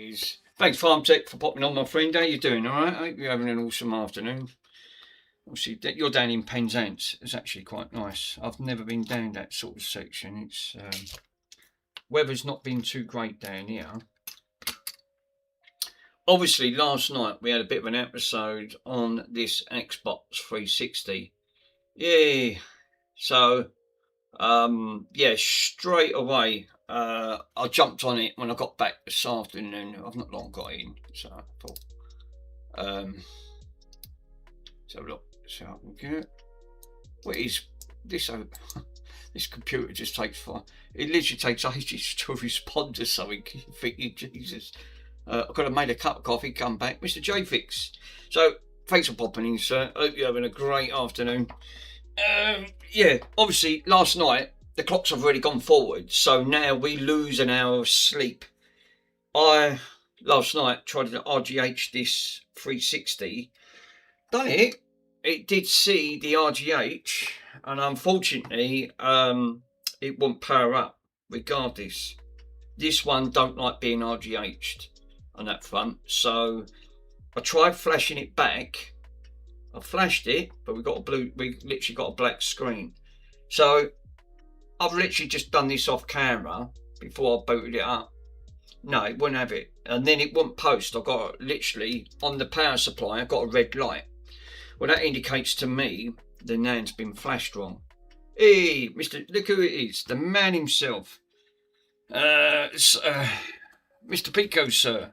is. Thanks, Farm Tech, for popping on, my friend. How you doing? All right? I hope you're having an awesome afternoon. Obviously, you're down in Penzance. It's actually quite nice. I've never been down that sort of section. It's weather's not been too great down here. Obviously, last night we had a bit of an episode on this Xbox 360. Yeah. So, yeah, straight away, I jumped on it when I got back this afternoon. I've not long got in, so I thought, so look, so I can get. What is this? This computer just takes fire. It literally takes ages to respond to something. You think, Jesus. I could have made a cup of coffee, come back. Mr. J Fix. So, thanks for popping in, sir. Hope you're having a great afternoon. Yeah, obviously, last night, the clocks have already gone forward, so now we lose an hour of sleep. Last night, tried to RGH this 360. Done it. It did see the RGH, and unfortunately, it won't power up, regardless. This one don't like being RGH'd on that front, so I tried flashing it back. I flashed it, but we literally got a black screen. So I've literally just done this off camera before I booted it up. No, it wouldn't have it, and then it wouldn't post. I got literally on the power supply. I got a red light. Well, that indicates to me the NAND's been flashed wrong. Hey, Mister, look who it is, the man himself. Mr. Pico, sir.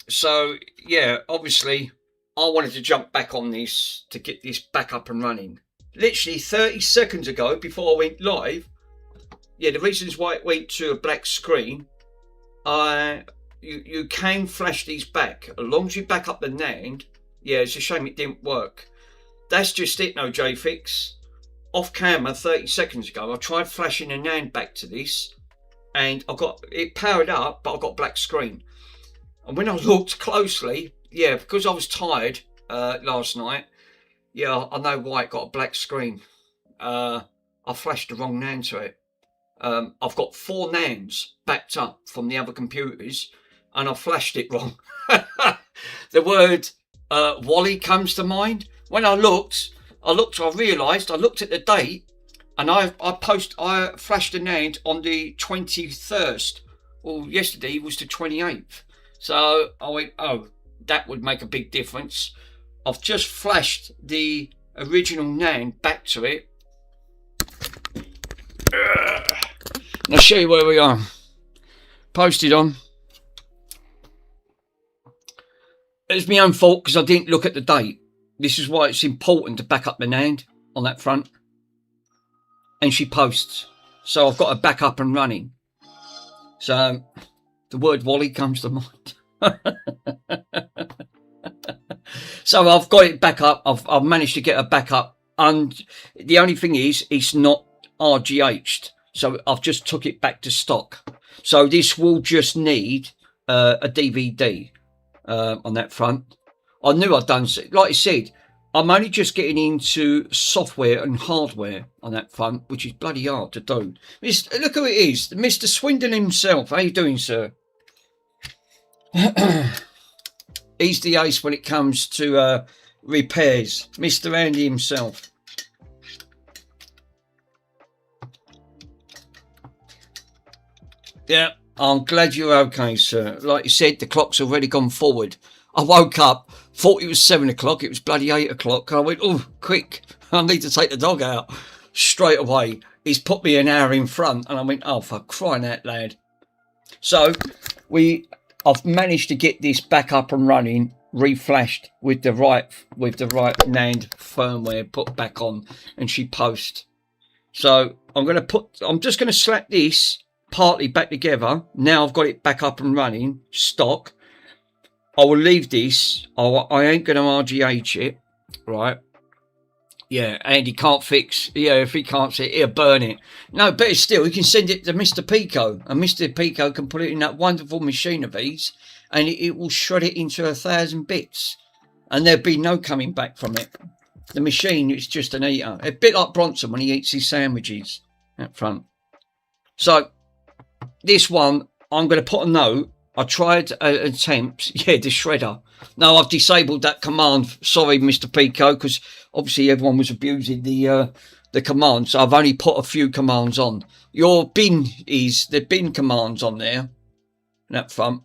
So, yeah, obviously, I wanted to jump back on this to get this back up and running. Literally 30 seconds ago, before I went live, yeah, the reasons why it went to a black screen, you can flash these back. As long as you back up the NAND, yeah, it's a shame it didn't work. That's just it, no J-Fix. Off camera 30 seconds ago, I tried flashing the NAND back to this, and I got it powered up, but I got black screen. And when I looked closely, yeah, because I was tired last night, yeah, I know why it got a black screen. I flashed the wrong NAND to it. I've got 4 NANDs backed up from the other computers, and I flashed it wrong. The word Wally comes to mind. When I looked, I realised, I looked at the date, and I flashed the NAND on the 21st. Well, yesterday was the 28th. So I went, oh, that would make a big difference. I've just flashed the original NAND back to it. I'll show you where we are. Posted on. It's my own fault because I didn't look at the date. This is why it's important to back up the NAND on that front. And she posts. So I've got to back up and running. So the word Wally comes to mind. So I've got it back up. I've managed to get her back up. And the only thing is, it's not RGH'd. So I've just took it back to stock. So this will just need a DVD on that front. I knew I'd done, like I said, I'm only just getting into software and hardware on that front, which is bloody hard to do. Look who it is, Mr. Swindon himself. How you doing, sir? He's the ace when it comes to repairs. Mr. Andy himself. Yeah, I'm glad you're okay, sir. Like you said, the clock's already gone forward. I woke up, thought it was 7 o'clock. It was bloody 8 o'clock. I went, oh, quick. I need to take the dog out. Straight away. He's put me an hour in front. And I went, oh, for crying out loud. So, I've managed to get this back up and running, reflashed with the right NAND firmware put back on, and she posts. So I'm just gonna slap this partly back together. Now I've got it back up and running, stock. I will leave this. I ain't gonna RGH it, right? Yeah, and he can't fix. Yeah, if he can't see it, he'll burn it. No, better still, he can send it to Mr. Pico, and Mr. Pico can put it in that wonderful machine of his, and it will shred it into 1,000 bits, and there'll be no coming back from it. The machine is just an eater, a bit like Bronson when he eats his sandwiches up front. So this one, I'm going to put a note I tried an attempt. Yeah, the shredder. No, I've disabled that command. Sorry, Mr. Pico, because obviously everyone was abusing the command. So I've only put a few commands on. Your bin is the bin commands on there. That front.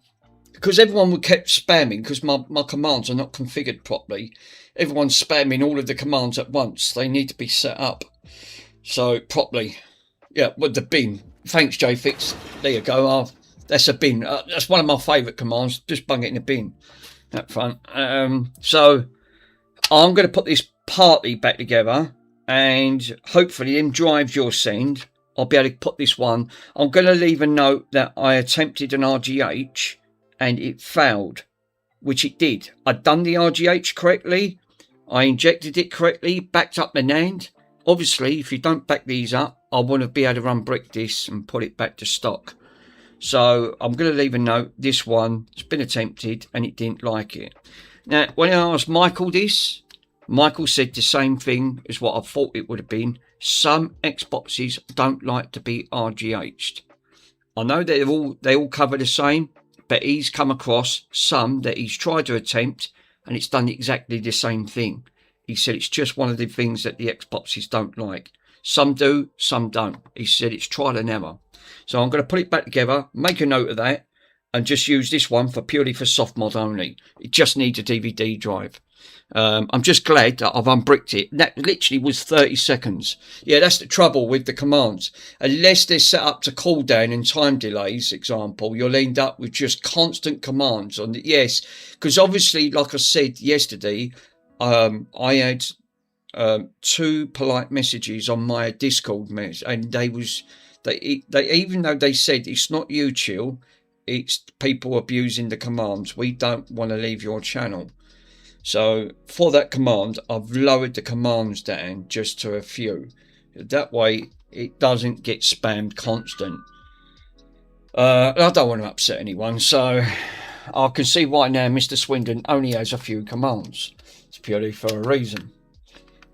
Because everyone kept spamming, because my commands are not configured properly. Everyone's spamming all of the commands at once. They need to be set up so properly. Yeah, with the bin. Thanks, JFix. There you go. That's a bin. That's one of my favourite commands. Just bung it in a bin. That front. So I'm going to put this partly back together, and hopefully them drives you'll send, I'll be able to put this one. I'm going to leave a note that I attempted an RGH and it failed, which it did. I'd done the RGH correctly. I injected it correctly, backed up the NAND. Obviously, if you don't back these up, I want to be able to unbrick this and put it back to stock. So I'm going to leave a note. This one has been attempted and it didn't like it. Now, when I asked Michael this, Michael said the same thing as what I thought it would have been. Some Xboxes don't like to be RGH'd. I know they all cover the same, but he's come across some that he's tried to attempt and it's done exactly the same thing. He said it's just one of the things that the Xboxes don't like. Some do, some don't. He said it's trial and error. So I'm going to put it back together, make a note of that, and just use this one purely for soft mod only. It just needs a DVD drive. I'm just glad that I've unbricked it. That literally was 30 seconds. Yeah, that's the trouble with the commands. Unless they're set up to cooldown and time delays, example, you'll end up with just constant commands on it. Yes, because obviously, like I said yesterday, I had 2 polite messages on my Discord mess, and they even though they said it's not you, Chill, it's people abusing the commands. We don't want to leave your channel. So for that command, I've lowered the commands down just to a few. That way it doesn't get spammed constant. I don't want to upset anyone, so I can see why now Mr. Swindon only has a few commands. It's purely for a reason.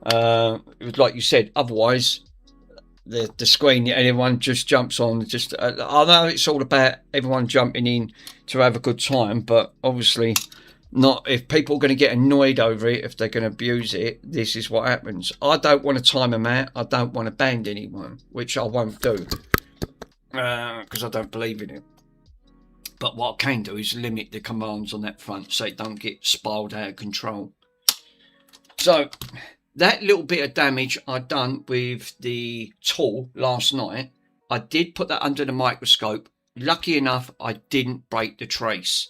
Like you said, otherwise the screen, everyone just jumps on. Just I know it's all about everyone jumping in to have a good time, but obviously not if people are going to get annoyed over it, if they're going to abuse it. This is what happens. I don't want to time them out. I don't want to ban anyone, which I won't do because I don't believe in it. But what I can do is limit the commands on that front so it don't get spiraled out of control. So that little bit of damage I done with the tool last night, I did put that under the microscope. Lucky enough, I didn't break the trace.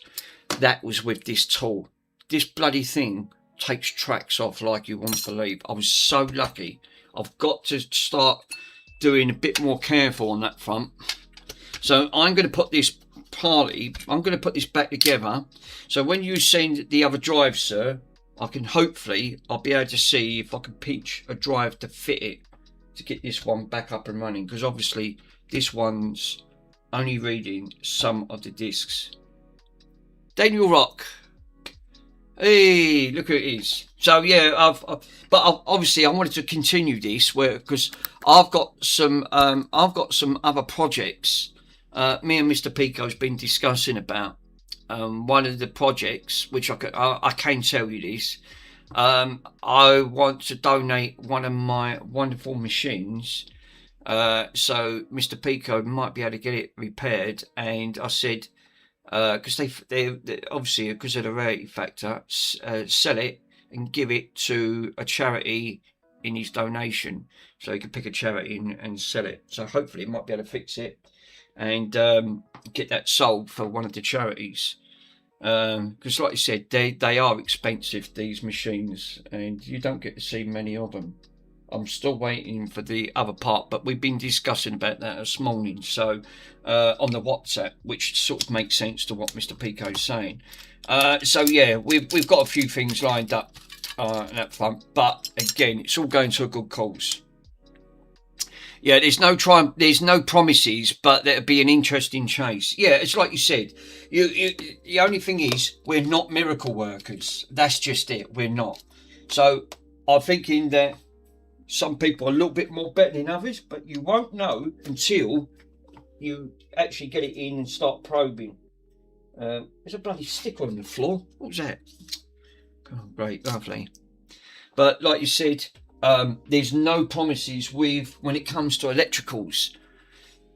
That was with this tool. This bloody thing takes tracks off like you won't believe. I was so lucky. I've got to start doing a bit more careful on that front. So I'm going to put this I'm going to put this back together. So when you send the other drive, sir, I'll be able to see if I can pitch a drive to fit it to get this one back up and running, because obviously this one's only reading some of the discs. Daniel Rock, hey, look who it is. So yeah, obviously I wanted to continue this because I've got some other projects. Me and Mr. Pico's been discussing about. One of the projects, which I can tell you this, I want to donate one of my wonderful machines, so Mr. Pico might be able to get it repaired. And I said, because they obviously, because of the rarity factor, sell it and give it to a charity in his donation, so he can pick a charity and sell it. So hopefully he might be able to fix it and get that sold for one of the charities, because like I said, they are expensive, these machines, and you don't get to see many of them. I'm still waiting for the other part, but we've been discussing about that this morning, so on the WhatsApp, which sort of makes sense to what Mr. Pico's saying. So yeah, we've got a few things lined up on that front, but again, it's all going to a good cause. Yeah, there's no promises, but there'll be an interesting chase. Yeah, it's like you said. The only thing is, we're not miracle workers. That's just it. We're not. So I'm thinking that some people are a little bit more better than others, but you won't know until you actually get it in and start probing. There's a bloody sticker on the floor. What was that? Oh, great, lovely. But like you said, there's no promises with when it comes to electricals.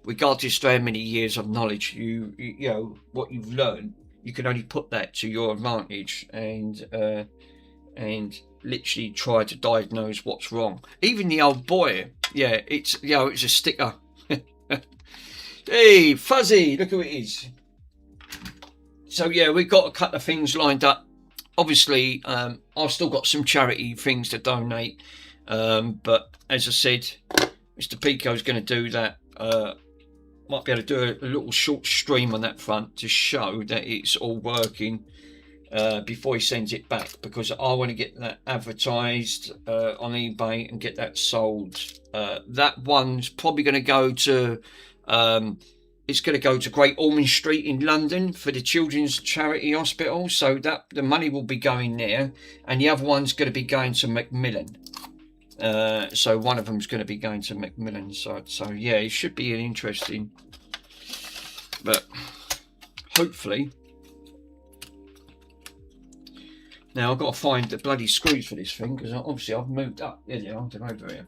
Regardless to how many years of knowledge you know what you've learned, you can only put that to your advantage and literally try to diagnose what's wrong. Even the old boy, yeah, it's it's a sticker. Hey, Fuzzy, look who it is. So yeah, we've got a couple of things lined up. Obviously, I've still got some charity things to donate, but as I said, Mr. Pico's going to do that. Might be able to do a little short stream on that front to show that it's all working before he sends it back, because I want to get that advertised on eBay and get that sold. That one's probably going to go to it's going to go to Great Ormond Street in London for the Children's Charity Hospital, so that the money will be going there, and the other one's going to be going to Macmillan. So one of them's going to be going to Macmillan. So yeah, it should be an interesting. But hopefully, now I've got to find the bloody screws for this thing, because obviously I've moved up. There they are. They're over here.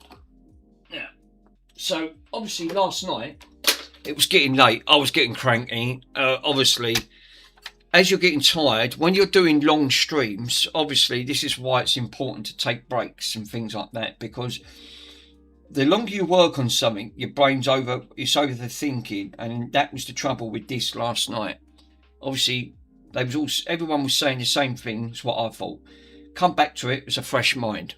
Yeah. So obviously last night it was getting late. I was getting cranky. Obviously, as you're getting tired, when you're doing long streams, obviously this is why it's important to take breaks and things like that, because the longer you work on something, your brain's overthinking, and that was the trouble with this last night. Obviously, everyone was saying the same thing as what I thought. Come back to it as a fresh mind.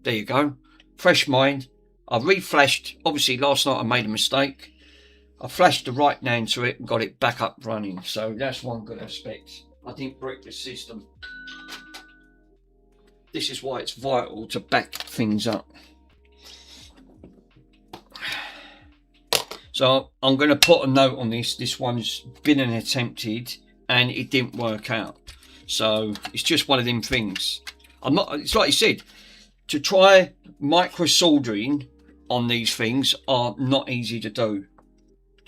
There you go, fresh mind. I reflashed. Obviously, last night I made a mistake. I flashed the right name to it and got it back up running. So that's one good aspect. I didn't break the system. This is why it's vital to back things up. So I'm going to put a note on this. This one's been attempted and it didn't work out. So it's just one of them things. It's like you said, to try micro soldering on these things are not easy to do.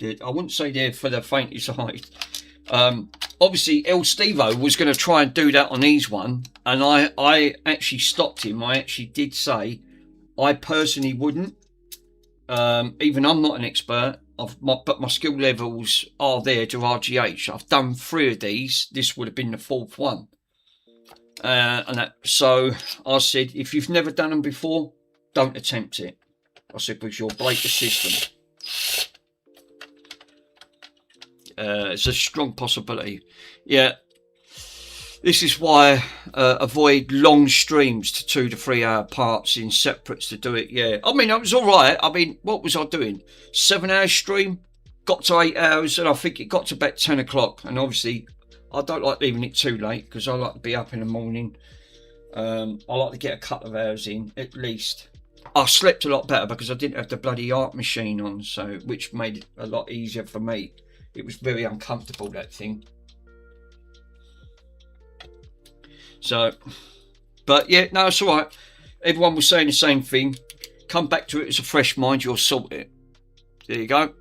I wouldn't say they're for the faintest heart. Obviously, El Stevo was going to try and do that on these one, and I actually stopped him. I actually did say I personally wouldn't. Even I'm not an expert, but my skill levels are there to RGH. I've done 3 of these. This would have been the 4th one. So I said, if you've never done them before, don't attempt it. I said, because you'll break the system. It's a strong possibility. Yeah, this is why avoid long streams to 2 to 3 hour parts in separates to do it. Yeah, I mean, I was all right. I mean, what was I doing? 7 hour stream, got to 8 hours, and I think it got to about 10 o'clock. And obviously, I don't like leaving it too late, because I like to be up in the morning. I like to get a couple of hours in at least. I slept a lot better because I didn't have the bloody art machine on, so which made it a lot easier for me. It was very uncomfortable, that thing. So, but yeah, no, it's all right. Everyone was saying the same thing. Come back to it as a fresh mind, you'll sort it. There you go.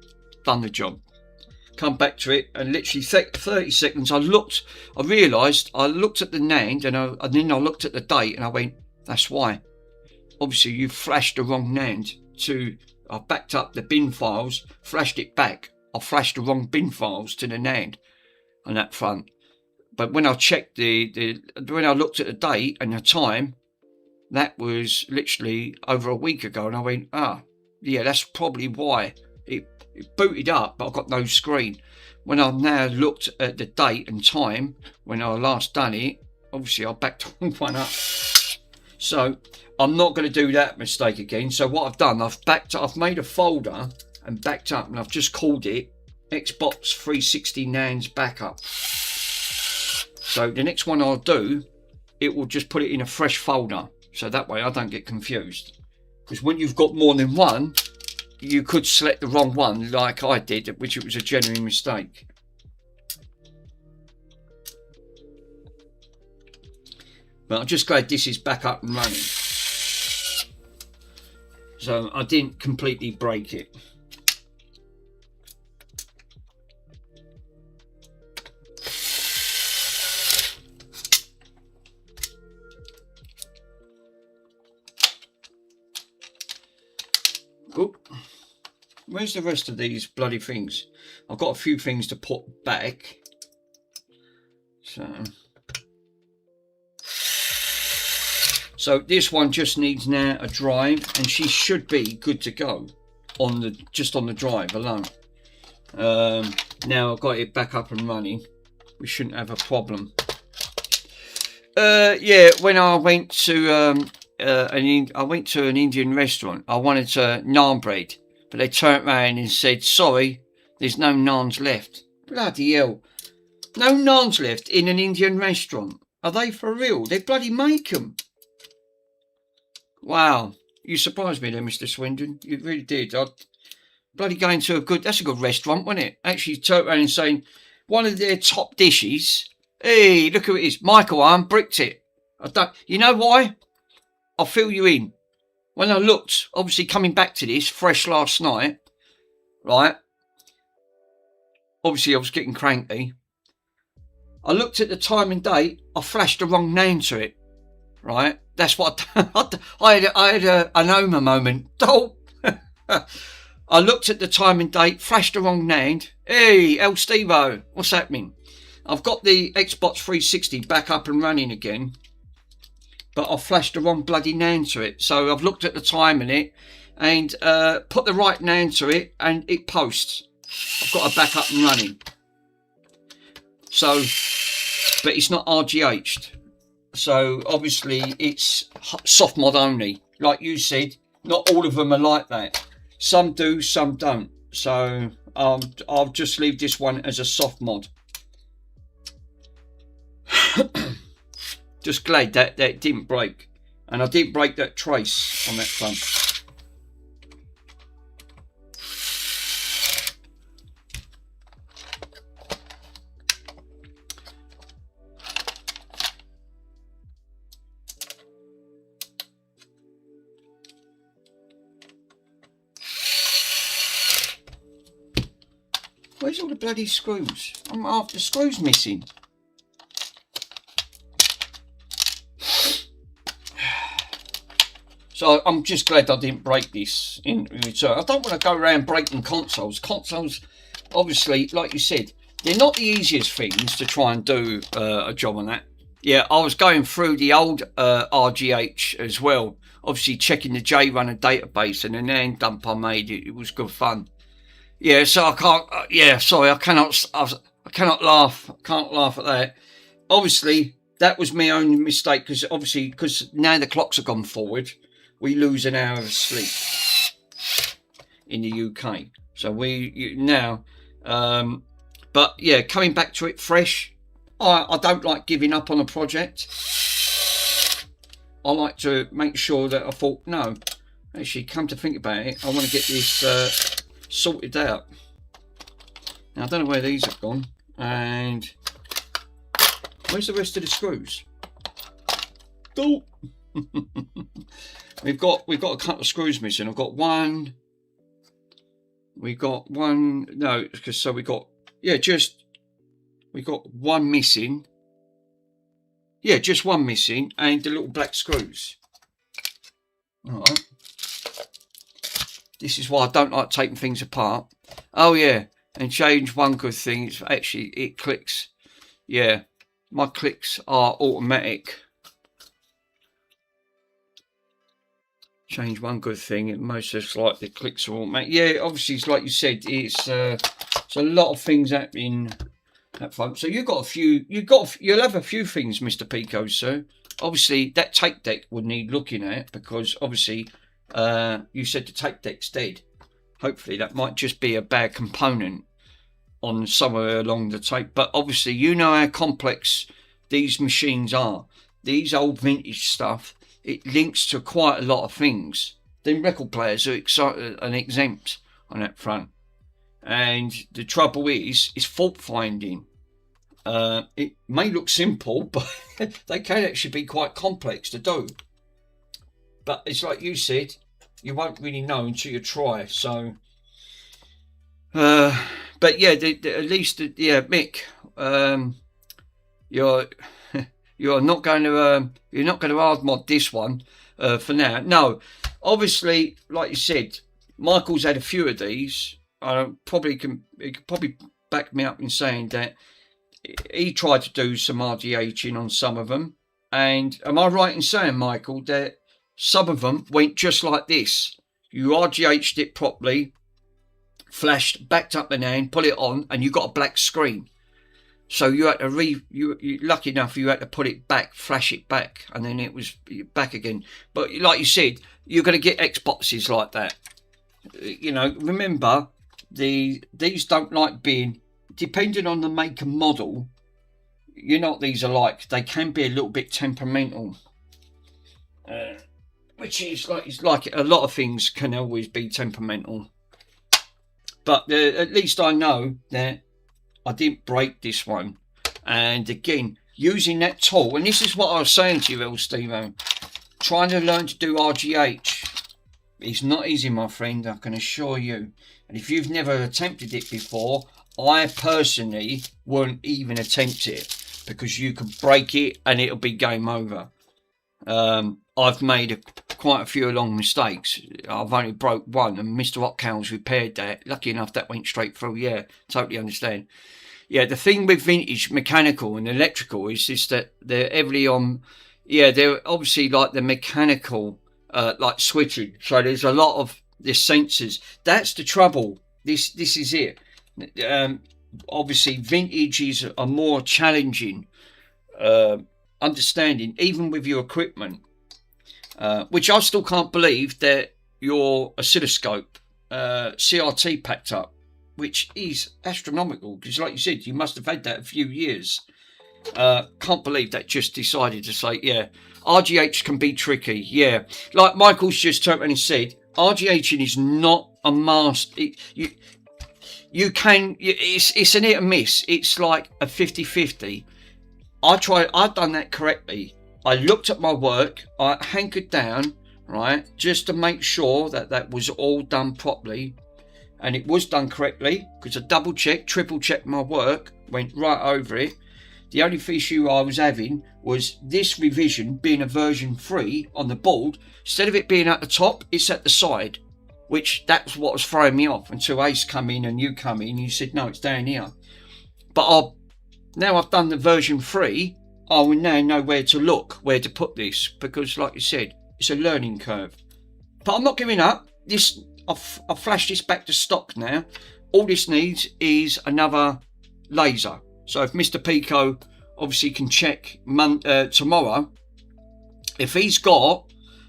Done the job. Come back to it, and literally 30 seconds, I realised, I looked at the NAND, and then I looked at the date, and I went, that's why. Obviously, you flashed the wrong NAND I backed up the bin files, flashed it back. I flashed the wrong bin files to the NAND on that front. But when I checked when I looked at the date and the time, that was literally over a week ago. And I went, yeah, that's probably why. It booted up, but I've got no screen. When I've now looked at the date and time, when I last done it, obviously I backed one up. So I'm not going to do that mistake again. So what I've done, I've made a folder and backed up, and I've just called it Xbox 360 NAND backup. So the next one I'll do, it will just put it in a fresh folder, so that way I don't get confused. Because when you've got more than one, you could select the wrong one like I did, which it was a genuine mistake. But I'm just glad this is back up and running. So I didn't completely break it. Oh, where's the rest of these bloody things? I've got a few things to put back. So this one just needs now a drive, and she should be good to go on the just on the drive alone. Now I've got it back up and running. We shouldn't have a problem. Yeah, when I went to an Indian restaurant, I wanted naan bread, but they turned around and said, "Sorry, there's no naans left." Bloody hell! No naans left in an Indian restaurant. Are they for real? They bloody make them. Wow, you surprised me there, Mr. Swindon. You really did. I'd bloody going to that's a good restaurant, wasn't it? Actually turned around and saying one of their top dishes. Hey, look who it is. Michael Arm bricked it. You know why? I'll fill you in. When I looked, obviously coming back to this, fresh last night, right? Obviously I was getting cranky. I looked at the time and date. I flashed the wrong name to it. Right? That's what I had an Oma moment. Oh. I looked at the time and date, flashed the wrong name. Hey, El Stevo, what's happening? I've got the Xbox 360 back up and running again, but I flashed the wrong bloody name to it. So I've looked at the time in it and put the right name to it, and it posts. I've got it back up and running. So, but it's not RGH'd. So obviously it's soft mod only. Like you said, not all of them are like that. Some do, some don't. So I'll just leave this one as a soft mod. Just glad that it didn't break. And I didn't break that trace on that front. Where's all the bloody screws? I'm after screws missing. So I'm just glad I didn't break this in return. I don't want to go around breaking consoles. Consoles, obviously, like you said, they're not the easiest things to try and do a job on that. Yeah, I was going through the old RGH as well. Obviously checking the JRunner database, and the NAND dump I made, it was good fun. Yeah, so I can't. Yeah, sorry, I cannot laugh. I can't laugh at that. Obviously, that was my own mistake because now the clocks have gone forward, we lose an hour of sleep in the UK. So now, but yeah, coming back to it fresh. I don't like giving up on a project. I like to make sure that I thought, no, actually, come to think about it, I want to get this sorted out. Now I don't know where these have gone, and where's the rest of the screws? Oh. we've got a couple of screws missing. I've got one. We got one. No, because so we got one missing. Yeah, just one missing, and the little black screws. All right. This is why I don't like taking things apart. Oh yeah, and change one good thing. It's actually, it clicks. Yeah, my clicks are automatic. Change one good thing. Most of us like the clicks are automatic. Yeah, obviously, it's like you said. It's a lot of things happening that front. So you've got a few. You'll have a few things, Mr. Pico, sir. Obviously, that tape deck would need looking at, because obviously. You said the tape deck's dead. Hopefully that might just be a bad component on somewhere along the tape, but obviously you know how complex these machines are. These old vintage stuff, it links to quite a lot of things. Then record players are exempt on that front, and the trouble is fault finding. It may look simple, but they can actually be quite complex to do. But it's like you said, you won't really know until you try. So, but yeah, at least, yeah, Mick, you're not going to hard mod this one for now. No, obviously, like you said, Michael's had a few of these. He could probably back me up in saying that he tried to do some RGHing on some of them. And am I right in saying, Michael, that some of them went just like this? You RGH'd it properly, flashed, backed up the NAND, put it on, and you got a black screen. So you had to you lucky enough you had to put it back, flash it back, and then it was back again. But like you said, you're going to get Xboxes like that. You know, remember, these don't like being, depending on the make and model, you know what these are like. They can be a little bit temperamental. Which is like a lot of things can always be temperamental. But at least I know that I didn't break this one. And again, using that tool, and this is what I was saying to you, El Stevo, trying to learn to do RGH is not easy, my friend, I can assure you. And if you've never attempted it before, I personally won't even attempt it, because you can break it and it'll be game over. I've made quite a few long mistakes. I've only broke one, and Mr. Rockhound's repaired that. Lucky enough that went straight through. Yeah, totally understand. Yeah, the thing with vintage mechanical and electrical is just that they're heavily on. Yeah, they're obviously like the mechanical, like switching. So there's a lot of the sensors. That's the trouble. This is it. Obviously, vintage is a more challenging understanding, even with your equipment, which I still can't believe that your oscilloscope CRT packed up, which is astronomical, because like you said, you must have had that a few years. Can't believe that just decided to say, yeah, RGH can be tricky. Yeah, like Michael's just totally said, RGHing is not a master. You can, it's an hit and miss. It's like a 50-50. I've done that correctly. I looked at my work, I hankered down, right, just to make sure that that was all done properly. And it was done correctly, because I double checked, triple checked my work, went right over it. The only issue I was having was this revision being a version 3 on the board. Instead of it being at the top, it's at the side, which that's what was throwing me off until Ace come in and you come in and you said, no, it's down here. But now I've done the version 3, I will now know where to look, where to put this, because like you said, it's a learning curve. But I'm not giving up. I've flashed this back to stock now. All this needs is another laser. So if Mr. Pico obviously can check tomorrow, if he's got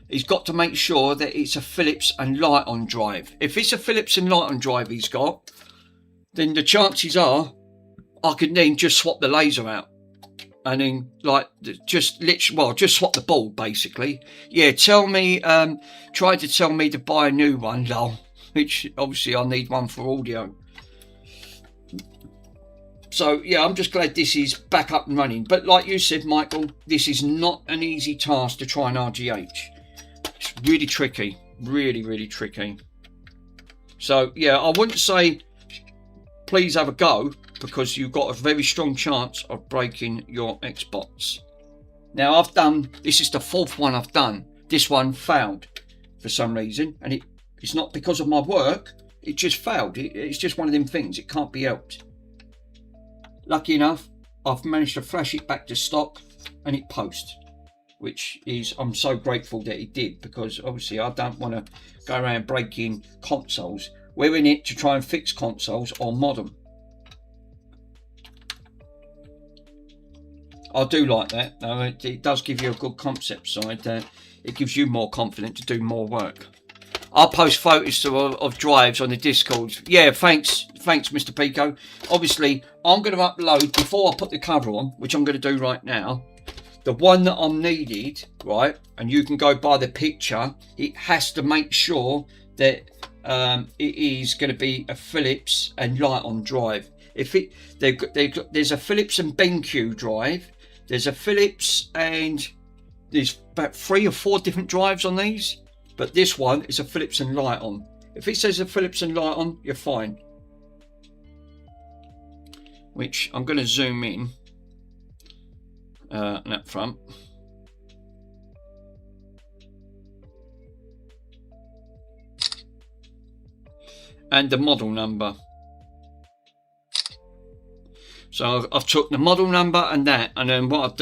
to make sure that it's a Philips and Lighton drive. If it's a Philips and Lighton drive he's got, then the chances are I could then just swap the laser out. And then, like, just swap the board, basically. Yeah, try to tell me to buy a new one, lol. Which, obviously, I need one for audio. So, yeah, I'm just glad this is back up and running. But like you said, Michael, this is not an easy task to try an RGH. It's really tricky. Really, really tricky. So, yeah, I wouldn't say please have a go, because you've got a very strong chance of breaking your Xbox. Now this is the 4th one I've done. This one failed for some reason, and it's not because of my work, it just failed. It's just one of them things, it can't be helped. Lucky enough, I've managed to flash it back to stock and it posts, which is, I'm so grateful that it did, because obviously I don't want to go around breaking consoles. We're in it to try and fix consoles or mod them. I do like that. It does give you a good concept side. It gives you more confidence to do more work. I'll post photos of drives on the Discord. Yeah, thanks, Mr. Pico. Obviously, I'm going to upload, before I put the cover on, which I'm going to do right now, the one that I'm needed, right? And you can go by the picture. It has to make sure that it is going to be a Philips and Lighton drive. There's a Philips and BenQ drive. There's a Philips, and there's about 3 or 4 different drives on these. But this one is a Philips and Lighton. If it says a Philips and Lighton, you're fine. Which I'm going to zoom in up front. and the model number. So I've took the model number and that, and then what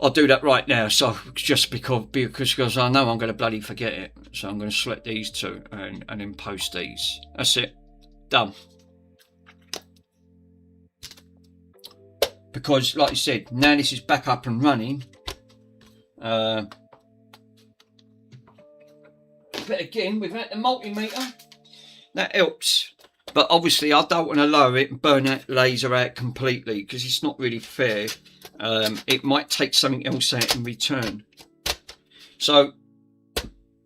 I'll do that right now. So just because I know I'm going to bloody forget it. So I'm going to select these two and then post these. That's it. Done. Because like you said, now this is back up and running. But again, without the multimeter, that helps. But obviously I don't want to lower it and burn that laser out completely, because it's not really fair. It might take something else out in return. So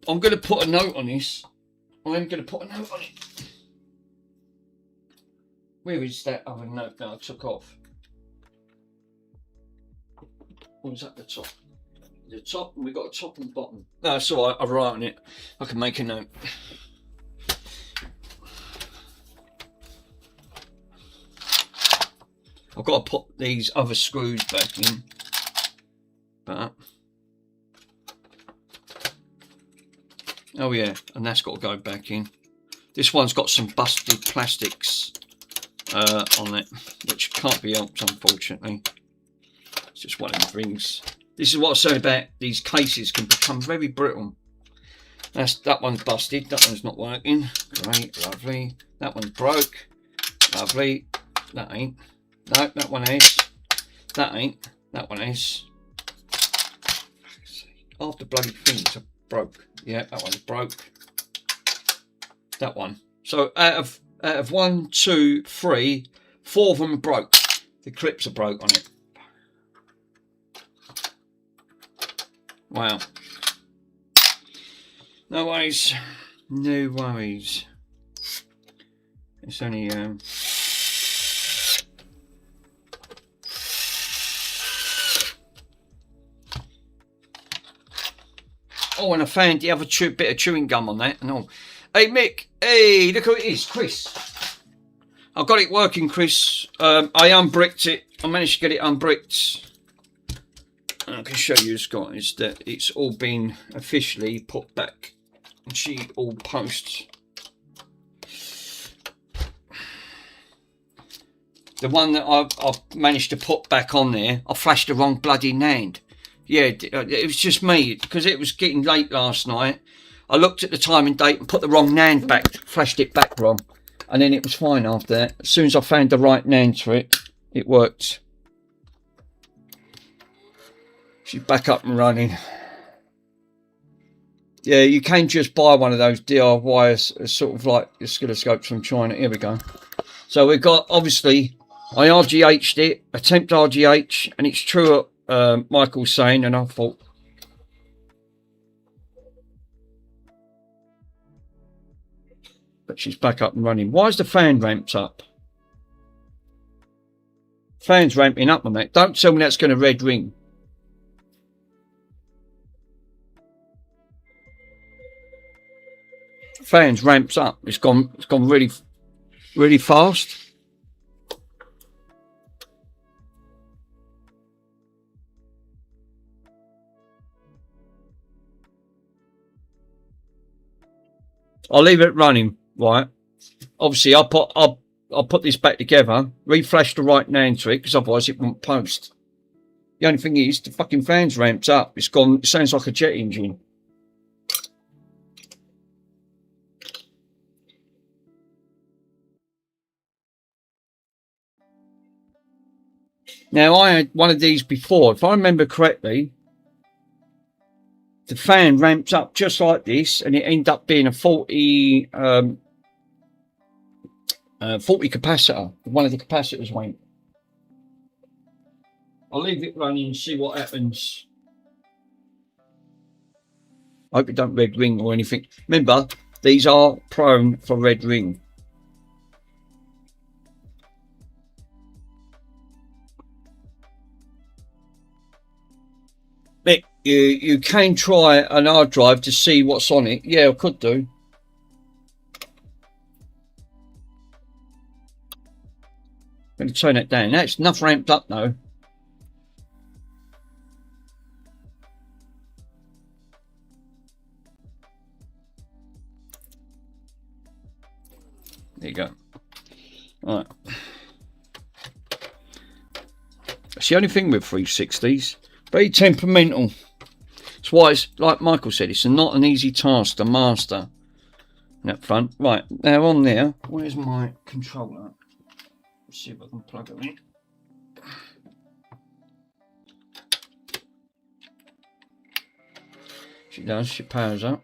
I'm going to put a note on this. I'm going to put a note on it. Where is that other note that I took off? What was at the top? The top, and we've got a top and bottom. No, it's alright, I'll write on it. I can make a note. I've got to put these other screws back in. But oh yeah, and that's got to go back in. This one's got some busted plastics on it, which can't be helped, unfortunately. It's just one of the things. This is what I said about these cases can become very brittle. That one's busted. That one's not working. Great, lovely. That one's broke. Lovely. That ain't. No, that one is. That ain't. That one is. Half the bloody things are broke. Yeah, that one's broke. That one. So out of 1, 2, 3, 4 of them are broke. The clips are broke on it. Wow. No worries. No worries. It's only oh, and I found the other bit of chewing gum on that and all. Hey Mick, hey, look who it is, Chris. I've got it working, Chris. I unbricked it. I managed to get it unbricked. And I can show you, Scott, is that it's all been officially put back. And she all posts. The one that I've managed to put back on there, I flashed the wrong bloody NAND. Yeah, it was just me, because it was getting late last night. I looked at the time and date and put the wrong NAND back, flashed it back wrong. And then it was fine after that. As soon as I found the right NAND for it, it worked. She's back up and running. Yeah, you can just buy one of those DIY sort of like oscilloscopes from China. Here we go. So we've got, obviously, I RGH'd it, attempt RGH, and it's true what Michael's saying, and I thought, but she's back up and running. Why is the fan ramped up? Fan's ramping up on that. Don't tell me that's going to red ring. Fan's ramps up. It's gone really fast. I'll leave it running, right? Obviously, I'll put this back together, reflash the right NAND to it, because otherwise it won't post. The only thing is, the fucking fan's ramped up. It's gone. It sounds like a jet engine. Now, I had one of these before. If I remember correctly, the fan ramps up just like this, and it ended up being a 40 capacitor. One of the capacitors went. I'll leave it running and see what happens. I hope it don't red ring or anything. Remember, these are prone for red ring. Mick, you can try an hard drive to see what's on it. Yeah, I could do. I'm going to turn it down. That's enough ramped up now. There you go. All right. That's the only thing with 360s. Very temperamental. That's why it's, like Michael said, it's not an easy task to master that front. Right, now on there, where's my controller? Let's see if I can plug it in. She does, she powers up.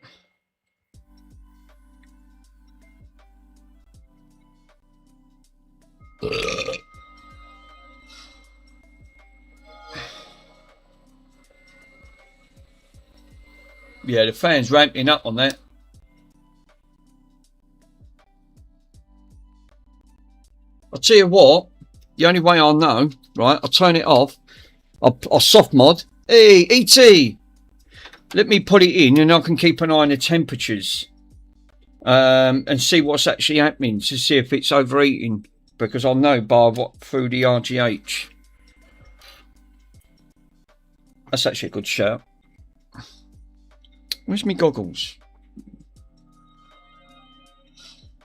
Yeah, the fan's ramping up on that. I'll tell you what, the only way I know, right, I'll turn it off, I'll soft mod. Hey, ET! Let me put it in and I can keep an eye on the temperatures and see what's actually happening to see if it's overheating, because I'll know by what through the RGH. That's actually a good shout. Where's my goggles?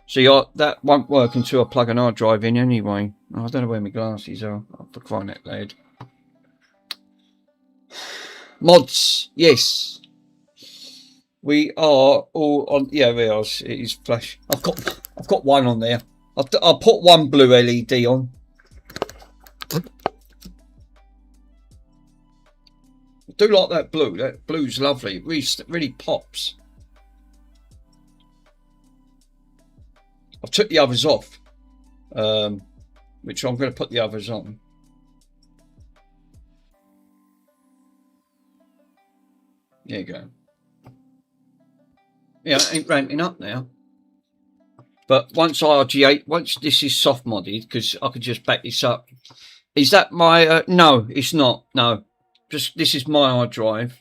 See, that won't work until I plug an hard drive in anyway. Oh, I don't know where my glasses are. I'll find that lad. Mods, yes. We are all on. Yeah, we are. It is flash. I've got one on there. I'll put one blue LED on. I do like that blue. That blue's lovely. It really pops. I've took the others off, which I'm going to put the others on. There you go. Yeah, it ain't ramping up now. But once RG8, once this is soft modded, because I could just back this up. Is that my? No, it's not. No, just this is my hard drive.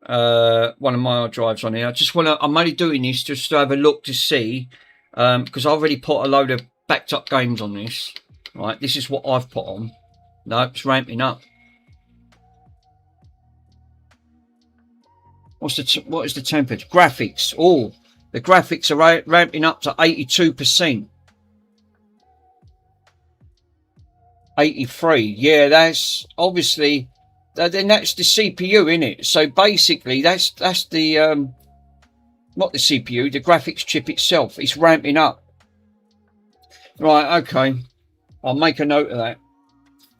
One of my hard drives on here. I just want to. I'm only doing this just to have a look to see, because I already put a load of backed up games on this. Right, this is what I've put on. No, it's ramping up. What is the temperature? Graphics. Oh, the graphics are ramping up to 82%. 83. Yeah, that's obviously. Then that's the CPU, in it. So basically, that's the not the CPU, the graphics chip itself. It's ramping up. Right. Okay. I'll make a note of that.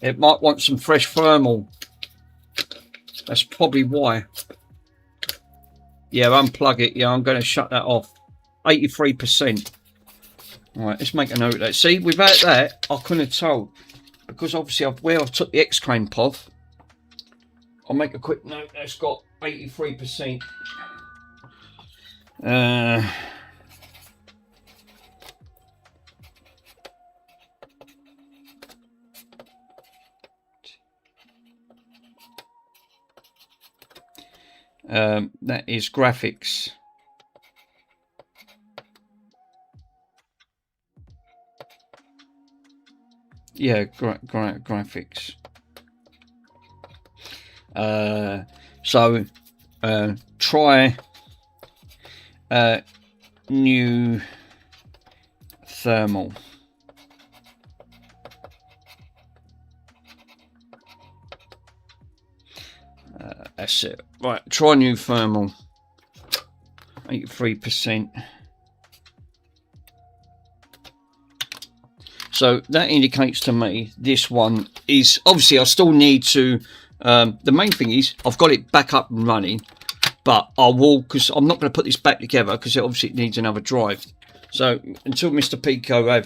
It might want some fresh thermal. That's probably why. Yeah, unplug it. Yeah, I'm going to shut that off. 83%. All right, let's make a note of that. See, without that, I couldn't have told. Because obviously, where I've took the X-Claim off, I'll make a quick note. That's got 83%. That is graphics. Yeah, graphics. So try new thermal. That's it. Right, try new thermal. 83%. So that indicates to me this one is obviously I still need to. The main thing is I've got it back up and running, but I will, because I'm not going to put this back together because it obviously needs another drive. So until Mr. Pico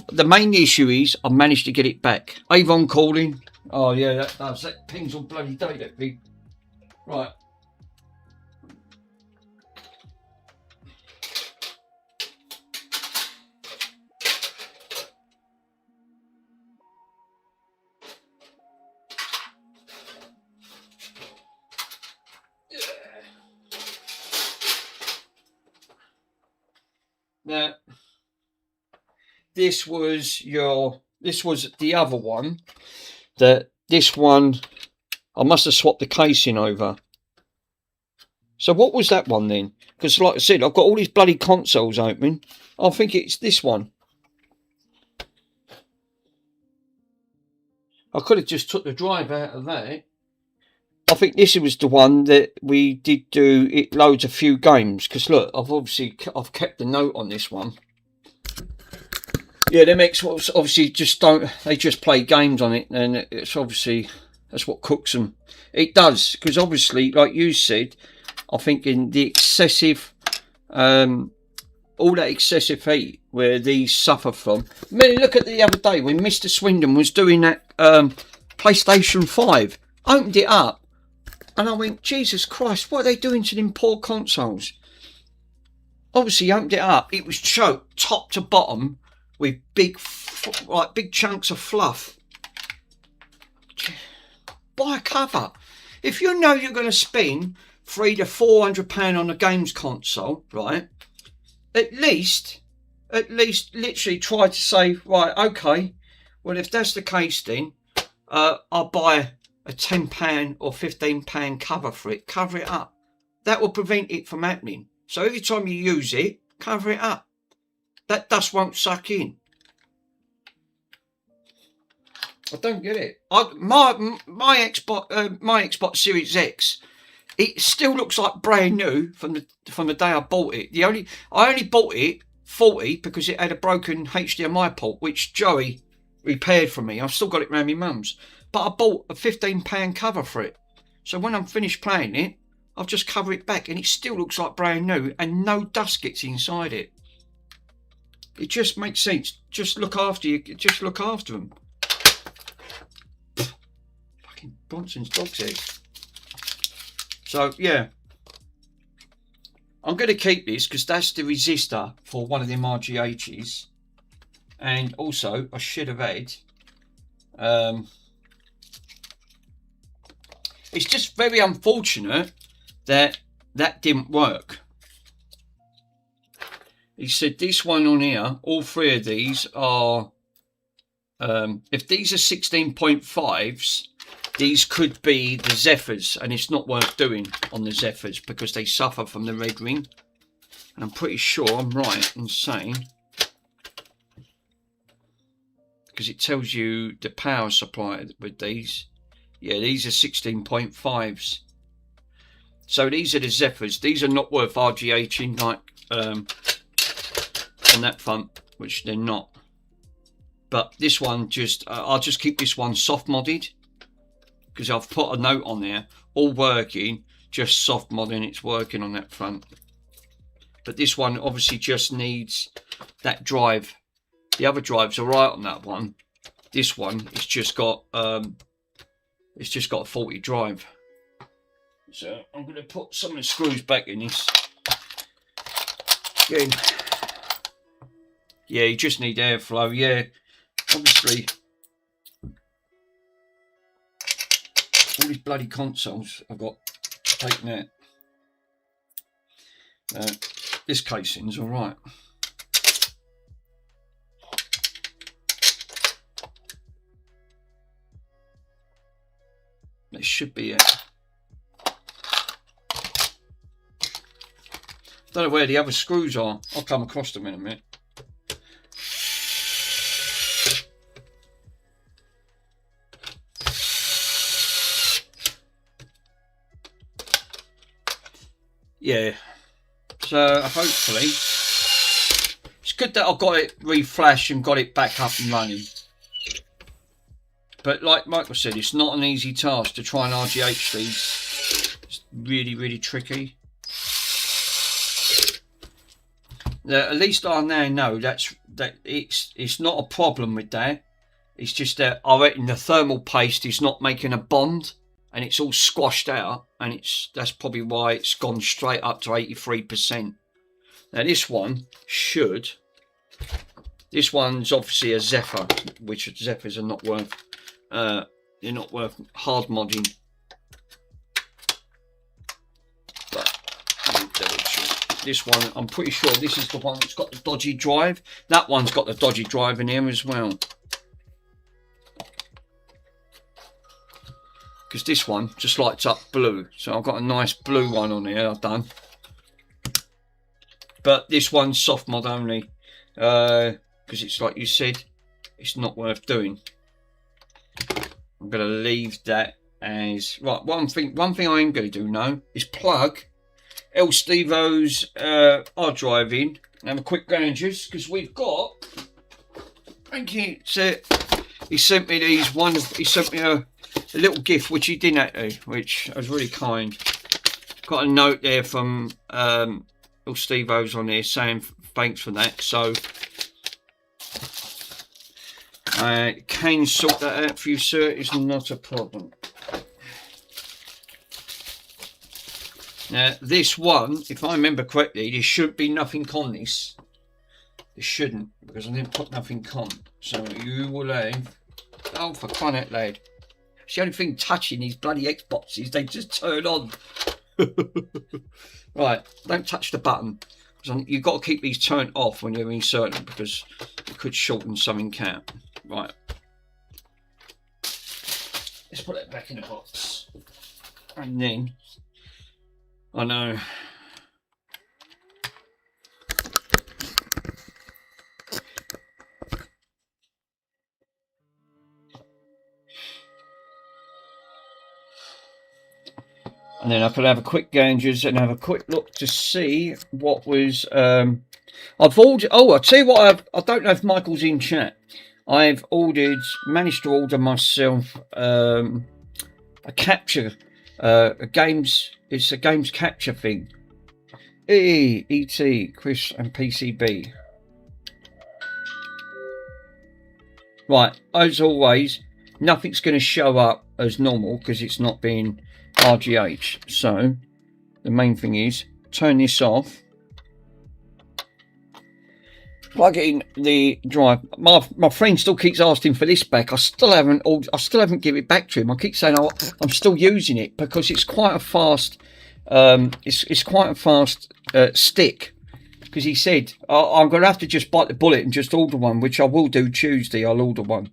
the main issue is I managed to get it back. Avon calling. Oh yeah, that pings all bloody day, that big. Right. Now, this was the other one. This one, I must have swapped the casing over. So what was that one then? Because like I said, I've got all these bloody consoles open. I think it's this one. I could have just took the drive out of that. I think this was the one that we did do. It loads a few games. Because look, I've kept the note on this one. Yeah, them Xbox obviously just don't. They just play games on it, and it's obviously that's what cooks them. It does, because obviously, like you said, I think in the excessive, all that excessive heat where these suffer from. I mean, look at the other day when Mr. Swindon was doing that PlayStation 5, opened it up, and I went, Jesus Christ, what are they doing to them poor consoles? Obviously, opened it up, it was choked top to bottom with big chunks of fluff. Buy a cover. If you know you're going to spend £300 to £400 on a games console, right? At least literally try to say, right, okay, well, if that's the case, then I'll buy a £10 or £15 cover for it. Cover it up. That will prevent it from happening. So every time you use it, cover it up. That dust won't suck in. I don't get it. My Xbox Series X, it still looks like brand new from the day I bought it. I only bought it 40 because it had a broken HDMI port, which Joey repaired for me. I've still got it around my mum's, but I bought a £15 cover for it. So when I'm finished playing it, I'll just cover it back, and it still looks like brand new, and no dust gets inside it. It just makes sense. Just look after you. Just look after them. Fucking Bronson's dog's head. So yeah, I'm going to keep this because that's the resistor for one of them RGHs, and also I should have had. It's just very unfortunate that didn't work. He said this one on here, all three of these are, if these are 16.5s, these could be the Zephyrs, and it's not worth doing on the Zephyrs because they suffer from the red ring. And I'm pretty sure I'm right in saying, because it tells you the power supply with these. Yeah, these are 16.5s. So these are the Zephyrs. These are not worth RGHing like on that front, which they're not. But this one, I'll just keep this one soft modded because I've put a note on there, all working, just soft modding. It's working on that front. But this one obviously just needs that drive. The other drives are right on that one. This one, it's just got a faulty drive. So I'm going to put some of the screws back in this. Again, yeah, you just need airflow. Yeah, obviously, all these bloody consoles I've got taken out. This casing's all right. This should be it. Don't know where the other screws are. I'll come across them in a minute. Yeah. So hopefully it's good that I got it reflashed and got it back up and running. But like Michael said, it's not an easy task to try and RGH these. It's really, really tricky. At least I now know that it's not a problem with that. It's just that I reckon the thermal paste is not making a bond, and it's all squashed out, and that's probably why it's gone straight up to 83%. Now this one should. This one's obviously a Zephyr, which Zephyrs are not worth. They're not worth hard modding. This one, I'm pretty sure this is the one that's got the dodgy drive. That one's got the dodgy drive in here as well. because this one just lights up blue. So I've got a nice blue one on here I've done. But this one's soft mod only, because it's like you said, it's not worth doing. I'm going to leave that as right. One thing I am going to do now is plug El Stevo's hard drive in and have a quick ranges, because we've got. Thank you. So he sent me these. He sent me a little gift which he didn't actually, which was really kind. Got a note there from El Stevo's on there saying thanks for that. So I can sort that out for you, sir. It's not a problem. Now this one, if I remember correctly, there should be nothing on this. There shouldn't, because I didn't put nothing on. So you will have. Oh, for crying out loud! It's the only thing touching these bloody Xboxes. They just turn on. Right, don't touch the button. You've got to keep these turned off when you're inserting, because it could shorten something out. Right. Let's put it back in the box. And then, I know. And then I could have a quick gauges and have a quick look to see what was. I've ordered. Oh, I'll tell you what. I don't know if Michael's in chat. I've managed to order myself a capture, a games. It's a games capture thing. ET, Chris, and PCB. Right, as always, nothing's going to show up as normal because it's not being RGH. So the main thing is turn this off, plug in the drive. My friend still keeps asking for this back. I still haven't given it back to him. I keep saying, oh, I'm still using it because it's quite a fast. It's quite a fast stick. Because he said I'm going to have to just bite the bullet and just order one, which I will do Tuesday. I'll order one.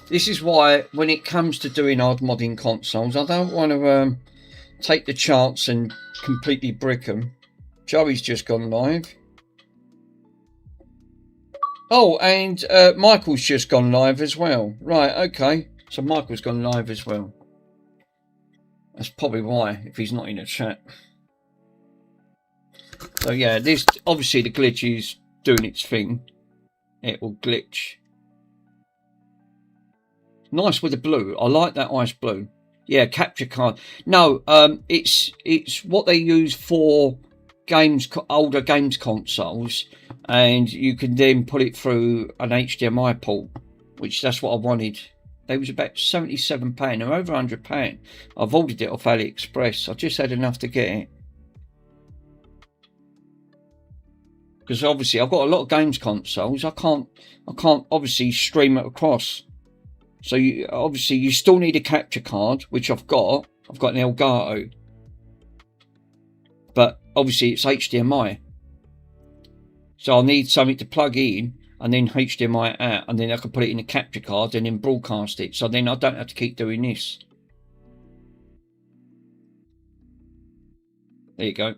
This is why when it comes to doing hard modding consoles, I don't want to take the chance and completely brick them. Joey's just gone live. Oh, and Michael's just gone live as well. Right, okay. So Michael's gone live as well. That's probably why, if he's not in the chat. So yeah, this obviously the glitch is doing its thing. It will glitch. Nice with the blue. I like that ice blue. Yeah, capture card. No, it's what they use for games, older games consoles, and you can then put it through an HDMI port, which that's what I wanted. They was about £77. They're over £100. I've ordered it off AliExpress. I just had enough to get it. Because obviously I've got a lot of games consoles. I can't obviously stream it across. So obviously you still need a capture card, which I've got. I've got an Elgato. But obviously it's HDMI. So I'll need something to plug in and then HDMI out, and then I can put it in a capture card and then broadcast it. So then I don't have to keep doing this. There you go.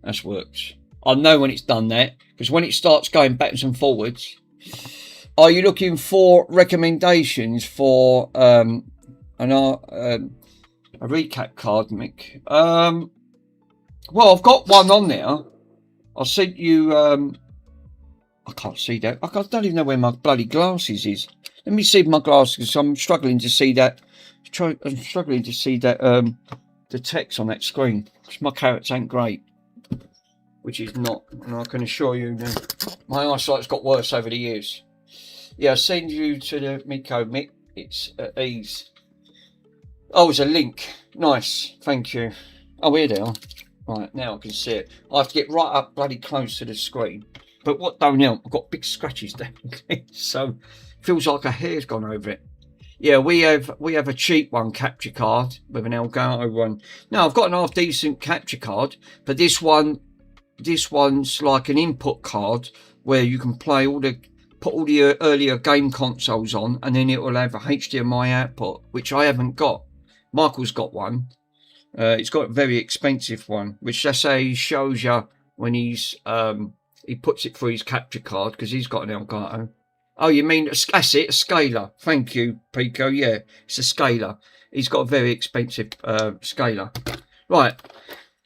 That's worked. I'll know when it's done that, because when it starts going backwards and forwards. Are you looking for recommendations for a recap card, Mick? Well, I've got one on there. I sent you. I can't see that. I don't even know where my bloody glasses is. Let me see my glasses. I'm struggling to see that. I'm struggling to see that. The text on that screen, because my carrots ain't great. Which is not, and I can assure you that my eyesight's got worse over the years. Yeah, I'll send you to the Miko, Mick. It's at ease. Oh, it's a link. Nice, thank you. Oh, here they are. Right, now I can see it. I have to get right up bloody close to the screen. But what don't help, I've got big scratches down there. So, feels like a hair's gone over it. Yeah, we have a cheap one capture card with an Elgato one. Now I've got an half decent capture card, but this one's like an input card where you can play put all the earlier game consoles on, and then it will have a HDMI output, which I haven't got. Michael's got one. He's got a very expensive one, which that's how he shows you when he puts it through his capture card, because he's got an Elgato. Oh, you mean that's it, a scaler? Thank you, Pico. Yeah, it's a scaler. He's got a very expensive scaler. Right,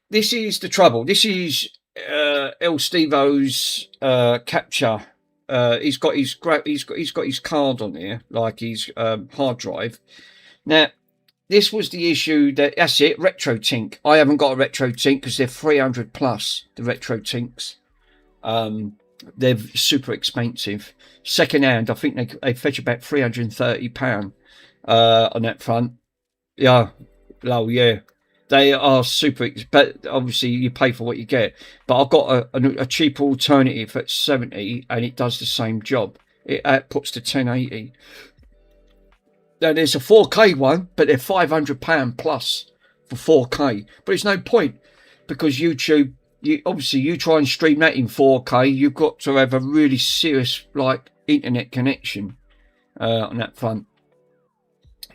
this is the trouble. This is El Stevo's capture. He's got his card on here, like his hard drive. Now, this was the issue. That's it. RetroTink. I haven't got a RetroTink because they're 300 plus. The RetroTinks. They're super expensive. Second hand, I think they fetch about £330 on that front. Yeah, low, yeah. They are super, but obviously you pay for what you get. But I've got a cheaper alternative at 70, and it does the same job. It outputs to 1080. Now there's a 4K one, but they're £500 plus for 4K. But it's no point, because YouTube, you try and stream that in 4K, you've got to have a really serious like internet connection on that front.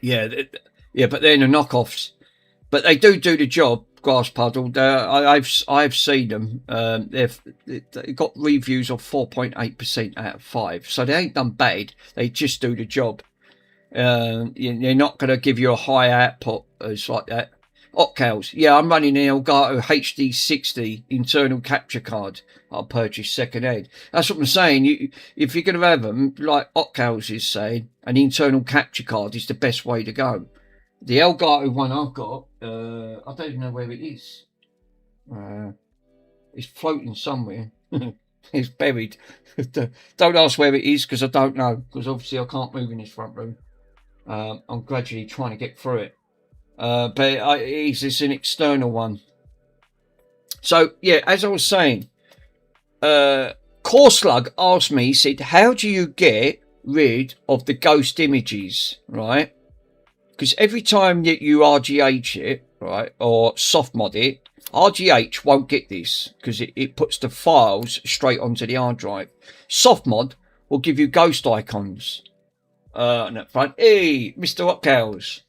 Yeah, but they're the knockoffs. But they do the job, Grass Puddle. I've seen them. They've got reviews of 4.8% out of 5. So they ain't done bad. They just do the job. They're not going to give you a high output. It's like that. Octals. Yeah, I'm running an Elgato HD60 internal capture card. I'll purchase second hand. That's what I'm saying. If you're going to have them, like Octals is saying, an internal capture card is the best way to go. The Elgato one I've got, I don't even know where it is. It's floating somewhere. It's buried. Don't ask where it is, because I don't know. Because obviously I can't move in this front room. I'm gradually trying to get through it. But it's an external one. So, yeah, as I was saying, Corslug asked me, he said, how do you get rid of the ghost images, right? Because every time that you RGH it, right, or soft mod it, RGH won't get this, because it puts the files straight onto the hard drive. Soft mod will give you ghost icons on that front. Hey, Mr. Hotcales.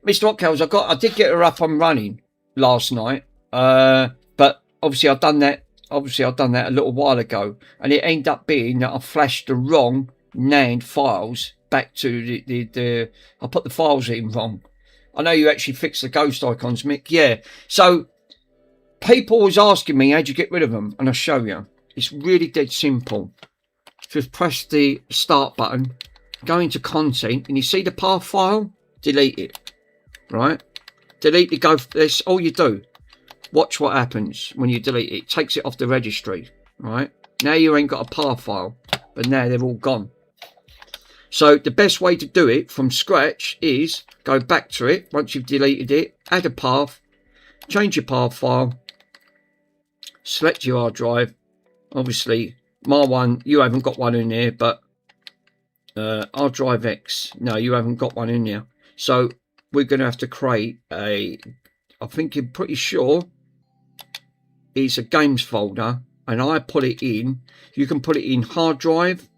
Mr. Hotcales, I did get her up and running last night, but obviously I've done that a little while ago, and it ended up being that I flashed the wrong NAND files back to the I put the files in wrong. I know you actually fixed the ghost icons, Mick. Yeah. So people was asking me how'd you get rid of them, and I'll show you. It's really dead simple. Just press the start button, go into content, and you see the path file, delete it. Right? Delete the go. That's all you do. Watch what happens when you delete it. It takes it off the registry. Right? Now you ain't got a path file, but now they're all gone. So the best way to do it from scratch is go back to it once you've deleted it, add a path, change your path file, select your hard drive. Obviously, my one, you haven't got one in there, but hard drive X, no, you haven't got one in there. So we're going to have to create I'm pretty sure it's a games folder, and I put it in, you can put it in hard drive.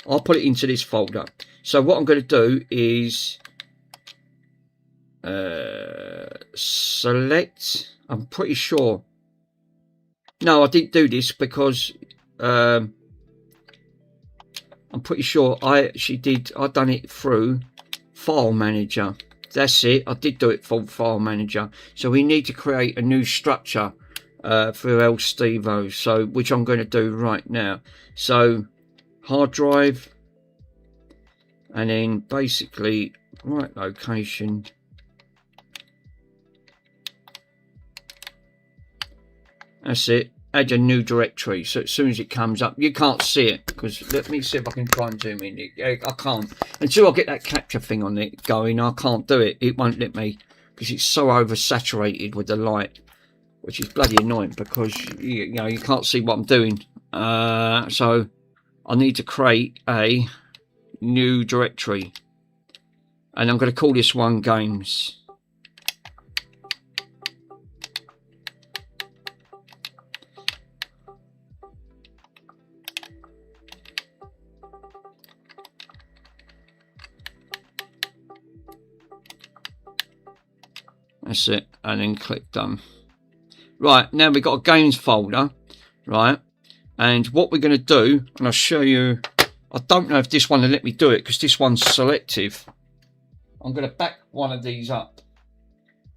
I'll put it into this folder. So what I'm going to do is select. I'm pretty sure. No, I didn't do this because I'm pretty sure I actually did. I've done it through File Manager. That's it. I did do it from File Manager. So we need to create a new structure for El Stevo. So which I'm going to do right now. So hard drive, and then basically right location, that's it. Add a new directory, so as soon as it comes up, you can't see it, because let me see if I can try and zoom in. I can't until I get that capture thing on it going. I can't do it. It won't let me, because it's so oversaturated with the light, which is bloody annoying, because you know you can't see what I'm doing. So I need to create a new directory, and I'm going to call this one games. That's it, and then click done. Right, now we've got a games folder, right? And what we're going to do, and I'll show you, I don't know if this one will let me do it because this one's selective. I'm going to back one of these up.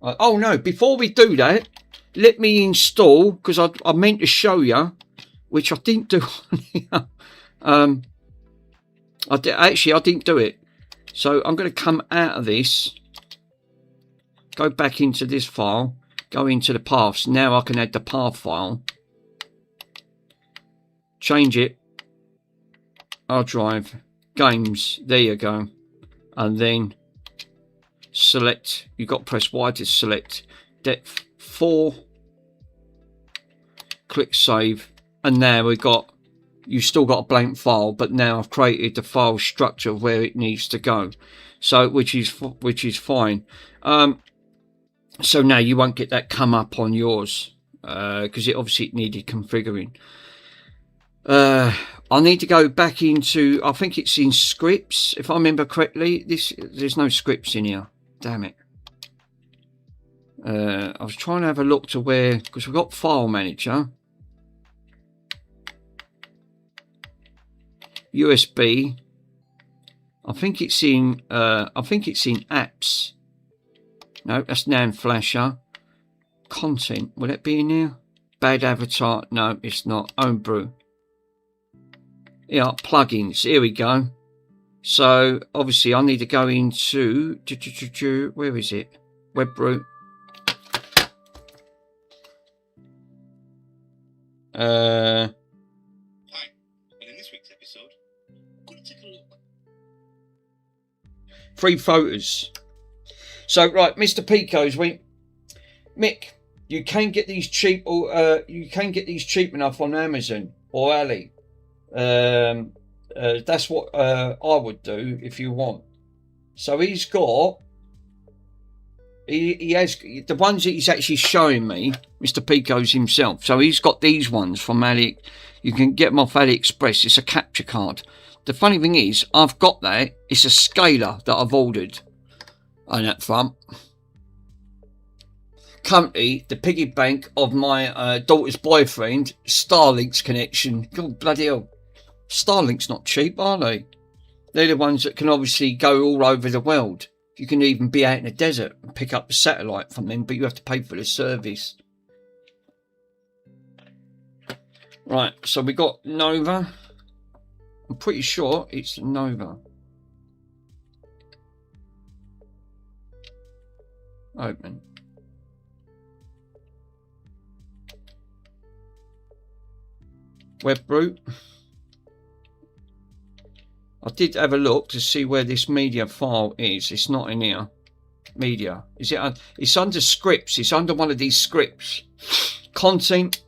Oh no, before we do that, let me install, because I meant to show you, which I didn't do on here. I didn't do it. So I'm going to come out of this, go back into this file, go into the paths. Now I can add the path file, change it, hard drive, games, there you go, and then select, you've got to press Y to select depth 4, click save, and now we've got, you've still got a blank file, but now I've created the file structure where it needs to go, so which is fine. So now you won't get that come up on yours because it obviously needed configuring. I need to go back into, I think it's in scripts if I remember correctly. There's no scripts in here, damn it. I was trying to have a look to where, because we've got file manager, USB. I think it's in apps. No, that's NAND flasher. Content, will it be in here? Bad avatar, no, it's not. Homebrew. Yeah, plugins, here we go. So obviously I need to go into, where is it? Webroot. Hi, and in this week's episode, we're going to take a look. Free photos. So right, Mr. Pico's went, Mick, you can get these cheap, or you can get these cheap enough on Amazon or Ali. That's what I would do if you want. So he's got, he has the ones that he's actually showing me, Mr. Pico's himself. So he's got these ones from Ali. You can get them off AliExpress. It's a capture card. The funny thing is, I've got that. It's a scaler that I've ordered on that front. Currently, the piggy bank of my daughter's boyfriend, Starlink's connection. God bloody hell. Starlink's not cheap, are they? They're the ones that can obviously go all over the world. You can even be out in the desert and pick up the satellite from them, but you have to pay for the service. Right, so we got Nova. I'm pretty sure it's Nova. Open. Webroot. I did have a look to see where this media file is. It's not in here. Media. Is it? It's under scripts. It's under one of these scripts. Content.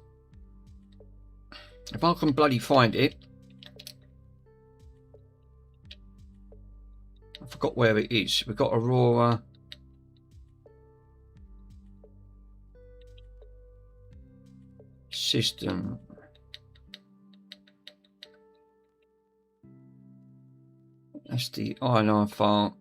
If I can bloody find it. I forgot where it is. We've got Aurora. System. That's the INI file.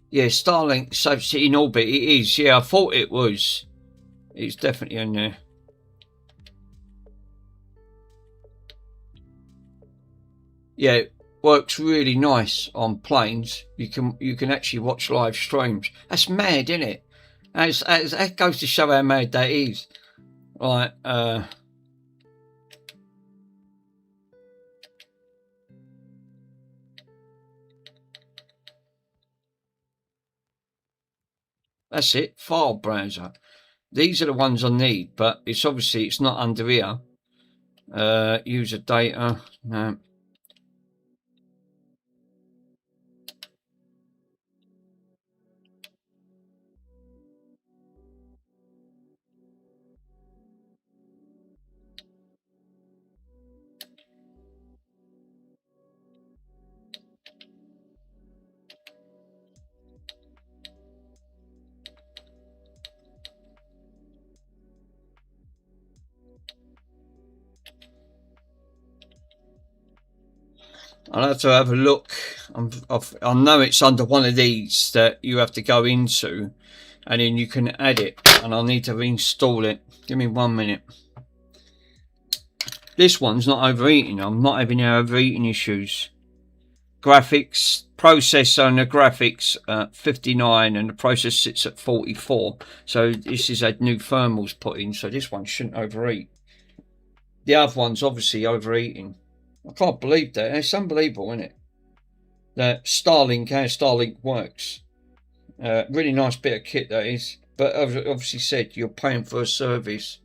Yeah, Starlink saves it in orbit. It is. Yeah, I thought it was. It's definitely in there. Yeah, it works really nice on planes. You can actually watch live streams. That's mad, isn't it? That goes to show how mad that is. Right. That's it. File browser. These are the ones I need, but it's obviously it's not under here. User data. No. I'll have to have a look. I know it's under one of these that you have to go into, and then you can add it, and I'll need to reinstall it. Give me 1 minute. This one's not overheating. I'm not having any overheating issues. Graphics, processor and the graphics at 59 and the processor sits at 44. So this is had new thermals put in, so this one shouldn't overheat. The other one's obviously overheating. I can't believe that. It's unbelievable, isn't it? That Starlink, how Starlink works. Really nice bit of kit that is. But obviously said you're paying for a service.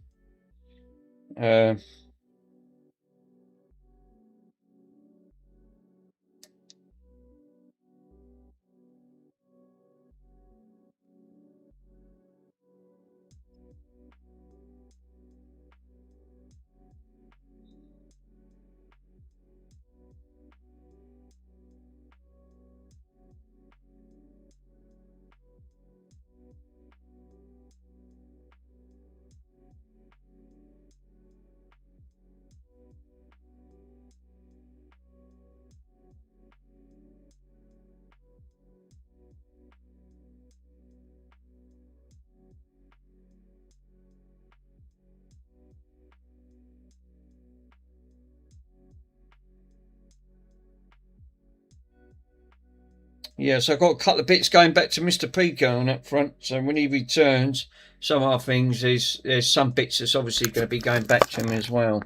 Yeah, so I've got a couple of bits going back to Mr. Pico on that front. So when he returns, some other things, there's some bits that's obviously going to be going back to him as well.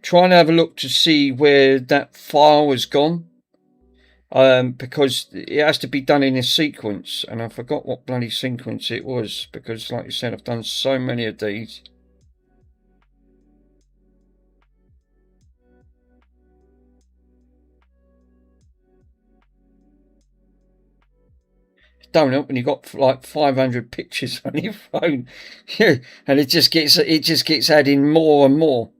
Trying to have a look to see where that file has gone. Because it has to be done in a sequence, and I forgot what bloody sequence it was, because like you said, I've done so many of these. Don't help when you got like 500 pictures on your phone. And it just gets adding more and more.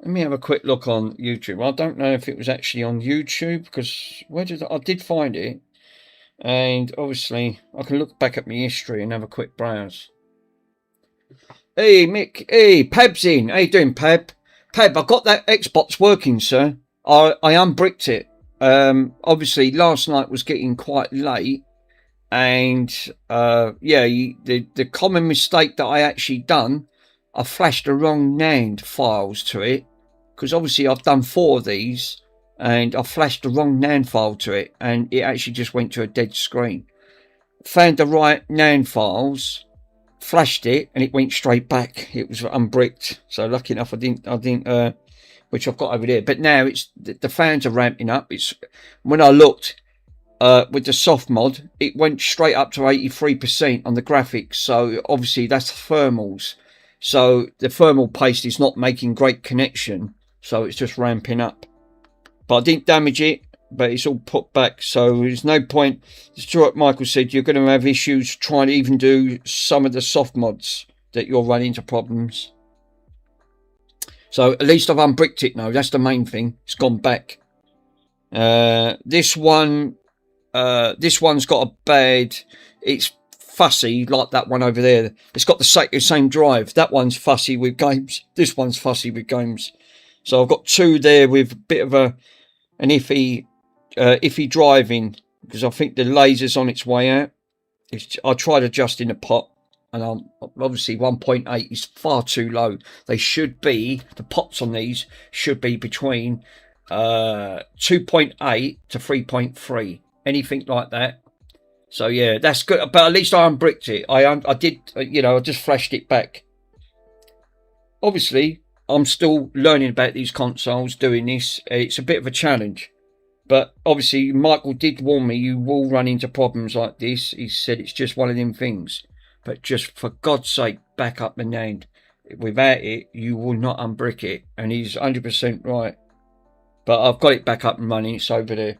Let me have a quick look on YouTube. I don't know if it was actually on YouTube, because I did find it, and obviously I can look back at my history and have a quick browse. Hey Mick, hey Pab's in. How you doing, Pab? Pab, I got that Xbox working, sir. I unbricked it. Obviously last night was getting quite late, and the common mistake that I actually done, I flashed the wrong NAND files to it, because obviously I've done 4 of these, and I flashed the wrong NAND file to it, and it actually just went to a dead screen. Found the right NAND files, flashed it, and it went straight back. It was unbricked, so lucky enough I didn't which I've got over there. But now it's the fans are ramping up. It's when I looked with the soft mod, it went straight up to 83% on the graphics. So obviously that's thermals. So the thermal paste is not making great connection. So it's just ramping up. But I didn't damage it, but it's all put back. So there's no point. Stuart Michael said you're going to have issues trying to even do some of the soft mods, that you'll run into problems. So at least I've unbricked it now. That's the main thing. It's gone back. This one's got a bad. It's fussy like that one over there. It's got the same drive. That one's fussy with games. This one's fussy with games. So I've got 2 there with a bit of an iffy driving, because I think the laser's on its way out. I tried adjusting the pot, and obviously 1.8 is far too low. They should be, the pots on these should be between 2.8 to 3.3, anything like that. So yeah, that's good. But at least I unbricked it. I did, I just flashed it back. Obviously, I'm still learning about these consoles, doing this. It's a bit of a challenge. But obviously, Michael did warn me, you will run into problems like this. He said it's just one of them things. But just for God's sake, back up the NAND. Without it, you will not unbrick it. And he's 100% right. But I've got it back up and running. It's over there.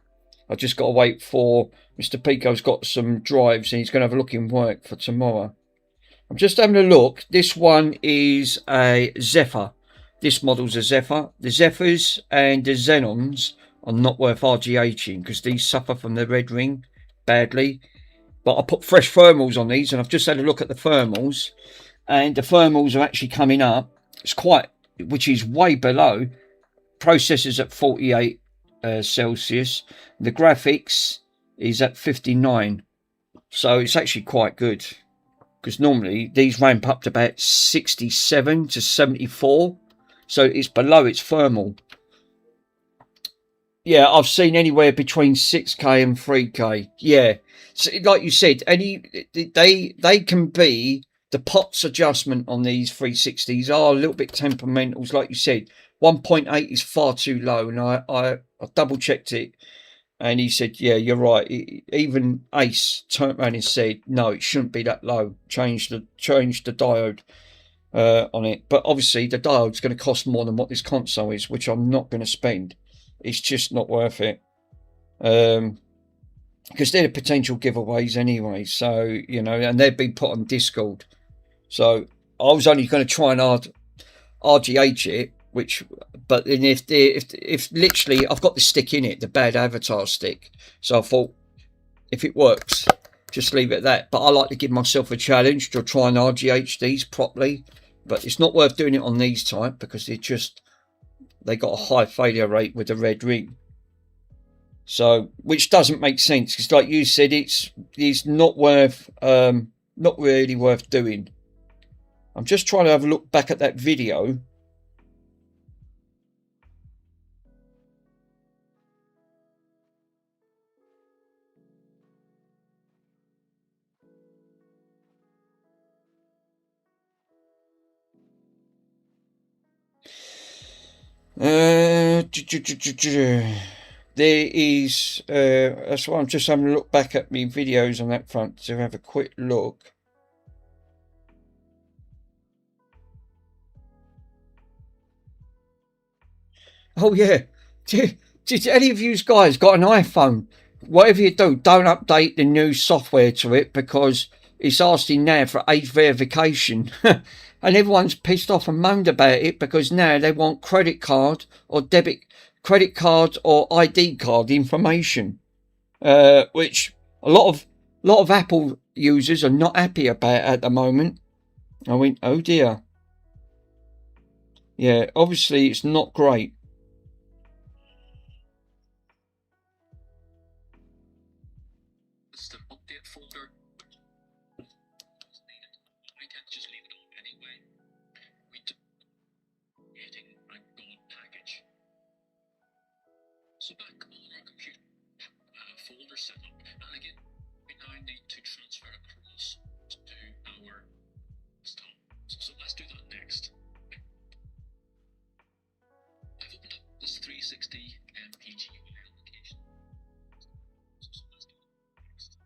I've just got to wait for Mr. Pico's got some drives, and he's going to have a look in work for tomorrow. I'm just having a look. This one is a Zephyr. This model's a Zephyr. The Zephyrs and the Xenons are not worth RGHing because these suffer from the red ring badly. But I put fresh thermals on these, and I've just had a look at the thermals, and the thermals are actually coming up. It's quite, which is way below. Processors at 48 Celsius. The graphics is at 59. So it's actually quite good, because normally these ramp up to about 67 to 74. So it's below its thermal. Yeah, I've seen anywhere between 6K and 3K. Yeah, so like you said, they can be, the POTS adjustment on these 360s are a little bit temperamental. Like you said, 1.8 is far too low, and I double checked it, and he said, yeah, you're right. Even Ace turned around and said, no, it shouldn't be that low. Change the diode on it. But obviously the diode's going to cost more than what this console is, which I'm not going to spend. It's just not worth it, because they're the potential giveaways anyway. So, you know, and they've been put on Discord. So I was only going to try and RGH it, but then if literally I've got the stick in it, the bad avatar stick. So I thought, if it works, just leave it at that. But I like to give myself a challenge to try and RGH these properly. But it's not worth doing it on these type, because they got a high failure rate with the red ring. So, which doesn't make sense, because like you said, it's not worth, not really worth doing. I'm just trying to have a look back at that video. There is, that's why I'm just having a look back at my videos on that front to have a quick look. Oh yeah, did any of you guys got an iPhone? Whatever you do, don't update the new software to it, because it's asking now for age verification. And everyone's pissed off and moaned about it, because now they want credit card or ID card information, which a lot of Apple users are not happy about at the moment. I went, oh dear. Yeah, obviously it's not great. System update folder. I tend to just leave it on anyway. We do hitting my God package. So back on our computer folder setup, and again, we now need to transfer across to our desktop. So let's do that next. I've opened up this 360 MPGUI application. So let's do that next.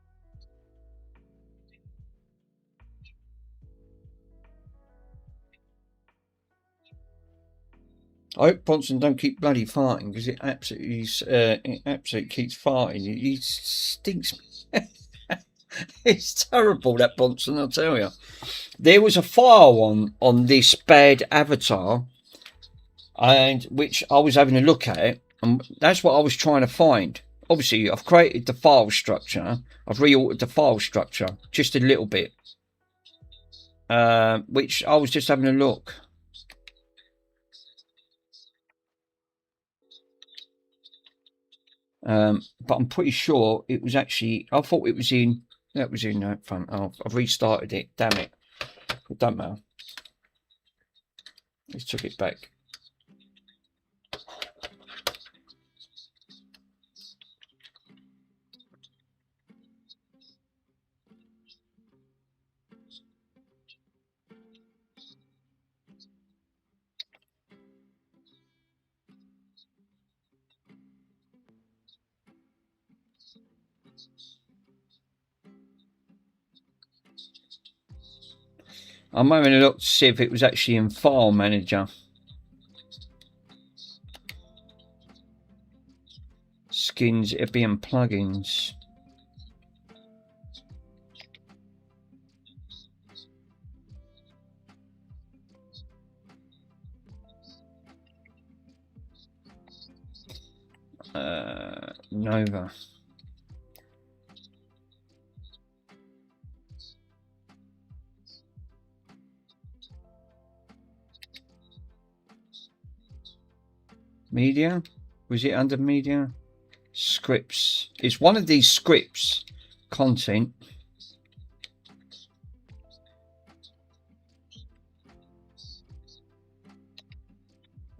I hope Bronson don't keep bloody farting, because it absolutely keeps farting. He stinks. It's terrible, that Bronson, I'll tell you. There was a file on this bad avatar, and which I was having a look at, and that's what I was trying to find. Obviously, I've created the file structure. I've reordered the file structure just a little bit, which I was just having a look. But I'm pretty sure it was actually, I thought it was in, that was in that front. Oh, I've restarted it, damn it. It don't matter. Let's took it back. I'm having a look to see if it was actually in File Manager. Skins, it'd be in plugins. Nova. Media? Was it under media? Scripts. It's one of these scripts. Content.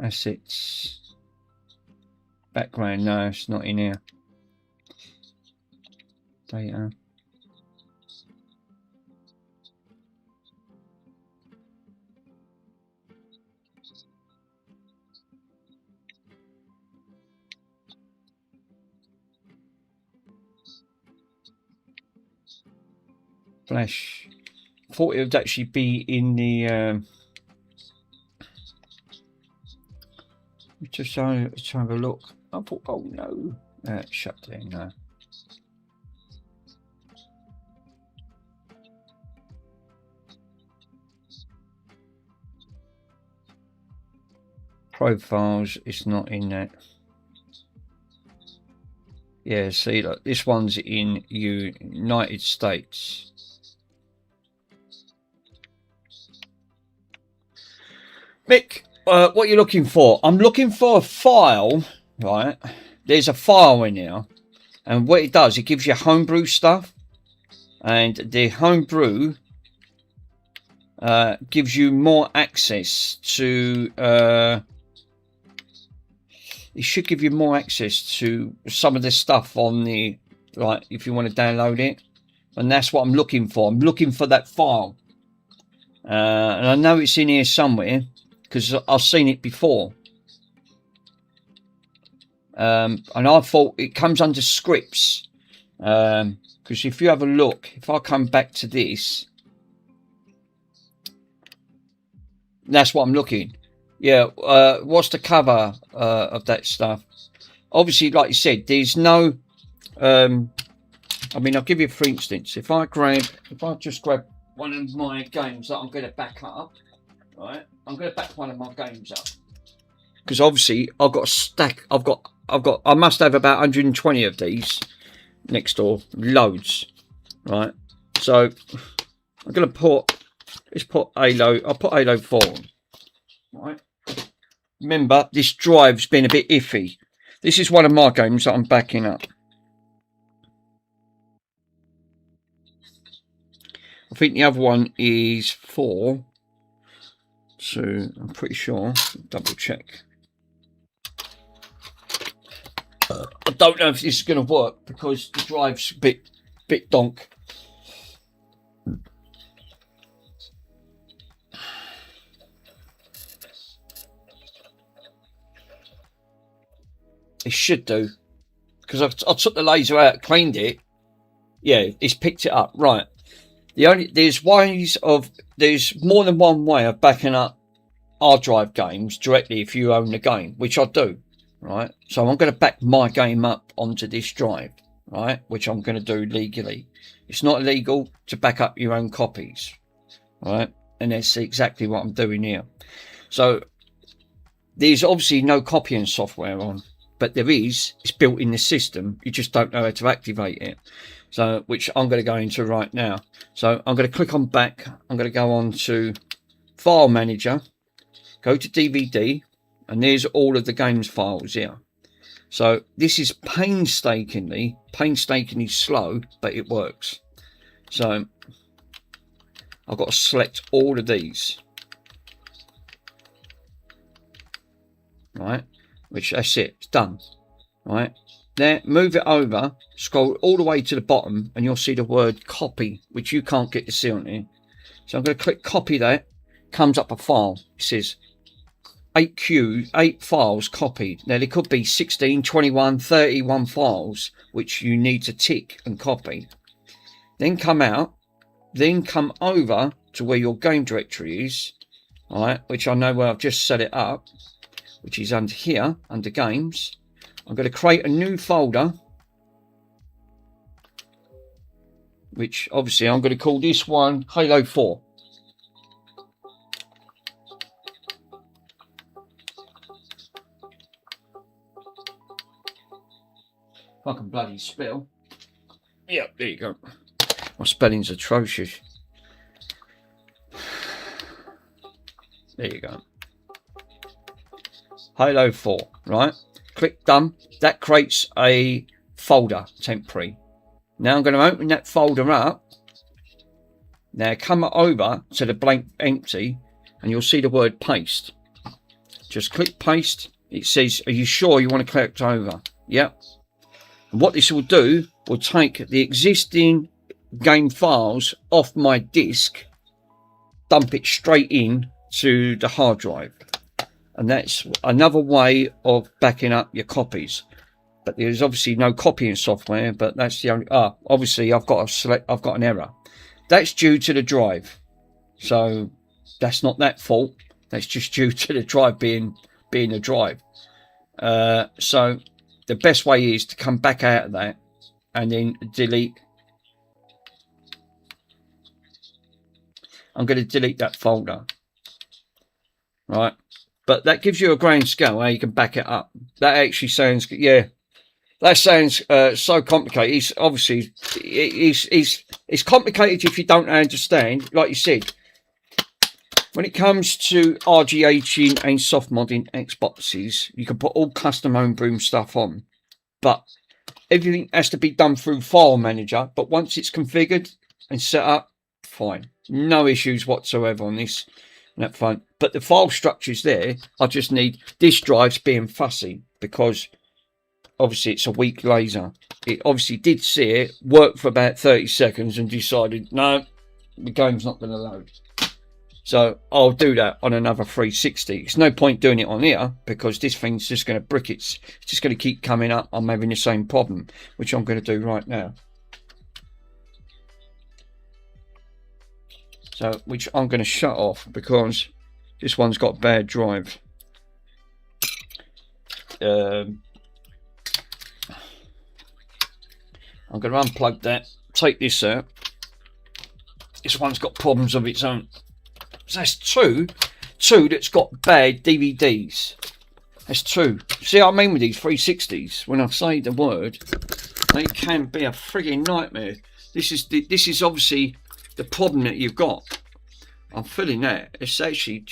Assets. Background. No, it's not in here. Data. Flash. I thought it would actually be in the just trying to have a look. I thought, oh no, shut down now. Profiles, it's not in that. Yeah, see, look, this one's in United States. Mick, what you're looking for? I'm looking for a file, right? There's a file in here, and what it does, it gives you homebrew stuff, and the homebrew gives you more access to. It should give you more access to some of the stuff on the, like, if you want to download it, and that's what I'm looking for. I'm looking for that file, and I know it's in here somewhere because I've seen it before. And I thought it comes under scripts, because if you have a look, if I come back to this, that's what I'm looking. Yeah, what's the cover of that stuff? Obviously, like you said, there's no. I mean, I'll give you for instance. If I just grab one of my games that I'm going to back up, right? I'm going to back one of my games up because obviously I've got a stack. I must have about 120 of these next door, loads, right? So I'm going to let's put Halo. I'll put Halo 4 on, right? Remember, this drive's been a bit iffy. This is one of my games that I'm backing up. I think the other one is 4. So I'm pretty sure. Double check. I don't know if this is going to work because the drive's a bit donk. It should do, because I took the laser out, cleaned it. Yeah, it's picked it up. Right. There's more than one way of backing up hard drive games directly if you own the game, which I do. Right. So I'm going to back my game up onto this drive, right, which I'm going to do legally. It's not illegal to back up your own copies, right, and that's exactly what I'm doing here. So there's obviously no copying software on, but there is. It's built in the system. You just don't know how to activate it. So, which I'm going to go into right now. So I'm going to click on back. I'm going to go on to File Manager, go to DVD, and there's all of the games files here. So this is painstakingly slow, but it works. So I've got to select all of these, right? Which, that's it, it's done, right? There, move it over, scroll all the way to the bottom, and you'll see the word copy, which you can't get to see on here. So I'm going to click copy that. Comes up a file. It says 8 files copied. Now there could be 16, 21, 31 files which you need to tick and copy. Then come over to where your game directory is, right? Which I know where I've just set it up, which is under here, under games. I'm going to create a new folder, which obviously I'm going to call this one Halo 4. If I can bloody spell. Yeah, there you go. My spelling's atrocious. There you go. Halo 4, right? Click done. That creates a folder, temporary. Now I'm going to open that folder up. Now come over to the blank empty and you'll see the word paste. Just click paste. It says, are you sure you want to click over? Yep. And what this will do will take the existing game files off my disk, dump it straight in to the hard drive. And that's another way of backing up your copies. But there's obviously no copying software, but that's the only, obviously I've got an error. That's due to the drive. So that's not that fault. That's just due to the drive being a drive. So the best way is to come back out of that and then delete. I'm going to delete that folder. Right. But that gives you a grand scale how you can back it up. That actually sounds, yeah. That sounds so complicated. It's obviously it's complicated if you don't understand. Like you said, when it comes to RGHing and soft modding Xboxes, you can put all custom homebrew stuff on, but everything has to be done through File Manager. But once it's configured and set up, fine, no issues whatsoever on this and that front. But the file structure's there. I just need this drive's being fussy because obviously it's a weak laser. It obviously did see it, worked for about 30 seconds and decided, no, the game's not going to load. So I'll do that on another 360. It's no point doing it on here because this thing's just going to brick. It's just going to keep coming up. I'm having the same problem, which I'm going to do right now. So, which I'm going to shut off because this one's got bad drive. I'm going to unplug that, take this out. This one's got problems of its own. So that's two that's got bad DVDs. That's two. See what I mean with these 360s? When I say the word, they can be a frigging nightmare. This is obviously the problem that you've got. I'm feeling that. It's actually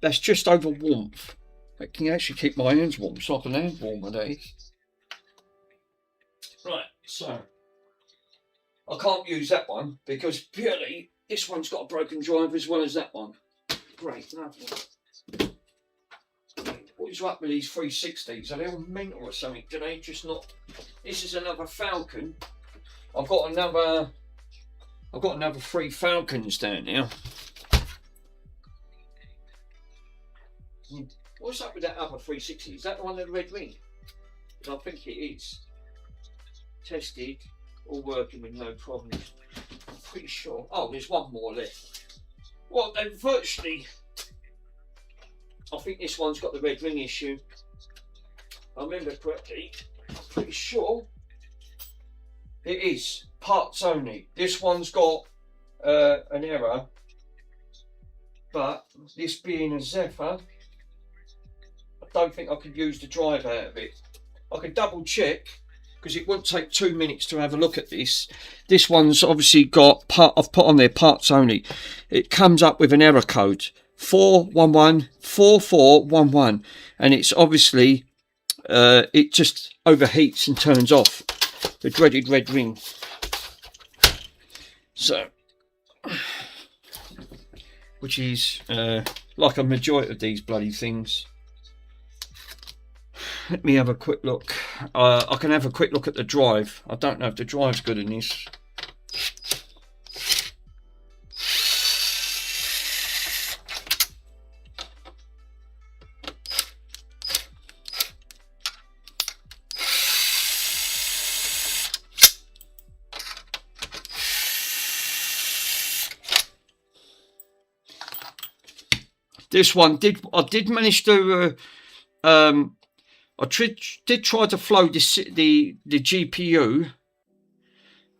that's just over warmth. It can actually keep my hands warm. It's like an hand warmer there. Right, so I can't use that one because purely this one's got a broken drive as well as that one. Great, lovely. What is up with these 360s? Are they all mental or something? Do they just not? This is another Falcon. I've got another 3 Falcons down here. What's up with that other 360? Is that the one with the red ring? Because I think it is. Tested, all working with no problems. I'm pretty sure. Oh, there's one more left. Well, then virtually, I think this one's got the red ring issue. I remember correctly. I'm pretty sure it is parts only. This one's got an error, but this being a Zephyr, I don't think I could use the drive out of it. I could double check because it won't take 2 minutes to have a look at this. This one's obviously got I've put on there parts only. It comes up with an error code 4114411, and it's obviously it just overheats and turns off the dreaded red ring. So, which is like a majority of these bloody things. Let me have a quick look. I can have a quick look at the drive. I don't know if the drive's good in this. This one I did manage to I did try to flow the GPU.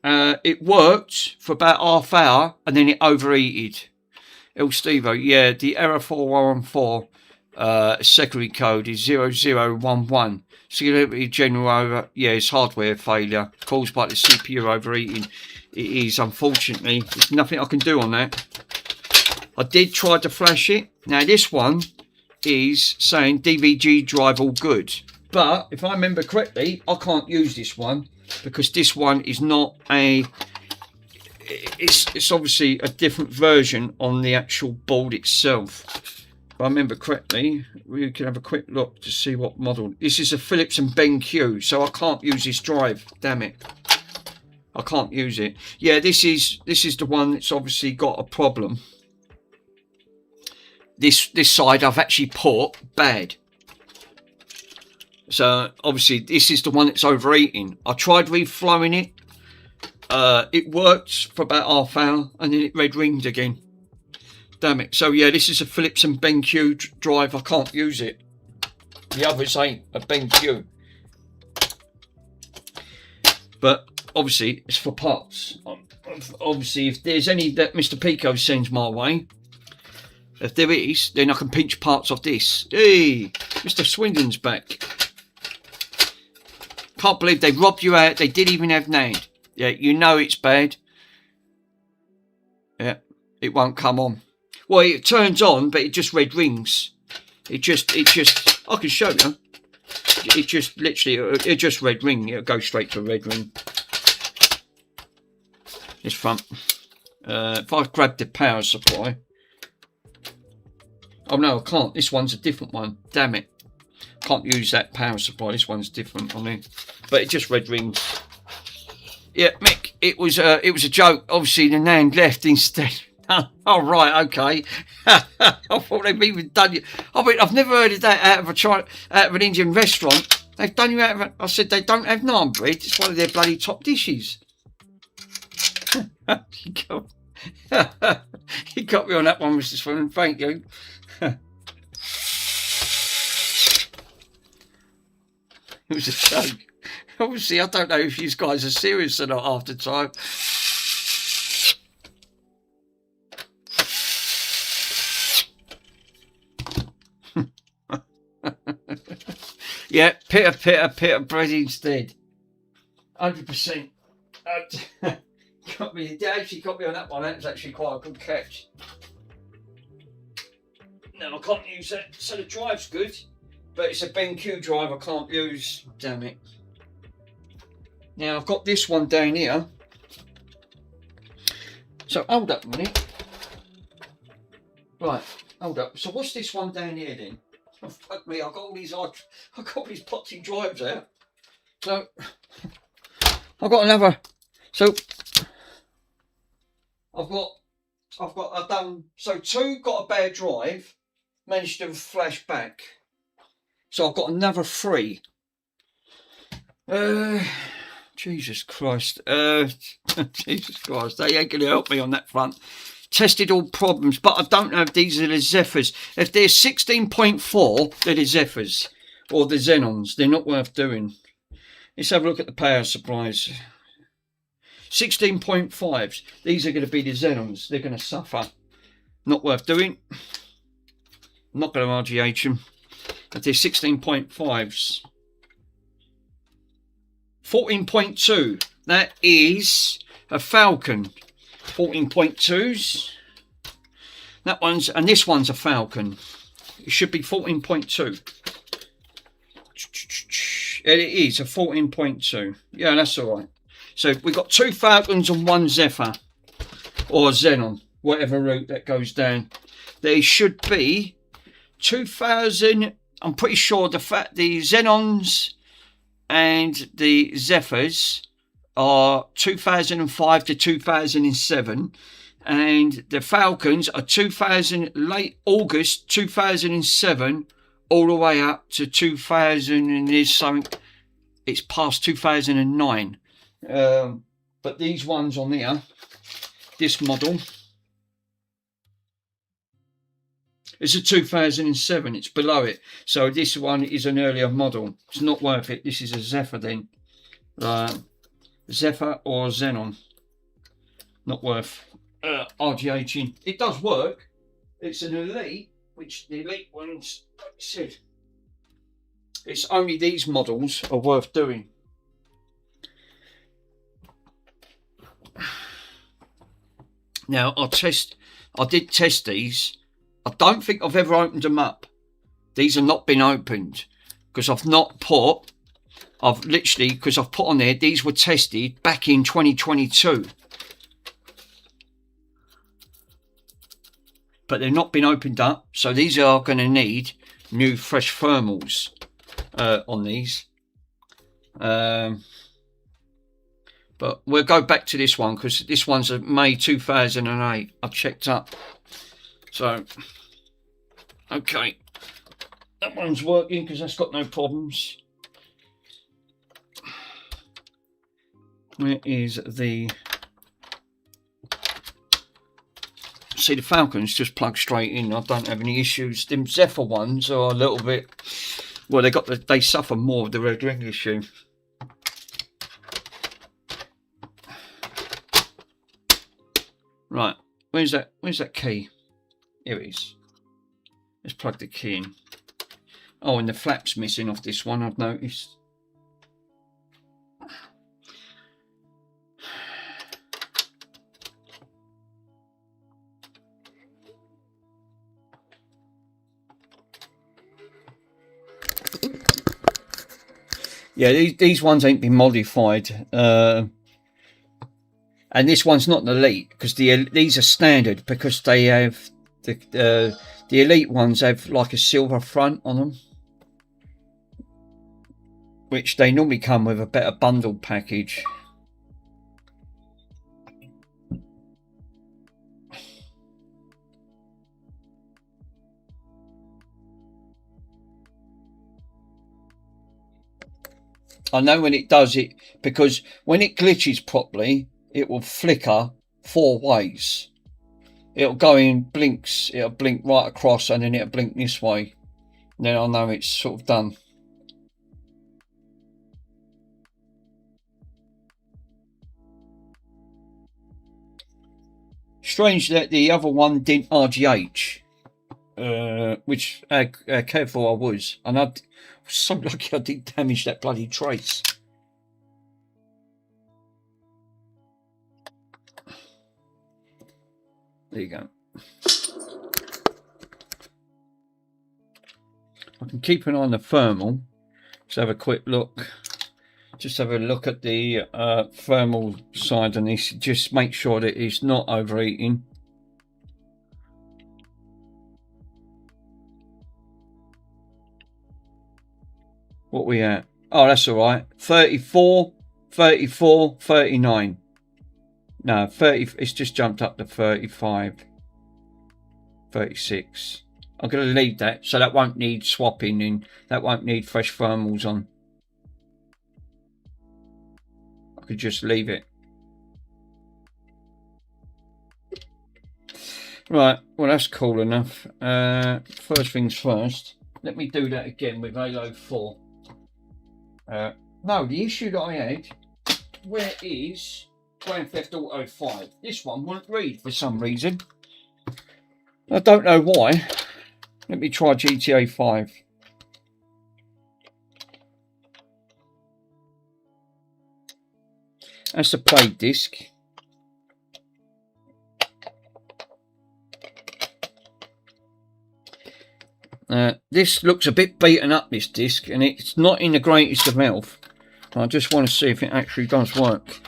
It worked for about half hour and then it overheated. El Stevo, yeah, the error 4114. secondary code is 0011. Security general over. Yeah, it's hardware failure caused by the CPU overheating. It is, unfortunately. There's nothing I can do on that. I did try to flash it. Now this one is saying DVG drive all good. But if I remember correctly, I can't use this one because this one is not a... It's obviously a different version on the actual board itself. If I remember correctly, we can have a quick look to see what model. This is a Philips and BenQ, so I can't use this drive. Damn it. I can't use it. Yeah, this is the one that's obviously got a problem. This side I've actually put bad. So obviously this is the one that's overheating. I tried reflowing it. It worked for about half hour and then it red ringed again. Damn it. So yeah, this is a Philips and BenQ drive. I can't use it. The others ain't a BenQ. But obviously it's for parts. Obviously if there's any that Mr. Pico sends my way, if there is, then I can pinch parts of this. Hey, Mr. Swindon's back. Can't believe they robbed you out. They didn't even have NAND. Yeah, you know it's bad. Yeah, it won't come on. Well, it turns on, but it just red rings. It just, I can show you. It just literally, it just red ring. It'll go straight to a red ring. This front. If I grab the power supply. Oh no, I can't. This one's a different one. Damn it. Can't use that power supply. This one's different on it. But it just red rings. Yeah, Mick, it was a joke. Obviously, the NAND left instead. Oh, right, okay. I thought they'd even done you. I mean, I've never heard of that out of an Indian restaurant. They've done you out of I said they don't have naan bread. It's one of their bloody top dishes. You got me on that one, Mr. Swindon. Thank you. It was a joke. Obviously, I don't know if you guys are serious or not after time. Yeah, pitter bread instead. 100%. Got me. They actually got me on that one. That was actually quite a good catch. No, I can't use that. So the drive's good, but it's a BenQ drive I can't use. Damn it. Now I've got this one down here. So hold up a minute. Right, hold up. So what's this one down here then? Oh, fuck me, I've got all these potty drives out. So I've got another. So I've done so two got a bad drive, managed to flash back. So I've got another 3. Jesus Christ. Jesus Christ. They ain't going to help me on that front. Tested all problems, but I don't know if these are the Zephyrs. If they're 16.4, they're the Zephyrs. Or the Xenons. They're not worth doing. Let's have a look at the power supplies. 16.5s. These are going to be the Xenons. They're going to suffer. Not worth doing. Not going to RGH them. If they're 16.5s. 14.2. That is a Falcon. 14.2s. That one's, and this one's a Falcon. It should be 14.2. It is a 14.2. Yeah, that's all right. So we've got 2 Falcons and 1 Zephyr. Or Xenon. Whatever route that goes down. There should be 2000. I'm pretty sure the Xenons and the Zephyrs are 2005 to 2007, and the Falcons are late August 2007 all the way up to 2000, and there's something, it's past 2009. But these ones on there, this model is a 2007. It's below it, so this one is an earlier model. It's not worth it. This is a Zephyr then. Zephyr or Xenon. Not worth RGHing. It does work. It's an Elite, which the Elite ones, like I said, it's only these models are worth doing. Now I did test these. I don't think I've ever opened them up. These have not been opened because I've put on there, these were tested back in 2022. But they've not been opened up. So these are going to need new fresh thermals on these. But we'll go back to this one because this one's a May 2008. I checked up. So, okay. That one's working because that's got no problems. Where is the... See, the Falcons just plug straight in. I don't have any issues. Them Zephyr ones are a little bit... Well, they suffer more of the red ring issue. Right, where's that key? Here it is. Let's plug the key in. Oh, and the flap's missing off this one, I've noticed. Yeah, these ones ain't been modified. And this one's not an Elite because these are standard because they have the Elite ones have like a silver front on them, which they normally come with a better bundle package. I know when it does it because when it glitches properly, it will flicker 4 ways. It'll go in blinks, it'll blink right across and then it'll blink this way. And then I know it's sort of done. Strange that the other one didn't RGH, which careful I was. And I was so lucky I didn't damage that bloody trace. There you go. I can keep an eye on the thermal. Just have a quick look. Just have a look at the thermal side on this. Just make sure that it's not overheating. What we at? Oh, that's all right. 34, 34, 39. No, 30, it's just jumped up to 35, 36. I'm going to leave that, so that won't need swapping and that won't need fresh thermals on. I could just leave it. Right, well that's cool enough. First things first, let me do that again with Halo 4. No, the issue that I had, where is Grand Theft Auto 5? This one wouldn't read for some reason. I don't know why. Let me try GTA 5. That's the play disc. This looks a bit beaten up, this disc, and it's not in the greatest of health. I just want to see if it actually does work.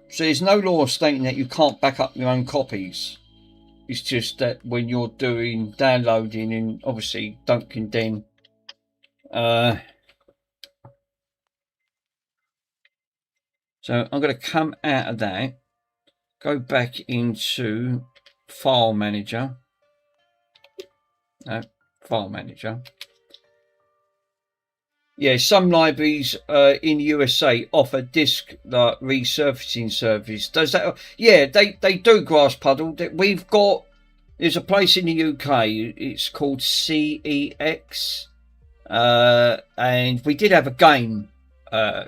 So there's no law stating that you can't back up your own copies. It's just that when you're doing downloading and obviously don't condemn. So I'm going to come out of that, go back into File Manager. No, File Manager. Yeah, some libraries in the USA offer disk resurfacing service. Does that? Yeah, they do, Grass Puddle. We've got. There's a place in the UK. It's called CEX, and we did have a game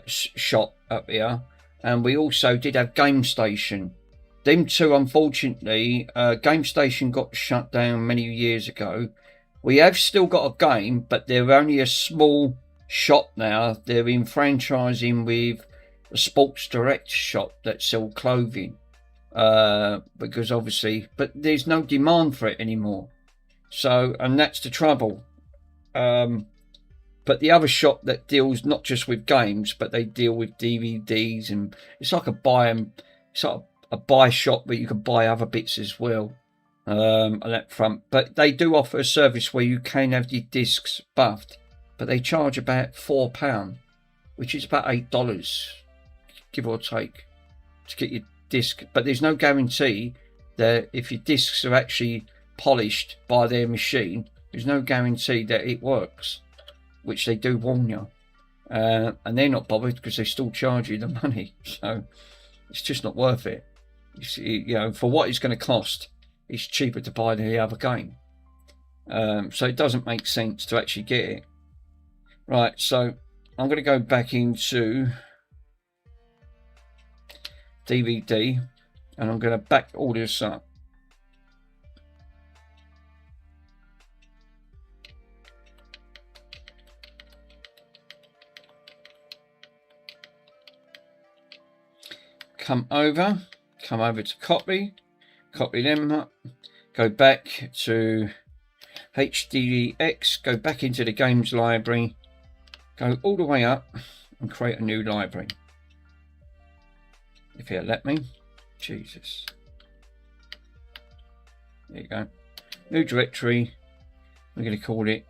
shop up here, and we also did have Game Station. Them two, unfortunately, Game Station got shut down many years ago. We have still got a game, but they're only a small shop now. They're in franchising with a Sports Direct shop that sell clothing, because obviously, but there's no demand for it anymore. So, and that's the trouble. But the other shop that deals not just with games, but they deal with DVDs, and it's like a buy shop, but you can buy other bits as well on that front. But they do offer a service where you can have your discs buffed, but they charge about £4, which is about $8, give or take, to get your disc. But there's no guarantee that if your discs are actually polished by their machine, there's no guarantee that it works, which they do warn you. And they're not bothered because they still charge you the money. So it's just not worth it. You know, for what it's going to cost, it's cheaper to buy the other game. So it doesn't make sense to actually get it. Right, so I'm going to go back into DVD, and I'm going to back all this up. Come over to copy them up, go back to HDX, go back into the games library, go all the way up and create a new library. If he'll let me. Jesus. There you go. New directory. We're going to call it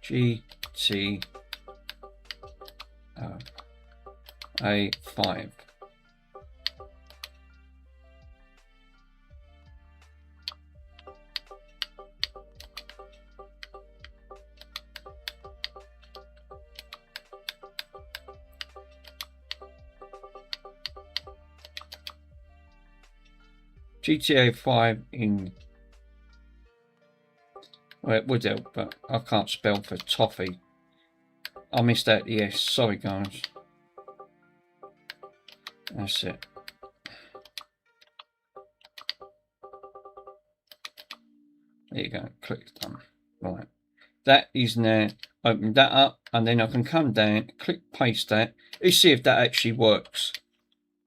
GTA A5. GTA 5 in, well, it would help, but I can't spell for toffee. I missed out the S, sorry guys. That's it. There you go, click done. Right, that is now, open that up, and then I can come down, click paste that. Let's see if that actually works.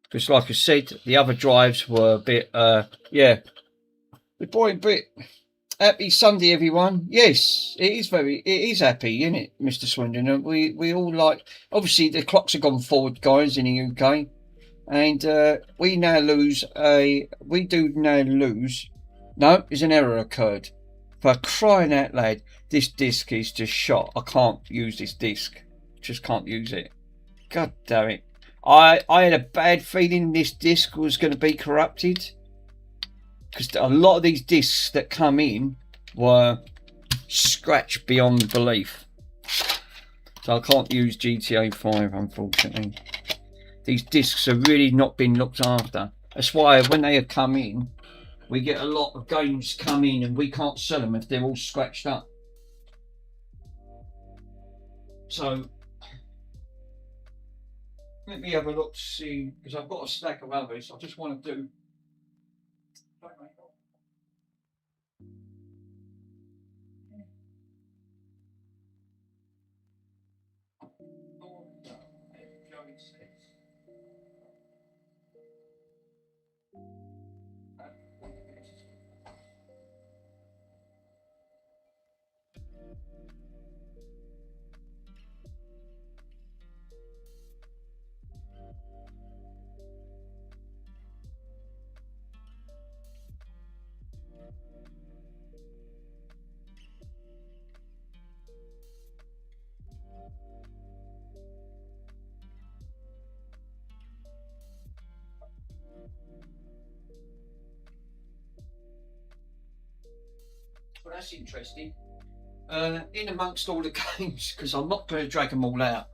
Because like I said, the other drives were a bit, yeah. The boy bit. Happy Sunday, everyone. Yes, it is happy, isn't it, Mr. Swindon? We all like, obviously the clocks have gone forward, guys, in the UK. And we do now lose. No, there's an error occurred. For crying out loud, this disc is just shot. I can't use this disc. Just can't use it. God damn it. I had a bad feeling this disc was going to be corrupted, because a lot of these discs that come in were scratched beyond belief. So I can't use GTA 5, unfortunately. These discs have really not been looked after. That's why when they have come in, we get a lot of games come in and we can't sell them if they're all scratched up. So let me have a look to see, because I've got a stack of others. I just want to do. Well, that's interesting. In amongst all the games, because I'm not going to drag them all out,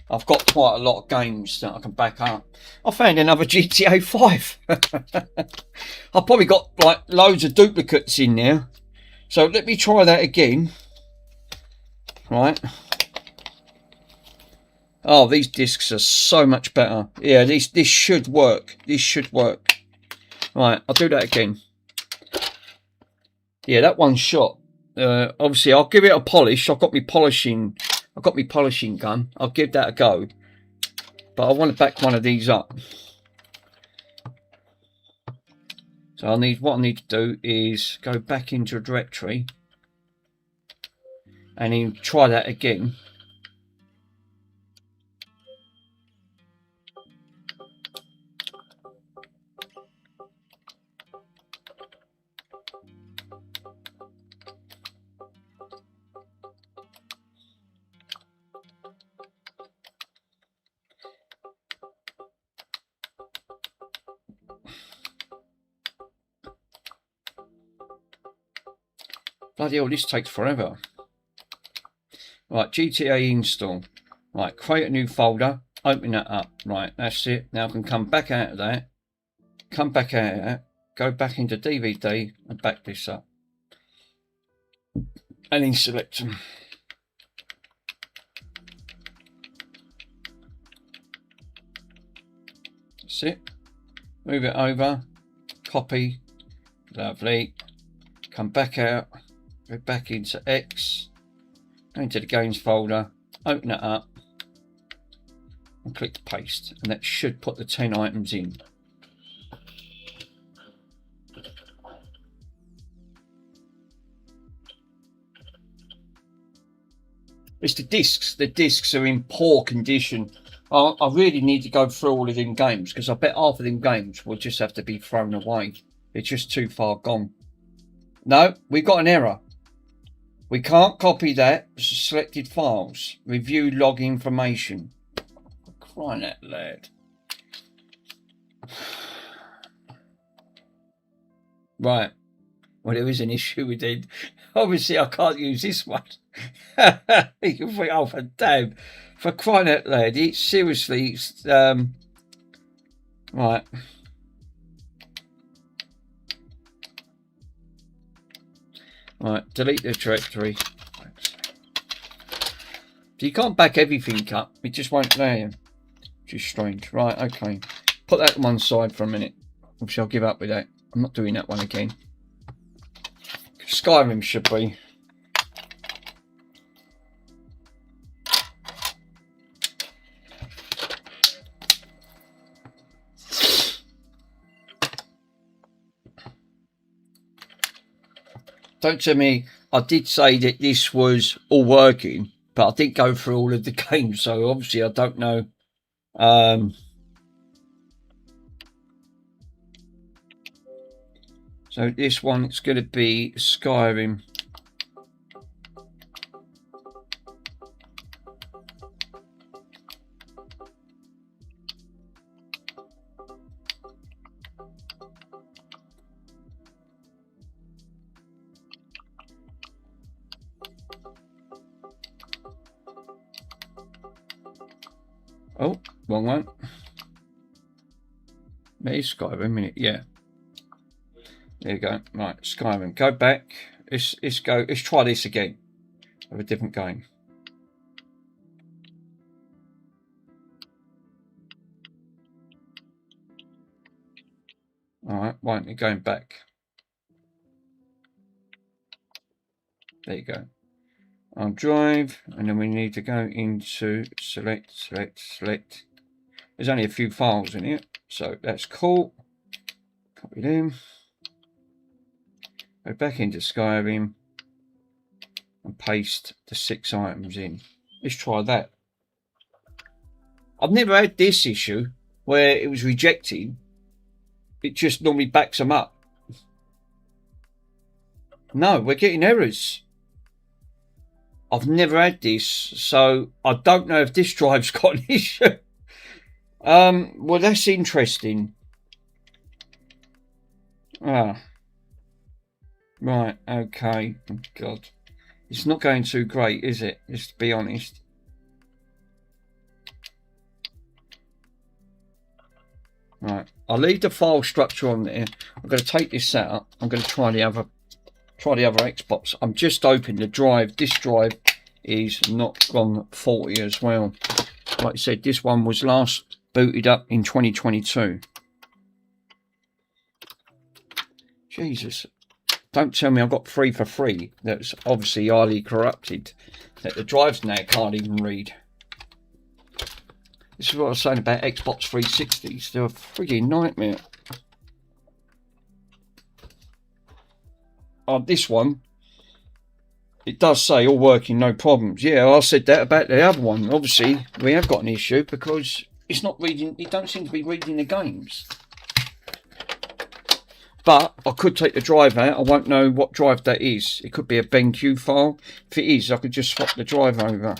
I've got quite a lot of games that I can back up. I found another GTA 5. I've probably got like loads of duplicates in there. So let me try that again. Right. Oh, these discs are so much better. Yeah, this should work. This should work. Right, I'll do that again. Yeah, that one's shot. Obviously, I'll give it a polish. I've got my polishing gun. I'll give that a go. But I want to back one of these up. So what I need to do is go back into a directory and then try that again. Bloody hell, this takes forever. Right, GTA install. Right, create a new folder. Open that up. Right, that's it. Now I can come back out of that. Come back out of that. Go back into DVD and back this up. And then select them. That's it. Move it over. Copy. Lovely. Come back out. Go back into X. Go into the games folder. Open it up. And click paste. And that should put the 10 items in. It's the discs. The discs are in poor condition. I really need to go through all of them games because I bet half of them games will just have to be thrown away. It's just too far gone. No, we've got an error. We can't copy that. Selected files. Review log information. Crying out loud. Right. Well, there is an issue with it. Obviously, I can't use this one. You can think, oh, for damn. For crying out loud. It's seriously. Right. Right, delete the directory. So you can't back everything up. It just won't let you. Which is strange. Right, okay. Put that to one side for a minute. Obviously, I'll give up with that. I'm not doing that one again. Skyrim should be. Don't tell me, I did say that this was all working, but I didn't go through all of the games, so obviously I don't know. So this one, it's going to be Skyrim. Oh, wrong one. Maybe Skyrim, minute, yeah. There you go. Right, Skyrim. Go back. Let's try this again. Have a different game. Alright, why aren't you going back? There you go. On drive, and then we need to go into select. There's only a few files in here, so that's cool. Copy them. Go back into Skyrim and paste the 6 items in. Let's try that. I've never had this issue where it was rejecting. It just normally backs them up. No, we're getting errors. I've never had this, so I don't know if this drive's got an issue. Well, that's interesting. Ah. Right, okay. Oh, God. It's not going too great, is it? Just to be honest. Right. I'll leave the file structure on there. I'm going to take this out. I'm going to try the other Xbox. I'm just opening the drive. This drive is not gone faulty as well. Like I said, this one was last booted up in 2022. Jesus. Don't tell me I've got 3 for free. That's obviously highly corrupted. That the drives now can't even read. This is what I was saying about Xbox 360s. They're a frigging nightmare. This one, it does say all working, no problems. Yeah, I said that about the other one. Obviously, we have got an issue because it's not reading. It don't seem to be reading the games. But I could take the drive out. I won't know what drive that is. It could be a BenQ file. If it is, I could just swap the drive over.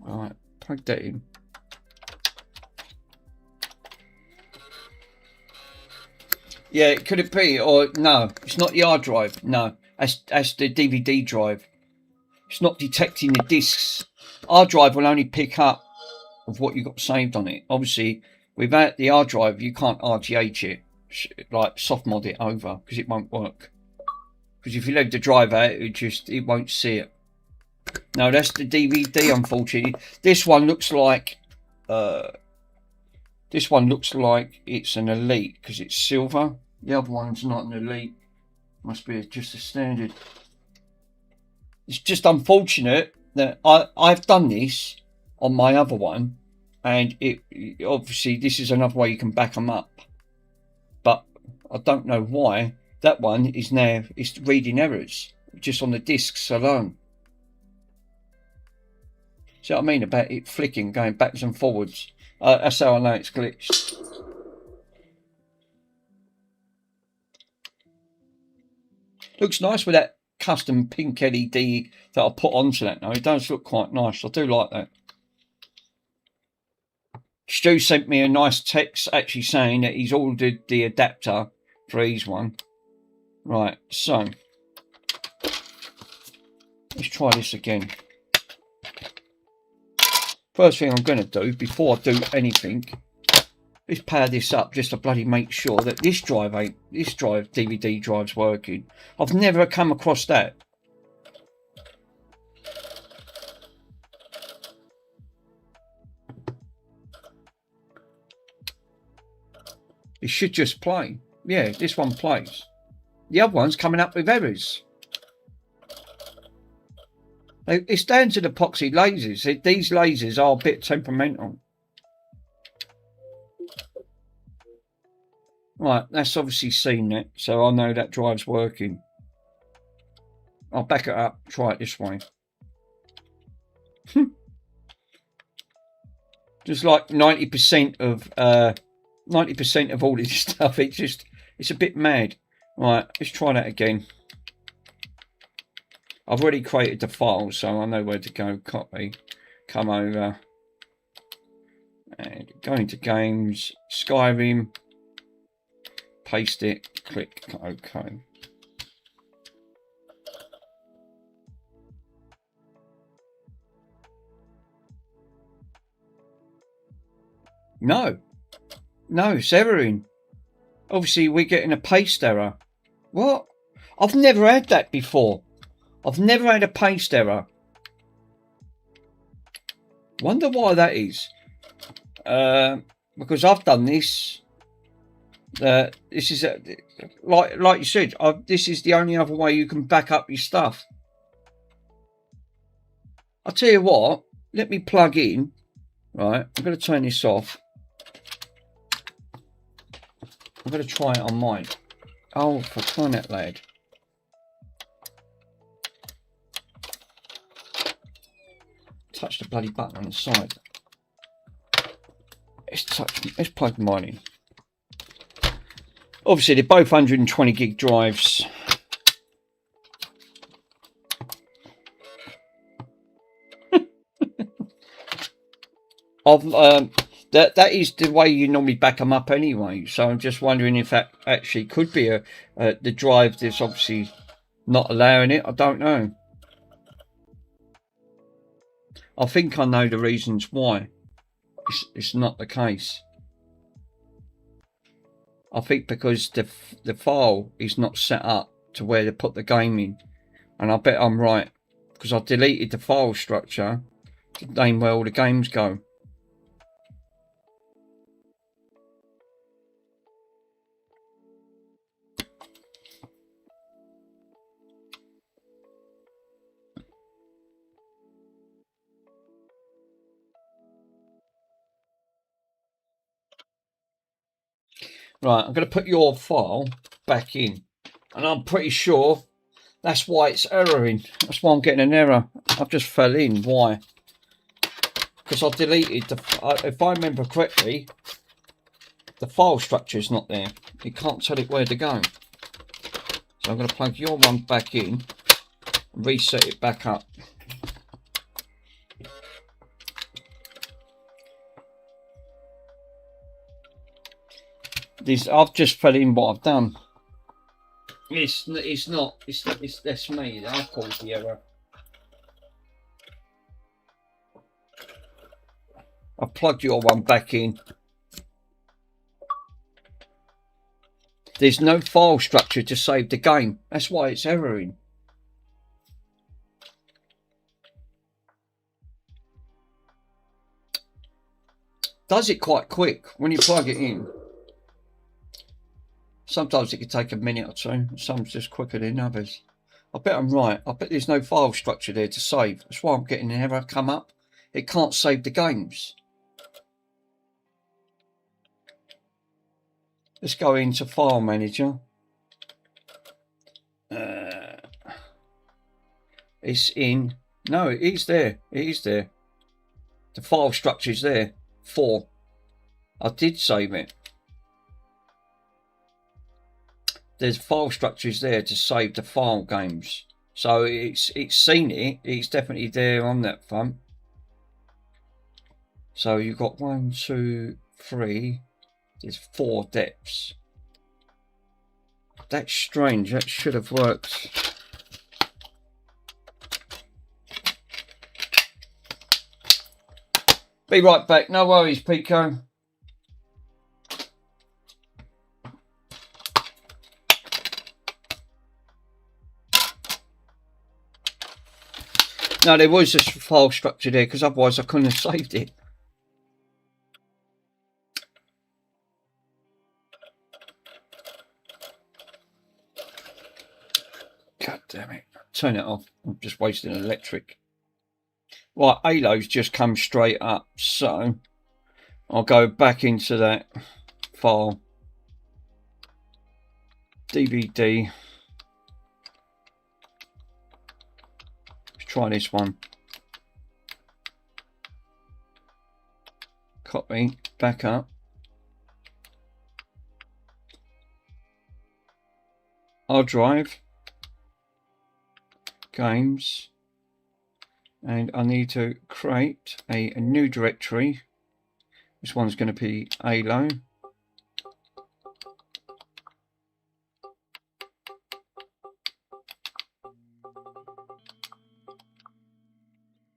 Right, plug that in. Yeah, could it be? Or no, it's not the hard drive. No, that's the DVD drive. It's not detecting the discs. Hard drive will only pick up of what you got saved on it. Obviously, without the hard drive, you can't RGH it, like soft mod it over, because it won't work. Because if you leave the drive out, it won't see it. No, that's the DVD. Unfortunately, this one looks like it's an Elite because it's silver. The other one's not an Elite. Must be just a standard. It's just unfortunate that I've done this on my other one, and it obviously this is another way you can back them up, but I don't know why that one is now it's reading errors just on the discs alone. See what I mean about it flicking, going backwards and forwards? That's how I know it's glitched. Looks nice with that custom pink LED that I put onto that now. It does look quite nice. I do like that. Stu sent me a nice text actually saying that he's ordered the adapter for his one. Right, so let's try this again. First thing I'm going to do before I do anything is power this up just to bloody make sure that this DVD drive's working. I've never come across that. It should just play. Yeah, this one plays. The other one's coming up with errors. It's down to the epoxy lasers. These lasers are a bit temperamental. Right, that's obviously seen that, so I know that drive's working. I'll back it up, try it this way. Just like 90% of all this stuff, it's a bit mad. Right, let's try that again. I've already created the file, so I know where to go. Copy, come over, and go into games, Skyrim, paste it, click OK. No, it's erroring. Obviously, we're getting a paste error. What? I've never had that before. I've never had a paste error. Wonder why that is. Because I've done this. This is like you said. This is the only other way you can back up your stuff. I'll tell you what. Let me plug in. Right, I'm going to turn this off. I'm going to try it on mine. Oh, for crying out loud. Touch the bloody button on the side. Let's plug mine in. Obviously, they're both 120 gig drives. That is the way you normally back them up anyway. So I'm just wondering if that actually could be the drive that's obviously not allowing it. I don't know. I think I know the reasons why it's not the case. I think because the file is not set up to where to put the game in, and I bet I'm right. because I deleted the file structure to name where all the games go. Right, I'm going to put your file back in, and I'm pretty sure that's why it's erroring. That's why I'm getting an error. I've just fell in. Why? Because I deleted the. If I remember correctly, the file structure is not there. You can't tell it where to go. So I'm going to plug your one back in, and reset it back up. I've just fell in what I've done. It's not. That's me. I've caused the error. I've plugged your one back in. There's no file structure to save the game. That's why it's erroring. Does it quite quick when you plug it in. Sometimes it can take a minute or two. Some's just quicker than others. I bet I'm right. I bet there's no file structure there to save. That's why I'm getting an error come up. It can't save the games. Let's go into File Manager. It's in. No, it is there. It is there. The file structure is there. 4. I did save it. There's file structures there to save the file games. So it's seen it. It's definitely there on that front. So you've got 1, 2, 3. There's 4 depths. That's strange. That should have worked. Be right back. No worries, Pico. No, there was a file structure there because otherwise I couldn't have saved it. God damn it. Turn it off. I'm just wasting electric. Right, Halo's just come straight up. So I'll go back into that file. DVD. Let's try this one. Copy. Back up. Hard drive. Games. And I need to create a new directory. This one's going to be Halo.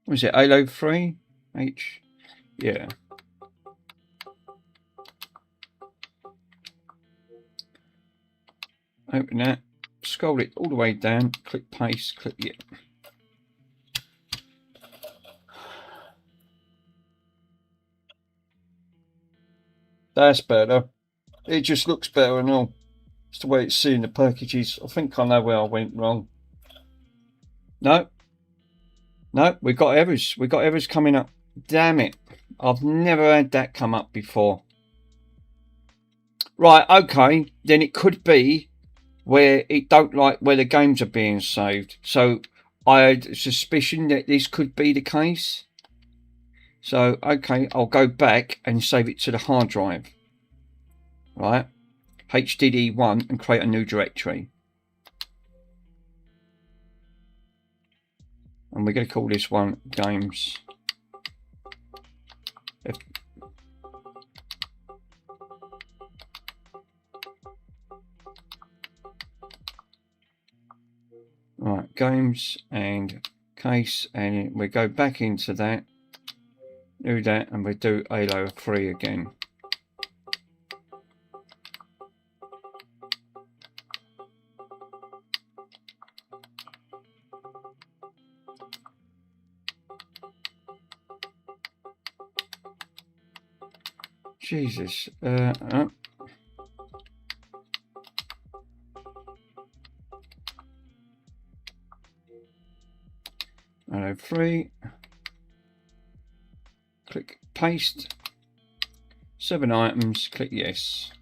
Was it Halo 3? Yeah. Open that. Scroll it all the way down. Click paste. Click yeah. That's better. It just looks better and all. It's the way it's seeing the packages. I think I know where I went wrong. No, we got errors. We got errors coming up. Damn it. I've never had that come up before. Right, okay. Then it could be where it don't like where the games are being saved. So I had a suspicion that this could be the case. So, okay, I'll go back and save it to the hard drive. Right. HDD1 and create a new directory. And we're going to call this one games. Right, games and case, and we go back into that, do that, and we do Halo 3 again. Jesus. 103. Click paste. 7 items. Click yes.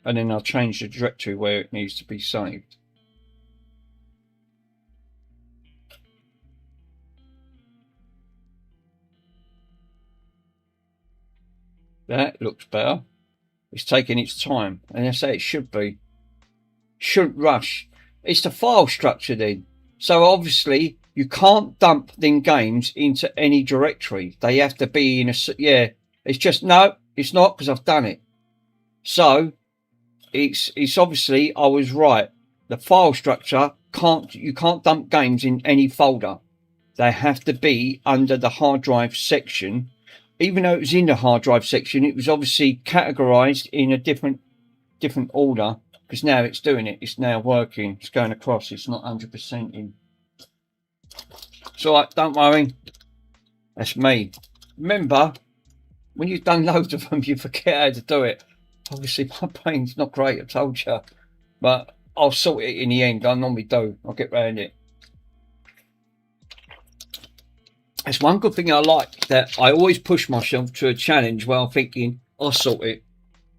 And then I'll change the directory where it needs to be saved. That looks better. It's taking its time, and I say it should be. Shouldn't rush. It's the file structure then. So obviously you can't dump them games into any directory. They have to be in a, yeah. It's just, no, it's not, because I've done it. So it's obviously, I was right. The file structure you can't dump games in any folder. They have to be under the hard drive section. Even though it was in the hard drive section, it was obviously categorized in a different order, because now it's doing it. It's now working. It's going across. It's not 100% in. It's all right. Don't worry. That's me. Remember, when you've done loads of them, you forget how to do it. Obviously, my brain's not great, I told you. But I'll sort it in the end. I normally do. I'll get round it. That's one good thing I like, that I always push myself to a challenge where I'm thinking, I'll sort it.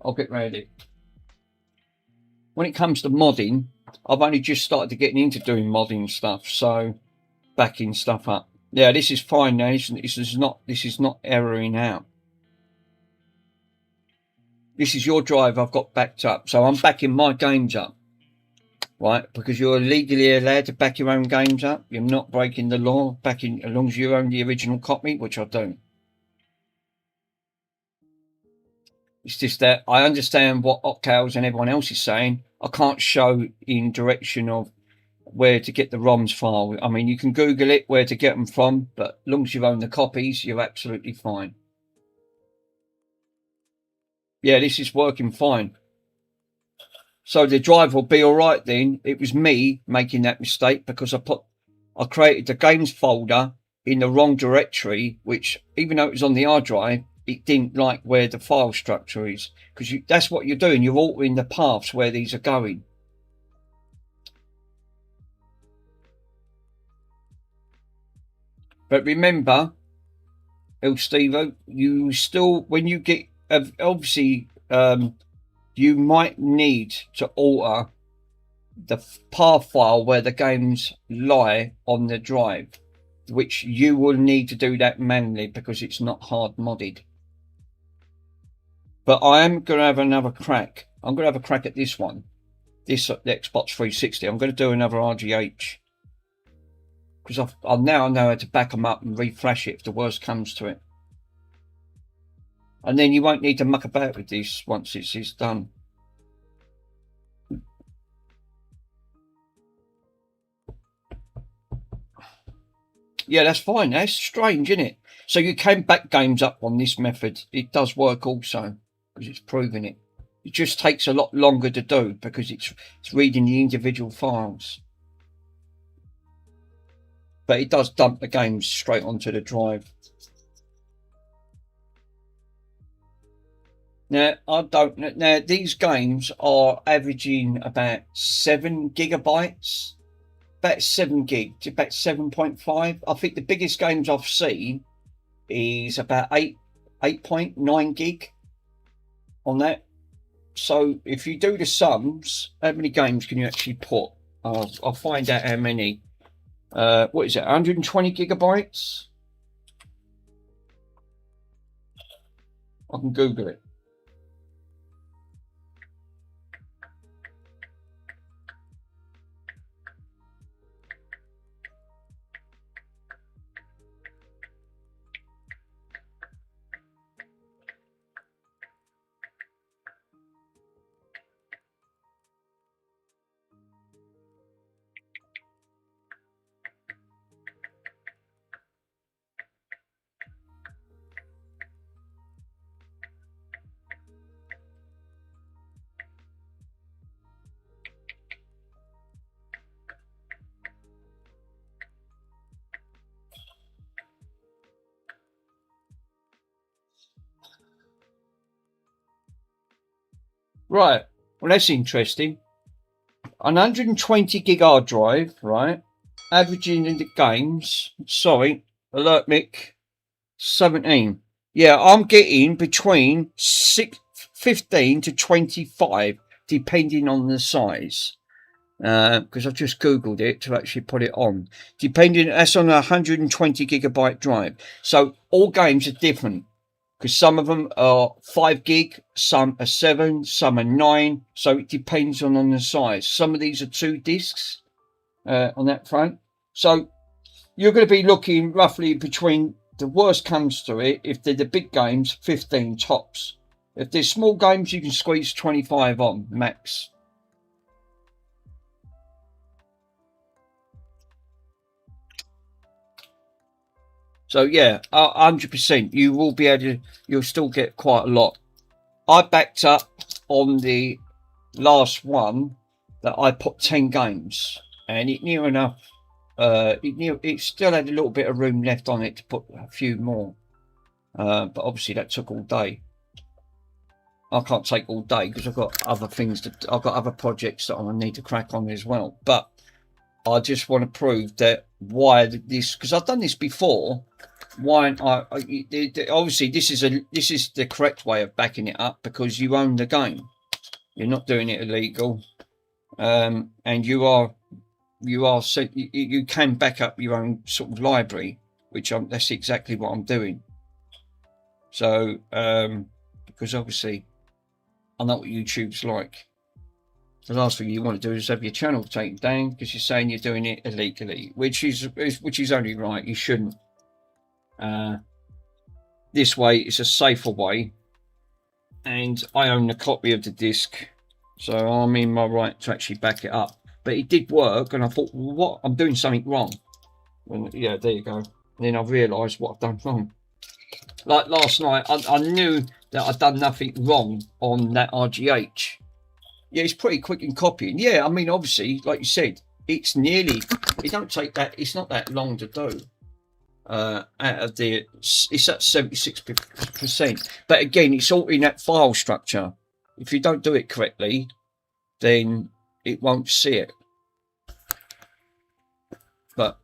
I'll get round it. When it comes to modding, I've only just started to get into doing modding stuff, so backing stuff up. Yeah, this is fine now. This is not erroring out. This is your drive I've got backed up, so I'm backing my games up, right? Because you're legally allowed to back your own games up. You're not breaking the law, backing as long as you own the original copy, which I don't. It's just that I understand what Octales and everyone else is saying. I can't show in direction of where to get the ROMs file. I mean, you can Google it, where to get them from, but as long as you own the copies, you're absolutely fine. Yeah, this is working fine. So the drive will be all right then. It was me making that mistake because I created the games folder in the wrong directory, which even though it was on the hard drive, it didn't like where the file structure is, because that's what you're doing. You're altering the paths where these are going. But remember, El Stevo, you still, when you get, obviously, you might need to alter the path file where the games lie on the drive, which you will need to do that manually because it's not hard modded. But I am going to have another crack. I'm going to have a crack at this one, this Xbox 360. I'm going to do another RGH because I now know how to back them up and refresh it if the worst comes to it. And then you won't need to muck about with this once it's done. Yeah, that's fine. That's strange, isn't it? So you can back games up on this method. It does work also because it's proving it. It just takes a lot longer to do because it's reading the individual files. But it does dump the games straight onto the drive. Now, now these games are averaging about 7 gigabytes. About 7 gig to about 7.5. I think the biggest games I've seen is about 8.9 gig on that. So if you do the sums, how many games can you actually put? I'll find out how many. What is it? 120 gigabytes? I can Google it. Right. Well, that's interesting. An 120 gig hard drive, right? Averaging in the games. Sorry, alert Mick. 17. Yeah, I'm getting between 15 to 25, depending on the size. Because I've just googled it to actually put it on. That's on a 120 gigabyte drive. So all games are different, because some of them are 5 gig, some are 7, some are 9. So it depends on the size. Some of these are 2 discs on that front. So you're going to be looking roughly between, the worst comes to it, if they're the big games, 15 tops. If they're small games, you can squeeze 25 on max. So yeah, 100%. You will be able to. You'll still get quite a lot. I backed up on the last one that I put 10 games, and it near enough. It still had a little bit of room left on it to put a few more, but obviously that took all day. I can't take all day because I've got other things I've got other projects that I need to crack on as well. But I just want to prove that why this, because I've done this before. Why obviously this is the correct way of backing it up, because you own the game. You're not doing it illegal, and you can back up your own sort of library, which that's exactly what I'm doing. So because obviously I know what YouTube's like. The last thing you want to do is have your channel taken down because you're saying you're doing it illegally, which is only right. You shouldn't. This way it's a safer way, and I own a copy of the disc, so I'm in my right to actually back it up. But it did work, and I thought, well, what? I'm doing something wrong. And yeah, there you go. And then I realised what I've done wrong. Like last night, I knew that I'd done nothing wrong on that RGH. Yeah, it's pretty quick in copying. Yeah, I mean, obviously, like you said, it's nearly. It don't take that. It's not that long to do. Out of the, it's at 76%. But again, it's all in that file structure. If you don't do it correctly, then it won't see it. But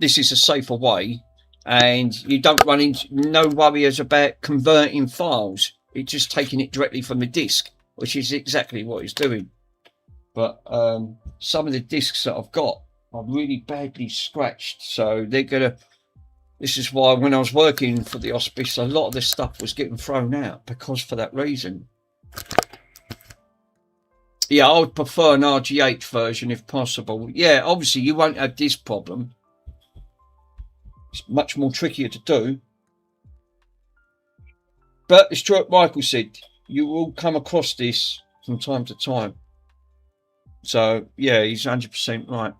this is a safer way, and you don't run into no worries about converting files. It's just taking it directly from the disk, which is exactly what it's doing. But some of the discs that I've got are really badly scratched, so they're gonna. This is why when I was working for the hospice, a lot of this stuff was getting thrown out, because for that reason. Yeah, I would prefer an RGH version if possible. Yeah, obviously you won't have this problem. It's much more trickier to do. But as Stuart Michael said, you will come across this from time to time. So yeah, he's 100% right.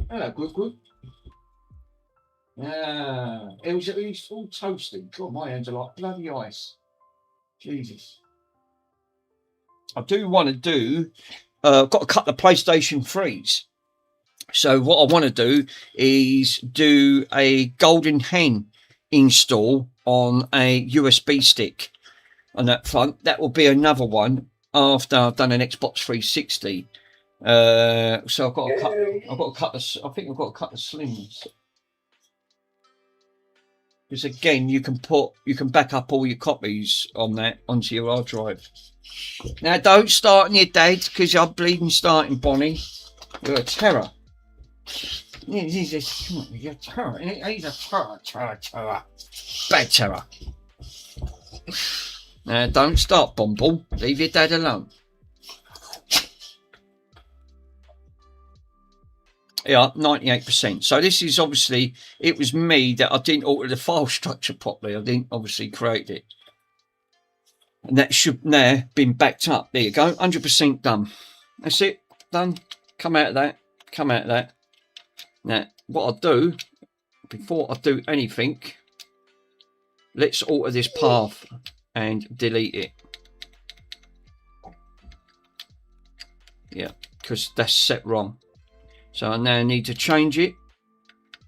Hello, good. Yeah, it was all toasted. God, my hands are like bloody ice. Jesus. I do want to do. I've got a couple of PlayStation 3s. So what I want to do is do a Golden Hen install on a USB stick on that front. That will be another one after I've done an Xbox 360. So I've got a couple of. I think I've got a couple of slims. Because again, you can back up all your copies on that onto your hard drive. Now, don't start on your dad, because you're bleeding starting, Bonnie. You're a terror. He's a terror. He's a terror. Bad terror. Now, don't start, Bumble. Leave your dad alone. Yeah, 98%. So this is obviously, it was me that I didn't alter the file structure properly. I didn't obviously create it. And that should now been backed up. There you go, 100% done. That's it, done. Come out of that. Now, what I'll do, before I do anything, let's alter this path and delete it. Yeah, because that's set wrong. So I need to change it.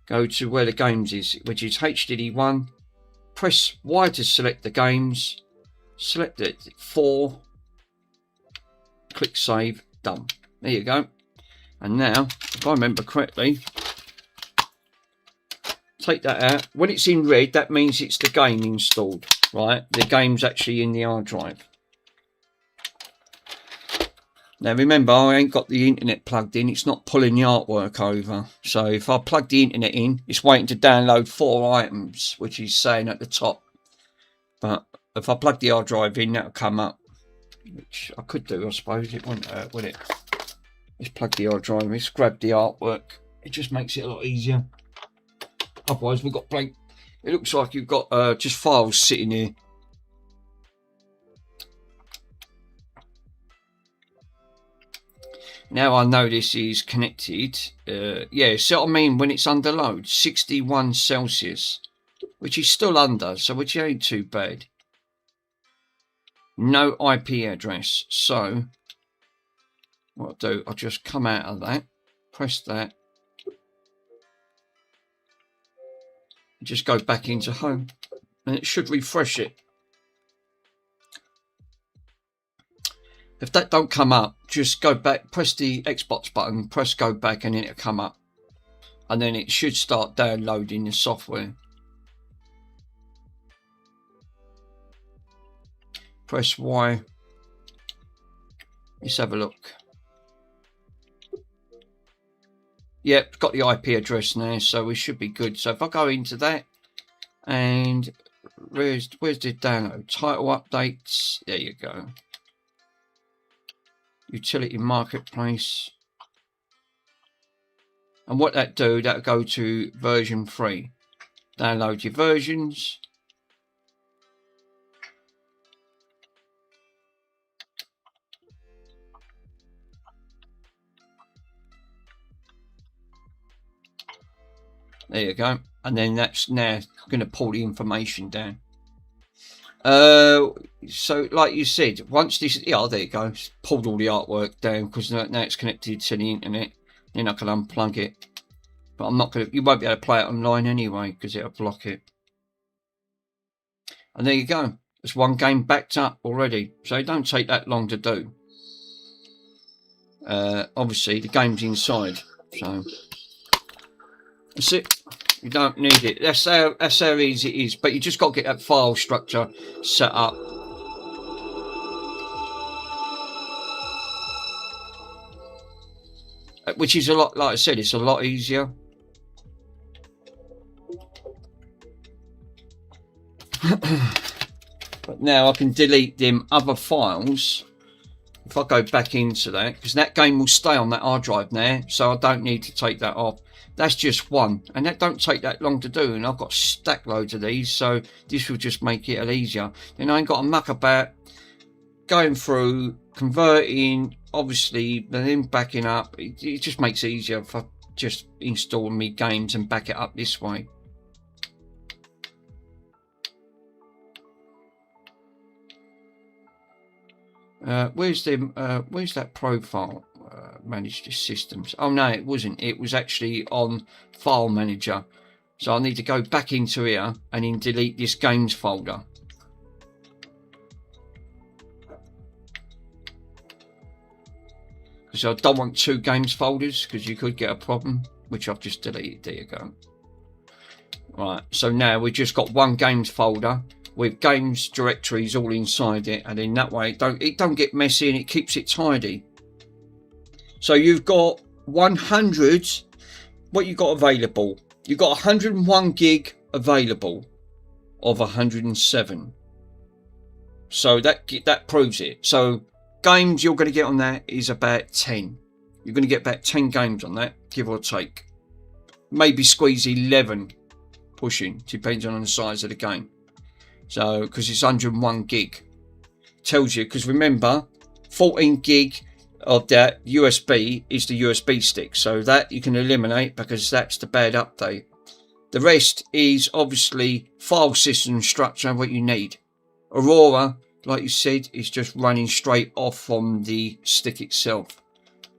Go to where the games is, which is HDD1, press Y to select the games, select it 4, click save, done. There you go. And now, if I remember correctly, take that out. When it's in red, that means it's the game installed, right? The game's actually in the hard drive. Now remember, I ain't got the internet plugged in. It's not pulling the artwork over. So if I plug the internet in, it's waiting to download 4 items, which is saying at the top. But if I plug the hard drive in, that'll come up, which I could do, I suppose. It wouldn't hurt, would it? Let's plug the hard drive in. Let's grab the artwork. It just makes it a lot easier. Otherwise, we've got blank. It looks like you've got just files sitting here. Now I know this is connected. Yeah, so I mean, when it's under load, 61 Celsius, which is still under, so which ain't too bad. No IP address. So what I'll do, I'll just come out of that, press that, just go back into home, and it should refresh it. If that don't come up, just go back, press the Xbox button, press go back, and then it'll come up. And then it should start downloading the software. Press Y. Let's have a look. Yep, got the IP address now, so we should be good. So if I go into that, and where's the download? Title updates. There you go. Utility marketplace, and what that do, that'll go to version 3. Download your versions. There you go, and then that's now going to pull the information down. So like you said, once this, yeah, there you go, it's pulled all the artwork down because now it's connected to the internet. Then I can unplug it, but I'm not gonna, you won't be able to play it online anyway because it'll block it. And there you go, there's one game backed up already, so it don't take that long to do. Obviously the game's inside, so that's it. You don't need it. That's how easy it is. But you just got to get that file structure set up. Which is a lot, like I said, it's a lot easier. But now I can delete them other files. If I go back into that, because that game will stay on that hard drive now, so I don't need to take that off. That's just one, and that don't take that long to do, and I've got stack loads of these, so this will just make it easier. Then I ain't got to muck about going through, converting, obviously, and then backing up. It just makes it easier if I just install me games and back it up this way. Where's that profile? Manage the systems. Oh no, it wasn't. It was actually on File Manager. So I need to go back into here and then delete this games folder. Because I don't want 2 games folders, because you could get a problem, which I've just deleted. There you go. Right, so now we've just got one games folder with games directories all inside it, and in that way it don't get messy and it keeps it tidy. So you've got 100, what you got available? You've got 101 gig available of 107. So that proves it. So games you're going to get on that is about 10. You're going to get about 10 games on that, give or take. Maybe squeeze 11 pushing, depends on the size of the game. So, because it's 101 gig. Tells you, because remember, 14 gig of that USB is the USB stick, so that you can eliminate because that's the bad update. The rest is obviously file system structure, what you need. Aurora, like you said, is just running straight off from the stick itself,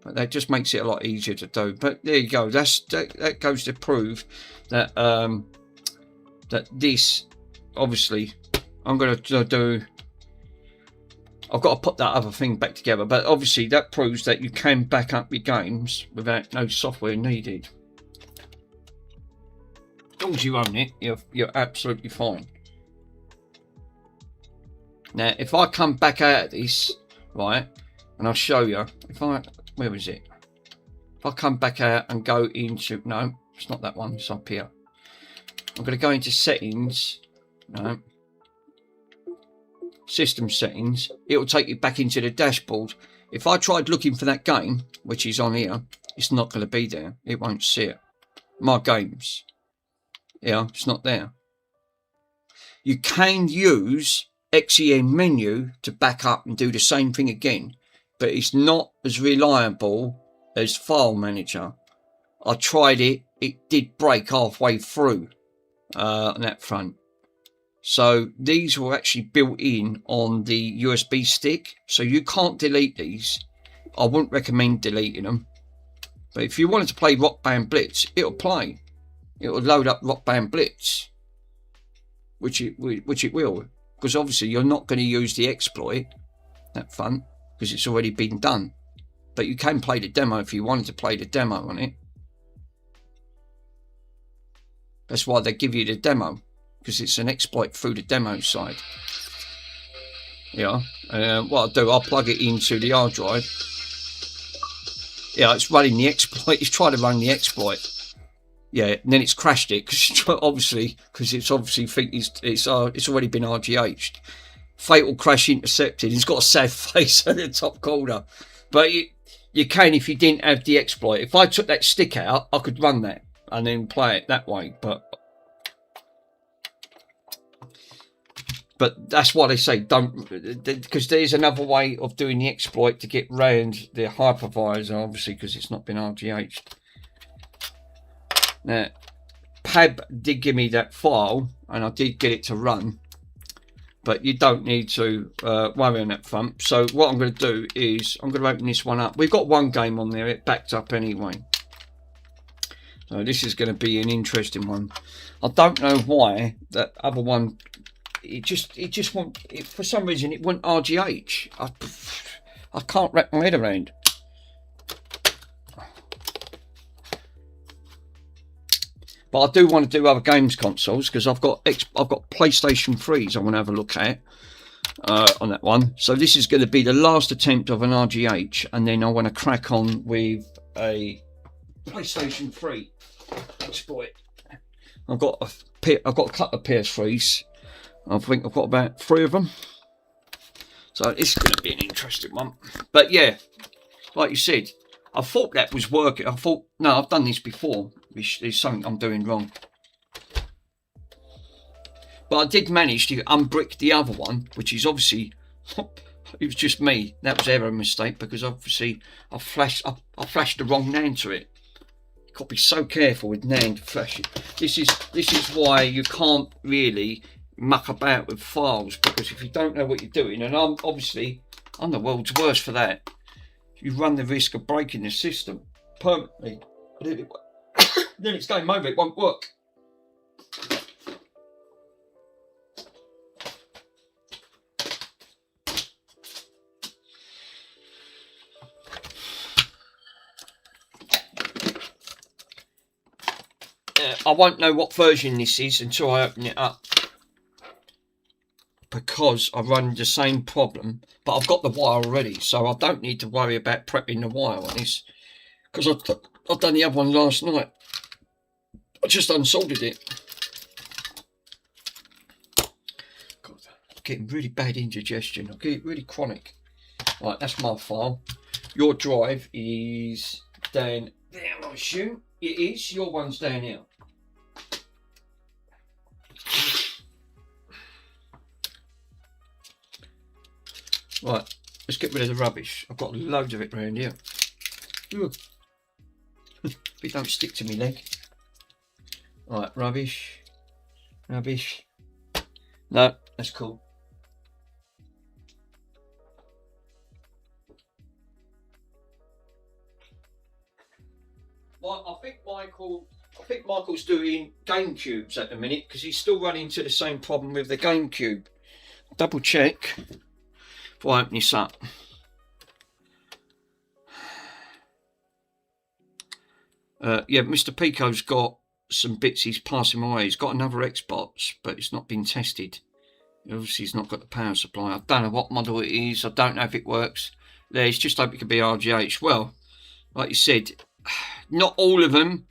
but that just makes it a lot easier to do. But there you go, that goes to prove that that this obviously, I'm going to do. I've got to put that other thing back together, but obviously that proves that you can back up your games without no software needed. As long as you own it, you're absolutely fine. Now, if I come back out of this, right, and I'll show you, where is it? If I come back out and go into, no, it's not that one, it's up here. I'm going to go into settings, no, system settings. It will take you back into the dashboard. If I tried looking for that game, which is on here, it's not going to be there. It won't see it. My games, yeah, it's not there. You can use XEN menu to back up and do the same thing again, but it's not as reliable as File Manager. I tried it, it did break halfway through on that front. So these were actually built in on the USB stick, so you can't delete these. I wouldn't recommend deleting them, but if you wanted to play Rock Band Blitz, it'll play. It'll load up Rock Band Blitz, which it will, because obviously you're not going to use the exploit, that front, because it's already been done. But you can play the demo if you wanted to play the demo on it. That's why they give you the demo, because it's an exploit through the demo side. Yeah, what I'll do, I'll plug it into the hard drive. Yeah, it's running the exploit. It's trying to run the exploit. Yeah, and then it's crashed it because it's obviously think it's already been RGH'd. Fatal crash intercepted. It's got a sad face at the top corner, but you can if you didn't have the exploit. If I took that stick out, I could run that and then play it that way. But that's why they say don't, because there's another way of doing the exploit to get round the hypervisor, obviously, because it's not been RGH'd. Now, Pab did give me that file, and I did get it to run, but you don't need to worry on that front. So what I'm going to do is I'm going to open this one up. We've got one game on there, it backed up anyway. So this is going to be an interesting one. I don't know why that other one, it just won't, for some reason it went RGH. I can't wrap my head around. But I do want to do other games consoles, because I've got PlayStation 3s I want to have a look at on that one. So this is going to be the last attempt of an RGH, and then I want to crack on with a PlayStation 3 exploit. I've got a couple of PS3s. I think I've got about 3 of them. So it's going to be an interesting one. But yeah, like you said, I thought that was working. I thought, no, I've done this before. There's something I'm doing wrong. But I did manage to unbrick the other one, which is obviously, it was just me. That was ever a mistake, because obviously I flashed the wrong NAND to it. You've got to be so careful with NAND flashing. This is why you can't really muck about with files, because if you don't know what you're doing, and I'm the world's worst for that, you run the risk of breaking the system permanently. Then it's game over, it won't work. I won't know what version this is until I open it up, because I run the same problem, but I've got the wire already, so I don't need to worry about prepping the wire on this, because I've done the other one last night. I just unsoldered it. God, I'm getting really bad indigestion. I'm getting really chronic. Right, that's my file. Your drive is down there, I assume. It is. Your one's down here. Right, let's get rid of the rubbish. I've got loads of it around here. If it don't stick to me leg. Right, rubbish. No, that's cool. Well, I think Michael think Michael's doing GameCubes at the minute because he's still running into the same problem with the GameCube. Double check before I open this up. Yeah, Mr. Pico's got some bits he's passing away. He's got another Xbox, but it's not been tested. Obviously, he's not got the power supply. I don't know what model it is. I don't know if it works. There's just hope it could be RGH. Well, like you said, not all of them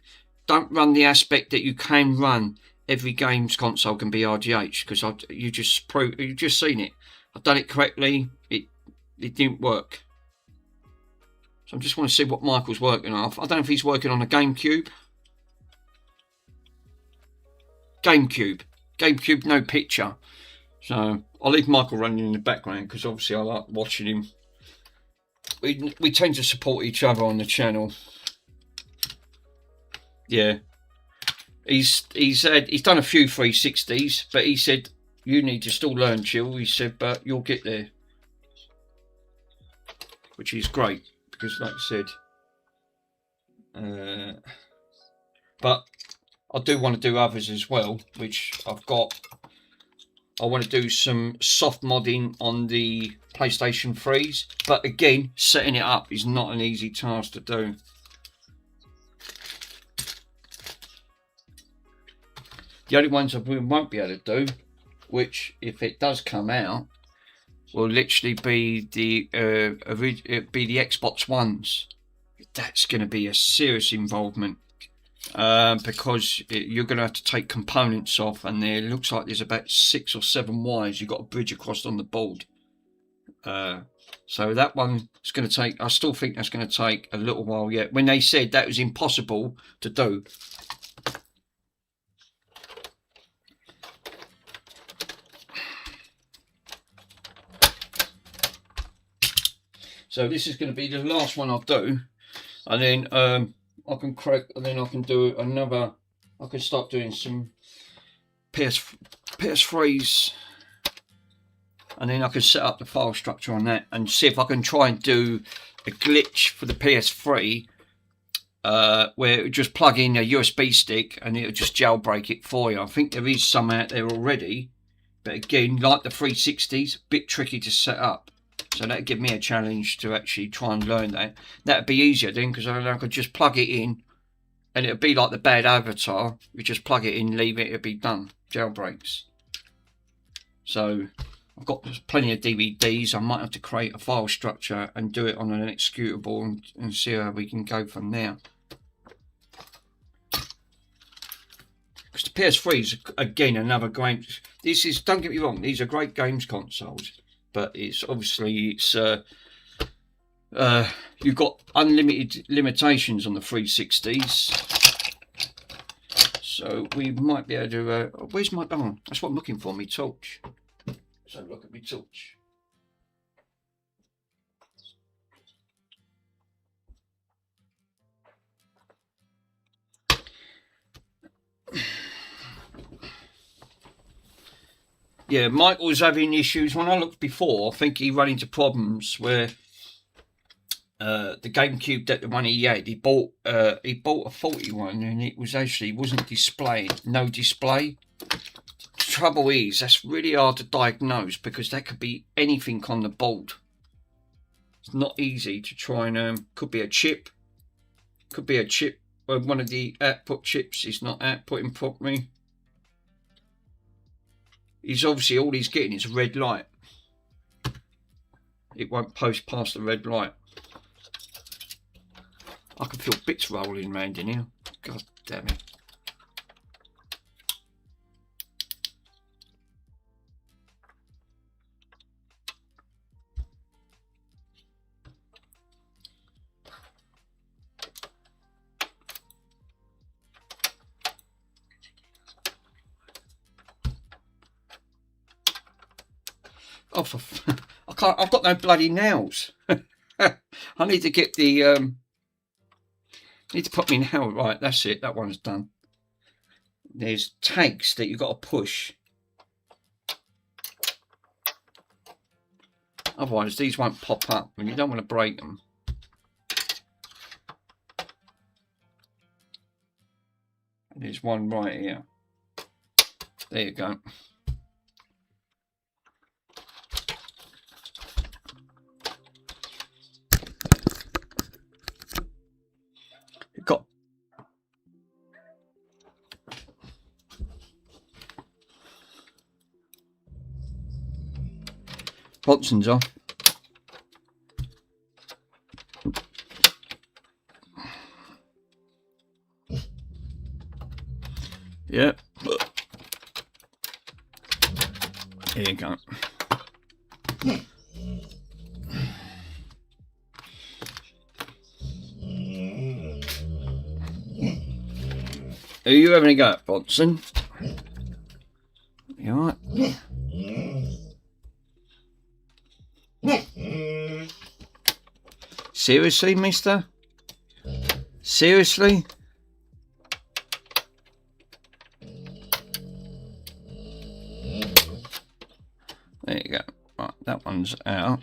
don't run the aspect that you can run every games console can be RGH, because you just seen it. I've done it correctly. It didn't work. So I just want to see what Michael's working off. I don't know if he's working on a GameCube. GameCube, no picture. So I'll leave Michael running in the background because obviously I like watching him. We tend to support each other on the channel. Yeah. He's done a few 360s, but he said you need to still learn, Chill. He said, but you'll get there. Which is great. Because like I said, but I do want to do others as well, which I've got. I want to do some soft modding on the PlayStation 3s, but again, setting it up is not an easy task to do. The only ones we won't be able to do, which if it does come out, will literally be the Xbox Ones. That's going to be a serious involvement because you're going to have to take components off, and there looks like there's about 6 or 7 wires you've got to bridge across on the board. So that one is going to take. I still think that's going to take a little while yet. When they said that was impossible to do. So this is going to be the last one I'll do, and then I can correct, and then I can do another. I can start doing some PS3s, and then I can set up the file structure on that and see if I can try and do a glitch for the PS3 where it would just plug in a USB stick and it'll just jailbreak it for you. I think there is some out there already, but again, like the 360s, a bit tricky to set up. So that'd give me a challenge to actually try and learn that. That'd be easier then, because I could just plug it in and it'd be like the bad Avatar. You just plug it in, leave it, it'd be done. Jailbreaks. So I've got plenty of DVDs. I might have to create a file structure and do it on an executable and see how we can go from there. Because the PS3 is, again, another great... This is, don't get me wrong, these are great games consoles. But it's obviously you've got unlimited limitations on the 360s, so we might be able to. Where's my? Oh, that's what I'm looking for. Me torch. So look at me torch. Yeah, Michael was having issues. When I looked before, I think he ran into problems where the GameCube, that the one he had, he bought a faulty one, and it was actually wasn't displaying, no display. The trouble is that's really hard to diagnose because that could be anything on the board. It's not easy to try and could be a chip, where one of the output chips is not outputting properly. He's obviously, all he's getting is a red light. It won't post past the red light. I can feel bits rolling around in here. God damn it. Oh, I can't. I've got no bloody nails. I need to get the. Need to put me nail right. That's it. That one's done. There's tags that you've got to push. Otherwise, these won't pop up, and you don't want to break them. There's one right here. There you go. Got Watson's off. Yep. Here you go. Are you having a go at Watson? You alright? Seriously, mister? Seriously? There you go. Right, that one's out.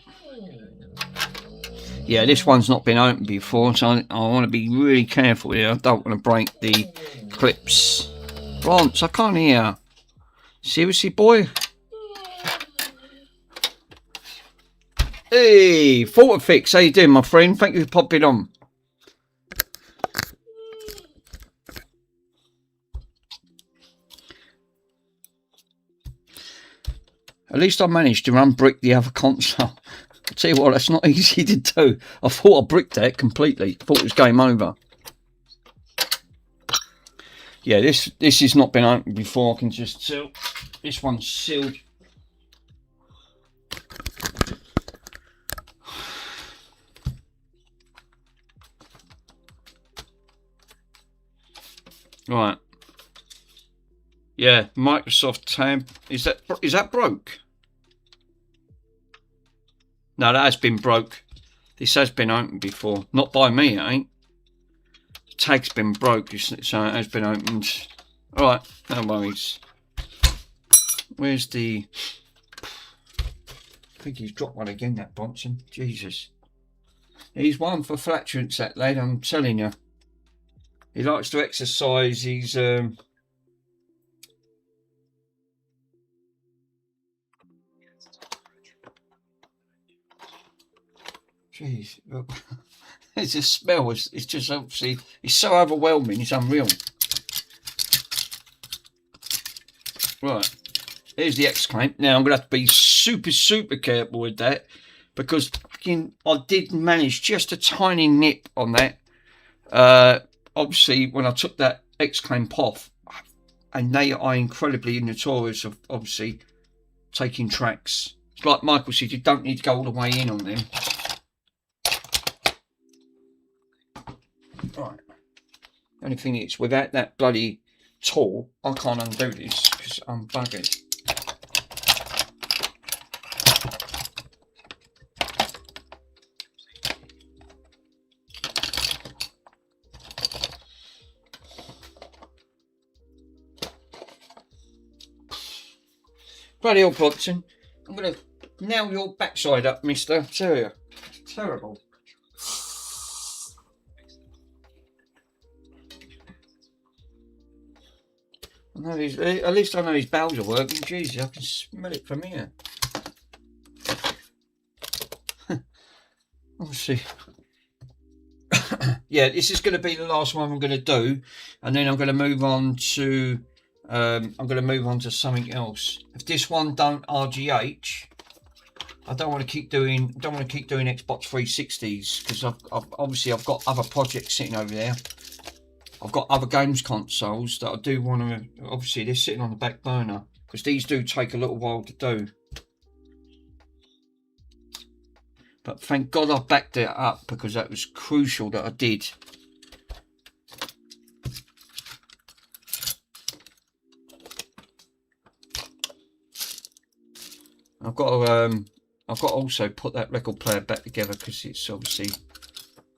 Yeah, this one's not been opened before, so I want to be really careful here. I don't want to break the clips. Lance, I can't hear. Seriously, boy? Hey, Fortifix, how you doing, my friend? Thank you for popping on. At least I managed to unbrick the other console. I'll tell you what, that's not easy to do. I thought I bricked that completely. I thought it was game over. Yeah, this has not been opened before. I can just tell. This one's sealed. Right. Yeah, Microsoft tab. Is that broke? No, that has been broke. This has been opened before. Not by me, it ain't. The tag's been broke, so it has been opened. Alright, no worries. Where's the... I think he's dropped one again, that Bronson. Jesus. He's one for flatulence, that lad, I'm telling you. He likes to exercise his... Jeez, it's a smell. It's just obviously, it's so overwhelming. It's unreal. Right, here's the X clamp. Now I'm gonna have to be super careful with that because I did manage just a tiny nip on that. Obviously, when I took that X clamp off, and they are incredibly notorious of obviously taking tracks. It's like Michael said, you don't need to go all the way in on them. Right. The only thing is, without that bloody tool, I can't undo this because I'm buggered. Bloody hell, Bronson. I'm going to nail your backside up, mister. Tell you. It's terrible. I know at least I know his bowels are working. Jesus, I can smell it from here. Obviously. Yeah, this is going to be the last one I'm going to do, and then I'm going to move on to something else. If this one don't RGH, I don't want to keep doing Xbox 360s because I've got other projects sitting over there. I've got other games consoles that I do want to. Obviously, they're sitting on the back burner because these do take a little while to do. But thank God I backed it up because that was crucial that I did. I've got to also put that record player back together because it's obviously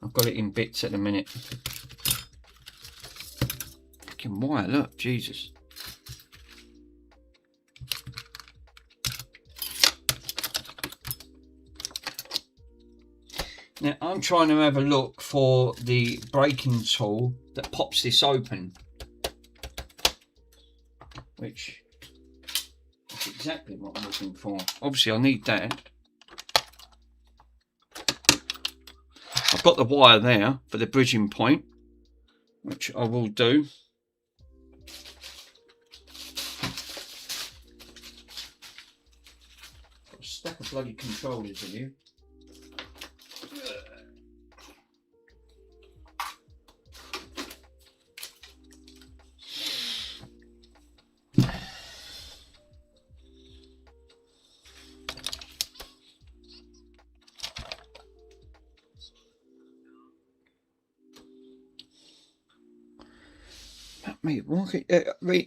I've got it in bits at the minute. Fucking wire, look, Jesus. Now I'm trying to have a look for the breaking tool that pops this open. which is exactly what I'm looking for. Obviously I need that. I've got the wire there for the bridging point, which I will do. Got a stack of bloody controllers in here.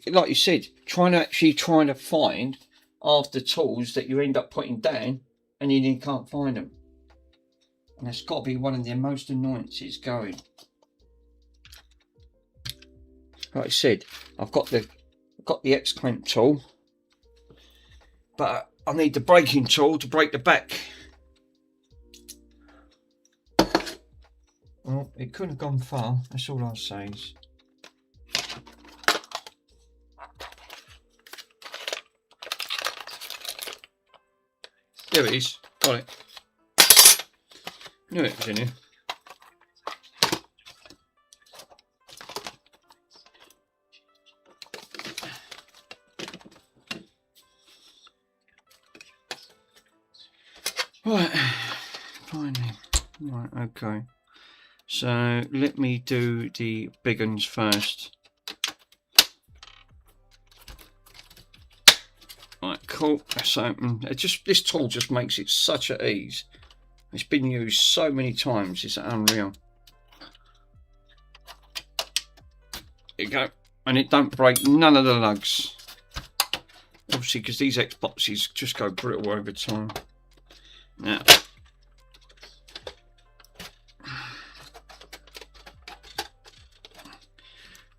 Like you said, trying to find after tools that you end up putting down and you can't find them, and that's got to be one of the most annoyances going. Like I said, I've got the X clamp tool, but I need the braking tool to break the back. Well, it couldn't have gone far. That's all I'll say. There it is. Got it. Knew it was in here. Right. Finally. Right. Okay. So let me do the big ones first. Right, cool. That's open. This tool just makes it such an ease. It's been used so many times. It's unreal. There you go, and it don't break none of the lugs. Obviously, because these Xboxes just go brittle over time. Now,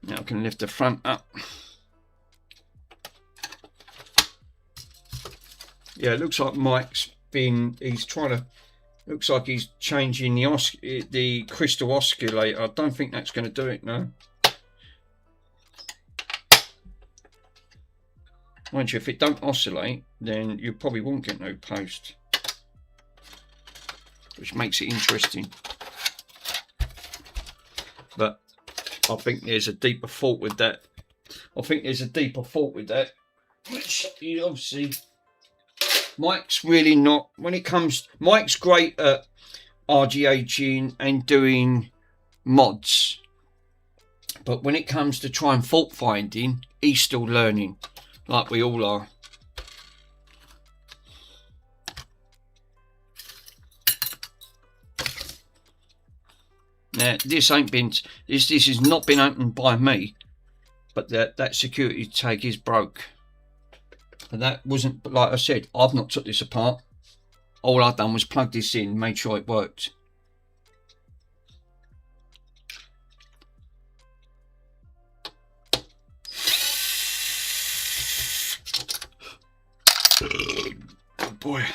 I can lift the front up. Yeah, it looks like Mike's looks like he's changing the crystal oscillator. I don't think that's going to do it, no. Mind you, if it don't oscillate, then you probably won't get no post, which makes it interesting. But I think there's a deeper fault with that. Which you obviously... Mike's really not, Mike's great at RGHing and doing mods, but when it comes to trying fault finding, he's still learning, like we all are. Now this has not been opened by me, but that security tag is broke. And that wasn't, like I said, I've not took this apart. All I've done was plug this in, made sure it worked. Oh boy.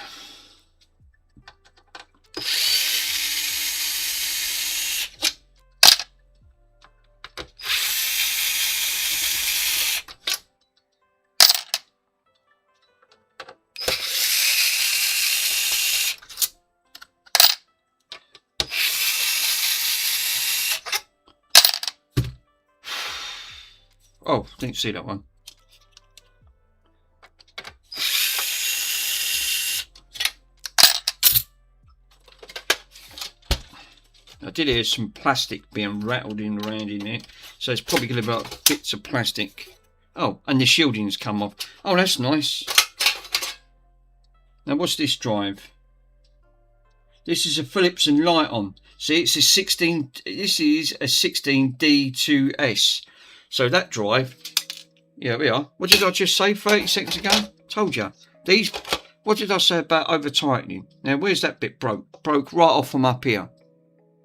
Oh, didn't see that one. I did hear some plastic being rattled around in there, so it's probably going to be like bits of plastic. Oh, and the shielding's come off. Oh, that's nice. Now, what's this drive? This is a Philips and Lighton. See, it's a 16. This is a 16D2S. So that drive, yeah, we are. What did I just say 30 seconds ago? Told you. These, what did I say about over tightening? Now, where's that bit broke? Broke right off from up here.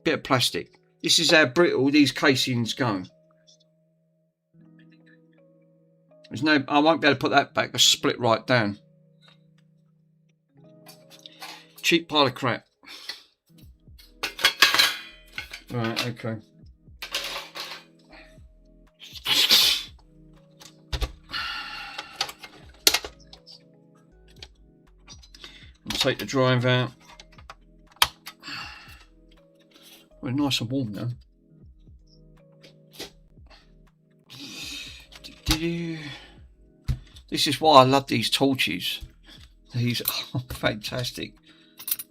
Bit of plastic. This is how brittle these casings go. There's no, I won't be able to put that back. It'll split right down. Cheap pile of crap. Right, okay. take the drive out. Well, nice and warm now. This is why I love these torches. These are fantastic.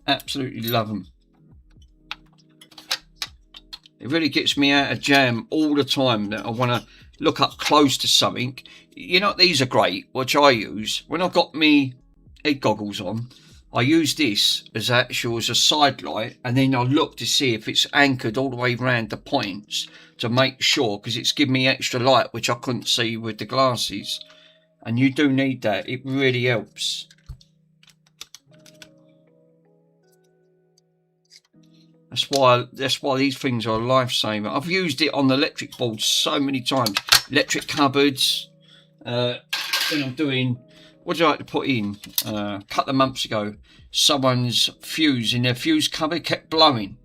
Absolutely love them. It really gets me out of jam all the time that I want to look up close to something. You know, these are great, which I use. When I've got me head goggles on, I use this as a side light, and then I look to see if it's anchored all the way around the points to make sure, because it's giving me extra light, which I couldn't see with the glasses. And you do need that. It really helps. That's why these things are a lifesaver. I've used it on the electric board so many times. Electric cupboards. When I'm doing, what do I like to put in? A couple of months ago, someone's fuse in their fuse cupboard kept blowing.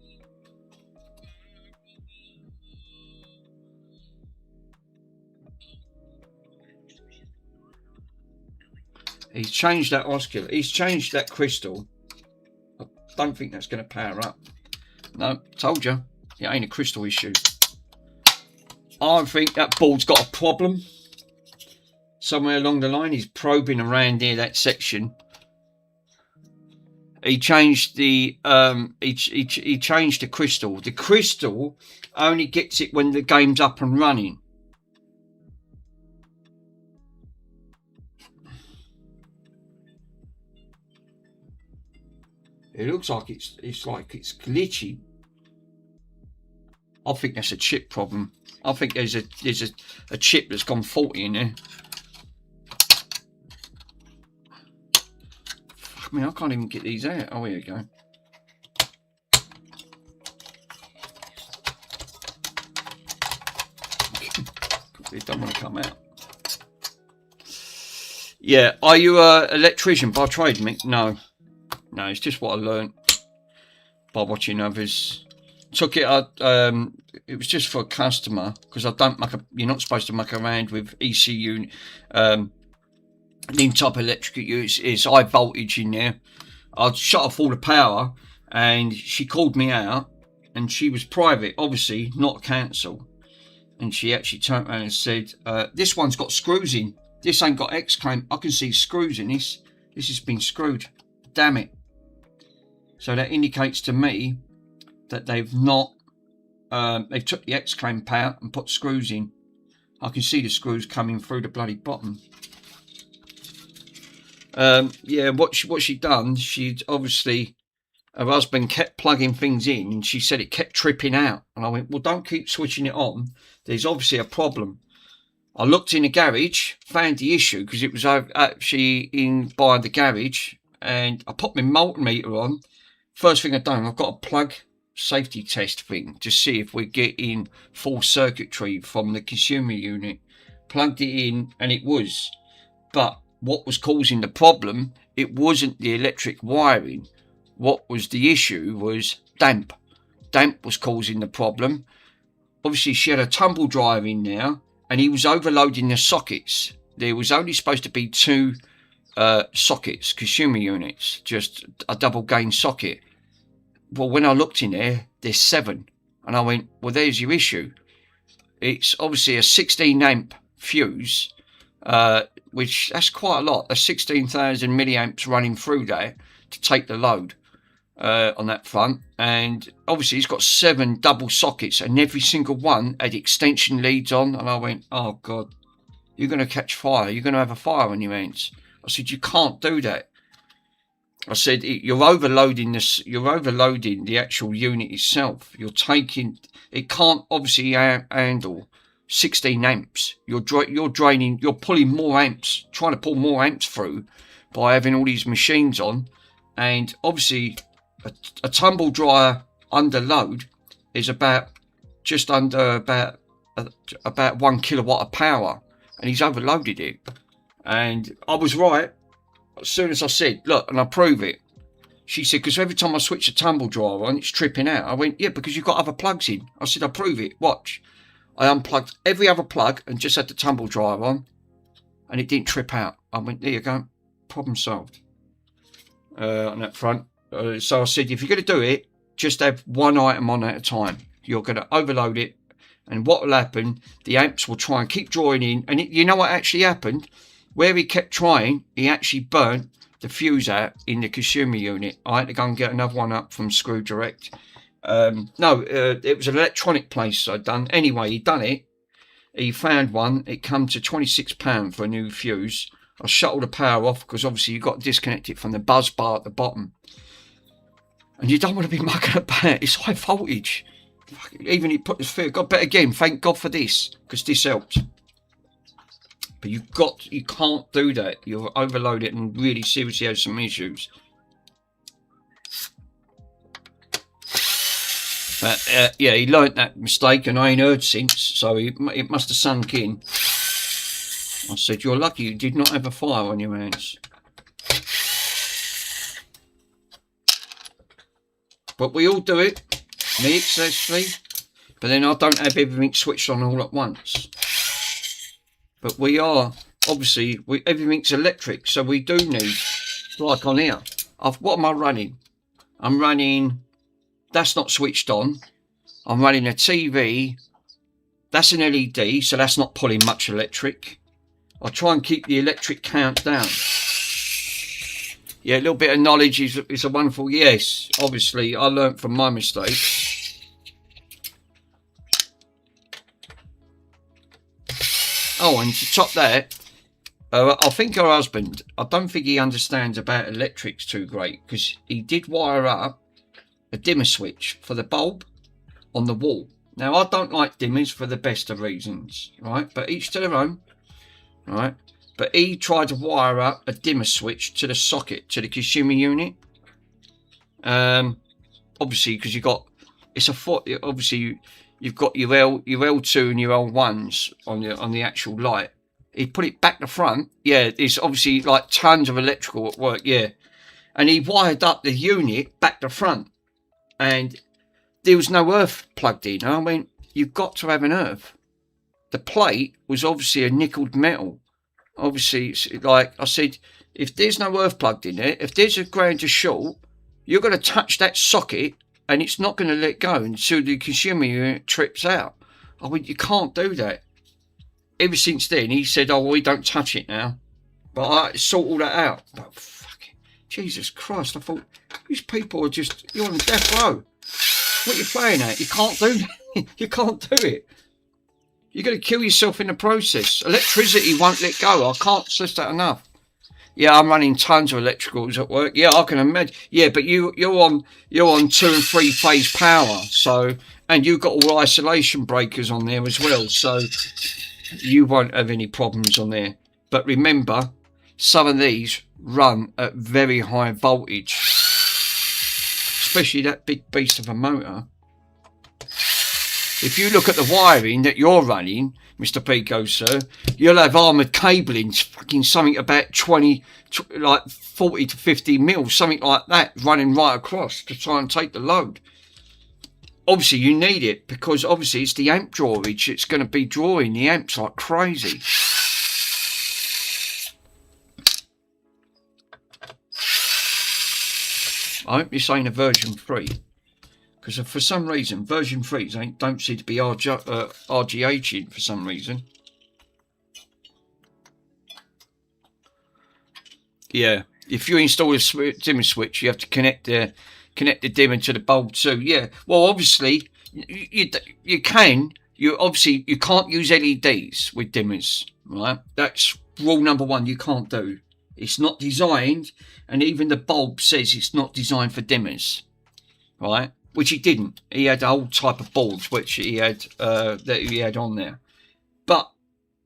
He's changed that oscillator. He's changed that crystal. I don't think that's going to power up. No, told you, it ain't a crystal issue. I think that board's got a problem. Somewhere along the line, he's probing around near that section. He changed the he changed the crystal. The crystal only gets it when the game's up and running. It looks like it's glitchy. I think that's a chip problem. I think there's a chip that's gone faulty in there. I mean, I can't even get these out. Oh, here we go. They don't want to come out. Yeah, are you an electrician by trade, Mick? No. No, it's just what I learned by watching others. Took it out. It was just for a customer, because I don't muck. You're not supposed to muck around with ECU. The type of electric is high voltage in there. I'd shut off all the power, and she called me out, and she was private, obviously not council. And she actually turned around and said, "This one's got screws in. This ain't got X-claim. I can see screws in this. This has been screwed. Damn it." So that indicates to me that they've not, they've took the X-clamp out and put screws in. I can see the screws coming through the bloody bottom. Yeah, what she done, she'd obviously, her husband kept plugging things in, and she said it kept tripping out. And I went, well, don't keep switching it on. There's obviously a problem. I looked in the garage, found the issue, because it was actually in by the garage, and I put my multimeter on. First thing I've done, I've got a plug safety test thing to see if we're getting full circuitry from the consumer unit. Plugged it in, and it was. But what was causing the problem, it wasn't the electric wiring. What was the issue was damp. Damp was causing the problem. Obviously, she had a tumble dryer in there, and he was overloading the sockets. There was only supposed to be two sockets, consumer units, just a double gain socket. Well, when I looked in there, there's 7, and I went, well, there's your issue. It's obviously a 16 amp fuse, which that's quite a lot. A 16,000 milliamps running through there to take the load on that front. And obviously it's got 7 double sockets, and every single one had extension leads on. And I went, oh God, you're going to catch fire. You're going to have a fire on your hands. I said, you can't do that. I said, you're overloading this. You're overloading the actual unit itself. You're taking. It can't obviously handle 16 amps. You're draining. You're pulling more amps. Trying to pull more amps through by having all these machines on, and obviously a tumble dryer under load is just under about 1 kilowatt of power, and he's overloaded it. And I was right. As soon as I said, look, and I prove it, she said, because every time I switch a tumble dryer on, it's tripping out. I went, yeah, because you've got other plugs in. I said, I prove it. Watch. I unplugged every other plug and just had the tumble dryer on, and it didn't trip out. I went, there you go. Problem solved. on that front. So I said, if you're going to do it, just have one item on at a time. You're going to overload it, and what will happen, the amps will try and keep drawing in, and you know what actually happened? Where he kept trying, he actually burnt the fuse out in the consumer unit. I had to go and get another one up from Screw Direct. It was an electronic place I'd done. Anyway, he'd done it. He found one. It come to £26 for a new fuse. I shut all the power off because obviously you've got to disconnect it from the buzz bar at the bottom. And you don't want to be mucking about. It's high voltage. Even he put the fear. God, but again, thank God for this, because this helped. But you can't do that. You'll overload it and really seriously have some issues. But yeah, he learnt that mistake, and I ain't heard since. So it must have sunk in. I said, you're lucky you did not have a fire on your hands. But we all do it, me especially. But then I don't have everything switched on all at once. But we are, obviously, everything's electric, so we do need, like on here, what am I running? I'm running, that's not switched on. I'm running a TV, that's an LED, so that's not pulling much electric. I try and keep the electric count down. Yeah, a little bit of knowledge is a wonderful, yes. Obviously, I learnt from my mistakes. Oh, and to top that, I think her husband, I don't think he understands about electrics too great, because he did wire up a dimmer switch for the bulb on the wall. Now, I don't like dimmers for the best of reasons, right? But each to their own, right? But he tried to wire up a dimmer switch to the socket, to the consumer unit. Obviously, because you've got your L2 and your L1s on the actual light. He put it back the front. Yeah, it's obviously like tons of electrical at work. Yeah, and he wired up the unit back the front, and there was no earth plugged in. And I went, you've got to have an earth. The plate was obviously a nickeled metal. Obviously, it's like I said, if there's no earth plugged in there, if there's a ground short, you're going to touch that socket and it's not going to let go until the consumer unit trips out. I went, you can't do that. Ever since then, he said, oh, we don't touch it now. But I sort all that out. But fucking Jesus Christ, I thought, these people are just, you're on death row. What are you playing at? You can't do that. You can't do it. You're going to kill yourself in the process. Electricity won't let go. I can't stress that enough. Yeah, I'm running tons of electricals at work. Yeah, I can imagine. Yeah, but you're on 2 and 3 phase power. So, and you've got all isolation breakers on there as well. So you won't have any problems on there. But remember, some of these run at very high voltage, especially that big beast of a motor. If you look at the wiring that you're running, Mr. Pico, sir, you'll have armoured cabling, fucking something about 40 to 50 mils, something like that, running right across to try and take the load. Obviously, you need it because obviously it's the amp drawage. It's going to be drawing the amps like crazy. I hope you're saying a version 3. Because for some reason, version 3s don't seem to be RGHing for some reason. Yeah, if you install a dimmer switch, you have to connect the dimmer to the bulb too. Yeah, well, obviously, you can't use LEDs with dimmers, right? That's rule number 1. You can't do. It's not designed, and even the bulb says it's not designed for dimmers, right? Which he didn't. He had a whole type of boards which he had that he had on there, but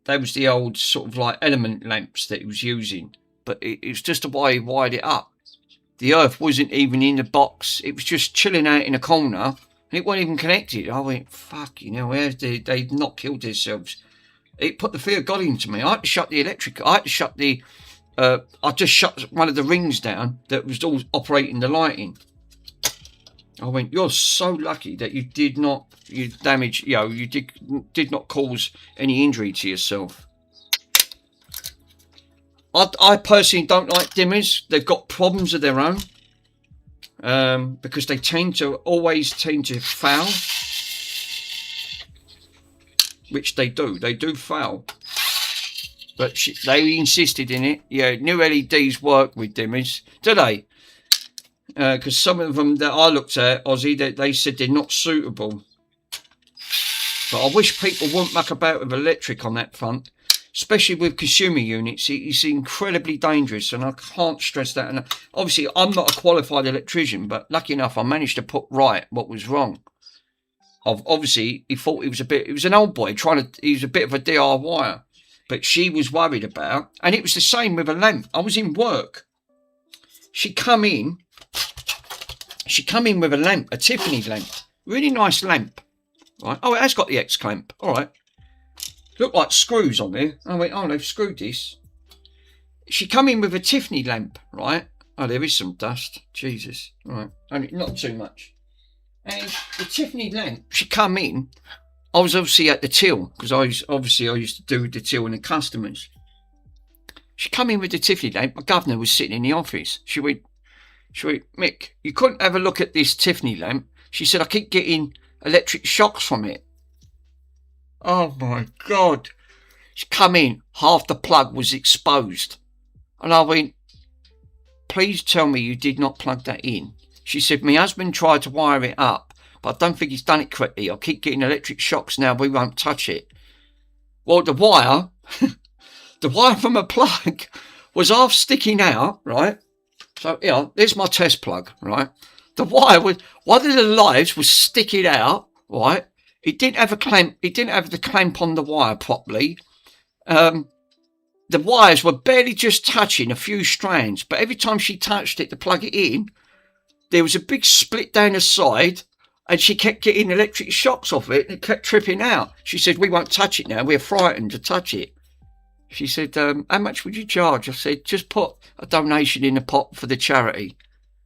that was the old sort of like element lamps that he was using. But it's just the way he wired it up. The earth wasn't even in the box; it was just chilling out in a corner, and it wasn't even connected. I went, "Fuck, you know, they've not killed themselves." It put the fear of God into me. I had to shut the electric. I had to shut the. I just shut one of the rings down that was all operating the lighting. I went, you're so lucky that you did not damage, you did not cause any injury to yourself. I personally don't like dimmers. They've got problems of their own. Because they always tend to fail. Which they do. They do fail. But they insisted in it. Yeah, new LEDs work with dimmers. Do they? Because some of them that I looked at, Aussie, they said they're not suitable. But I wish people wouldn't muck about with electric on that front. Especially with consumer units. It's incredibly dangerous. And I can't stress that enough. Obviously, I'm not a qualified electrician. But lucky enough, I managed to put right what was wrong. Obviously, he thought he was an old boy he was a bit of a DIYer. But she was worried about, and it was the same with a lamp. I was in work. She come in with a lamp, a Tiffany lamp. Really nice lamp. Right. Oh, it has got the X clamp. All right. Looked like screws on there. I went, oh, they've screwed this. She come in with a Tiffany lamp, right? Oh, there is some dust. Jesus. Right. Only not too much. And the Tiffany lamp, she come in. I was obviously at the till because I used to do the till and the customers. She come in with the Tiffany lamp. My governor was sitting in the office. She went, Mick, you couldn't have a look at this Tiffany lamp. She said, I keep getting electric shocks from it. Oh my God. She come in, half the plug was exposed. And I went, please tell me you did not plug that in. She said, my husband tried to wire it up, but I don't think he's done it correctly. I keep getting electric shocks now, we won't touch it. Well, the wire, the wire from a plug was half sticking out, right? So, yeah, there's my test plug, right? The wire was, one of the lives was sticking out, right? It didn't have a clamp, it didn't have the clamp on the wire properly. The wires were barely just touching a few strands, but every time she touched it to plug it in, there was a big split down the side, and she kept getting electric shocks off it, and it kept tripping out. She said, we won't touch it now, we're frightened to touch it. She said, how much would you charge? I said, just put a donation in the pot for the charity.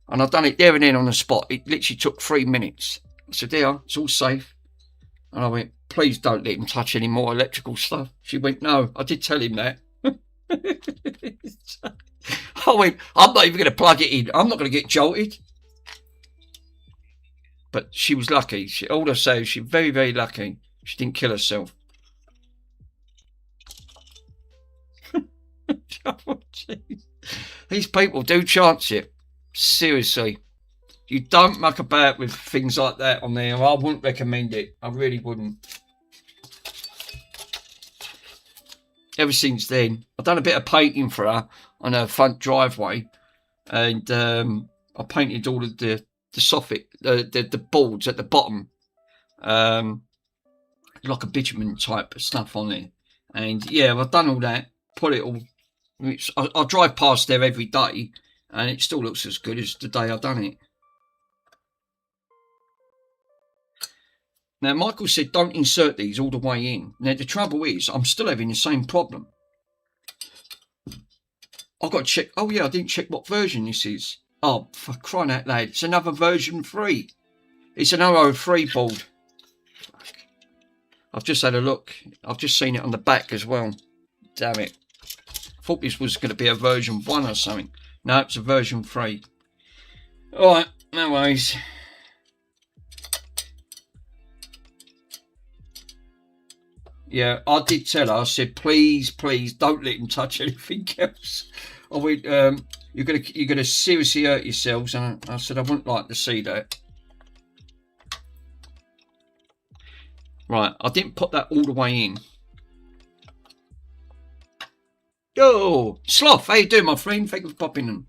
And I've done it there and then on the spot. It literally took 3 minutes. I said, there, it's all safe. And I went, please don't let him touch any more electrical stuff. She went, no, I did tell him that. I went, I'm not even going to plug it in. I'm not going to get jolted. But she was lucky. All I say is she's very, very lucky. She didn't kill herself. Oh, these people do chance it. Seriously. You don't muck about with things like that on there. I wouldn't recommend it. I really wouldn't. Ever since then, I've done a bit of painting for her on her front driveway. And I painted all of the soffit, the boards at the bottom. Like a bitumen type of stuff on there. And yeah, I've done all that. Put it all. I drive past there every day. And it still looks as good as the day I've done it. Now, Michael said, don't insert these all the way in. Now, the trouble is, I'm still having the same problem. I've got to check. Oh, yeah, I didn't check what version this is. Oh, for crying out loud. It's another version 3. It's an 003 board. I've just had a look. I've just seen it on the back as well. Damn it. I thought this was going to be a version 1 or something. No, it's a version 3. All right, no worries. Yeah, I did tell her. I said, please, don't let him touch anything else. I went, you're gonna seriously hurt yourselves. And I said, I wouldn't like to see that. Right, I didn't put that all the way in. Yo, Sloth, how you doing, my friend? Thank you for popping in.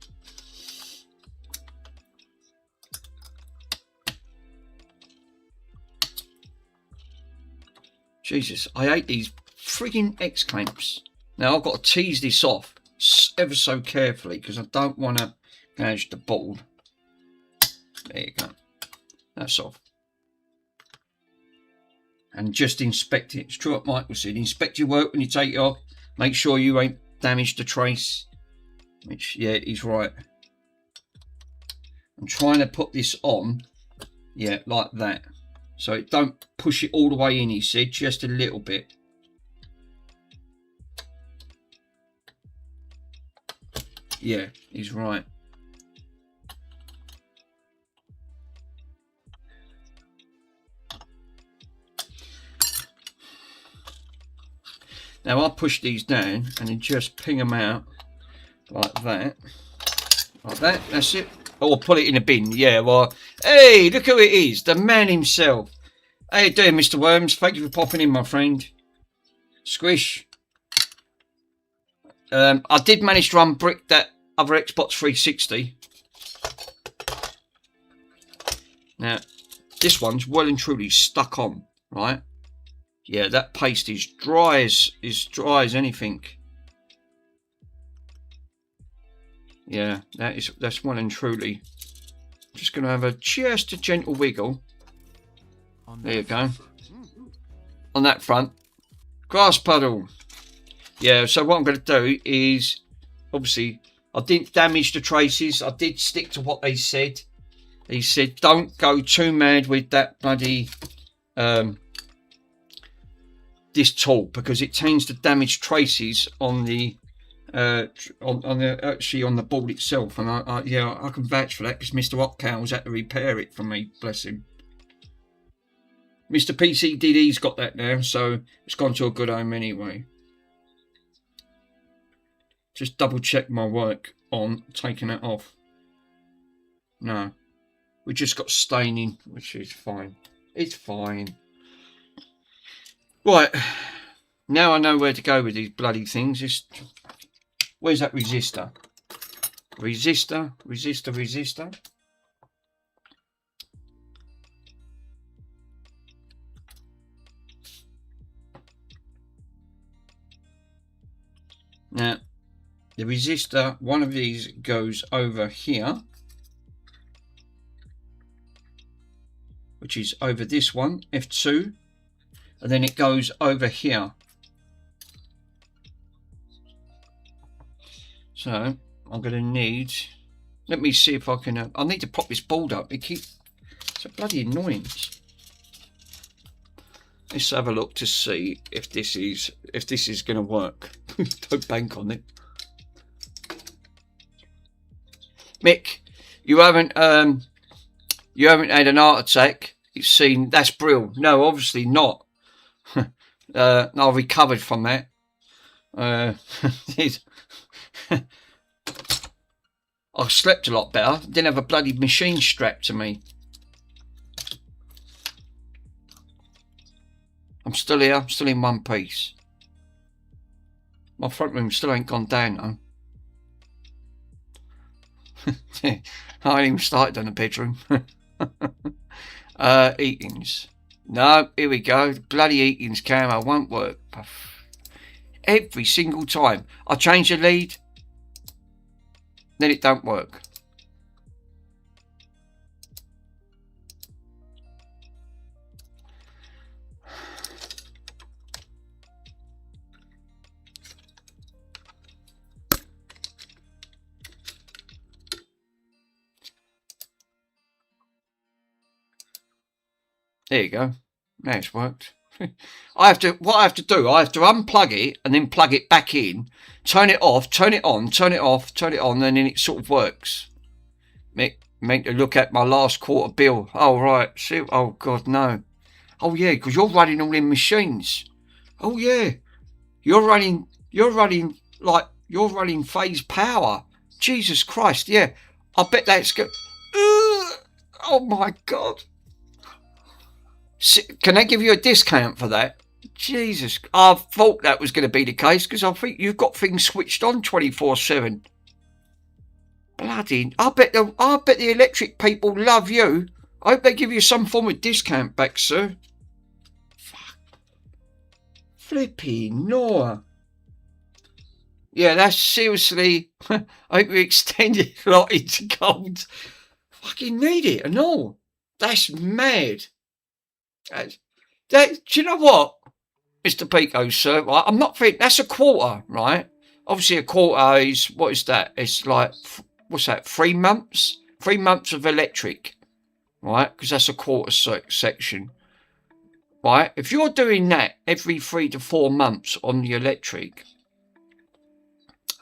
Jesus, I hate these frigging X clamps. Now I've got to tease this off ever so carefully because I don't want to gouge the board. There you go. That's off. And just inspect it. It's true what Michael said. Inspect your work when you take it off. Make sure you ain't damaged the trace. Which, yeah, he's right. I'm trying to put this on. Yeah, like that. So it don't push it all the way in, he said, just a little bit. Yeah, he's right. Now I'll push these down and then just ping them out like that. Like that, that's it. Or put it in a bin, yeah, well, hey, look who it is, the man himself. How you doing, Mr. Worms? Thank you for popping in, my friend. Squish. I did manage to unbrick that other Xbox 360. Now, this one's well and truly stuck on, right? Yeah, that paste is dry as anything. Yeah, that's well and truly. Just going to have just a gentle wiggle. There you go. On that front. Grass puddle. Yeah, so what I'm going to do is, obviously, I didn't damage the traces. I did stick to what they said. He said, don't go too mad with that bloody, this tool, because it tends to damage traces on the, actually on the board itself. And I can vouch for that, because Mr. Hopcow's had to repair it for me, bless him. Mr. PCDD's got that now, so it's gone to a good home anyway. Just double check my work on taking it off. No. We just got staining, which is fine. It's fine. Right. Now I know where to go with these bloody things. Where's that resistor? Resistor. Now, the resistor, one of these goes over here, which is over this one, F2, and then it goes over here. So I'm going to need, let me see if I can, I need to prop this board up. It's a bloody annoyance. Let's have a look to see if this is going to work. Don't bank on it. Mick, you haven't had an heart attack. You've seen, that's Brill. No, obviously not. I recovered from that. I slept a lot better. Didn't have a bloody machine strapped to me. I'm still here. I'm still in one piece. My front room still ain't gone down though. I ain't even started on the bedroom. Eatings. No, here we go. The bloody Eatings camera won't work. Every single time. I change the lead, then it don't work. There you go. Now it's worked. What I have to do, I have to unplug it and then plug it back in, turn it off, turn it on, turn it off, turn it on, and then it sort of works. Meant to look at my last quarter bill. Oh right, see, oh god no. Oh yeah, because you're running all them machines. Oh yeah, you're running phase power. Jesus Christ, yeah. I bet that's good. Oh my god. Can I give you a discount for that? Jesus, I thought that was going to be the case because I think you've got things switched on 24/7. Bloody, I bet the electric people love you. I hope they give you some form of discount back, sir. Fuck. Flipping Noah. Yeah, that's seriously. I hope you extended a lot into gold. Fucking need it and all. That's mad. Do you know what, Mr. Pico, sir? Right, I'm not thinking that's a quarter, right? Obviously, a quarter is what is that? It's like what's that? 3 months? 3 months of electric, right? Because that's a quarter section, right? If you're doing that every 3 to 4 months on the electric,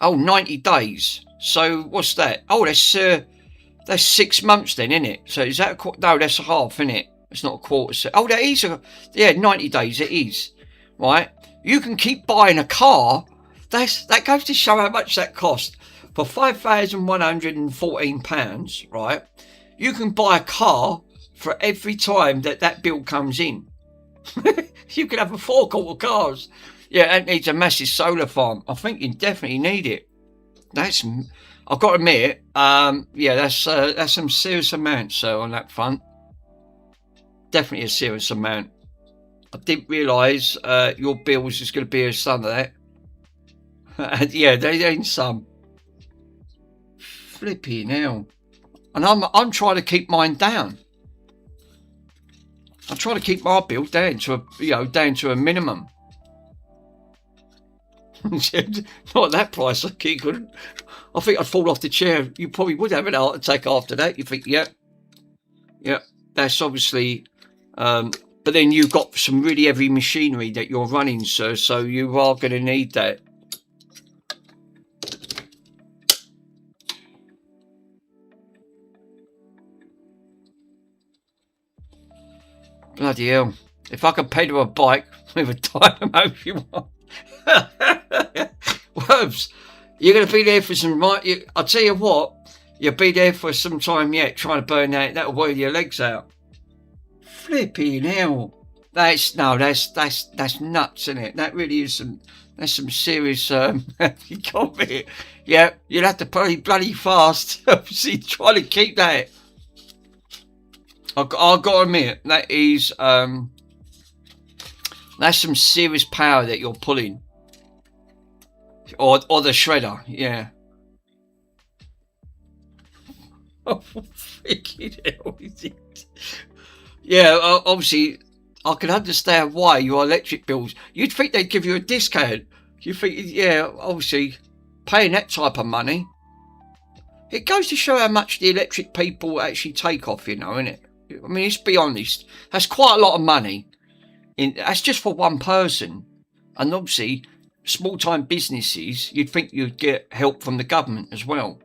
90 days. So what's that? Oh, that's 6 months then, isn't it? So is that no? That's a half, isn't it? It's not a quarter. Oh, that is 90 days. It is, right? You can keep buying a car. That goes to show how much that costs. For £5,114, right? You can buy a car for every time that bill comes in. You can have a forecourt of cars. Yeah, that needs a massive solar farm. I think you definitely need it. I've got to admit, that's some serious amounts, so on that front. Definitely a serious amount. I didn't realise your bills is going to be a son of that. And yeah, they ain't some. Flippy now. And I'm trying to keep mine down. I'm trying to keep my bill down to a minimum. Not that price. I think I'd fall off the chair. You probably would have an heart attack after that. You think, yeah, that's obviously. But then you've got some really heavy machinery that you're running, sir. So you are going to need that. Bloody hell. If I could pedal a bike with a dynamo if you want. Worms, you're going to be there for some... I'll tell you what, you'll be there for some time yet trying to burn that. That'll wear your legs out. Flipping hell. That's nuts, isn't it? That really is that's some serious... you got me. Yeah, you'll have to play bloody fast. Obviously, trying to keep that. I've got to admit, that is that's some serious power that you're pulling, or the shredder, yeah. Oh, freaking hell is it? Yeah, obviously, I can understand why your electric bills. You'd think they'd give you a discount. You think, yeah, obviously, paying that type of money. It goes to show how much the electric people actually take off, innit? I mean, let's be honest. That's quite a lot of money. That's just for one person. And obviously, small-time businesses, you'd think you'd get help from the government as well.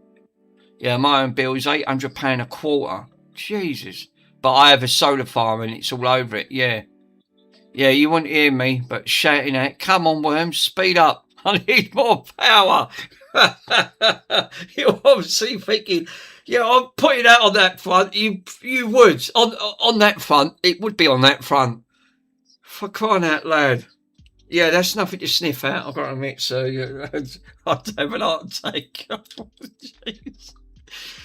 Yeah, my own bill is £800 a quarter. Jesus. But I have a solar farm and it's all over it, yeah. Yeah, you wouldn't hear me, but shouting out, come on, Worms, speed up. I need more power. You're obviously thinking... Yeah, I'm putting that on that front. You would. On that front. It would be on that front. For crying out loud. Yeah, that's nothing to sniff at, I've got to admit. So, I'd have an heart attack.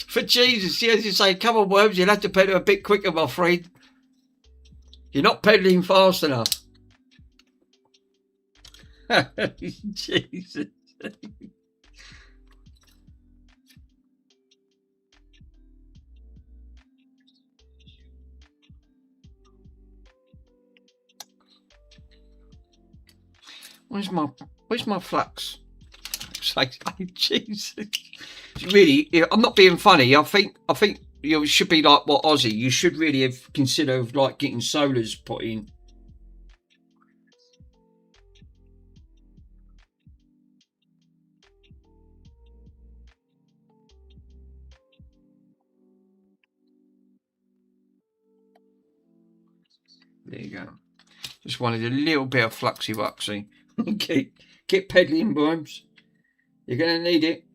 For Jesus, yeah, as you say, come on, Worms, you'll have to pedal a bit quicker, my friend. You're not pedaling fast enough. Jesus. Where's my flux? Jesus. Really, I'm not being funny. I think it should be like what Aussie. You should really have considered like getting solars put in. There you go. Just wanted a little bit of fluxy wuxy. Keep pedaling, Worms. You're going to need it.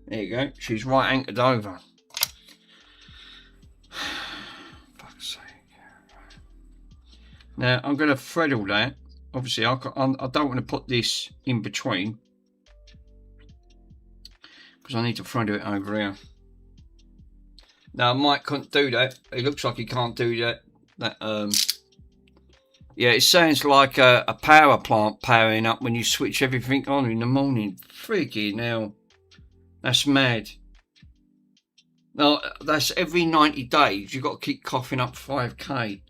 There you go. She's right anchored over. Fuck's sake. Now I'm going to thread all that. Obviously, I don't want to put this in between because I need to thread it over here. Now Mike couldn't do that. It looks like he can't do that. Yeah, it sounds like a power plant powering up when you switch everything on in the morning. Freaky now. That's mad. No, that's every 90 days. You've got to keep coughing up 5k.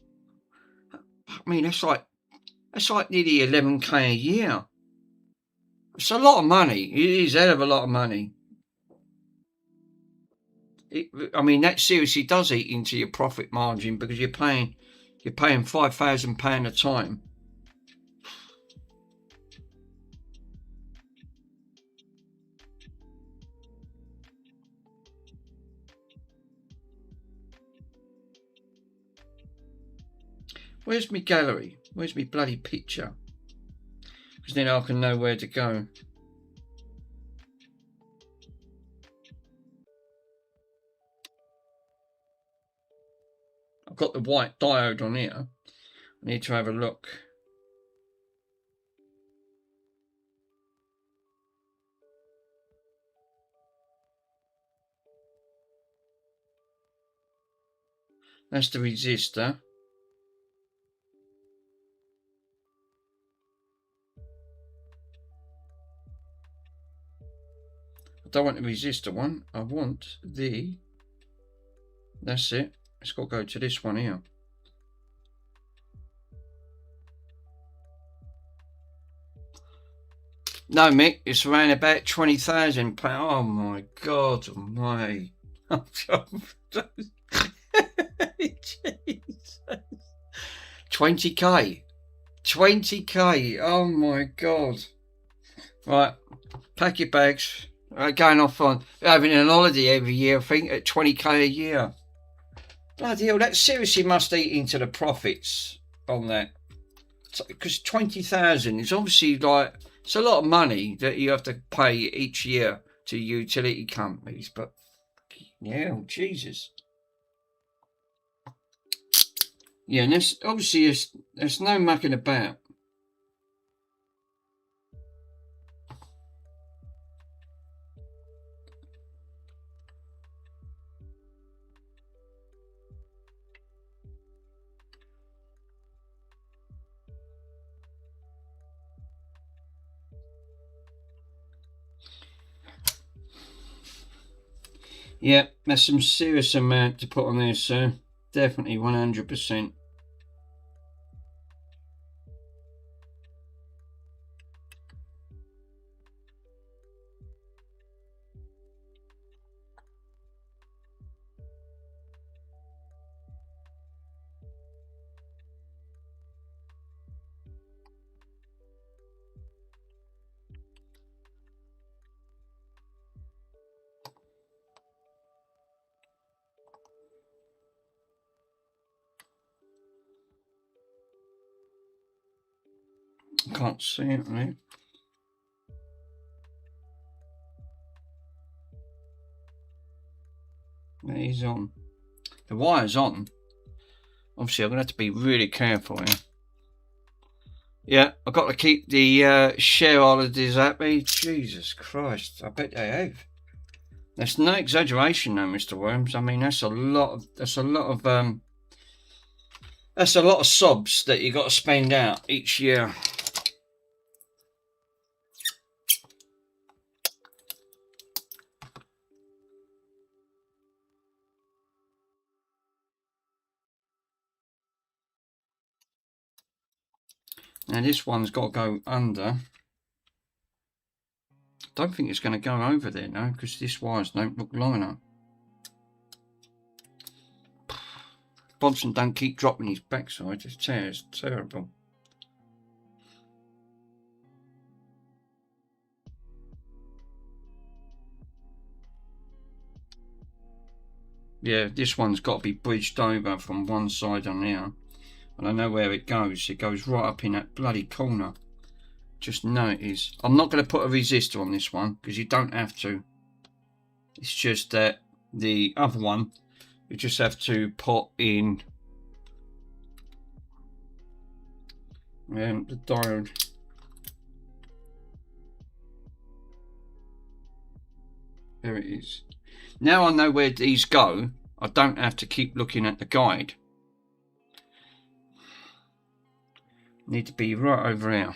I mean, that's like nearly 11k a year. It's a lot of money. It is a hell of a lot of money. I mean, that seriously does eat into your profit margin because you're paying £5,000 a time. Where's my gallery? Where's my bloody picture? Because then I can know where to go. I've got the white diode on here. I need to have a look. That's the resistor. I don't want the resistor one. I want the... That's it. It's got to go to this one here. No, Mick, it's around about £20,000. Oh my God, my. 20k. 20k. Oh my God. Right, pack your bags. Going off on having an holiday every year, I think, at 20k a year. Bloody hell, that seriously must eat into the profits on that. Because 20,000 is obviously like, it's a lot of money that you have to pay each year to utility companies, but yeah, Jesus. Yeah, and there's obviously there's no mucking about. Yeah, there's some serious amount to put on there, sir. Definitely 100%. Can't see it, right? That is on. The wire's on. Obviously, I'm going to have to be really careful here. Yeah, I've got to keep the shareholders happy. Jesus Christ, I bet they have. That's no exaggeration, though, Mr. Worms. I mean, that's a lot of sobs that you got to spend out each year. Now this one's got to go under. Don't think it's going to go over there now because this wires don't look long enough. Bonson don't keep dropping his backside. It's terrible. Yeah, this one's got to be bridged over from one side on there. And I know where it goes. It goes right up in that bloody corner. Just know it is. I'm not going to put a resistor on this one because you don't have to. It's just that the other one, you just have to put in the diode. There it is. Now I know where these go. I don't have to keep looking at the guide. Need to be right over here.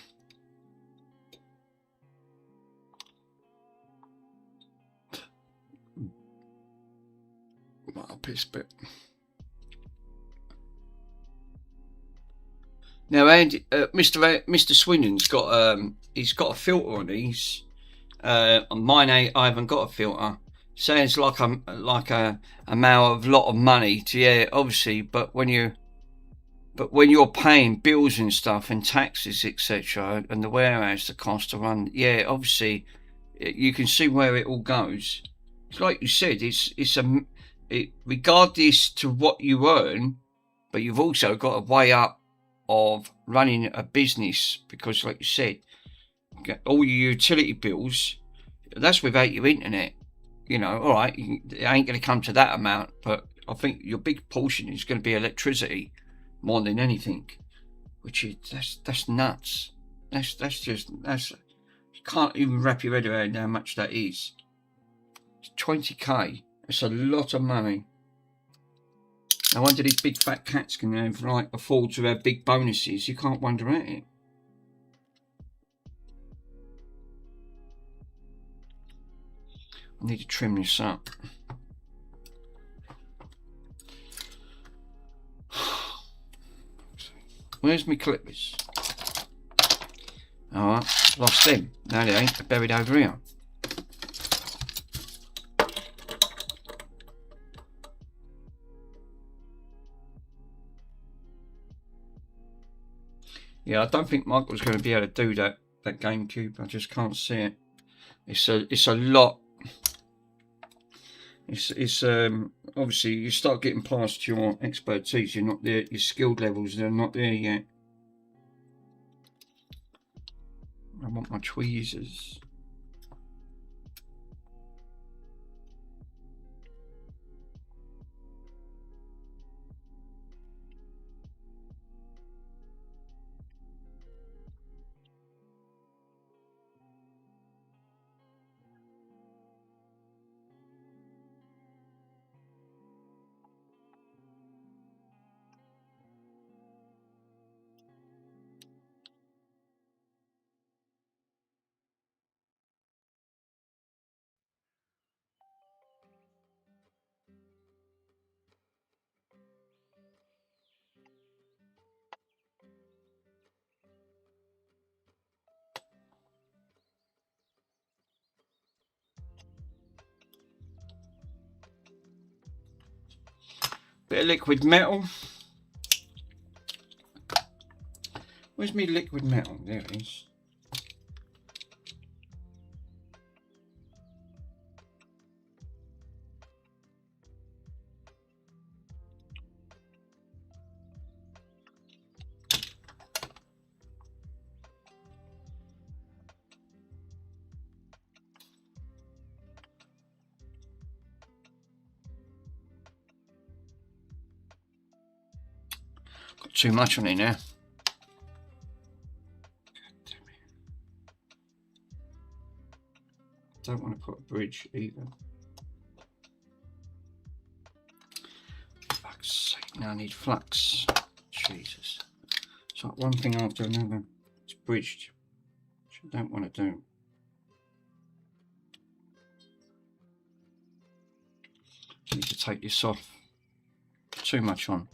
Right up this bit. Now, Andy, Mr. Swindon's got he's got a filter on these. On mine, I haven't got a filter. Sounds like a amount of lot of money to, yeah, obviously, but when you're paying bills and stuff and taxes, etc., and the warehouse, the cost to run, yeah, obviously, you can see where it all goes. It's like you said, regardless to what you earn, but you've also got a way up of running a business, because, like you said, all your utility bills, that's without your internet. You know, all right, it ain't going to come to that amount, but I think your big portion is going to be electricity more than anything, which is that's nuts. That's you can't even wrap your head around how much that is. It's 20k. It's a lot of money. No wonder these big fat cats can have, like, afford to have big bonuses. You can't wonder at it. I need to trim this up. Where's my clippers? Alright, lost them. No, they ain't. They're buried over here. Yeah, I don't think Michael's going to be able to do that GameCube. I just can't see it. It's a lot. It's obviously you start getting past your expertise. You're not there. Your skill levels, they're not there yet. I want my tweezers. Bit of liquid metal. Where's my liquid metal? There it is. Got too much on it now. Don't want to put a bridge either. Fuck's sake, now I need flux. Jesus. It's like one thing after another. It's bridged, which I don't want to do. I need to take this off. Too much on.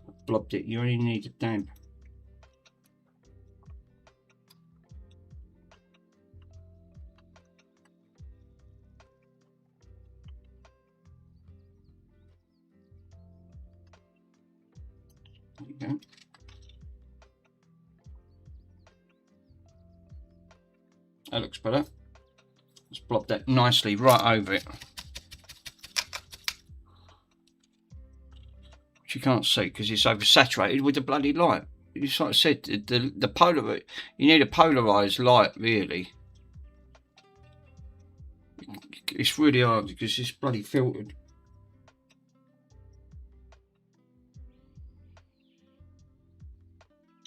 I blobbed it. You only need a dab. There you go. That looks better. Let's blob that nicely right over it. Which you can't see because it's oversaturated with the bloody light. It's like I said, the polar, you need a polarized light really. It's really hard because it's bloody filtered.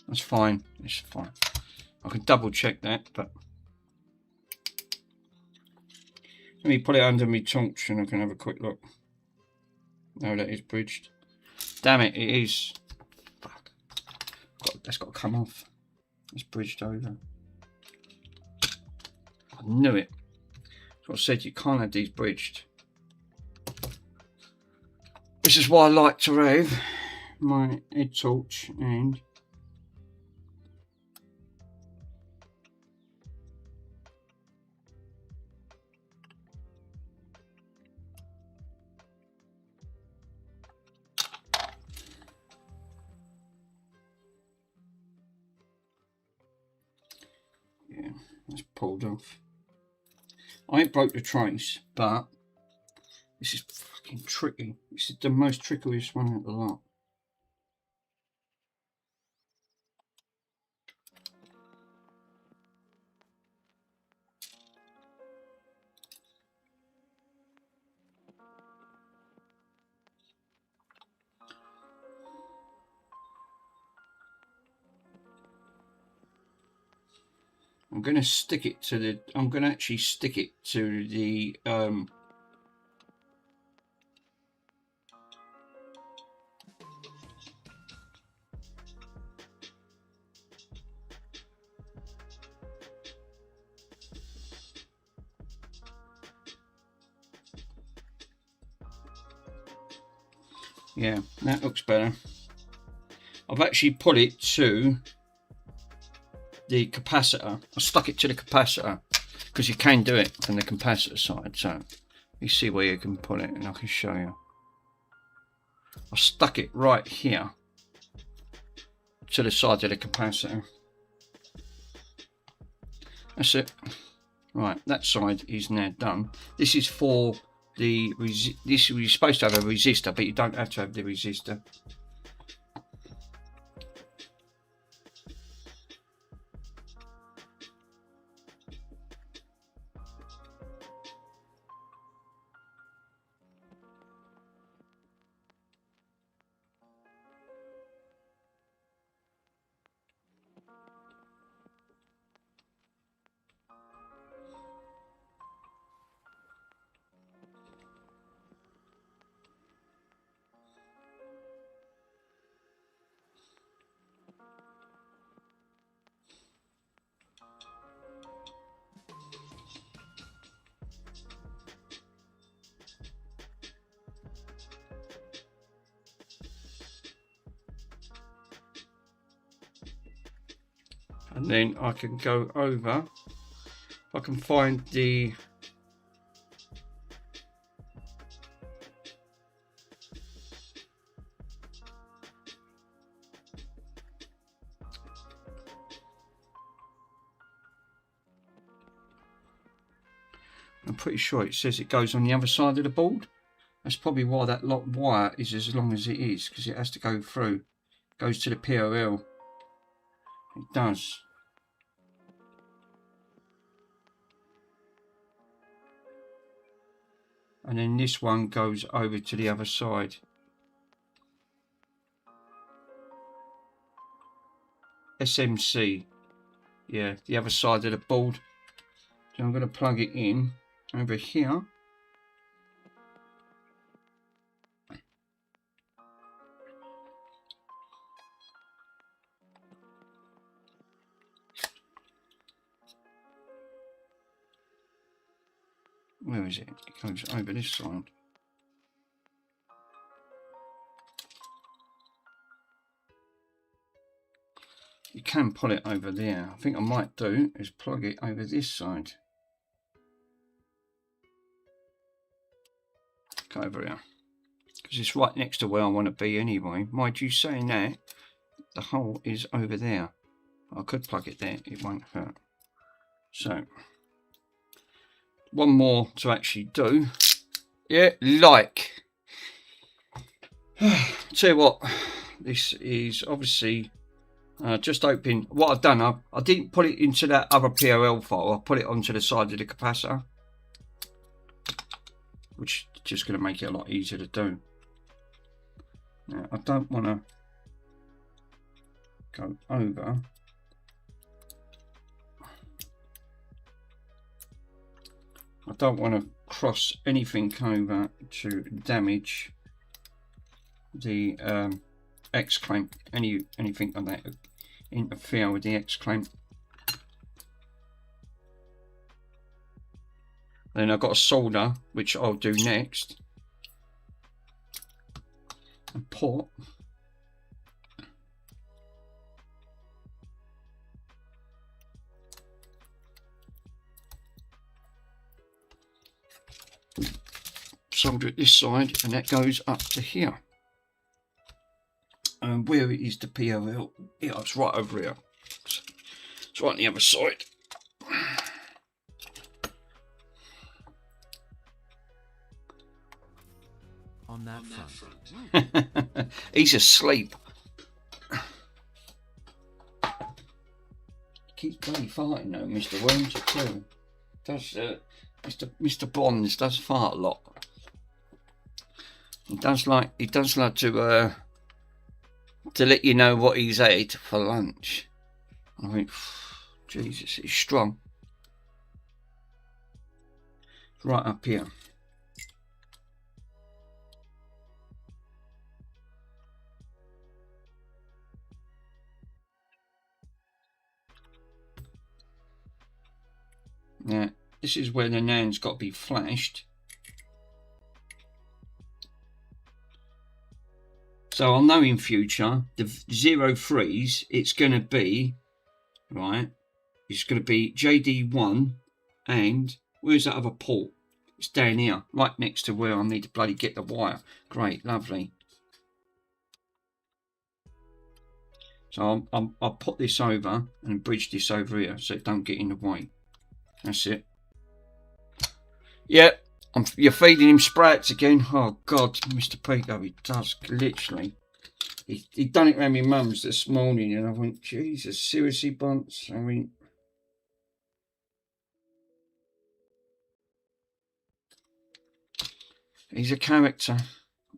That's fine. It's fine. I can double check that, but let me put it under my torch and I can have a quick look. No, that is bridged. Damn it, it is. Fuck. That's got to come off. It's bridged over. I knew it. That's what I said, you can't have these bridged. This is why I like to have my head torch and yeah, that's pulled off. I ain't broke the trace, but this is fucking tricky. This is the most trickiest one of the lot. I'm going to stick it to the, I'm going to actually stick it to the, yeah, that looks better. I've actually put it to the capacitor. I stuck it to the capacitor because you can do it from the capacitor side. So you see where you can put it, and I can show you. I stuck it right here to the side of the capacitor. That's it. Right, that side is now done. This is for the this is supposed to have a resistor, but you don't have to have the resistor. And then I can go over, I can find the I'm pretty sure it says it goes on the other side of the board. That's probably why that wire is as long as it is, because it has to go through. It goes to the POL. It does. And then this one goes over to the other side. SMC. Yeah, the other side of the board. So I'm going to plug it in over here. Where is it? It goes over this side. You can pull it over there. I think I might do is plug it over this side. Go over here. Because it's right next to where I want to be anyway. Mind you saying that, the hole is over there. I could plug it there, it won't hurt. So, one more to actually do. Yeah, like. Tell you what, this is obviously just open. What I've done, I didn't put it into that other POL file. I put it onto the side of the capacitor, which is just going to make it a lot easier to do. Now, I don't want to go over. I don't want to cross anything over to damage the X clamp, anything like that, interfere with the X clamp. Then I've got a solder, which I'll do next, and put solder it this side, and that goes up to here. And where is the PLL? Yeah, it's right over here. It's right on the other side. On that front. He's asleep. Keeps bloody farting though, Mr. Worms, too. Does Mr. Bonds does fart a lot. He does like to let you know what he's ate for lunch. I think, Jesus, he's strong. Right up here. Now, this is where the NAND's got to be flashed. So I'll know in future, the 03s, it's going to be, right, it's going to be JD1 and, where's that other port? It's down here, right next to where I need to bloody get the wire. Great, lovely. So I'll put this over and bridge this over here so it don't get in the way. That's it. Yeah, you're feeding him sprouts again. Oh God, Mr. Pico, he does literally. He done it around my mum's this morning, and I went, Jesus, seriously, Bunce? I mean, he's a character.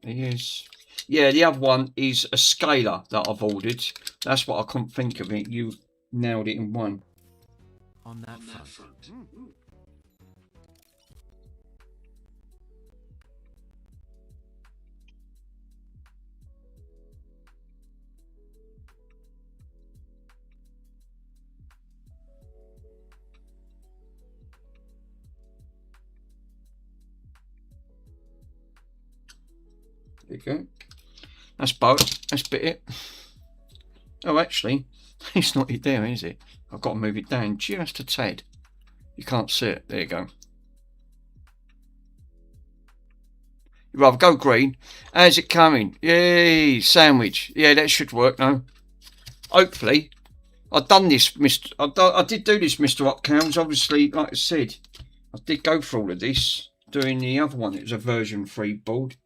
He is. Yeah, the other one is a scaler that I've ordered. That's what I couldn't think of it. You nailed it in one. On that front. There you go. That's both. That's bit it. Oh, actually, it's not it there, is it? I've got to move it down just a tad. You can't see it. There you go. You'd rather go green. How's it coming? Yay, sandwich. Yeah, that should work now. Hopefully. I've done this, I did do this, Mr. Upcams. Obviously, like I said, I did go for all of this. Doing the other one, it was a version 3 board.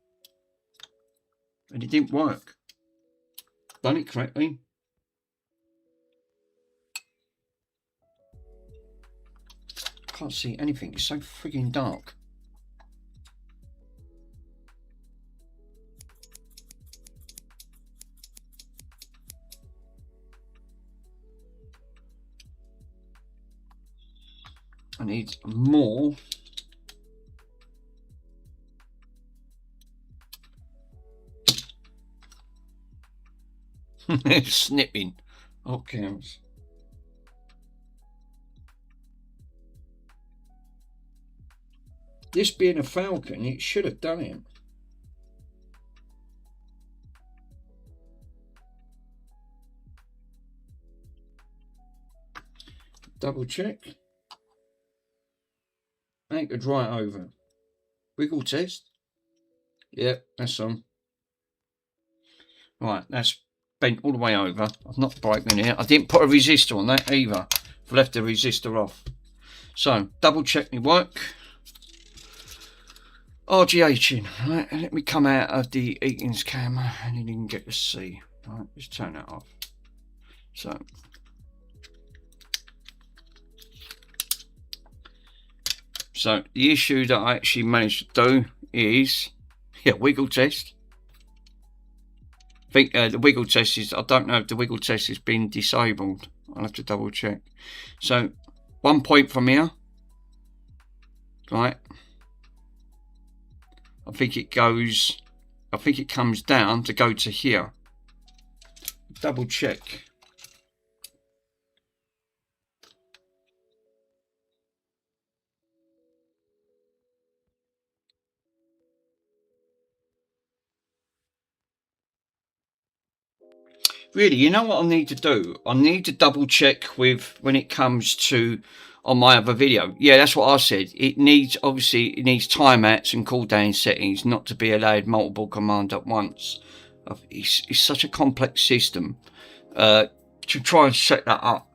And it didn't work. Done it correctly. Can't see anything. It's so frigging dark. I need more. Snipping. Okay. This being a Falcon, it should have done it. Double check. Anchor right over. Wiggle test. Yep, that's on. Right, that's bent all the way over. I've not broken it. I didn't put a resistor on that either. I've left the resistor off. So, double check my work. RGHing. Right, let me come out of the Eaton's camera and then you can get to see. Right, just turn that off. So the issue that I actually managed to do is, wiggle test. I think the wiggle test is, I don't know if the wiggle test has been disabled. I'll have to double check. So 1 point from here, right? I think it comes down to go to here. Double check. Really, you know what I need to do? I need to double check with when it comes to on my other video. Yeah, that's what I said. It needs, obviously, it needs timeouts and cooldown settings, not to be allowed multiple commands at once. It's such a complex system to try and set that up.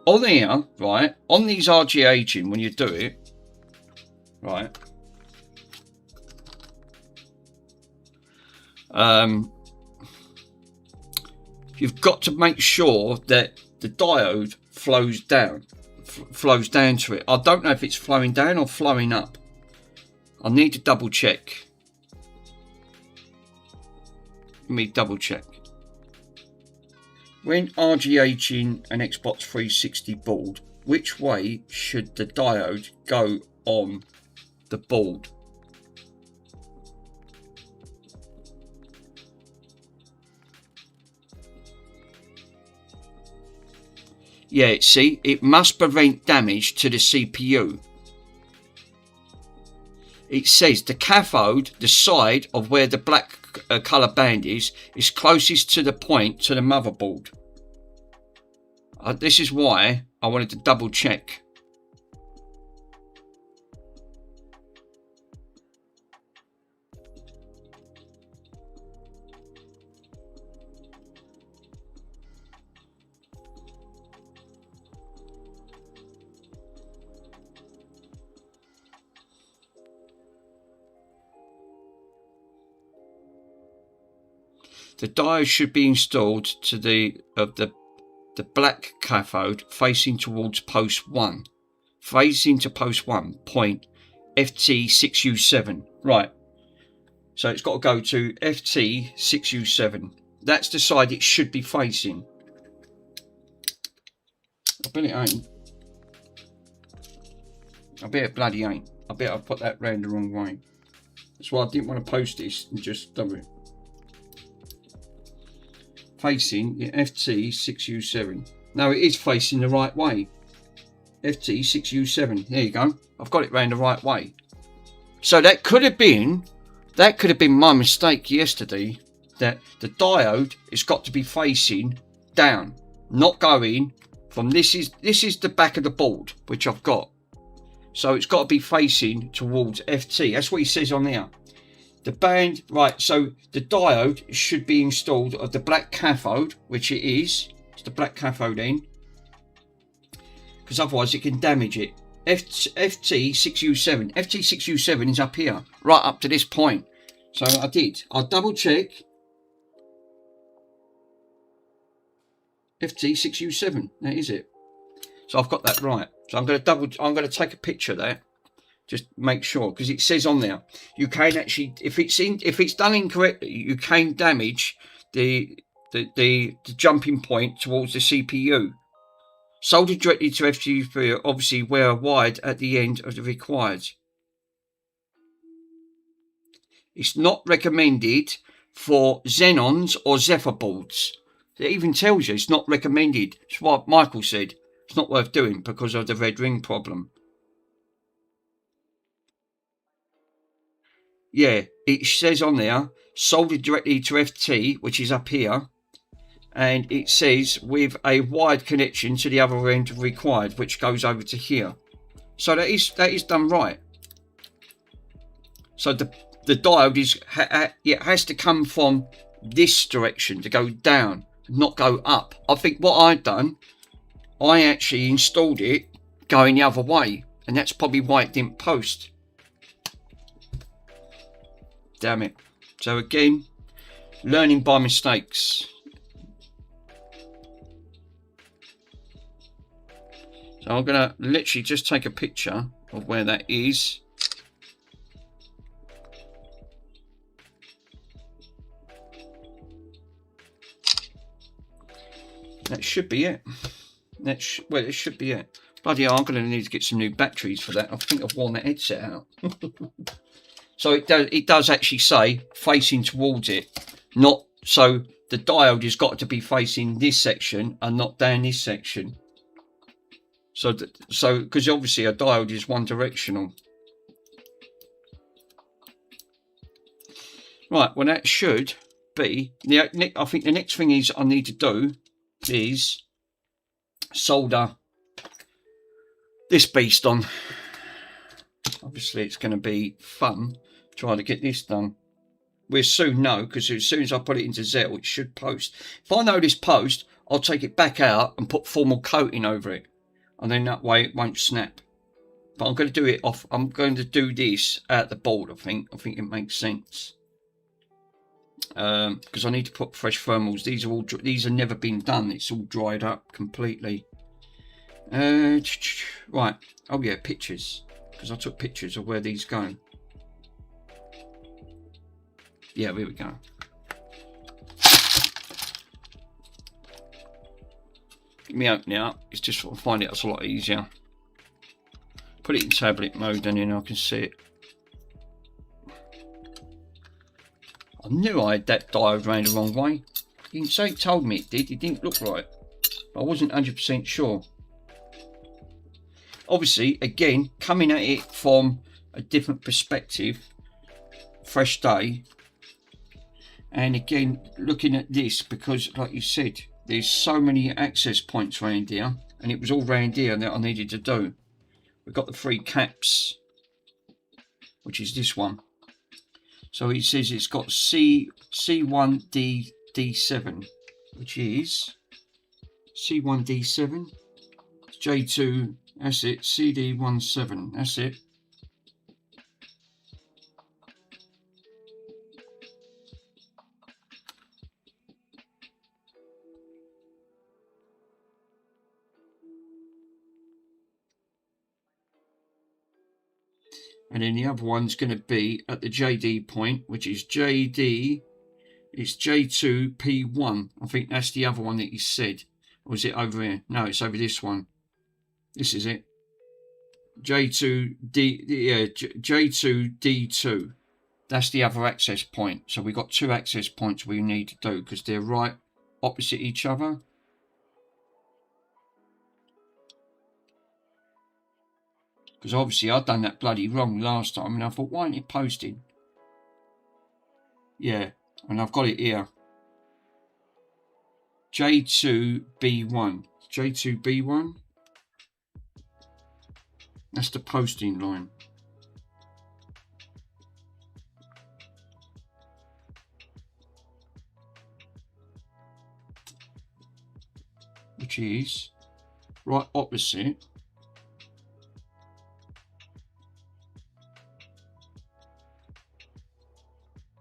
On here, right, on these RG aging, when you do it, right, you've got to make sure that the diode flows down to it. I don't know if it's flowing down or flowing up. I need to double check. Let me double check. When RGHing an Xbox 360 board, which way should the diode go on the board? Yeah, see, it must prevent damage to the CPU. It says the cathode, the side of where the black colour band is closest to the point to the motherboard. This is why I wanted to double check. The diode should be installed to the black cathode facing towards post 1. Facing to post 1, point FT6U7. Right. So it's got to go to FT6U7. That's the side it should be facing. I bet it ain't. I bet it bloody ain't. I bet I've put that round the wrong way. That's why I didn't want to post this and just double it. Facing the FT6U7. No, it is facing the right way. FT6U7. There you go. I've got it round the right way. So that could have been my mistake yesterday. That the diode has got to be facing down, not going from this is the back of the board which I've got. So it's got to be facing towards FT. That's what he says on there. The band, right, so the diode should be installed of the black cathode, which it is. It's the black cathode in. Because otherwise it can damage it. FT6U7. FT6U7 is up here, right up to this point. So I'll double check. FT6U7, that is it. So I've got that right. So I'm going to take a picture of that. Just make sure, because it says on there you can actually, if it's done incorrectly, you can damage the jumping point towards the CPU. Soldered directly to FGA, obviously where wired at the end of the required. It's not recommended for Xenons or Zephyr boards. It even tells you it's not recommended. It's what Michael said. It's not worth doing because of the red ring problem. Yeah, it says on there, soldered directly to FT, which is up here. And it says with a wired connection to the other end required, which goes over to here. So that is done right. So the diode it has to come from this direction to go down, not go up. I think what I've done, I actually installed it going the other way, and that's probably why it didn't post. Damn it. So again, learning by mistakes. So I'm going to literally just take a picture of where that is. That should be it. Well, it should be it. Bloody hell, I'm going to need to get some new batteries for that. I think I've worn the headset out. So it does actually say facing towards it. Not so the diode has got to be facing this section and not down this section. So because obviously a diode is one directional. Right, well that should be I think the next thing is I need to do is solder this beast on. Obviously it's going to be fun trying to get this done. We'll soon know, because as soon as I put it into Zettel, it should post. If I know this post, I'll take it back out and put formal coating over it, and then that way it won't snap. But I'm going to do it off. I'm going to do this at the board. I think it makes sense, because I need to put fresh thermals. These have never been done. It's all dried up completely. Right. Oh yeah, pictures, because I took pictures of where these go. Yeah, here we go. Let me open it up. It's just I find it's a lot easier. Put it in tablet mode and then I can see it. I knew I had that diode round the wrong way. You can say it told me it did. It didn't look right. But I wasn't 100% sure. Obviously, again, coming at it from a different perspective. Fresh day. And again, looking at this, because like you said, there's so many access points around here, and it was all around here that I needed to do. We've got the 3 caps, which is this one. So it says it's got C1D7, which is C1D7, J2, that's it, CD17, that's it. And then the other one's going to be at the JD point, which is JD, it's J2P1. I think that's the other one that he said. Or is it over here? No, it's over this one. This is it. J2D, yeah, J2D2. That's the other access point. So we've got 2 access points we need to do because they're right opposite each other. Because obviously I'd done that bloody wrong last time, and I thought, why aren't it posting? Yeah, and I've got it here. J2B1. J2B1. That's the posting line. Which is right opposite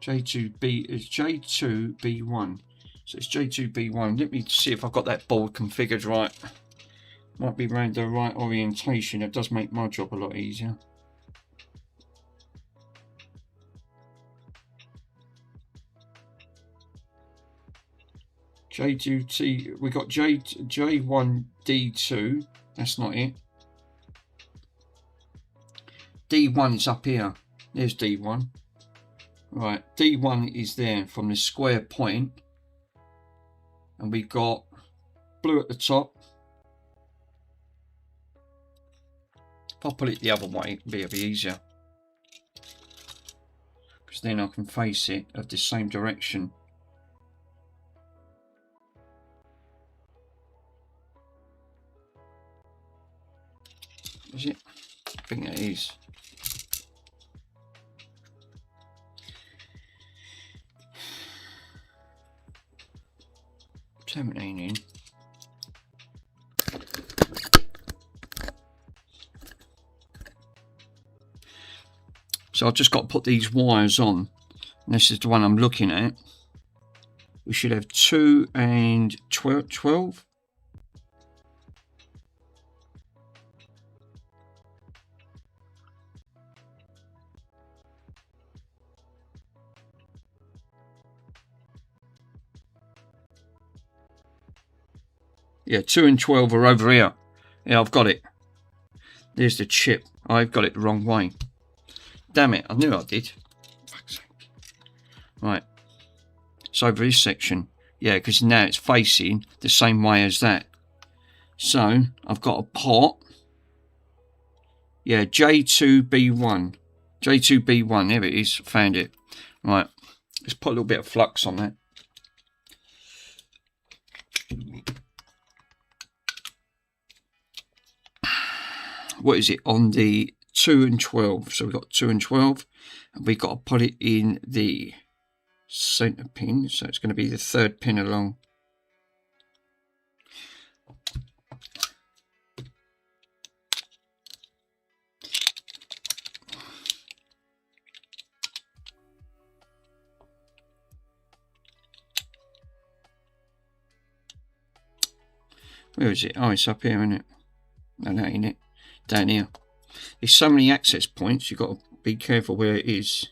J2B is J2B1. So it's J2B1. Let me see if I've got that board configured right. Might be around the right orientation. It does make my job a lot easier. J2T, we got J1D2. That's not it. D1 is up here. There's D1. Right, D1 is there from the square point, and we got blue at the top. If I put it the other way, it'll be easier, because then I can face it of the same direction. Is it? I think it is. In. So I've just got to put these wires on. And this is the one I'm looking at. We should have 2 and 12. Yeah, 2 and 12 are over here. Yeah, I've got it. There's the chip. I've got it the wrong way. Damn it, I knew I did. Right. It's over this section. Yeah, because now it's facing the same way as that. So, I've got a pot. Yeah, J2B1. J2B1, there it is. Found it. Right. Let's put a little bit of flux on that. what is it, on the 2 and 12. So we've got 2 and 12, and we've got to put it in the center pin. So it's going to be the third pin along. Where is it? Oh, it's up here, isn't it? No, that ain't it. Down here. There's so many access points, you've got to be careful where it is.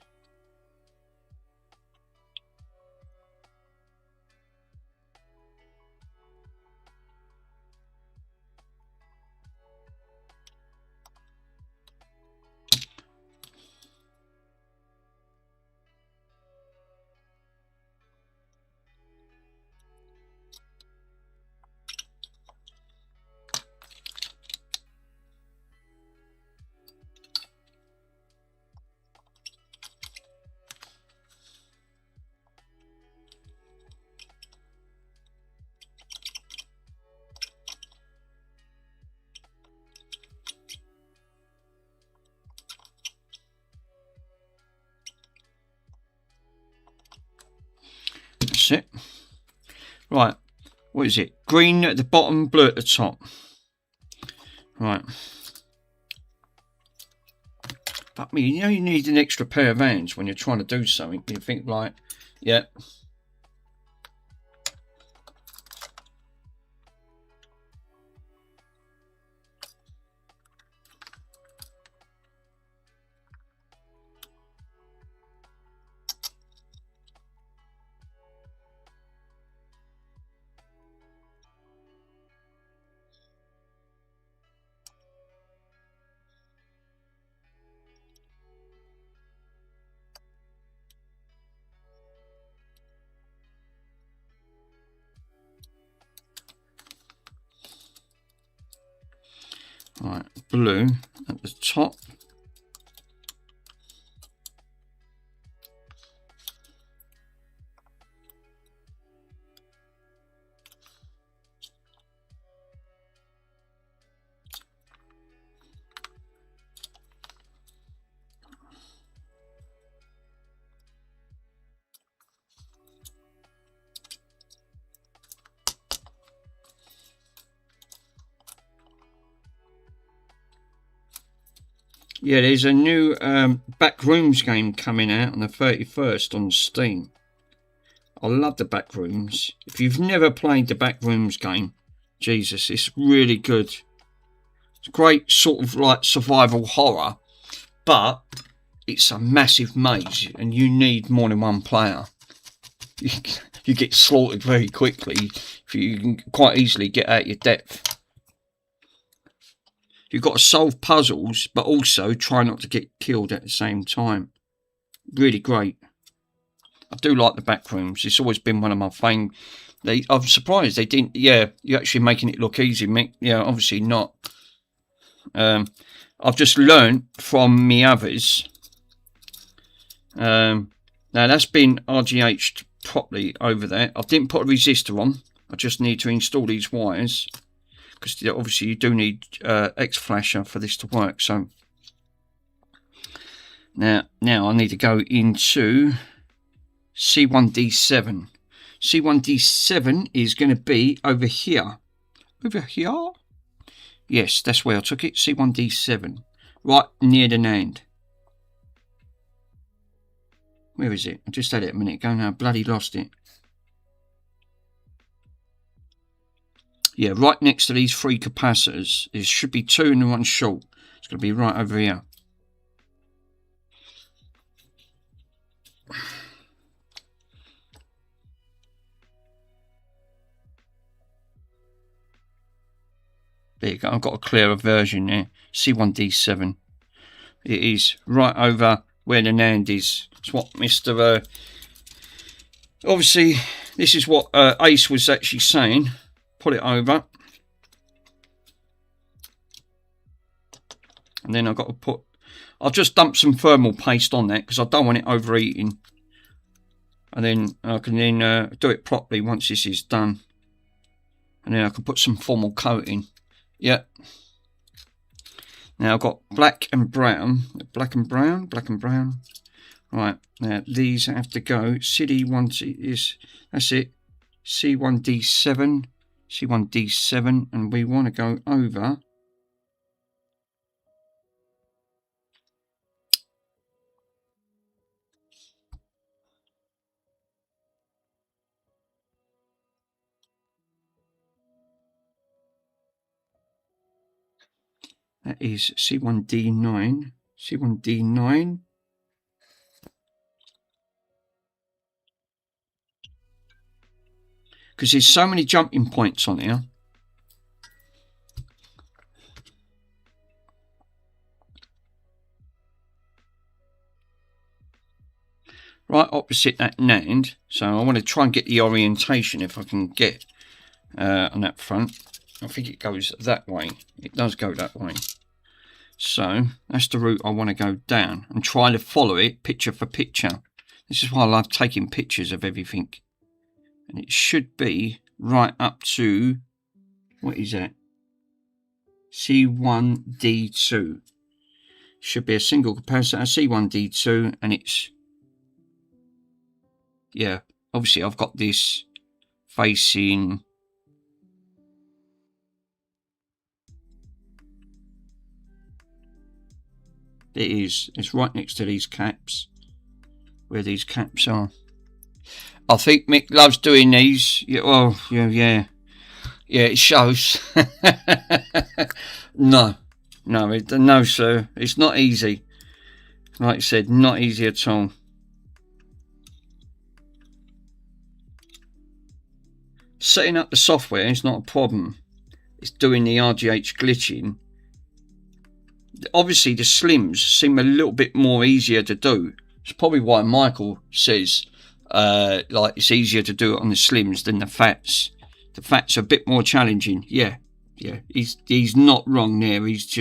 That's it. Right, what is it? Green at the bottom, blue at the top. Right. But you know, you need an extra pair of hands when you're trying to do something. You think like, yeah. Right, blue at the top. Yeah, there's a new Backrooms game coming out on the 31st on Steam. I love the Backrooms. If you've never played the Backrooms game, Jesus, it's really good. It's great sort of like survival horror, but it's a massive maze and you need more than one player. You get slaughtered very quickly if you can quite easily get out your depth. You've got to solve puzzles, but also try not to get killed at the same time. Really great. I do like the Backrooms. It's always been one of my favourites. I'm surprised they didn't. Yeah, you're actually making it look easy, Mick. Yeah, obviously not. I've just learned from me others. Now that's been RGH'd properly over there. I didn't put a resistor on. I just need to install these wires. Because obviously you do need X-Flasher for this to work. So now I need to go into C1D7. C1D7 is going to be over here. Over here? Yes, that's where I took it. C1D7. Right near the NAND. Where is it? I just had it a minute ago now. I bloody lost it. Yeah, right next to these three capacitors. There should be two and one short. It's going to be right over here. There you go. I've got a clearer version there. C1D7. It is right over where the NAND is. It's what Mr. Obviously, this is what Ace was actually saying. Put it over, and then I've got to put, I'll just dump some thermal paste on that because I don't want it overheating, and then I can then do it properly once this is done, and then I can put some formal coating. Yeah, Now I've got black and brown. Black and brown. Black and brown. Right, now these have to go. CD1 is, that's it. C1D7. C1D7. And we want to go over. That is C1D9. C1D9. Because there's so many jumping points on here. Right opposite that NAND. So I want to try and get the orientation if I can get on that front. I think it goes that way. It does go that way. So that's the route I want to go down and try to follow it picture for picture. This is why I love taking pictures of everything. And it should be right up to, what is that? C1D2. Should be a single capacitor, C1D2, and it's, yeah, obviously I've got this facing, it's right next to these caps, where these caps are. I think Mick loves doing these. Yeah, well, yeah, it shows. No, sir, it's not easy. Like I said, not easy at all. Setting up the software is not a problem. It's doing the RGH glitching. Obviously, the slims seem a little bit more easier to do. It's probably why Michael says like it's easier to do it on the slims than the fats. The fats are a bit more challenging. Yeah. He's not wrong there. He's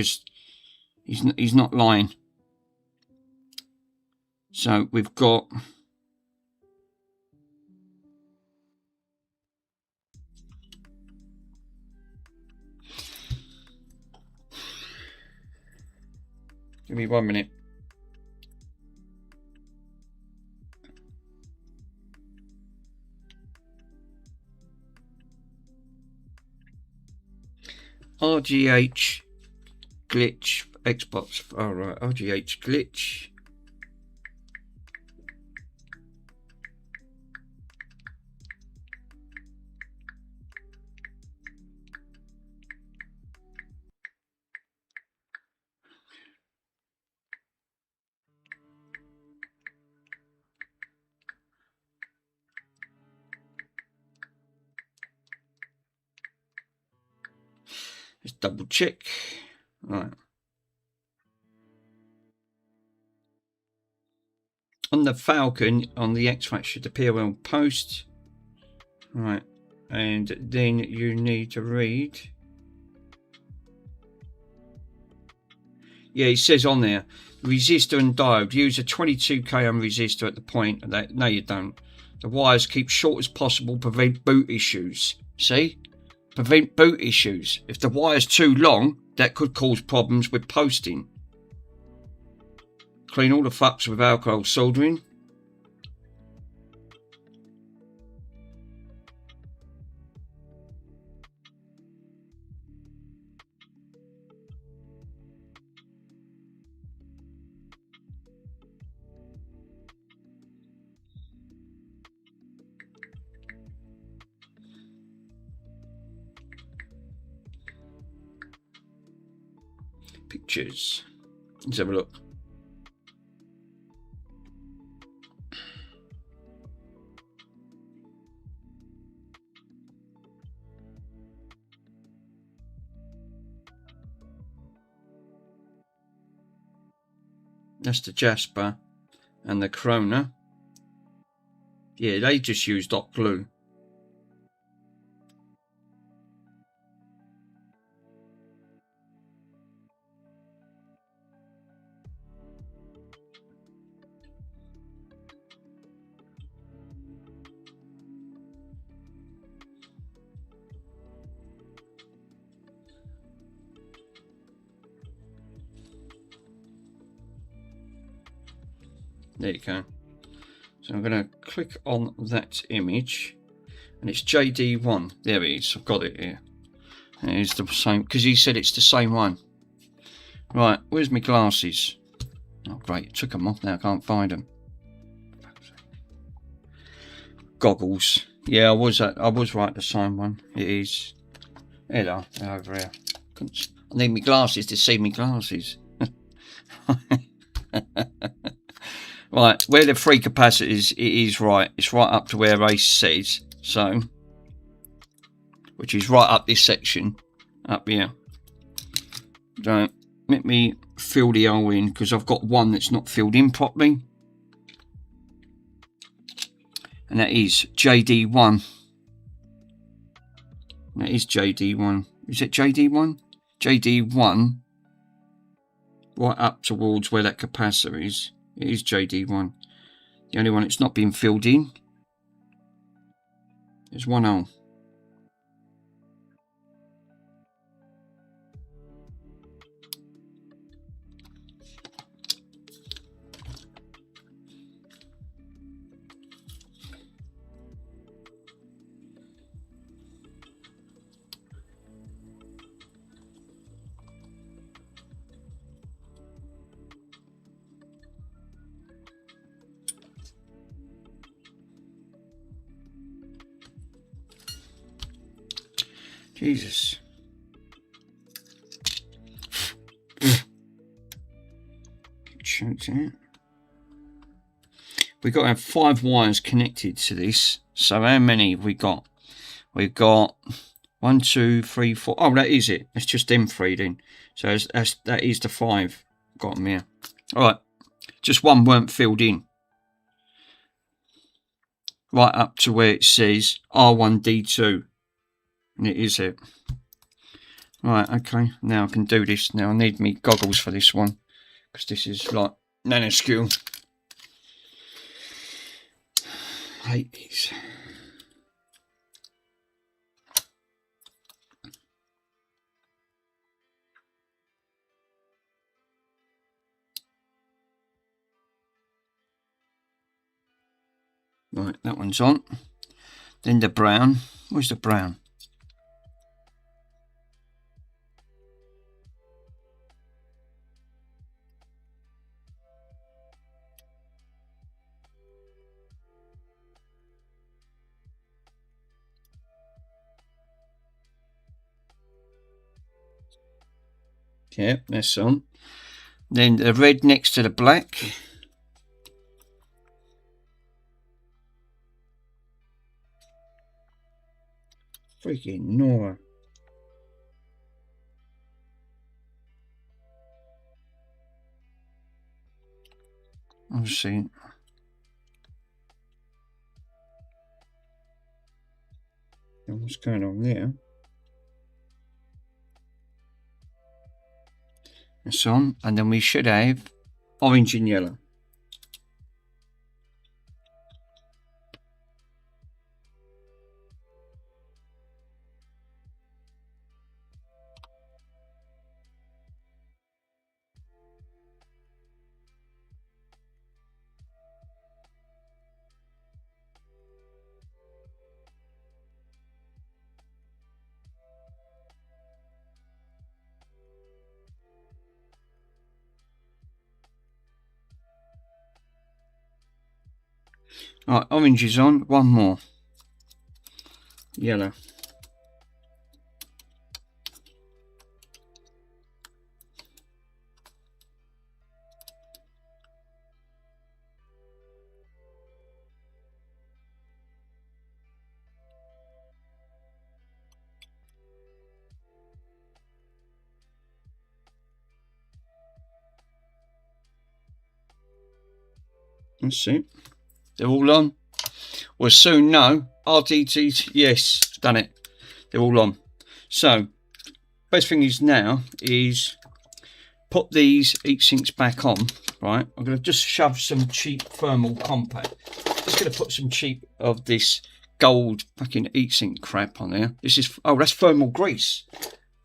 not lying. So we've got. Give me 1 minute. RGH glitch Xbox. Alright, RGH glitch. Let's double check. Right. On the Falcon, on the X-Fact should appear on post. Right. And then you need to read. Yeah, it says on there, resistor and diode. Use a 22k ohm resistor at the point of that. No, you don't. The wires keep short as possible, prevent boot issues. See? Prevent boot issues. If the wire's too long, that could cause problems with posting. Clean all the fucks with alcohol soldering. Pictures. Let's have a look. That's the Jasper and the Corona. Yeah, they just used hot glue. There you go. So I'm going to click on that image, and it's JD1. There it is. I've got it here. It's the same, because he said it's the same one. Right, where's my glasses? Oh great, took them off now, I can't find them. Goggles. Yeah, I was right, the same one. It is. There they are, they're over here. I need my glasses to see my glasses. Right, where the free capacitors, it is right. It's right up to where Ace says. So, which is right up this section, up here. Don't let me fill the hole in, because I've got one that's not filled in properly. And that is JD1. That is JD1. Is it JD1? JD1. Right up towards where that capacitor is. It is JD1. The only one that's not been filled in is one hole. Jesus. Choked out. We've got to have 5 wires connected to this. So how many have we got? We've got 1, 2, 3, 4. Oh, that is it. It's just them 3 then. So that is the 5. Got them here. Alright. Just one weren't filled in. Right up to where it says R1D2. And it is it. Right, okay. Now I can do this. Now I need me goggles for this one, because this is like nanoscale. I hate these. Right, that one's on. Then the brown. Where's the brown? Yep, that's on. Then the red next to the black. Freaking Nora. I'll see. What's going on there? That's on, and then we should have orange and yellow. Right, orange is on. One more. Yellow. That's it. They're all on. We'll soon know. RTT, yes, done it. They're all on. So, best thing is now is put these heat sinks back on. Right, I'm going to just shove some cheap thermal compact. Just going to put some cheap of this gold fucking heat sink crap on there. This is, oh, that's thermal grease.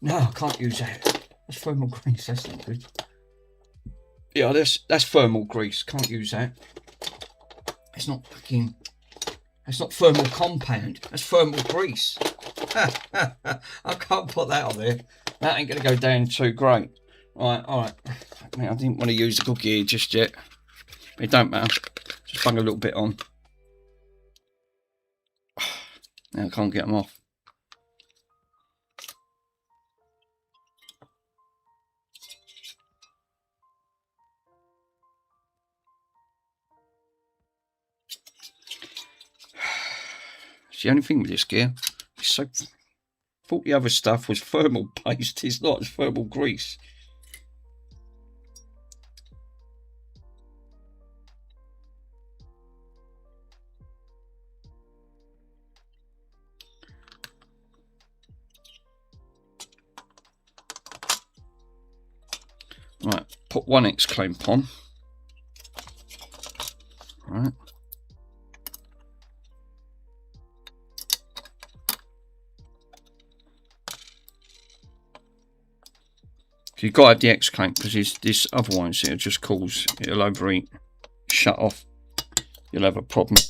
No, I can't use that. That's thermal grease. That's not good. Yeah, that's thermal grease. Can't use that. It's not fucking... That's not thermal compound. That's thermal grease. I can't put that on there. That ain't going to go down too great. Right, alright. I didn't want to use the cookie here just yet. It don't matter. Just bung a little bit on. Now I can't get them off. It's the only thing with this gear. It's so... thought the other stuff was thermal paste. It's not. It's thermal grease. Right, put one X clamp on. Right. So you've got to have the X clamp because this other one, it'll just cause, it'll overheat, shut off. You'll have a problem.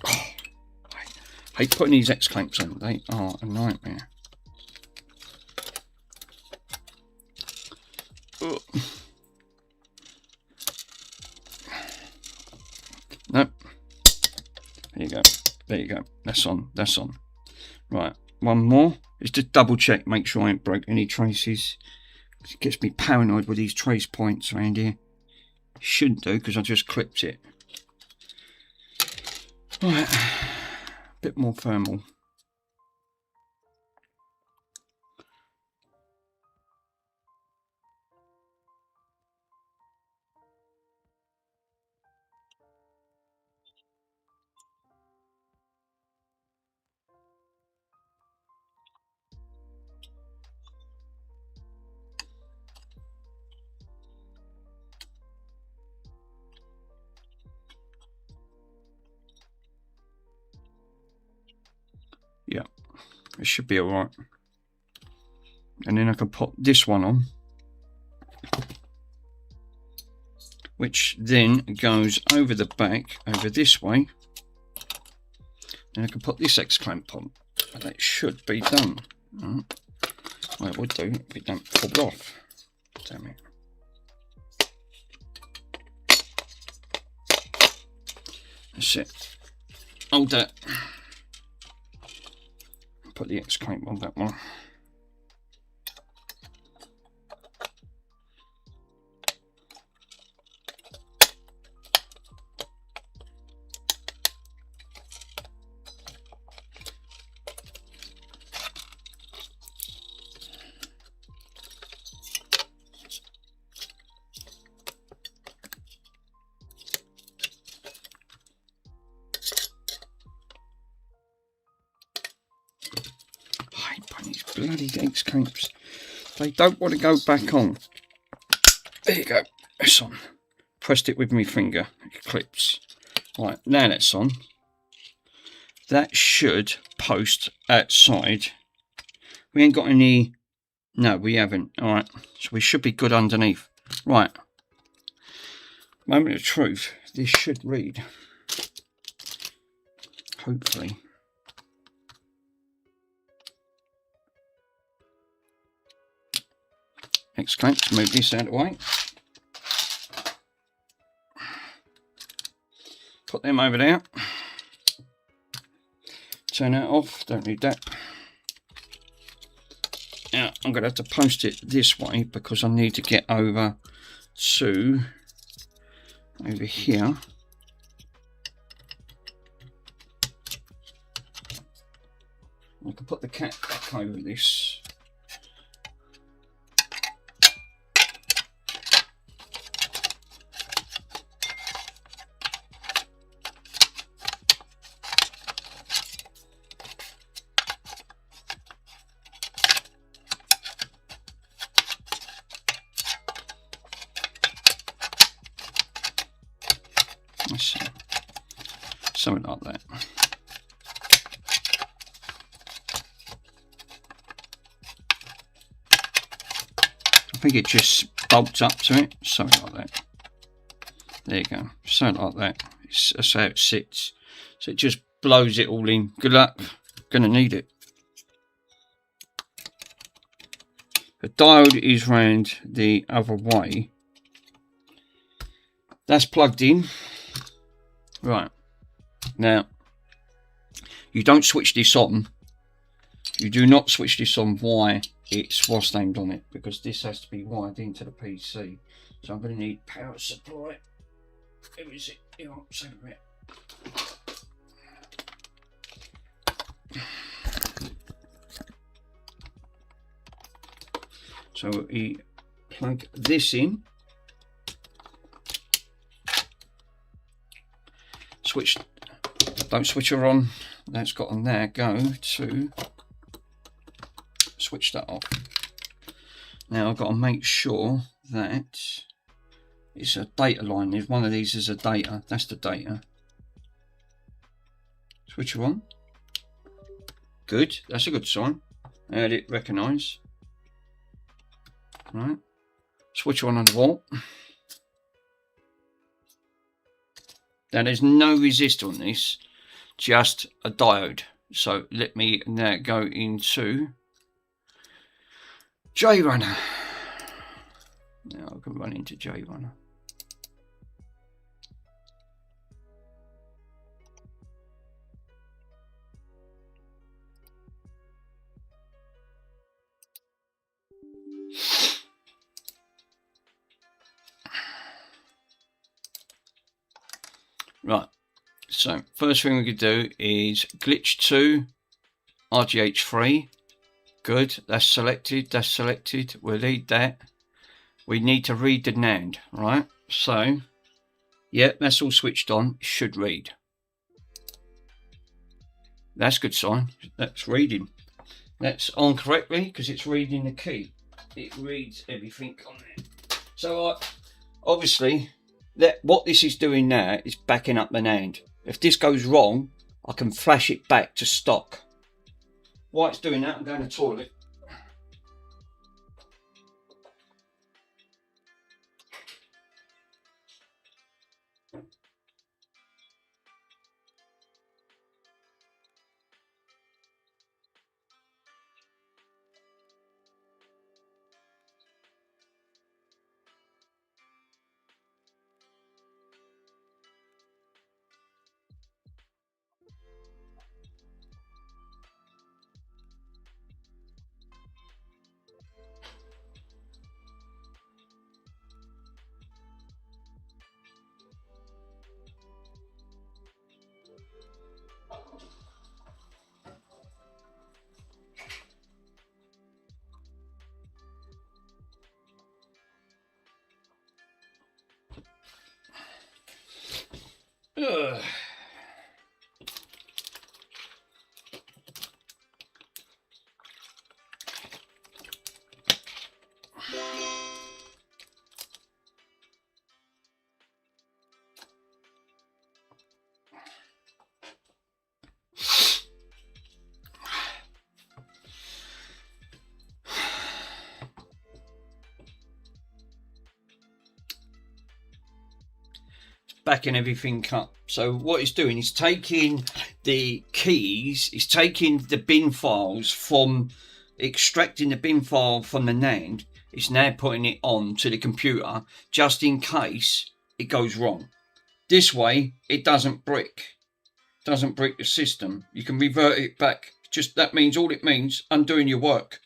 Oh, I hate putting these X clamps on. They are a nightmare. Ugh. Nope. There you go. There you go. That's on. That's on. Right. One more. It's just double check. Make sure I ain't broke any traces. It gets me paranoid with these trace points around here. Shouldn't do because I just clipped it. Right. Bit more thermal. Yeah, it should be alright. And then I can put this one on, which then goes over the back, over this way. And I can put this X clamp on, and that should be done. Right. Well, it would do if it don't fall off. Damn it. That's it. Hold that. Put the X clamp on that one. Bloody X clamps. They don't want to go back on. There you go. It's on. Pressed it with my finger. It clips. Right, now that's on. That should post outside. We ain't got any... No, we haven't. Alright, so we should be good underneath. Right. Moment of truth. This should read. Hopefully. X clamps, move this out of the way. Put them over there. Turn that off, don't need that. Now I'm going to have to post it this way because I need to get over to over here. I can put the cat back over this. Something like that. I think it just bolts up to it, something like that. There you go. Something like that. That's how it sits. So it just blows it all in. Good luck. Gonna need it. The diode is round the other way. That's plugged in. Right. Now, you don't switch this on. You do not switch this on while it's was named on it, because this has to be wired into the PC. So I'm going to need power supply. Where is it? Here, I'll say it. So we plug this in. Switch. Don't switch her on. That's got on there. Go to switch that off. Now I've got to make sure that it's a data line. There's one of these is a data. That's the data. Switch her on. Good. That's a good sign. Had it recognise. Right. Switch her on the wall. Now there's no resistor on this, just a diode. So let me now go into JRunner. Now I can run into JRunner. Right, so first thing we could do is glitch 2, RGH3. Good, that's selected, that's selected. We'll leave that. We need to read the NAND, right? So, yeah, that's all switched on. It should read. That's a good sign. That's reading. That's on correctly because it's reading the key. It reads everything on there. So, obviously, what this is doing now is backing up the NAND. If this goes wrong, I can flash it back to stock. While it's doing that, I'm going to the toilet. Ugh. Backing everything up. So what it's doing is taking the keys, it's taking the bin files from, extracting the bin file from the NAND. It's now putting it on to the computer just in case it goes wrong. This way it doesn't brick the system. You can revert it back. Just that means, all it means, undoing your work.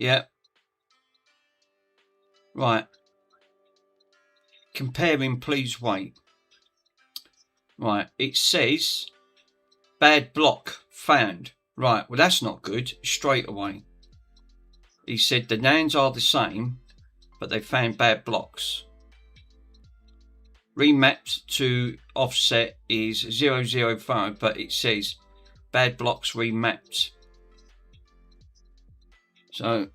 Yeah. Right. Comparing, please wait. Right, it says bad block found. Right, well that's not good. Straight away. He said the NANDs are the same, but they found bad blocks. Remapped to offset is 005, but it says bad blocks remapped. So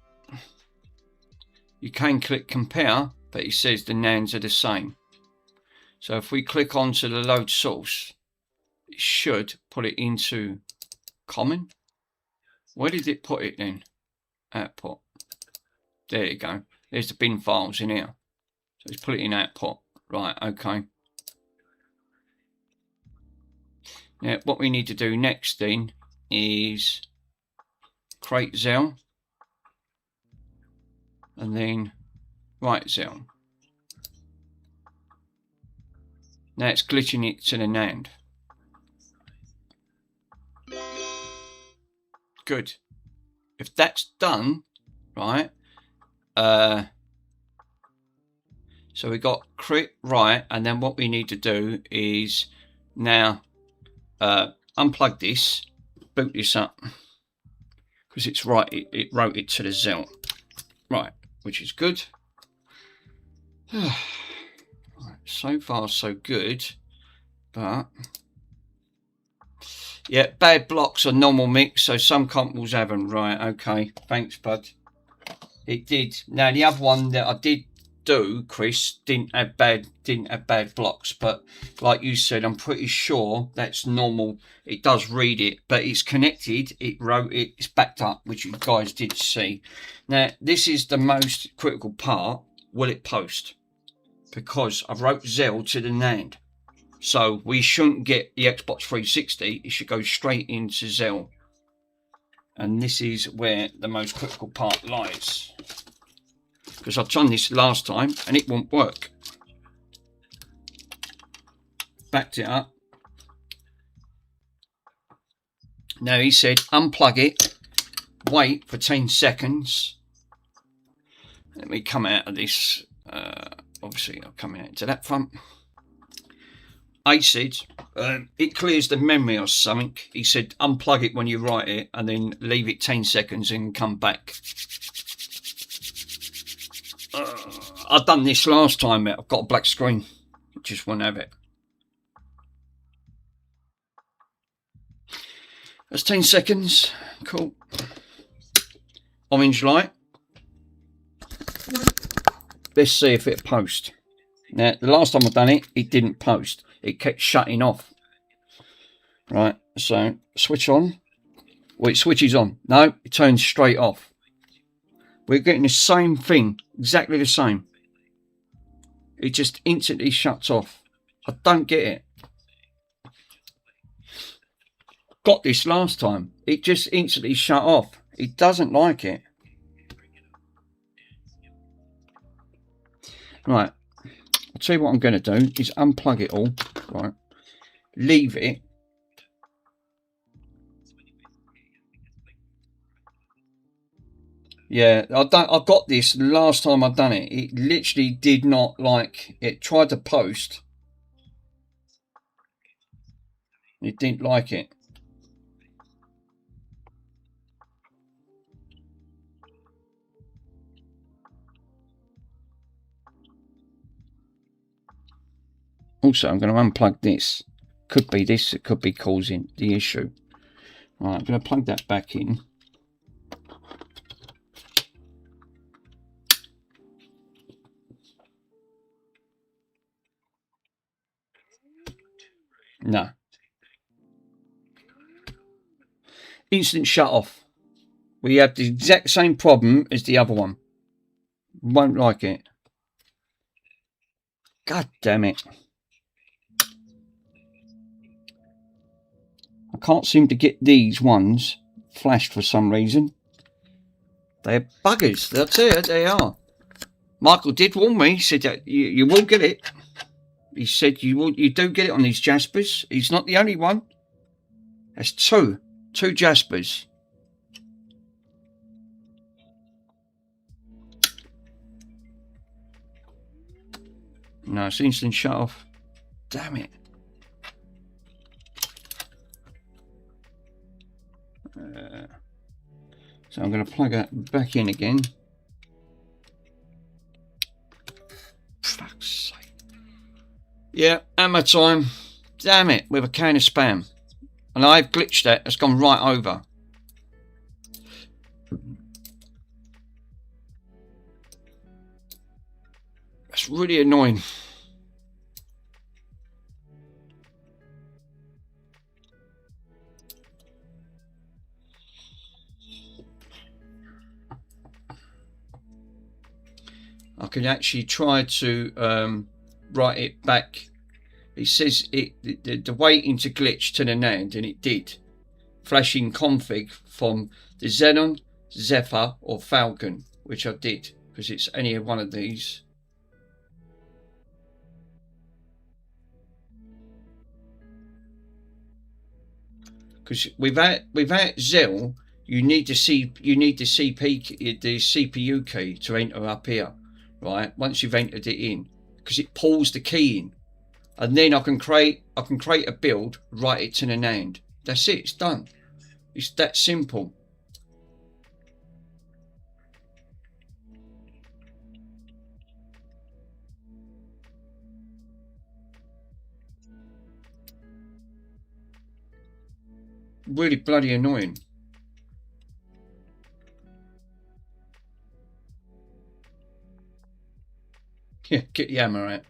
you can click compare, but it says the NANDs are the same. So if we click onto the load source, it should put it into common. Where did it put it then? Output. There you go. There's the bin files in here. So let's put it in output. Right, okay. Now what we need to do next then is create Xel and then write Xel. Now it's glitching it to the NAND. Good. If that's done, right, so we got create right, and then what we need to do is now unplug this, boot this up, because it's right, it wrote it to the Xel. Right, which is good. Right, so far so good, but yeah, bad blocks are normal mix, so some companies have them. Right, okay, thanks bud. It did. Now the other one that I did do, Chris, didn't have bad blocks, but like you said, I'm pretty sure that's normal. It does read it, but it's connected, it wrote it, it's backed up, which you guys did see. Now this is the most critical part. Will it post? Because I've wrote Xel to the NAND, so we shouldn't get the Xbox 360, it should go straight into Xel. And this is where the most critical part lies, because I've done this last time and it won't work. Backed it up. Now he said unplug it, wait for 10 seconds. Let me come out of this. Obviously I'll come out to that front. I said it clears the memory or something. He said unplug it when you write it and then leave it 10 seconds and come back. I've done this last time. I've got a black screen. Just won't have it. That's 10 seconds. Cool. Orange light. Let's see if it posts. Now, the last time I've done it, it didn't post. It kept shutting off. Right, so switch on. Well, it switches on. No, it turns straight off. We're getting the same thing. Exactly the same. It just instantly shuts off. I don't get it. Got this last time. It just instantly shut off. It doesn't like it. Right. I'll tell you what I'm going to do is unplug it all. Right. Leave it. Yeah, I got this last time I've done it. It literally did not like it. Tried to post. It didn't like it. Also, I'm going to unplug this. Could be this. It could be causing the issue. Right, I'm going to plug that back in. No. Instant shut off. We have the exact same problem as the other one. Won't like it. God damn it. I can't seem to get these ones flashed for some reason. They're buggers. That's it. They are. Michael did warn me. He said that you will get it. He said you do get it on these Jaspers. He's not the only one. There's two Jaspers. No, it's instant shut off. Damn it. So I'm going to plug that back in again. Fuck's sake. Yeah, hammer time. Damn it, with a can of Spam. And I've glitched that, it's gone right over. That's really annoying. I can actually try to write it back. It says the waiting to glitch to the NAND, and it did. Flashing config from the Xenon, Zephyr, or Falcon, which I did because it's any one of these. Because without Zell, you need the CPU key to enter up here, right? Once you've entered it in, because it pulls the key in, and then I can create a build, write it to the NAND. That's it. It's done. It's that simple. Really bloody annoying. Yeah, get the hammer out.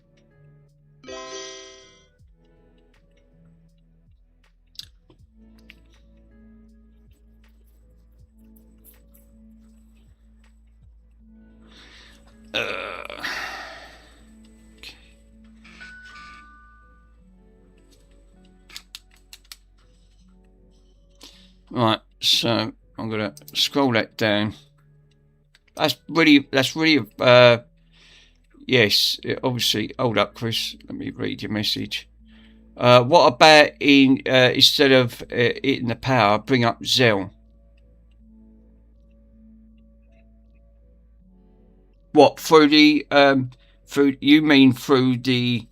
Right, so I'm gonna scroll that down. That's really yes, obviously. Hold up, Chris. Let me read your message. What about instead of hitting the power, bring up Zell? What, through the you mean through the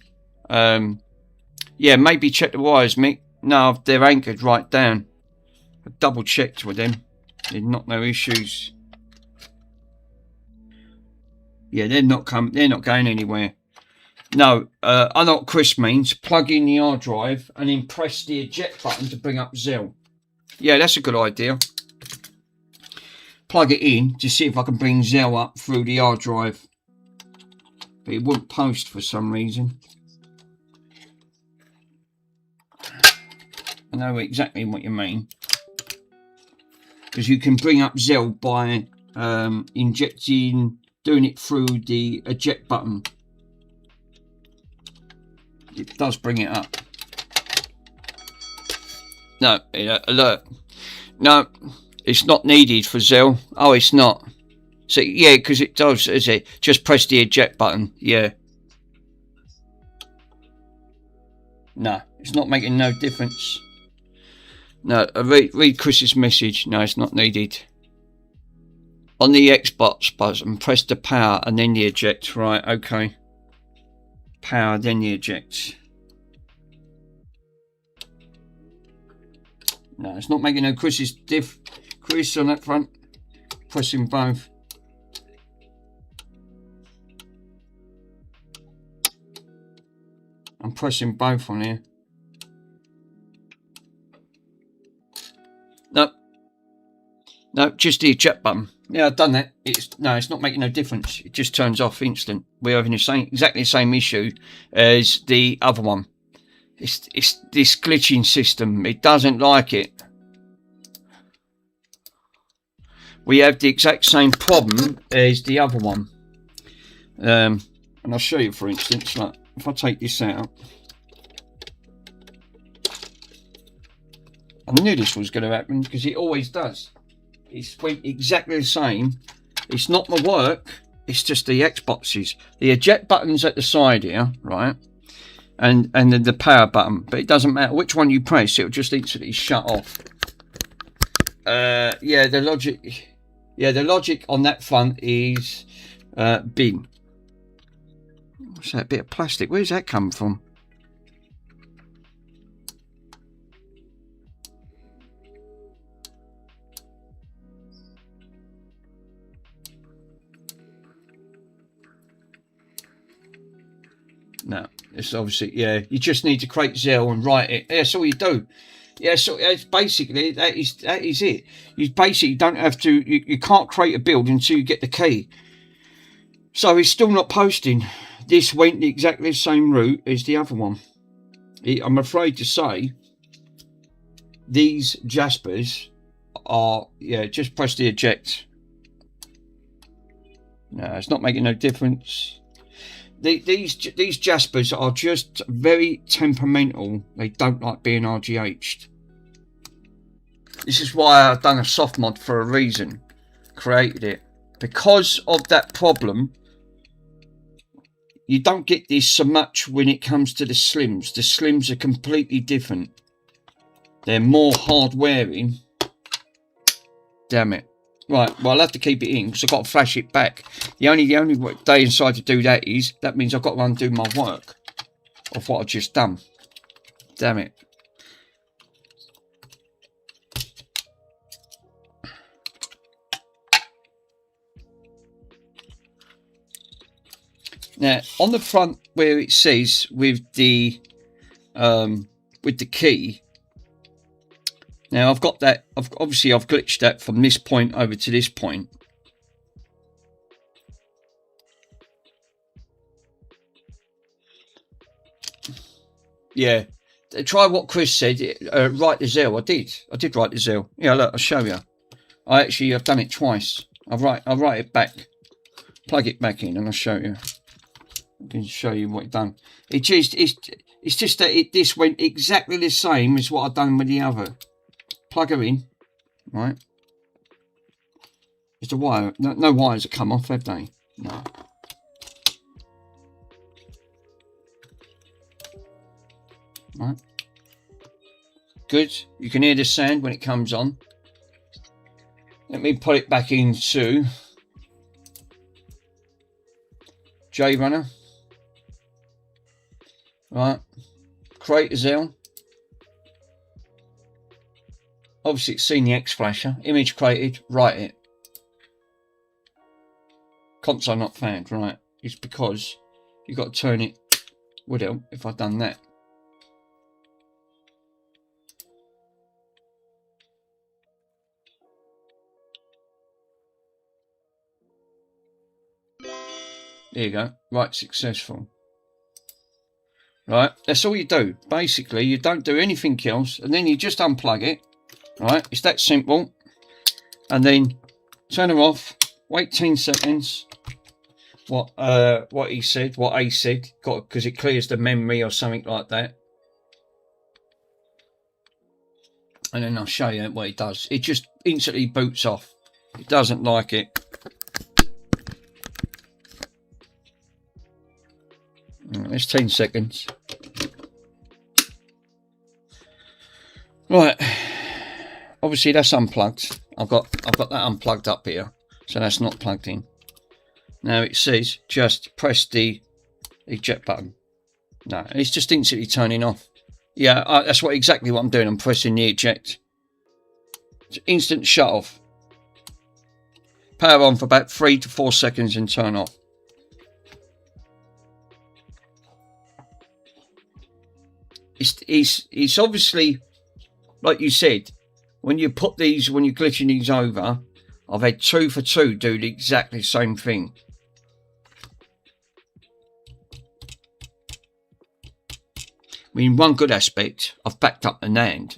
yeah, maybe check the wires, Mick. No, they're anchored right down. I double checked with them. There's not no issues. Yeah, they're not going anywhere. No, I know what Chris means. Plug in the hard drive and then press the eject button to bring up Zell. Yeah, that's a good idea. Plug it in to see if I can bring Zell up through the hard drive. But it wouldn't post for some reason. I know exactly what you mean. Because you can bring up Zell by doing it through the eject button. It does bring it up. No, alert. No, it's not needed for Zell. Oh, it's not. So yeah, because it does, is it? Just press the eject button. Yeah. No, it's not making no difference. No, read Chris's message. No, it's not needed. On the Xbox button, press the power and then the eject. Right, okay. Power, then the eject. No, it's not making no Chris's Chris on that front. Pressing both. I'm pressing both on here. No, just the eject button. Yeah, I've done that. It's not making no difference. It just turns off instant. We're having exactly the same issue as the other one. It's this glitching system. It doesn't like it. We have the exact same problem as the other one. And I'll show you, for instance, like if I take this out. I knew this was going to happen because it always does. It's exactly the same. It's not my work. It's just the Xboxes. The eject button's at the side here, right? And then the power button. But it doesn't matter which one you press. It'll just instantly shut off. Yeah, the logic. Yeah, the logic on that front is bin. What's that bit of plastic? Where's that come from? It's obviously, yeah, you just need to create Zell and write it. That's all you do. Yeah, so it's basically, that is it. You basically don't have to, you can't create a build until you get the key. So it's still not posting. This went exactly the same route as the other one. I'm afraid to say, these Jaspers are, yeah, just press the eject. No, it's not making no difference. These Jaspers are just very temperamental. They don't like being RGH'd. This is why I've done a soft mod for a reason. Created it. Because of that problem, you don't get this so much when it comes to the Slims. The Slims are completely different. They're more hard wearing. Damn it. Right, well, I'll have to keep it in because I've got to flash it back. The only day inside to do that is, that means I've got to undo my work of what I've just done. Damn it. Now, on the front where it says with the key, now I've got that, obviously I've glitched that from this point over to this point. Yeah, try what Chris said, write the Zell. I did write the Zell. Yeah, look, I'll show you. I've done it twice. I'll write it back, plug it back in and I'll show you. I can show you what I've done. It's just that this went exactly the same as what I've done with the other. Plug her in, right? Is the wire? No wires have come off, have they? No. Right. Good. You can hear the sound when it comes on. Let me put it back into JRunner. Right, create a Zell. Obviously it's seen the X flasher. Image created, write it. Console not found, right. It's because you've got to turn it. Would help if I'd done that. There you go. Right, successful. Right, that's all you do. Basically, you don't do anything else, and then you just unplug it. Right, it's that simple. And then turn her off. Wait 10 seconds. What he said, what A said, because it clears the memory or something like that. And then I'll show you what it does. It just instantly boots off. It doesn't like it. It's 10 seconds. Right. Obviously that's unplugged. I've got that unplugged up here. So that's not plugged in. Now it says just press the eject button. No, it's just instantly turning off. Yeah, that's exactly what I'm doing. I'm pressing the eject. It's instant shut off. Power on for about 3 to 4 seconds and turn off. It's obviously, like you said, when you put these, when you're glitching these over, I've had 2 for 2 do the exactly same thing. I mean, one good aspect, I've backed up the NAND.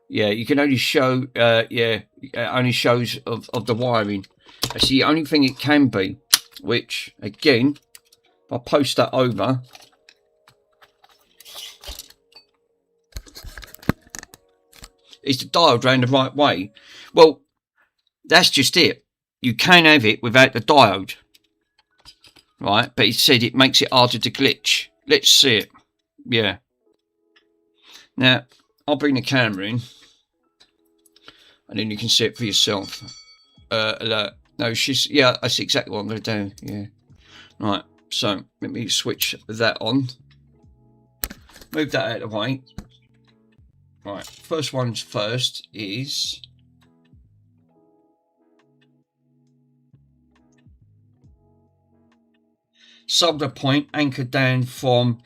Yeah, you can only show, yeah, it only shows of the wiring. That's the only thing it can be, which, again, if I post that over, is the diode round the right way. Well, that's just it. You can have it without the diode. Right, but it said it makes it harder to glitch. Let's see it. Yeah. Now, I'll bring the camera in. And then you can see it for yourself. Alert. No, yeah, that's exactly what I'm going to do. Yeah. Right, so let me switch that on. Move that out of the way. Right, first one's first is solder point anchored down from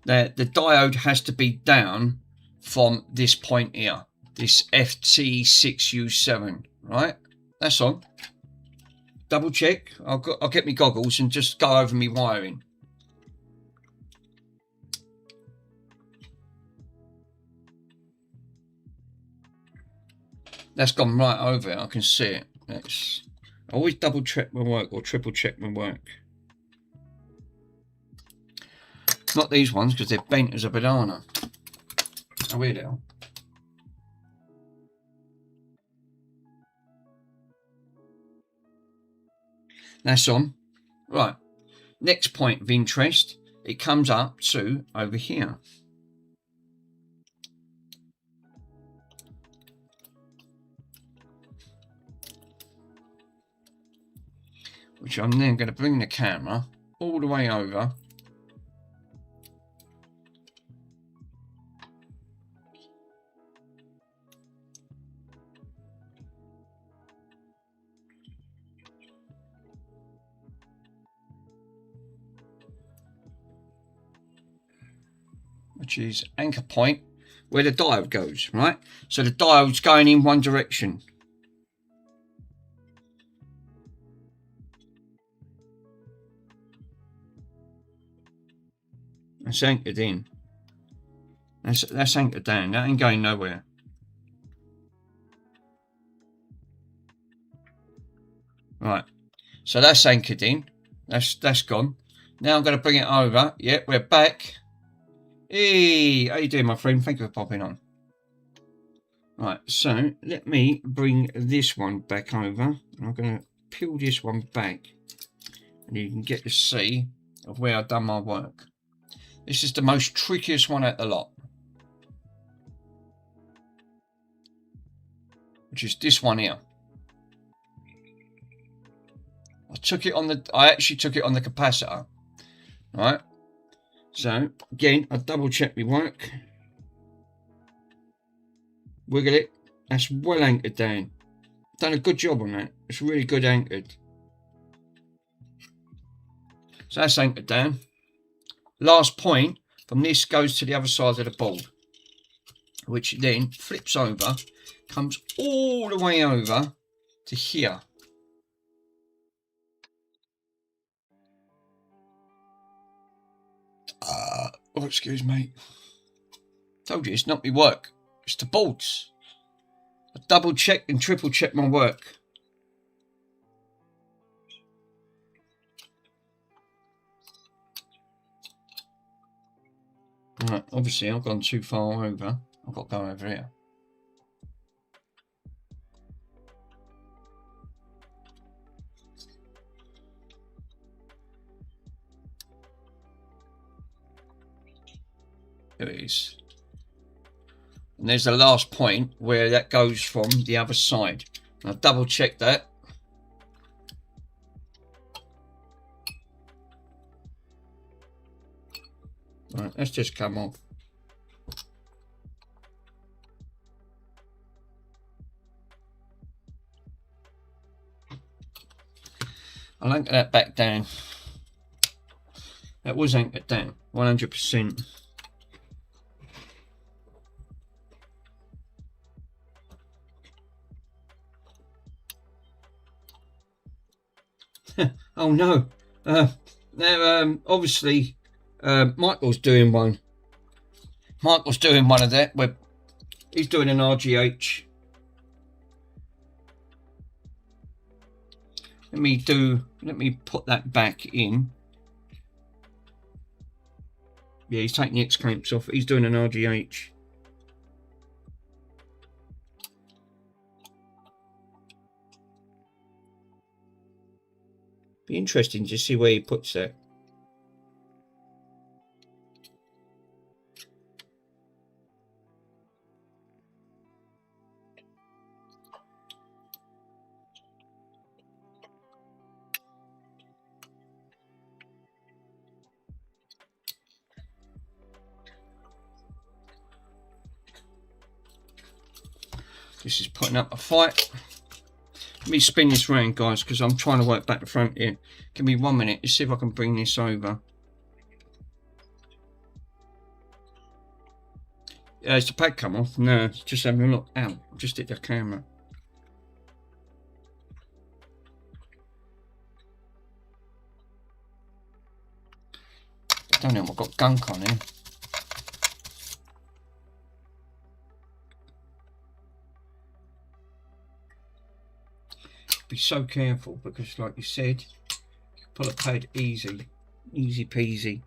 that the diode has to be down from this point here, this FT6U7, right? That's on. Double check. I'll get my goggles and just go over my wiring. That's gone right over it. I can see it. I always double check my work or triple check my work. Not these ones because they're bent as a banana. Oh, here they are. That's on. Right. Next point of interest. It comes up to over here. Which I'm then going to bring the camera all the way over. Which is anchor point where the diode goes, right? So the diode's going in one direction. That's anchored in. That's anchored down. That ain't going nowhere. Right. So that's anchored in. That's gone. Now I'm going to bring it over. Yep, we're back. Hey, how you doing, my friend? Thank you for popping on. Right, so let me bring this one back over. I'm going to peel this one back, and you can get to see of where I've done my work. This is the most trickiest one out the lot, which is this one here. I actually took it on the capacitor, right? So again, I double check my work. Wiggle it. That's well anchored down. Done a good job on that. It's really good anchored. So that's anchored down. Last point from this goes to the other side of the board, which then flips over, comes all the way over to here. Oh, excuse me. Told you it's not my work. It's the boards. I double check and triple check my work. Right, obviously I've gone too far over. I've got to go over here. There it is. And there's the last point where that goes from the other side. I'll double check that. Right, let's just come off. I'll anchor that back down. That was anchored down, 100%. Oh no! Now, obviously, Michael's doing one. Michael's doing one of that. Where he's doing an RGH. Let me put that back in. Yeah, he's taking the X clamps off. He's doing an RGH. Be interesting to see where he puts that. This is putting up a fight. Let me spin this round, guys, because I'm trying to work back to front here. Give me 1 minute. Let's see if I can bring this over. Has the pad come off? No, just having a look. Ow, just hit the camera. I don't know if I've got gunk on here. Be so careful because, like you said, you pull a pad easy peasy.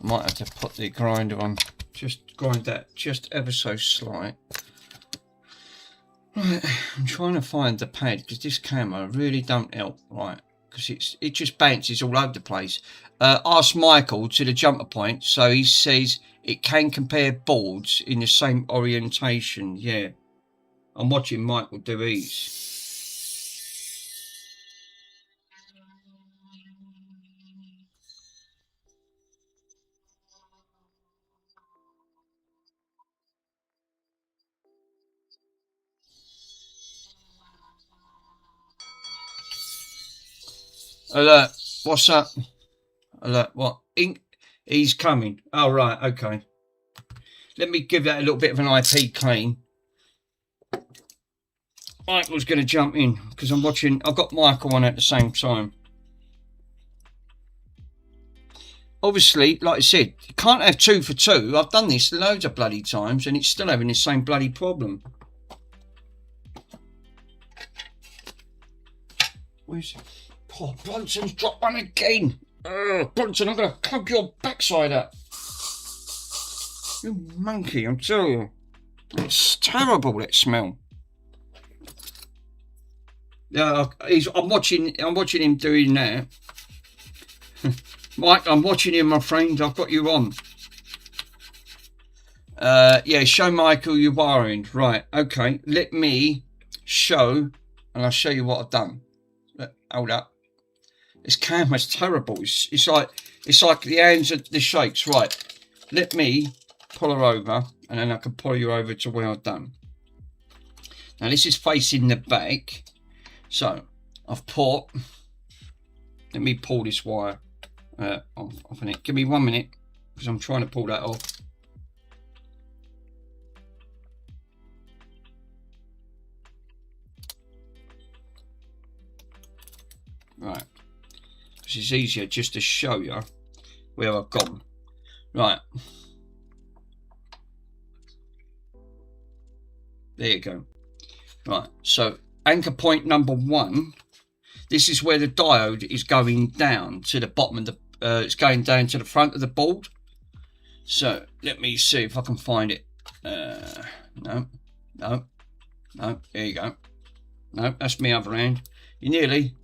Might have to put the grinder on, just grind that just ever so slight. Right, I'm trying to find the pad because this camera really don't help, right? Because it just bounces all over the place. Ask Michael to the jumper point, so he says it can compare boards in the same orientation. Yeah, I'm watching Michael do these. Alert, what's up? Alert, what? Ink? He's coming. Oh, right, okay. Let me give that a little bit of an IP clean. Michael's going to jump in because I'm watching. I've got Michael on at the same time. Obviously, like I said, you can't have 2 for 2. I've done this loads of bloody times and it's still having the same bloody problem. Where's it? Oh, Brunson's dropped one again. Brunson, I'm going to clog your backside up. You monkey, I'm telling you. It's terrible, that smell. Yeah, I'm watching him doing that. Mike, I'm watching you, my friend. I've got you on. Yeah, show Michael your wiring. Right, okay. Let me show, and I'll show you what I've done. Hold up. This camera's terrible. It's like the hands of the shakes. Right. Let me pull her over, and then I can pull you over to where I've done. Now this is facing the back. So I've put. Let me pull this wire off of it. Give me 1 minute because I'm trying to pull that off. Right. This is easier just to show you where I've gone. Right. There you go. Right. So anchor point number 1. This is where the diode is going down to the bottom of the. It's going down to the front of the board. So let me see if I can find it. No. There you go. No, that's my other hand. You nearly.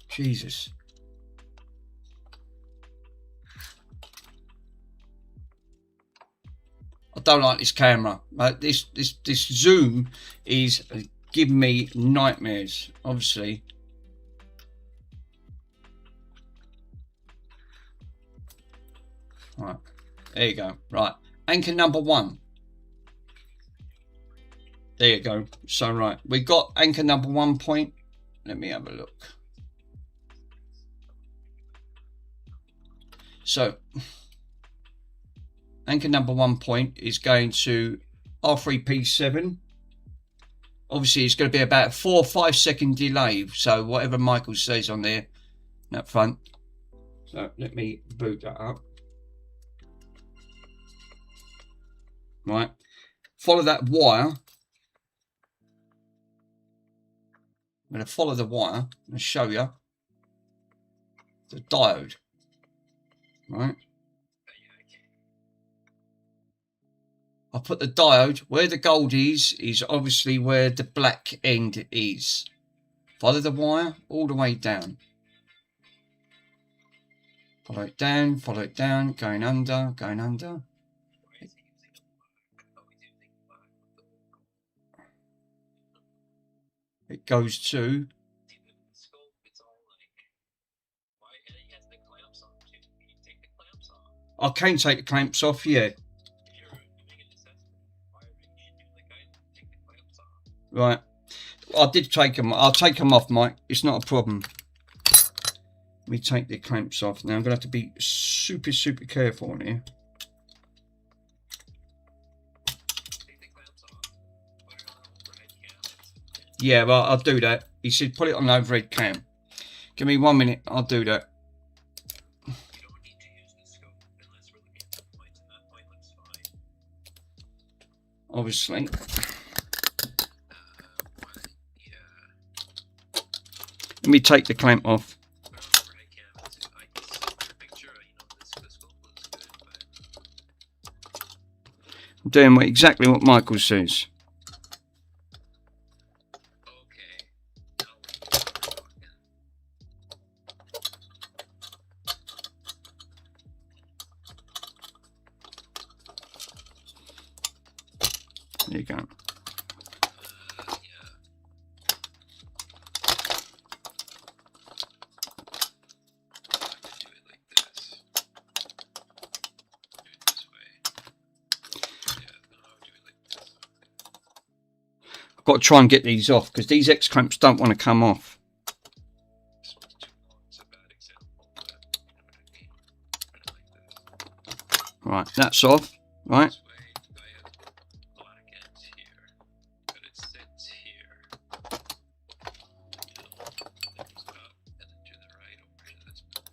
Jesus. I don't like this camera. This zoom is giving me nightmares. Obviously. Right. There you go. Right. Anchor number 1. There you go. So right. We got anchor number 1 point. Let me have a look. So, anchor number 1 point is going to R3P7. Obviously, it's going to be about a 4 or 5 second delay. So, whatever Michael says on there, up front. So, let me boot that up. Right. Follow that wire. I'm going to follow the wire and show you the diode. Right. I put the diode where the gold is obviously where the black end is. Follow the wire all the way down. Follow it down, going under, going under. it goes to. See the scope, it's all like, why? And it has the clamps on too. You take the clamps off. I can take the clamps off, yeah. If you're doing an assessment, wiring, you should do like I take the clamps off. Right. I did take them. I'll take them off, Mike. It's not a problem. Let me take the clamps off. Now I'm going to have to be super, super careful on here. Take the clamps off. Put it on an overhead cam. Yeah, well, I'll do that. He said put it on overhead cam. Give me 1 minute. I'll do that. You don't need to use the scope unless we're looking at the points, and that point looks fine. Obviously. Yeah. Let me take the clamp off. Put it on overhead cam. I can see the picture. The scope looks good, but I'm doing exactly what Michael says. okay. Now we're talking. There you go. Yeah. I could do it like this. Do it this way. Yeah, no, I'll do it like this. I've got to try and get these off because these X clamps don't want to come off. This one's too long. It's a bad example, but you know what I mean. Put it like this. Right, that's off. Right. This way, I have black ends here, but it sits here. It goes up and then to the right over to this point.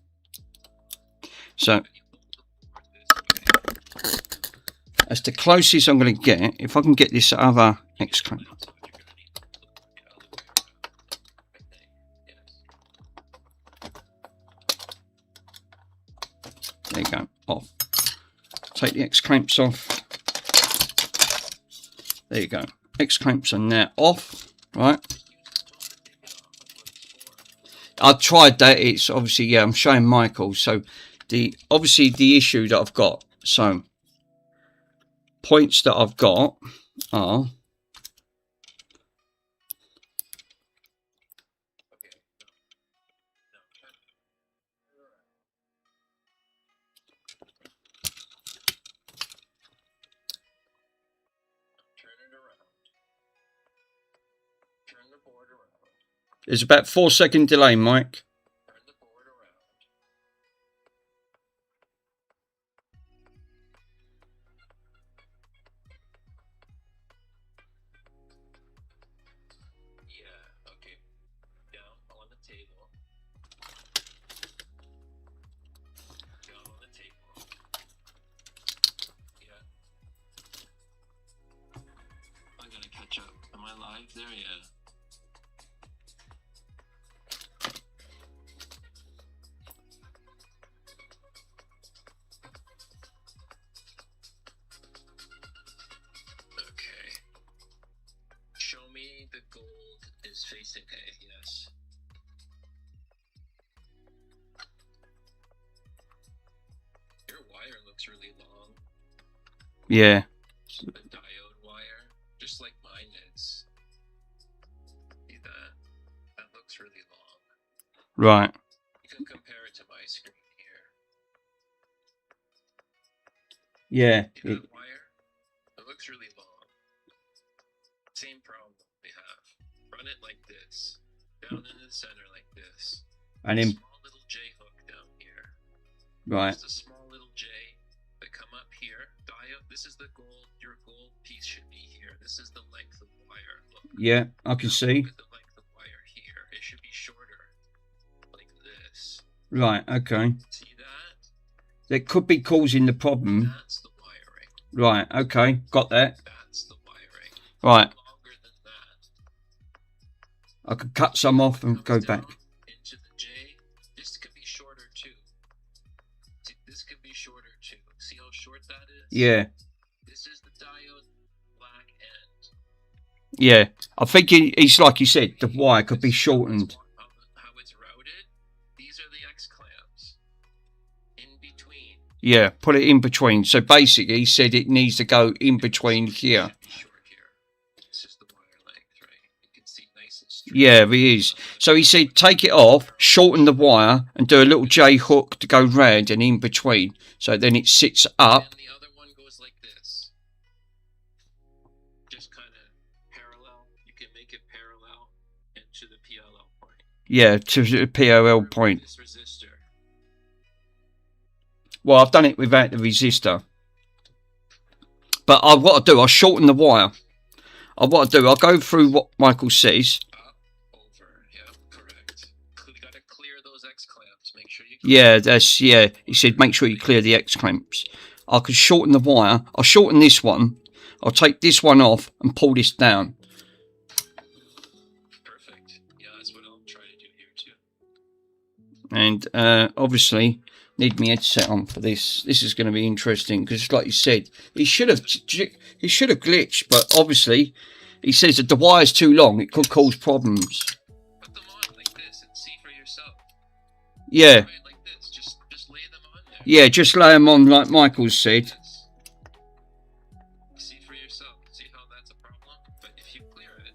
So And you hold the board this way. that's the closest I'm going to get. If I can get this other X clamp. That's what you're gonna need to look the other way around, I think. Yes. There you go. Off. Take the X clamps off. There you go. X clamps are now off. Right. I tried that. It's obviously, yeah, I'm showing Michael. So obviously the issue that I've got. So points that I've got are Turn it around. Turn the board around. there's about 4-second delay, Mike. Turn the board around. Yeah, okay. Down on the table. Down on the table. Yeah. I'm gonna catch up. Am I live there? Yeah. Okay. Show me the gold is facing A, yes. Your wire looks really long. Yeah. The diode wire, just like mine is. See that? That looks really long. Right. You can compare it to my screen here. Yeah. See that wire? It looks really long. Same problem we have. Run it like this. Down into the center like this. And then Small little J hook down here. right. Just a small little J that come up here. Diode. This is the gold. Your gold piece should be here. This is the length of wire. Look. Yeah, I can see. Look at the length of wire here. It should be shorter, like this. Right. Okay. See that? That could be causing the problem. That's the wiring. Right. Okay. Got that. That's the wiring. Right. Longer than that. I could cut some off and go Comes back. down into the J. This could be shorter too. See, this could be shorter too. See how short that is? Yeah. This is the diode black end. Yeah. I think he's like you said, the wire could be shortened. How it's routed. These are the X clamps. In between. Yeah. Put it in between. So basically, he said it needs to go in between here. Should be short here. It's just the wire length, right? You can see nice resistor. Yeah, he is. So he said take it off, shorten the wire, and do a little J hook to go round and in between. So then it sits up. And the other one goes like this. Just kind of parallel. You can make it parallel and to the PLL point. Yeah, to the POL point. This resistor. Well, I've done it without the resistor. But what I do, I shorten the wire. What I do, I'll go through what Michael says. Up, over. Yeah, correct. You gotta clear those X clamps. Make sure you. Yeah, he said make sure you clear the X clamps. I could shorten the wire. I'll shorten this one. I'll take this one off and pull this down. Perfect. Yeah, that's what I'll try to do here too. And obviously need my headset on for this. This is going to be interesting because, like you said, he should have glitched, but obviously he says that the wire's too long. It could cause problems. Put them on like this and see for yourself. Yeah, Right, like this. Just lay them on there. yeah, just lay them on like Michael said. See for yourself. See how that's a problem. But if you clear it.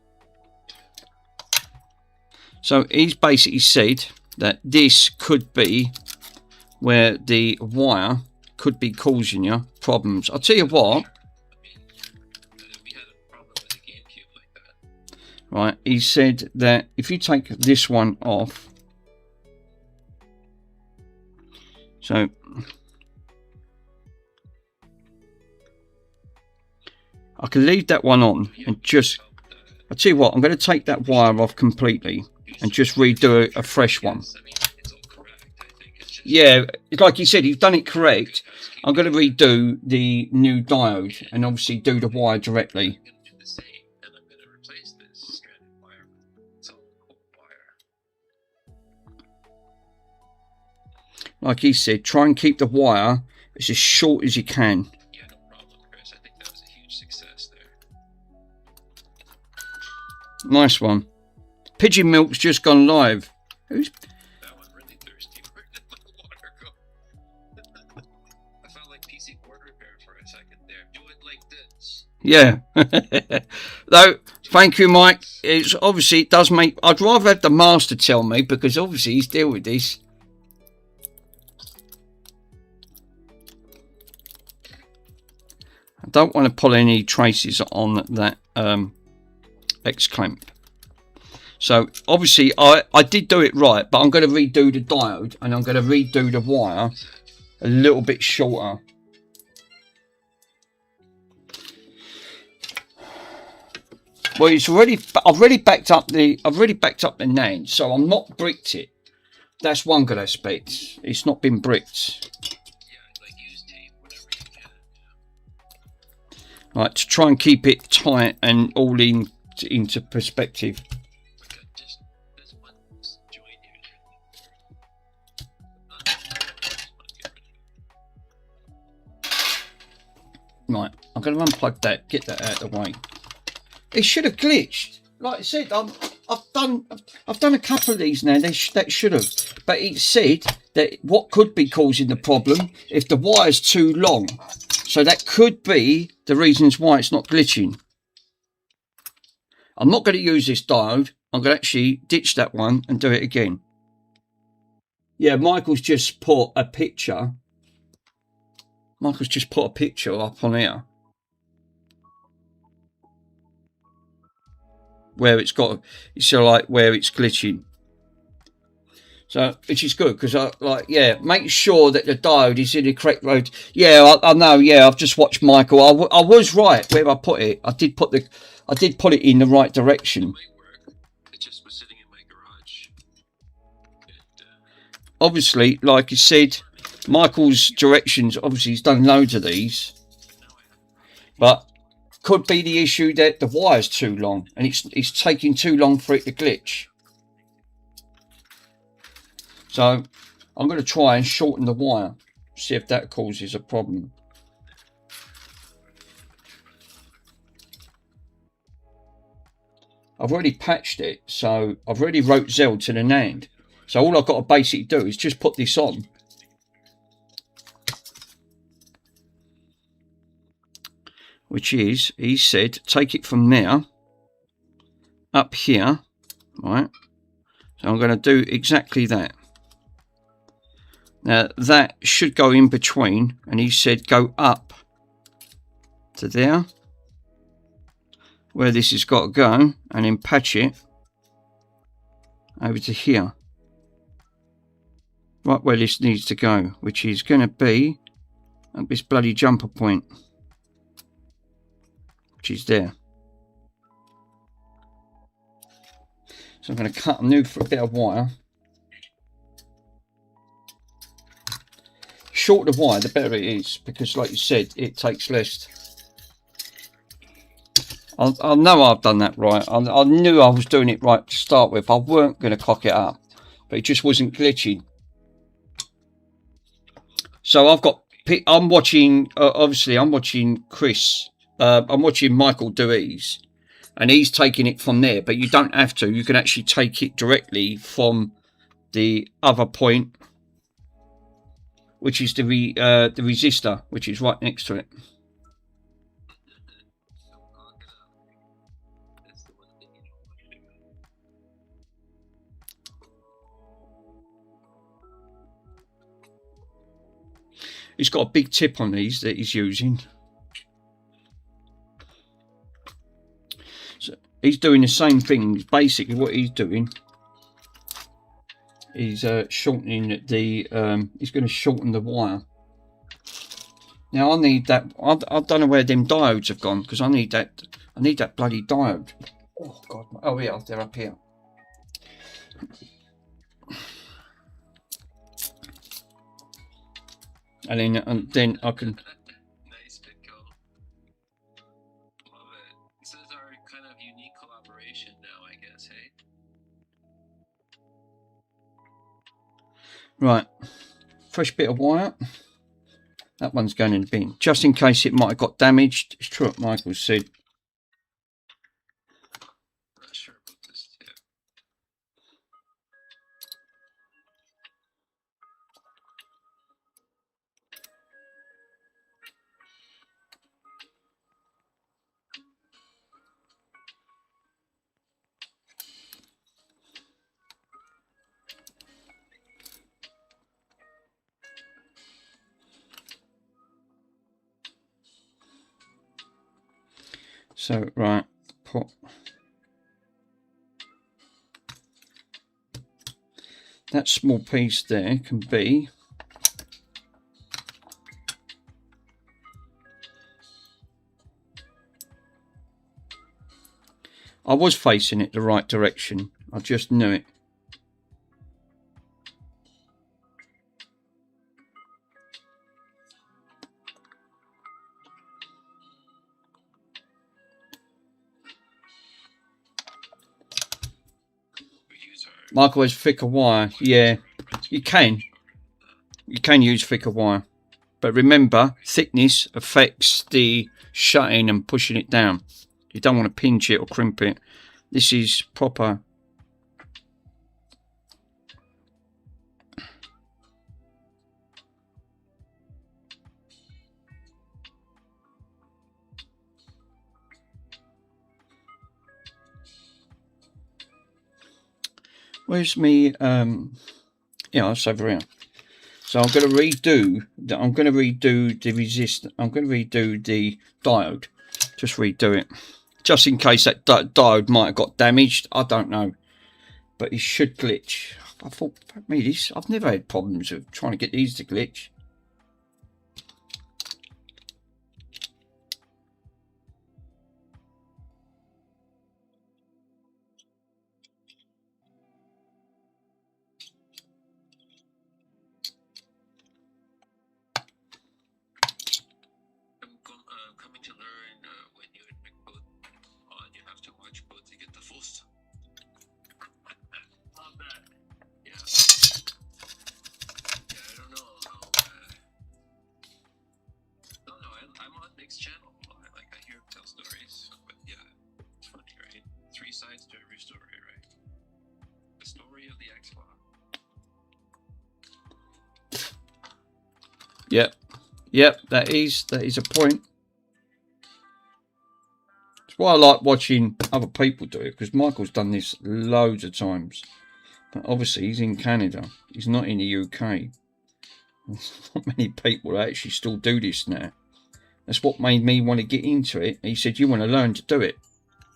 So he's basically said that this could be where the wire could be causing you problems. I'll tell you what. We had a problem with the GameCube like that. Right, he said that if you take this one off, so I can leave that one on and just, I'll tell you what, I'm going to take that wire off completely and just redo a fresh one. I mean, it's all correct. I think it's just. Yeah, like you said, you've done it correct. I'm going to redo the new diode and obviously do the wire directly. I'm going to do the same, and I'm going to replace this stranded wire with its own cold wire. Like he said, try and keep the wire as short as you can. Yeah, no problem, Chris. I think that was a huge success there. Nice one. Pigeon Milk's just gone live. Who's? That one really thirsty. Where did my water go? I felt like PC board repair for a second there. Do it like this. Yeah. Though, thank you, Mike. It's obviously it does make. I'd rather have the master tell me because obviously he's dealt with this. I don't want to pull any traces on that X clamp. So obviously I did do it right, but I'm going to redo the diode and I'm going to redo the wire a little bit shorter. Well, it's already. I've already backed up the NAND, so I'm not bricked it. That's one good aspect. It's not been bricked. Yeah, like use tape, whatever you can. Right, to try and keep it tight and all into perspective. Like just this one's joint here. Right, I'm going to unplug that, get that out of the way. It should have glitched. Like I said, I've done a couple of these now. That should have, but it said that what could be causing the problem if the wire's too long. So that could be the reasons why it's not glitching. I'm not going to use this diode. I'm going to actually ditch that one and do it again. Yeah, Michael's just put a picture. Michael's just put a picture up on here. Where it's got, it's like where it's glitching. So, which is good because make sure that the diode is in the correct road. Yeah, I know. Yeah, I've just watched Michael. I was right where I put it. I did put it in the right direction. It might work. It just was sitting in my garage. And, obviously, like I said, Michael's directions. Obviously, he's done loads of these, but could be the issue that the wire's too long and it's taking too long for it to glitch. So I'm going to try and shorten the wire, see if that causes a problem. I've already patched it, so I've already wrote Zell to the NAND. So all I've got to basically do is just put this on. Which is, he said, take it from there, up here, right? So I'm going to do exactly that. Now that should go in between, and he said go up to there, where this has got to go, and then patch it over to here, right where this needs to go, which is going to be at this bloody jumper point, which is there. So I'm going to cut a new bit of wire. Shorter the wire, the better it is, because like you said, it takes less. I know I've done that right. I knew I was doing it right to start with. I weren't going to cock it up, but it just wasn't glitching. So I'm watching, obviously I'm watching Chris. I'm watching Michael Dewey's, and he's taking it from there, but you don't have to. You can actually take it directly from the other point, which is the resistor, which is right next to it. He's got a big tip on these that he's using. So he's doing the same thing. Basically what he's doing is shortening the, he's going to shorten the wire. Now I need that, I don't know where them diodes have gone, because I need that bloody diode. Oh God, oh yeah, they're up here. And then I can. Nice Pitco. Love it. This is our kind of unique collaboration now, I guess, hey? Right, fresh bit of wire. That one's going in the bin, just in case it might have got damaged. It's true what Michael said. Not sure about this tip. So right, put that small piece there can be I was facing it the right direction. I just knew it. Michael has thicker wire. Yeah, you can use thicker wire, but remember, thickness affects the shutting and pushing it down. You don't want to pinch it or crimp it. This is proper. Where's me? Yeah, it's over here. So I'm going to redo the resist. I'm going to redo the diode. Just redo it, just in case that diode might have got damaged. I don't know, but it should glitch. I thought, me, this. I've never had problems with trying to get these to glitch. Coming to learn when you pick both on, you have to watch both to get the full stuff. Love that. Yeah. Yeah, I don't know how. I'm on Nick's channel. I hear him tell stories, but yeah, it's funny, right? 3 sides to every story, right? The story of the Xbox. Yep, that is a point. why I like watching other people do it, because Michael's done this loads of times. But obviously he's in Canada. He's not in the UK. There's not many people that actually still do this now. That's what made me want to get into it. He said, you want to learn to do it.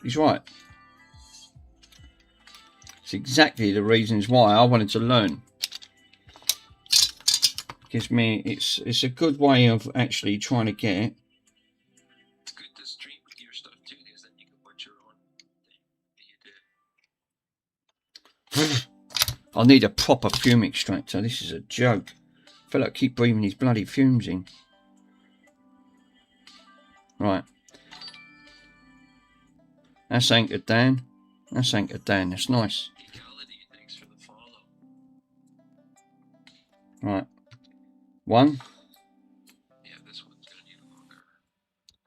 He's right. It's exactly the reasons why I wanted to learn. Gives me, it's a good way of actually trying to get. It's good to stream your stuff too, because then you can put your own thing that you did. I need a proper fume extractor. This is a joke. I feel like I keep breathing these bloody fumes in. Right. That's anchored down. That's anchored down. That's nice. Equality, thanks for the follow. Right. One. Yeah, this one's gonna need longer.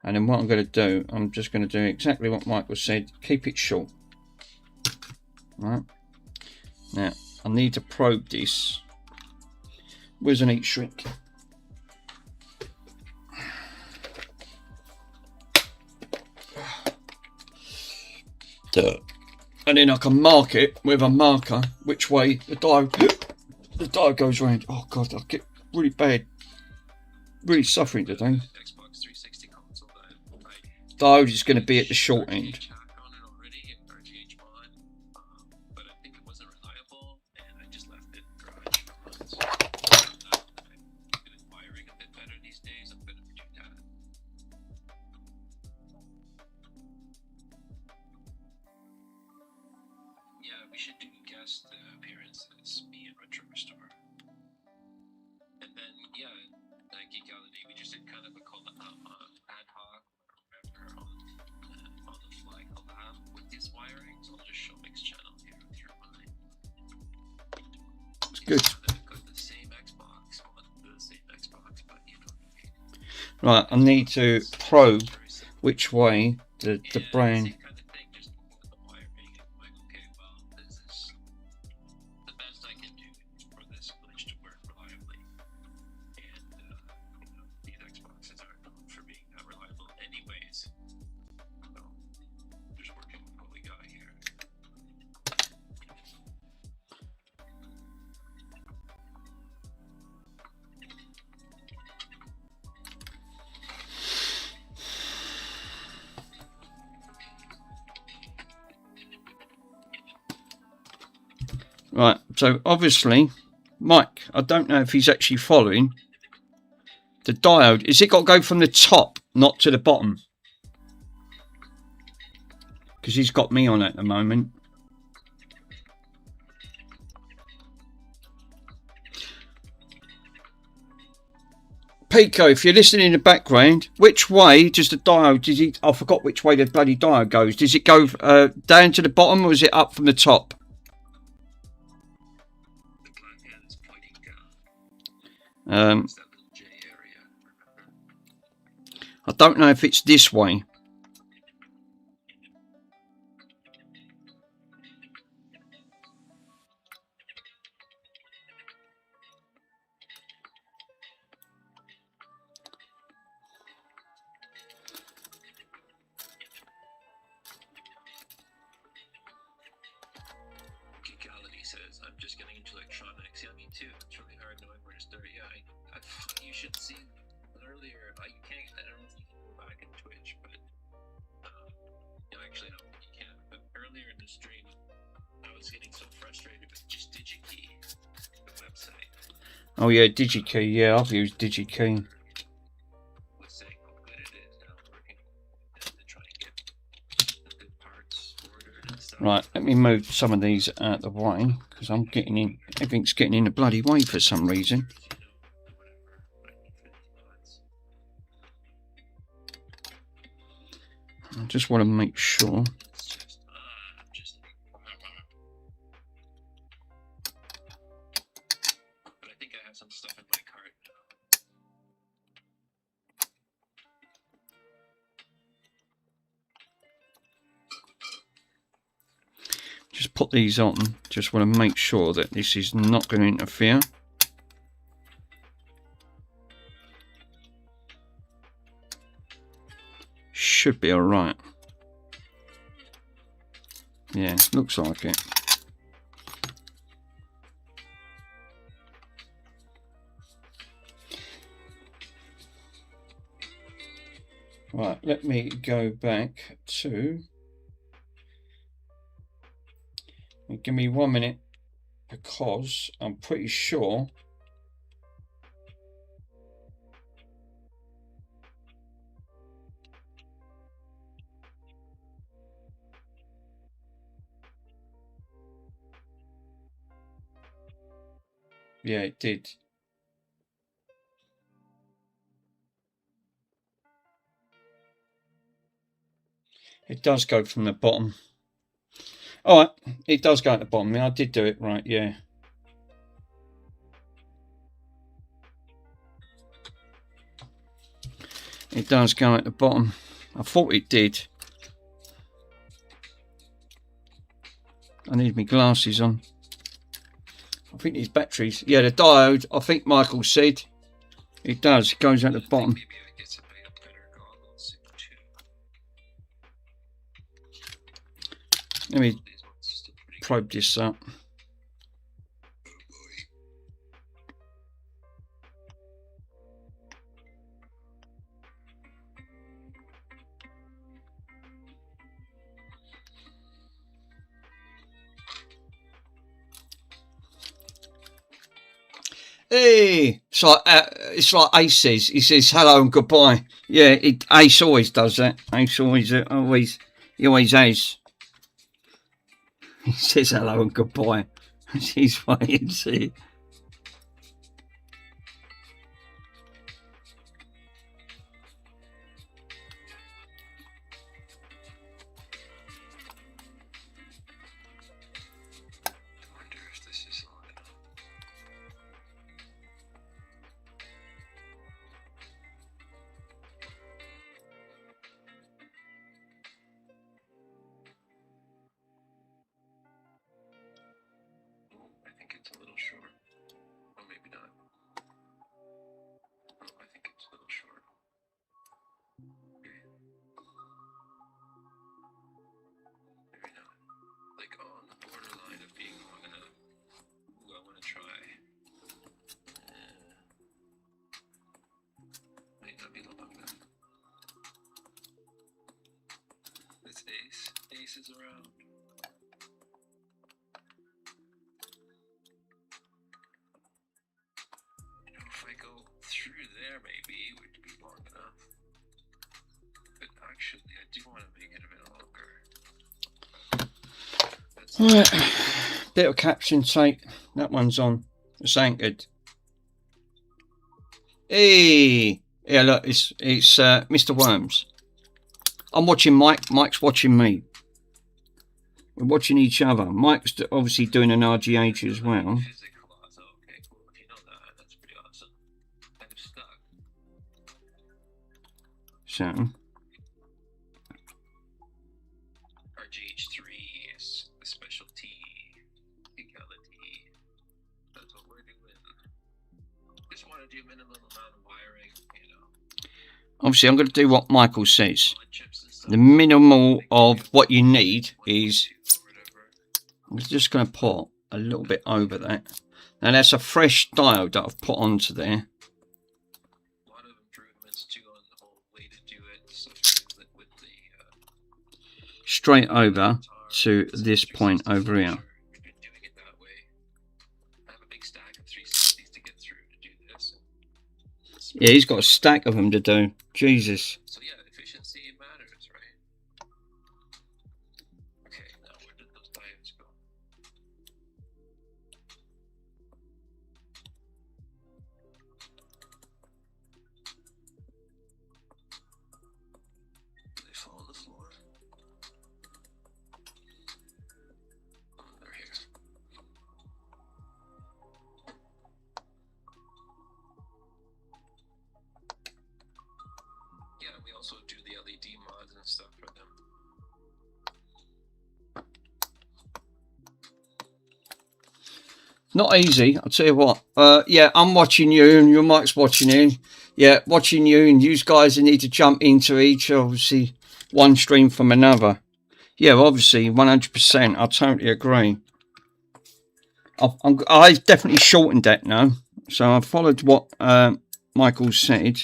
And then what I'm going to do, I'm just going to do exactly what Michael said. Keep it short. Right. Now, I need to probe this. Where's an heat shrink? And then I can mark it with a marker which way the diode goes round. Oh god, I get really bad, really suffering today. Xbox 360 console that Diode is going to be at the short end. RGH hacked on it already, RGH mod, but I think it wasn't reliable, and I just left it in the garage for months. I'm doing wiring a bit better these days. I'm gonna do that. Yeah, we should do guest appearances, me and Retro Restore. And then, yeah, Geekality, we just did kind of a ad hoc or whatever on the fly collab with these wirings. I'll just show Mix channel here if you're mine. It's good. Got the same Xbox, well, not the same Xbox, but you know what I mean. Right, I need to probe which way the brand. Same kind of thing, just with the wiring. I'm like, okay, well, this is the best I can do for this glitch to work reliably. And these Xboxes aren't known for being that reliable anyways. So, just working with what we got here. Right, so obviously, Mike, I don't know if he's actually following. The diode, is it got to go from the top, not to the bottom? Because he's got me on at the moment. Pico, if you're listening in the background, which way does the diode, I forgot which way the bloody diode goes. Does it go down to the bottom, or is it up from the top? The black hand is pointing down. It's that little J area, remember? I don't know if it's this way. Geekality says, I'm just getting into electronics. Yeah, me too. It's really hard knowing where to start. Yeah, you should see earlier. I don't know if you can go back in Twitch, but actually, no, you can't. But earlier in the stream, I was getting so frustrated with just DigiKey, the website. Oh yeah, DigiKey. Yeah, I've used DigiKey. Was saying how good it is now, working to try and get the good parts ordered and stuff. Right, let me move some of these out of the way, because I'm getting in, everything's getting in the bloody way for some reason. I just want to make sure. It's just, but I think I have some stuff in my cart now. Just put these on. Just want to make sure that this is not going to interfere. Should be alright. Yeah, looks like it. Right, let me go back to... Give me 1 minute, because I'm pretty sure... Yeah, it did. It does go from the bottom. All right, it does go at the bottom. I did do it right, yeah. It does go at the bottom. I thought it did. I need my glasses on. I think these batteries. Yeah, the diode, I think Michael said it does. It goes at the bottom. Maybe I get some better goggles too. Let me These ones still pretty probe this up. Hey, it's like Ace says. He says hello and goodbye. Yeah, Ace always does that. Ace always he always has. He says hello and goodbye. He's waiting to see. I wonder if this is on. Oh, I think it's a little short. Oh, maybe not. Oh, I think it's a little short. Okay. Maybe not. Like on the borderline of being long enough. Ooh, I want to try. Might not be long enough. This Ace. Ace is around. You know, if I go through there, maybe it would be long enough. But actually, I do want to make it a bit longer. That's Right, bit of caption tape. That one's on. It's anchored. Hey, yeah, look, it's Mr. Worms. I'm watching Mike. Mike's watching me. We're watching each other. Mike's obviously doing an RGH as well. physical laws. Oh, okay, cool. If you know that, that's pretty awesome. I'm stuck. So, RGH3 is the specialty equality. That's what we're doing. Just want to do minimum amount of wiring, you know. obviously, I'm going to do what Michael says. On chips and stuff. The minimal of what you need is... Or whatever. I'm just going to put a little bit over that. Now, that's a fresh diode that I've put onto there. A lot of improvements too on the whole way to do it. Stuff with the Straight over guitar, to this point over here. We've been doing it that way. I have a big stack of 360s to get through to do this. Yeah, he's got a stack of them to do. Jesus. So yeah, efficiency matters, right? Okay, now where did those diodes go? Did they fall on the floor? Oh, they're here. Yeah, we also do the LED mods and stuff for them. Not easy, I'll tell you what. Yeah, I'm watching you and your Mike's watching you. Yeah, watching you and you guys need to jump into each, obviously, one stream from another. Yeah, obviously, 100%. I totally agree. I've definitely shortened that now. So I've followed what Michael said.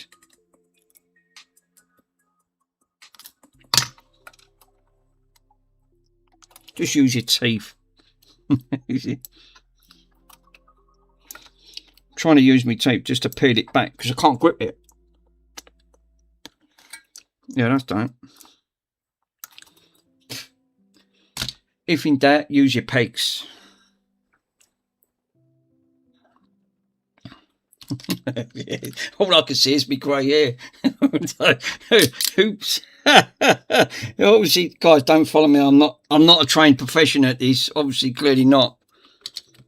Just use your teeth. Trying to use my tape just to peel it back because I can't grip it. Yeah, that's done. If in doubt, use your pegs. All I can see is my grey hair. Oops. Obviously, guys, don't follow me. I'm not a trained professional at this. Obviously, clearly not.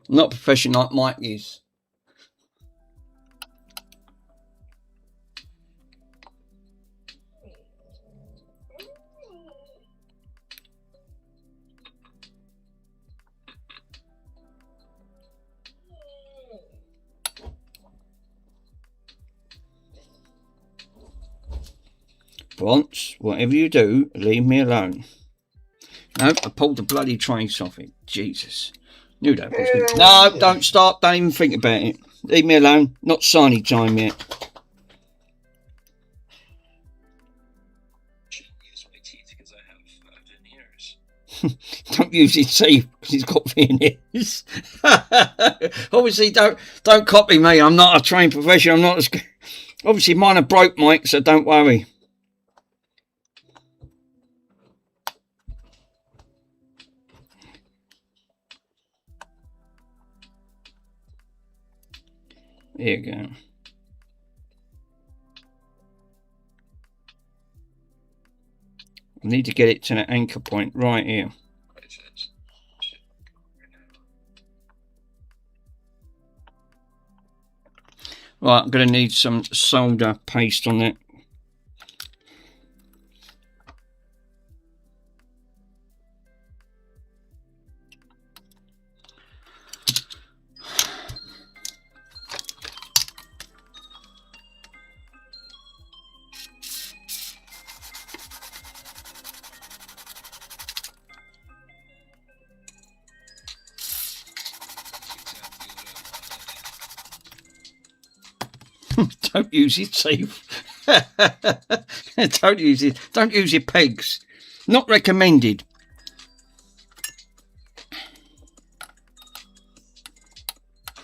I'm not a professional like Mike is. Once, whatever you do, leave me alone. No, I pulled the bloody trace off it. Jesus. Knew that was good. No, don't stop. Don't even think about it. Leave me alone. Not signing time yet. Use my teeth because I have veneers. Don't use his teeth because he's got veneers. Obviously, don't copy me. I'm not a trained professional. I'm not as... Obviously, mine are broke, Mike, so don't worry. Here you go. I need to get it to the anchor point right here. Right, I'm going to need some solder paste on it. Don't use your teeth. Don't use it. Don't use your pegs. Not recommended.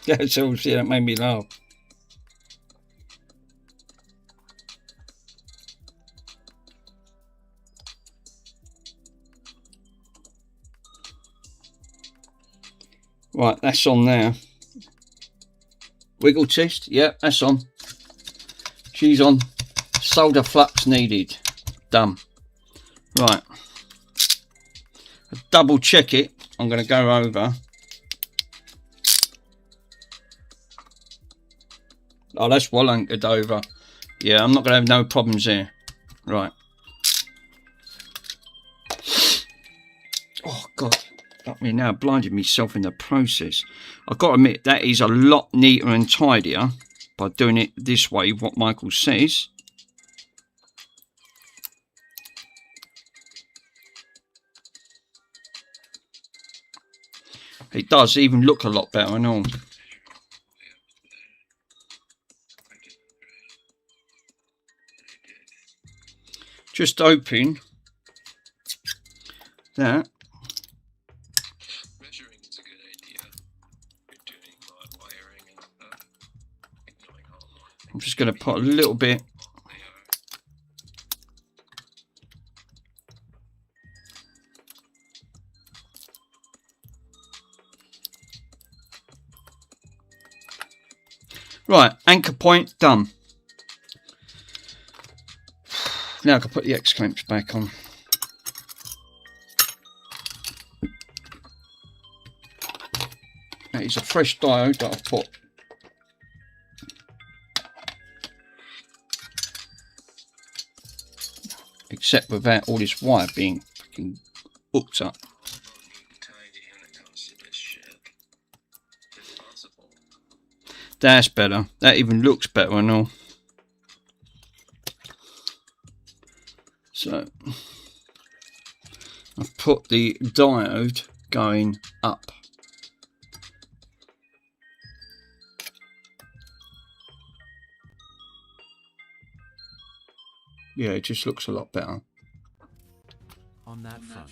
That's obviously that made me laugh. Right, that's on there. Wiggle test. Yep, that's on. She's on. Solder flux needed. Done. Right. Double check it. I'm going to go over. Oh, that's well anchored over. Yeah, I'm not going to have no problems there. Right. Oh, God. Got me now. Blinded myself in the process. I've got to admit, that is a lot neater and tidier by doing it this way, what Michael says. It does even look a lot better and all. Just open that. Measuring is a good idea. You're doing wiring and ignoring all. I'm just going to put a little bit. Right, anchor point done. Now I can put the X clamps back on. That is a fresh diode that I've put. Except without all this wire being fucking hooked up. That's better. That even looks better and all. So I've put the diode going up. Yeah, it just looks a lot better. On that front.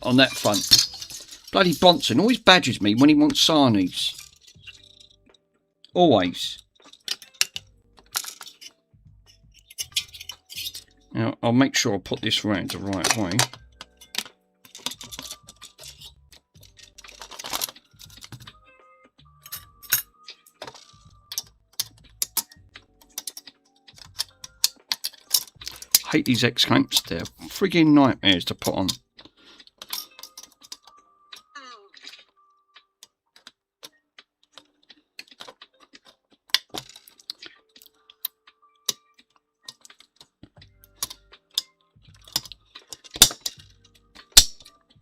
On that front. Bloody Bronson always badgers me when he wants sarnies. Always. Now, I'll make sure I put this round the right way. Hate these X clamps, they're frigging nightmares to put on.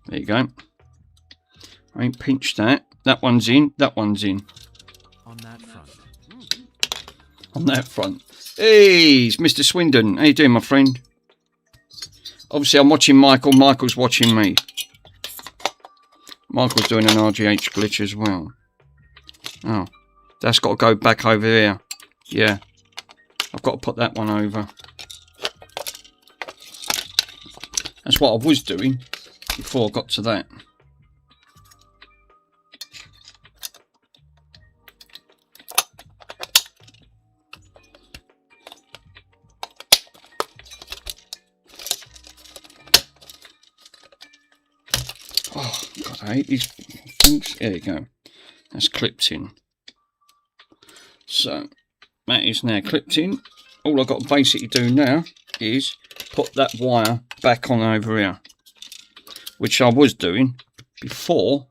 There you go. I ain't pinched that. That one's in, that one's in. On that front. On that front. Hey, it's Mr. Swindon. How you doing, my friend? Obviously, I'm watching Michael. Michael's watching me. Michael's doing an RGH glitch as well. Oh, that's got to go back over there. Yeah, I've got to put that one over. That's what I was doing before I got to that. Oh, God, I hate these things. There you go. That's clipped in. So, that is now clipped in. All I've got to basically do now is put that wire back on over here, which I was doing before.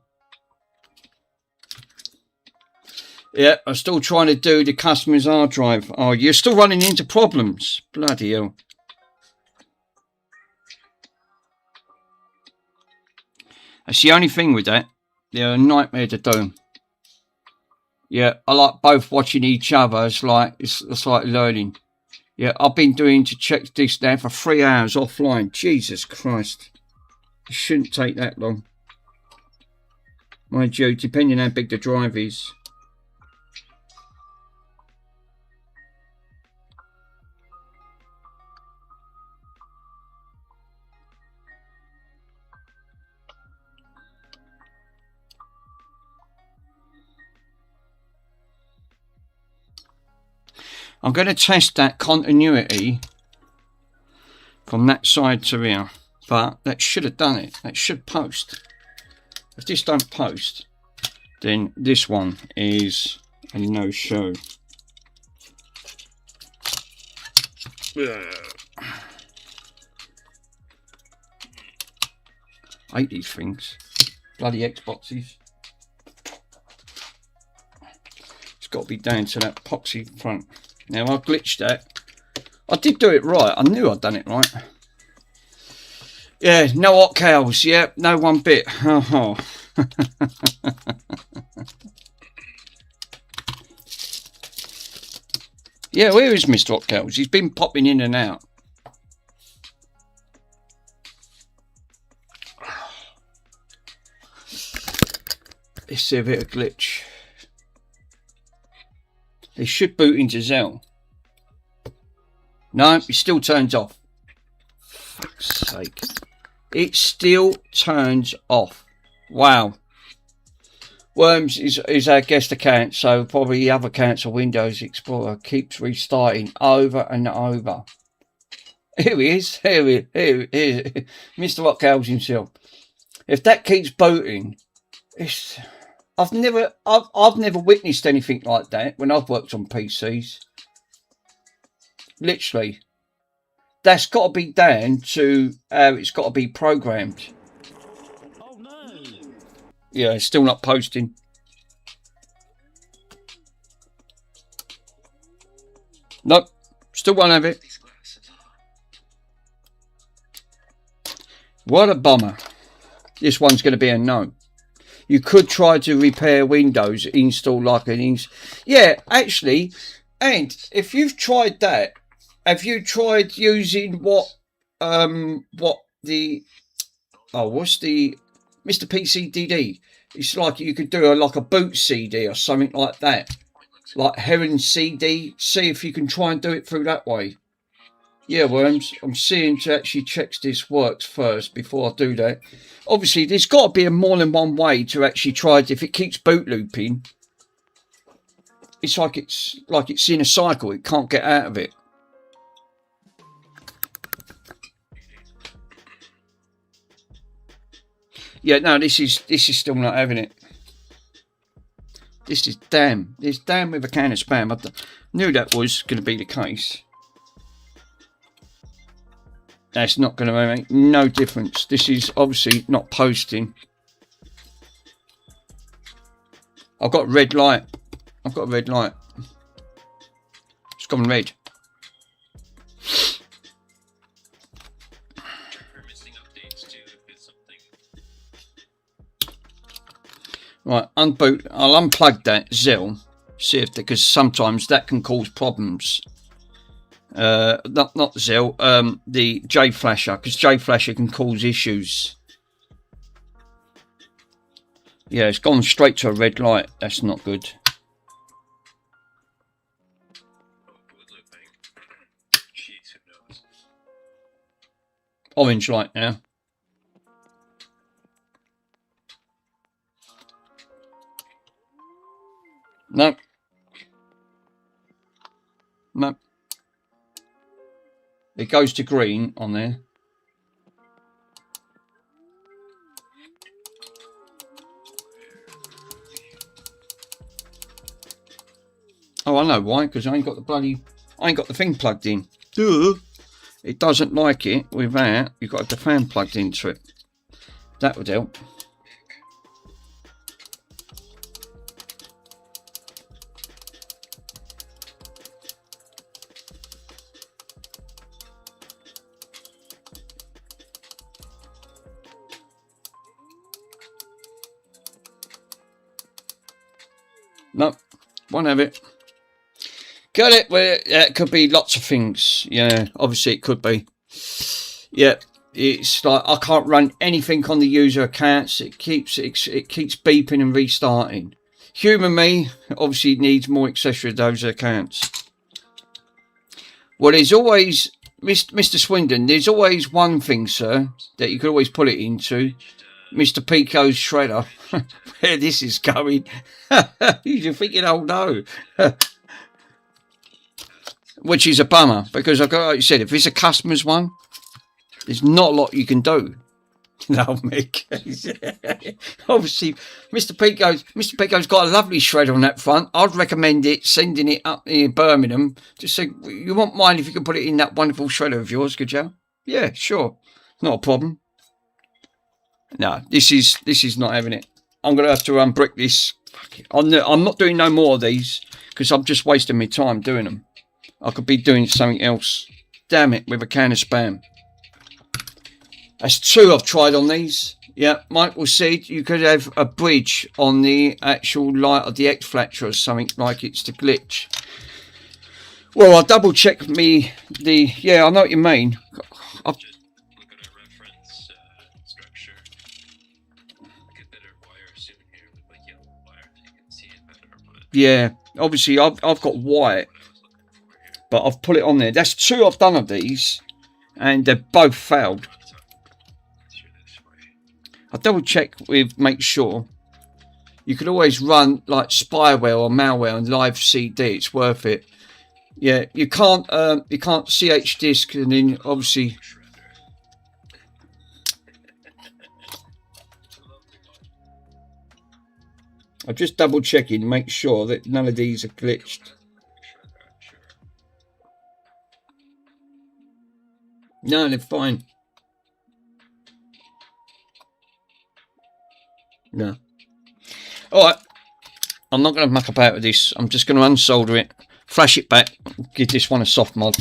Yeah, I'm still trying to do the customer's hard drive. Oh, you're still running into problems. Bloody hell. That's the only thing with that. They're a nightmare to do. Yeah, I like both watching each other. It's like learning. Yeah, I've been doing to check this now for 3 hours offline. Jesus Christ. It shouldn't take that long. Mind you, depending on how big the drive is. I'm going to test that continuity from that side to here, but that should have done it. That should post. If this don't post, then this one is a no-show. I hate these things. Bloody Xboxes. It's got to be down to that epoxy front. Now I glitched that. I did do it right. I knew I'd done it right. Yeah, no hot cows. Yeah, no one bit. Oh. Yeah, where is Mr. Hot Cows? He's been popping in and out. Let's see a bit of glitch. It should boot into Zell. No, it still turns off. Fuck's sake. It still turns off. Wow. Worms is our guest account, so probably the other accounts of Windows Explorer keeps restarting over and over. Here he is. Here he is. Mr. Hot Cows himself. If that keeps booting, it's... I've never witnessed anything like that when I've worked on PCs. Literally. That's got to be down to how it's got to be programmed. Oh no. Yeah, it's still not posting. Nope. Still won't have it. What a bummer. This one's going to be a no. You could try to repair Windows, install like an yeah, actually, and if you've tried that, have you tried using what the oh, what's the Mr. PCDD? It's like you could do like a boot CD or something like that, like Heron CD. See if you can try and do it through that way. Yeah, Worms, I'm seeing to actually check this works first before I do that. Obviously, there's got to be a more than one way to actually try it. If it keeps boot looping, it's like it's in a cycle. It can't get out of it. Yeah, no, this is still not having it. This is damn. It's damn with a can of spam. I knew that was going to be the case. That's not going to make no difference. This is obviously not posting. I've got red light. I've got a red light. It's gone red. Right, unboot. I'll unplug that Zell. See if because sometimes that can cause problems. Not Zell. The J Flasher, because J Flasher can cause issues. Yeah, it's gone straight to a red light. That's not good. Orange light now. No. No. It goes to green on there. Oh, I know why, because I ain't got the thing plugged in. Duh. It doesn't like it without you've got the fan plugged into it. That would help. No, won't have it. Got it. Well, yeah, it could be lots of things. Yeah, obviously it could be. Yeah, it's like I can't run anything on the user accounts. It keeps beeping and restarting. Human me obviously needs more accessory to those accounts. Well, there's always Mr. Swindon. There's always one thing, sir, that you could always put it into. Mr. Pico's shredder. Where this is going. You're thinking, oh no. Which is a bummer, because like you said, if it's a customer's one, there's not a lot you can do. No, Mick. Obviously, Mr. Pico's got a lovely shredder on that front. I'd recommend it, sending it up in Birmingham. Just say, you won't mind if you could put it in that wonderful shredder of yours, could you? Yeah, sure. Not a problem. No, this is not having it. I'm going to have to unbrick this. I'm not doing no more of these, because I'm just wasting my time doing them. I could be doing something else. Damn it, with a can of spam. That's two I've tried on these. Yeah, Michael said you could have a bridge on the actual light of the X Flasher or something like it's the glitch. Well, I'll double check me the... Yeah, I know what you mean. I've, yeah, obviously I've got white, but I've put it on there. That's two I've done of these, and they've both failed. I double check with make sure. You could always run like spyware or malware on live CD. It's worth it. Yeah, you can't CH disk, and then obviously. I'm just double checking, make sure that none of these are glitched. No, they're fine. No. Alright. I'm not going to muck about with this. I'm just going to unsolder it, flash it back, give this one a soft mod.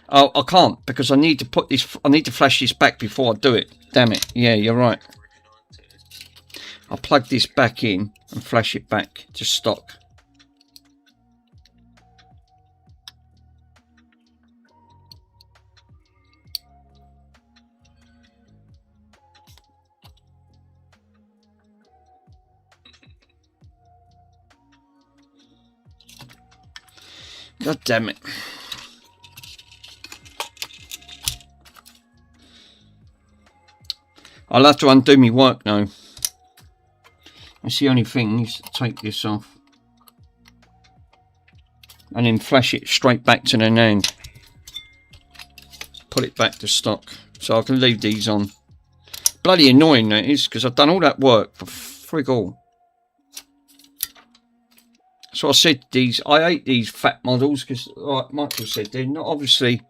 Oh, I can't, because I need to put this, I need to flash this back before I do it. Damn it. Yeah, you're right. I'll plug this back in and flash it back to stock. God damn it. I'll have to undo my work now. That's the only thing, is to take this off. And then flash it straight back to the NAND. Put it back to stock. So I can leave these on. Bloody annoying that is, because I've done all that work for frig all. So I said these, I hate these fat models, because like Michael said, they're not obviously,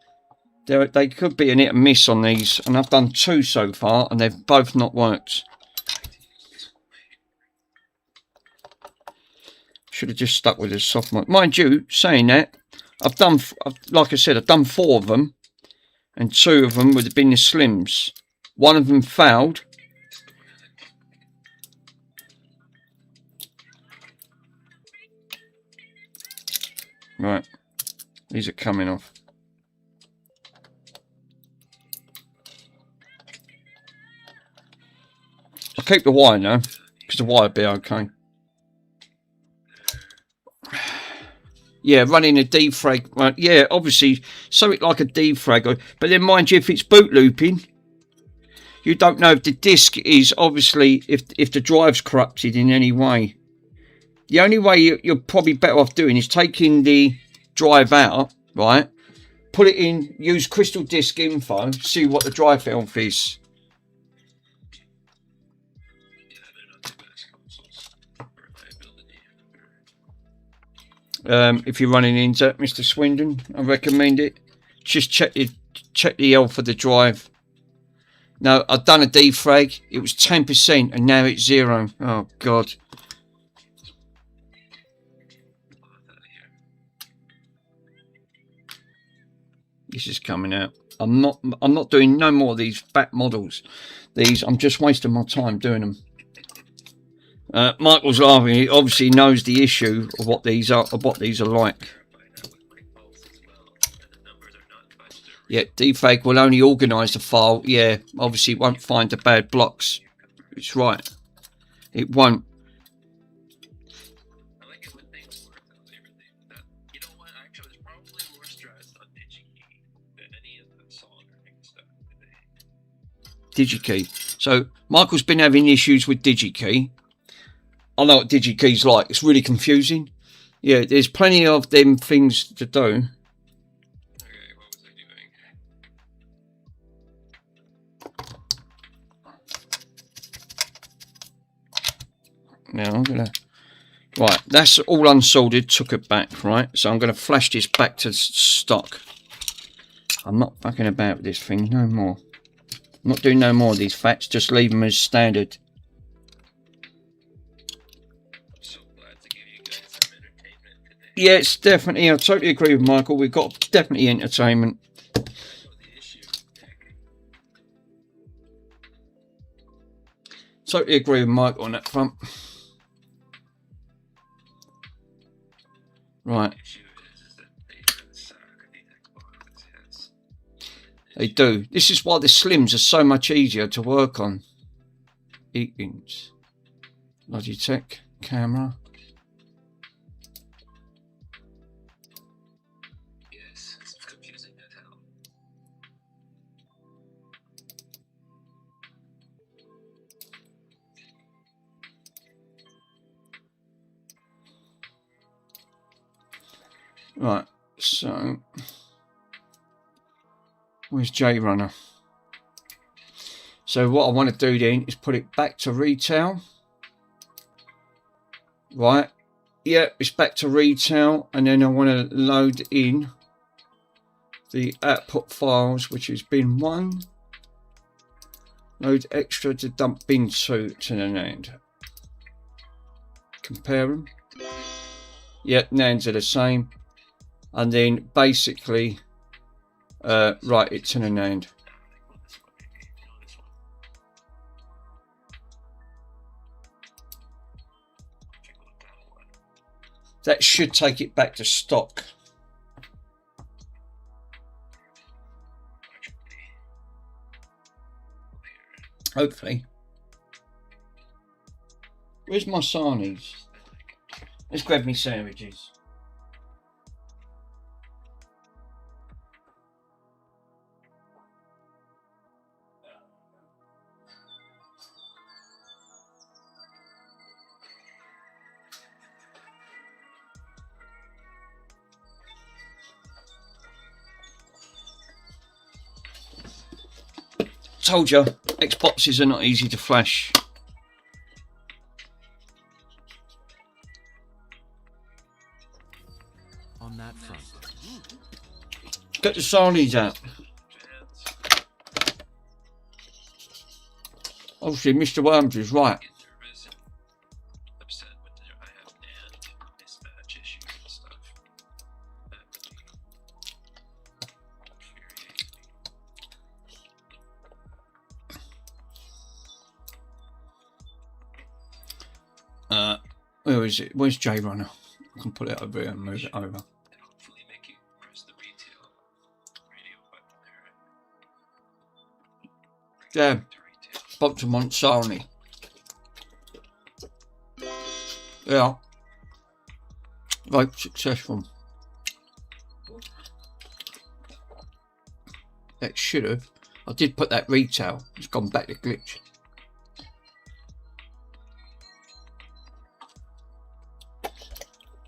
they could be an hit and miss on these, and I've done 2 so far, and they've both not worked. Should have just stuck with the soft mod. Mind you, saying that, like I said, I've done 4 of them, and 2 of them would have been the slims. One of them failed. Right, these are coming off. I'll keep the wire now, because the wire will be okay. Yeah, running a defrag. Right, yeah, obviously, something like a defrag. But then, mind you, if it's boot looping, you don't know if the disk is obviously if the drive's corrupted in any way. The only way you're probably better off doing is taking the drive out, right? Put it in, use Crystal Disk Info, see what the drive health is. If you're running into Mr. Swindon, I recommend it. Just check the health of the drive. Now, I've done a defrag. It was 10% and now it's 0. Oh God. This is coming out. I'm not doing no more of these fat models. I'm just wasting my time doing them. Michael's laughing. He obviously knows the issue of what these are like. Yeah, defrag will only organise the file. Yeah, obviously it won't find the bad blocks. It's right. It won't. I like it when things work though. You know what? Actually, there's probably more stress on DigiKey than any of the soldering stuff today. DigiKey. So Michael's been having issues with DigiKey. I know what DigiKey's like. It's really confusing. Yeah, there's plenty of them things to do. Okay, what was I doing? Now I'm gonna. Right, that's all unsoldered. Took it back. Right, so I'm gonna flash this back to stock. I'm not fucking about with this thing no more. I'm not doing no more of these fats. Just leave them as standard. Yes, definitely. I totally agree with Michael. We've got definitely entertainment. Totally agree with Michael on that front. Right. They do. This is why the slims are so much easier to work on. 8-inch. Logitech camera. Right, so where's JRunner? So what I want to do then is put it back to retail. Right, yeah, it's back to retail, and then I want to load in the output files, which has bin 1. Load extra to dump bin 2 to the NAND. Compare them. Yeah, NANDs are the same. And then basically write it to the NAND. That should take it back to stock. Hopefully. Where's my sarnies? Let's grab me sandwiches. Told you, Xboxes are not easy to flash. On that front. Get the Sarnies out. Obviously, Mr. Worms is right. Get nervous and upset when I have NAND mismatch issues and stuff. That really infuriates me. Where is it? Where's J Runner? I can put it over here and move it over. And hopefully make you press the retail radio button there. Yeah, To retail. Bottom on Sarnie. Yeah. Vote successful. That should have. I did put that retail. It's gone back to glitch.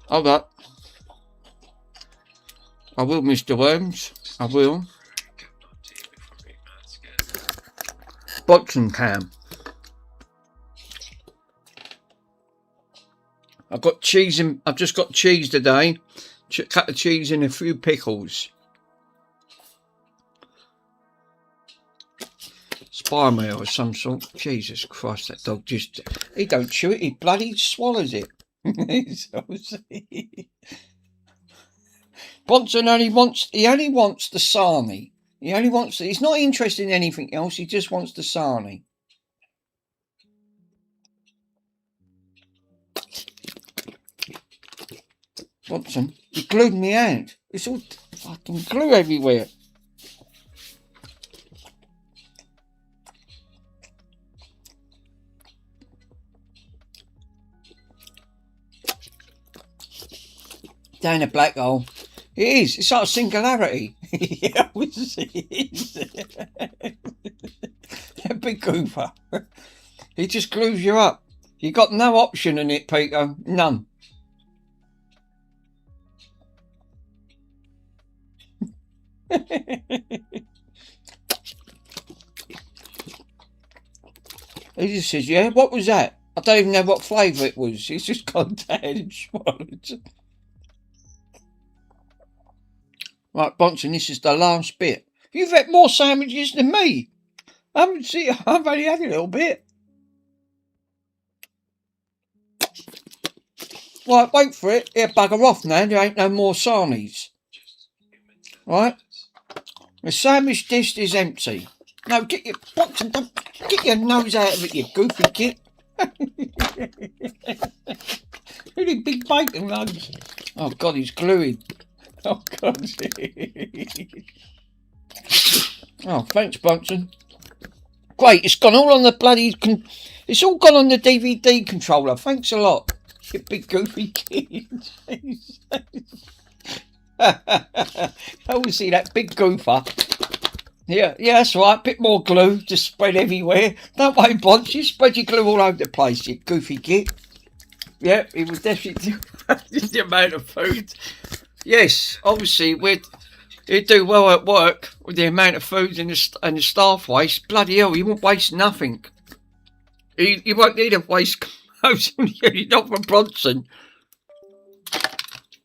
Hold up. I will, Mr. Worms. I will. Kept on tape before we mask it. Boxing cam. I've got cheese in. I've just got cheese today. Cut the cheese in a few pickles. Spy meal of some sort. Jesus Christ, that dog just. He don't chew it. He bloody swallows it. Bronson only wants. He only wants the sarnie. He only wants. He's not interested in anything else. He just wants the sarnie. Watson, you glued me hand. It's all fucking glue everywhere. Down a black hole. It is. It's like a singularity. Yeah, it is. A big goofer. He just glues you up. You got no option in it, Peter. None. He just says, yeah, what was that? I don't even know what flavour it was. He's just gone down and swallowed. Right, Bonson, this is the last bit. You've had more sandwiches than me. I've only had a little bit. Right, wait for it. Here, bugger off now. There ain't no more sarnies. Right? The sandwich dish is empty. No, get your Bonson, get your nose out of it, you goofy kid. Really big bacon lugs. Oh God, he's gluing. Oh God. Oh, thanks, Bonson. Great, it's gone all on the bloody. It's all gone on the DVD controller. Thanks a lot, you big goofy kid. Obviously, that big goofer. Yeah, that's right. Bit more glue to spread everywhere. Don't worry, Bonson. You spread your glue all over the place, you goofy kid. Yeah, it was definitely just the amount of food. Yes, obviously, he'd do well at work with the amount of food and the staff waste. Bloody hell, he won't waste nothing. He won't need to waste clothes. Not from Bronson.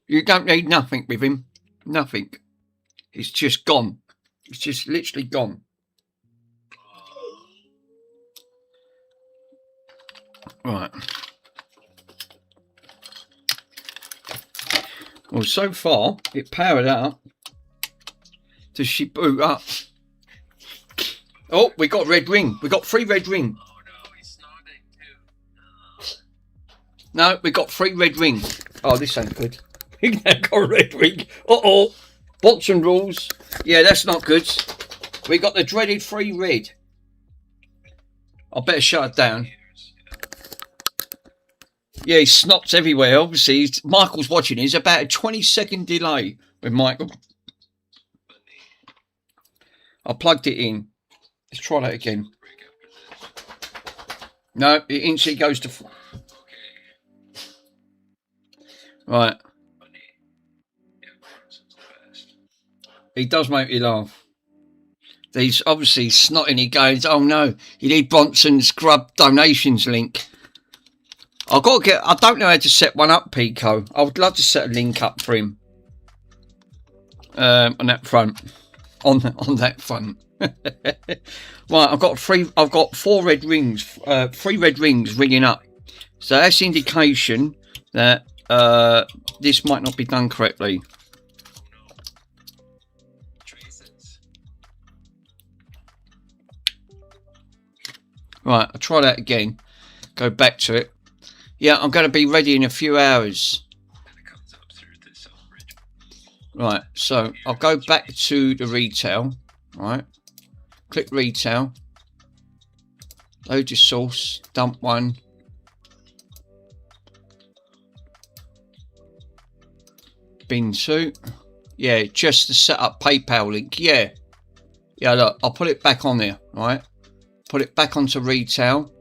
You don't need nothing with him. Nothing. It's just gone. It's just literally gone. Right. Well, so far, it powered up. Does she boot up? Oh, we got red ring. We got 3 red ring. Oh no, he's snorting too. No, we got 3 red ring. Oh, this ain't good. We got a red ring. Uh-oh. Bonson rules. Yeah, that's not good. We got the dreaded 3 red. I better shut it down. Yeah, he snots everywhere. Obviously, Michael's watching. There's about a 20-second delay with Michael. I plugged it in. Let's try that again. No, it instantly goes to... Right. He does make me laugh. He's obviously snotting. He goes, oh no, you need Bronson's Grub donations link. I've got to get, I don't know how to set one up, Pico. I would love to set a link up for him. On that front. On that front. Right, I've got 4 red rings, 3 red rings ringing up. So that's indication that this might not be done correctly. Traces. Right, I'll try that again. Go back to it. Yeah, I'm going to be ready in a few hours. And it comes up through the Selfridge. Right, so I'll go back to the retail. Right, click retail. Load your source. Dump one. Bin 2. Yeah, just to set up PayPal link. Yeah, look, I'll put it back on there. Right, put it back onto retail.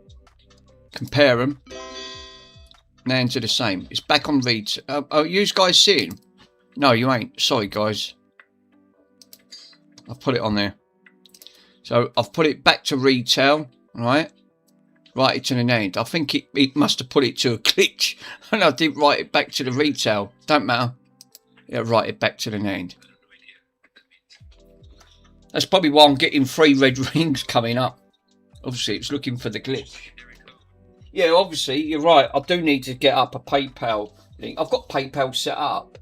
Compare them. Now into the same. It's back on retail. Oh, you guys seeing? No, you ain't. Sorry, guys. I've put it on there. So I've put it back to retail. Right. Write it to the end. I think it must have put it to a glitch. And I did write it back to the retail. Don't matter. Yeah, write it back to the end. That's probably why I'm getting 3 red rings coming up. Obviously, it's looking for the glitch. Yeah, obviously, you're right. I do need to get up a PayPal link. I've got PayPal set up.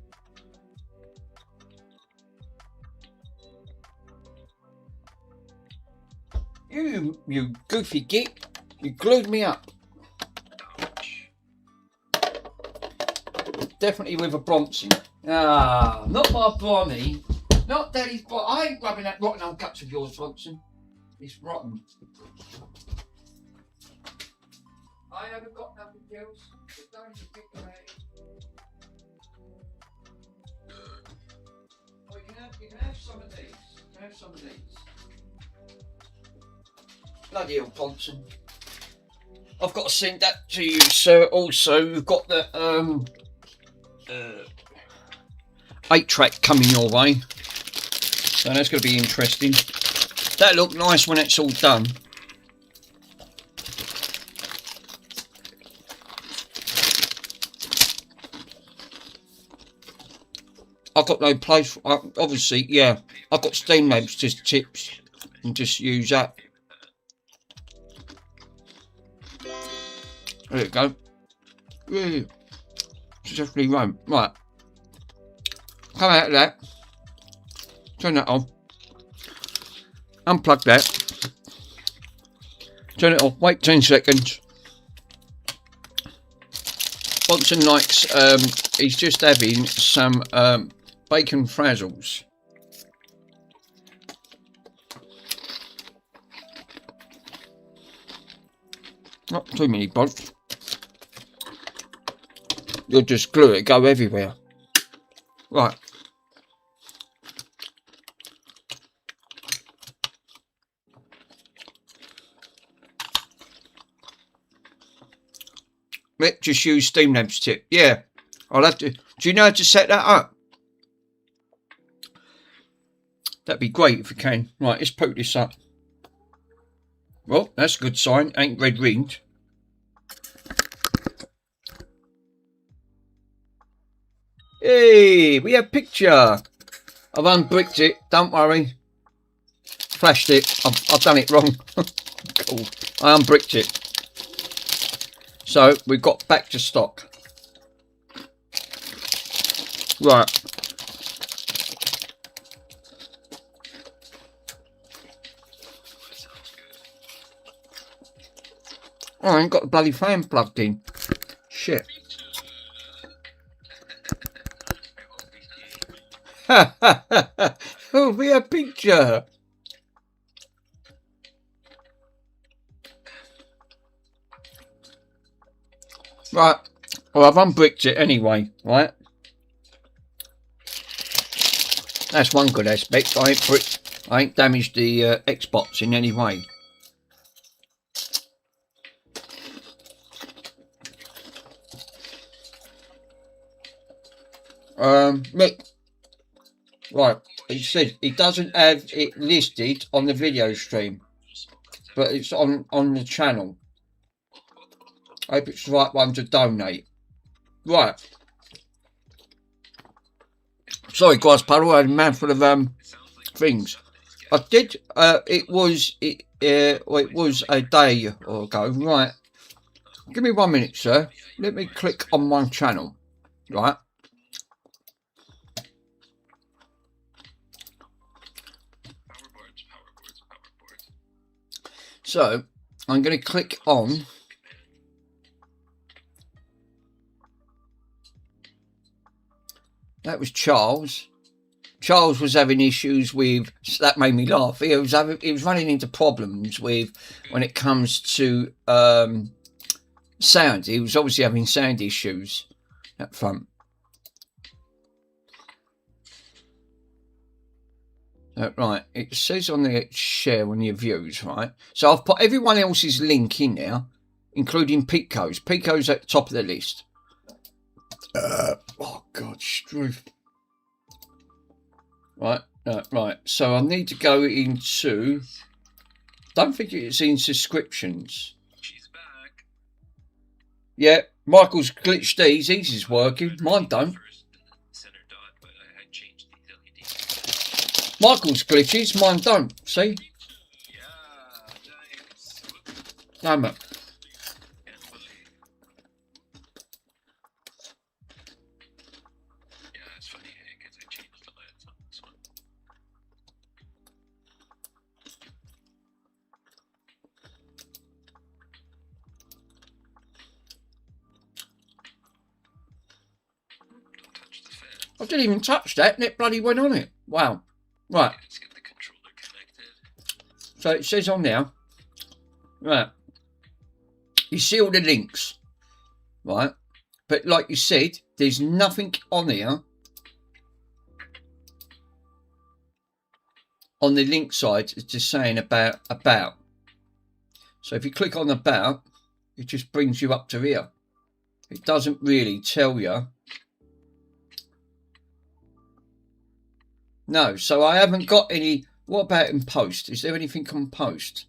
You goofy git. You glued me up. Definitely with a Bronson. Ah, not my Bronny. Not Daddy's Bronny. I ain't rubbing that rotten old cups of yours, Bronson. It's rotten. I haven't got nothing else. Don't you think about it? Oh, you can have some of these. You can have some of these. Bloody hell, Bronson. I've got to send that to you, sir. Also, we've got the 8-track coming your way. So that's going to be interesting. That'll look nice when it's all done. I've got no place for, obviously, yeah. I've got Steam Labs, just tips, and just use that. There you go. Yeah. Definitely won't. Right. Come out of that. Turn that on. Unplug that. Turn it off. Wait 10 seconds. Watson likes, he's just having some bacon frazzles. Not too many bolts. You'll just glue it, go everywhere. Right. Let's just use Steam Labs tip. Yeah. I'll have to. Do you know how to set that up? That'd be great if you can. Right, let's put this up. Well, that's a good sign. Ain't red ringed. Hey, we have a picture. I've unbricked it. Don't worry. Flashed it. I've done it wrong. Cool. I unbricked it. So we've got back to stock. Right. I ain't got the bloody fan plugged in. Shit. Oh, be a picture. Right. Well, I've unbricked it anyway, right? That's one good aspect. I ain't damaged the Xbox in any way. Look. Right. it says it doesn't have it listed on the video stream, but it's on the channel. I hope it's the right one to donate. Right. Sorry, guys, Puddle, I had a man full of things. I did. It was a day ago. Right. Give me 1 minute, sir. Let me click on my channel. Right. So I'm going to click on. That was Charles. Charles was having issues with. That made me laugh. He was running into problems with when it comes to sound. He was obviously having sound issues up front. Right, it says on the share on your views, right? So I've put everyone else's link in there, including Pico's. Pico's at the top of the list. Oh God, Struth. Right, right. So I need to go into. Don't think it's in subscriptions. She's back. Yeah, Michael's glitch these. His is working. Mine don't. Center dot, but I had changed the LED. Michael's glitches. Mine don't. See? Yeah, nice. Damn it. Yeah, it's funny because I changed the LEDs on this one. Don't touch the fan. I didn't even touch that, and it bloody went on it. Wow. Right. Let's get the controller connected. So it says on there. Right. You see all the links. Right. But like you said, there's nothing on there. On the link side, it's just saying about. So if you click on about, it just brings you up to here. It doesn't really tell you. No, so I haven't got any. What about in post? Is there anything on post?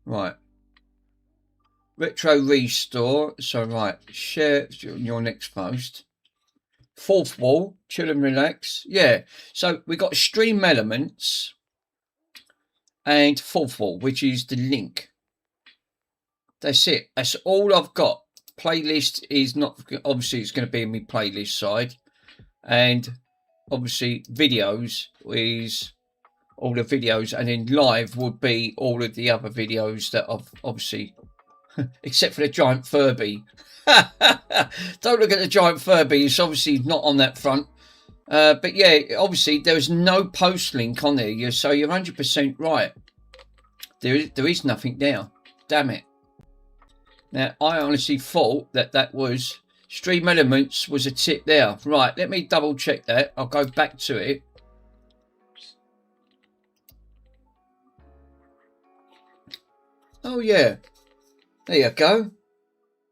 Right. Retro Restore. So, right. Share your next post. Fourth wall. Chill and relax. Yeah. So, we got Stream Elements and fourth wall, which is the link. That's it. That's all I've got. Playlist is not. Obviously, it's going to be in my playlist side. And obviously, videos is all the videos, and then live would be all of the other videos that I've obviously, except for the giant Furby. Don't look at the giant Furby, it's obviously not on that front. But yeah, obviously there's no post link on there, so you're 100% right. There is nothing there. Damn it. Now, I honestly thought that was Stream Elements was a tip there. Right, let me double check that. I'll go back to it. Oh yeah, there you go.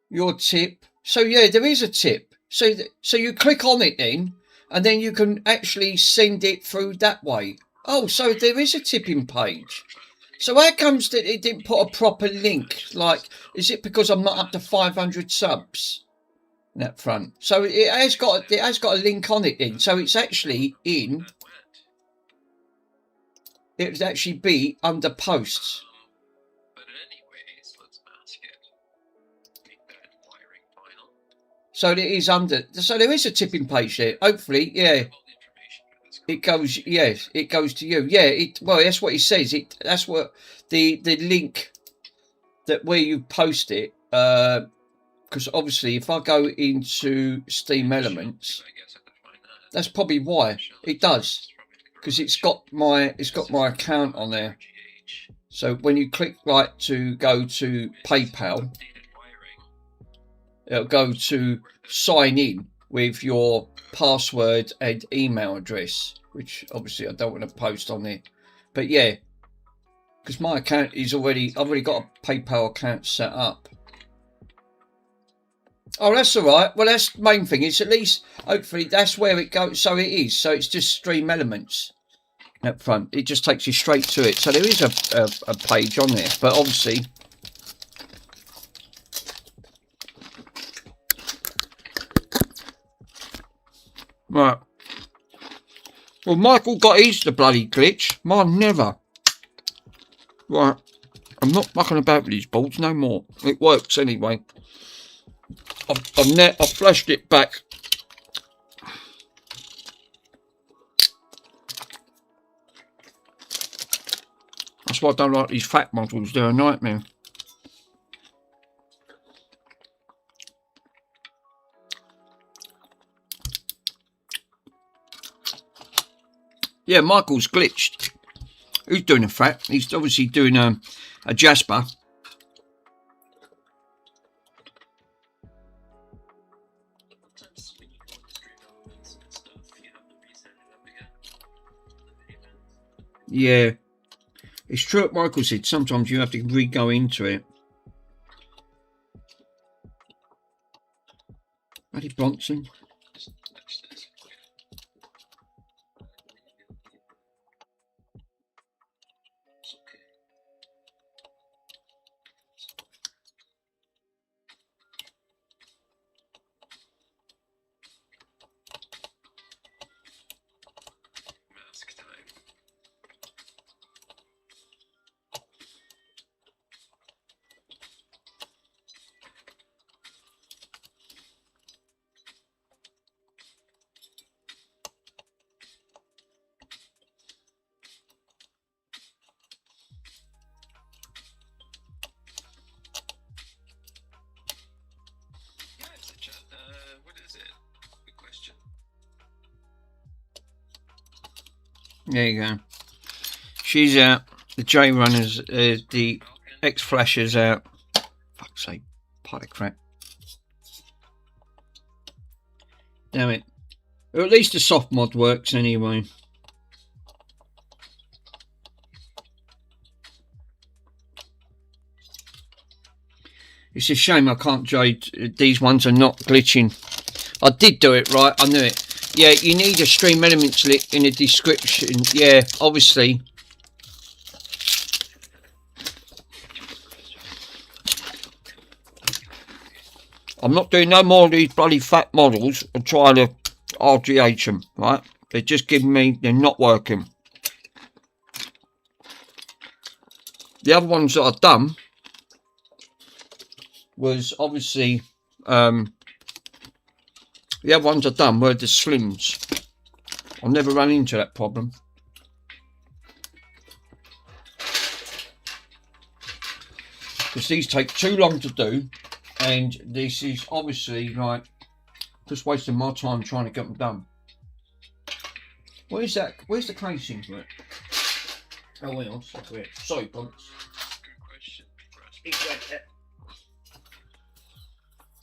Your tip. So yeah, there is a tip. So you click on it then, and then you can actually send it through that way. Oh, so there is a tipping page. So how comes that it didn't put a proper link? Like, is it because I'm not up to 500 subs? In that front. So it has got a link on it then. So it's actually in. It would actually be under posts. But anyways, let's mask it. Make that wiring final. So it is under. So there is a tipping page there. Hopefully, yeah. It goes. Yes, it goes to you. Yeah. Well, that's what it says. That's what the link that where you post it. Because obviously, if I go into Steam Elements, that's probably why it does. Because it's got my account on there. So when you click like to go to PayPal, it'll go to sign in with your password and email address, which obviously I don't want to post on there. But yeah, because my account is I've already got a PayPal account set up. Oh, that's all right. Well, that's the main thing. It's at least, hopefully, that's where it goes. So it is. So it's just Stream Elements up front. It just takes you straight to it. So there is a page on there. But obviously... Right. Well, Michael got his the bloody glitch. Mine never. Right. I'm not mucking about with these boards no more. It works anyway. I've flashed it back. That's why I don't like these fat models. They're a nightmare. Yeah, Michael's glitched. Who's doing a fat? He's obviously doing a Jasper. Sometimes when you go into Stream Elements and stuff, you have to reset it up again. The video ends. Yeah. It's true what Michael said. Sometimes you have to re-go into it. Buddy Bronson. Touch this. It's okay. Mask time. Yeah, it's a chat. What is it? Good question. There you go. She's out. The J Runners, the X Flashers out. Fuck's sake. Pile of crap. Damn it. Or at least the soft mod works anyway. It's a shame I can't jade. These ones are not glitching. I did do it right. I knew it. Yeah, you need a Stream Elements link in the description. Yeah, obviously. I'm not doing no more of these bloody fat models and trying to RGH them, right? They're just giving me, they're not working. The other ones that I've done was obviously, the other ones I've done were the slims. I've never run into that problem. Because these take too long to do. And this is obviously like just wasting my time trying to get them done. Where's that? Where's the casing for it? Oh, wait on. Sorry, Bronx. Good question.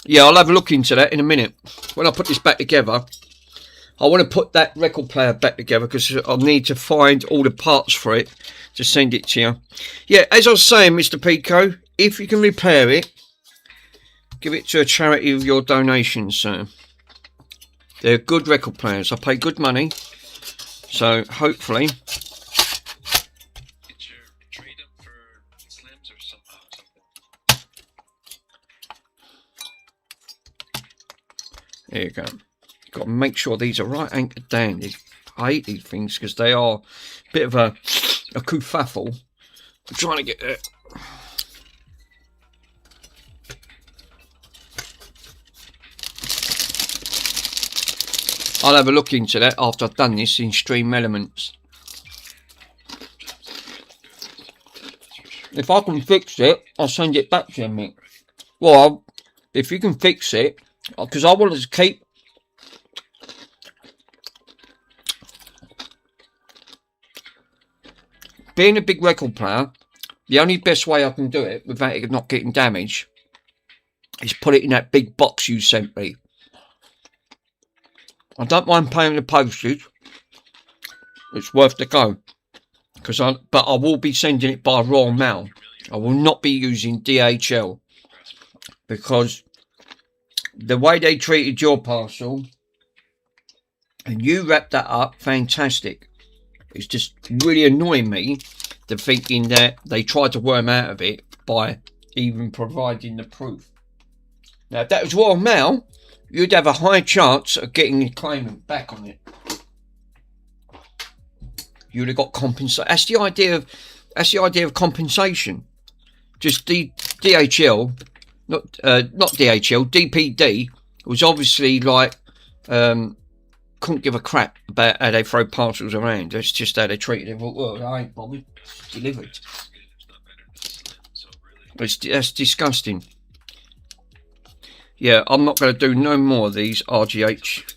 Yeah, I'll have a look into that in a minute. When I put this back together, I want to put that record player back together because I'll need to find all the parts for it to send it to you. Yeah, as I was saying, Mr. Pico, if you can repair it, give it to a charity of your donations, sir. They're good record players. I pay good money. So, hopefully. Did you trade them for slims or something? There you go. Got to make sure these are right anchored down. I hate these things because they are a bit of a kerfuffle. I'm trying to get it. I'll have a look into that after I've done this in Stream Elements. If I can fix it, I'll send it back to you, Mick. Well, if you can fix it, because I wanted to keep... Being a big record player, the only best way I can do it without it not getting damaged is put it in that big box you sent me. I don't mind paying the postage. It's worth the go. But I will be sending it by Royal Mail. I will not be using DHL. Because the way they treated your parcel, and you wrapped that up, fantastic. It's just really annoying me, the thinking that they tried to worm out of it by even providing the proof. Now, if that was Royal Mail, you'd have a high chance of getting your claimant back on it. You'd have got compensation. That's the idea of compensation. Just DHL, not DHL, DPD was obviously like couldn't give a crap about how they throw parcels around. That's just how they treated it. Well, I ain't bothered. It's delivered. That's disgusting. Yeah, I'm not going to do no more of these RGH.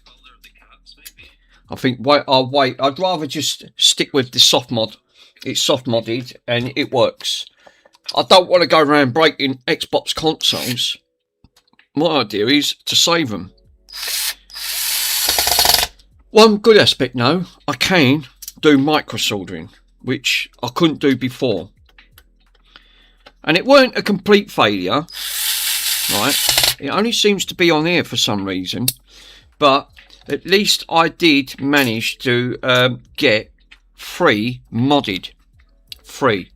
I think I'll wait. I'd rather just stick with the soft mod. It's soft modded and it works. I don't want to go around breaking Xbox consoles. My idea is to save them. One good aspect though, I can do micro soldering, which I couldn't do before. And it weren't a complete failure, right? It only seems to be on here for some reason, but at least I did manage to get free modded. Free.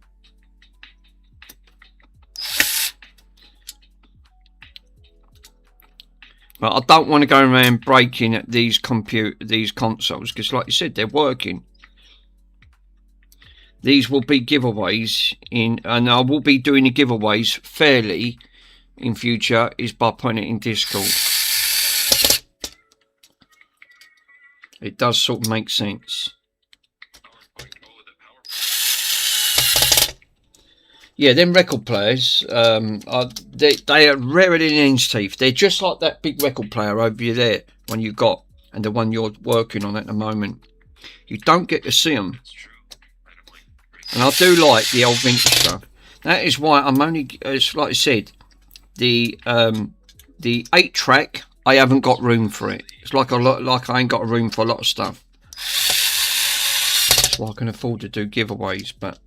But I don't want to go around breaking these consoles because, like you said, they're working. These will be giveaways and I will be doing the giveaways fairly in future is by putting it in Discord. It does sort of make sense. Yeah, them record players, they are rarer than hen's teeth. They're just like that big record player over there, one you got, and the one you're working on at the moment. You don't get to see them. And I do like the old vintage stuff. That is why I'm only, like I said, the 8-track, I haven't got room for it. It's like I ain't got room for a lot of stuff. That's why I can afford to do giveaways, but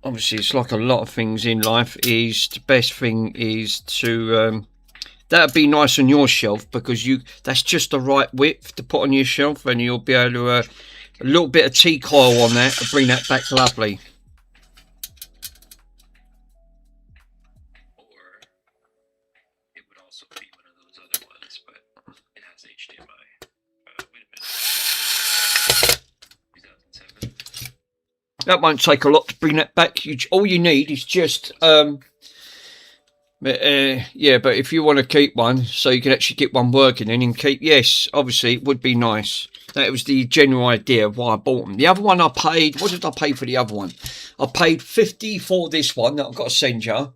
obviously it's like a lot of things in life. Is the best thing is to that'd be nice on your shelf because that's just the right width to put on your shelf, and you'll be able to a little bit of tea coil on that to bring that back lovely. Or it would also be one of those other ones, but it has HDMI. Wait a minute. 2007. That won't take a lot to bring that back. All you need is just yeah, but if you want to keep one so you can actually get one working and keep, yes, obviously it would be nice. That was the general idea of why I bought them. The other one I paid, what did I pay for the other one? I paid 50 for this one that I've got to send you.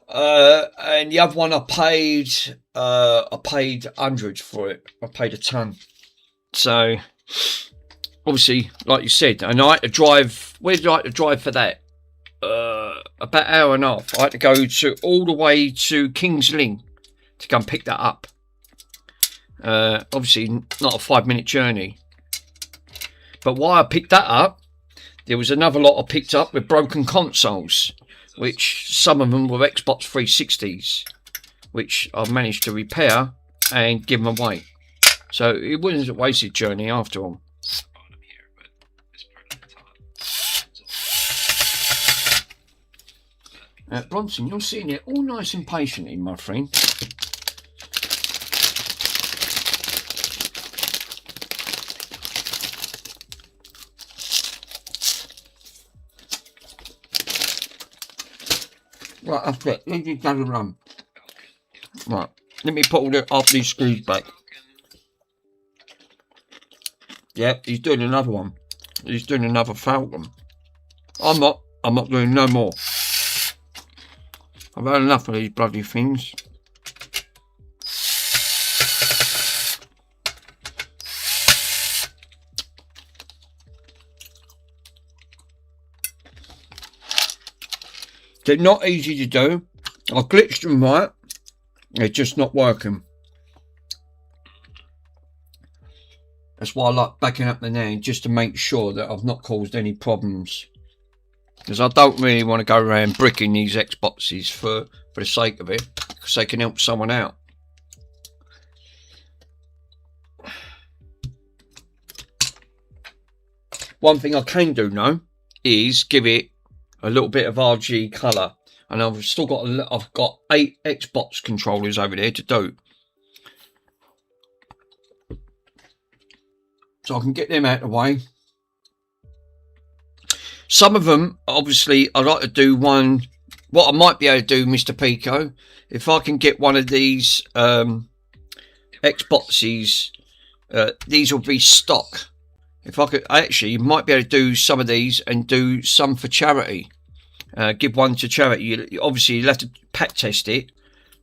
And the other one I paid hundreds for it. I paid a ton. So obviously, like you said, and I had to drive, where did I have to drive for that? About an hour and a half. I had to go all the way to King's Lynn to come pick that up. Obviously not a 5-minute journey. But while I picked that up, there was another lot I picked up with broken consoles, which some of them were Xbox 360s, which I've managed to repair and give them away. So it wasn't a wasted journey after all. Bronson, you're sitting here all nice and patiently, my friend. Right, that's it. Let me go and run. Right, let me put all these screws back. Yeah, he's doing another one. He's doing another Falcon. I'm not doing no more. I've had enough of these bloody things. They're not easy to do. I glitched them right. They're just not working. That's why I like backing up the now, just to make sure that I've not caused any problems. Because I don't really want to go around bricking these Xboxes for the sake of it, because they can help someone out. One thing I can do now is give it a little bit of RG colour, and I've still got I've got 8 Xbox controllers over there to do, so I can get them out of the way. Some of them, obviously, I like to do one. What I might be able to do, Mr. Pico, if I can get one of these Xboxes, these will be stock. If I could, actually, you might be able to do some of these and do some for charity. Give one to charity. Obviously, you'll have to pack test it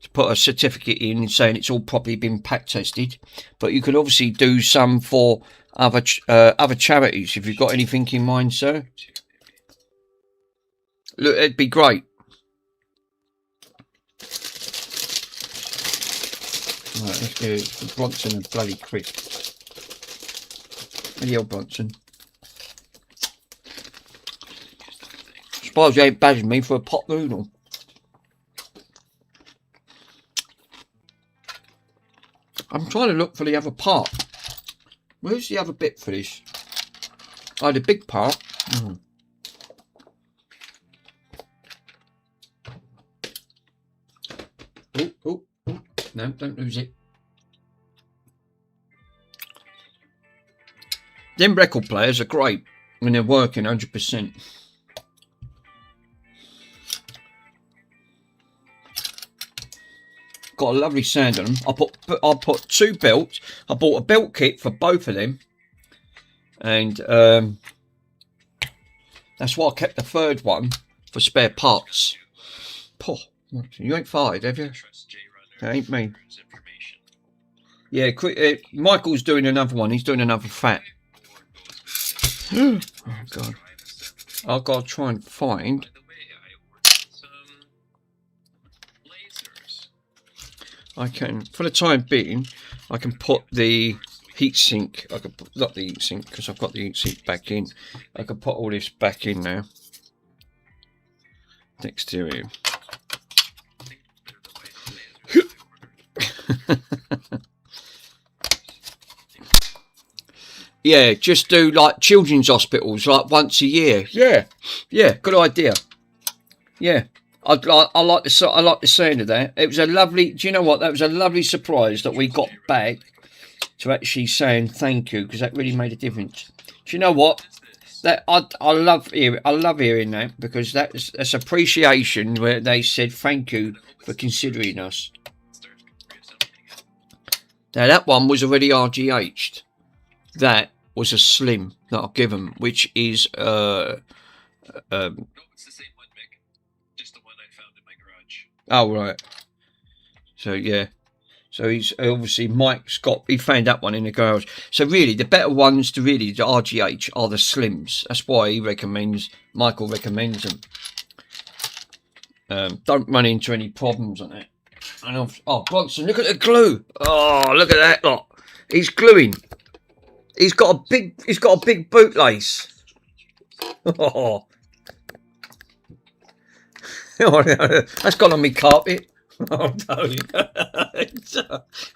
to put a certificate in saying it's all properly been pack tested. But you could obviously do some for other charities if you've got anything in mind, sir. Look, it'd be great. Right, let's do it for Bronson and bloody crisp. Bloody hell, Bronson. Suppose you ain't badging me for a pot noodle. I'm trying to look for the other part. Where's the other bit for this? Oh, the big part. Oh, no, don't lose it. Them record players are great when they're working 100%. Got a lovely sound on them. I put 2 belts. I bought a belt kit for both of them, and that's why I kept the 3rd one for spare parts. Poor, you ain't fired, have you? That ain't me. Yeah, Michael's doing another one. He's doing another fat. Oh God! I've got to try and find. I can, for the time being, I can put the heatsink. I can put, not the heatsink because I've got the heatsink back in. I can put all this back in now. Exterior. Yeah, just do like children's hospitals like once a year. Yeah, good idea. Yeah, I like the sound of that. It was a lovely. Do you know what? That was a lovely surprise that we got back to actually saying thank you, because that really made a difference. Do you know what? That I love hearing that, because that's appreciation where they said thank you for considering us. Now that one was already RGH'd. That was a slim that I've given, which is No, it's the same one, Mick. Just the one I found in my garage. Oh right. So yeah. So he's obviously he found that one in the garage. So really the better ones to really the RGH are the slims. That's why Michael recommends them. Don't run into any problems on it. And Bronson, look at the glue. Oh, look at that lot. He's gluing. He's got a big bootlace. Oh. That's gone on me carpet. Oh no.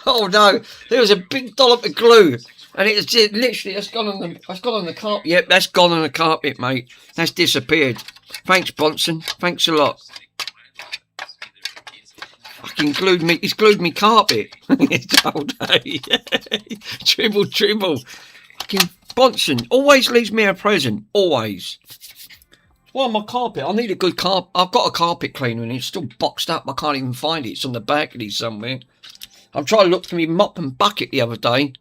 Oh no. There was a big dollop of glue. And it's literally that's gone on the carpet. Yep, that's gone on the carpet, mate. That's disappeared. Thanks, Bronson. Thanks a lot. Fucking he's glued me carpet. All day. Tribble. Fucking Bronson always leaves me a present. Always. Well, my carpet. I need a good carpet. I've got a carpet cleaner and it's still boxed up. I can't even find it. It's on the balcony somewhere. I'm trying to look for me mop and bucket the other day.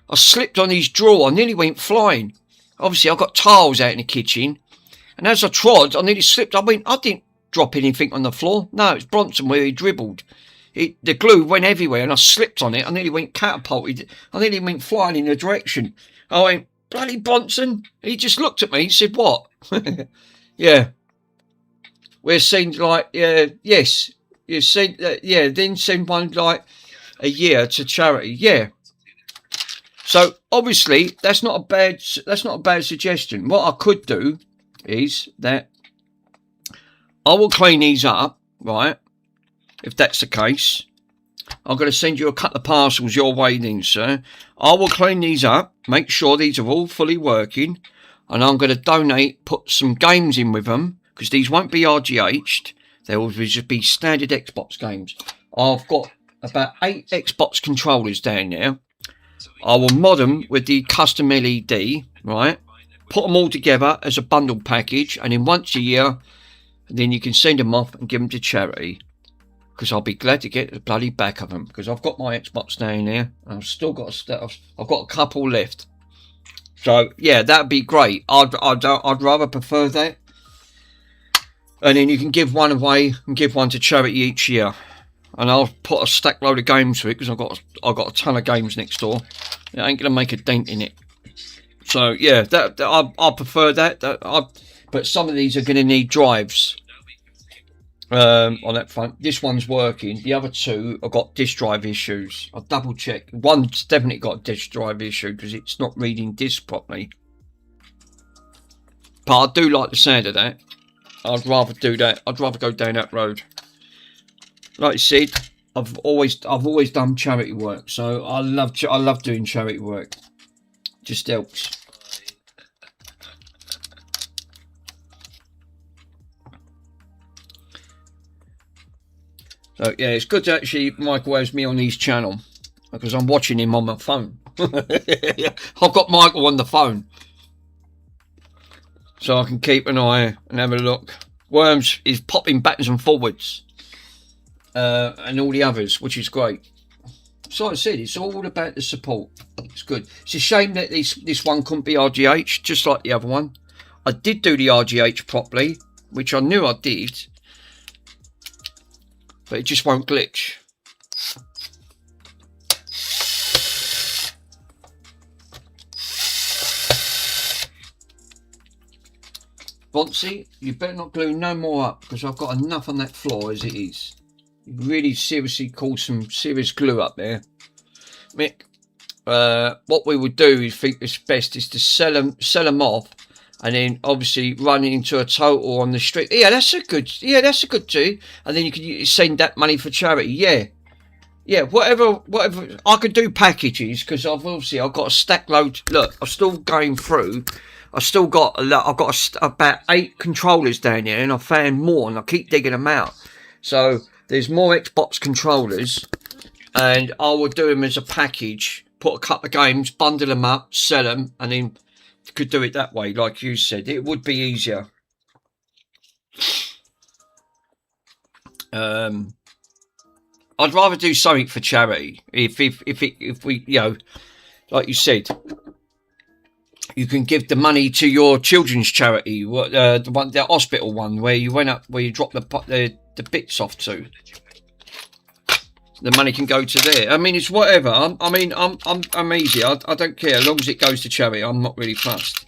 I slipped on his drawer. I nearly went flying. Obviously, I've got tiles out in the kitchen. And as I trod, I nearly slipped. I didn't drop anything on the floor. No, it's Bronson where he dribbled. The glue went everywhere and I slipped on it. I nearly went catapulted. I nearly went flying in a direction. I went, bloody Bronson. He just looked at me. He said, what? Yeah. We're seen like, yes. You said, then send one like a year to charity. Yeah. So obviously that's not a bad suggestion. What I could do is that I will clean these up, right? If that's the case, I'm going to send you a couple of parcels your way then, sir. I will clean these up, make sure these are all fully working. and I'm going to donate, put some games in with them, because these won't be RGH'd. They will just be standard Xbox games. I've got about 8 Xbox controllers down there. I will mod them with the custom LED, right? Put them all together as a bundle package, and then once a year, then you can send them off and give them to charity. Because I'll be glad to get the bloody back of them. Because I've got my Xbox down there. I've still got I've got a couple left. So yeah, that'd be great. I'd rather prefer that. And then you can give one away and give one to charity each year. And I'll put a stack load of games for it because I've got a ton of games next door. It ain't gonna make a dent in it. So yeah, I prefer that. But some of these are gonna need drives. On that front, this one's working. The other two have got disk drive issues. I'll double check. One's definitely got a disk drive issue because it's not reading disk properly. But I do like the sound of that. I'd rather do that. I'd rather go down that road. Like I said, I've always done charity work, so I love doing charity work. Just helps. So yeah, it's good to actually Michael has me on his channel because I'm watching him on my phone. I've got Michael on the phone, so I can keep an eye and have a look. Worms is popping backwards and forwards, and all the others, which is great. So like I said, it's all about the support. It's good. It's a shame that this one couldn't be RGH, just like the other one. I did do the RGH properly, which I knew I did. But it just won't glitch. Bonsi, you better not glue no more up because I've got enough on that floor as it is. You really seriously call some serious glue up there. Mick, what we would do is think is best is to sell them off, and then obviously run into a total on the street. Yeah, that's a good too. And then you can send that money for charity. Yeah, whatever. I could do packages because I've got a stack load. Look, I'm still going through. I've still got a lot. I've got about 8 controllers down there, and I found more, and I keep digging them out. So there's more Xbox controllers, and I will do them as a package. Put a couple of games, bundle them up, sell them, and then could do it that way, like you said. It would be easier. I'd rather do something for charity. If we, you know, like you said, you can give the money to your children's charity, the hospital one, where you went up, where you dropped the bits off to. The money can go to there. I mean, it's whatever. I'm easy. I don't care as long as it goes to charity. I'm not really fussed.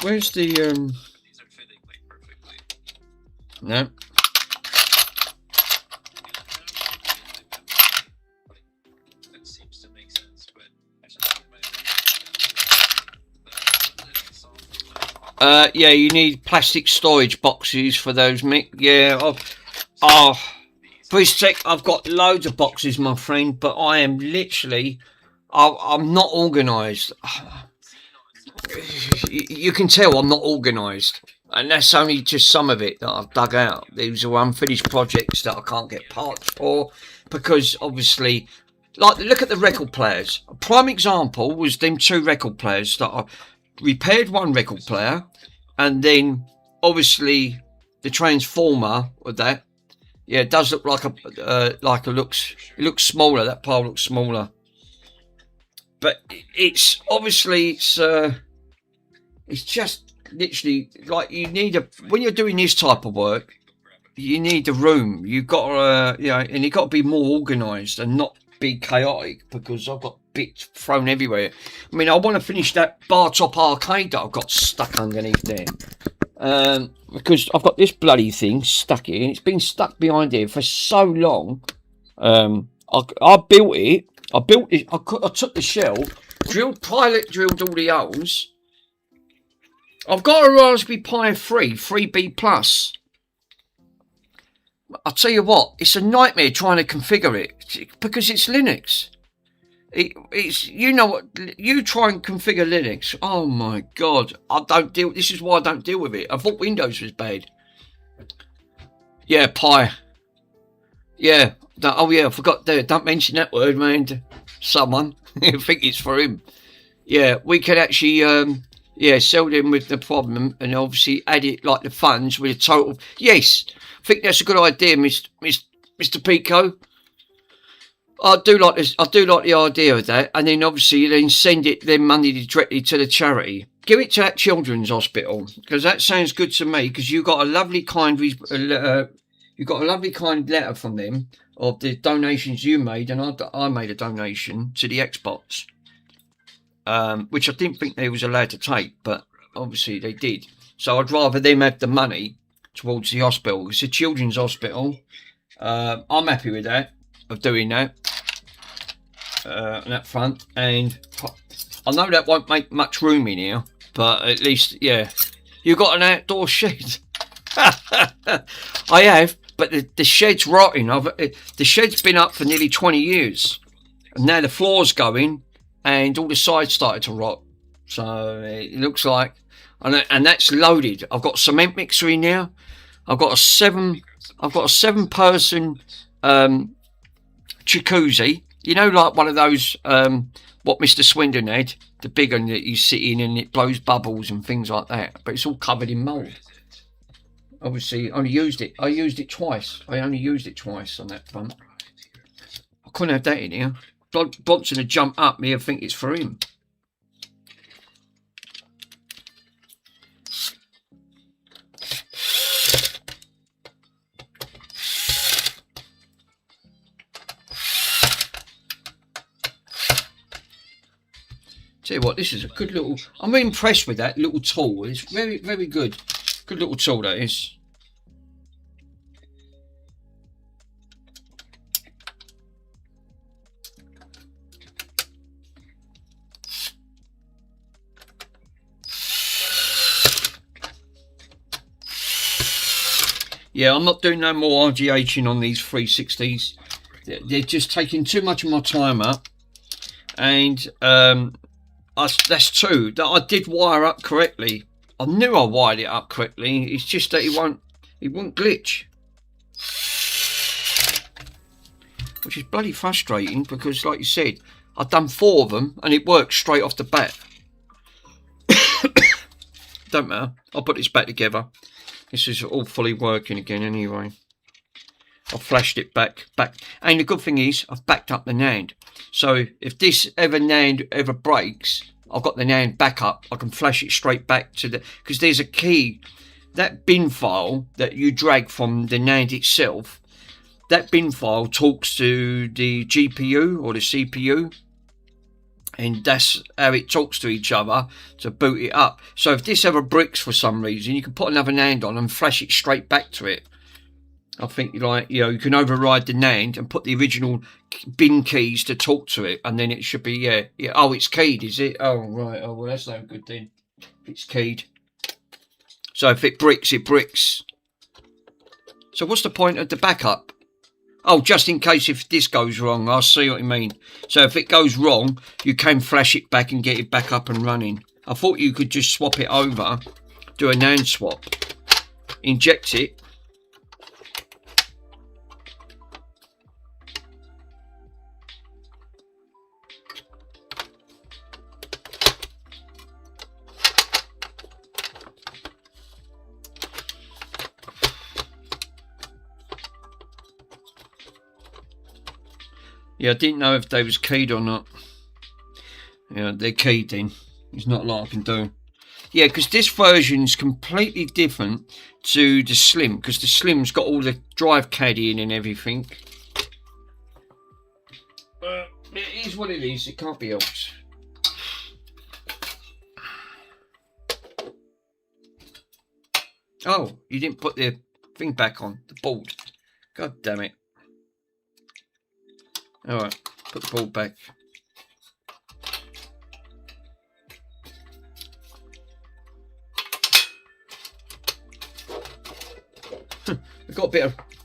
Where's the no. Yeah, you need plastic storage boxes for those, Mick. Yeah, for a sec, I've got loads of boxes, my friend, but I am literally, I'm not organised. You can tell I'm not organised, and that's only just some of it that I've dug out. These are unfinished projects that I can't get parts for, because obviously, like, look at the record players. A prime example was them 2 record players that I repaired. One record player, and then obviously the transformer with that. Yeah, it does look like it looks smaller. That pile looks smaller, but it's obviously it's just literally like you need when you're doing this type of work, you need the room. You've got you know, and you've got to be more organised and not be chaotic, because I've got bits thrown everywhere. I mean, I want to finish that bar top arcade that I've got stuck underneath there, because I've got this bloody thing stuck here, and it's been stuck behind here for so long. I built it. I took the shell, pilot drilled all the holes. I've got a Raspberry Pi 3B plus. I'll tell you what, it's a nightmare trying to configure it because it's Linux. It's, you know what, you try and configure Linux. Oh my God, this is why I don't deal with it. I thought Windows was bad. Yeah, Pi. Yeah, oh yeah, I forgot there. Don't mention that word, man, to someone. I think it's for him. Yeah, we could actually, sell them with the problem and obviously add it like the funds with a total. Yes, I think that's a good idea, Mr. Pico. I do like this. I do like the idea of that, and then obviously then send them money directly to the charity. Give it to that children's hospital because that sounds good to me. Because you got a lovely kind letter from them of the donations you made, and I made a donation to the Xbox, which I didn't think they was allowed to take, but obviously they did. So I'd rather them have the money towards the hospital. It's a children's hospital. I'm happy with that, of doing that on that front, and I know that won't make much room in here, but at least, yeah, you got an outdoor shed. I have, but the shed's rotting. The shed's been up for nearly 20 years, and now the floor's going, and all the sides started to rot. So it looks like, and that's loaded. I've got a cement mixer in now. I've got a 7-person jacuzzi. You know, like one of those what Mr. Swindon had, the big one that you sit in and it blows bubbles and things like that. But it's all covered in mould. Obviously, I only used it twice. I only used it twice on that front. I couldn't have that in here. Bronson would jump up me and think it's for him. Tell you what, this is a good little. I'm impressed with that little tool. It's very, very good. Good little tool that is. Yeah, I'm not doing no more RGHing on these 360s. They're just taking too much of my time up, and that's true. That I did wire up correctly. I knew I wired it up correctly. It's just that it won't glitch, which is bloody frustrating because, like you said, I've done 4 of them and it works straight off the bat. Don't matter. I'll put this back together. This is all fully working again anyway. I've flashed it back. And the good thing is I've backed up the NAND. So if this NAND ever breaks, I've got the NAND backup. I can flash it straight back to because there's a key. That bin file that you drag from the NAND itself, that bin file talks to the GPU or the CPU. And that's how it talks to each other to boot it up. So if this ever bricks for some reason, you can put another NAND on and flash it straight back to it. I think, like, you know, you can override the NAND and put the original bin keys to talk to it, and then it should be, yeah. Oh, it's keyed, is it? Oh, right. Oh, well, that's no good then. It's keyed. So if it bricks, it bricks. So what's the point of the backup? Oh, just in case if this goes wrong. I see what you mean. So if it goes wrong, you can flash it back and get it back up and running. I thought you could just swap it over, do a NAND swap, inject it. Yeah, I didn't know if they was keyed or not. Yeah, they're keyed then. There's not a lot I can do. Yeah, because this version is completely different to the Slim, because the Slim's got all the drive caddy in and everything. It is what it is. It can't be helped. Oh, you didn't put the thing back on, the board. God damn it. Alright, put the board back.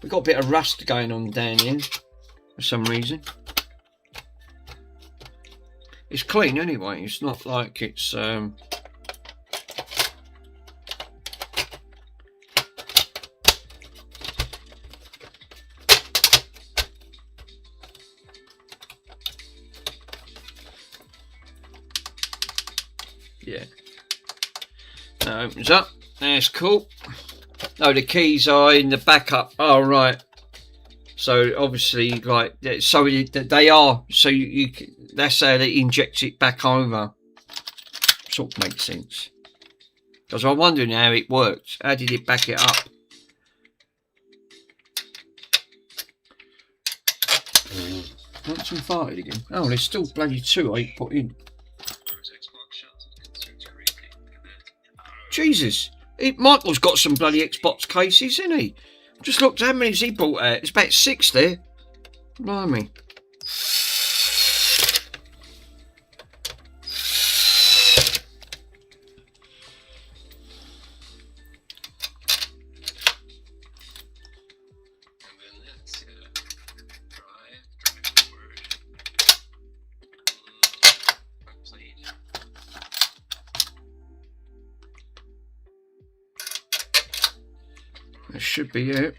we got a bit of rust going on down here for some reason. It's clean anyway. It's not like it's yeah. That opens up. That's cool. Oh, the keys are in the backup. Oh, right. So obviously, like, so they are. So you that's how they inject it back over. Sort of makes sense. Because I'm wondering how it works. How did it back it up? Once and farted again. Oh, there's still bloody 2 I put in. Jesus, Michael's got some bloody Xbox cases, isn't he? Just looked how many he bought out. It's about 6 there. Blimey. That should be it.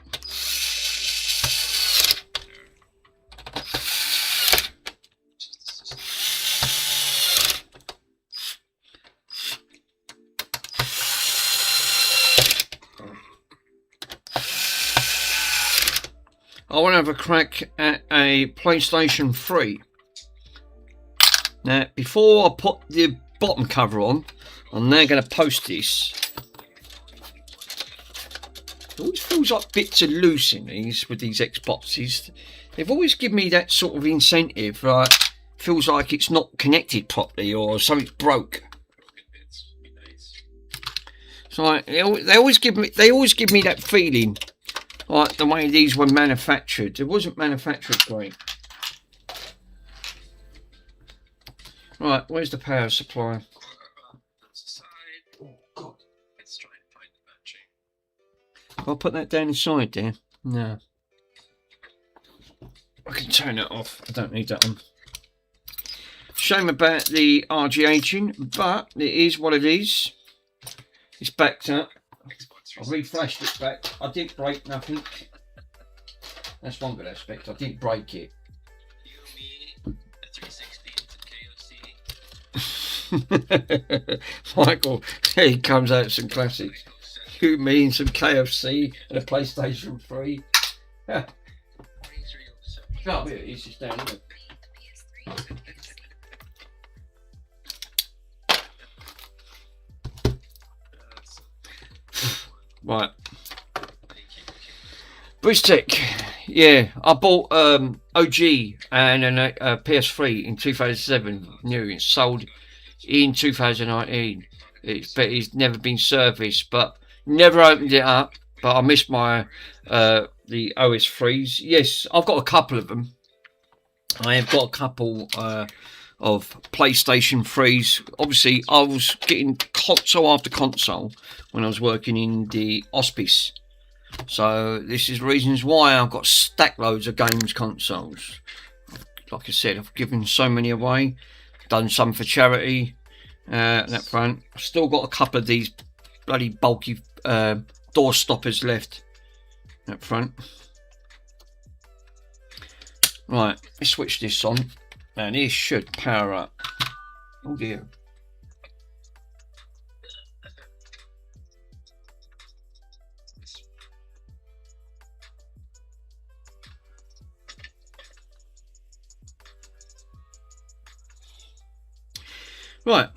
I want to have a crack at a PlayStation 3. Now, before I put the bottom cover on, I'm now going to post this. It always feels like bits are loose in these with these Xboxes. They've always given me that sort of incentive. Like, feels like it's not connected properly or something's broke. So like, they always give me that feeling, like the way these were manufactured. It wasn't manufactured great. Right, where's the power supply? I'll put that down inside there. No. I can turn it off. I don't need that one. Shame about the RGHing, but it is what it is. It's backed up. I reflashed it back. I didn't break nothing. That's one good aspect. I didn't break it. You, me, a 360 and KFC. Michael, he comes out with some classics. You, me, and some KFC and a PlayStation 3. Yeah. Can't be it. It's just down here. Right. BridgeTech. Yeah, I bought OG and a PS3 in 2007. New. It's sold in 2019. It's never been serviced, but never opened it up. But I missed my the OS3s. Yes, I've got a couple of them. I have got a couple of PlayStation 3s. Obviously, I was getting console after console when I was working in the hospice. So this is reasons why I've got stack loads of games consoles. Like I said, I've given so many away. Done some for charity. That front. I've still got a couple of these bloody bulky door stoppers left. That front. Right, let's switch this on. And this should power up. Oh dear. Right.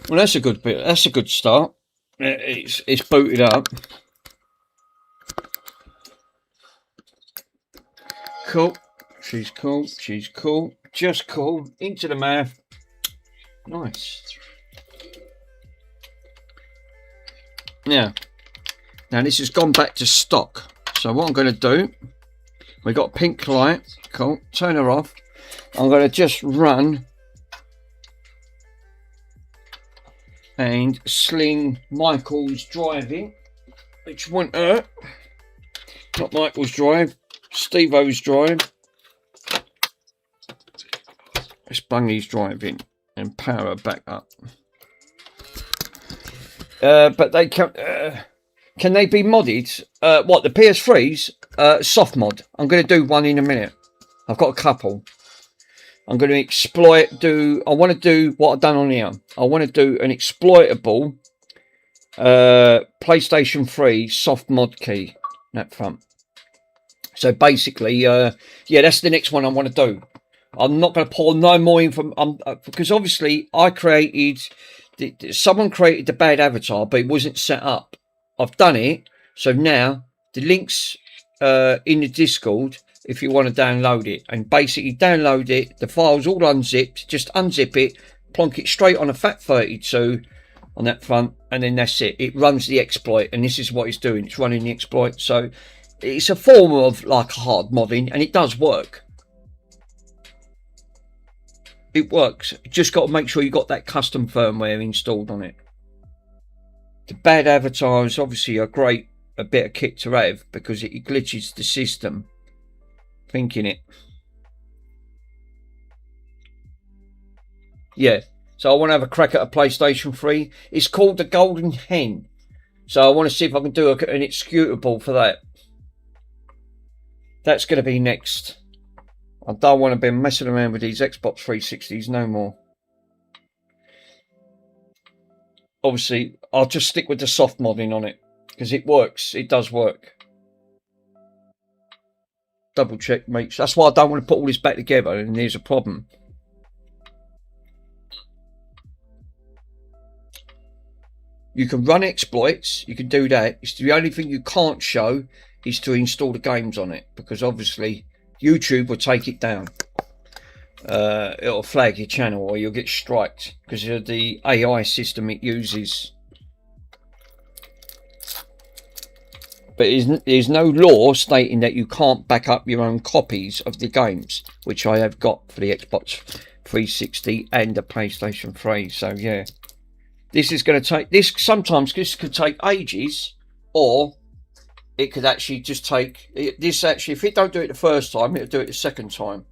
Well, that's a good bit. That's a good start. It's booted up. Cool. She's cool. She's cool. Just cool. Into the mouth. Nice. Now this has gone back to stock. So what I'm going to do, we got pink light. Cool. Turn her off. I'm going to just run and Sling Michael's driving, which won't hurt. Not Michael's drive, Steve-O's drive. It's Bungy's driving and power back up. But they can they be modded? What, the PS3s? Soft mod. I'm going to do one in a minute. I've got a couple. I'm going to I want to do what I've done on here. I want to do an exploitable PlayStation 3 soft mod key that front. So basically, yeah, that's the next one I want to do. I'm not going to pour no more information because obviously someone created the bad avatar, but it wasn't set up. I've done it, so now the links in the Discord if you want to download it, and basically download it. The file's all unzipped. Just unzip it, plonk it straight on a FAT32 on that front, and then that's it. It runs the exploit, and this is what it's doing. It's running the exploit. So it's a form of like hard modding, and it does work. It works. You just got to make sure you got that custom firmware installed on it. The bad avatar is obviously a bit of kit to have because it glitches the system. Thinking it. Yeah. So I want to have a crack at a PlayStation 3. It's called the Golden Hen. So I want to see if I can do an executable for that. That's going to be next. I don't want to be messing around with these Xbox 360s no more. Obviously, I'll just stick with the soft modding on it because it works. It does work. Double check, mate. That's why I don't want to put all this back together, and there's a problem. You can run exploits. You can do that. It's the only thing you can't show is to install the games on it because obviously YouTube will take it down. It'll flag your channel or you'll get striked because of the AI system it uses. But there's no law stating that you can't back up your own copies of the games, which I have got for the Xbox 360 and the PlayStation 3. So yeah, this is going to take sometimes this could take ages, or it could actually just take this. Actually, if it don't do it the first time, it'll do it the second time.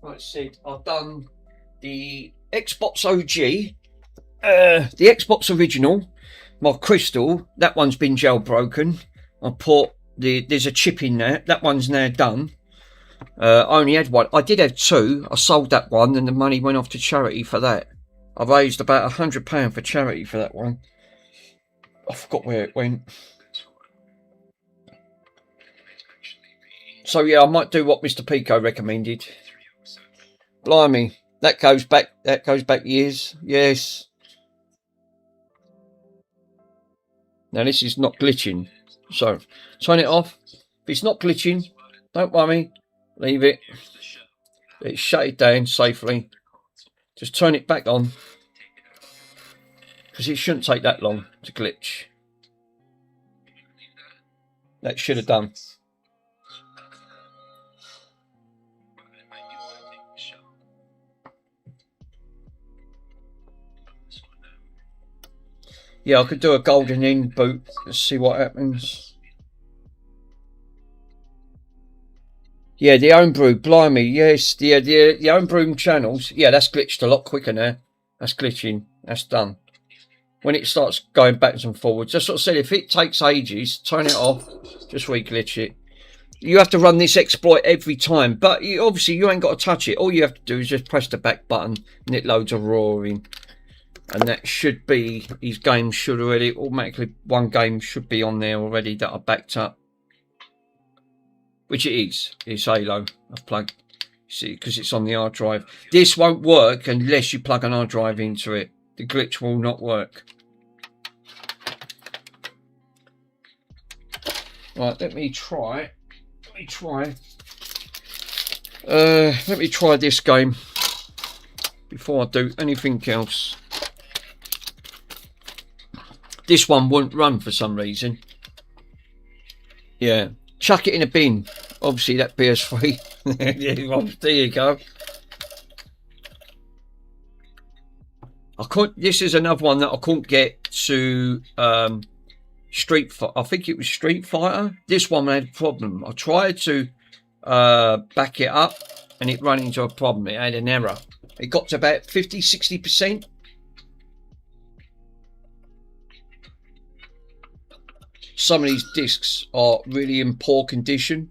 Like I said, I've done the Xbox OG, the Xbox original, my Crystal. That one's been jailbroken. I put there's a chip in there. That one's now done. I only had one. I did have two. I sold that one, and the money went off to charity for that. I raised about £100 for charity for that one. I forgot where it went. So yeah, I might do what Mr. Pico recommended. Blimey, that goes back years. Yes. Now this is not glitching. So turn it off. If it's not glitching, don't worry. Leave it. Let's shut it down safely. Just turn it back on. Because it shouldn't take that long to glitch. That should have done. Yeah, I could do a golden in boot. Let's see what happens. Yeah, the homebrew, blimey, yes, the homebrew channels. Yeah, that's glitched a lot quicker now. That's glitching. That's done. When it starts going backwards and forwards, just sort of said, if it takes ages, turn it off. Just re-glitch it. You have to run this exploit every time, but obviously you ain't got to touch it. All you have to do is just press the back button, and it loads a roaring. And that should be, his game should already, automatically, one game should be on there already that I backed up. Which it is. It's Halo. I've plugged, see, because it's on the hard drive. This won't work unless you plug an hard drive into it. The glitch will not work. Right, let me try this game before I do anything else. This one wouldn't run for some reason. Yeah, chuck it in a bin. Obviously that PS3. There you go. I couldn't. This is another one that I couldn't get to Street Fighter. I think it was Street Fighter. This one had a problem. I tried to back it up and it ran into a problem. It had an error. It got to about 50-60%. Some of these discs are really in poor condition.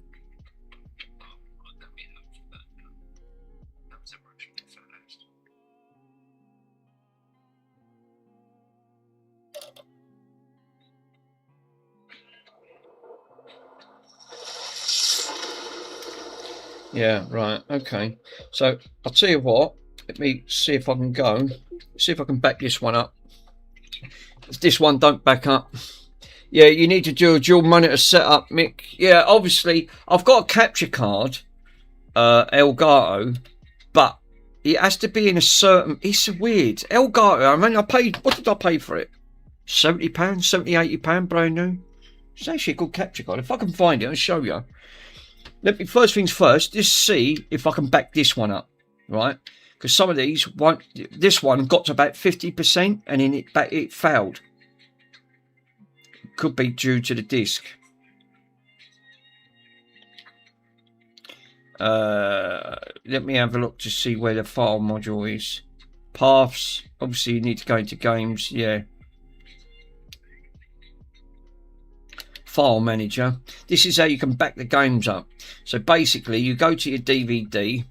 Yeah, right, okay. So I'll tell you what, let me see if I can go, see if I can back this one up. If this one don't back up, yeah, you need to do a dual monitor setup, Mick. Yeah, obviously I've got a capture card, Elgato, but it has to be in a certain, it's weird. Elgato, I mean, I paid, what did I pay for it? £70, £70, £80 brand new. It's actually a good capture card. If I can find it, I'll show you. Let me, first things first, just see if I can back this one up, right? Because some of these won't. This one got to about 50% and then it failed. Could be due to the disc. Let me have a look to see where the file module is. Paths. Obviously, you need to go into games. Yeah. File manager. This is how you can back the games up. So basically you go to your DVD,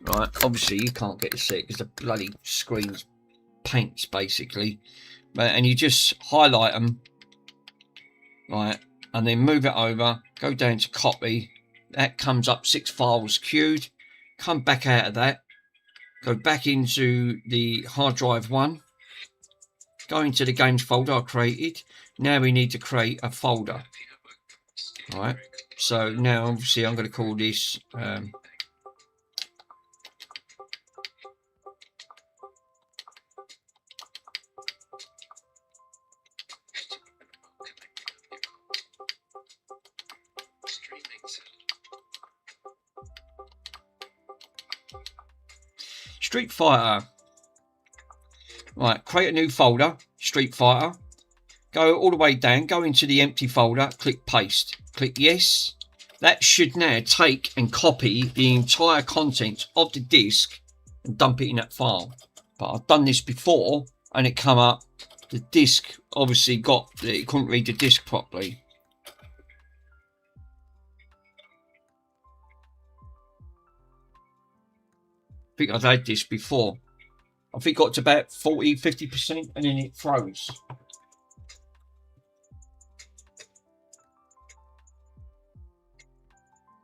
right? Obviously you can't get to see it because the bloody screen's paints basically, and you just highlight them, right, and then move it over, go down to copy. That comes up 6 files queued. Come back out of that, go back into the hard drive one, go into the games folder I created. Now we need to create a folder. Right, so now obviously I'm going to call this Street Fighter. Right, create a new folder, Street Fighter. Go all the way down, go into the empty folder, click paste, click yes. That should now take and copy the entire contents of the disk and dump it in that file. But I've done this before and it come up, the disk obviously it couldn't read the disk properly. I think I've had this before. I think it got to about 40-50% and then it froze.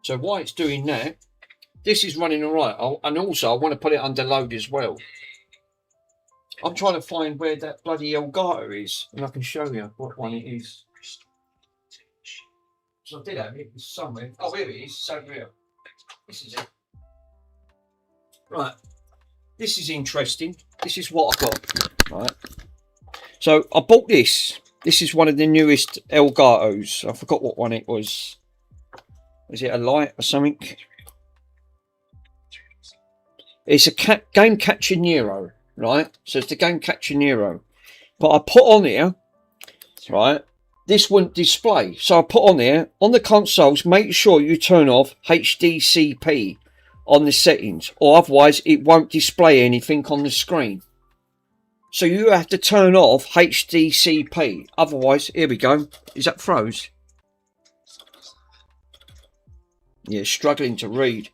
So while it's doing that, this is running all right. And also, I want to put it under load as well. I'm trying to find where that bloody Elgato is, and I can show you what one it is. So I did have it somewhere. Oh, here it is. It's over here. This is it. Right. This is interesting. This is what I got. Right. So I bought this. This is one of the newest Elgatos. I forgot what one it was. Is it a light or something? It's a Game Catcher Nero, right? So it's the Game Catcher Nero. But I put on here, right, this wouldn't display. So I put on there, on the consoles, make sure you turn off HDCP on the settings, or otherwise it won't display anything on the screen. So you have to turn off HDCP. Otherwise, here we go. Is that froze? Yeah, struggling to read.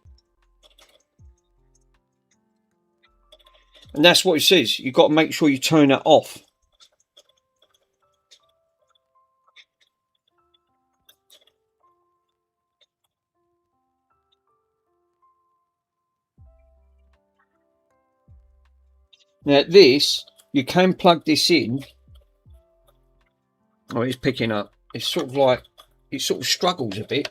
And that's what it says. You've got to make sure you turn that off. Now this, you can plug this in. Oh, it's picking up. It's sort of like, it sort of struggles a bit.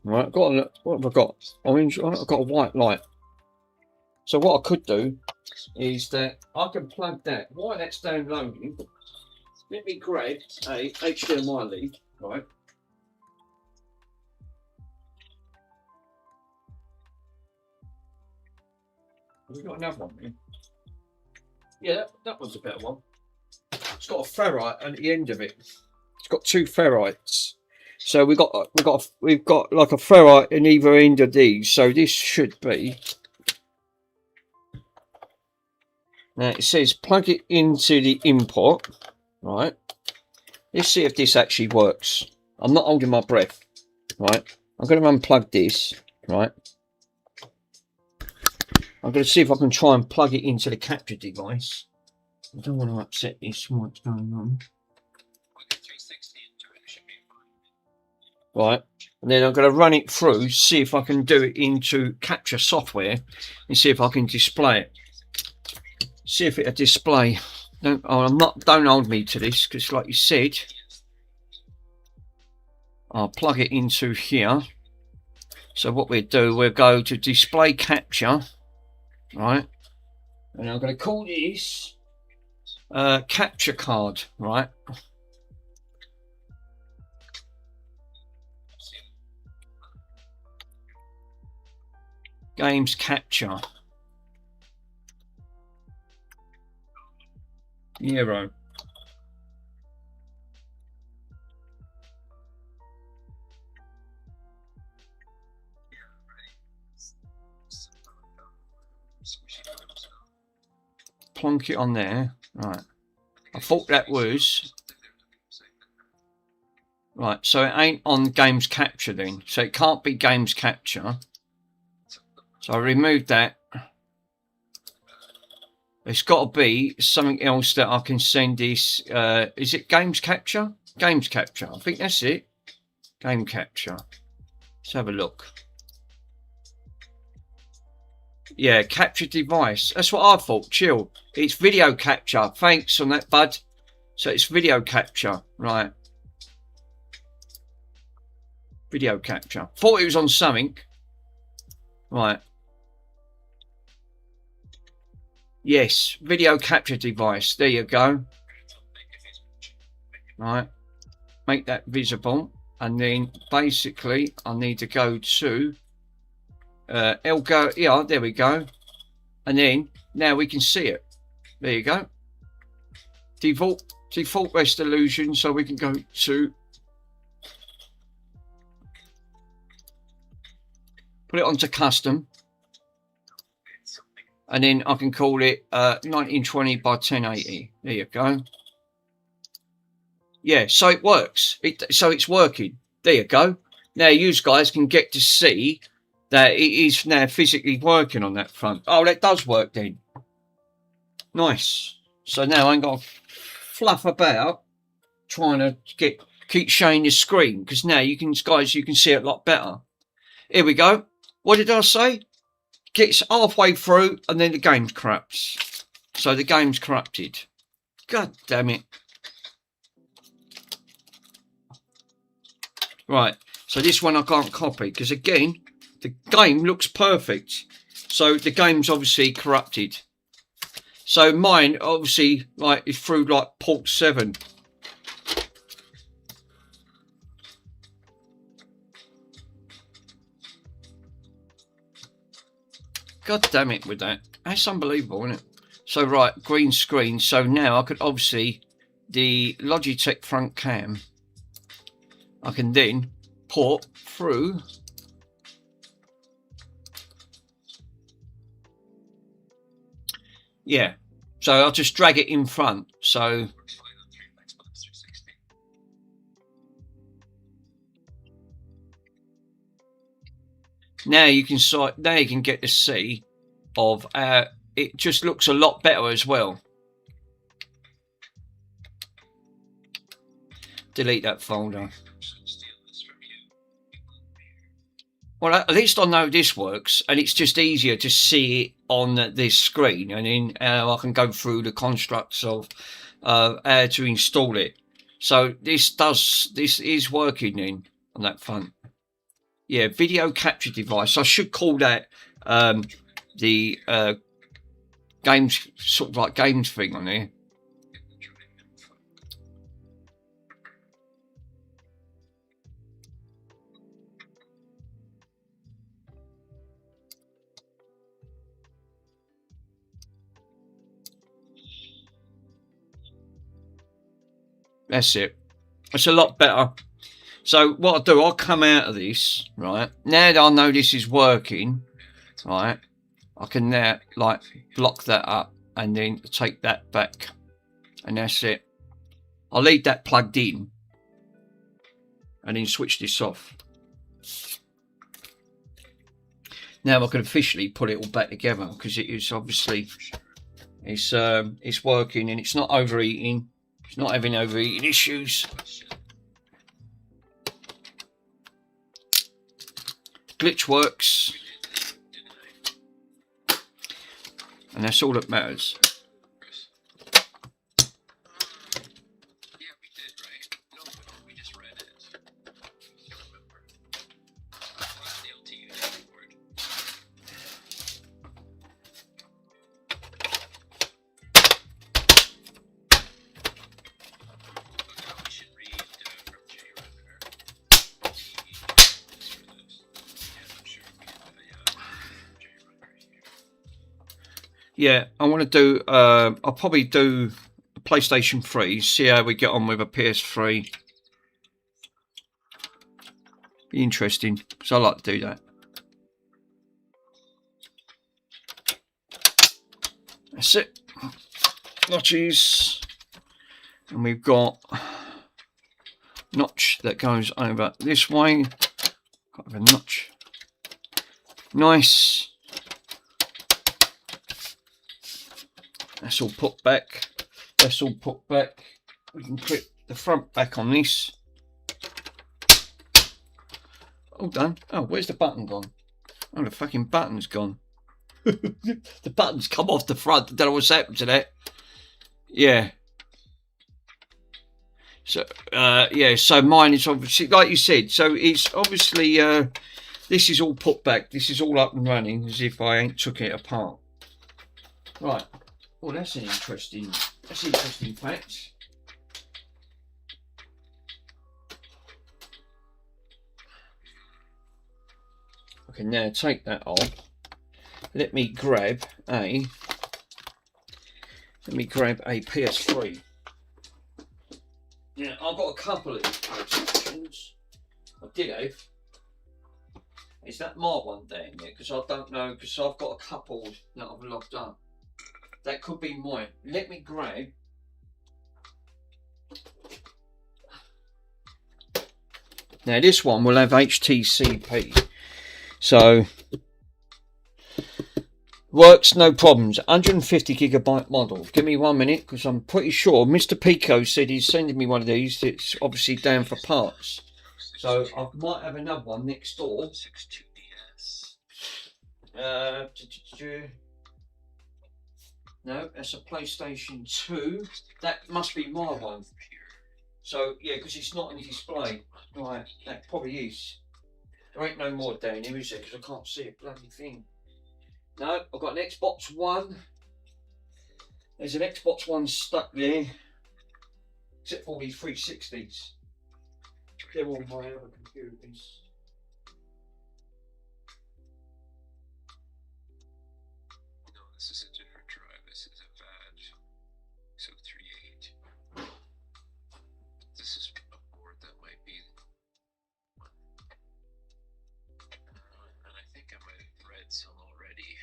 Right, what have I got? Orange. Right, I've got a white light. So what I could do is that I can plug that. While that's downloading, let me grab a HDMI lead, right? Have we got another one here? Yeah, that one's a better one. It's got a ferrite at the end of it. It's got two ferrites. So we've got like a ferrite in either end of these. So this should be. Now it says plug it into the input, right? Let's see if this actually works. I'm not holding my breath, right? I'm going to unplug this, right? I'm going to see if I can try and plug it into the capture device. I don't want to upset this. What's going on? Right, and then I'm going to run it through, see if I can do it into capture software, and see if I can display it. See if it'll display. Don't hold me to this, because like you said, I'll plug it into here. So what we'll do, we'll go to display capture, right? And I'm going to call this capture card, right? Games capture. Euro. Plonk it on there. Right. I thought that was. Right, so it ain't on games capture then. So it can't be games capture. So I removed that. It's got to be something else that I can send this. Is it games capture? Games capture. I think that's it. Game capture. Let's have a look. Yeah, capture device. That's what I thought. Chill. It's video capture. Thanks on that, bud. So it's video capture. Right. Video capture. Thought it was on something. Right. Yes, video capture device. There you go. Right. Make that visible. And then basically I need to go to Elgato. Yeah, there we go. And then now we can see it. There you go. Default resolution. So we can go to put it onto custom. And then I can call it 1920 by 1080. There you go. Yeah, so it works. So it's working. There you go. Now you guys can get to see that it is now physically working on that front. Oh, that does work then. Nice. So now I ain't got to fluff about trying to keep showing the screen, because now you can see it a lot better. Here we go. What did I say? Gets halfway through and then the game's corrupts. So the game's corrupted. God damn it. Right, so this one I can't copy because again the game looks perfect. So the game's obviously corrupted. So mine obviously like is through like port 7. God damn it with that. That's unbelievable, isn't it? So right, green screen. So now I could obviously, the Logitech front cam, I can then port through yeah. So I'll just drag it in front. So now you can get to see of it just looks a lot better as well. Delete that folder. Well, at least I know this works, and it's just easier to see it on this screen, and then I can go through the constructs of how to install it. So this is working then on that front. Yeah, video capture device. I should call that the games, sort of like games thing on here. That's it. It's a lot better. So what I'll do, I'll come out of this, right? Now that I know this is working, right, I can now, like, block that up and then take that back. And that's it. I'll leave that plugged in and then switch this off. Now I can officially put it all back together because it is obviously, it's working and it's not overheating. It's not having overheating issues. Glitch works. And that's all that matters. Yeah, we did, right? No, we just read it. I can't remember. The LTE board. We should read from J Runner. Yeah, I'm sure we have J Runner here. Yeah, I want to do, I'll probably do a PlayStation 3, see how we get on with a PS3. Be interesting, because I like to do that. That's it. Notches. And we've got notch that goes over this way. Got a notch. Nice. That's all put back. That's all put back. We can clip the front back on this. All done. Oh, where's the button gone? Oh, the fucking button's gone. The button's come off the front. I don't know what's happened to that. Yeah. So, yeah, so mine is obviously, like you said, so it's obviously, this is all put back. This is all up and running as if I ain't took it apart. Right. Well, that's interesting fact. I can now take that off. Let me grab a PS3. Yeah, I've got a couple of these PlayStations. I did have. Is that my one down there? Because I don't know, because I've got a couple that I've locked up. That could be mine. Let me grab. Now this one will have HTCP. So works, no problems. 150 gigabyte model. Give me 1 minute because I'm pretty sure Mr. Pico said he's sending me one of these. It's obviously down for parts. So I might have another one next door. 62DS. No, that's a PlayStation 2. That must be my one. So yeah, because it's not in display. Right, that probably is. There ain't no more down here, is there? Because I can't see a bloody thing. No, I've got an Xbox One. There's an Xbox One stuck there. Except for these 360s. They're all my other computers. No, this is a different drive. This is a VAD. So 38. This is a board that might be. And I think I might have read some already.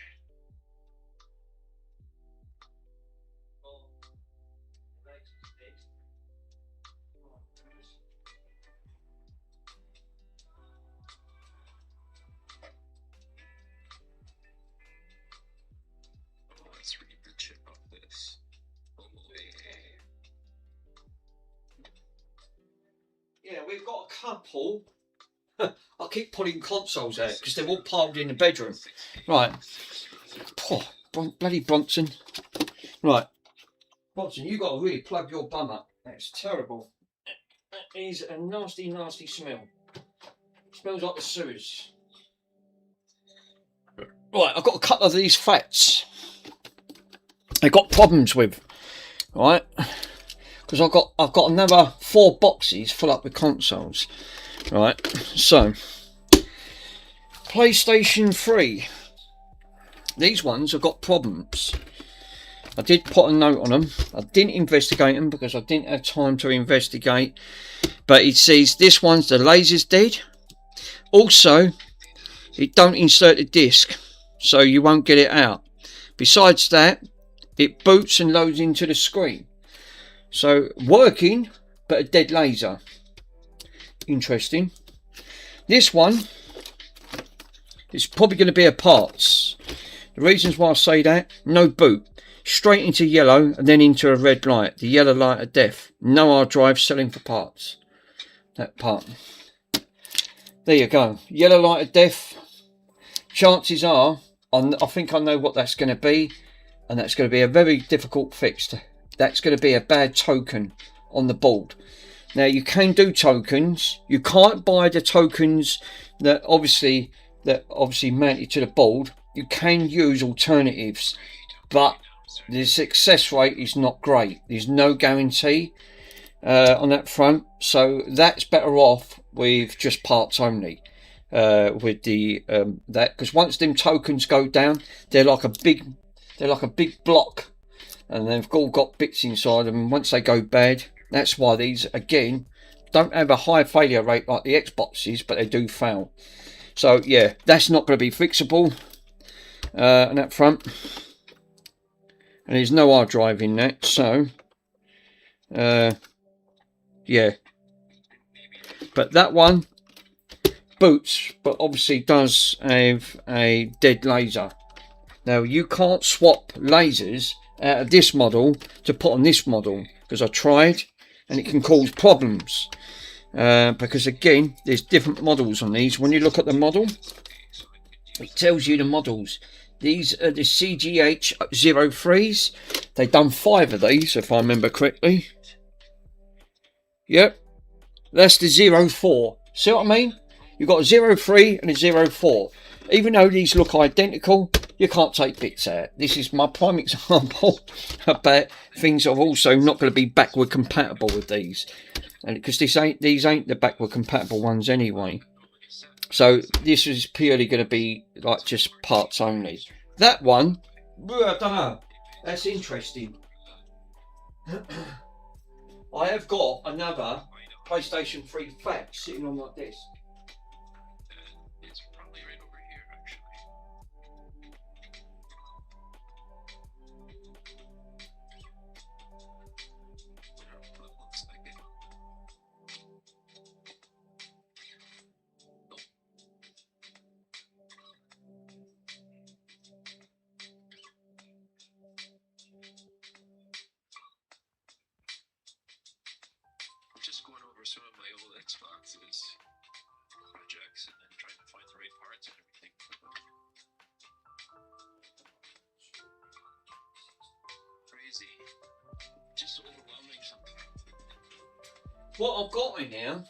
Let's read the chip of this. Yeah, we've got a couple. I keep pulling consoles out because they're all piled in the bedroom. Right. Oh, bloody Bronson. Right. Bronson, you've got to really plug your bum up. That's terrible. That is a nasty, nasty smell. Smells like the sewers. Right, I've got a couple of these fats. I've got problems with, right? Because I've got another 4 boxes full up with consoles, right? So, PlayStation 3. These ones have got problems. I did put a note on them. I didn't investigate them because I didn't have time to investigate. But it says this one's the laser's dead. Also, it don't insert the disc, so you won't get it out. Besides that, it boots and loads into the screen. So working, but a dead laser. Interesting. This one is probably going to be a parts. The reasons why I say that: no boot, straight into yellow and then into a red light, the yellow light of death. No hard drive, selling for parts. That part. There you go. Yellow light of death. Chances are, I think I know what that's going to be, and that's going to be a very difficult fix. That's going to be a bad token on the board. Now you can do tokens. You can't buy the tokens that obviously mounted to the board. You can use alternatives, but the success rate is not great. There's no guarantee on that front, so that's better off with just parts only. With the that, because once them tokens go down, they're like a big block, and they've all got bits inside them. And once they go bad, that's why these again don't have a high failure rate like the Xboxes, but they do fail. So yeah, that's not going to be fixable on that front, and there's no hard drive in that. So yeah, but that one boots, but obviously does have a dead laser. Now you can't swap lasers out of this model to put on this model, because I tried and it can cause problems, because again there's different models on these. When you look at the model, it tells you the models. These are the CGH 03s. They've done 5 of these if I remember correctly. Yep, that's the 04. See what I mean? You've got a 03 and a 04. Even though these look identical, you can't take bits out. This is my prime example about things that are also not going to be backward compatible with these, and because these ain't the backward compatible ones anyway. So this is purely going to be like just parts only. That one, I don't know. That's interesting. I have got another PlayStation 3 fax sitting on like this. It's probably right over here, actually. Looks like it. I'm just going over some of my old Xboxes projects and then trying to find the right parts and everything. Crazy. Just overwhelming sometimes. What I've got in here,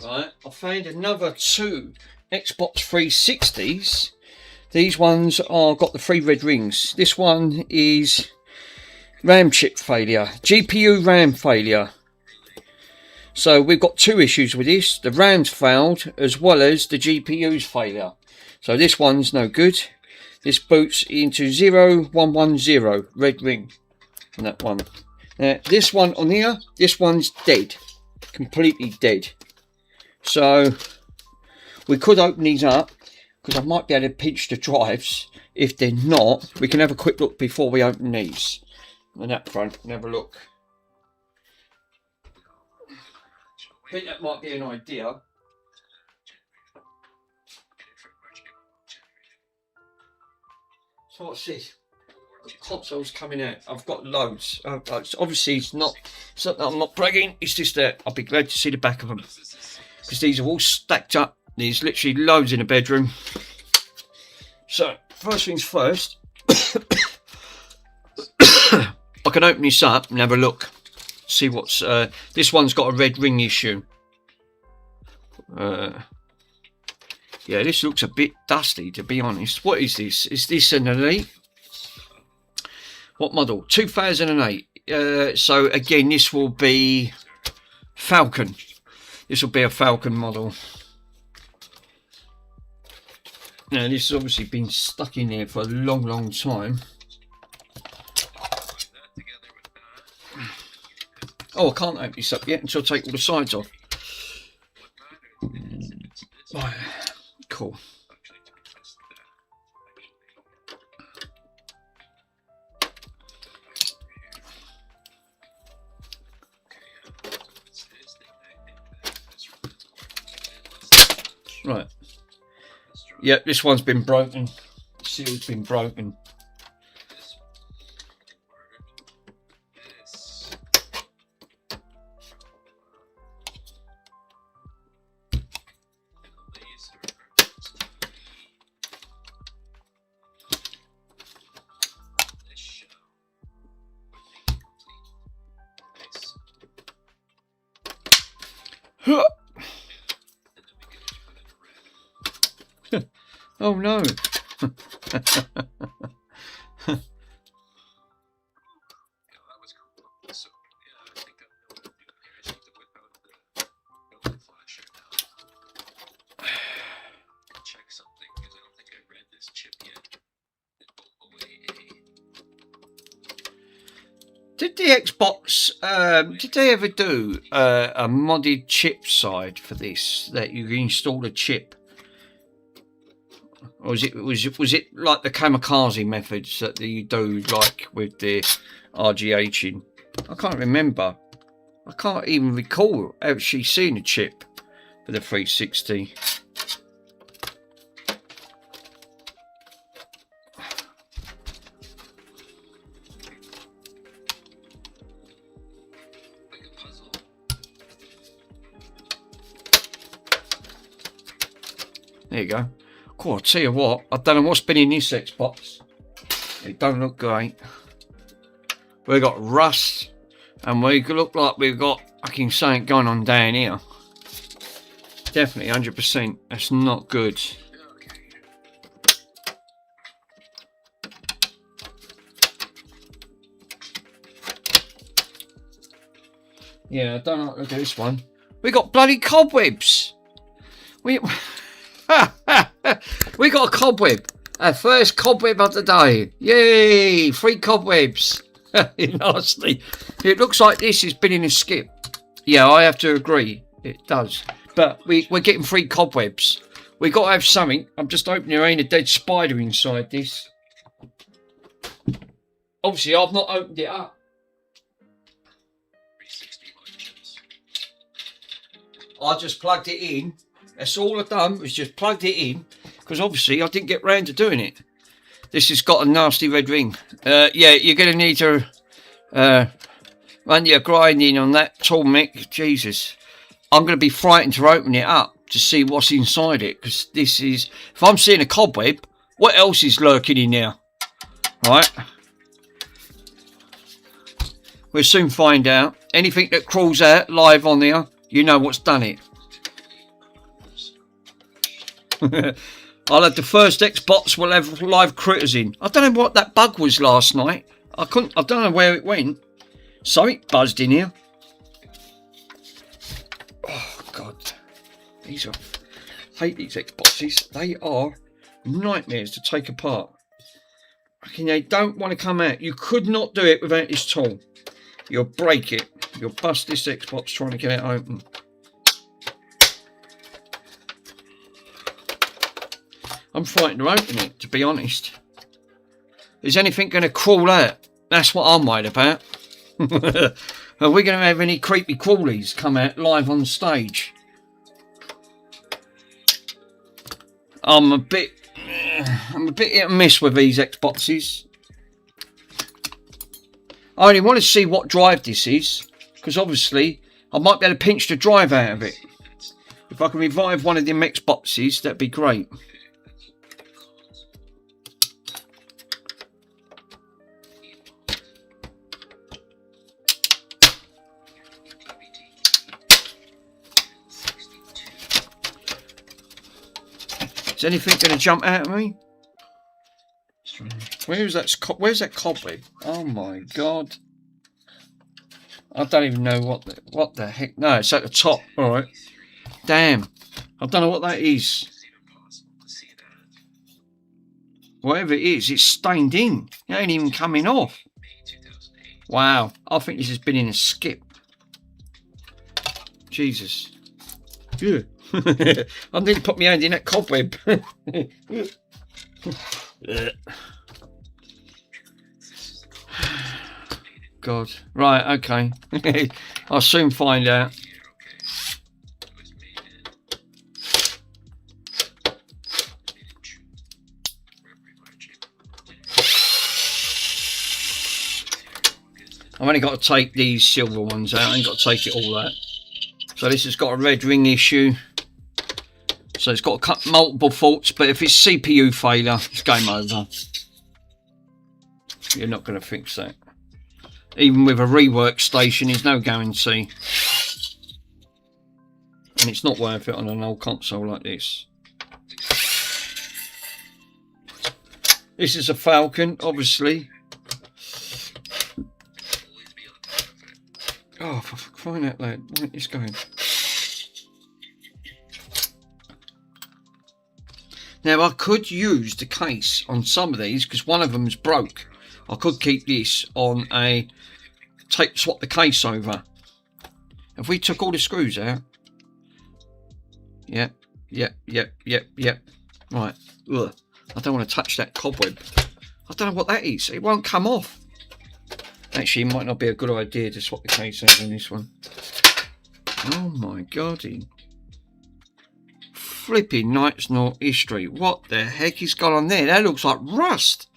right, I found another 2 Xbox 360s. These ones are got the 3 red rings. This one is RAM chip failure, GPU RAM failure. So we've got 2 issues with this. The RAM's failed as well as the GPU's failure. So this one's no good. This boots into 0110 red ring on that one. Now this one on here, this one's dead, completely dead. So we could open these up, because I might be able to pinch the drives. If they're not, we can have a quick look before we open these on that front and have a look. I think that might be an idea. So what's this? The console's coming out. I've got loads. Obviously, it's not something I'm not bragging. It's just that I'll be glad to see the back of them, because these are all stacked up. There's literally loads in the bedroom. So first things first, I can open this up and have a look. See what's this one's got a red ring issue. Yeah, this looks a bit dusty, to be honest. What is this? Is this an Elite? What model? 2008. So again, this will be Falcon. This will be a Falcon model. Now, this has obviously been stuck in there for a long, long time. Oh, I can't open this up yet until I take all the sides off. Right. Cool. Right. Yep, this one's been broken. The seal's been broken. Oh no. Did the Xbox, did they ever do a modded chip side for this, that you can install a chip? Or was it like the kamikaze methods that you do, like with the RGHing? I can't remember. I can't even recall actually seeing a chip for the 360. There you go. Cool, I'll tell you what, I don't know what's been in this Xbox. It don't look great. We've got rust, and we look like we've got fucking something going on down here. Definitely, 100%. That's not good. Yeah, I don't like to do this one. We got bloody cobwebs. We got a cobweb. Our first cobweb of the day. Yay! 3 cobwebs. Nasty. It looks like this has been in a skip. Yeah, I have to agree. It does. But we're getting 3 cobwebs. We got to have something. I'm just hoping there ain't a dead spider inside this. Obviously, I've not opened it up. I just plugged it in. That's all I've done, was just plugged it in, because obviously I didn't get round to doing it. This has got a nasty red ring. Yeah, you're going to need to run your grinding on that tool, Mick. Jesus. I'm going to be frightened to open it up to see what's inside it, because this is... If I'm seeing a cobweb, what else is lurking in there? Right? We'll soon find out. Anything that crawls out live on there, you know what's done it. I'll have the first Xbox will have live critters in. I don't know what that bug was last night. I don't know where it went. Something buzzed in here. Oh God. These are, I hate these Xboxes. They are nightmares to take apart. Okay, they don't want to come out. You could not do it without this tool. You'll break it. You'll bust this Xbox trying to get it open. I'm frightened to open it, to be honest. Is anything going to crawl out? That's what I'm worried about. Are we going to have any creepy crawlies come out live on stage? I'm a bit hit and miss with these Xboxes. I only want to see what drive this is, because obviously I might be able to pinch the drive out of it. If I can revive one of them Xboxes, that'd be great. Is anything going to jump out at me? Where's that cobweb? Oh my god! I don't even know what the heck. No, it's at the top. All right. Damn. I don't know what that is. Whatever it is, it's stained in. It ain't even coming off. Wow. I think this has been in a skip. Jesus. Yeah. I need to put my hand in that cobweb. God. Right, okay. I'll soon find out. I've only got to take these silver ones out. I ain't got to take it all out. So this has got a red ring issue. So it's got multiple faults, but if it's CPU failure, it's game over. You're not going to fix that. Even with a rework station, there's no guarantee. And it's not worth it on an old console like this. This is a Falcon, obviously. Oh, for crying out loud, where is this going? Now, I could use the case on some of these, because one of them's broke. I could keep this on a... swap the case over. If we took all the screws out... Yep. Right. Ugh. I don't want to touch that cobweb. I don't know what that is. It won't come off. Actually, it might not be a good idea to swap the case over on this one. Oh my god. Flipping Knights Not History. What the heck is going on there? That looks like rust.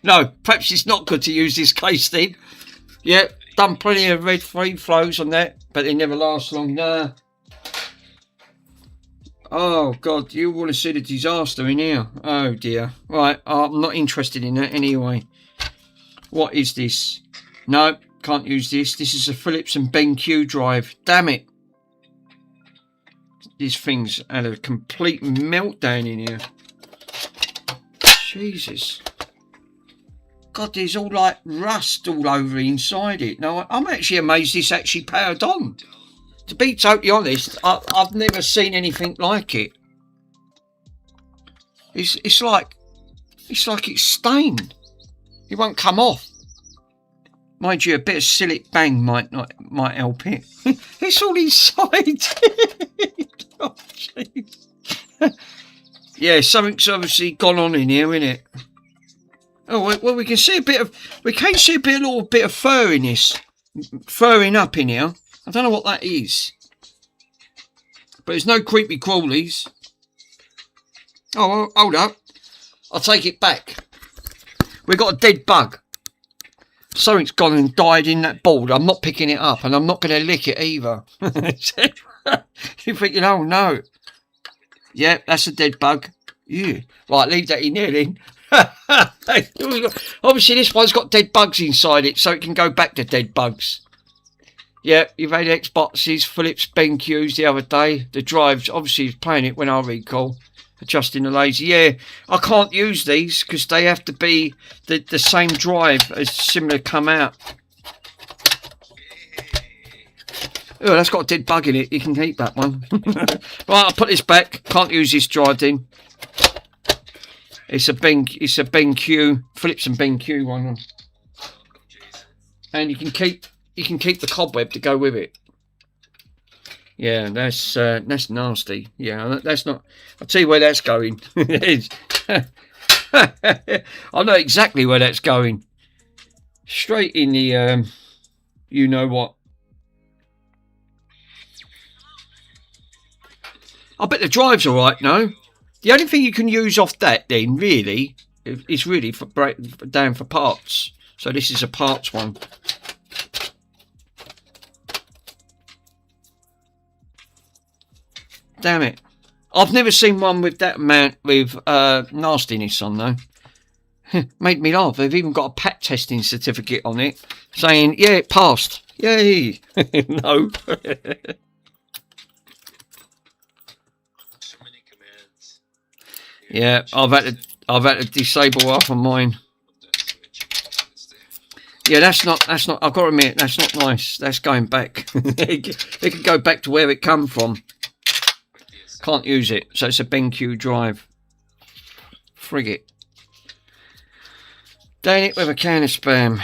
No, perhaps it's not good to use this case then. Yeah, done plenty of red free flows on that, but they never last long. Nah. Oh god, you want to see the disaster in here. Oh dear. Right, I'm not interested in that anyway. What is this? No, can't use this. This is a Philips and BenQ drive. Damn it. These things had a complete meltdown in here. Jesus. God, there's all like rust all over inside it. No, I'm actually amazed this actually powered on. To be totally honest, I've never seen anything like it. It's like it's stained. It won't come off. Mind you, a bit of Silic Bang might help it. It's all inside. Oh, jeez. Yeah, something's obviously gone on in here, isn't it? Oh well, we can see a little bit of fur in this, furring up in here. I don't know what that is, but there's no creepy crawlies. Oh, well, hold up! I'll take it back. We got a dead bug. Something's gone and died in that board. I'm not picking it up, and I'm not going to lick it either. You're thinking, oh no. Yeah, that's a dead bug. Yeah. Right, leave that in there then. Obviously, this one's got dead bugs inside it, so it can go back to dead bugs. Yeah, you've had Xboxes, Philips BenQs the other day. The drives, obviously, is playing it when I recall. Adjusting the laser. Yeah, I can't use these because they have to be the same drive as similar come out. Oh, that's got a dead bug in it. You can keep that one. Right, I'll put this back. Can't use this drive then. It's a BenQ, Philips and BenQ one. And you can keep the cobweb to go with it. Yeah, that's nasty. Yeah, that's not. I'll tell you where that's going. I know exactly where that's going. Straight in the you know what. I bet the drive's all right. No, the only thing you can use off that then really is really for down for parts. So this is a parts one. Damn it. I've never seen one with that amount with nastiness on though. Made me laugh. They've even got a pat testing certificate on it saying, yeah, it passed. Yay. No. So many commands. Yeah, I've had to disable half of mine. Yeah, that's not. I've got to admit, that's not nice. That's going back. It can go back to where it come from. Can't use it, so it's a BenQ drive. Frig it. Dang it with a can of spam.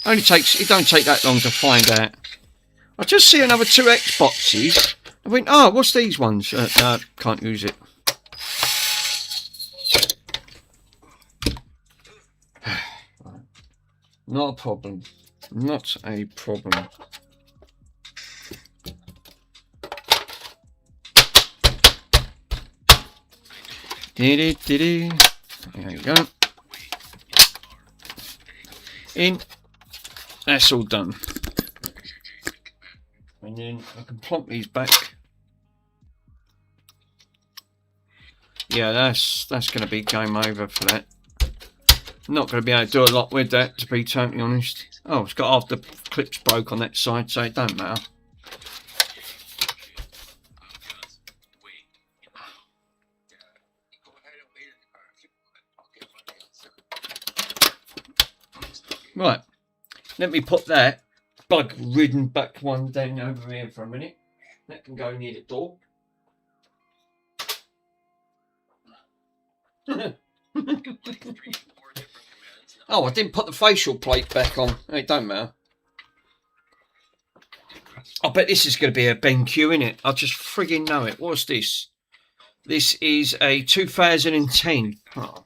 It don't take that long to find out. I just see another 2 Xboxes. I went, oh, what's these ones? No, can't use it. Not a problem. Not a problem. There you go. In. That's all done. And then I can plonk these back. Yeah, that's going to be game over for that. Not going to be able to do a lot with that, to be totally honest. Oh, it's got half the clips broke on that side, so it don't matter. Right, let me put that bug-ridden back one down over here for a minute. That can go near the door. Oh, I didn't put the facial plate back on. It don't matter. I bet this is going to be a BenQ, innit? I just frigging know it. What's this? This is a 2010. Oh.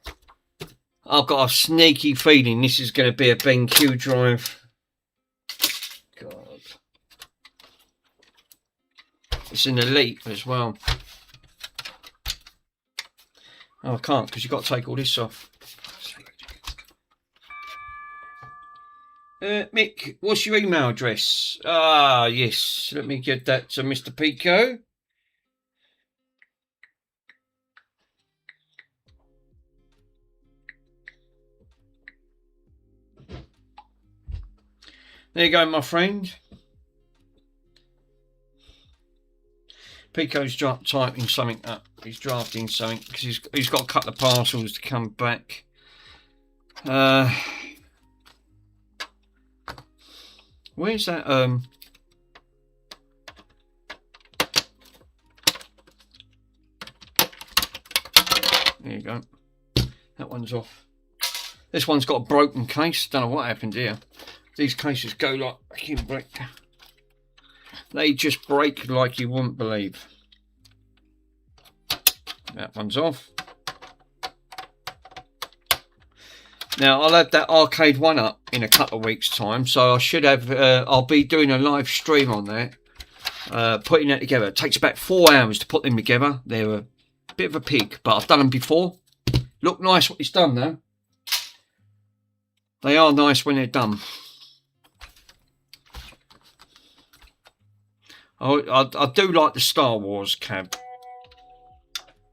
I've got a sneaky feeling this is going to be a BenQ drive. God. It's an Elite as well. Oh, I can't because you've got to take all this off. Mick, what's your email address? Ah, yes. Let me get that to Mr. Pico. There you go, my friend. Pico's typing something up. He's drafting something because he's got a couple of parcels to come back. Where's that? There you go. That one's off. This one's got a broken case. Don't know what happened here. These cases go like fucking break. They just break like you wouldn't believe. That one's off. Now I'll have that arcade one up in a couple of weeks' time, so I should have. I'll be doing a live stream on that, putting that together. It takes about 4 hours to put them together. They're a bit of a pig, but I've done them before. Look nice what it's done though. They are nice when they're done. I do like the Star Wars cab.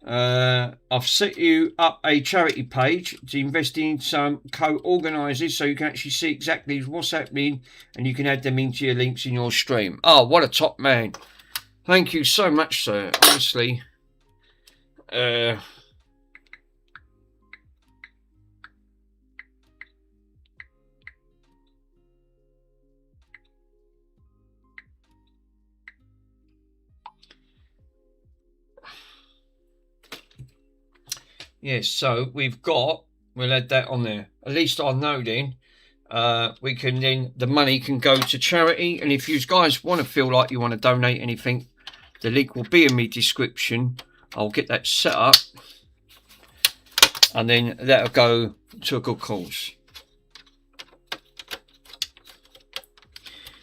I've set you up a charity page to invest in some co-organisers so you can actually see exactly what's happening and you can add them into your links in your stream. Oh, what a top man. Thank you so much, sir. Honestly. Yes, so we'll add that on there. At least I know then. We can then, the money can go to charity. And if you guys want to feel like you want to donate anything, the link will be in my description. I'll get that set up. And then that'll go to a good cause.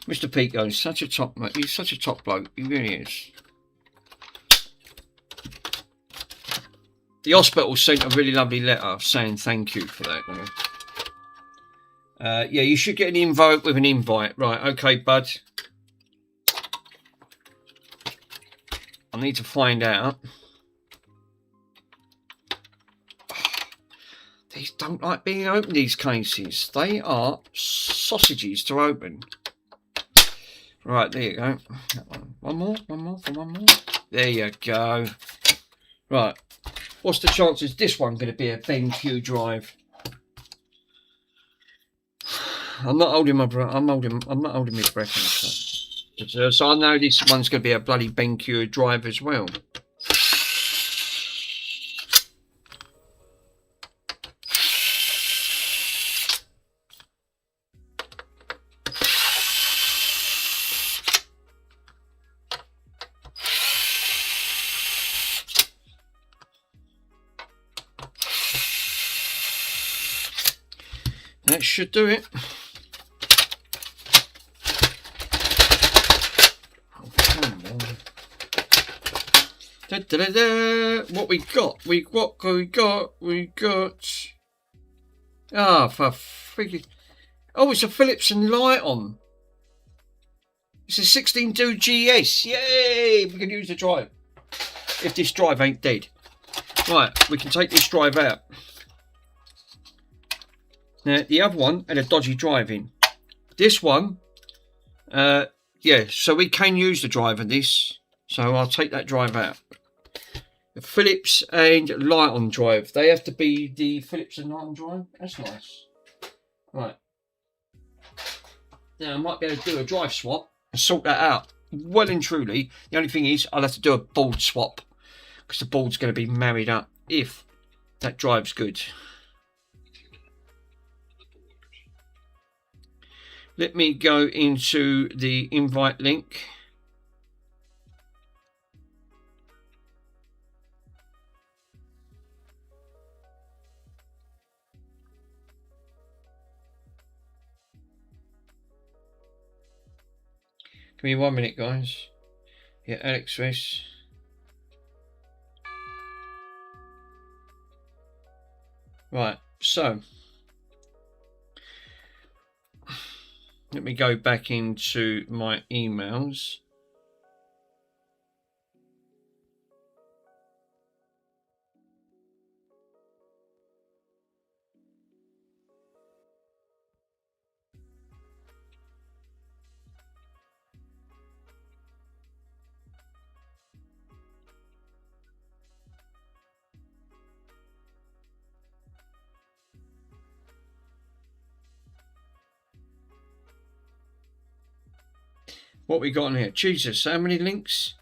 Mr. Pico is such a top, he's such a top bloke. He really is. The hospital sent a really lovely letter saying thank you for that. Yeah, you should get an invite with an invite. Right, okay, bud. I need to find out. These don't like being opened, these cases. They are sausages to open. Right, there you go. One more. There you go. Right. What's the chances this one going to be a BenQ drive? I'm not holding my breath. I'm not holding my breath. So I know this one's going to be a bloody BenQ drive as well. That should do it. Oh, come on. Da, da, da, da. What we got? We got. Ah, for freaking. Oh, it's a Philips and Lighton. It's a 16.2 GS. Yay! We can use the drive. If this drive ain't dead. Right, we can take this drive out. Now, the other one had a dodgy drive in. This one, yeah, so we can use the drive of this. So I'll take that drive out. The Philips and Lighton drive. They have to be the Philips and Lighton drive. That's nice. Right. Now, I might be able to do a drive swap and sort that out. Well and truly. The only thing is, I'll have to do a board swap. Because the board's going to be married up if that drive's good. Let me go into the invite link. Give me 1 minute, guys. Yeah, Alex Ress. Right, so let me go back into my emails. What we got on here? Jesus, how many links?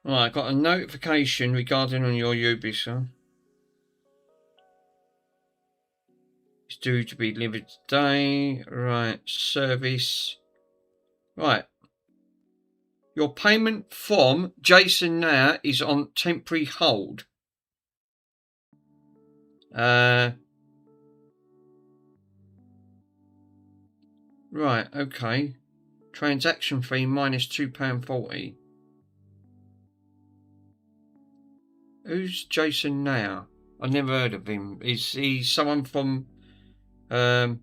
Right, I got a notification regarding on your Ubisoft. It's due to be delivered today. Right, service. Right. Your payment from Jason now is on temporary hold. Right, okay. Transaction fee minus £2.40. Who's Jason now? I've never heard of him. Is he someone from I'll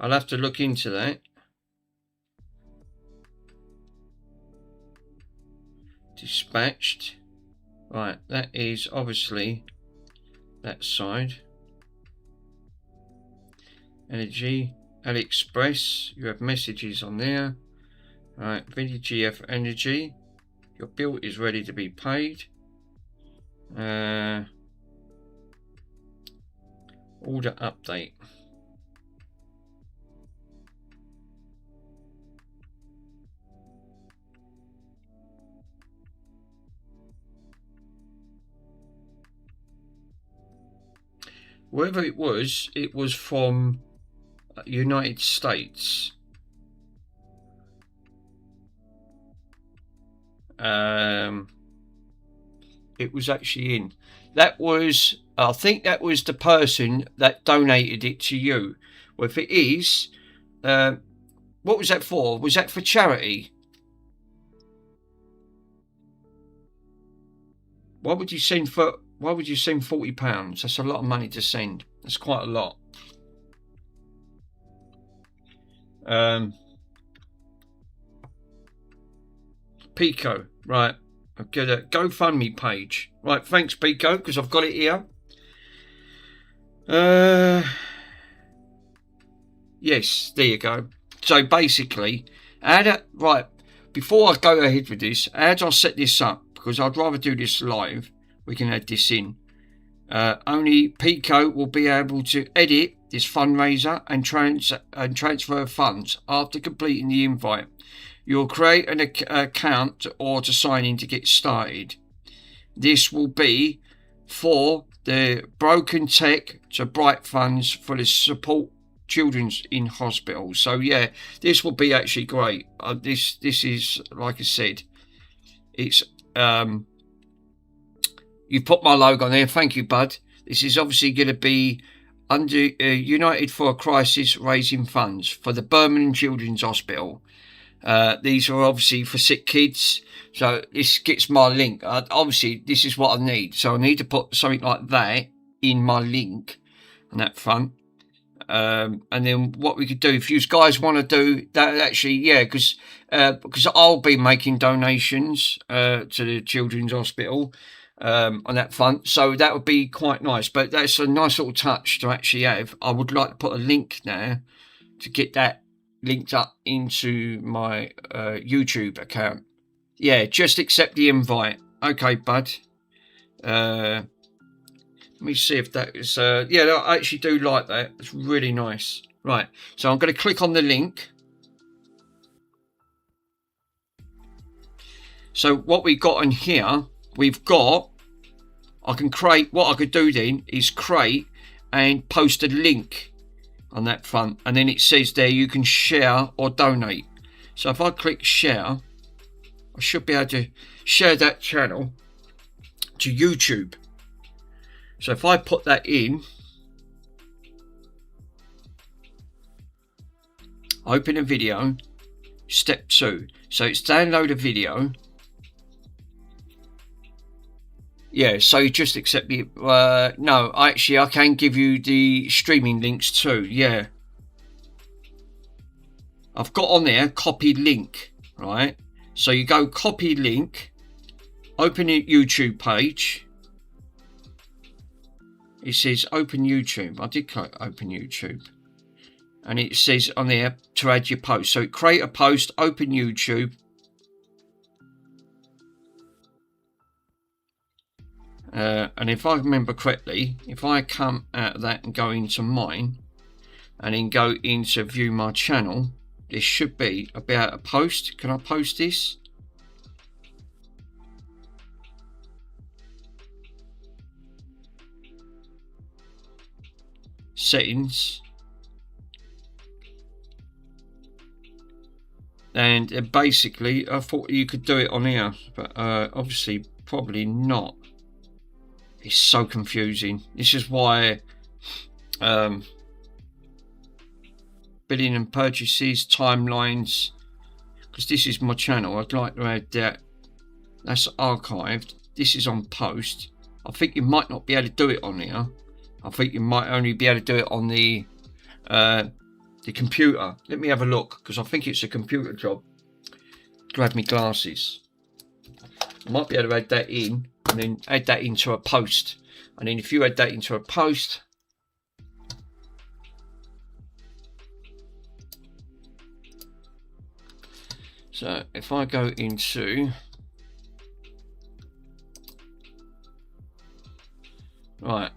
have to look into that. Dispatched. Right, that is obviously that side. Energy, AliExpress, you have messages on there. Right, VGF Energy, your bill is ready to be paid. Order update. Wherever it was from United States. It was actually in. That was, I think that was the person that donated it to you. Well, if it is, what was that for? Was that for charity? Why would you send £40? That's a lot of money to send. That's quite a lot. Pico, right, I've got a GoFundMe page. Right, thanks, Pico, because I've got it here. Yes, there you go. So basically, right, before I go ahead with this, how do I set this up? Because I'd rather do this live. We can add this in. Only Pico will be able to edit this fundraiser and transfer funds after completing the invite. You'll create an account or to sign in to get started. This will be for the Broken Tech to Bright Funds for the support children's in hospital. So yeah, this will be actually great. This is, like I said, it's you put my logo on there. Thank you, bud. This is obviously going to be under United for a Crisis, raising funds for the Birmingham Children's Hospital. These are obviously for sick kids. So this gets my link. Obviously, this is what I need. So I need to put something like that in my link on that front. And then what we could do, if you guys want to do that, actually, yeah, because I'll be making donations to the Children's Hospital on that front. So that would be quite nice. But that's a nice little touch to actually have. I would like to put a link there to get that linked up into my YouTube account. Yeah, just accept the invite. Okay, bud. Let me see if that is... yeah, I actually do like that. It's really nice. Right, so I'm going to click on the link. So what we've got in here, we've got... I can create... What I could do then is create and post a link on that front. And then it says there you can share or donate. So if I click share, I should be able to share that channel to YouTube. So if I put that in, open a video, step 2. So it's download a video. Yeah, so you just accept the, no, actually I can give you the streaming links too, yeah. I've got on there, copy link, right? So you go copy link, open a YouTube page. It says open YouTube. I did click open YouTube. And it says on there to add your post. So create a post, open YouTube. And if I remember correctly, if I come out of that and go into mine, and then go into view my channel, this should be about a post. Can I post this? Settings, and basically I thought you could do it on here, but obviously probably not. It's so confusing. This is why billing and purchases, timelines, because this is my channel. I'd like to add that. That's archived. This is on post. I think you might not be able to do it on here. I think you might only be able to do it on the computer. Let me have a look, because I think it's a computer job. Grab me glasses. I might be able to add that in, and then add that into a post. And then if you add that into a post, so if I go into, right,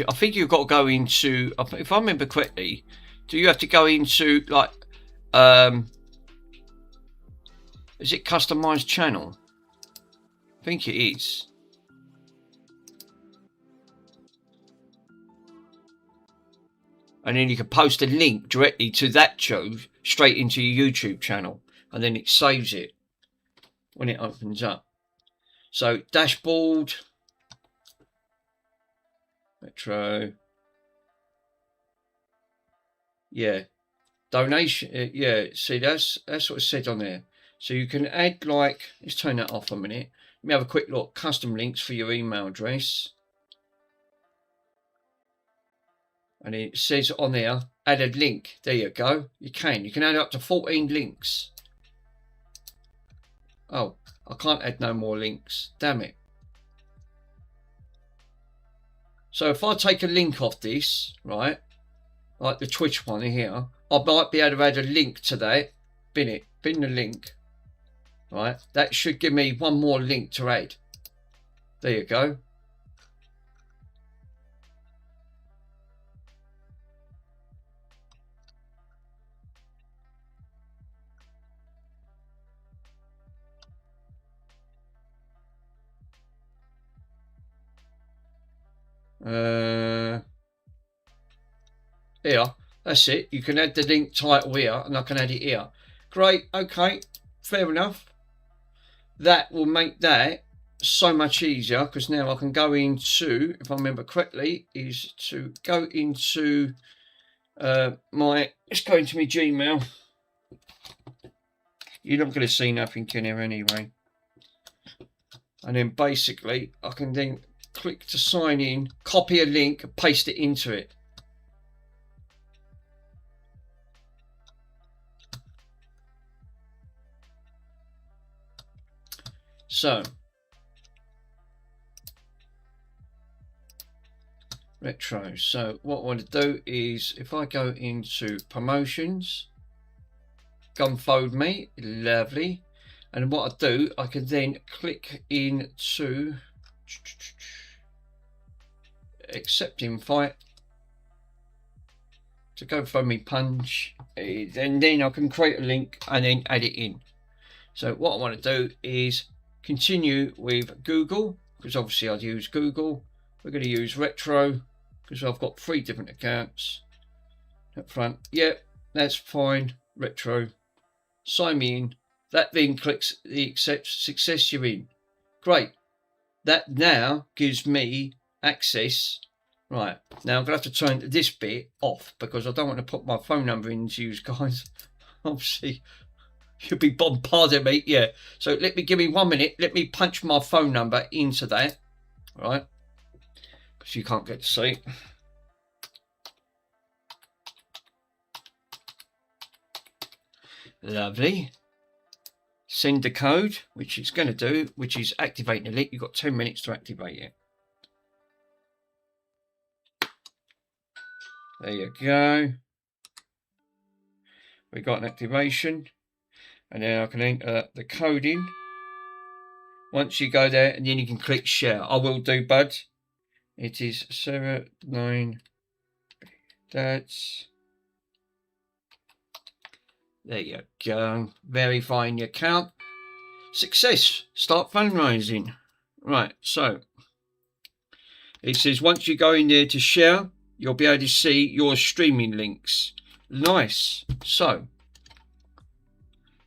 I think you've got to go into, if I remember correctly, do you have to go into like, is it customized channel? I think it is. And then you can post a link directly to that show straight into your YouTube channel, and then it saves it when it opens up. So dashboard, Metro, yeah, donation, yeah. See, that's what it said on there. So you can add, like, let's turn that off a minute. Let me have a quick look. Custom links for your email address. And it says on there, added link. There you go. You can add up to 14 links. Oh, I can't add no more links. Damn it. So if I take a link off this, right, like the Twitch one here, I might be able to add a link to that. Bin the link. Right, that should give me one more link to add. There you go. Here, that's it. You can add the link title here, and I can add it here. Great, okay, fair enough. That will make that so much easier, because now I can go into, if I remember correctly, is to go into let's go into my Gmail. You're not going to see nothing in here anyway. And then basically I can then click to sign in, copy a link, paste it into it. So retro. So what I want to do is, if I go into promotions, Gunfold Me, lovely. And what I do, I can then click into accept invite to GoFundMe Punch, and then I can create a link and then add it in. So what I want to do is continue with Google, because obviously I'd use Google. We're going to use Retro because I've got 3 different accounts up front. Yep, that's fine. Retro, sign me in. That then clicks the accept success, you're in. Great. That now gives me access. Right, now I'm going to have to turn this bit off because I don't want to put my phone number in to use, guys. Obviously, you'll be bombarding me. Yeah, so give me 1 minute. Let me punch my phone number into that. Right, because you can't get to see it. Lovely. Send the code, which it's going to do, which is activating the link. You've got 10 minutes to activate it. There you go. We got an activation, and then I can enter the code in. Once you go there, and then you can click share. I will do, bud. It is 79. That's. There you go. Verifying your account. Success. Start fundraising. Right, so it says once you go in there to share, you'll be able to see your streaming links. Nice. So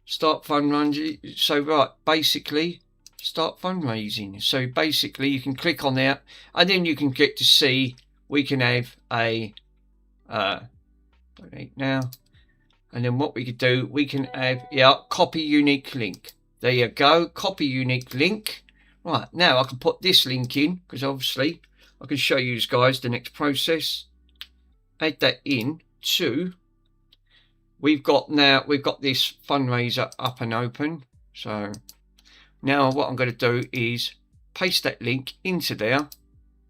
start fundraising. So right, basically start fundraising. So basically you can click on there, and then you can get to see we can have a donate now. And then what we could do, we can have, yeah, copy unique link. There you go, copy unique link. Right, now I can put this link in, because obviously I can show you guys the next process. Add that in to, we've got this fundraiser up and open. So now what I'm going to do is paste that link into there,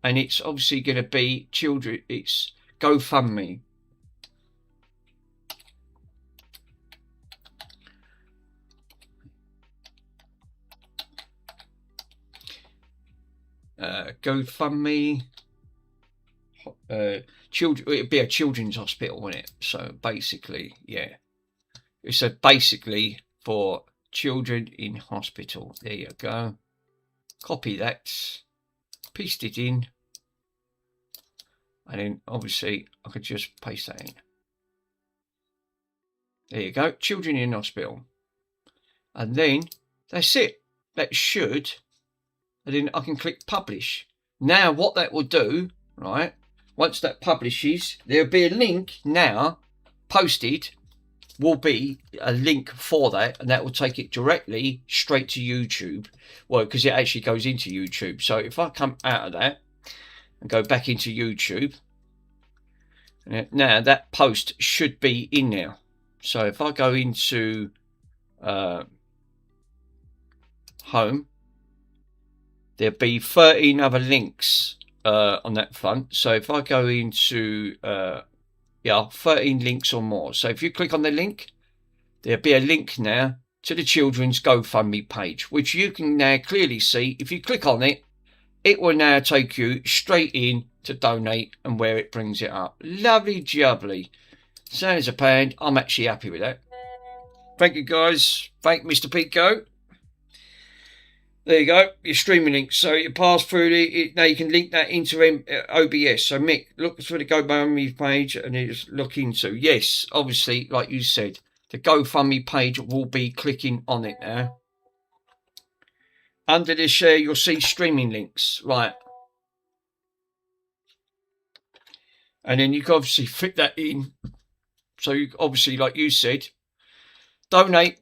and it's obviously going to be children, it's GoFundMe. GoFundMe, children. It'd be a children's hospital, wouldn't it? So basically, yeah, it's basically for children in hospital. There you go. Copy that, paste it in, and then obviously I could just paste that in. There you go, children in hospital, and then that's it. That should. And then I can click publish. Now what that will do, right, once that publishes, there'll be a link now posted, will be a link for that, and that will take it directly straight to YouTube. Well, because it actually goes into YouTube. So if I come out of that and go back into YouTube, now that post should be in there. So if I go into home, there'll be 13 other links on that front. So if I go into 13 links or more. So if you click on the link, there'll be a link now to the children's GoFundMe page, which you can now clearly see. If you click on it, it will now take you straight in to donate and where it brings it up. Lovely jubbly. Sounds a pound. I'm actually happy with that. Thank you, guys. Thank Mr. Pico. There you go, your streaming link. So you pass through now you can link that into OBS. So Mick, look through the GoFundMe page and just look into. Yes, obviously, like you said, the GoFundMe page will be clicking on it now. Under this share, you'll see streaming links, right? And then you can obviously fit that in. So you obviously, like you said, donate,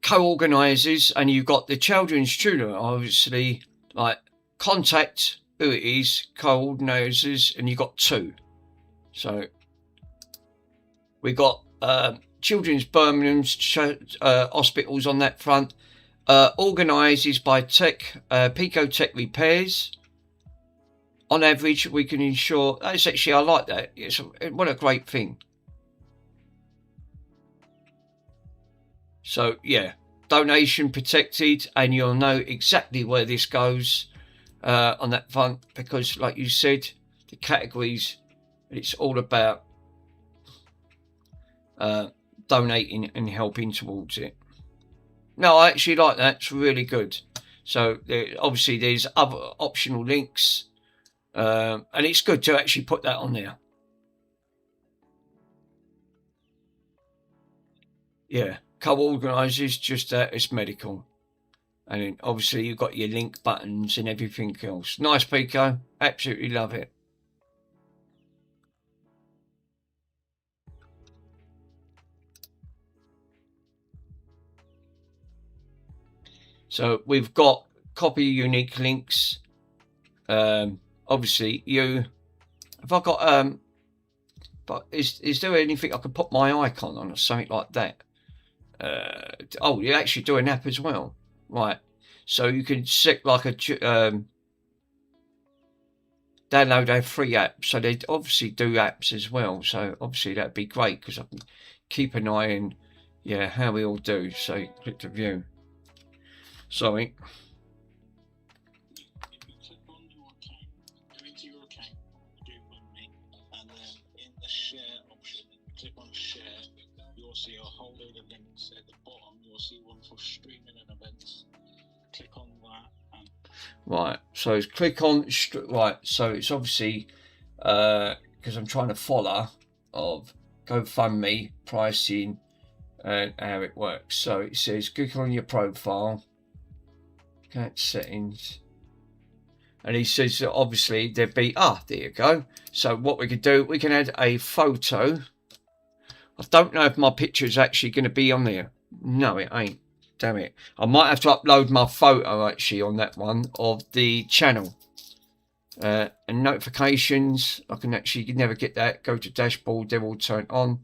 co-organisers, and you've got the children's tutor, obviously, like contact who it is, co-organisers, and you've got 2. So we got Children's Birmingham's hospitals on that front. Organises by Pico Tech Repairs. On average, we can ensure. That's actually, I like that. What a great thing. So yeah, donation protected, and you'll know exactly where this goes on that front, because like you said, the categories, it's all about donating and helping towards it. No, I actually like that. It's really good. So obviously there's other optional links, and it's good to actually put that on there. Yeah, co-organisers, just that, it's medical. And then obviously you've got your link buttons and everything else. Nice, Pico. Absolutely love it. So we've got copy unique links. Obviously have I got but is there anything I can put my icon on or something like that? Oh, you actually do an app as well, right? So you can set like a download a free app. So they obviously do apps as well. So obviously that'd be great, because I can keep an eye on how we all do. So click to view. Sorry. If you click on your account, go into your account, GoFundMe, and then in the share option, click on share, you'll see a whole load of links. At the bottom, you'll see one for streaming and events. Click on that. And right, so click on, right, so it's obviously, because I'm trying to follow of GoFundMe pricing and how it works. So it says click on your profile, account settings, and he says that obviously there'd be, there you go. So what we could do, we can add a photo. I don't know if my picture is actually going to be on there. No, it ain't. Damn it. I might have to upload my photo actually on that one of the channel. And notifications, I can actually never get that. Go to dashboard, they're all turned on.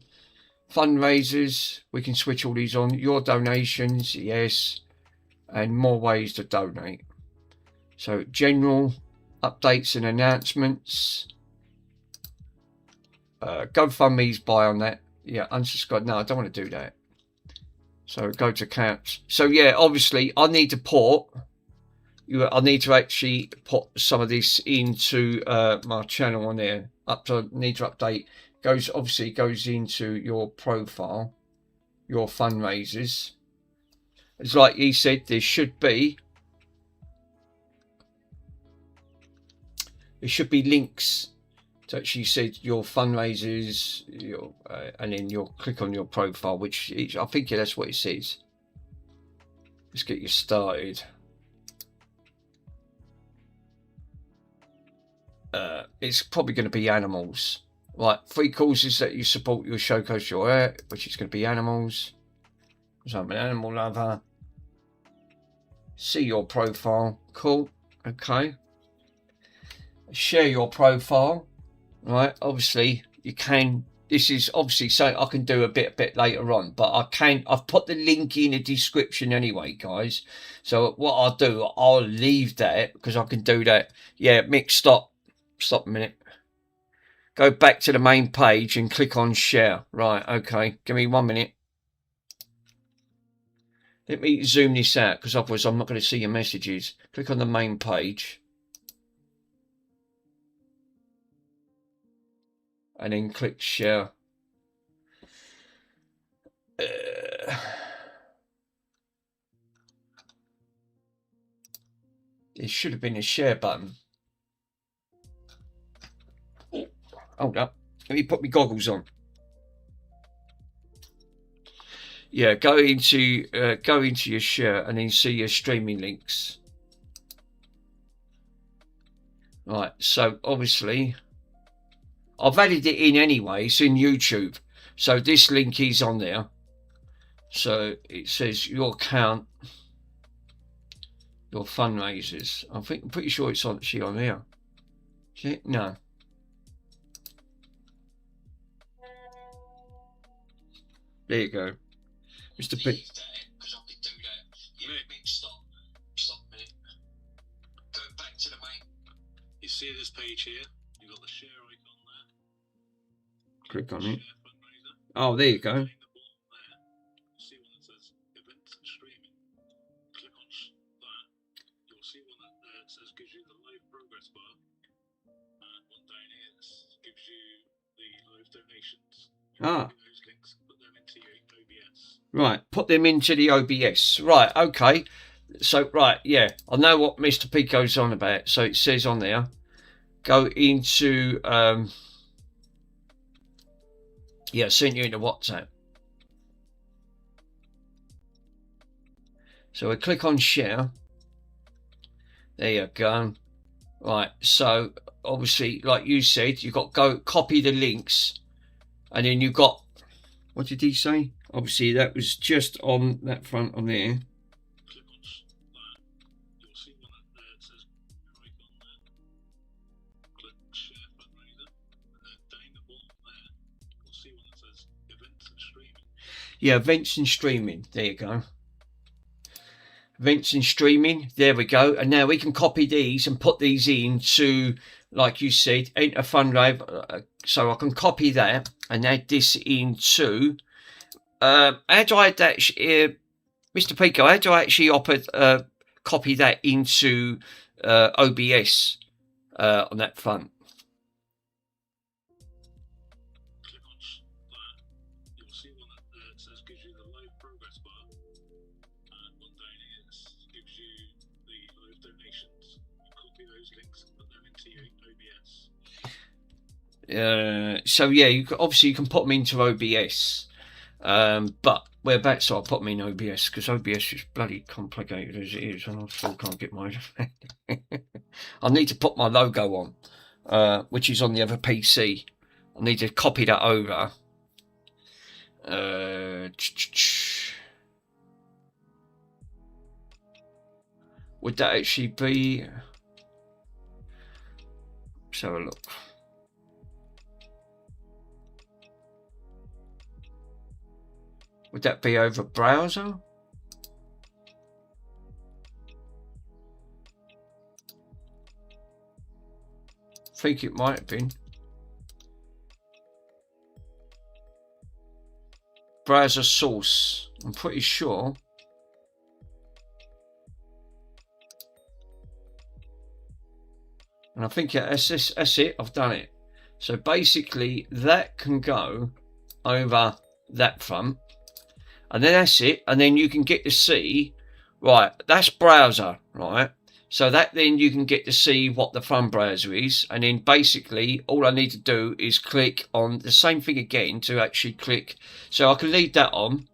Fundraisers, we can switch all these on. Your donations, yes. And more ways to donate. So general, updates and announcements. GoFundMe's buy on that. Yeah, unsubscribe. No, I don't want to do that. So go to accounts. So yeah, obviously I need to port. I need to actually put some of this into my channel on there. Need to update. Obviously goes into your profile, your fundraisers. It's like he said, there should be links to actually said your fundraisers, and then you'll click on your profile, which I think that's what it says. Let's get you started. It's probably going to be animals. Right, 3 causes that you support your showcase your art, which is going to be animals. So I'm an animal lover. See your profile. Cool. Okay. Share your profile. Right. Obviously, you can this is obviously something I can do a bit later on, but I've put the link in the description anyway, guys. So what I'll do, I'll leave that because I can do that. Yeah, Mick, stop a minute. Go back to the main page and click on share. Right, okay, give me 1 minute. Let me zoom this out because otherwise I'm not going to see your messages. Click on the main page. And then click share. There should have been a share button. Oh, hold up. Let me put my goggles on. Yeah, go into your share and then see your streaming links. Right, so obviously I've added it in anyway. It's in YouTube, so this link is on there. So it says your account, your fundraisers. I'm pretty sure it's actually on here. Is it? No. There you go. Mr. P. Because I could do that. Yeah, Mick, stop a minute. Go back to the main. You see this page here? You've got the share icon there. Click on it. Share fundraiser. Oh, there you go. Down the bottom there, you'll see one that says events and streaming. Click on that. You'll see one that says gives you the live progress bar. And one down here that gives you the live donations. Ah. Copy those links, put them into your OBS. Right, put them into the OBS. Right, okay. So, right, yeah, I know what Mr. Pico's on about. So it says on there, go into, yeah, sent you into WhatsApp. So we click on share. There you go. Right, so obviously, like you said, you've got to go copy the links. And then you've got, what did he say? Obviously, that was just on that front on there. Click on that. You'll see one that says icon there. Click share fundraiser. And then down the bottom there, you'll see one that says events and streaming. Yeah, events and streaming. There you go. Events and streaming. There we go. And now we can copy these and put these into, like you said, enter fundraiser. So I can copy that and add this into. How do I add that, Mr. Pico? How do I actually copy that into OBS on that front? Click on that. You'll see one that says gives you the live progress bar. And one down here that gives you the live donations. You copy those links and put them into your OBS. So yeah, obviously you can put them into OBS, but we're back, so I'll put them in OBS because OBS is bloody complicated as it is, and I still can't get my. I need to put my logo on, which is on the other PC. I need to copy that over. Would that actually be? Let's have a look. Would that be over browser? I think it might have been. Browser source. I'm pretty sure. And I think that's it. I've done it. So basically that can go over that front. And then that's it. And then you can get to see, right, that's browser, right? So that then you can get to see what the front browser is. And then basically all I need to do is click on the same thing again to actually click. So I can leave that on,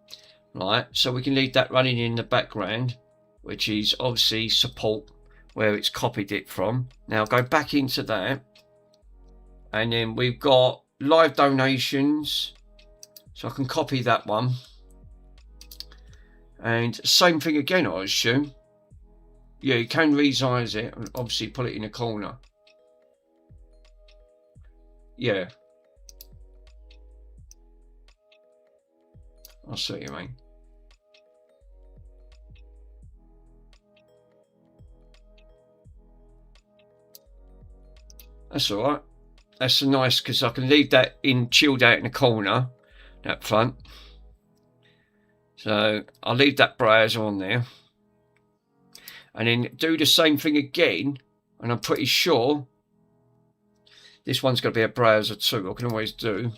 right? So we can leave that running in the background, which is obviously support where it's copied it from. Now go back into that. And then we've got live donations. So I can copy that one. And same thing again, I assume. Yeah, you can resize it and obviously put it in a corner. Yeah. I see what you mean. That's all right. That's nice because I can leave that in chilled out in the corner, that front. So I'll leave that browser on there. And then do the same thing again. And I'm pretty sure this one's going to be a browser too. I can always do.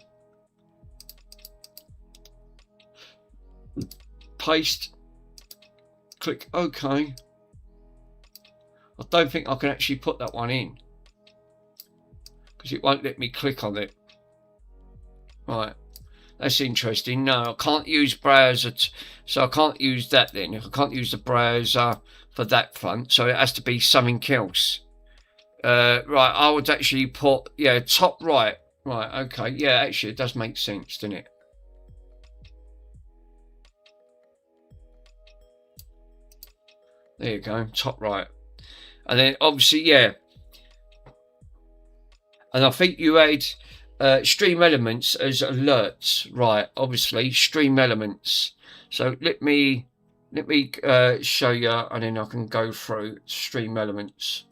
Paste. Click OK. I don't think I can actually put that one in, because it won't let me click on it. Right, that's interesting. No, I can't use browser, so I can't use that then. I can't use the browser for that front, so it has to be something else. Right, I would actually put, yeah, top right. Right, okay, yeah, actually it does make sense, doesn't it? There you go, top right. And then obviously, yeah. And I think you had stream elements as alerts, right? Obviously, stream elements. So let me show you, and then I can go through stream elements.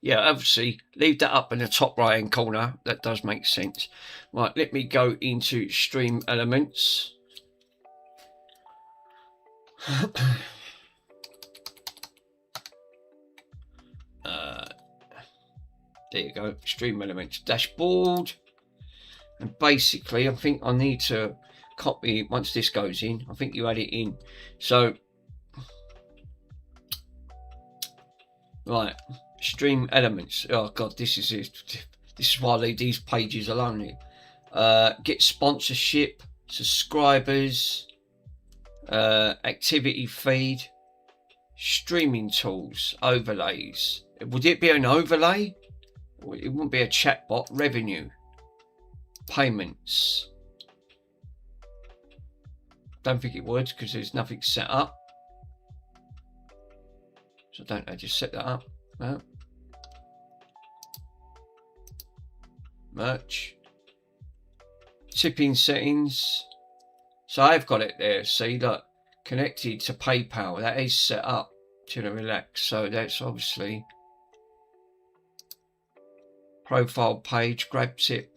Yeah, obviously, leave that up in the top right hand corner. That does make sense. Right, let me go into stream elements. There you go, stream elements dashboard. And basically, I think I need to copy once this goes in. I think you add it in. So, right, stream elements. Oh god, this is it. This is why I leave these pages alone here. Get sponsorship, subscribers, activity feed, streaming tools, overlays. Would it be an overlay? It wouldn't be a chatbot. Revenue, payments. Don't think it would, because there's nothing set up. So don't I just set that up? No. Merch, tipping settings. So I've got it there. See, look, connected to PayPal. That is set up to the relax. So that's obviously. Profile page, grab tip.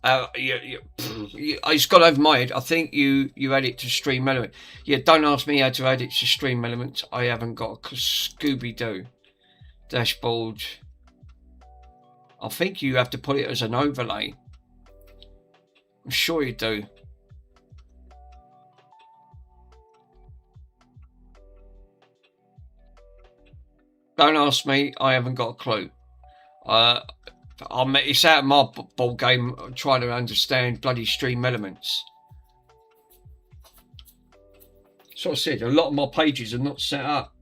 It's got over my head. I think you add it to stream element. Yeah, don't ask me how to add it to stream elements. I haven't got a Scooby-Doo dashboard. I think you have to put it as an overlay. I'm sure you do. Don't ask me. I haven't got a clue. It's out of my ball game trying to understand bloody stream elements. So I said, a lot of my pages are not set up.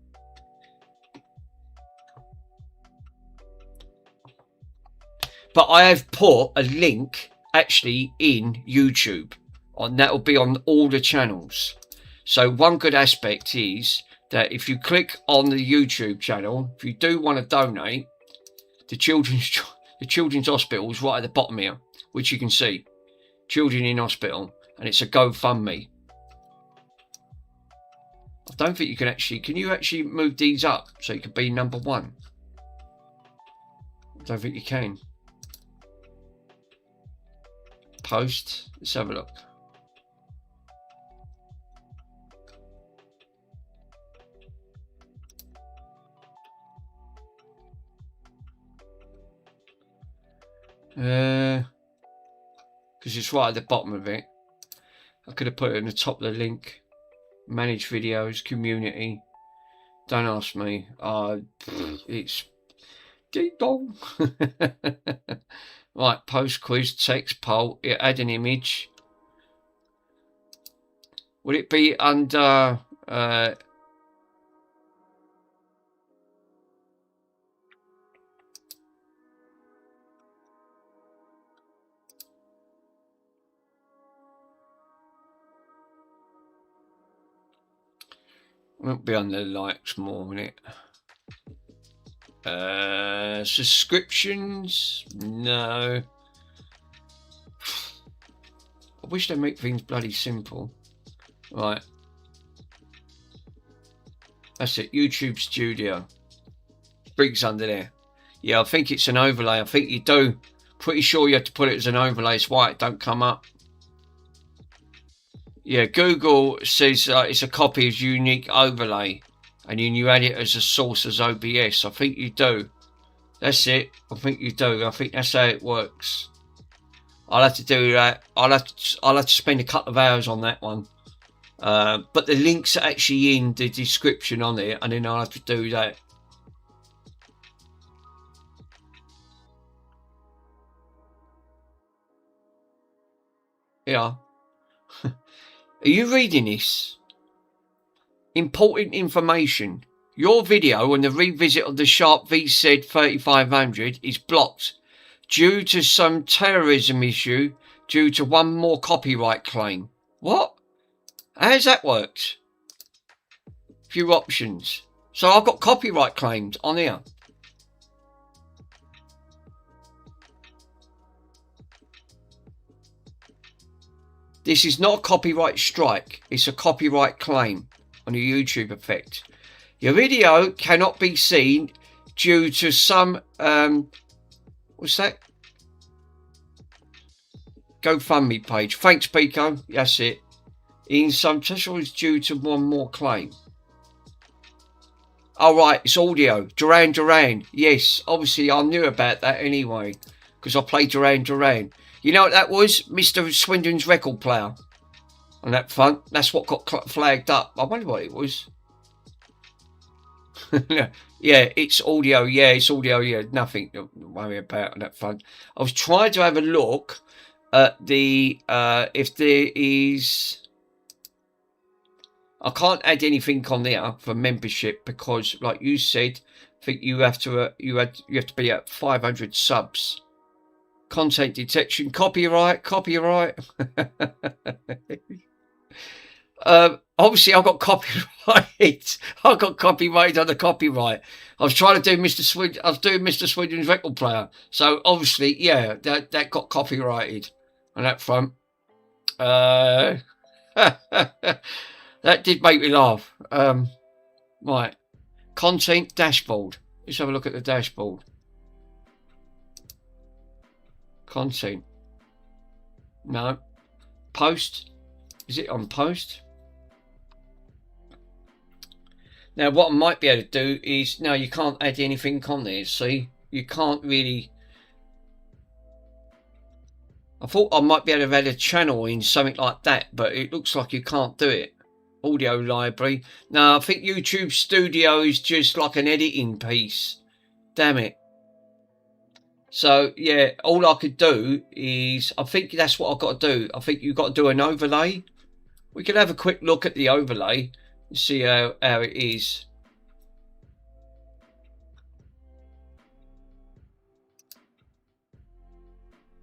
But I have put a link actually in YouTube, and that will be on all the channels. So one good aspect is that if you click on the YouTube channel, if you do want to donate, the children's hospital is right at the bottom here, which you can see, Children in Hospital, and it's a GoFundMe. I don't think you can actually. Can you actually move these up so you can be number one? I don't think you can. Post. Let's have a look. Because it's right at the bottom of it. I could have put it in the top of the link. Manage videos, community. Don't ask me. It's ding dong. Right, post, quiz, text, poll. Yeah, add an image. Would it be under won't be under likes more, won't it? Subscriptions? No. wish they make things bloody simple. Right. That's it. YouTube Studio. Briggs under there. Yeah, I think it's an overlay. I think you do. Pretty sure you have to put it as an overlay. It's why it don't come up. Yeah, Google says it's a copy as unique overlay. And then you add it as a source as OBS. I think you do. That's it. I think you do. I think that's how it works. I'll have to do that. I'll have to spend a couple of hours on that one. But the links are actually in the description on it, and then I'll have to do that. Yeah. Are you reading this? Important information. Your video on the revisit of the Sharp VZ 3500 is blocked due to some terrorism issue due to one more copyright claim. What? How's that worked? Few options. So I've got copyright claims on here. This is not a copyright strike. It's a copyright claim on a YouTube effect. Your video cannot be seen due to some, what's that? GoFundMe page. Thanks, Pico. That's it. In some testimonies due to one more claim. Oh, right. It's audio. Duran Duran. Yes. Obviously, I knew about that anyway. Because I played Duran Duran. You know what that was? Mr. Swindon's record player. On that front. That's what got flagged up. I wonder what it was. Yeah, it's audio. Yeah, it's audio. Yeah, nothing to worry about on that front. I was trying to have a look at the if there is. I can't add anything on there for membership because, like you said, I think you have to you have to be at 500 subs. Content detection, copyright. Obviously, I've got copyright. I've got copyright on the copyright. I was trying to do Mr. Swindon. I was doing Mr. Swindon's record player. So obviously, yeah, that got copyrighted on that front. That did make me laugh. Right, content dashboard. Let's have a look at the dashboard. Content. No. Post. Is it on post? Now, what I might be able to do is, no, you can't add anything on there. See, you can't really. I thought I might be able to add a channel in something like that, but it looks like you can't do it. Audio library. No, I think YouTube Studio is just like an editing piece. Damn it. So, yeah, all I could do is, I think that's what I've got to do. I think you've got to do an overlay. We could have a quick look at the overlay and see how it is.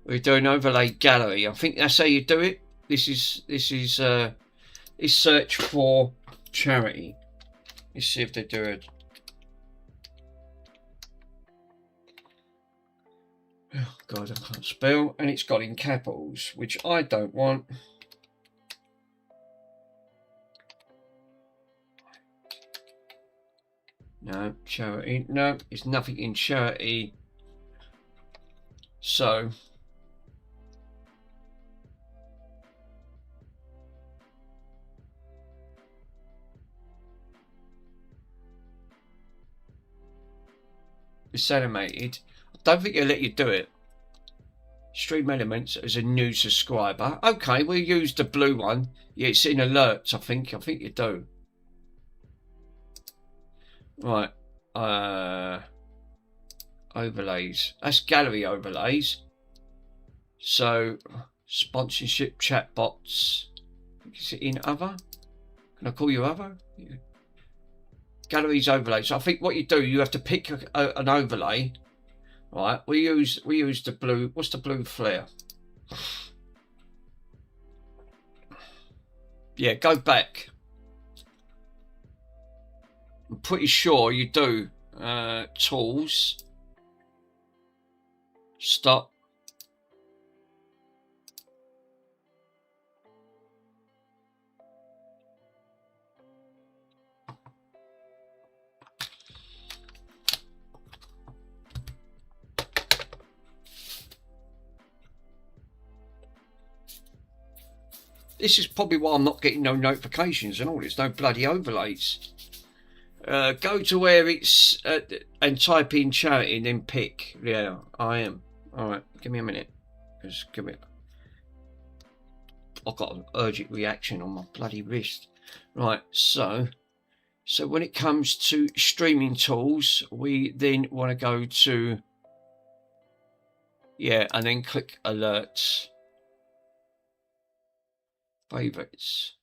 We're doing overlay gallery. I think that's how you do it. This is search for charity. Let's see if they do it. Oh God, I can't spell, and it's got in capitals, which I don't want. No, charity. No, it's nothing in charity. So it's animated. I don't think it'll let you do it. Stream elements as a new subscriber. Okay, we'll use the blue one. Yeah, it's in alerts, I think you do. Right. Overlays. That's gallery overlays. So sponsorship chatbots. Is it in other? Can I call you other? Yeah. Galleries overlays. So I think what you do, you have to pick an overlay. Right. We use the blue. What's the blue flare? Yeah, go back. I'm pretty sure you do. Tools. Stop. this is probably why I'm not getting no notifications and all. There's no bloody overlays. Go to where it's and type in charity and then pick. Yeah, I am. All right, give me a minute. Just give me. I've got an urgent reaction on my bloody wrist. Right, so when it comes to streaming tools, we then want to go to, yeah, and then click alerts, favorites.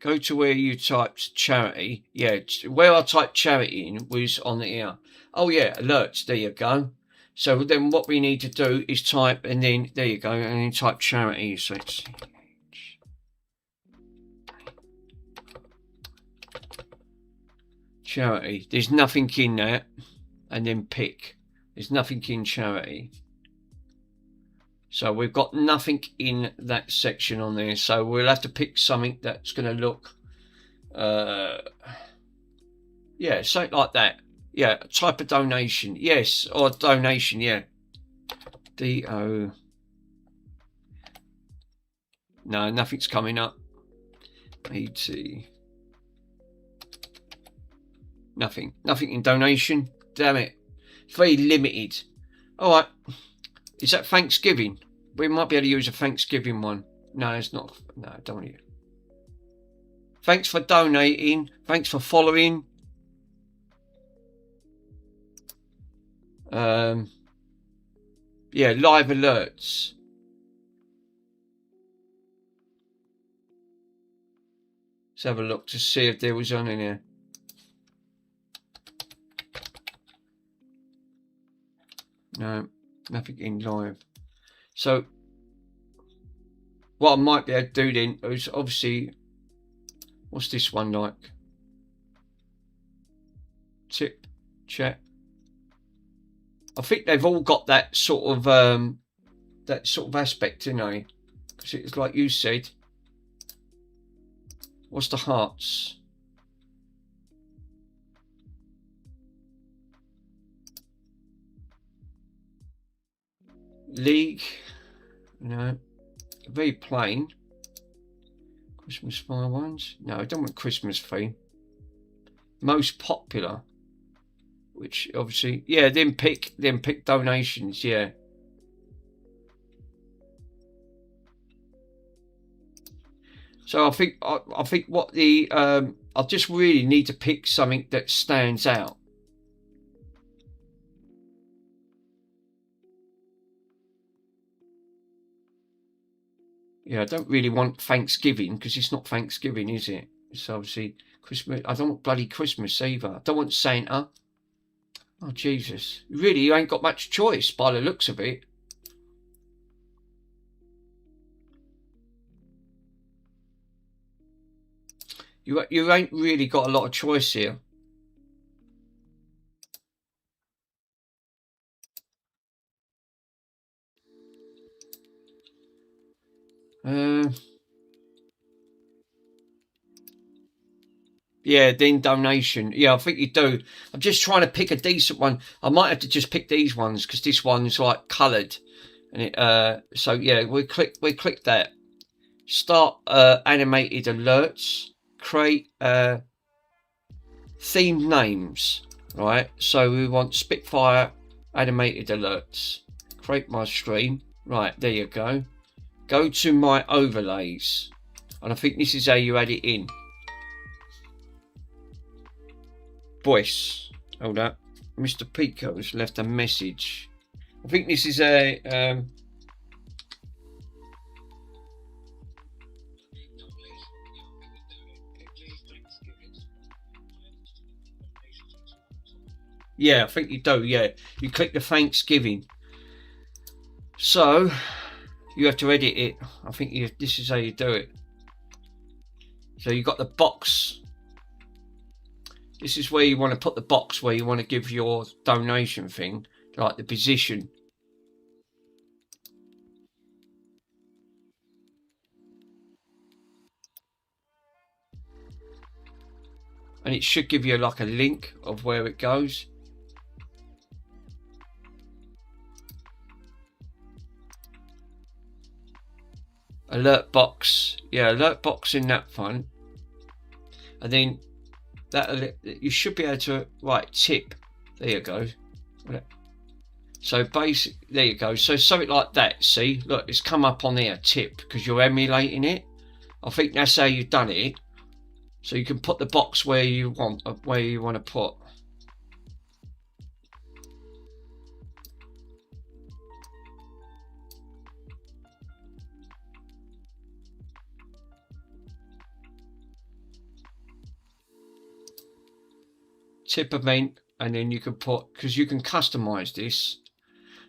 Go to where you typed charity. Yeah, where I typed charity in was on here. Oh yeah, alerts, there you go. So then what we need to do is type, and then there you go, and then type charity. So it's charity. There's nothing in that, and then pick. There's nothing in charity. So we've got nothing in that section on there. So we'll have to pick something that's going to look, yeah, something like that. Yeah, type of donation. Yes, or donation, yeah. D-O. No, nothing's coming up. E-T. Nothing. Nothing in donation. Damn it. It's very limited. All right. Is that Thanksgiving? We might be able to use a Thanksgiving one. No, it's not. No, don't want to. Thanks for donating. Thanks for following. Yeah, live alerts. Let's have a look to see if there was on in here. No, nothing in live. So what I might be able to do then is obviously, what's this one like? Tip, chat. I think they've all got that sort of aspect, you know, because it's like you said. What's the hearts? League, no, very plain. Christmas fire ones, no, I don't want Christmas theme. Most popular, which obviously, yeah, then pick donations, yeah. So I think what the I just really need to pick something that stands out. Yeah, I don't really want Thanksgiving because it's not Thanksgiving, is it? It's obviously Christmas. I don't want bloody Christmas either. I don't want Santa. Oh, Jesus. Really, you ain't got much choice by the looks of it. You ain't really got a lot of choice here. Yeah, then donation. Yeah, I think you do. I'm just trying to pick a decent one. I might have to just pick these ones because this one's like coloured, and it. So yeah, we click that. Start animated alerts. Create themed names. Right. So we want Spitfire animated alerts. Create my stream. Right, there you go. Go to my overlays, and I think this is how you add it in. Voice. Hold up. Mr. Pico's left a message. I think this is a yeah, I think you do, yeah. You click the Thanksgiving. So you have to edit it. I think this is how you do it. So you got the box. This is where you want to put the box where you want to give your donation thing, like the position. And it should give you like a link of where it goes. alert box. Yeah, alert box in that front. And then that you should be able to right tip. There you go. So basic, there you go. So something like that. See, look, it's come up on there, tip, because you're emulating it. I think that's how you've done it. So you can put the box where you want to put. Tip event, and then you can put, because you can customize this.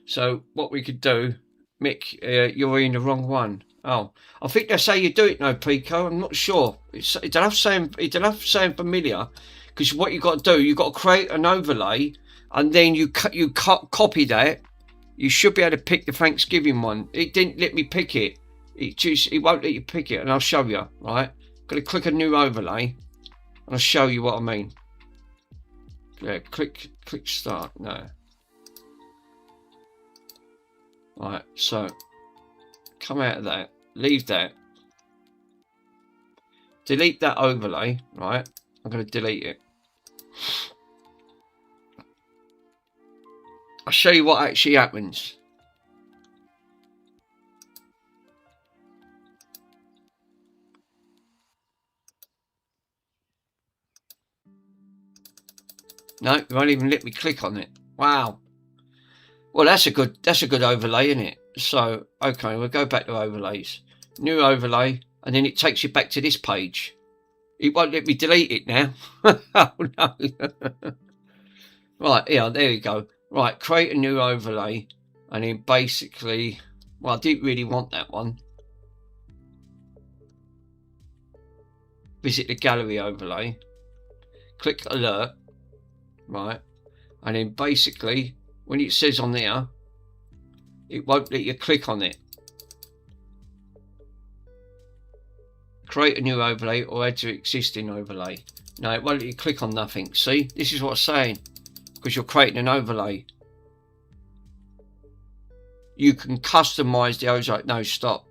So what we could do, Mick, you're in the wrong one. Oh, I think that's how you do it now, Pico. I'm not sure. It don't have sound familiar, because what you got to do, you got to create an overlay, and then you copy that. You should be able to pick the Thanksgiving one. It didn't let me pick it. It won't let you pick it, and I'll show you. Right, got to click a new overlay, and I'll show you what I mean. Yeah, click start. No. Right, so come out of that, leave that, delete that overlay. Right, I'm going to delete it. I'll show you what actually happens. No, it won't even let me click on it. Wow. Well, that's a good overlay, isn't it? So, okay, we'll go back to overlays. New overlay, and then it takes you back to this page. It won't let me delete it now. Oh, no. Right, yeah, there you go. Right, create a new overlay, and then basically, well, I didn't really want that one. Visit the gallery overlay. Click alert. Right, and then basically when it says on there, it won't let you click on it. Create a new overlay or add to existing overlay. No, it won't let you click on nothing. See, this is what I'm saying, because you're creating an overlay. You can customize the overlay. No, stop.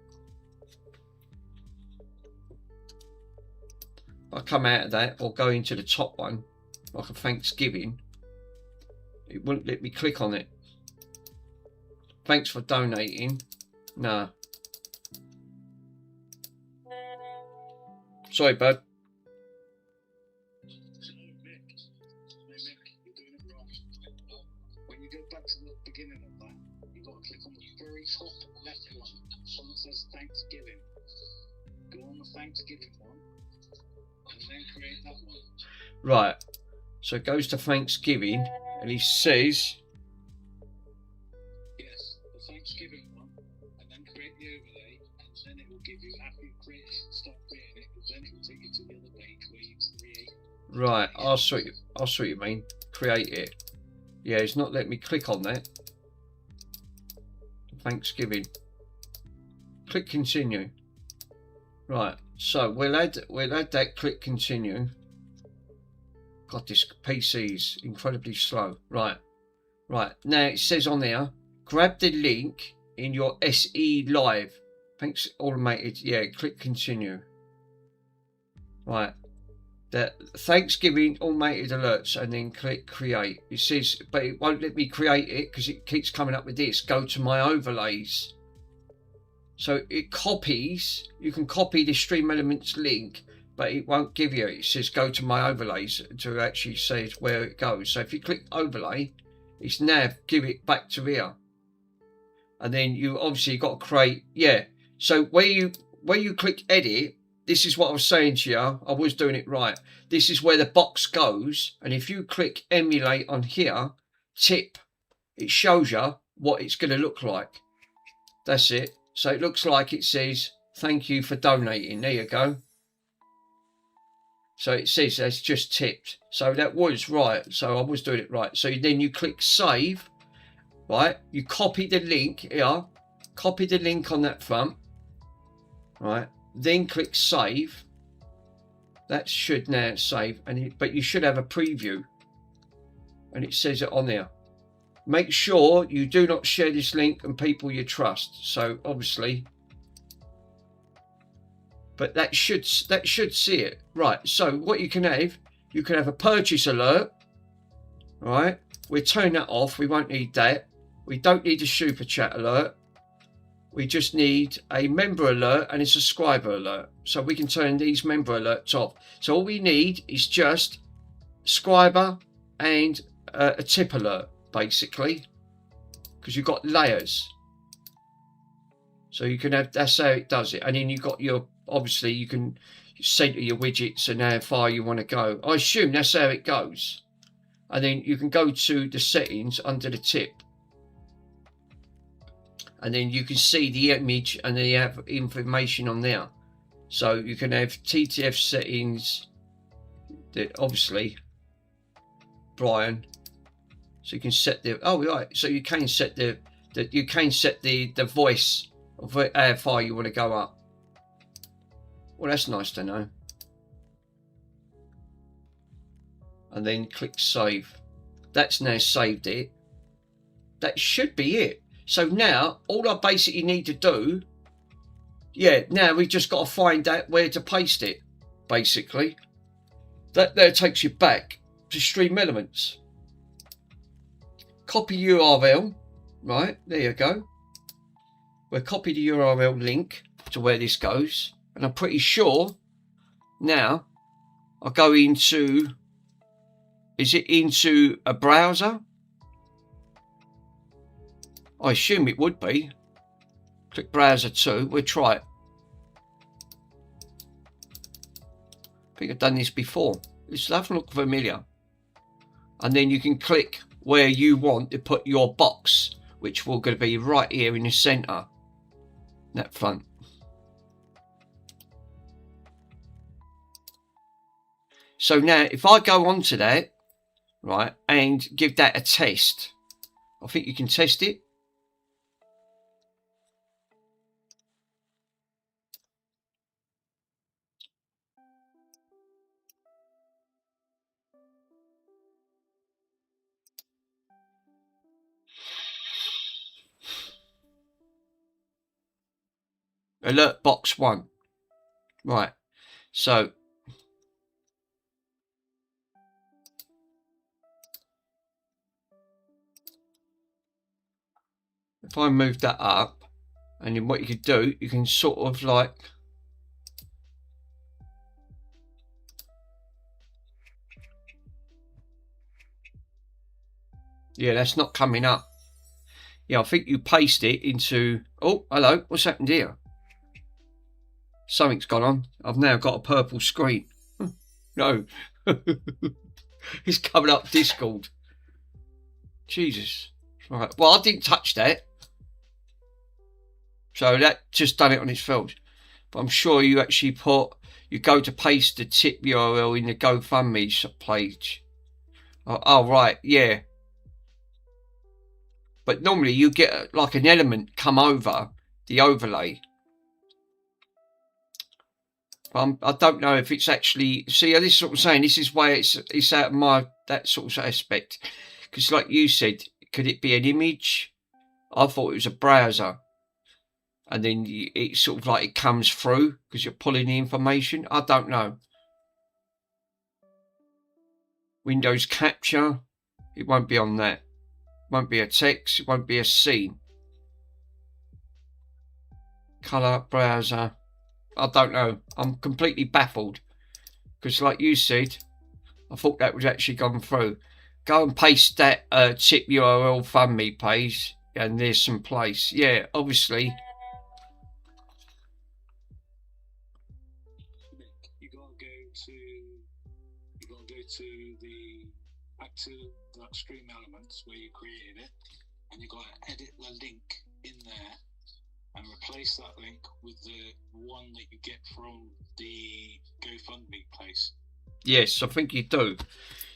I'll come out of that or go into the top one, like a Thanksgiving. It wouldn't let me click on it. Thanks for donating. No. Sorry, bud. Mick, you're doing it wrong. When you go back to the beginning of that, you've got to click on the very top left one. Someone says Thanksgiving. Go on the Thanksgiving one, and then create that one. Right. So it goes to Thanksgiving, and he says, yes, the Thanksgiving one, and then create the overlay, and then it will give you, after you create it, stop creating it, then it will take you to the other page where you create. right, I'll see what you mean. Create it. Yeah, it's not letting me click on that. Thanksgiving. Click continue. Right, so we'll add that. Click continue. God, this PC's incredibly slow. Right. Now it says on there, grab the link in your SE Live. Thanks, automated. Yeah, click continue. Right. The Thanksgiving automated alerts, and then click create. It says, but it won't let me create it because it keeps coming up with this. Go to my overlays. So it copies. You can copy the Stream Elements link, but it won't give you. It says go to my overlays to actually say where it goes. So if you click overlay, it's now give it back to here. And then you obviously got to create. Yeah. So where you click edit, this is what I was saying to you. I was doing it right. This is where the box goes. And if you click emulate on here, tip, it shows you what it's going to look like. That's it. So it looks like it says, thank you for donating. There you go. So it says that's just tipped. So that was right. So I was doing it right. So then you click save, right? You copy the link here. Copy the link on that front, right? Then click save. That should now save. But you should have a preview. And it says it on there. Make sure you do not share this link and people you trust. So obviously, but that should see it. Right, so what you can have a purchase alert. Right, we'll turn that off. We won't need that. We don't need a super chat alert. We just need a member alert and a subscriber alert. So we can turn these member alerts off. So all we need is just subscriber and a tip alert, basically, because you've got layers. So you can have, that's how it does it. And then you've got your, obviously you can center your widgets and how far you want to go. I assume that's how it goes. And then you can go to the settings under the tip. And then you can see the image and then you have information on there. So you can have TTF settings, that obviously, Brian. So you can set the, oh right, so you can set the voice of how far you want to go up. Well, that's nice to know. And then click save. That's now saved it. That should be it. So now all I basically need to do, yeah, now we've just got to find out where to paste it, basically. That there takes you back to Stream Elements. Copy URL, right, there you go. We'll copy the URL link to where this goes. And I'm pretty sure now I'll go into, is it into a browser? I assume it would be. Click browser 2. We'll try it. I think I've done this before. This doesn't look familiar. And then you can click where you want to put your box, which will going to be right here in the center. That front. So now if I go on to that, right, and give that a test, I think you can test it. Alert box 1. Right. So if I move that up, and then what you could do, you can sort of like, yeah, that's not coming up. Yeah, I think you paste it into, oh, hello, what's happened here? Something's gone on. I've now got a purple screen. No. It's coming up Discord. Jesus. Right. Well, I didn't touch that. So that just done it on its field. But I'm sure you actually put, you go to paste the tip URL in the GoFundMe page. Oh, right. Yeah. But normally you get like an element come over the overlay. I don't know if it's actually, see, this is what I'm saying, this is why it's out of my, that sort of aspect. Because like you said, could it be an image? I thought it was a browser. And then it's sort of like it comes through because you're pulling the information. I don't know. Windows capture, it won't be on that. It won't be a text, it won't be a scene. Color, browser. I don't know. I'm completely baffled. Because like you said, I thought that was actually gone through. Go and paste that tip URL FundMe page and there's some place. Yeah, obviously. You gotta go to the back to that Stream Elements where you created it, and you gotta edit the link in there and replace that link with the one that you get from the GoFundMe place. Yes, I think you do.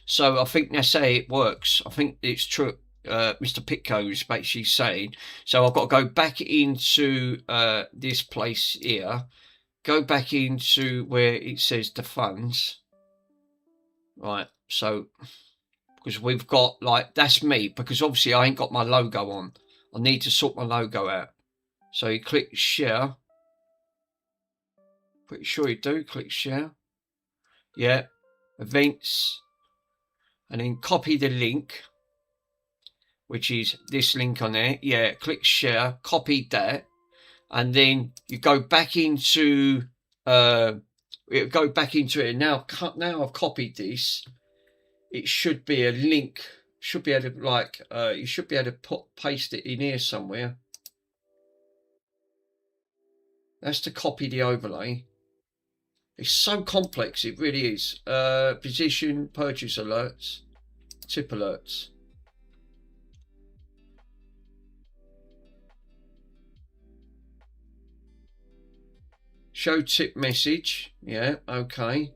So I think that's how it works. I think it's true. Mr. Pitco is basically saying. So I've got to go back into this place here. Go back into where it says the funds. Right. So because we've got like, that's me. Because obviously I ain't got my logo on. I need to sort my logo out. So you click share. Pretty sure you do. Click share. Yeah. Events. And then copy the link, which is this link on there. Yeah. Click share. Copy that. And then you go back into it'll go back into it. Now I've copied this. It should be a link. Should be able to like you should be able to paste it in here somewhere. That's to copy the overlay. It's so complex, it really is. Position, purchase alerts, tip alerts. Show tip message. Yeah, okay.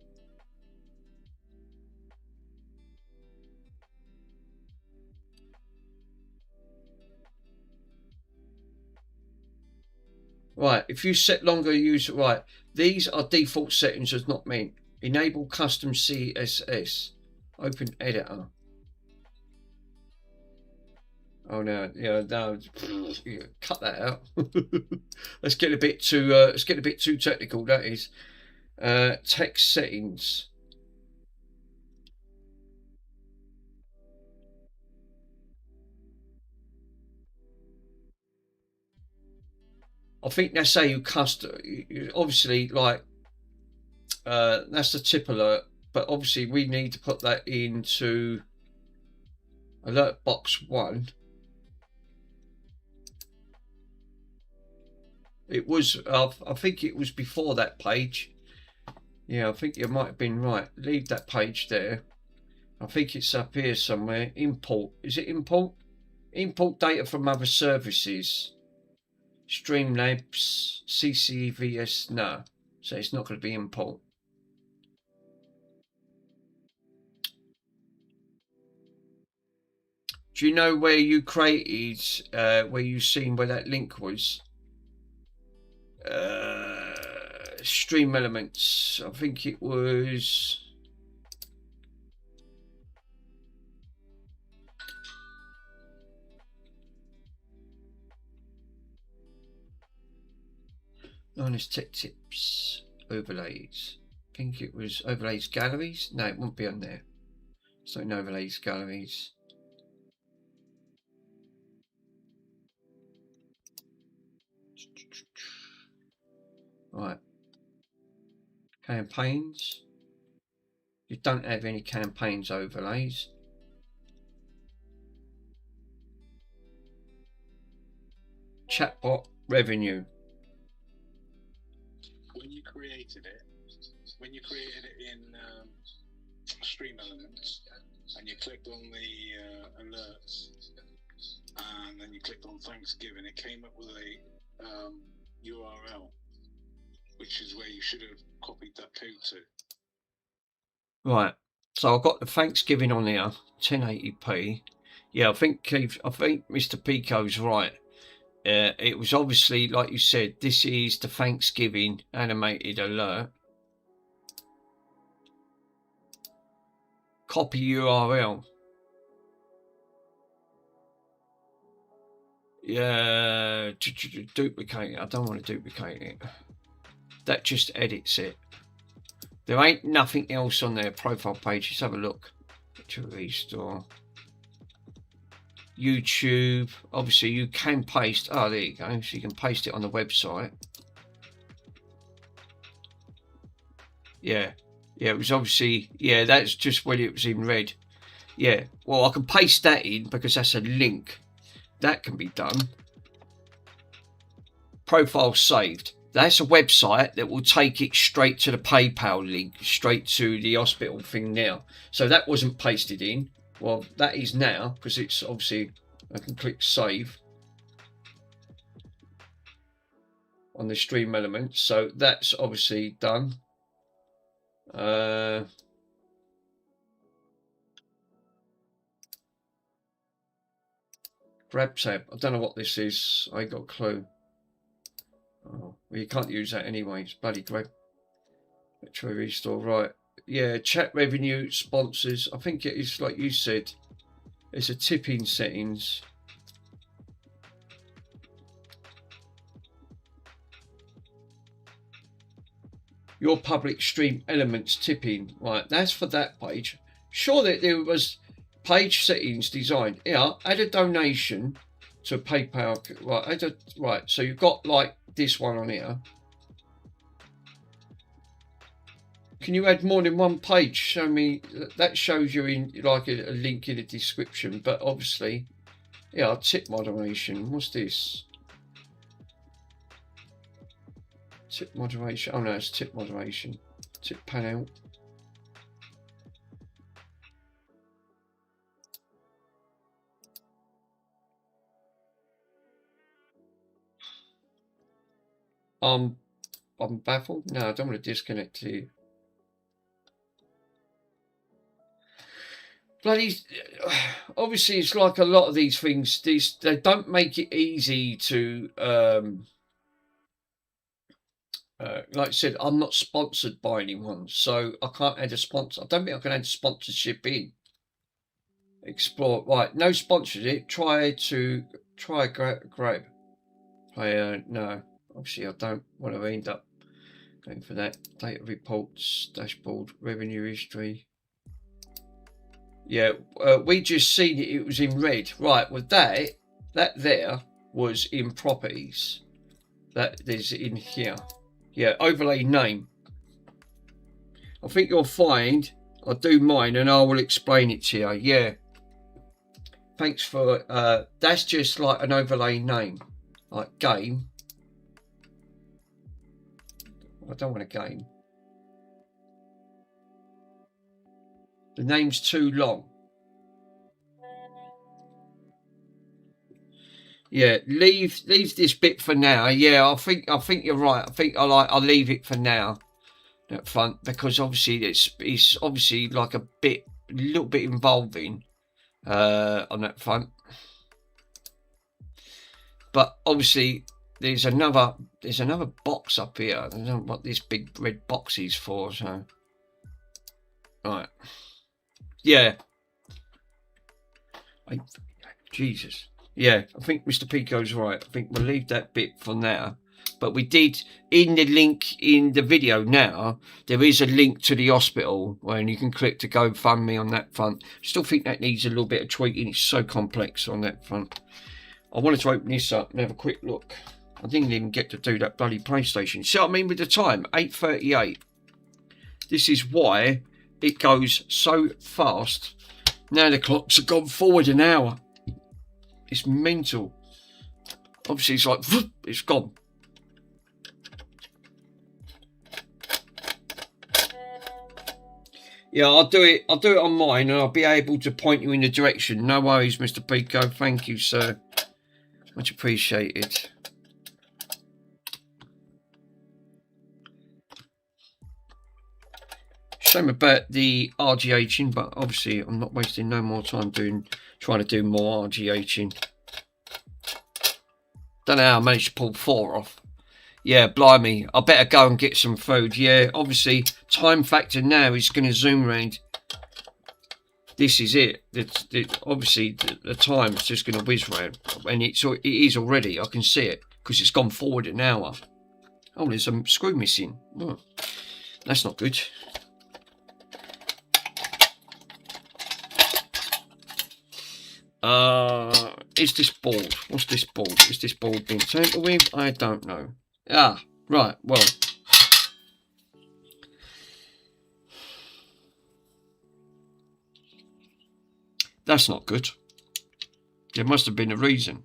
Right, if you set longer use, right, these are default settings as not meant. Enable custom CSS. Open editor. Oh no, yeah, no, yeah, cut that out. Let's get a bit too technical. That is text settings. I think that's how you custom. Obviously, like that's the tip alert, but obviously we need to put that into alert box 1. It was, I think it was before that page. Yeah, I think you might have been right. Leave that page there. I think it's up here somewhere. Import. Is it import? Import data from other services. Streamlabs, CCVS. No. So it's not going to be import. Do you know where you created, where you seen where that link was? Stream elements. I think it was. Honest tech tips. Overlays. I think it was overlays galleries. No, it won't be on there. So no overlays galleries. Right. Campaigns. You don't have any campaigns overlays. Chatbot revenue. When you created it in Stream Elements, and you clicked on the alerts, and then you clicked on Thanksgiving, it came up with a URL, which is where you should have copied that code to. Right. So I've got the Thanksgiving on here, 1080p. Yeah, I think Mr. Pico's right. It was obviously, like you said, this is the Thanksgiving animated alert. Copy URL. Yeah, duplicate it. I don't want to duplicate it. That just edits it. There ain't nothing else on their profile page. Let's have a look. To restore. YouTube. Obviously, you can paste. Oh, there you go. So you can paste it on the website. Yeah. Yeah, it was obviously. Yeah, that's just when it was in red. Yeah. Well, I can paste that in because that's a link. That can be done. Profile saved. That's a website that will take it straight to the PayPal link, straight to the hospital thing now. So that wasn't pasted in. Well, that is now, because it's obviously, I can click save on the stream elements. So that's obviously done. Grab tab. I don't know what this is. I ain't got a clue. Oh, well, you can't use that anyway. It's bloody grab. Retro restore, right. Yeah, chat revenue, sponsors. I think it is like you said. It's a tipping settings. your public stream elements tipping. Right, that's for that page. Sure that there was page settings designed. Yeah, add a donation to PayPal. Right, right. So you've got like this one on here. Can you add more than one page? Show me. That shows you in like a link in the description. But obviously, yeah, tip moderation. What's this? Tip moderation. Oh no, it's tip moderation. Tip panel. I'm baffled. No, I don't want to disconnect you. Bloody, obviously, it's like a lot of these things. They don't make it easy to. Like I said, I'm not sponsored by anyone, so I can't add a sponsor. I don't think I can add sponsorship in. Explore. Right, no sponsorship. Try grab. No. Obviously, I don't want to end up going for that. Data reports, dashboard, revenue history. Yeah, we just seen it. It was in red. Right, with that there was in properties. That there's in here. Yeah, overlay name. I think you'll find I'll do mine and I will explain it to you. Yeah. Thanks for that's just like an overlay name. Like game. I don't want a game. The name's too long. Yeah, leave this bit for now. Yeah, I think you're right. I think I'll leave it for now. That front, because obviously it's obviously like a little bit involving on that front. But obviously there's another box up here. I don't know what this big red box is for, so right. Yeah. Jesus. Yeah, I think Mr. Pico's right. I think we'll leave that bit for now. But we did, in the link in the video now, there is a link to the hospital where you can click to GoFundMe on that front. Still think that needs a little bit of tweaking. It's so complex on that front. I wanted to open this up and have a quick look. I didn't even get to do that bloody PlayStation. See what I mean with the time? 8:38. This is why it goes so fast. Now the clocks have gone forward an hour. It's mental. Obviously, it's like, it's gone. Yeah, I'll do it on mine and I'll be able to point you in the direction. No worries, Mr. Pico. Thank you, sir. Much appreciated. Shame about the RGHing, but obviously I'm not wasting no more time trying to do more RGHing. Don't know how I managed to pull 4 off. Yeah, blimey, I better go and get some food. Yeah, obviously time factor now is going to zoom around. This is it. Obviously the time's just going to whiz round, and it is already. I can see it because it's gone forward an hour. Oh, there's a screw missing. Oh, that's not good. Is this board? What's this board? Is this board being tampered with? I don't know. Ah, right, well. That's not good. There must have been a reason.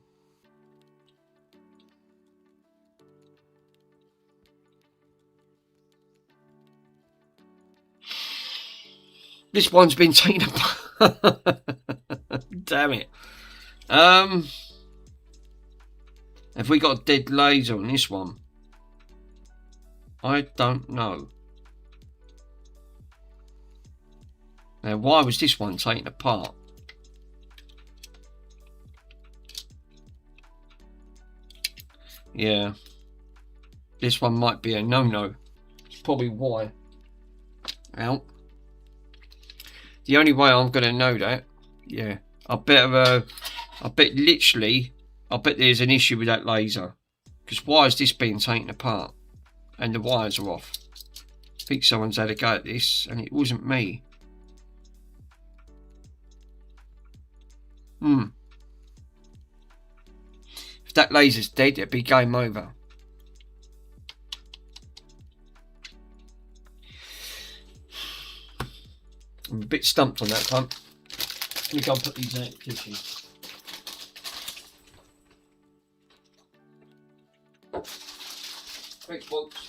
This one's been taken apart. Damn it. Have we got a dead laser on this one? I don't know. Now, why was this one taken apart? Yeah. This one might be a no-no. It's probably why. Out. The only way I'm going to know that, yeah, I bet there's an issue with that laser. Because why is this being taken apart? And the wires are off. I think someone's had a go at this, and it wasn't me. If that laser's dead, it'd be game over. I'm a bit stumped on that front. Let me go and put these out in the kitchen. Thanks, folks.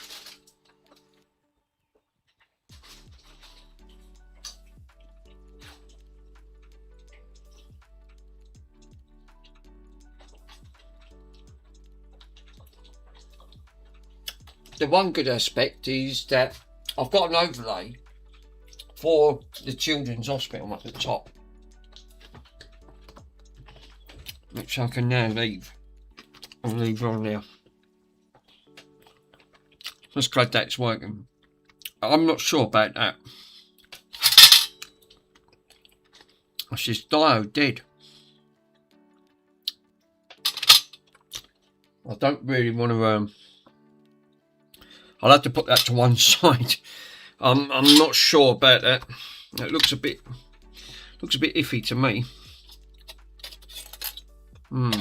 The one good aspect is that I've got an overlay for the children's hospital up at the top, which I can now leave. I'll leave on there. Just glad that's working. I'm not sure about that. That's this diode dead. I don't really want to. I'll have to put that to one side. I'm not sure about that. It looks a bit iffy to me. I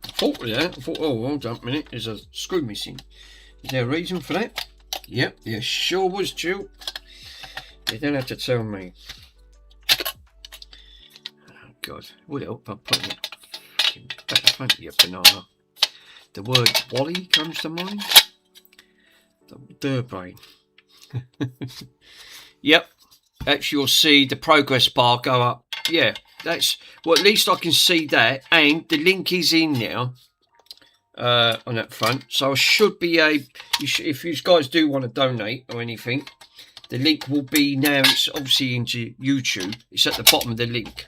thought of that. I thought, oh, hold on a minute. There's a screw missing. Is there a reason for that? Yep, there sure was, Jill. You don't have to tell me. Oh, God. Would help by putting it back in front of your banana. The word Wally comes to mind. The brain. Yep. Actually, you'll see the progress bar go up. Yeah, that's well. At least I can see that, and the link is in now on that front. So I should be if you guys do want to donate or anything, the link will be now. It's obviously into YouTube. It's at the bottom of the link.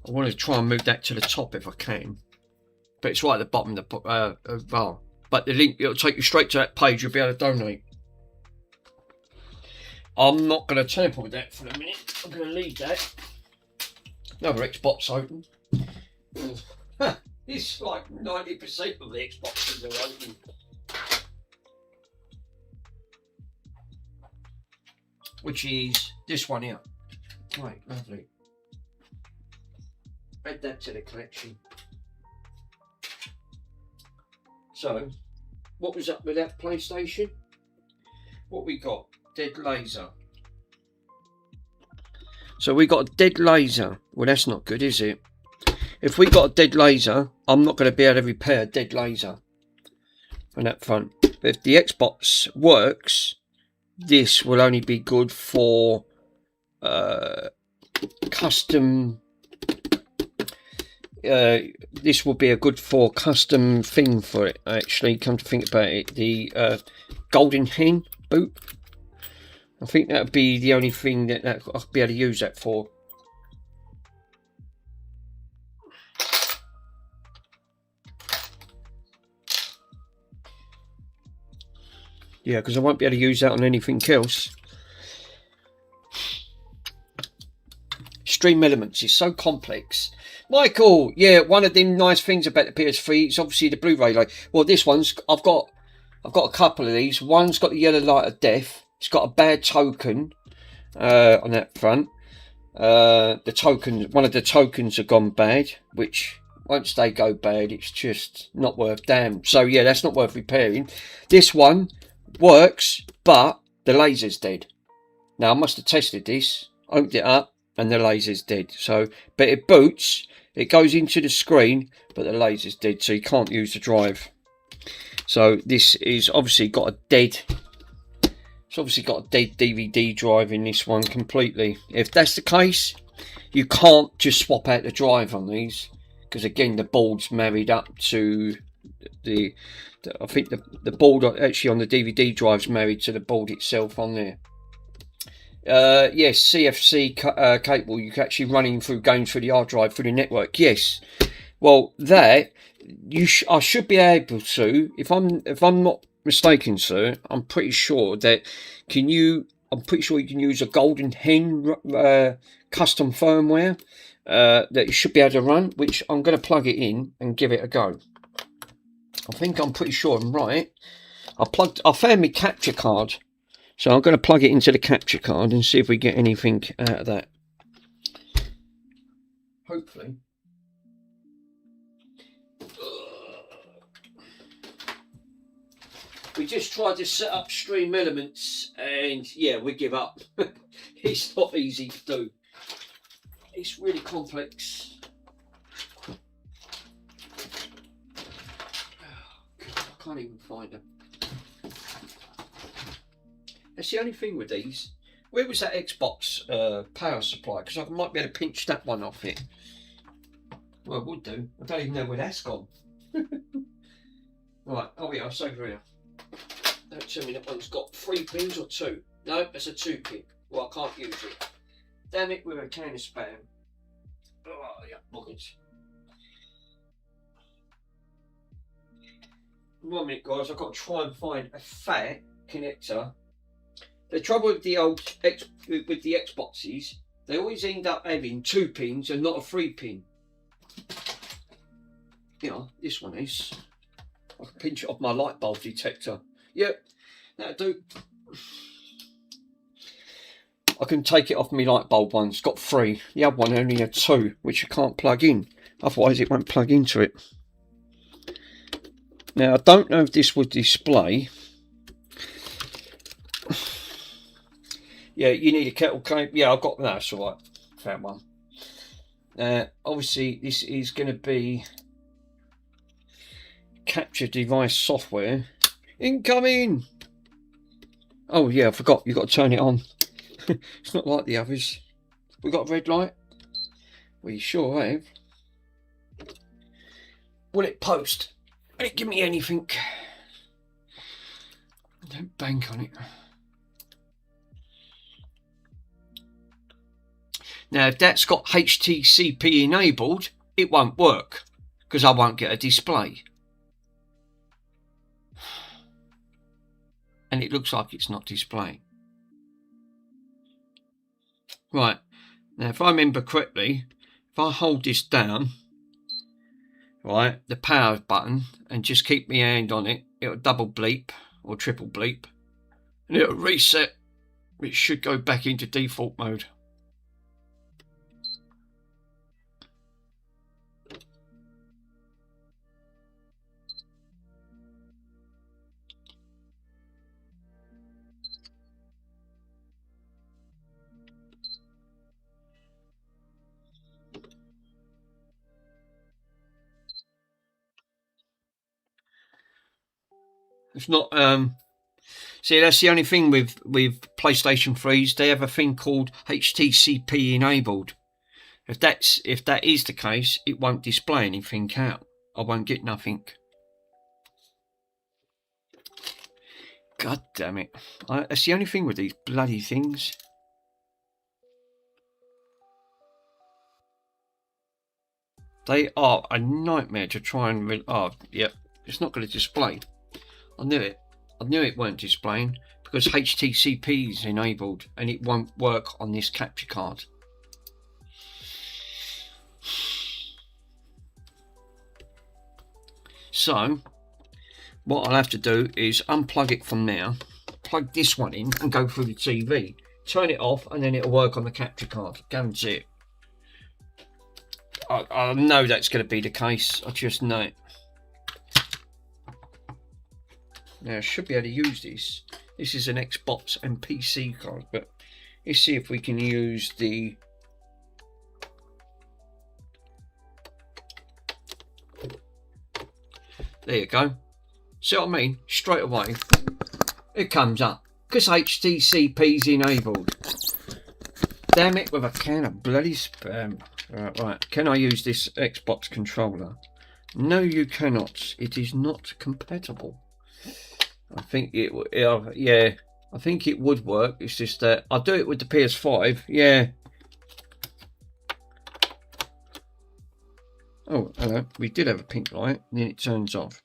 I want to try and move that to the top if I can, but it's right at the bottom of the bar. But the link, it'll take you straight to that page. You'll be able to donate. I'm not going to tamper with that for a minute. I'm going to leave that. Another Xbox open. It's like 90% of the Xboxes are open. Which is this one here. Right, lovely. Add that to the collection. So, what was up with that PlayStation? What we got? Dead laser. So we got a dead laser. Well, that's not good, is it? If we got a dead laser, I'm not going to be able to repair a dead laser on that front. But if the Xbox works, this will only be good for custom. This will be a good for custom thing for it. Actually, come to think about it, the Golden Hen boot. I think that would be the only thing that I'll be able to use that for. Yeah, because I won't be able to use that on anything else. Stream Elements is so complex. Michael, yeah, one of them nice things about the PS3 is obviously the Blu-ray. Like, well, this one's I've got a couple of these. One's got the yellow light of death. It's got a bad token on that front. The tokens, one of the tokens have gone bad, which once they go bad, it's just not worth damn. So yeah, that's not worth repairing. This one works, but the laser's dead. Now I must have tested this, opened it up, and the laser's dead. So, but it boots, it goes into the screen, but the laser's dead, so you can't use the drive. So this is obviously got a dead. It's obviously got a dead DVD drive in this one completely. If that's the case, you can't just swap out the drive on these, because again the board's married up to the I think the board actually on the DVD drive's married to the board itself on there. Yes, CFC cable, you can actually running through games through the hard drive through the network. Yes, well that I should be able to, if I'm not mistaken, sir. I'm pretty sure that I'm pretty sure you can use a Golden Hen custom firmware that you should be able to run, which I'm going to plug it in and give it a go. I think I'm pretty sure I'm right. I found my capture card, so I'm going to plug it into the capture card and see if we get anything out of that. Hopefully. We just tried to set up Stream Elements and yeah, we give up. It's not easy to do. It's really complex. Oh, God, I can't even find them. That's the only thing with these. Where was that Xbox power supply? Because I might be able to pinch that one off it. Well, I would do. I don't even know where that's gone. Right, oh yeah, it's over here. Don't tell me that one's got 3 pins or 2. No, that's a 2 pin. Well, I can't use it. Damn it, with a can of Spam. Oh, yeah, buggers. 1 minute, guys. I've got to try and find a fat connector. The trouble with the Xboxes, they always end up having 2 pins and not a 3 pin. You know, this one is. I can pinch it off my light bulb detector. Yep, that'll do. I can take it off my light bulb one. It's got 3. The other one only had 2, which I can't plug in. Otherwise it won't plug into it. Now, I don't know if this would display. Yeah, you need a kettle cable. Yeah, I've got that. That's all right. Found one. Obviously, this is going to be capture device software. Incoming! Oh, yeah, I forgot. You've got to turn it on. It's not like the others. We got a red light? We sure have. Will it post? Will it give me anything? Don't bank on it. Now, if that's got HTCP enabled, it won't work because I won't get a display. And it looks like it's not displaying. Right, now if I remember correctly, if I hold this down, right, the power button, and just keep my hand on it, it'll double bleep or triple bleep, and it'll reset. It should go back into default mode. It's not see, that's the only thing with PlayStation 3s. They have a thing called HTCP enabled. If that is the case, it won't display anything out. I won't get nothing. God damn it. That's the only thing with these bloody things. They are a nightmare to try and... Oh, yep. It's not going to display. I knew it. I knew it weren't displaying because HTCP is enabled and it won't work on this capture card. So, what I'll have to do is unplug it from now, plug this one in and go through the TV. Turn it off and then it'll work on the capture card. Guarantee it. I know that's going to be the case. I just know it. Now I should be able to use this. This is an Xbox and PC card, but let's see if we can use the... There you go. See what I mean? Straight away it comes up because HTCP's enabled. Damn it, with a can of bloody Spam. Right, can I use this Xbox controller? No, you cannot. It is not compatible. I think it would, yeah, I think it would work. It's just that I'll do it with the PS5. Yeah. Oh, hello. We did have a pink light, and then it turns off.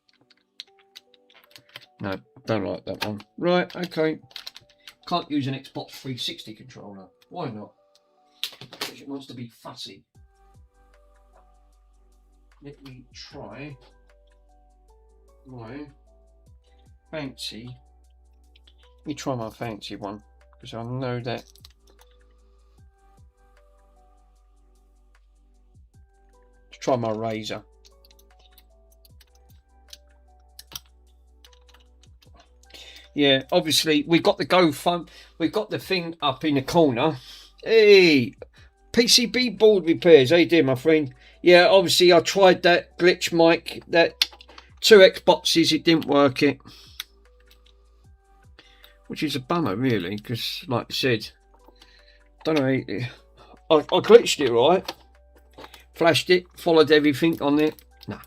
No, don't like that one. Right, okay. Can't use an Xbox 360 controller. Why not? Because it wants to be fussy. let me try my fancy. Let me try my fancy one, because I know that let's try my razor. Yeah, obviously we've got the GoFund, we've got the thing up in the corner. Hey, PCB board repairs. How you doing, my friend? Yeah, obviously I tried that glitch mic, that 2 Xboxes, it didn't work it. Which is a bummer really, because like I said, don't know, I glitched it right. Flashed it, followed everything on it. Nah.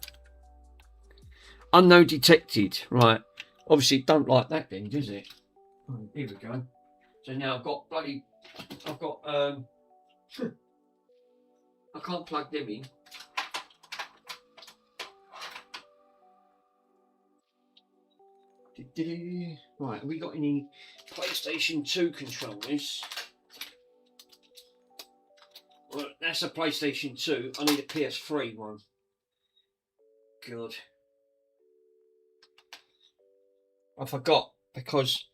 Unknown detected, right. Obviously it don't like that then, does it? Oh, here we go. So now I've got I can't plug them in. Right, have we got any PlayStation 2 controllers? Well, that's a PlayStation 2. I need a PS3 one. God. I forgot, because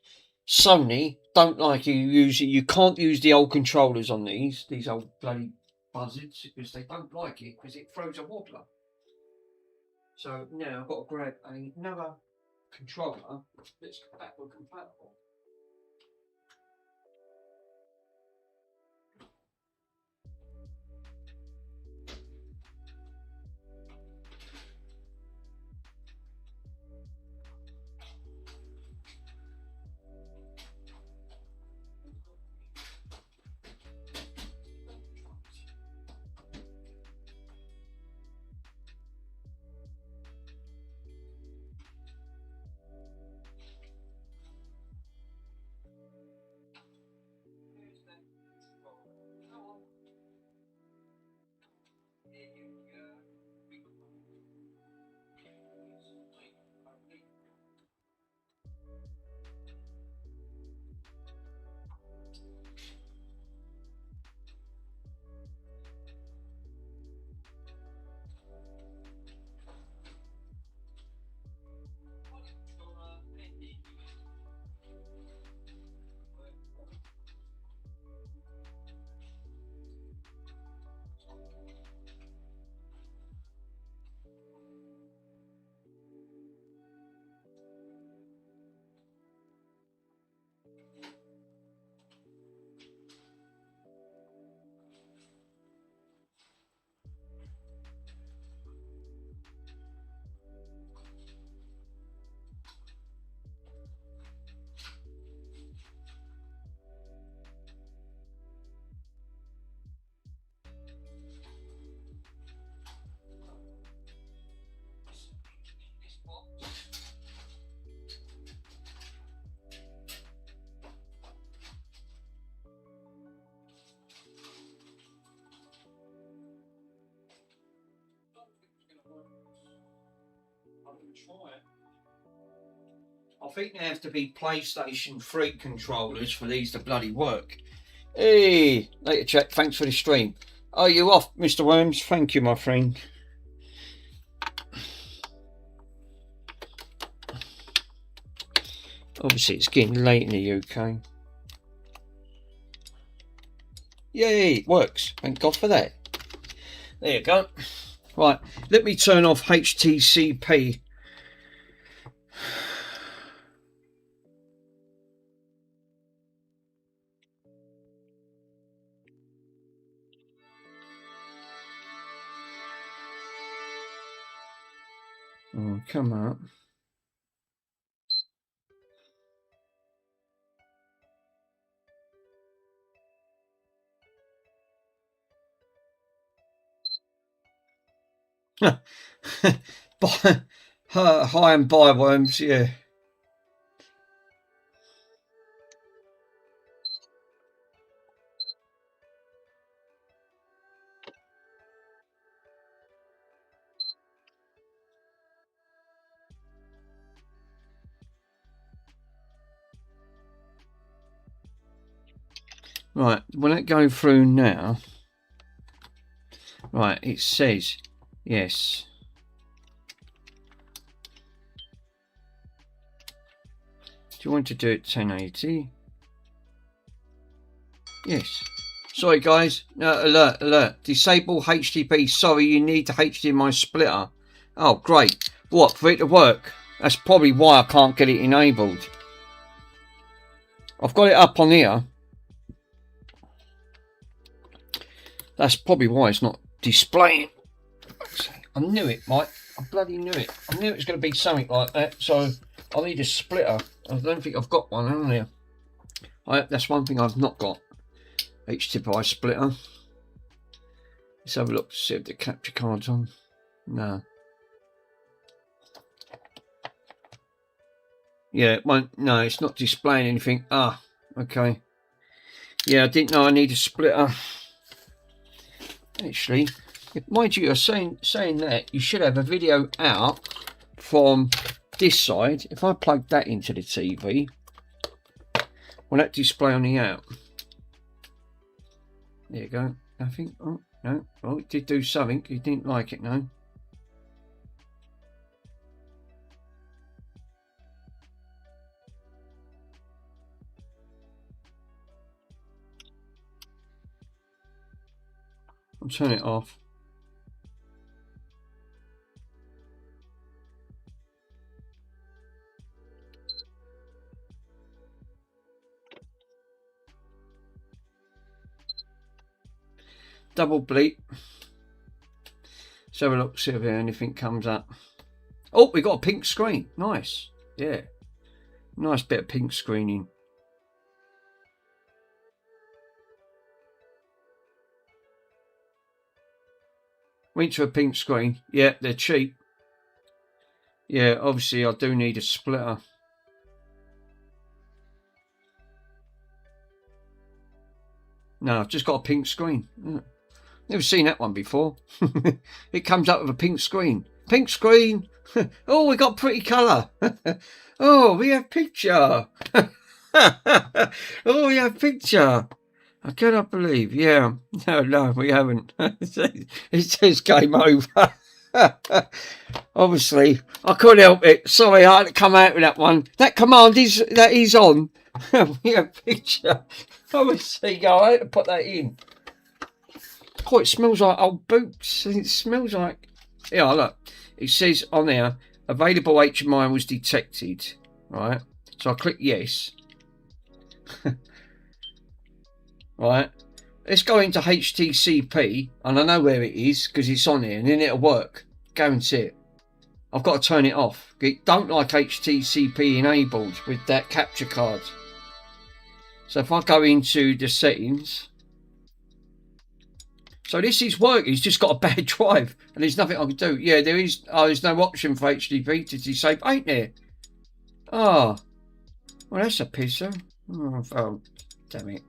Sony don't like you using. You can't use the old controllers on these old bloody buzzards, because they don't like it, because it throws a wobbler. So now I've got to grab another controller that's backward compatible. I think there have to be PlayStation 3 controllers for these to bloody work. Hey, later chat, thanks for the stream. Are you off, Mr. Worms? Thank you, my friend. Obviously it's getting late in the UK. Yay, it works. Thank God for that. There you go. Right, let me turn off HTCP. Oh, come up. Hi and bye, Worms, yeah. Right, will it go through now? Right, it says yes. you want to do it 1080? Yes. Sorry guys, no, alert. Disable HDP. Sorry, you need the HDMI splitter. Oh, great. What, for it to work? That's probably why I can't get it enabled. I've got it up on here. That's probably why it's not displaying. I knew it, Mike. I bloody knew it. I knew it was going to be something like that. So I need a splitter. I don't think I've got one, haven't I? That's one thing I've not got. HDMI splitter. Let's have a look to see if the capture card's on. No. Yeah, it won't. No, it's not displaying anything. Ah, okay. Yeah, I didn't know I need a splitter. Actually, mind you, you're saying that you should have a video out from this side. If I plug that into the TV, will that display on the out? There you go. Nothing. Oh no. Oh, it did do something. You didn't like it, no. I'll turn it off. Double bleep. Let's have a look, see if anything comes up. Oh, we got a pink screen. Nice. Yeah. Nice bit of pink screening. Went to a pink screen. Yeah, they're cheap. Yeah, obviously I do need a splitter. No, I've just got a pink screen. Never seen that one before. It comes up with a pink screen. Pink screen. Oh, we got pretty colour. Oh, we have picture. Oh, we have picture. I cannot believe. Yeah. No, we haven't. It says game over. Obviously, I couldn't help it. Sorry, I had to come out with that one. That command is on. We have picture. Obviously, I had to put that in. Oh, it smells like old boots. It smells like... Yeah, look. It says on there, available HDMI was detected. Right? So I click yes. Right? Let's go into HTCP, and I know where it is, because it's on there, and then it'll work. Guarantee it. I've got to turn it off. It don't like HTCP enabled with that capture card. So if I go into the settings... So this is working. It's just got a bad drive, and there's nothing I can do. Yeah, there is. Oh, there's no option for HDP to disable. Ain't there? Oh, well, that's a pisser. Oh, damn it.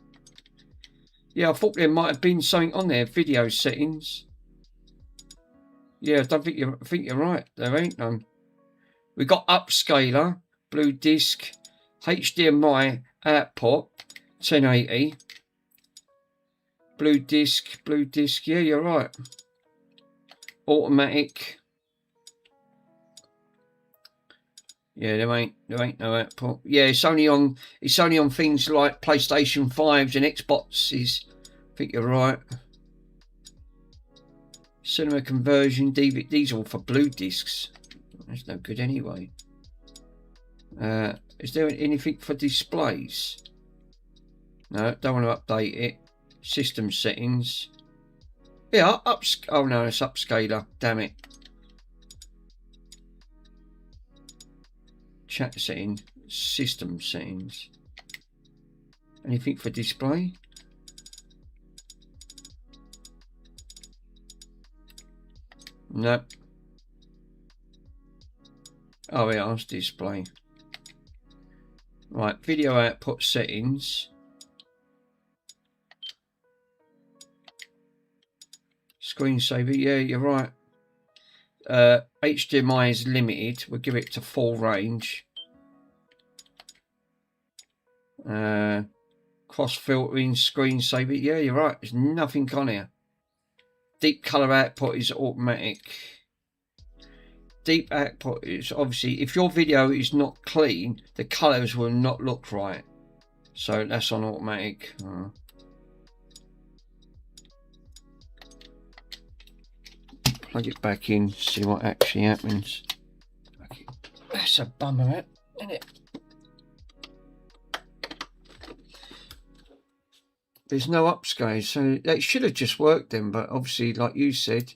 Yeah, I thought there might have been something on there. Video settings. Yeah, I don't think I think you're right. There ain't none. We got upscaler, blue disc, HDMI output, 1080. Blue disc. Yeah, you're right. Automatic. Yeah, there ain't no output. Yeah, it's only on things like PlayStation 5s and Xboxes. I think you're right. Cinema conversion, DVDs all for blue discs. That's no good anyway. Is there anything for displays? No, don't want to update it. System settings. Yeah, oh no, it's upscaler. Damn it. Chat settings. System settings. Anything for display? No. Oh yeah, it's display. Right, video output settings. Screensaver, yeah, you're right. HDMI is limited. We'll give it to full range. Cross filtering, screensaver, yeah, you're right. There's nothing on here. Deep color output is automatic. deep output is obviously, if your video is not clean, the colours will not look right. So that's on automatic. Plug it back in, see what actually happens. Okay. That's a bummer, isn't it? There's no upscale, so it should have just worked then, but obviously, like you said,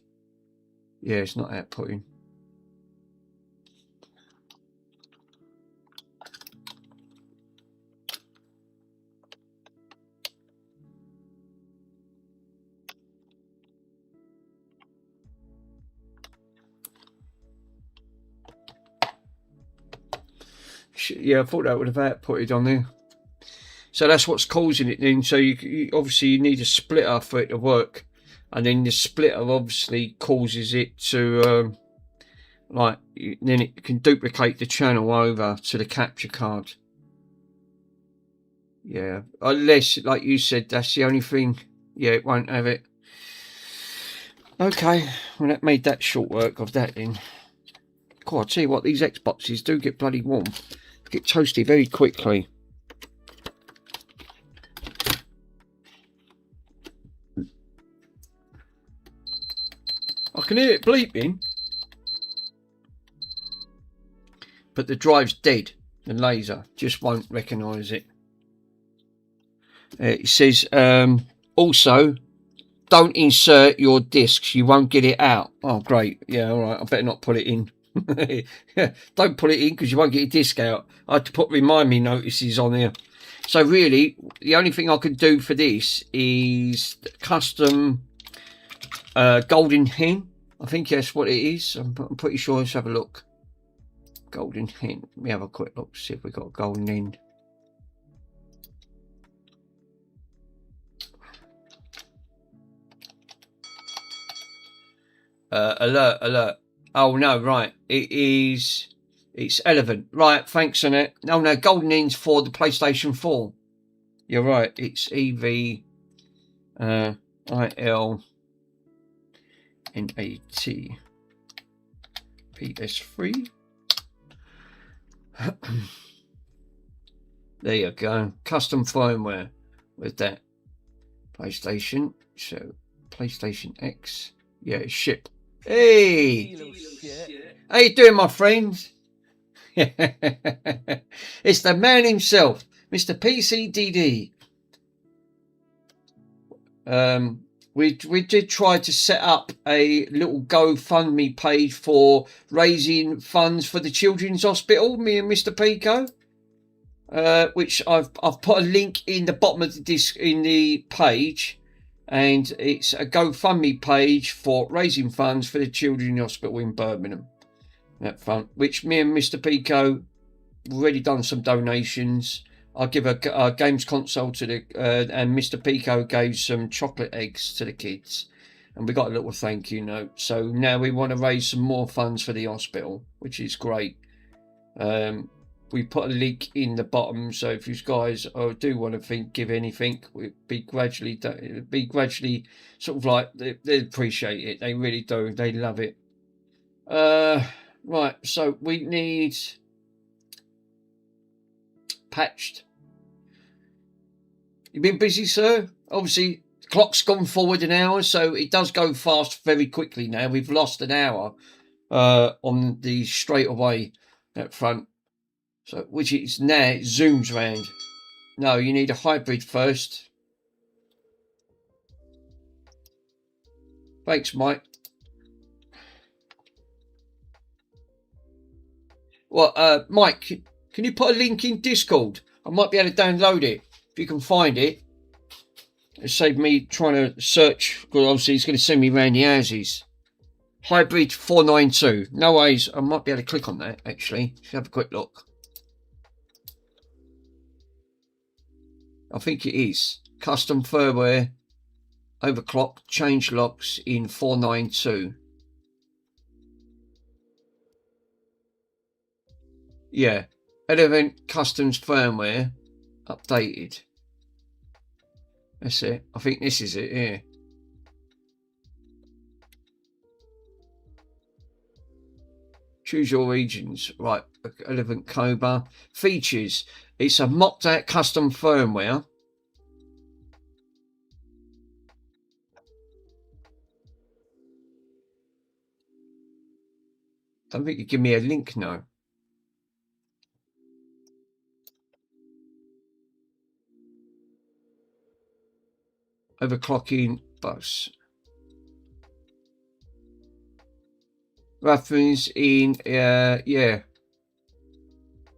yeah, it's not outputting. Yeah, I thought that would have outputted on there. So that's what's causing it then. So you obviously you need a splitter for it to work, and then the splitter obviously causes it to like, then it can duplicate the channel over to the capture card. Yeah, unless, like you said, that's the only thing. Yeah, it won't have it. Okay, well that made that short work of that then. God, I'll tell you what, these Xboxes do get bloody warm. Get toasty very quickly. I can hear it bleeping, but the drive's dead. The laser just won't recognise it. It says also, don't insert your discs, you won't get it out. Oh great, yeah, all right, I better not put it in. Yeah, don't put it in because you won't get your disc out. I had to put remind me notices on there. So really, the only thing I can do for this is custom golden hen. I think that's what it is. I'm pretty sure. Let's have a look. Golden hen. Let me have a quick look, see if we got a golden hen. Alert. Oh no, right. It's Elevant. Right, thanks on it. No, golden hen's for the PlayStation 4. You're right. It's EV IL NAT PS3. There you go. Custom firmware with that PlayStation. So PlayStation X. Yeah, ship. Hey, how you doing, my friend? It's the man himself, Mr. PCDD. We did try to set up a little GoFundMe page for raising funds for the Children's Hospital, me and Mr. Pico, which I've put a link in the bottom of the disc in the page, and it's a GoFundMe page for raising funds for the Children's Hospital in Birmingham. That front, which me and Mr. Pico already done some donations. I'll give a games console to the and Mr. Pico gave some chocolate eggs to the kids, and we got a little thank you note. So now we want to raise some more funds for the hospital, which is great. We put a link in the bottom, so if you guys do want to give anything, it'd be gradually sort of like they appreciate it. They really do. They love it. Right, so we need patched. You've been busy, sir? Obviously, the clock's gone forward an hour, so it does go fast very quickly now. We've lost an hour on the straightaway at front. So, which is now, it zooms round. No, you need a hybrid first. Thanks, Mike. Well, Mike, can you put a link in Discord? I might be able to download it if you can find it. It saved me trying to search, because obviously it's going to send me around the houses. Hybrid 492. No worries, I might be able to click on that actually. Let's have a quick look. I think it is. Custom firmware, overclock, change locks in 492. Yeah, Elevant Customs firmware updated. That's it. I think this is it, yeah. Choose your regions. Right, Elephant Cobra. Features. It's a mocked out custom firmware. Don't think you give me a link now. Overclocking bus. Reference in, yeah.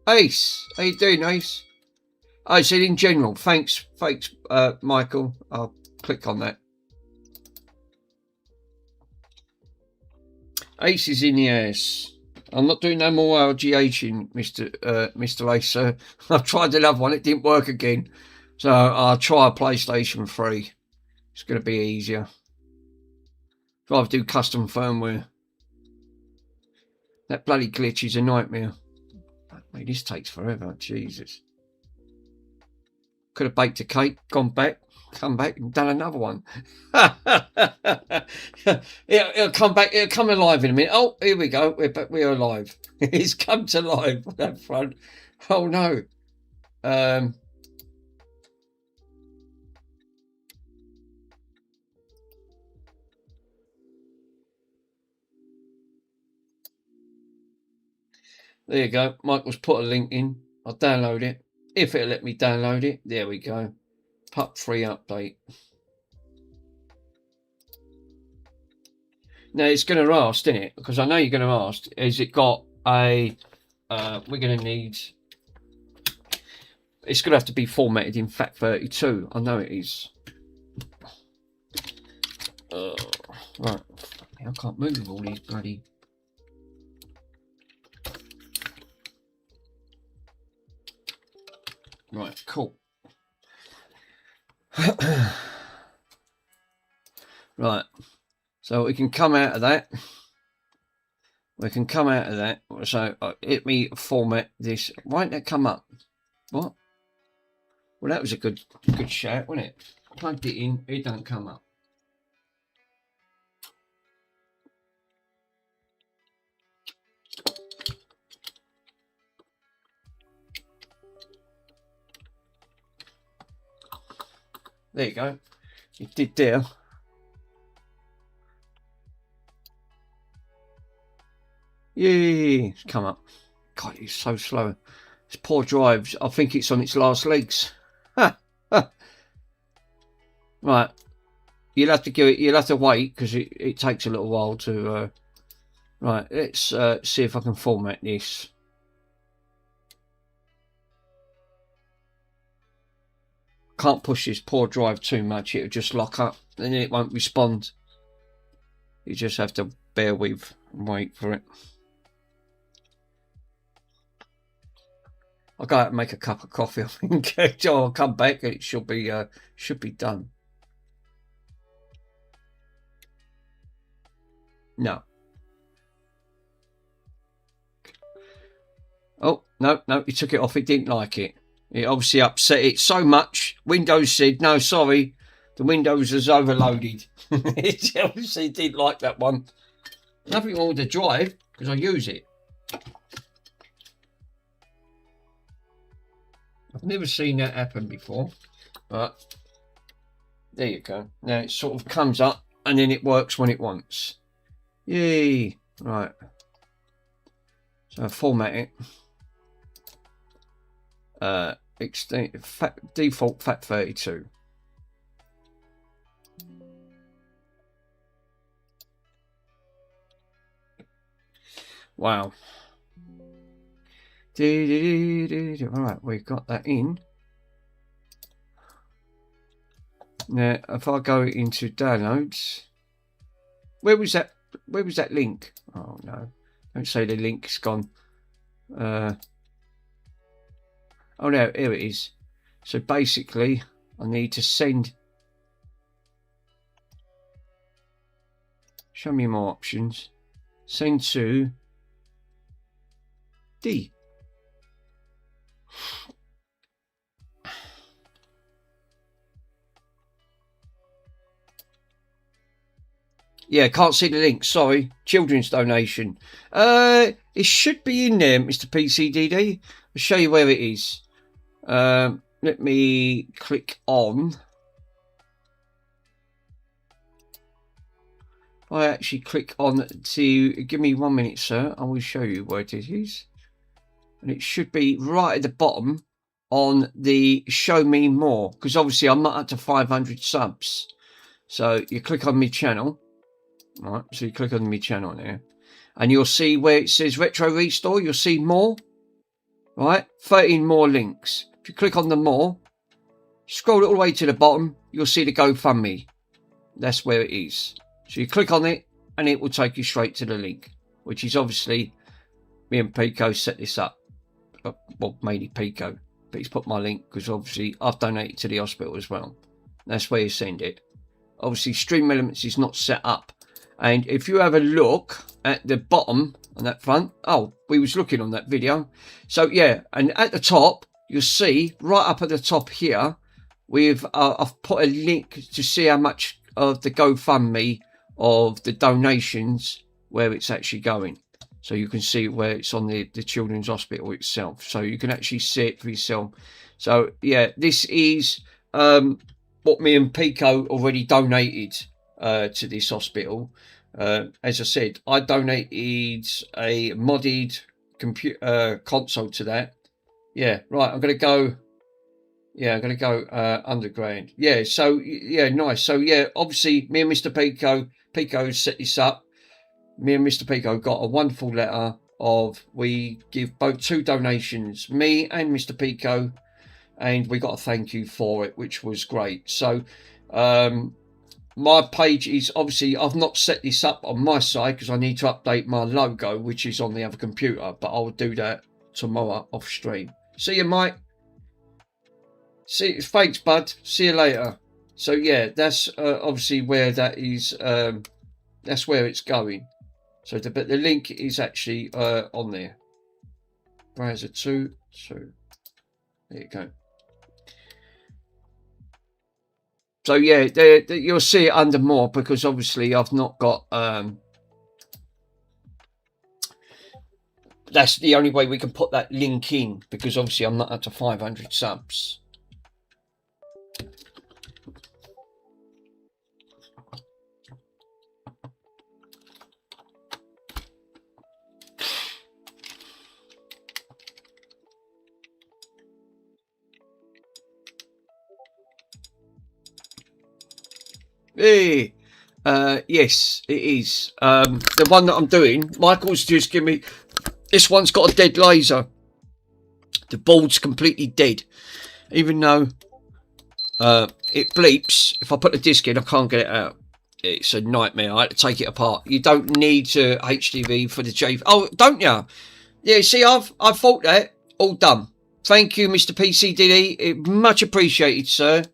Ace, how you doing, Ace? I said in general. Thanks, Michael. I'll click on that. Ace is in the ass. I'm not doing no more RGHing, Mr. Ace, sir. I've tried another one, it didn't work again. So I'll try a PlayStation 3. It's going to be easier. I'd rather do custom firmware. That bloody glitch is a nightmare. Mate, this takes forever, Jesus. Could have baked a cake, gone back, come back and done another one. it'll come back, it'll come alive in a minute. Oh, here we go, we're alive. It's come to life on that front. Oh no. There you go. Michael's put a link in. I'll download it. If it'll let me download it. There we go. PUP 3 update. Now it's going to ask, isn't it? Because I know you're going to ask. Is it got a... we're going to need... It's going to have to be formatted in FAT32. I know it is. Right. I can't move all these bloody... Right, cool. Right, so we can come out of that. We can come out of that. So let me format this. Why didn't that come up? What? Well, that was a good shout, wasn't it? Plugged it in, it don't come up. There you go. It did there. Yay! It's come up. God, it's so slow. It's poor drives. I think it's on its last legs. Right. You'll have to give it. You'll have to wait because it takes a little while to. Right. Let's see if I can format this. Can't push this poor drive too much, it'll just lock up and it won't respond. You just have to bear with and wait for it. I'll go out and make a cup of coffee, I think. I'll come back and it should be done. No. Oh, no, you took it off, it didn't like it. It obviously upset it so much. Windows said, no, sorry, the Windows is overloaded. It obviously didn't like that one. Nothing wrong with the drive, because I use it. I've never seen that happen before. But, there you go. Now it sort of comes up, and then it works when it wants. Yay! Right. So I format it. Default FAT32. Wow. Alright, we've got that in. Now, if I go into downloads, where was that link? Oh no, don't say the link's gone. Oh no, here it is. So basically, I need to send. Show me more options. Send to D. Yeah, can't see the link. Sorry. Children's donation. It should be in there, Mr. PCDD. I'll show you where it is. Let me click on. I actually click on to give me 1 minute, sir. I will show you where it is. And it should be right at the bottom on the show me more, because obviously I'm not up to 500 subs. So you click on my channel. Right, so you click on my channel there, and you'll see where it says Retro Restore. You'll see more. Right, 13 more links. If you click on the more, scroll it all the way to the bottom, you'll see the GoFundMe. That's where it is. So you click on it, and it will take you straight to the link, which is obviously me and Pico set this up. Well, mainly Pico, but he's put my link because obviously I've donated to the hospital as well. That's where you send it. Obviously, Stream Elements is not set up. And if you have a look at the bottom on that front, oh, we was looking on that video. So yeah, and at the top, you'll see right up at the top here, I've put a link to see how much of the GoFundMe of the donations, where it's actually going. So you can see where it's on the Children's Hospital itself. So you can actually see it for yourself. So yeah, this is what me and Pico already donated to this hospital. As I said, I donated a modded computer console to that. Yeah, right. I'm gonna go underground. Yeah, so yeah, nice. So yeah, obviously me and Mr. Pico set this up. Me and Mr. Pico got a wonderful letter of, we give both 2 donations, me and Mr. Pico, and we got a thank you for it, which was great. So my page is obviously, I've not set this up on my side because I need to update my logo, which is on the other computer, but I'll do that tomorrow off stream. See you, Mike. See, thanks, bud. See you later. So yeah, that's obviously where that is. That's where it's going. So but the link is actually on there. Browser 2. There you go. So yeah, you'll see it under more, because obviously I've not got. That's the only way we can put that link in, because obviously I'm not up to 500 subs. Hey, yes, it is. The one that I'm doing, Michael's just given me. This one's got a dead laser. The board's completely dead, even though it bleeps. If I put the disc in, I can't get it out. It's a nightmare. I had to take it apart. You don't need to HDV for the J. Oh, don't you? Yeah. See, I've thought that. All done. Thank you, Mr. PCDD. Much appreciated, sir.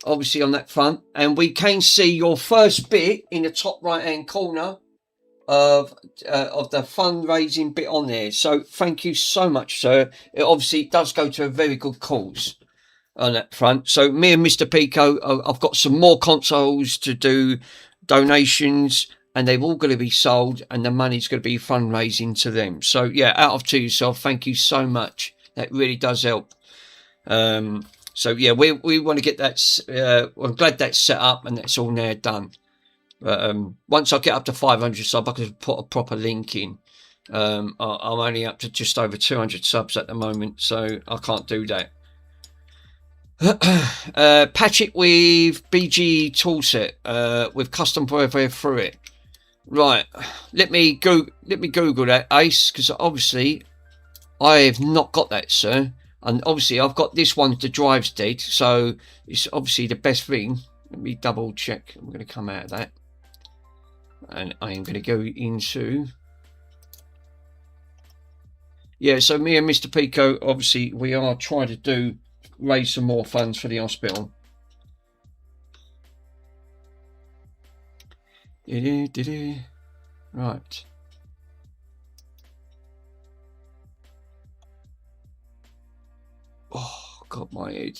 Obviously on that front, and we can see your first bit in the top right hand corner of the fundraising bit on there. So thank you so much, sir. It obviously does go to a very good cause on that front. So me and Mr. Pico, I've got some more consoles to do donations, and they're all going to be sold, and the money's going to be fundraising to them. So yeah, out of to yourself, thank you so much. That really does help. So yeah, we want to get that. I'm glad that's set up and that's all now done. But once I get up to 500 subs, I can put a proper link in. I'm only up to just over 200 subs at the moment, so I can't do that. Patch it with BG toolset with custom firmware through it. Right, let me Google that, Ace, because obviously I have not got that, sir. And obviously I've got this one, the drive's dead, so it's obviously the best thing. Let me double check. I'm going to come out of that, and I am going to go into, yeah, so me and Mr. Pico, obviously we are trying to raise some more funds for the hospital. Right. Oh, God, my head.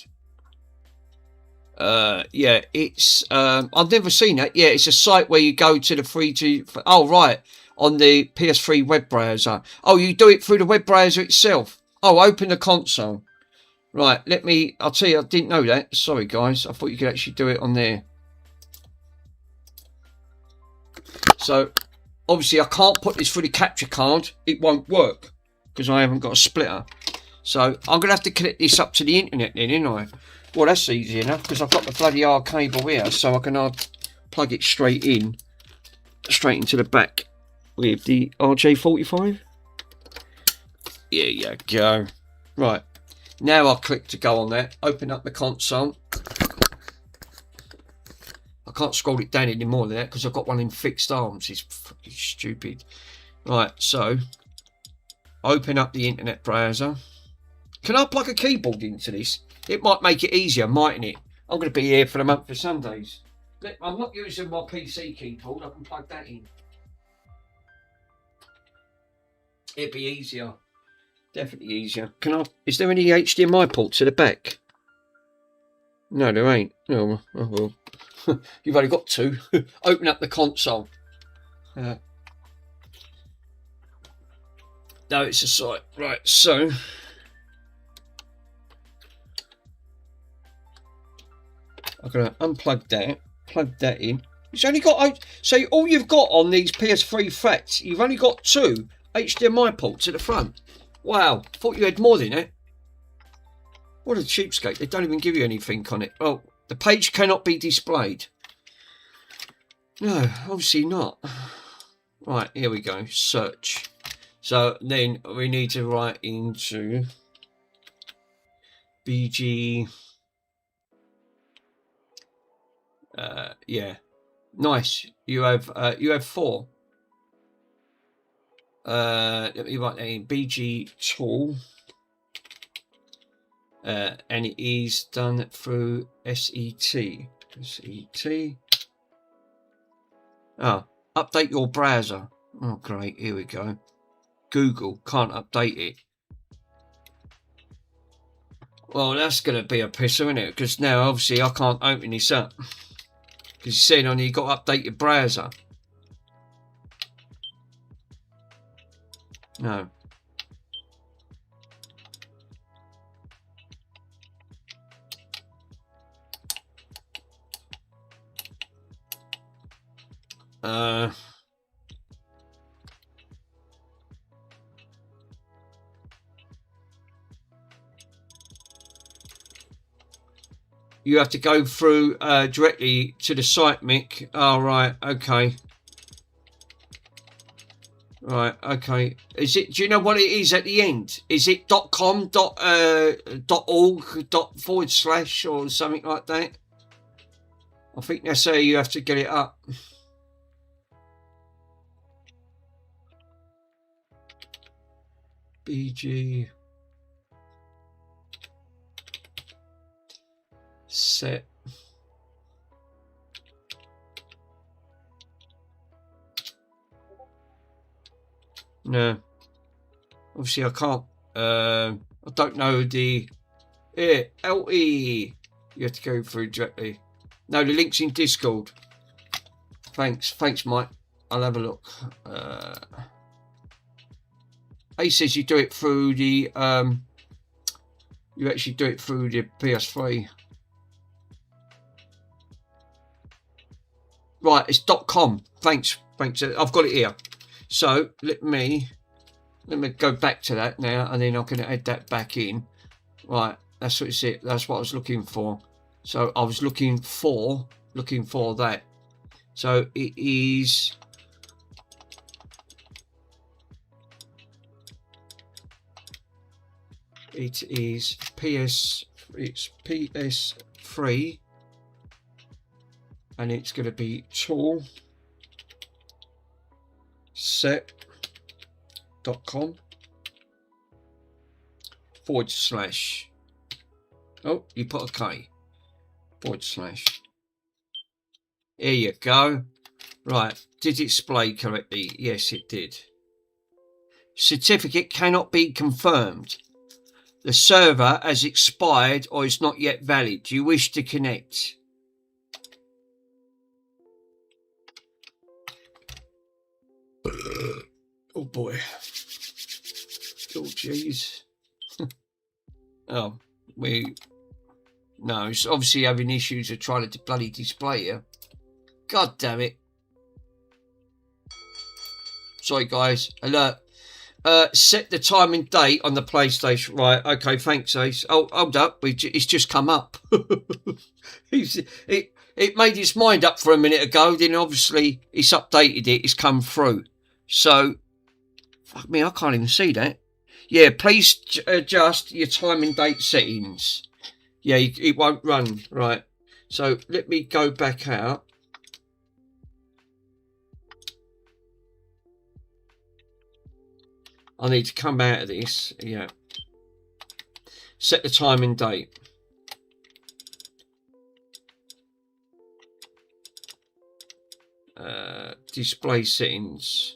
Yeah, it's I've never seen that. Yeah, it's a site where you go to the 3G. Oh, right, on the PS3 web browser. Oh, you do it through the web browser itself. Oh, open the console. Right, I'll tell you, I didn't know that. Sorry, guys. I thought you could actually do it on there. So, obviously, I can't put this through the capture card. It won't work because I haven't got a splitter. So, I'm going to have to connect this up to the internet then, ain't I? Well, that's easy enough because I've got the bloody R cable here, so I can plug it straight into the back with the RJ45. Here you go. Right. Now I'll click to go on that. Open up the console. I can't scroll it down any more than that because I've got one in fixed arms. It's fucking stupid. Right, so open up the internet browser. Can I plug a keyboard into this? It might make it easier, mightn't it? I'm going to be here for the month of Sundays. I'm not using my PC keyboard. I can plug that in. It'd be easier. Definitely easier. Is there any HDMI ports at the back? No, there ain't. Oh well. You've only got two. Open up the console. No, it's a site. Right, so I'm going to unplug that, plug that in. It's only got, so all you've got on these PS3 Fats, you've only got two HDMI ports at the front. Wow, thought you had more than that. What a cheapskate, they don't even give you anything on it. Oh, the page cannot be displayed. No, obviously not. Right, here we go, search. So then we need to write into BG. Yeah, nice. You have 4. Let me write that in. BG tool, and it is done through SET. Oh, update your browser. Oh, great. Here we go. Google can't update it. Well, that's going to be a pisser, isn't it? Because now, obviously, I can't open this up. Because you said on you've got to update your browser. No. You have to go through directly to the site, Mick. Oh, right. Okay. Right. Okay. Is it? Do you know what it is at the end? Is it .com, .org, // or something like that? I think that's how you have to get it up. BG set. No, obviously I can't. I don't know the. Yeah, LE. You have to go through directly. No, the link's in Discord. Thanks, Mike. I'll have a look. He says you do it through the. You actually do it through the PS3. Right, it's .com. Thanks. I've got it here. So let me go back to that now, and then I can add that back in. Right, that's what it's it. That's what I was looking for. So I was looking for that. So it is. It is PS. It's PS3. And it's going to be tool set.com / oh, you put a K / here you go. Right, did it display correctly? Yes, it did. Certificate cannot be confirmed. The server has expired or is not yet valid. Do you wish to connect? Oh boy. Oh jeez. Oh, no, it's obviously having issues of trying to bloody display here. God damn it. Sorry guys. Alert. Set the time and date on the PlayStation. Right, okay, thanks, Ace. Oh, hold up. It's just come up. It made its mind up for a minute ago, then obviously it's updated it. It's come through. So, fuck me, I can't even see that. Yeah, please adjust your time and date settings. Yeah, it won't run. Right. So, let me go back out. I need to come out of this. Yeah. Set the time and date. Display settings.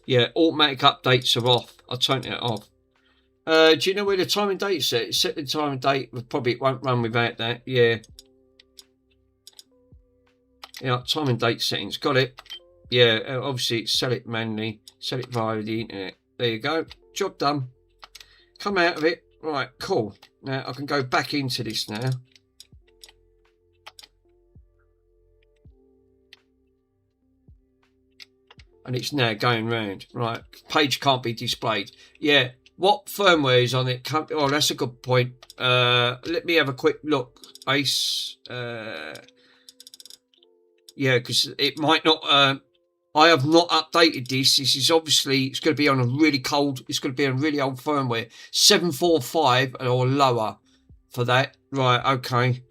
Yeah, automatic updates are off. I'll turn it off. Do you know where the time and date set? Set the time and date. Probably it won't run without that. Yeah. Yeah, time and date settings. Got it. Yeah, obviously sell it manually. Sell it via the internet. There you go. Job done. Come out of it. Right, cool. Now I can go back into this now. And it's now going round. Right, page can't be displayed. Yeah, what firmware is on it? Oh, that's a good point. Let me have a quick look, Ace. Yeah, because it might not. I have not updated this. This is obviously, it's going to be on a really cold, it's going to be on really old firmware. 745 or lower for that. Right, okay.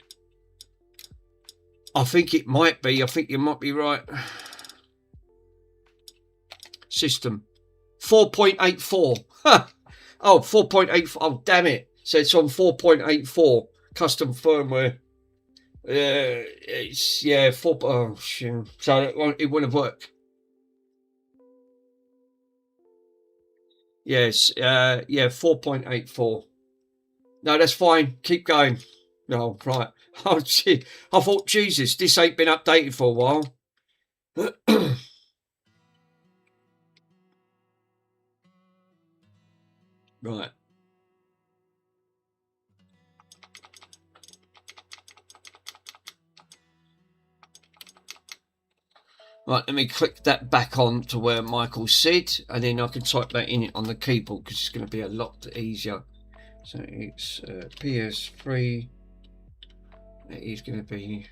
I think it might be. I think you might be right. System 4.84. Oh, 4.84. Oh, damn it. So it's on 4.84 custom firmware. It's, yeah, 4. Oh, shit. So it wouldn't have worked. Yes, yeah, 4.84. No, that's fine. Keep going. No, right. Oh, gee. I thought, Jesus, this ain't been updated for a while. Right. Right, let me click that back on to where Michael said, and then I can type that in on the keyboard because it's going to be a lot easier. So it's PS3. It is going to be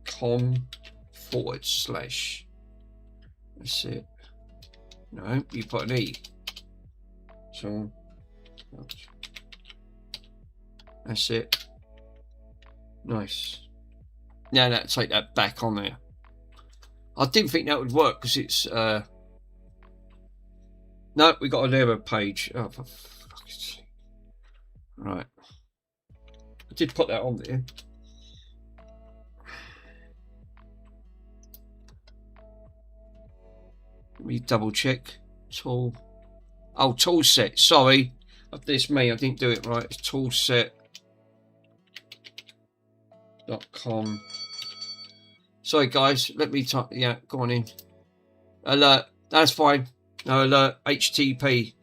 .com/. That's it. No, you put an E. So that's it. Nice. Now that take that back on there. I didn't think that would work because it's no, we got an error page. Oh, for fuck's sake. Right. I did put that on there. Let me double check. Tool. Oh, tool set. Sorry. That's me. I didn't do it right. It's toolset.com. Sorry, guys. Let me type. Yeah, go on in. Alert. That's fine. No, alert. HTTP.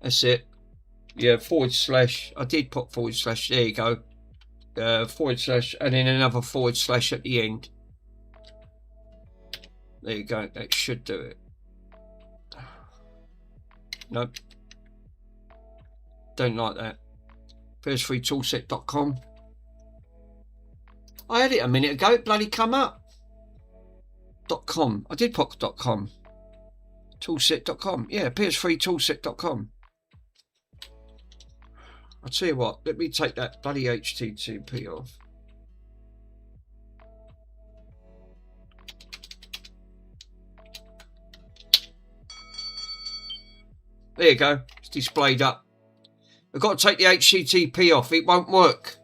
That's it. Yeah, / I did put / there you go. / and then another / at the end. There you go. That should do it. Nope. Don't like that. PS3toolset.com. I had it a minute ago. It bloody come up. .com. I did put .com. Toolset.com. Yeah, PS3toolset.com. I'll tell you what, let me take that bloody HTTP off. There you go, it's displayed up. I've got to take the HTTP off, it won't work.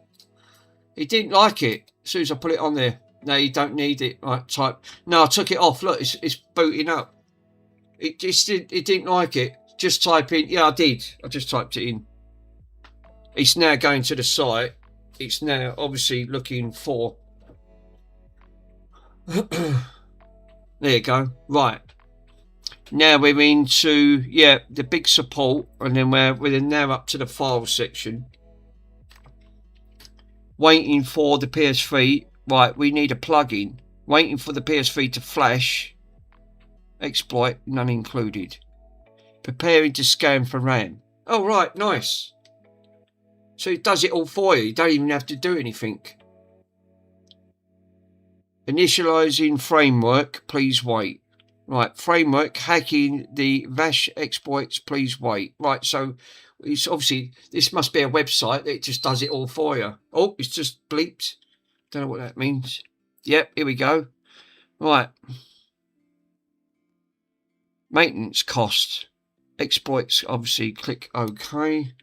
He didn't like it as soon as I put it on there. No, you don't need it. Right, type. No, I took it off. Look, it's booting up. It didn't like it. Just type in. Yeah, I did. I just typed it in. It's now going to the site. It's now obviously looking for. There you go. Right. Now we're into the big support, and then we're now up to the file section. Waiting for the PS3. Right, we need a plugin. Waiting for the PS3 to flash. Exploit, none included. Preparing to scan for RAM. Oh, right, nice. So it does it all for you. You don't even have to do anything. Initializing framework, please wait. Right, framework, hacking the VASH exploits, please wait. Right, so it's obviously, this must be a website that just does it all for you. Oh, it's just bleeped. Don't know what that means. Yep, here we go. Right. Maintenance cost. Exploits, obviously, click OK.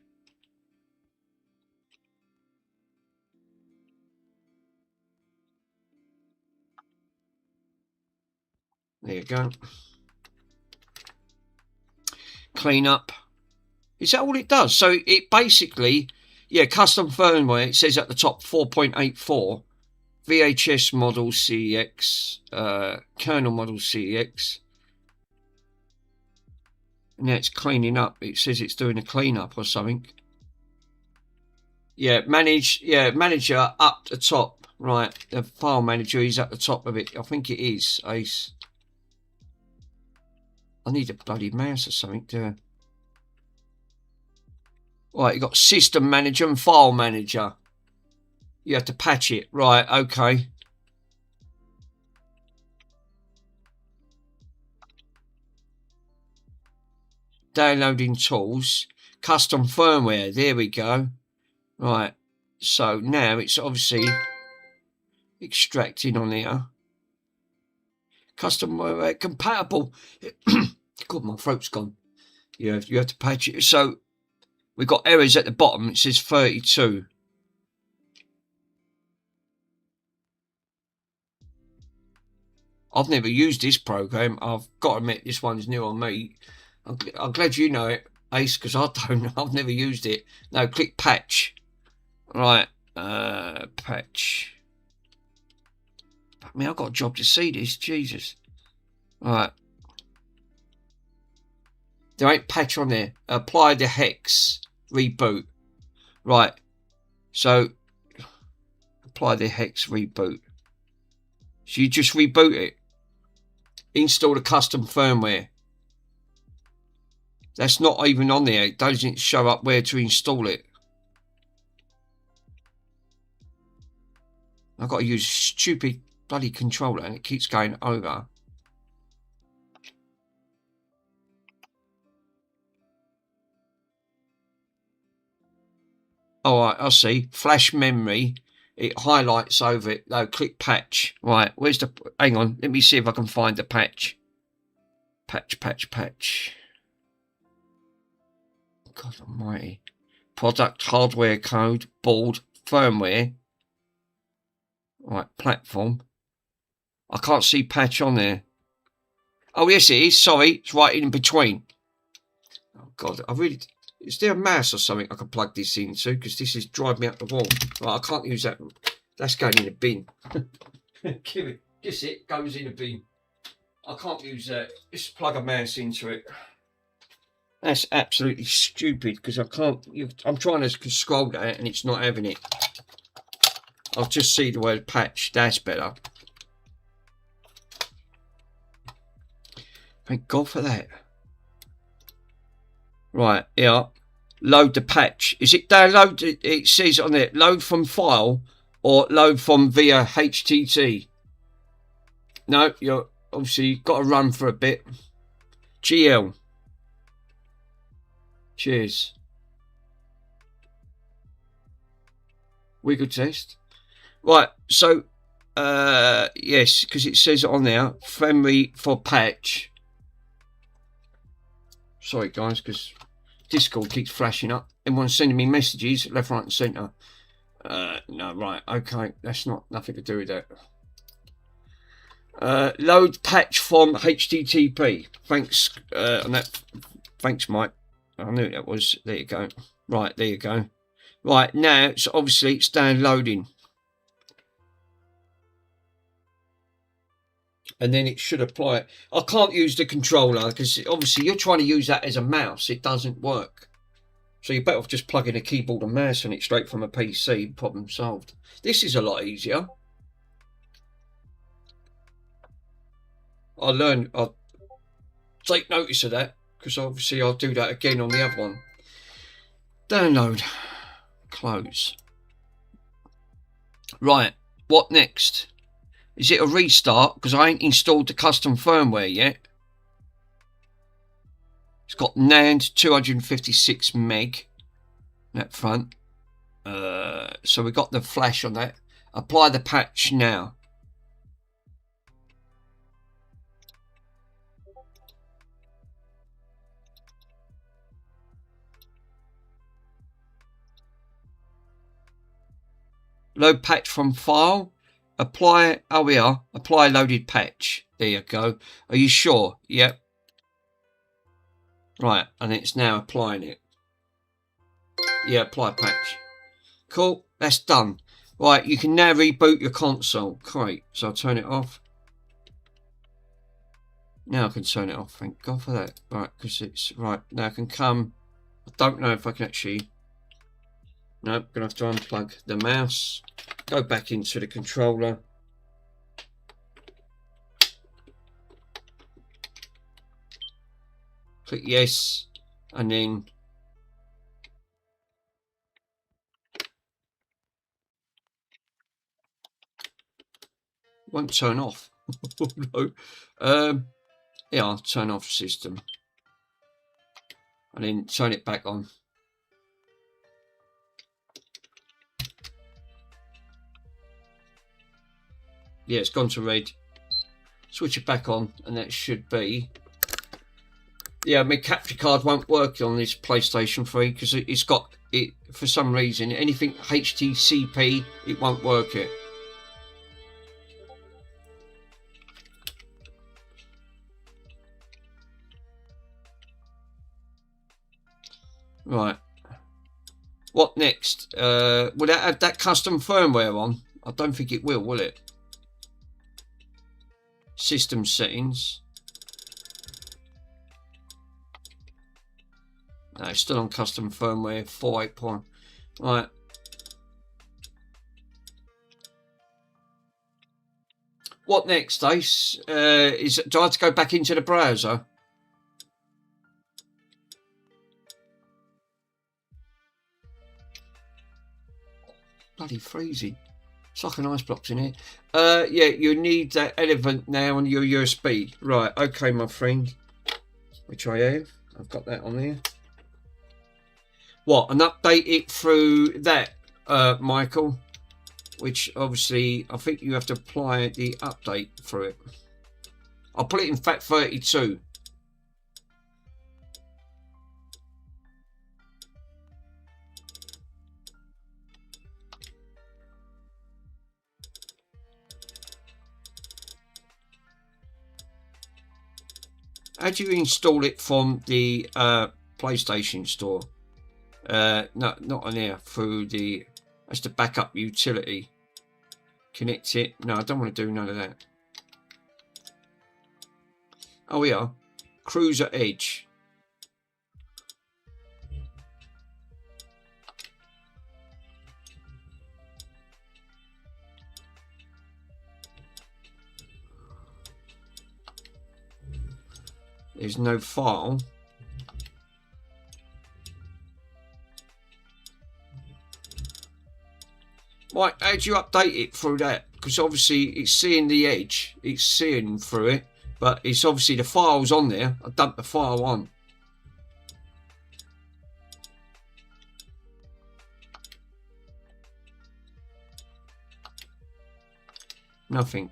There you go. Clean up. Is that all it does? So it basically, custom firmware, it says at the top 4.84. VHS model CEX, kernel model CEX. Now it's cleaning up. It says it's doing a cleanup or something. Yeah, manager up the top. Right, the file manager is at the top of it. I think it is, Ace. I need a bloody mouse or something to... Right, you got system manager and file manager. You have to patch it. Right, okay. Downloading tools. Custom firmware. There we go. Right. So now it's obviously extracting on here. Custom firmware compatible. God, my throat's gone. Yeah, you have to patch it. So we've got errors at the bottom. It says 32. I've never used this program. I've got to admit, this one's new on me. I'm glad you know it, Ace, because I don't. I've never used it. No, click patch. Right, patch. I mean, I've got a job to see this. Jesus. Right. There ain't patch on there. Apply the hex. Reboot. Right. So, apply the hex reboot. So you just reboot it. Install the custom firmware. That's not even on there. It doesn't show up where to install it. I've got to use a stupid bloody controller and it keeps going over. Alright, I see. Flash memory. It highlights over it. No, click patch. Right, where's the... Hang on, let me see if I can find the patch. Patch. God almighty. Product, hardware code, board, firmware. Right, platform. I can't see patch on there. Oh, yes it is. Sorry, it's right in between. Oh, God, I really... Is there a mouse or something I can plug this into? Because this is driving me up the wall. Right, I can't use that. That's going in the bin. Give it. Just it goes in the bin. I can't use that. Just plug a mouse into it. That's absolutely stupid because I can't. I'm trying to scroll that and it's not having it. I'll just see the word patch. That's better. Thank God for that. Right, yeah. Load the patch. Is it download? It says on there, load from file or load from via HTTP. No, you're obviously got to run for a bit. GL. Cheers. Wiggle test. Right, so yes, because it says on there, friendly for patch. Sorry guys, because Discord keeps flashing up. Everyone's sending me messages left, right and centre. No, right, okay, that's not nothing to do with that. Load patch from HTTP. Thanks on that. Thanks, Mike. I knew that was. There you go. Right, there you go. Right, now it's obviously it's downloading. And then it should apply it. I can't use the controller because obviously you're trying to use that as a mouse. It doesn't work. So you're better off just plugging a keyboard and mouse in it straight from a PC. Problem solved. This is a lot easier. I'll take notice of that because obviously I'll do that again on the other one. Download. Close. Right. What next? Is it a restart? Because I ain't installed the custom firmware yet. It's got NAND 256 meg. That front. So we got the flash on that. Apply the patch now. Load patch from file. Apply, oh we are, apply loaded patch. There you go. Are you sure? Yep. Right, and it's now applying it. Yeah, apply patch. Cool, that's done. Right, you can now reboot your console. Great, so I'll turn it off. Now I can turn it off, thank God for that. Right, because it's, right, now I can come. I don't know if I can actually. Nope, gonna have to unplug the mouse. Go back into the controller. Click yes, and then won't turn off. No. Yeah, I'll turn off system, and then turn it back on. Yeah, it's gone to red. Switch it back on, and that should be. Yeah, my capture card won't work on this PlayStation 3 because it's got it for some reason. Anything HTCP, it won't work it. Right. What next? Will that have that custom firmware on? I don't think it will it? System settings. No, it's still on custom firmware 4.8. Right. What next, Ace? Do I have to go back into the browser? Bloody freezing. It's like an ice block's in here. Yeah, you need that element now on your USB. Right, okay, my friend. Which I have. I've got that on there. What, and update it through that, Michael? Which obviously, I think you have to apply the update through it. I'll put it in FAT32. How do you install it from the PlayStation Store? No, not on here. Through the, that's the backup utility. Connect it. No, I don't want to do none of that. Oh, we are. Cruiser Edge. There's no file. Right, how do you update it through that? Because obviously it's seeing the edge, it's seeing through it, but it's obviously the file's on there. I dumped the file on. Nothing.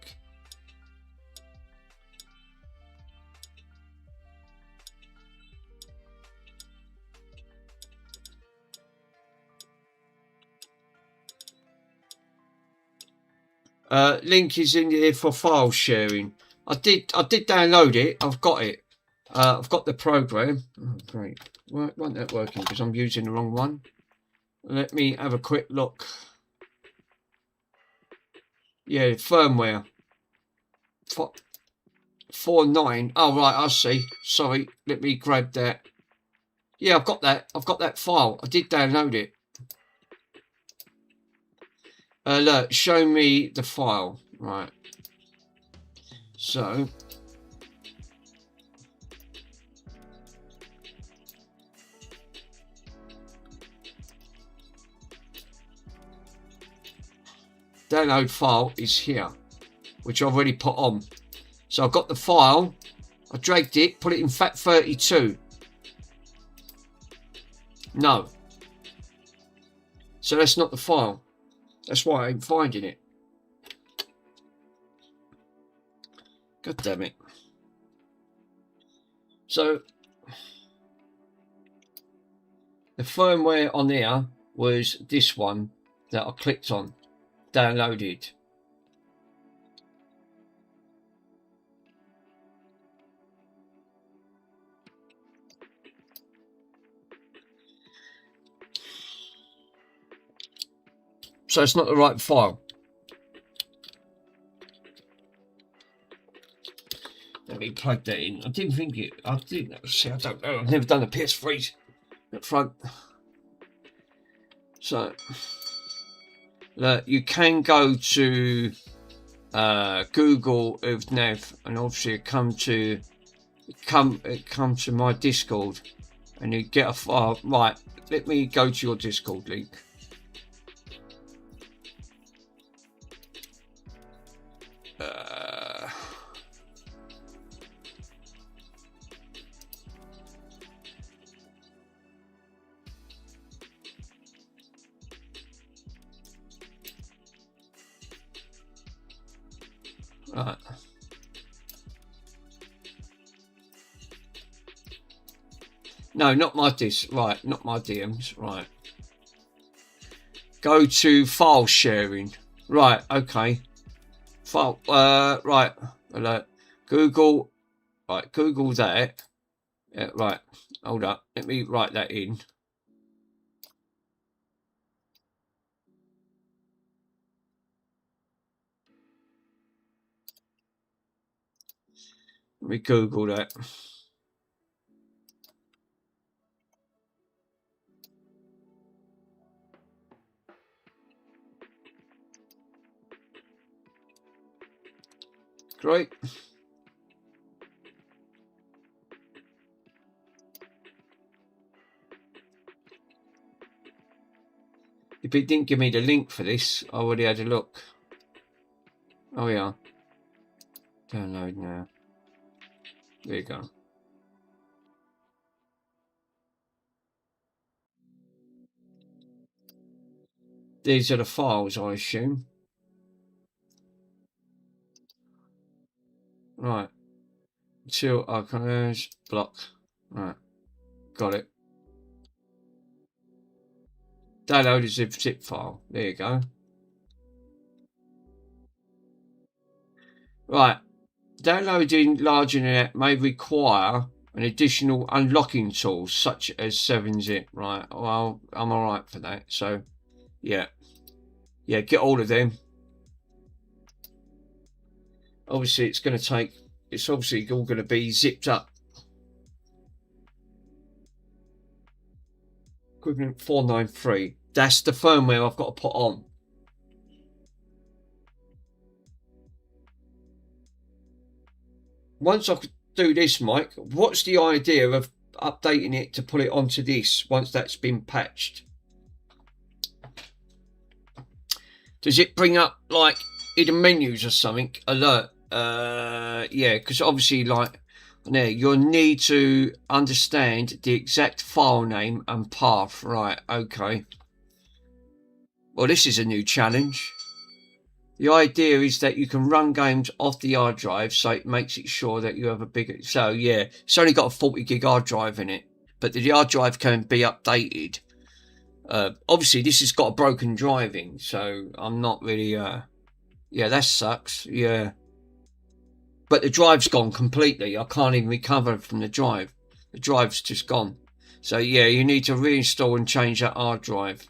Link is in here for file sharing. I did download it. I've got it. I've got the program. Oh, great. Why isn't that working? Because I'm using the wrong one. Let me have a quick look. Yeah, firmware. 4.9. Oh, right, I see. Sorry, let me grab that. Yeah, I've got that. I've got that file. I did download it. Alert, show me the file. Right. So. Download file is here, which I've already put on. So I've got the file. I dragged it, put it in FAT32. No. So that's not the file. That's why I ain't finding it. God damn it. So the firmware on there was this one that I clicked on. Downloaded. So it's not the right file. Let me plug that in. I didn't think it. I didn't. See, I don't know. I've never done a PS3 up front. So, look, you can go to Google Earth Nav, and obviously come to my Discord, and you get a file. Right, let me go to your Discord link. Right. No, not my right, not my DMs. Right. Go to file sharing. Right, okay. File right. Alert. Google. Right, Google that. Yeah, right. Hold up. Let me write that in. Let me Google that. Great. If it didn't give me the link for this, I already had a look. Oh yeah. Download now. There you go. These are the files, I assume. Right. Till archives block. Right. Got it. Download as a zip file. There you go. Right. Downloading large internet may require an additional unlocking tool such as 7-zip. Right. Well, I'm alright for that. So, yeah. Yeah, get all of them. Obviously, it's going to take... It's obviously all going to be zipped up. Equivalent 493. That's the firmware I've got to put on. Once I do this, Mike, what's the idea of updating it to put it onto this once that's been patched? Does it bring up like hidden menus or something? Alert. Yeah, because obviously, like, there, you'll need to understand the exact file name and path. Right, okay. Well, this is a new challenge. The idea is that you can run games off the hard drive, so it makes it sure that you have a bigger. So yeah, it's only got a 40 gig hard drive in it, but the hard drive can be updated. Obviously, this has got a broken drive in, so I'm not really. Yeah, that sucks. Yeah, but the drive's gone completely. I can't even recover from the drive. The drive's just gone. So yeah, you need to reinstall and change that hard drive.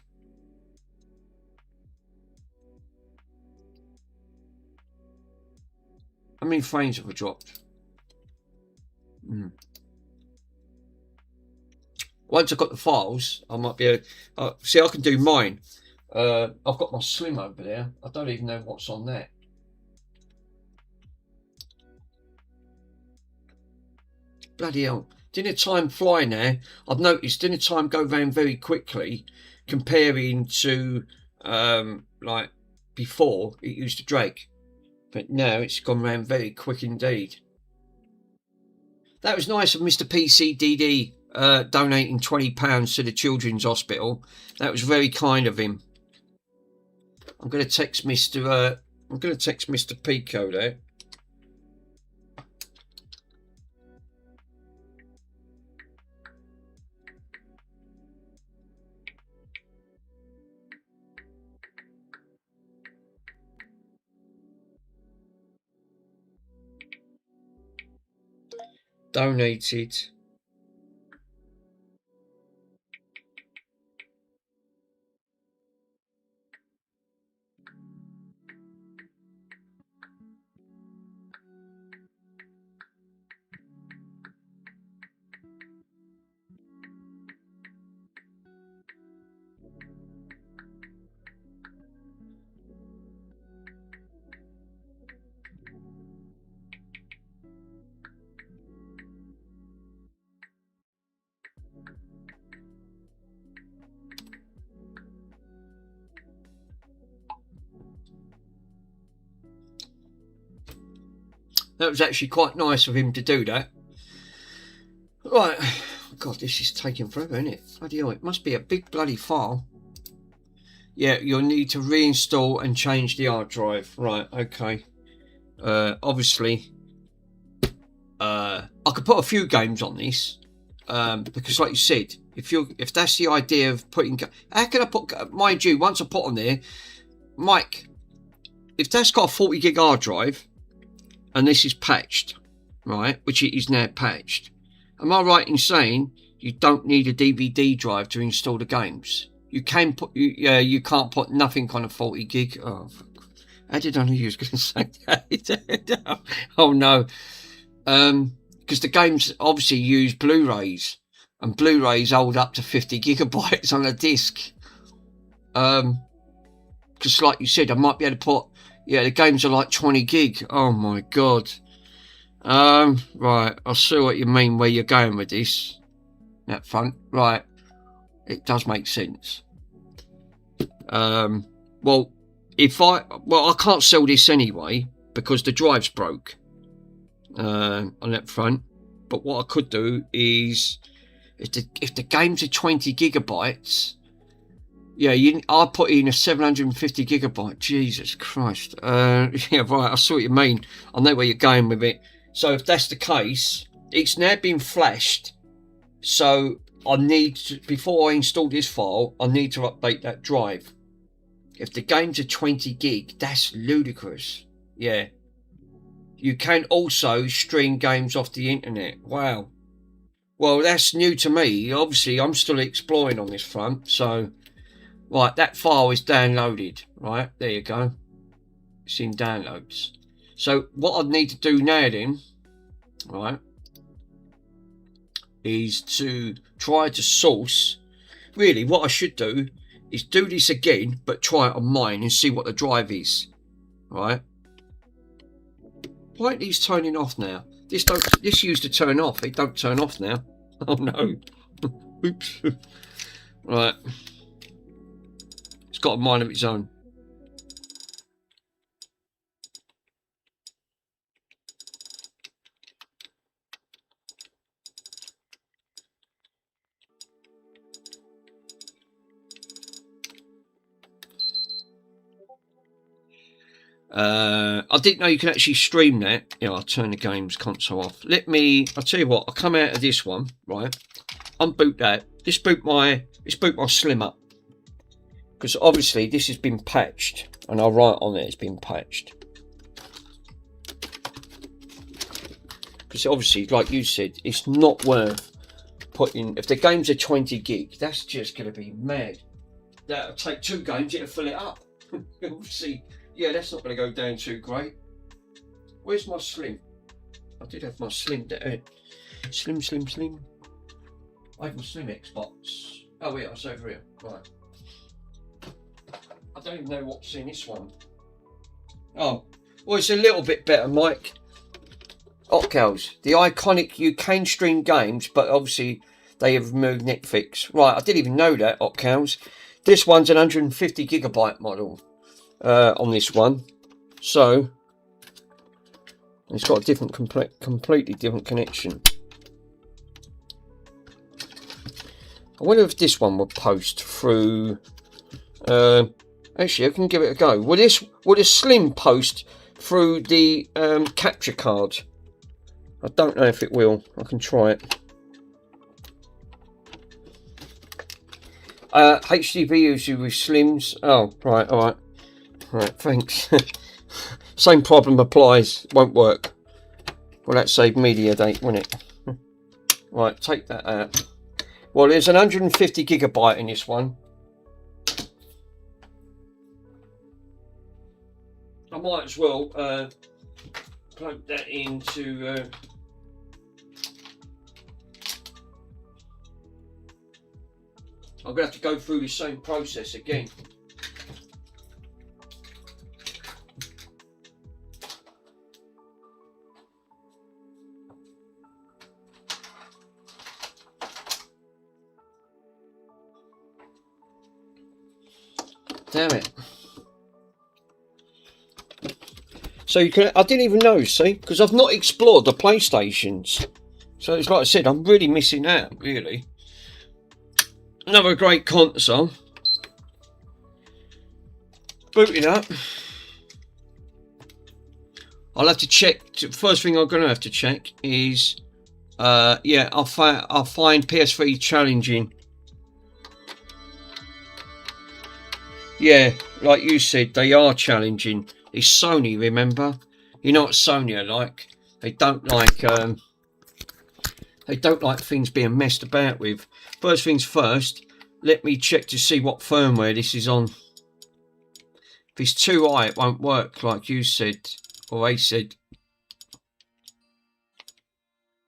How many frames have I dropped? Once I've got the files, I might be able to, see, I can do mine. I've got my Slim over there. I don't even know what's on that. Bloody hell. Didn't time fly now? I've noticed, didn't time go round very quickly comparing to like before it used to drag. But now it's gone round very quick indeed. That was nice of Mr. PCDD donating £20 to the Children's Hospital. That was very kind of him. I'm going to text Mr. Pico there. Donated. That was actually quite nice of him to do that. Right. God, this is taking forever, isn't it? Bloody hell, it must be a big bloody file. Yeah, you'll need to reinstall and change the hard drive. Right, okay. Obviously, I could put a few games on this. Because like you said, if that's the idea of putting... How can I put... Mind you, once I put on there... Mike, if that's got a 40 gig hard drive... and this is patched, right, which it is now patched, am I right in saying you don't need a DVD drive to install the games? You can put, you can't put nothing on a 40 gig. Oh, how did I know you was going to say that? Oh no, because the games obviously use Blu-rays, and Blu-rays hold up to 50 gigabytes on a disc. Because like you said, I might be able to put. Yeah, the games are like 20 gig. Oh my god. Right, I'll see what you mean where you're going with this. That front. Right. It does make sense. Well, I can't sell this anyway because the drive's broke on that front. But what I could do is if the games are 20 gigabytes, yeah, I'll put in a 750 gigabyte. Jesus Christ. Yeah, right. I see what you mean. I know where you're going with it. So if that's the case, it's now been flashed. So I need to, before I install this file, I need to update that drive. If the games are 20 gig, that's ludicrous. Yeah. You can also stream games off the internet. Wow. Well, that's new to me. Obviously, I'm still exploring on this front. So... Right, that file is downloaded. Right, there you go. It's in downloads. So what I need to do now then, right, is to try to source. Really, what I should do is do this again, but try it on mine and see what the drive is. Right. Why aren't these turning off now? This used to turn off. It don't turn off now. Oh no. Oops. Right. It's got a mind of its own. I didn't know you can actually stream that. Yeah, I'll turn the games console off. I'll tell you what, I'll come out of this one, right? Unboot that. Let's boot my Slim up. Because obviously this has been patched. And I'll write on it, it's been patched. Because obviously, like you said, it's not worth putting... If the games are 20 gig, that's just going to be mad. That'll take 2 games, it'll fill it up. Obviously... Yeah, that's not going to go down too great. Where's my Slim? I did have my Slim there. Slim. I have my Slim Xbox. Oh, yeah, it's over here. Right. I don't even know what's in this one. Oh, well, it's a little bit better, Mike. Otcals. The iconic, you can stream games, but obviously they have removed Netflix. Right, I didn't even know that, Otcals. This one's an 150 gigabyte model. On this one, so it's got a different, completely different connection. I wonder if this one will post through. Actually, I can give it a go. Will a Slim post through the capture card? I don't know if it will. I can try it. HDV usually with Slims. Oh, right, all right. Right, thanks. Same problem applies, won't work. Well, that saved media date, won't it? Right, take that out. Well, there's an 150 gigabyte in this one. I might as well plug that into... I'm going to have to go through the same process again. Damn it. So you can, I didn't even know, see, because I've not explored the PlayStations. So it's like I said, I'm really missing out, really. Another great console. Booting up. I'll have to check. First thing I'm going to have to check is, yeah, I'll find PS3 challenging. Yeah, like you said, they are challenging. It's Sony, remember? You know what Sony are like? They don't like things being messed about with. First things first, let me check to see what firmware this is on. If it's too high, it won't work, like you said, or they said.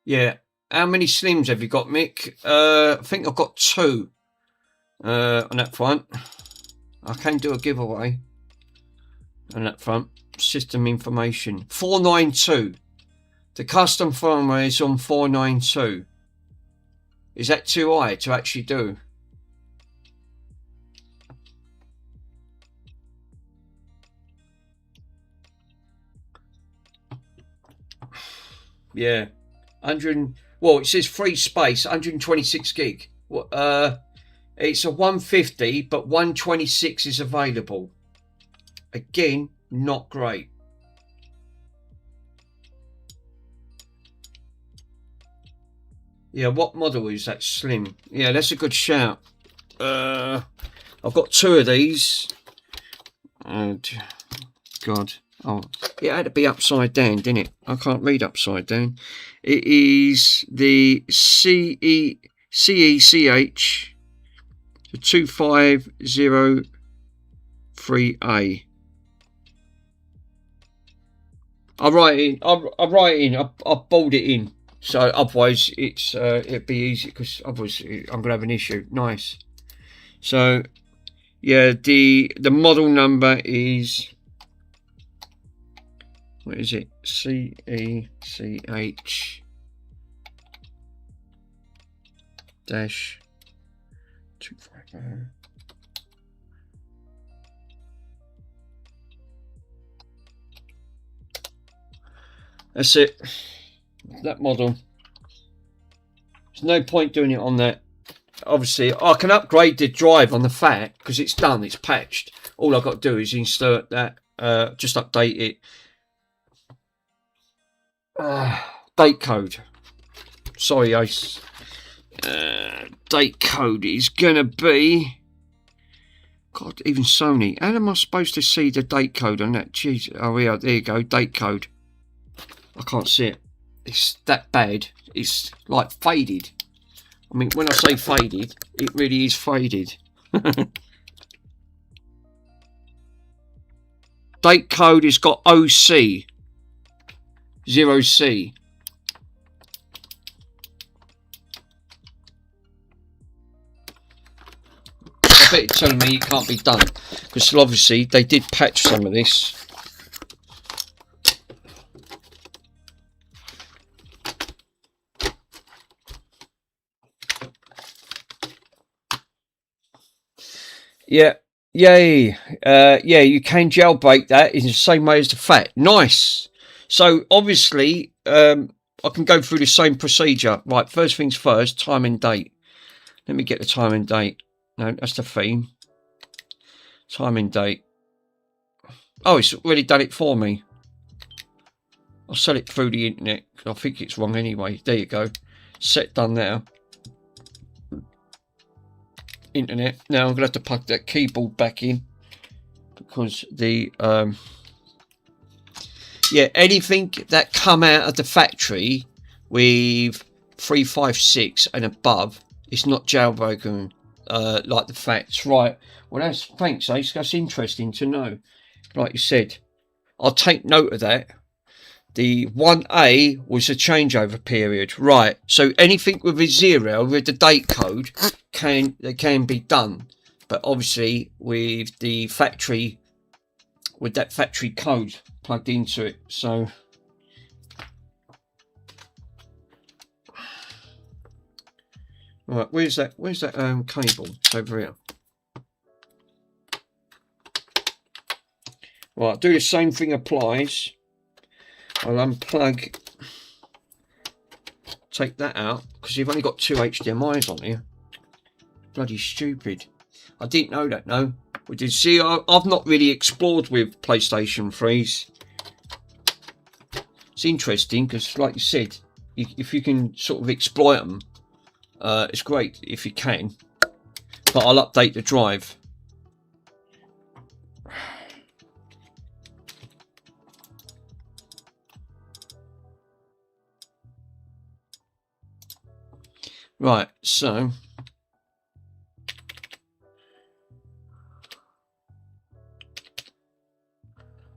Yeah. How many Slims have you got, Mick? I think I've got 2 on that front. I can do a giveaway on that front. System information 492. The custom firmware is on 492. Is that too high to actually do? Yeah, 100. Well, it says free space, 126 gig. It's a 150, but 126 is available. Again, not great. Yeah, what model is that? Slim. Yeah, that's a good shout. I've got 2 of these. And God, oh, it had to be upside down, didn't it? I can't read upside down. It is the CECH 2503A. I'll write bold it in, so otherwise it'd be easy, because otherwise I'm gonna have an issue. Nice. So yeah, the model number is, what is it? CECH dash 250. That's it. That model. There's no point doing it on that. Obviously, I can upgrade the drive on the FAT because it's done. It's patched. All I've got to do is insert that just update it. Date code. Sorry, Ace. Date code is gonna be. God, even Sony. How am I supposed to see the date code on that? Jeez. Oh yeah, there you go. Date code. I can't see it. It's that bad. It's like faded. I mean, when I say faded, it really is faded. Date code has got OC. 0C. I bet it's telling me it can't be done. Because obviously they did patch some of this. Yeah, yay. Yeah, you can jailbreak that in the same way as the FAT. Nice. So obviously, I can go through the same procedure. Right, first things first, time and date. Let me get the time and date. No, that's the theme. Time and date. Oh, it's already done it for me. I'll sell it through the internet. I think it's wrong anyway. There you go. Set done now. Internet. Now I'm gonna have to plug that keyboard back in because the yeah, anything that come out of the factory with 356 and above, it's not jailbroken like the facts. Right. Well, that's thanks, Ace. That's interesting to know. Like you said, I'll take note of that. The 1A was a changeover period, right? So anything with a 0 with the date code can be done, but obviously with the factory, with that factory code plugged into it. So right, where's that cable? It's over here. Right, do the same thing applies. I'll unplug, take that out, because you've only got 2 HDMIs on here. Bloody stupid. I didn't know that, no. We did see, I've not really explored with PlayStation 3s. It's interesting, because like you said, if you can sort of exploit them, it's great if you can. But I'll update the drive. Right, so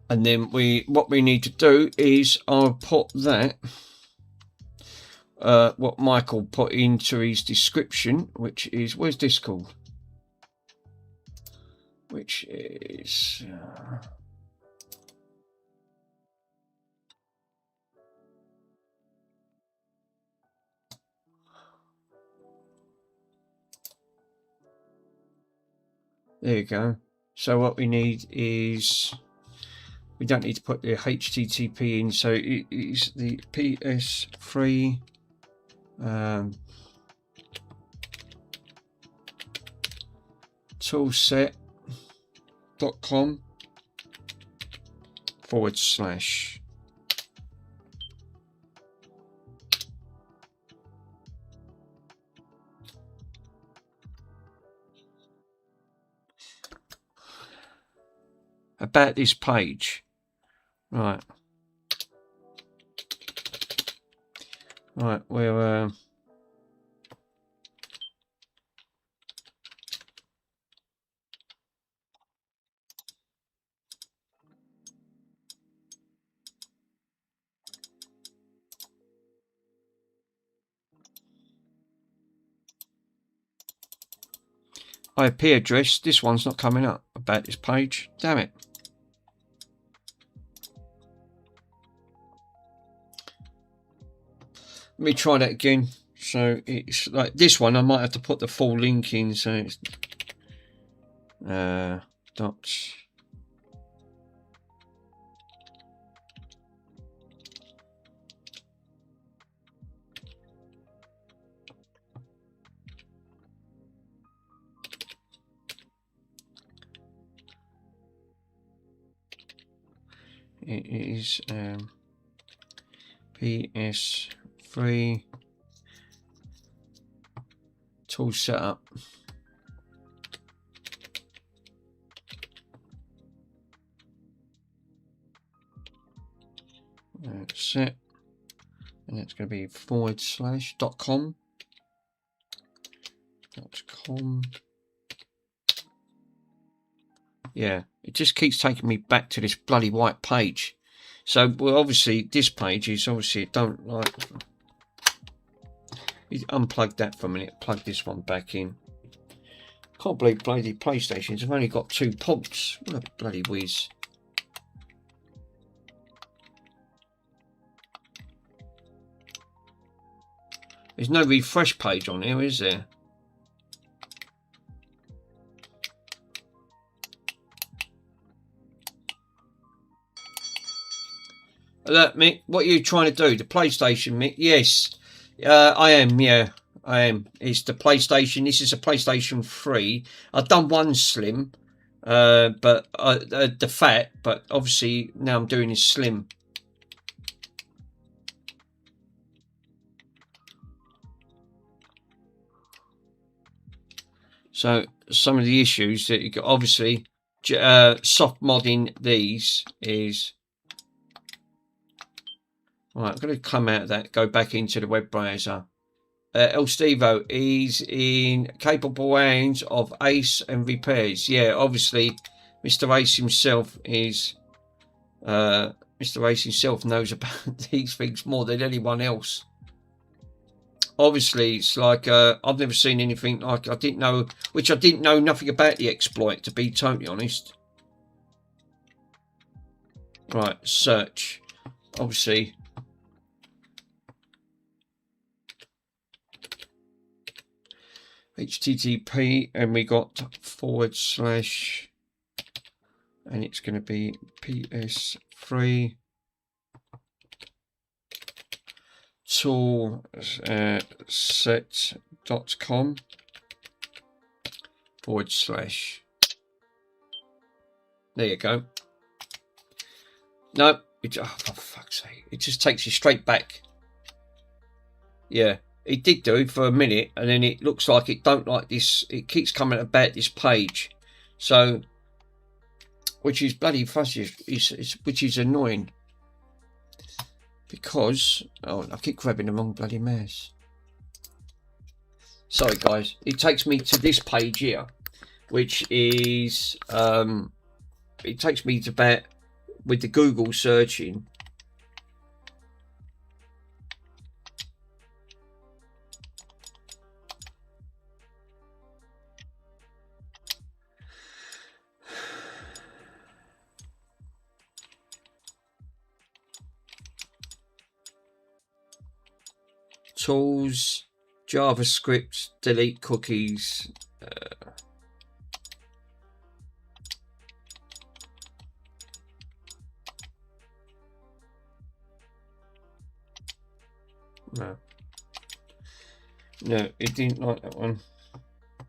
and then what we need to do is I'll put that what Michael put into his description, which is, where's this called? Which is there you go. So what we need is, we don't need to put the HTTP in, so it is the PS3 toolset.com /. About this page. Right. Right, we'll IP address, this one's not coming up about this page. Damn it. Let me try that again. So it's like this one, I might have to put the full link in, so it's dots. it is PS3 tool setup. That's it. And it's going to be /.com. Yeah, it just keeps taking me back to this bloody white page. So, well, obviously, this page is obviously it don't like. Unplug that for a minute. Plug this one back in. Can't believe bloody PlayStations have only got 2 ports. What a bloody whiz. There's no refresh page on here, is there? Look, Mick, what are you trying to do? The PlayStation, Mick? Yes, I am. Yeah, I am. It's the PlayStation. This is a PlayStation 3. I've done one slim, but the fat. But obviously now I'm doing this slim. So some of the issues that you got, obviously, soft modding these is. Right, I'm going to come out of that, go back into the web browser. El Stevo is in capable hands of Ace and repairs. Yeah, obviously, Mr. Ace himself is. Mr. Ace himself knows about these things more than anyone else. Obviously, it's like I've never seen anything like I didn't know nothing about the exploit, to be totally honest. Right, search. Obviously. HTTP, and we got / and it's going to be PS3 toolset.com / there you go. No, oh, for fuck's sake, it just takes you straight back. Yeah. It did do it for a minute, and then it looks like it don't like this. It keeps coming about this page, so which is bloody fussy, which is annoying because I keep grabbing the wrong bloody mouse. Sorry, guys. It takes me to this page here, which is it takes me to about with the Google searching. Tools, JavaScript, delete cookies. No, it didn't like that one.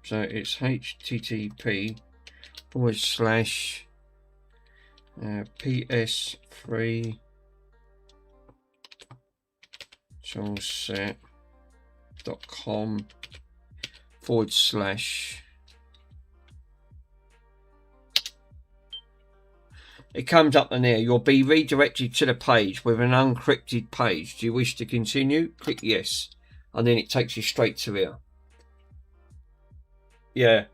So it's HTTP / PS3 toolset.com / it comes up in there. You'll be redirected to the page with an unencrypted page. Do you wish to continue? Click yes, and then it takes you straight to here. Yeah.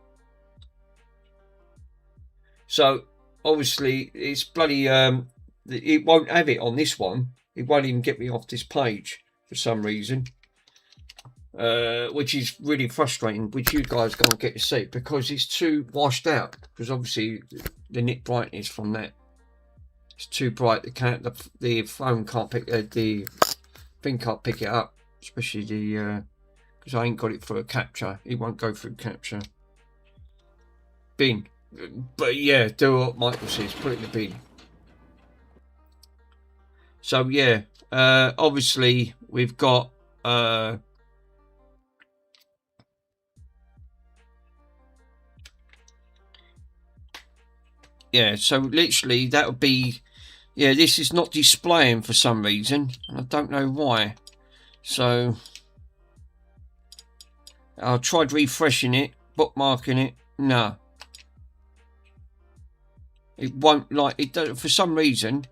So obviously it's bloody it won't have it on this one. It won't even get me off this page for some reason, which is really frustrating, which you guys can't get to see because it's too washed out, because obviously the nit brightness from that, it's too bright. The phone can't pick the thing can't pick it up, especially the because I ain't got it for a capture. It won't go through capture. Bin. But yeah, do what Michael says, put it in the bin. So yeah, obviously we've got yeah, so literally that would be Yeah, this is not displaying for some reason, and I don't know why. So I tried refreshing it, bookmarking it. No, it won't. Like it does for some reason.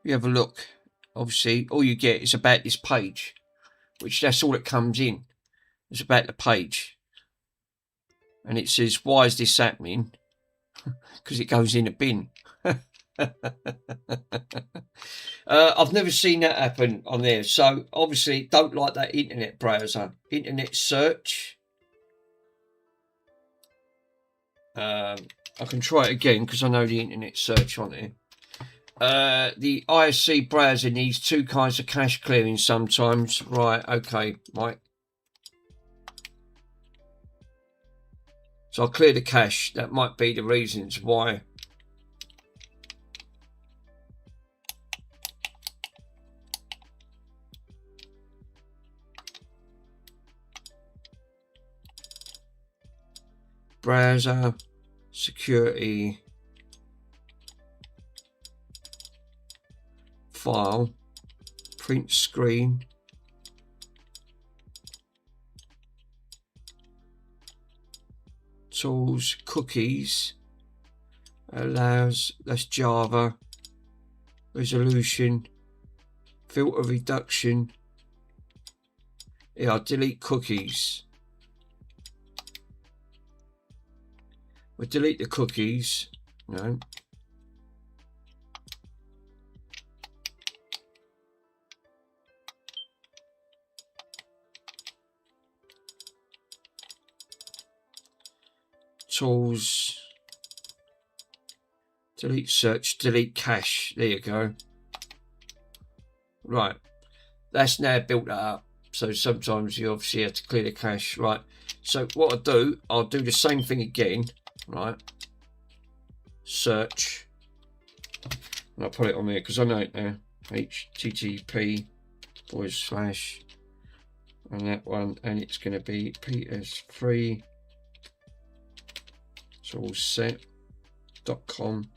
You have a look. Obviously, all you get is about this page, which that's all that comes in. It's about the page. And it says, why is this happening? Because it goes in a bin. I've never seen that happen on there. So, obviously, don't like that internet browser. Internet search. I can try it again because I know the internet search on there. The ISC browser needs two kinds of cache clearing sometimes. Right, okay, right. So I'll clear the cache. That might be the reasons why. Browser, security, file, print screen. Tools, cookies, allows, that's Java, resolution, filter reduction. Yeah, I'll delete cookies. We'll delete the cookies. No. Tools, delete search, delete cache. There you go. Right, that's now built that up. So sometimes you obviously have to clear the cache. Right, so what I'll do the same thing again. Right, search, and I'll put it on there because I know it now. HTTP / and that one, and it's going to be PS3 toolset.com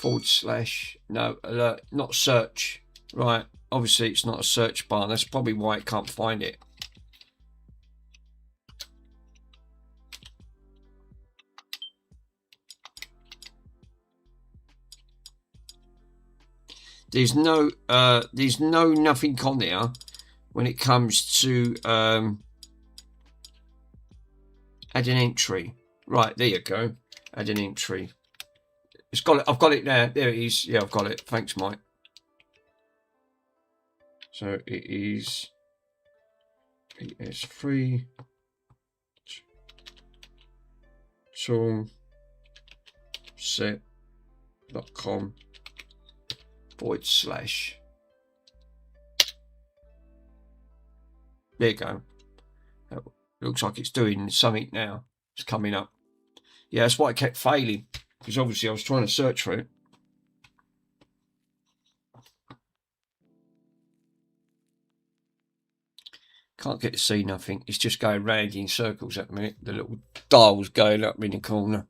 / no alert, not search. Right, obviously it's not a search bar. That's probably why it can't find it. There's no nothing on there when it comes to add an entry. Right, there you go. Add an entry. It's got it. I've got it now. There it is. Yeah, I've got it. Thanks, Mike. So it is PS3 toolset.com / there you go. It looks like it's doing something now. It's coming up. Yeah, that's why it kept failing, because obviously I was trying to search for it. Can't get to see nothing. It's just going round in circles at the minute. The little dial's going up in the corner.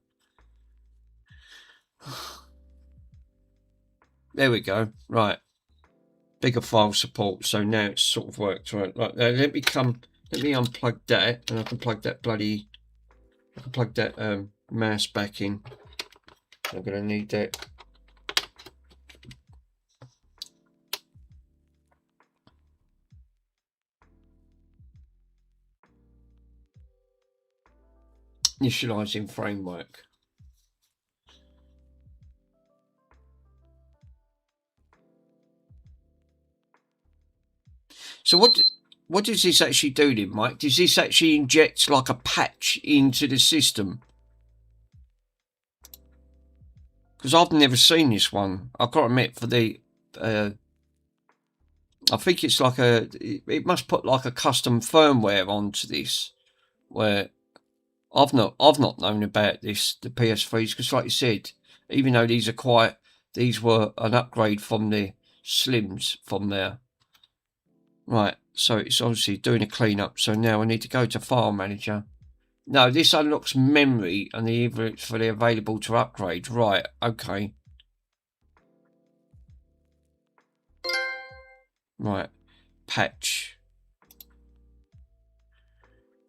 There we go. Right. Bigger file support. So now it's sort of worked. Right. Right. Now let me unplug that, and I can plug that mouse back in. I'm going to need that. Initializing framework. So what does this actually do then, Mike? Does this actually inject like a patch into the system? Because I've never seen this one. I've got to admit, for the I think it's like it must put like a custom firmware onto this, where I've not known about this, the PS3s, because like you said, even though these were an upgrade from the Slims from there. Right, so it's obviously doing a cleanup. So now I need to go to File Manager. No, this unlocks memory and the inventory for the available to upgrade. Right, okay. Right, patch.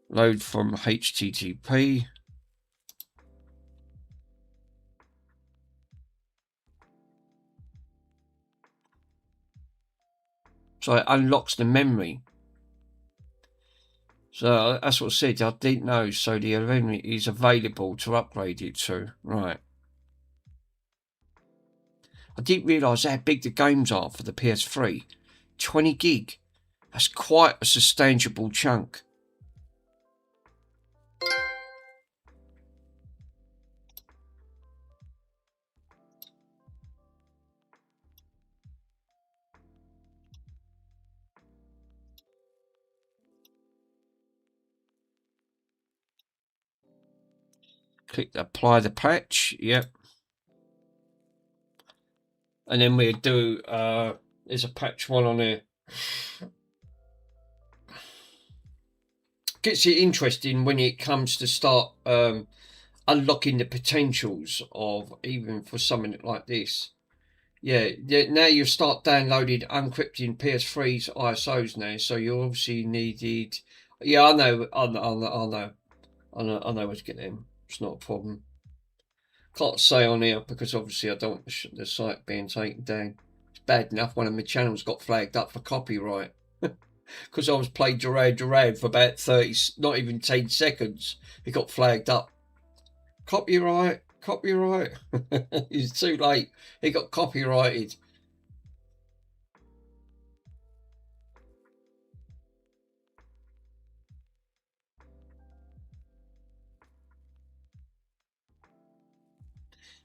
Load from HTTP. So it unlocks the memory. So that's what I said. I didn't know. So the memory is available to upgrade it to. Right. I didn't realise how big the games are for the PS3. 20 gig. That's quite a substantial chunk. Click apply the patch. Yep. And then we do, there's a patch one on there. Gets it interesting when it comes to start unlocking the potentials of, even for something like this. Yeah, now you start downloading unencrypting PS3's ISOs now, so you obviously needed. Yeah, I know where to get them. It's not a problem. Can't say on here because obviously I don't want the site being taken down. It's bad enough one of my channels got flagged up for copyright because I was playing Durand for about 30, not even 10 seconds. It got flagged up. Copyright. It's too late. It got copyrighted.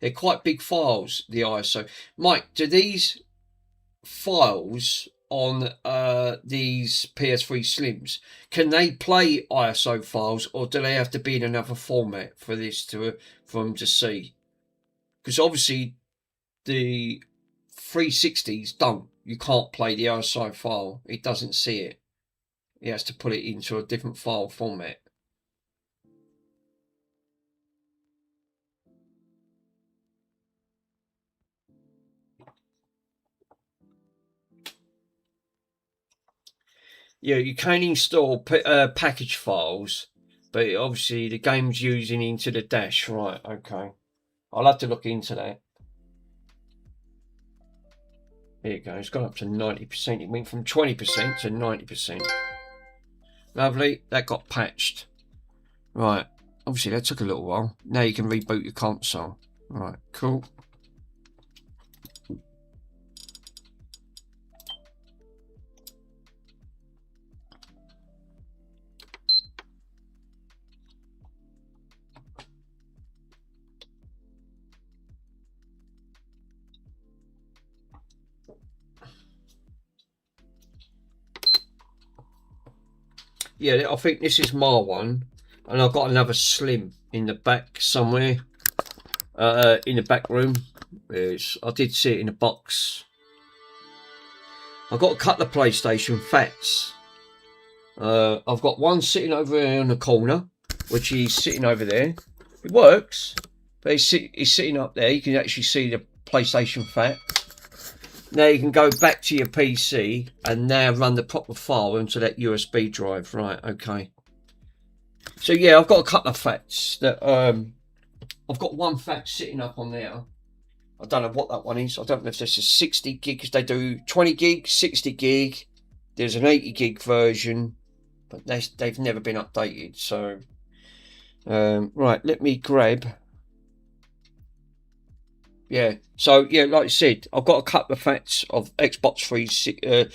They're quite big files, the ISO. Mike, do these files on these PS3 Slims, can they play ISO files, or do they have to be in another format for this for them to see? Because obviously the 360s don't. You can't play the ISO file. It doesn't see it. It has to put it into a different file format. Yeah, you can install package files, but obviously the game's using into the dash. Right, okay. I'll have to look into that. There you go. It's gone up to 90%. It went from 20% to 90%. Lovely. That got patched. Right. Obviously, that took a little while. Now you can reboot your console. Right, cool. Yeah, I think this is my one, and I've got another Slim in the back somewhere, in the back room. I did see it in a box. I've got a couple of PlayStation Fats. I've got one sitting over there in the corner, which is sitting over there. It works, but he's sitting up there. You can actually see the PlayStation Fat. Now you can go back to your PC and now run the proper file into that USB drive. Right, okay. So yeah, I've got a couple of Fats that I've got one Fat sitting up on there. I don't know what that one is. I don't know if this is 60 gig, because they do 20 gig, 60 gig. There's an 80 gig version, but they've never been updated. So right, let me grab. Yeah, so yeah, like I said, I've got a couple of Fats of Xbox 360,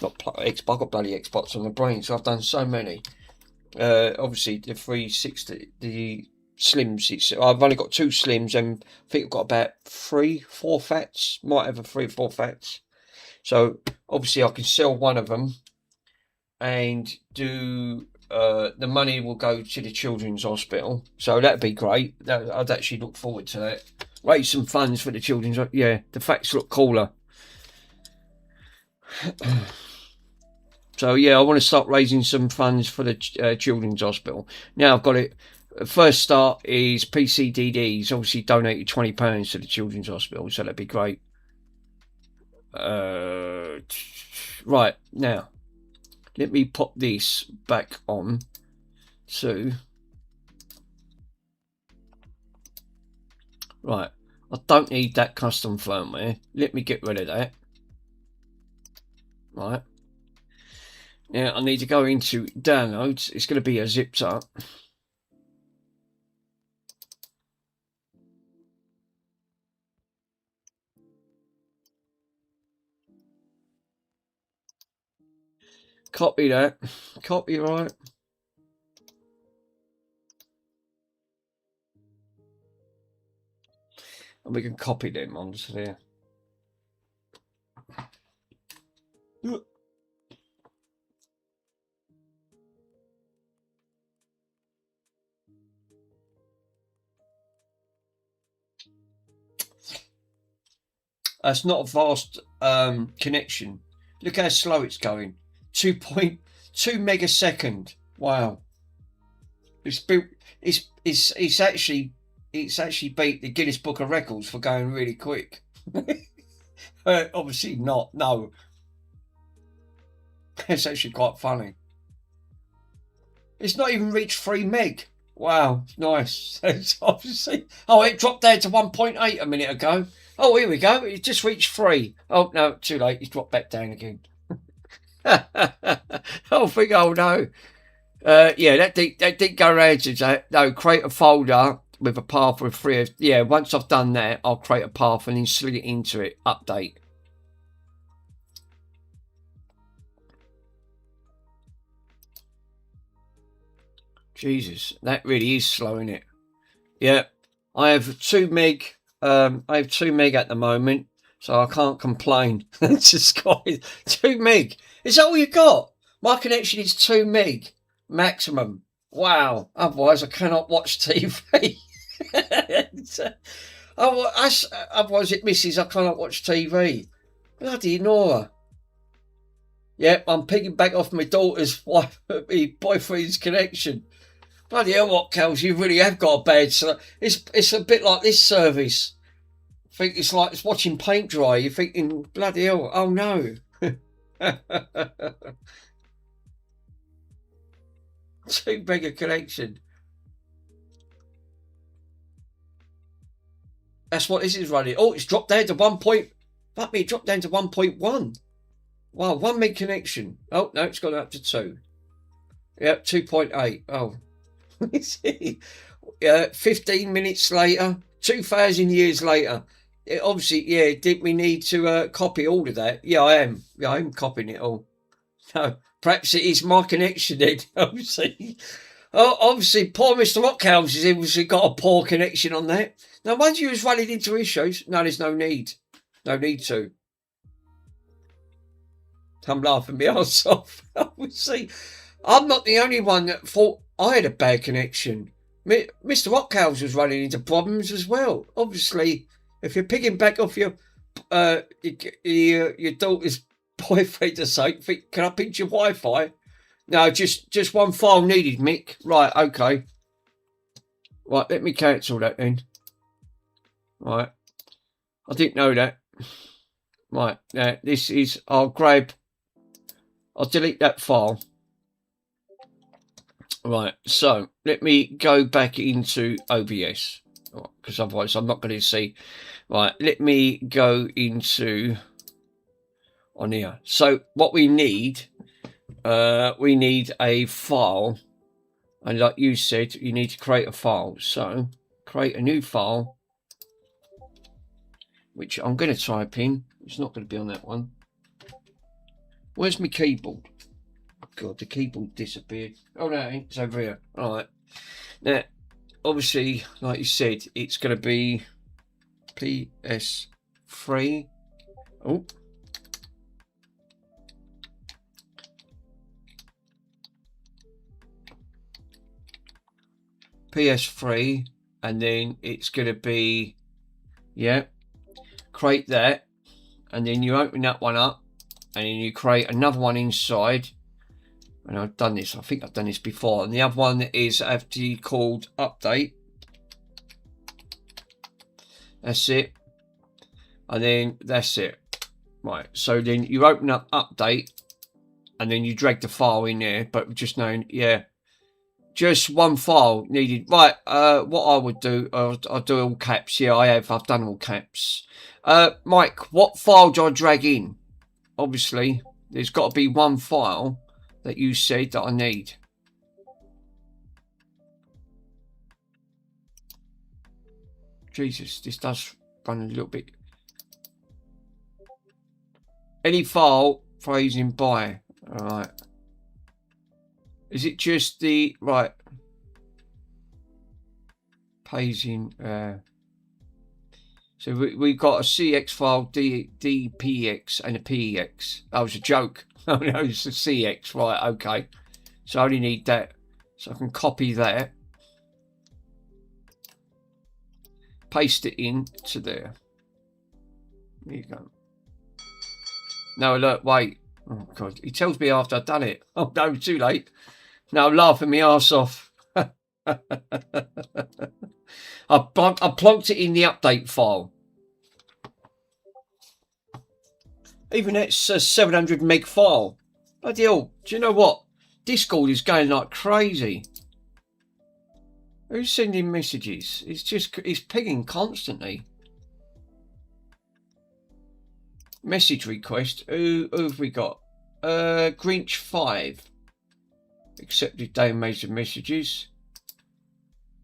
not Xbox, I've got bloody Xbox on the brain, so I've done so many. Obviously the 360, the Slims, I've only got 2 Slims, and I think I've got about 3-4 Fats, might have 3 or 4 Fats. So obviously I can sell one of them and do, the money will go to the Children's Hospital, so that'd be great. I'd actually look forward to that. Raise some funds for the Children's. Yeah, the Fats look cooler. So yeah, I want to start raising some funds for the children's hospital. Now I've got it. First start is PCDD's obviously donated £20 to the children's hospital, so that'd be great. Right, now let me pop this back on to right. I don't need that custom firmware. Let me get rid of that. Right. Now I need to go into downloads. It's going to be a zipped up. Copy that. Copyright. And we can copy them onto there. That's not a fast connection. Look how slow it's going. 2.2 megasecond. Wow. It's built. It's actually beat the Guinness Book of Records for going really quick. Obviously not. No. It's actually quite funny. It's not even reached 3 meg. Wow, nice. It's obviously. Oh, it dropped down to 1.8 a minute ago. Oh, here we go. It just reached 3. Oh no, too late. It's dropped back down again. Oh, think. Oh no. Yeah, that didn't go around to that. No, create a folder with a path with 3 of. Yeah, once I've done that, I'll create a path and then slid it into it. Update. Jesus, that really is slow, isn't it? Yeah, I have 2 meg. I have 2 meg at the moment, so I can't complain. It's just got 2 meg. Is that all you got? My connection is 2 meg maximum. Wow. Otherwise, I cannot watch TV. Otherwise, it misses. I cannot watch TV. Bloody Nora. Yep, I'm picking back off my daughter's wife, my boyfriend's connection. Bloody hell, what, Kels, you really have got a bad service. It's a bit like this service. I think it's like it's watching paint dry. You're thinking, bloody hell, oh no. 2 mega connection. That's what this is running. Oh, it's dropped down to 1 point. Fuck me, it dropped down to 1.1. Wow, 1 meg connection. Oh, no, it's gone up to 2. Yep, 2.8. Oh. 15 minutes later, 2,000 years later. Obviously, yeah, did we need to copy all of that? Yeah, I am. Yeah, I'm copying it all. No, perhaps it is my connection then, obviously. Oh, obviously, poor Mr. Rockhouse has obviously got a poor connection on that. Now, once you was running into issues, no, there's no need. No need to. I'm laughing my arse off. Obviously, I'm not the only one that thought I had a bad connection. Mr. Rockhouse was running into problems as well. Obviously, if you're picking back off your daughter's boyfriend or something, can I pinch your Wi-Fi? No, just one file needed, Mick. Right, okay. Right, let me cancel that then. Right, I didn't know that. Right, now this is. I'll delete that file. Right, so let me go back into OBS because otherwise I'm not going to see. Right, let me go into on here. So what we need a file, and like you said, you need to create a file. So create a new file, which I'm going to type in. It's not going to be on that one. Where's my keyboard? God, the keyboard disappeared. Oh no, it's over here. All right. Now, obviously, like you said, it's going to be PS3. Oh. PS3, and then it's going to be, yeah, create that, and then you open that one up, and then you create another one inside. And I've done this. I think I've done this before. And the other one is actually called update. That's it. And then that's it. Right. So then you open up update. And then you drag the file in there. But just knowing, yeah. Just one file needed. Right. What I would do, I'll do all caps. Yeah, I have. I've done all caps. Mike, what file do I drag in? Obviously, there's got to be one file that you said that I need. Jesus, this does run a little bit. Any file phrasing by. Alright. Is it just the right paging? So we got a CX file, DPX, and a PEX. That was a joke. Oh no, it's a CX. Right, okay. So I only need that. So I can copy that. Paste it into there. There you go. No alert, wait. Oh God, he tells me after I've done it. Oh no, too late. No, I'm laughing my arse off. I plonked it in the update file. Even that's a 700 meg file. Bloody hell, do you know what? Discord is going like crazy. Who's sending messages? It's pinging constantly. Message request. Who have we got? Grinch 5. Accepted damage of messages.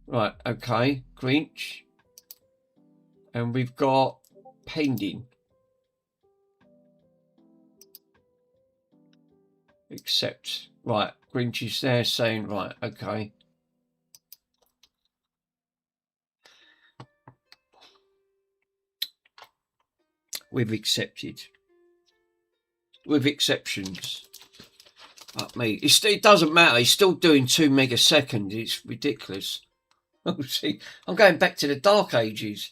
Right, okay. Grinch. And we've got pending. Accept. Right, Grinch is there saying, right, okay. We've accepted. With exceptions. Fuck me. It doesn't matter. He's still doing 2 megaseconds. It's ridiculous. Oh, see, I'm going back to the dark ages.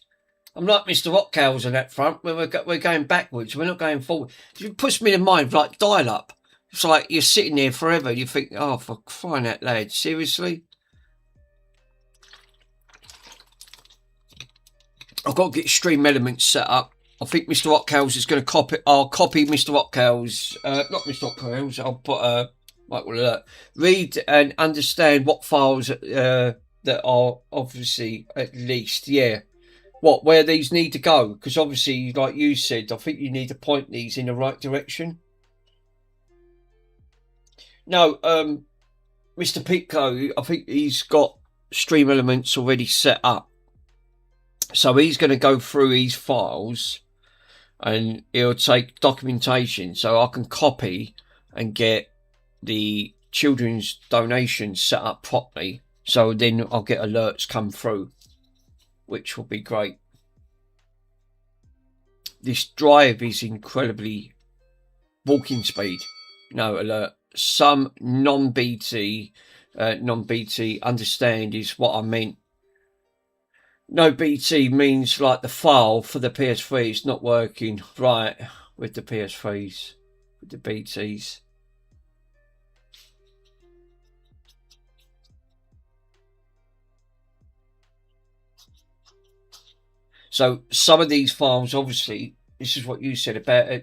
I'm like Mr. Rockcows on that front, where we're going backwards. We're not going forward. It puts me in mind of like dial-up. It's like you're sitting there forever. You think, oh, for crying out loud, seriously? I've got to get Stream Elements set up. I think Mr. Rockcows is going to copy. I'll copy Mr. Rockcows. Not Mr. Rockcows. I'll put read and understand what files that are obviously at least, yeah. What, where these need to go? Because obviously, like you said, I think you need to point these in the right direction. No, Mr. Pitco, I think he's got Stream Elements already set up. So he's going to go through these files and he'll take documentation so I can copy and get the children's donations set up properly. So then I'll get alerts come through, which will be great. This drive is incredibly walking speed. No alert. Some non-BT understand is what I meant. No BT means like the file for the PS3 is not working right with the PS3s, with the BTs. So some of these files, obviously, this is what you said about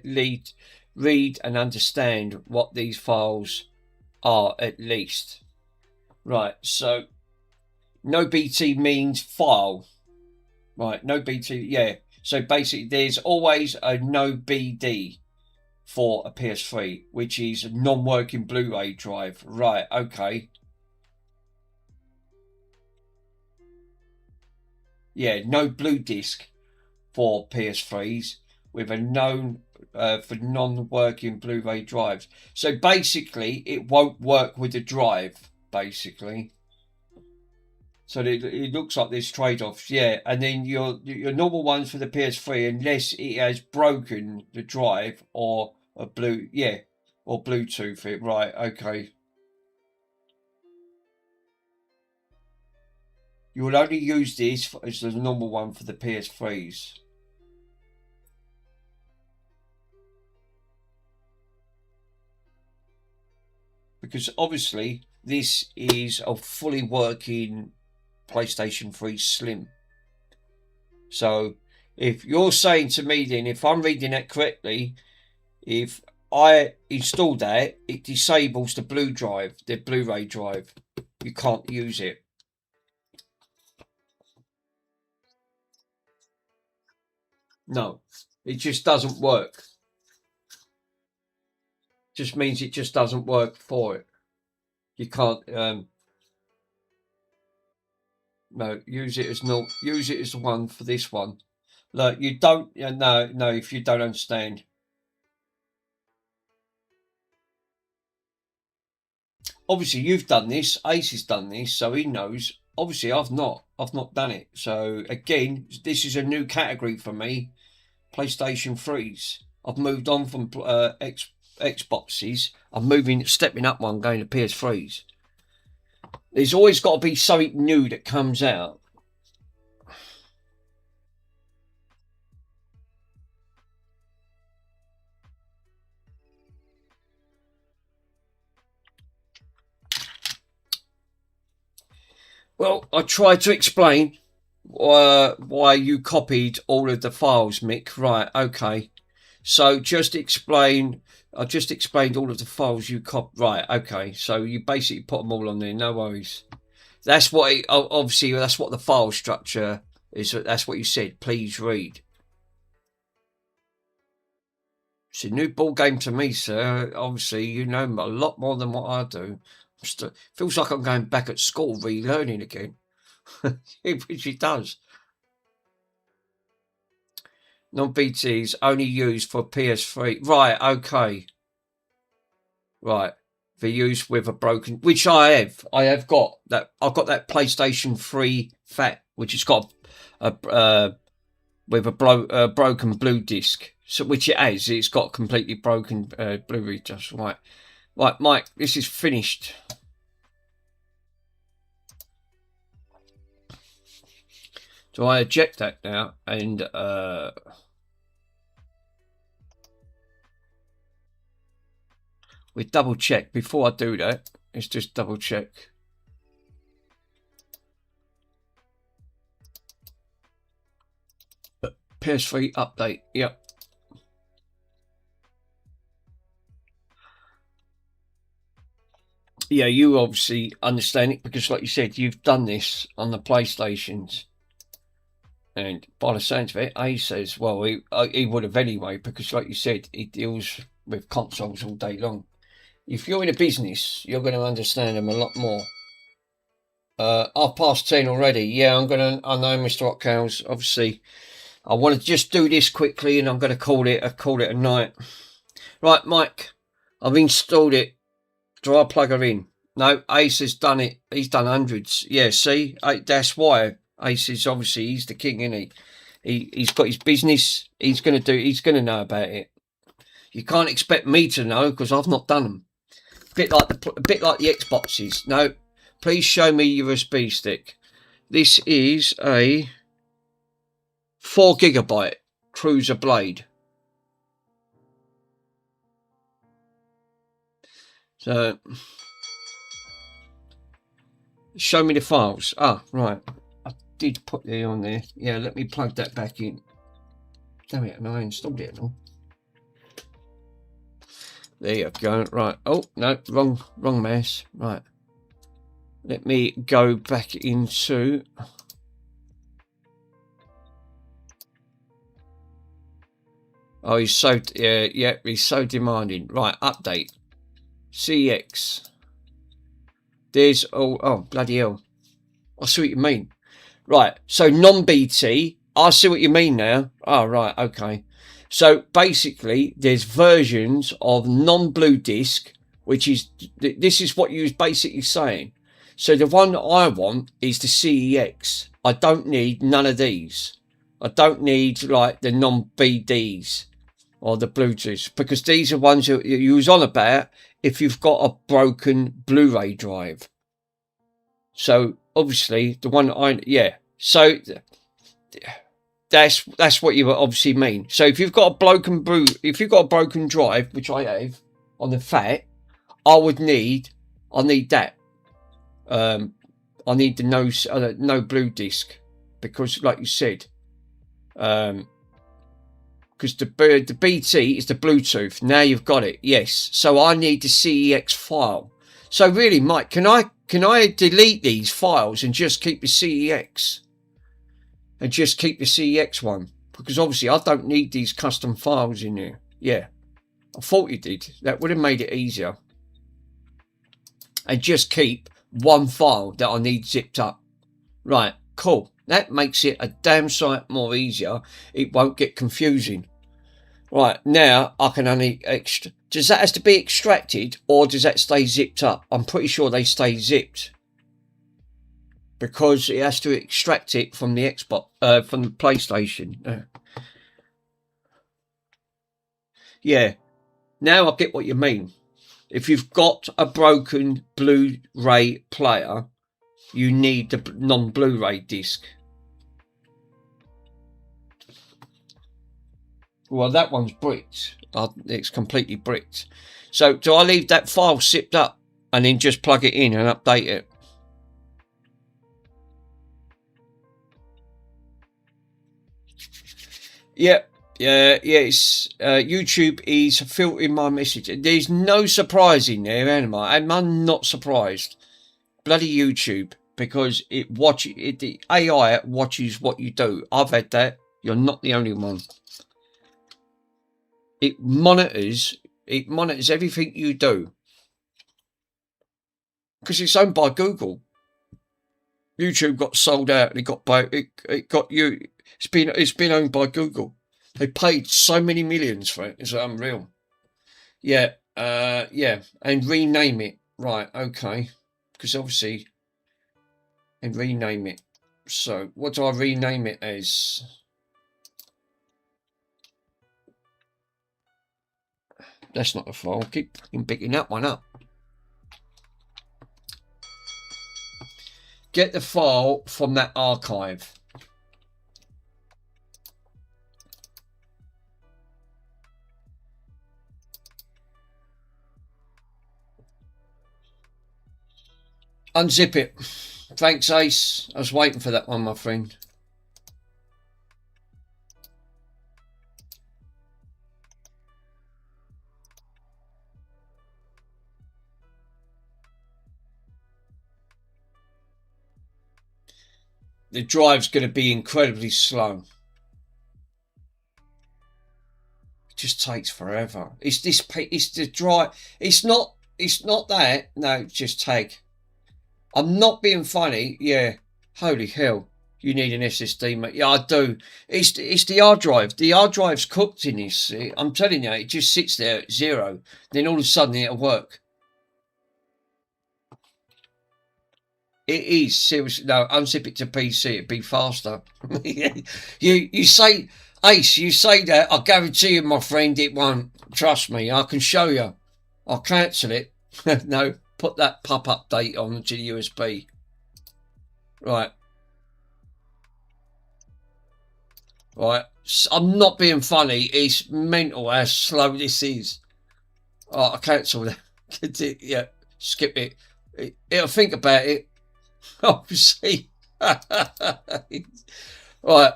read and understand what these files are at least. Right, so no BT means file. Right, no BT, yeah. So basically there's always a no BD for a PS3, which is a non-working Blu-ray drive. Right, okay. Yeah, no blue disc for PS3s with a known for non-working Blu-ray drives. So basically it won't work with the drive, basically. So it looks like there's trade-offs, yeah. And then your normal ones for the PS3, unless it has broken the drive or a or Bluetooth it. Right, okay. You will only use this as the normal one for the PS3s. because obviously this is a fully working PlayStation 3 Slim. So if you're saying to me then, if I'm reading that correctly, if I install that, it disables the Blu-ray drive. You can't use it. No, it just doesn't work. Just means it just doesn't work for it. You can't no, use it as the one for this one. Look, you don't no, if you don't understand. Obviously you've done this, Ace has done this, so he knows. Obviously I've not done it. So again, this is a new category for me. PlayStation 3s. I've moved on from Xboxes. I'm stepping up one, going to PS3s. There's always got to be something new that comes out. Well, I tried to explain why you copied all of the files, Mick. Right, okay. So just explain. I just explained all of the files you copied. Right, okay. So you basically put them all on there. No worries. That's what. Obviously, that's what the file structure is. That's what you said. Please read. It's a new ball game to me, sir. Obviously, you know a lot more than what I do. Feels like I'm going back at school, relearning again. Which it does. Non-BTs only used for PS3. Right, okay. Right. They're used with a broken, which I have. I have got that. I've got that PlayStation 3 Fat, which has got with a broken blue disc. So which it has. It's got completely broken Blu-ray disc. Right. Right, Mike, this is finished. Do I eject that now and we double check before I do that? Let's just double check. PS3 update. Yep. Yeah, you obviously understand it because, like you said, you've done this on the PlayStations. And by the sounds of it, Ace says, well, he would have anyway, because like you said, he deals with consoles all day long. If you're in a business, you're going to understand them a lot more. 10:30 already. Yeah, I know, Mr. Hotcows. Obviously, I want to just do this quickly, and I'm going to call it a night. Right, Mike, I've installed it. Do I plug her in? No, Ace has done it. He's done hundreds. Yeah, see, that's why. Ace is obviously, he's the king, isn't he? He's got his business. He's going to know about it. You can't expect me to know because I've not done them. A bit like the Xboxes. No, please show me your USB stick. This is a 4 GB Cruiser Blade. So, show me the files. Ah, right. Did put it on there. Yeah, let me plug that back in. Damn it, and I installed it all. There you go. Right. Oh, no, wrong mouse. Right. Let me go back into... Oh, he's so... yeah, he's so demanding. Right, update. CX. There's... Oh, bloody hell. I see what you mean. Right, so non-BT, I see what you mean now. Oh, right, okay. So basically, there's versions of non-blue disc, which is, this is what you was basically saying. So the one that I want is the CEX. I don't need none of these. I don't need like the non-BDs or the Bluetooth, because these are ones that you was on about if you've got a broken Blu-ray drive. So obviously the one so that's what you obviously mean. So if you've got a broken drive, which I have on the Fat, I would need I need that. I need the no blue disc, because like you said, because the BT is the Bluetooth. Now you've got it, yes. So I need the CEX file. So really, Mike, can I delete these files and just keep the CEX? And just keep the CEX one? Because obviously I don't need these custom files in there. Yeah, I thought you did. That would have made it easier. And just keep one file that I need zipped up. Right, cool. That makes it a damn sight more easier. It won't get confusing. Right, now I can only does that have to be extracted, or does that stay zipped up? I'm pretty sure they stay zipped, because it has to extract it from the Xbox, from the PlayStation. Yeah, now I get what you mean. If you've got a broken Blu-ray player, you need the non-Blu-ray disc. Well, that one's bricked. It's completely bricked. So do I leave that file zipped up and then just plug it in and update it? Yeah. Yes. YouTube is filtering my message. There's no surprise in there, am I? I'm not surprised. Bloody YouTube, because the AI watches what you do. I've had that. You're not the only one. It monitors everything you do, because it's owned by Google. YouTube got sold out, and it's been owned by Google. They paid so many millions for it. It's unreal. Yeah, and rename it. Right, okay, because obviously, and rename it. So what do I rename it as? That's not the file. Keep picking that one up. Get the file from that archive. Unzip it. Thanks, Ace. I was waiting for that one, my friend. The drive's going to be incredibly slow. It just takes forever. It's the drive. It's not that. No, just take. I'm not being funny. Yeah. Holy hell. You need an SSD, mate. Yeah, I do. It's the hard drive. The hard drive's cooked in this. I'm telling you, it just sits there at 0. Then all of a sudden it'll work. It is seriously. No, unzip it to PC. It'd be faster. You say, Ace. You say that. I guarantee you, my friend, it won't. Trust me. I can show you. I'll cancel it. No, put that pup update on to the USB. Right. Right. I'm not being funny. It's mental how slow this is. Oh, I cancel that. Yeah. Skip it. It'll think about it. Obviously. Right.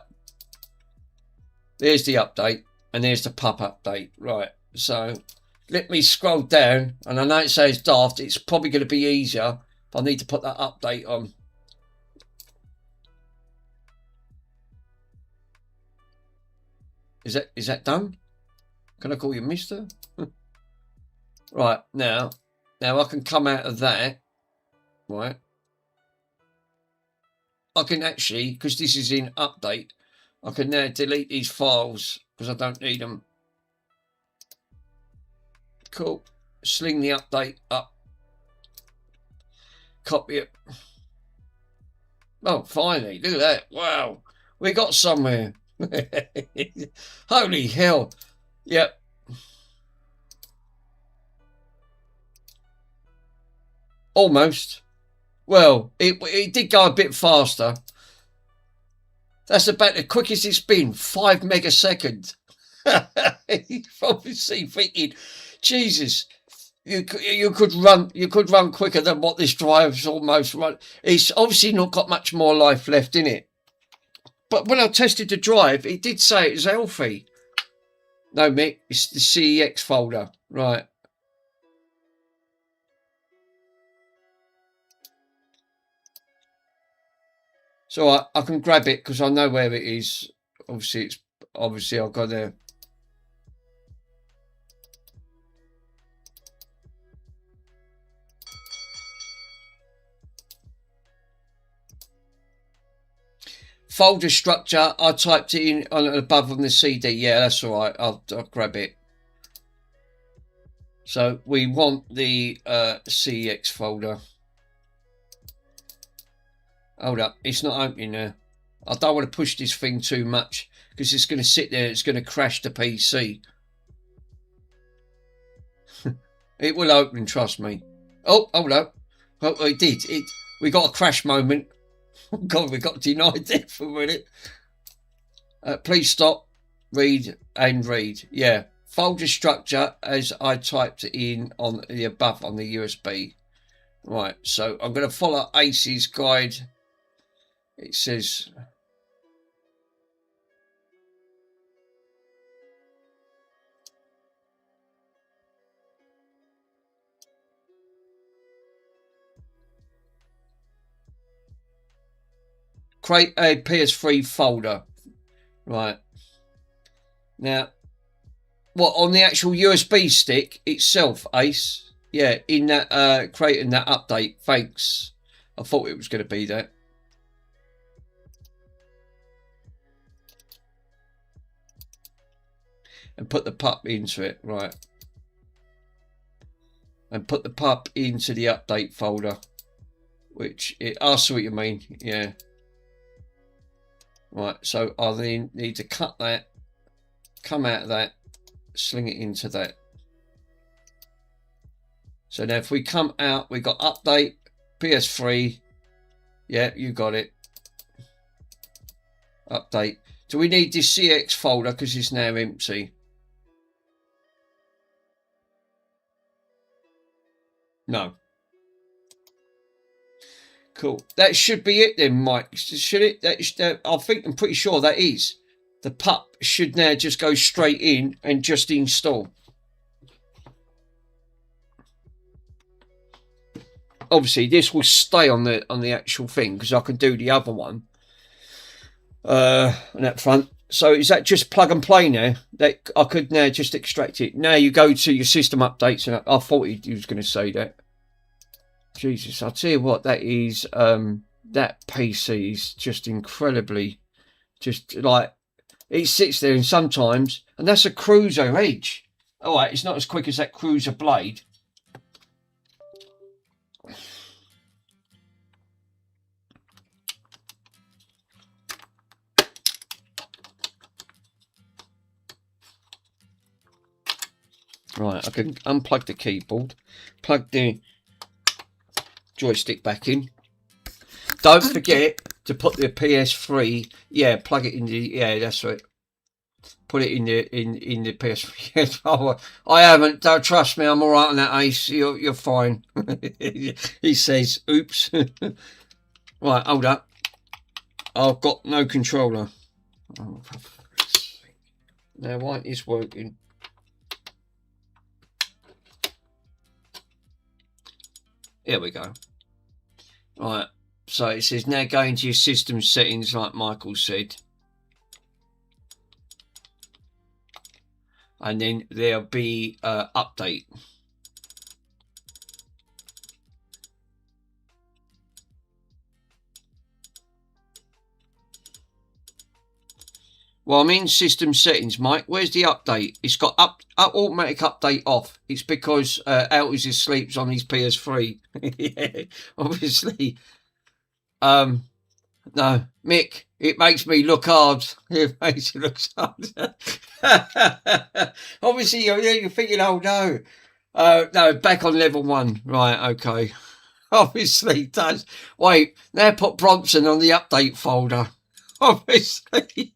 There's the update, and there's the pup update. Right. So let me scroll down, and I know it says daft. It's probably going to be easier if I need to put that update on. Is that done? Can I call you Mister? Right, now I can come out of that. Right. I can actually, because this is in update, I can now delete these files because I don't need them. Cool. Sling the update up. Copy it. Oh, finally. Look at that. Wow. We got somewhere. Holy hell. Yep. Almost. Well, it did go a bit faster. That's about the quickest it's been. 5 megaseconds. You're obviously thinking, Jesus, you could run quicker than what this drive's almost run. It's obviously not got much more life left in it. But when I tested the drive, it did say it was healthy. No, Mick, it's the CEX folder, right? So I can grab it because I know where it is. Obviously I've got there. Folder structure, I typed it in above on the CD. Yeah, that's all right. I'll grab it. So we want the CEX folder. Hold up, it's not opening there. I don't want to push this thing too much because it's going to sit there. It's going to crash the PC. It will open, trust me. Oh, hold up. Oh, it did. We got a crash moment. Oh God, we got denied there for a minute. Please stop, read and read. Yeah, folder structure as I typed it in on the above on the USB. Right, so I'm going to follow Ace's guide. It says create a PS3 folder. Right. Now, what, on the actual USB stick itself, Ace? Yeah, in that, creating that update. Thanks. I thought it was going to be that. And put the pup into it, right. And put the pup into the update folder. Which, I see what you mean, yeah. Right, so I then need to cut that, come out of that, sling it into that. So now if we come out, we got update, PS3. Yeah, you got it. Update. Do we need this CX folder because it's now empty? No. Cool. That should be it then, Mike. Should it? I'm pretty sure that is. The pup should now just go straight in and just install. Obviously, this will stay on the actual thing because I can do the other one on that front. So is that just plug and play now? That I could now just extract it. Now you go to your system updates, and I thought he was going to say that. Jesus, I'll tell you what, that is, that PC is just incredibly, just like, it sits there and sometimes, and that's a Cruiser Edge. All right, it's not as quick as that Cruiser Blade. Right, I can unplug the keyboard, plug the joystick back in. Don't forget to put the PS3. Yeah, plug it in the. Yeah, that's right. Put it in the PS3. Oh, I haven't. Don't trust me. I'm all right on that, Ace. You're fine. He says, "Oops." Right, hold up. I've got no controller. Oh, now why is this working? Here we go. Right, so it says now go into your system settings like Michael said. And then there'll be update. Well, I'm in system settings, Mike. Where's the update? It's got automatic update off. It's because Altus is sleeps on his PS3. Yeah, obviously. No, Mick, it makes me look hard. It makes you look hard. Obviously, you're thinking, oh no. No, back on level 1. Right, okay. Obviously it does. Wait, now put Bronson on the update folder. Obviously.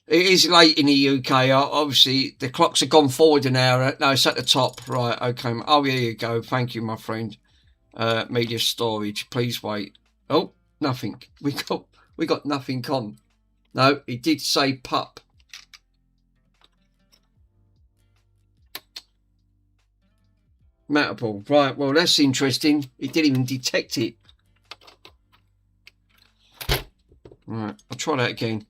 It is late in the UK. Obviously, the clocks have gone forward an hour. No, it's at the top. Right, okay. Oh, there you go. Thank you, my friend. Media storage. Please wait. Oh, nothing. We got nothing on. No, it did say pup. Matable. Right, well, that's interesting. It didn't even detect it. Right, I'll try that again.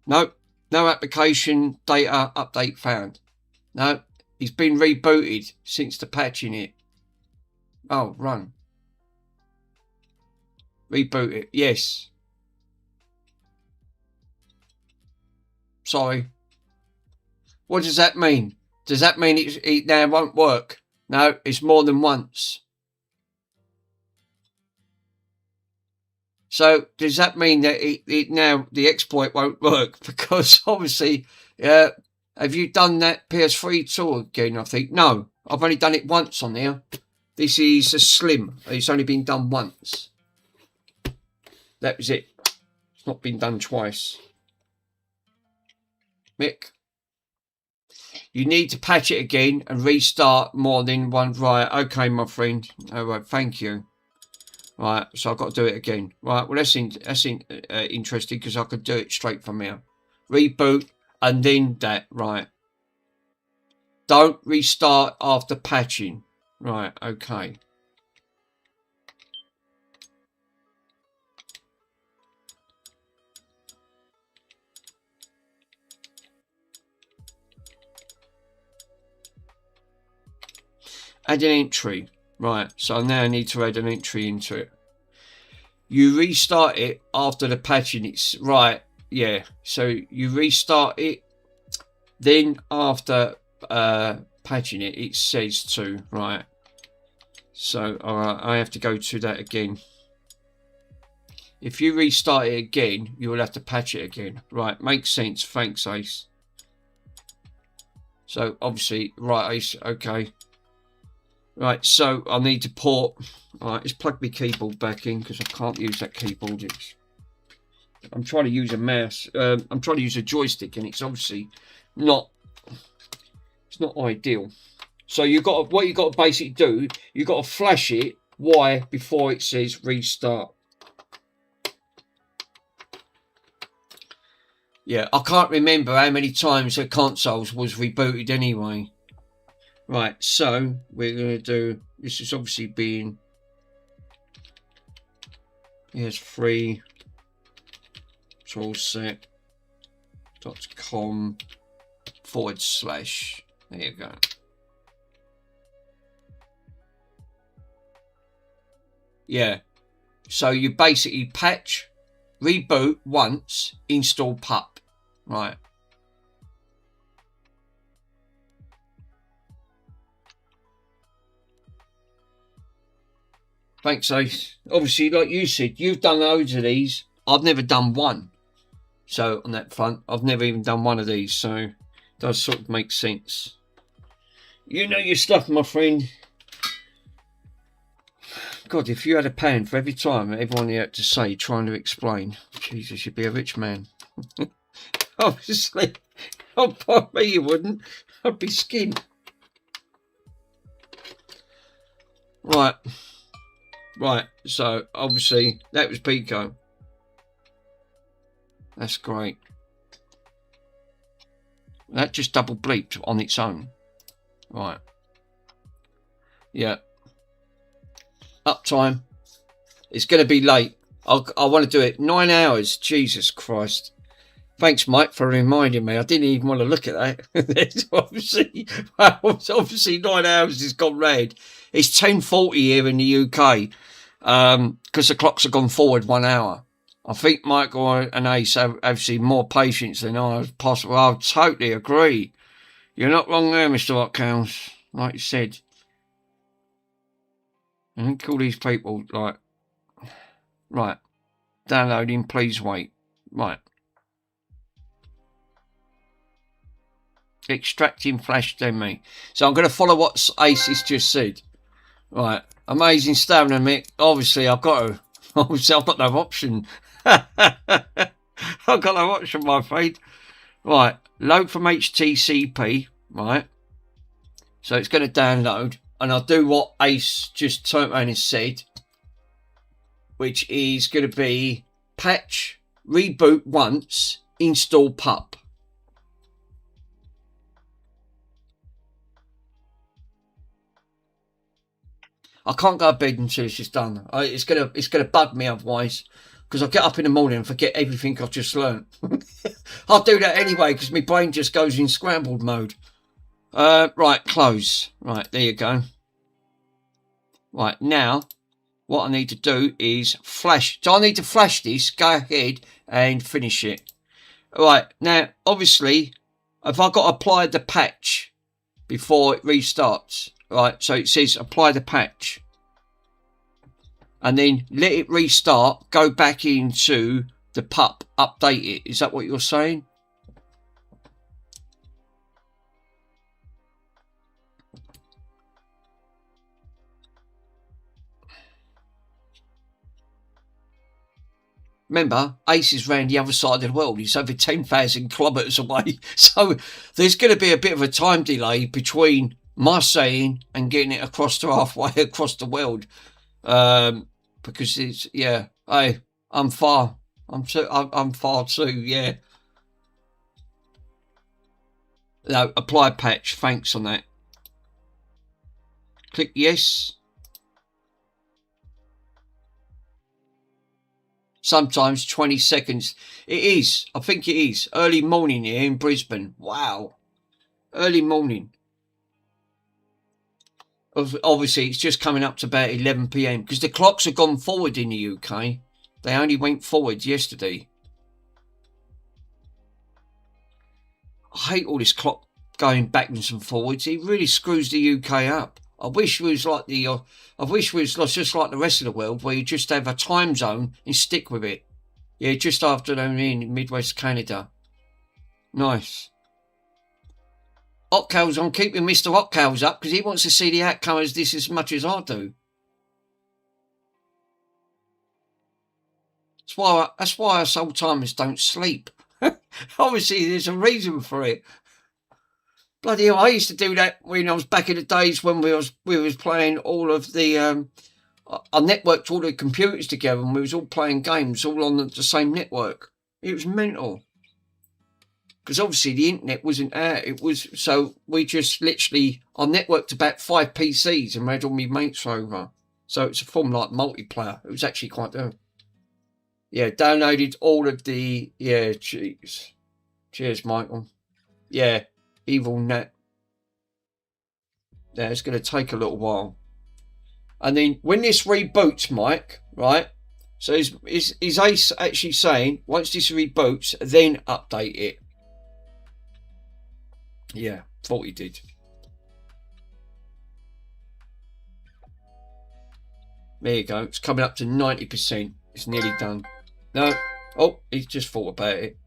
No application data update found. No, he's been rebooted since the patching it. Oh, run. Reboot it. Yes. Sorry. What does that mean? Does that mean it now won't work? No, it's more than once. So does that mean that it now the exploit won't work? Because obviously, have you done that PS3 tool again? I think no. I've only done it once on there. This is a slim. It's only been done once. That was it. It's not been done twice. Mick, you need to patch it again and restart more than one. Right, okay, my friend. All right, thank you. Right, so I've got to do it again. Right, well, that's interesting because I could do it straight from here. Reboot and then that. Right. Don't restart after patching. Right, okay. Add an entry. Right, so now I need to add an entry into it. You restart it after the patching. It's right, yeah. So you restart it, then after patching it, it says to, right. So I have to go to that again. If you restart it again, you will have to patch it again. Right, makes sense. Thanks, Ace. So obviously, right, Ace, okay. Right, so I need to port. All right, let's plug my keyboard back in because I can't use that keyboard. I'm trying to use a mouse. I'm trying to use a joystick, and it's obviously not. It's not ideal. So what you got to basically do. You got to flash it. Why before it says restart? Yeah, I can't remember how many times the consoles was rebooted anyway. Right, so we're going to do, this is obviously being, here's free toolset.com /, there you go. Yeah, so you basically patch, reboot once, install pup, right. Thanks, Ace. Obviously, like you said, you've done loads of these. I've never done one. So, on that front, I've never even done one of these. So, it does sort of make sense. You know your stuff, my friend. God, if you had a pound for every time everyone you had to say trying to explain, Jesus, you'd be a rich man. Obviously, by me you wouldn't. I'd be skinned. Right. Right, so obviously that was Pico. That's great. That just double bleeped on its own. Right. Yeah. Uptime. It's going to be late. I want to do it. 9 hours. Jesus Christ. Thanks, Mike, for reminding me. I didn't even want to look at that. It's obviously 9 hours has gone red. It's 10:40 here in the UK. Because the clocks have gone forward 1 hour. I think Michael and Ace have obviously more patience than I was possible. I totally agree. You're not wrong there, Mr. Hotcounts. Like you said. I think all these people, like, right, downloading, please wait. Right. Extracting flash demo. So I'm going to follow what Ace has just said. Right. Amazing stamina, Mick. Obviously, I've got to. Obviously, I've got no option. I've got to watch on my feed. Right, load from HTTP, right? So it's going to download, and I'll do what Ace just turned around and said, which is going to be patch, reboot once, install pup. I can't go to bed until it's just done. It's gonna bug me otherwise, because I get up in the morning and forget everything I've just learnt. I'll do that anyway because my brain just goes in scrambled mode. Right, close. Right, there you go. Right, now what I need to do is flash. So I need to flash this. Go ahead and finish it. Right, now obviously, if I got to apply the patch before it restarts. Right, so it says apply the patch. And then let it restart, go back into the pup, update it. Is that what you're saying? Remember, Ace is round the other side of the world. He's over 10,000 kilometres away. So there's going to be a bit of a time delay between my saying and getting it across to halfway across the world. Because it's, yeah, I'm far too, yeah. No, apply patch. Thanks on that. Click yes. Sometimes 20 seconds. It is. I think it is. Early morning here in Brisbane. Wow. Early morning. Obviously, it's just coming up to about 11 p.m. because the clocks have gone forward in the UK. They only went forward yesterday. I hate all this clock going backwards and forwards. It really screws the UK up. I wish it was like just like the rest of the world, where you just have a time zone and stick with it. Yeah, just afternoon in Midwest Canada. Nice. Hotcales, I'm keeping Mr. Hotcales up because he wants to see the outcome as this as much as I do. That's why us old timers don't sleep. Obviously, there's a reason for it. Bloody hell, I used to do that when I was back in the days when we was playing all of the I networked all the computers together and we was all playing games all on the same network. It was mental. Because obviously the internet wasn't out. It was, so we just literally, I networked about 5 PCs and had all my mates over. So it's a form like multiplayer. It was actually quite good. Yeah, downloaded all of the, yeah, jeez. Cheers, Michael. Yeah, Evil Net. Yeah, it's going to take a little while. And then when this reboots, Mike, right? So is Ace actually saying, once this reboots, then update it? Yeah, thought he did. There you go. It's coming up to 90%. It's nearly done. No. Oh, he's just thought about it.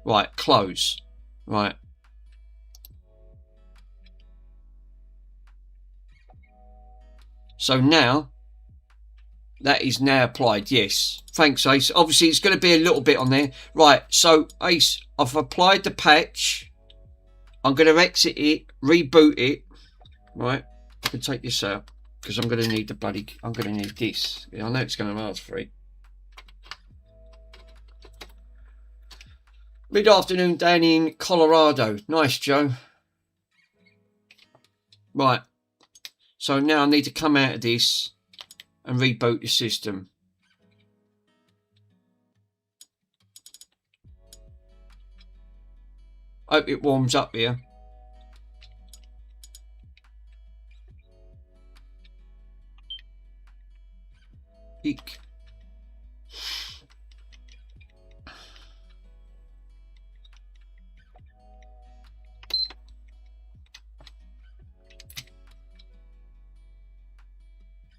Right, close. Right. So now, that is now applied. Yes. Thanks, Ace. Obviously, it's going to be a little bit on there. Right, so, Ace, I've applied the patch. I'm going to exit it, reboot it. Right. I can take this out because I'm going to need I'm going to need this. I know it's going to ask for it. Mid-afternoon down in Colorado. Nice, Joe. Right. So now I need to come out of this and reboot the system. Hope it warms up here. Eek.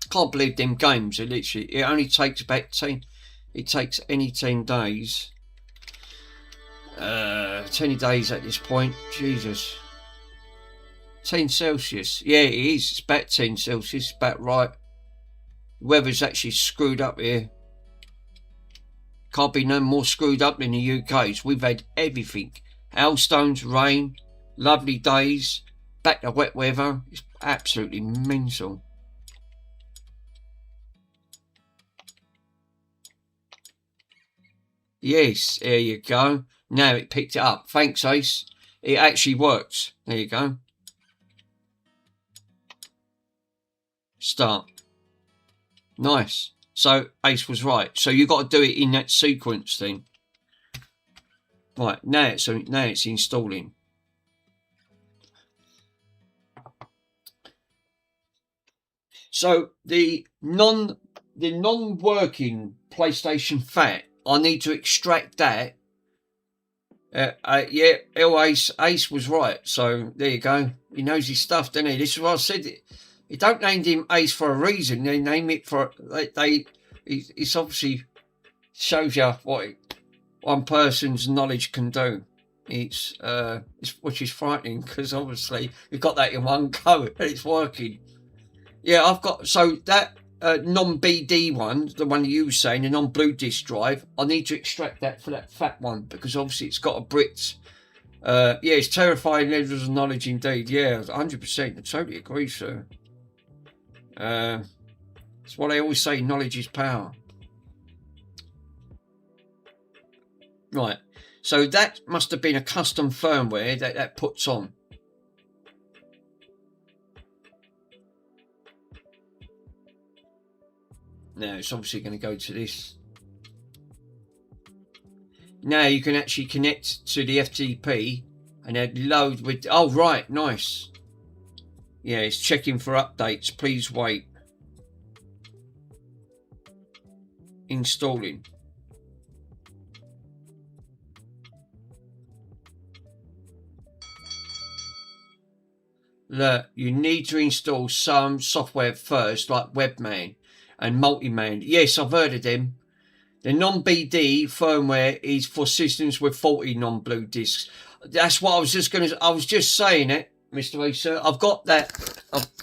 Can't believe them games are literally, it only takes about 10, it takes any 10 days. 10 days at this point. Jesus. 10 Celsius. Yeah, it is. It's about 10 Celsius. It's about right. The weather's actually screwed up here. Can't be no more screwed up than the UK's. We've had everything. Hailstones, rain, lovely days, back to wet weather. It's absolutely mental. Yes, there you go. Now it picked it up. Thanks, Ace. It actually works. There you go. Start. Nice. So Ace was right. So you got to do it in that sequence thing. Right, now it's installing. So the non-working PlayStation Fat, I need to extract that. Yeah, Ace was right. So there you go. He knows his stuff, doesn't he? This is what I said. They don't name him Ace for a reason. They name it for it's obviously shows you what one person's knowledge can do. It's which is frightening because obviously you've got that in one go and it's working. Yeah, I've got so that non-BD one, the one you were saying, the non-blue disk drive. I need to extract that for that fat one because obviously it's got a Brit. Yeah, it's terrifying levels of knowledge indeed. Yeah, 100%. I totally agree, sir. It's what I always say, knowledge is power. Right, so that must have been a custom firmware that puts on. Now it's obviously going to go to this. Now you can actually connect to the FTP and add load with. Oh right, nice. Yeah, it's checking for updates. Please wait. Installing. Look, you need to install some software first, like Webman and Multiman. Yes, I've heard of them. The non-BD firmware is for systems with faulty non-blue discs. That's what I was just going to. I was just saying it, Mr. Reeser. I've got that.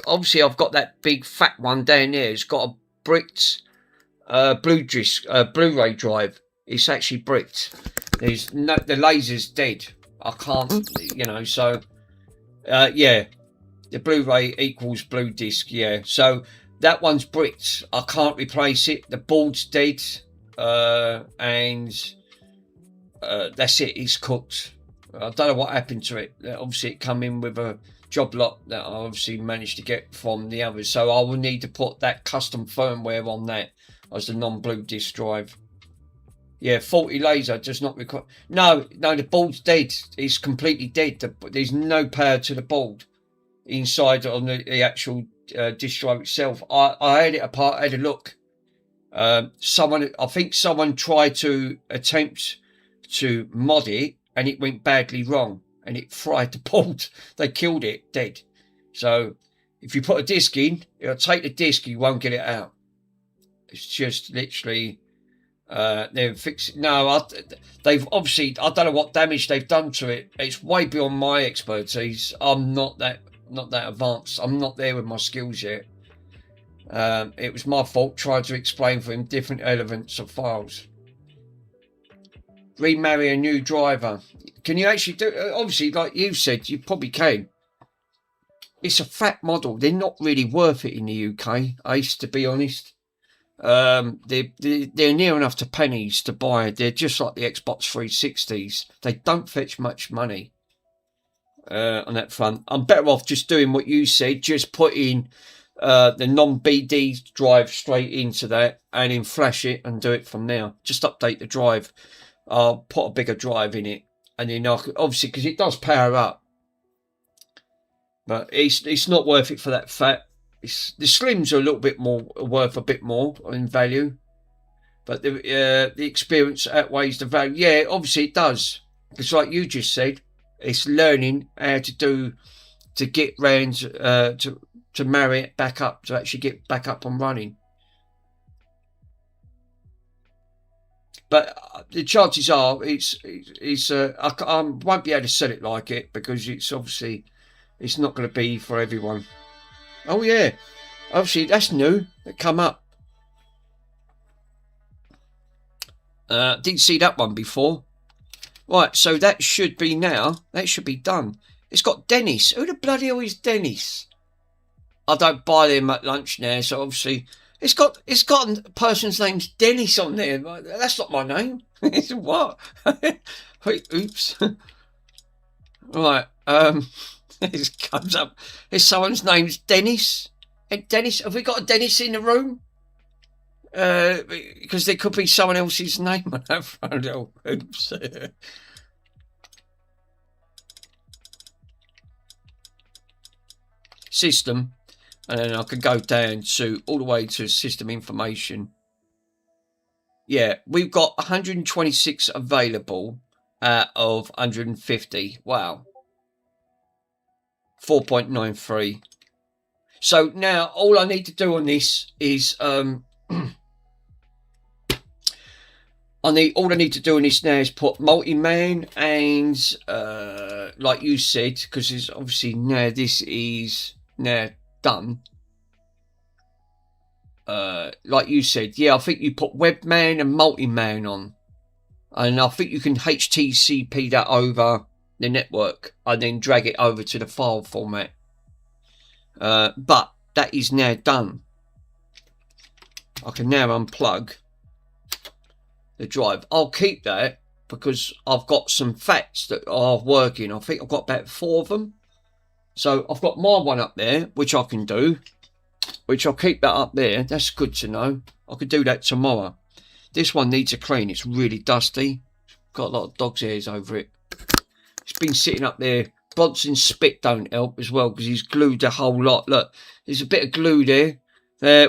Obviously, I've got that big fat one down there. It's got a bricked blue disc, Blu-ray drive. It's actually bricked. There's no. The laser's dead. I can't. You know. So, yeah. The Blu-ray equals blue disc, yeah. So that one's bricked. I can't replace it. The board's dead, and that's it. It's cooked. I don't know what happened to it. Obviously, it come in with a job lot that I obviously managed to get from the others. So I will need to put that custom firmware on that as the non-blue disc drive. Yeah, faulty laser does not require. No, the board's dead. It's completely dead. There's no power to the board inside on the actual disk drive itself. I had it apart. I had a look. I think someone tried to attempt to mod it, and it went badly wrong, and it fried the board. They killed it dead. So if you put a disc in, it'll take the disc. You won't get it out. It's just literally. They've fixed. No, they've obviously. I don't know what damage they've done to it. It's way beyond my expertise. I'm not that advanced. I'm not there with my skills yet. It was my fault trying to explain for him different elements of files. Remarry a new driver. Can you actually do? Obviously, like you said, you probably can. It's a fat model. They're not really worth it in the UK, Ace, to be honest. They're near enough to pennies to buy. They're just like the Xbox 360s. They don't fetch much money on that front. I'm better off just doing what you said, just putting the non-BD drive straight into that and then flash it and do it from there. Just update the drive. I'll put a bigger drive in it, and then obviously because it does power up, but it's not worth it for that fat. The slims are a little bit more worth a bit more in value, but the experience outweighs the value. Yeah, obviously it does. It's like you just said. It's learning how to get round to marry it back up, to actually get back up and running. But the chances are I won't be able to sell it like it because it's obviously it's not going to be for everyone. Oh yeah, obviously that's new. It come up. Didn't see that one before. Right, so that should be now. That should be done. It's got Dennis. Who the bloody hell is Dennis? I don't buy them at lunch now, so obviously it's got a person's name's Dennis on there. That's not my name. It's what? Wait, oops. Right, this comes up. If someone's name's Dennis. And Dennis, have we got a Dennis in the room? Because there could be someone else's name on that phone. Oh, oops. System. And then I can go down to all the way to system information. Yeah, we've got 126 available out of 150. Wow. 4.93. So now all I need to do on this is all I need to do on this now is put multi-man and like you said, because it's obviously now this is now done. Like you said, yeah, I think you put webman and multi-man on, and I think you can HTTP that over the network and then drag it over to the file format. But that is now done. I can now unplug the drive. I'll keep that because I've got some facts that are working. I think I've got about 4 of them. So I've got my one up there, which I can do, which I'll keep that up there. That's good to know. I could do that tomorrow. This one needs a clean. It's really dusty. Got a lot of dog's hairs over it. It's been sitting up there. Bronson's spit don't help as well because he's glued a whole lot. Look, there's a bit of glue there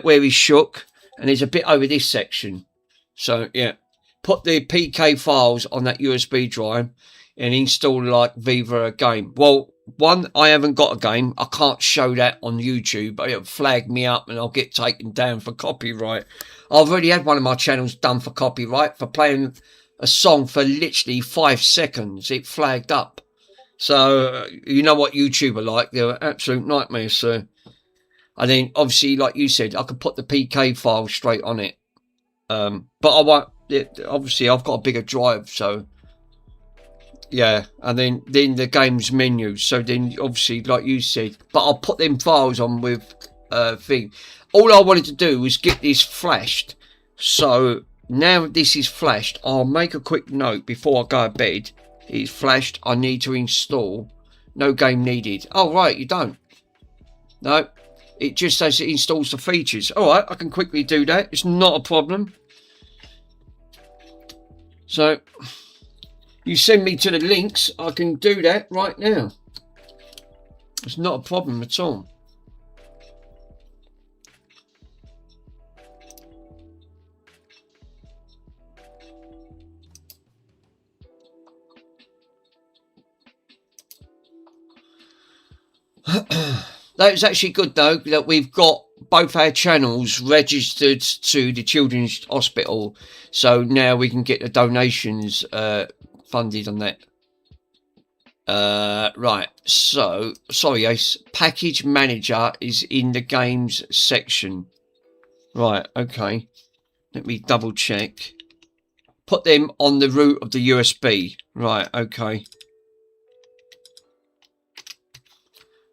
where he shook, and there's a bit over this section. So, yeah. Put the PK files on that USB drive and install like Viva a game. Well, one, I haven't got a game. I can't show that on YouTube, but it'll flag me up and I'll get taken down for copyright. I've already had one of my channels done for copyright for playing a song for literally 5 seconds. It flagged up. So, you know what YouTube are like. They're absolute nightmares, sir. And then, obviously, like you said, I could put the PK file straight on it. But I won't. Obviously, I've got a bigger drive, so yeah. And then the game's menu. So then, obviously, like you said, but I'll put them files on with thing. All I wanted to do was get this flashed. So now this is flashed. I'll make a quick note before I go to bed. It's flashed. I need to install. No game needed. Oh right, you don't. No, it just says it installs the features. All right, I can quickly do that. It's not a problem. So, you send me to the links, I can do that right now. It's not a problem at all. That's actually good though, that we've got both our channels registered to the Children's Hospital, so now we can get the donations funded on that. Right, so sorry Ace, package manager is in the games section. Right, okay, let me double check. Put them on the root of the USB. Right, okay.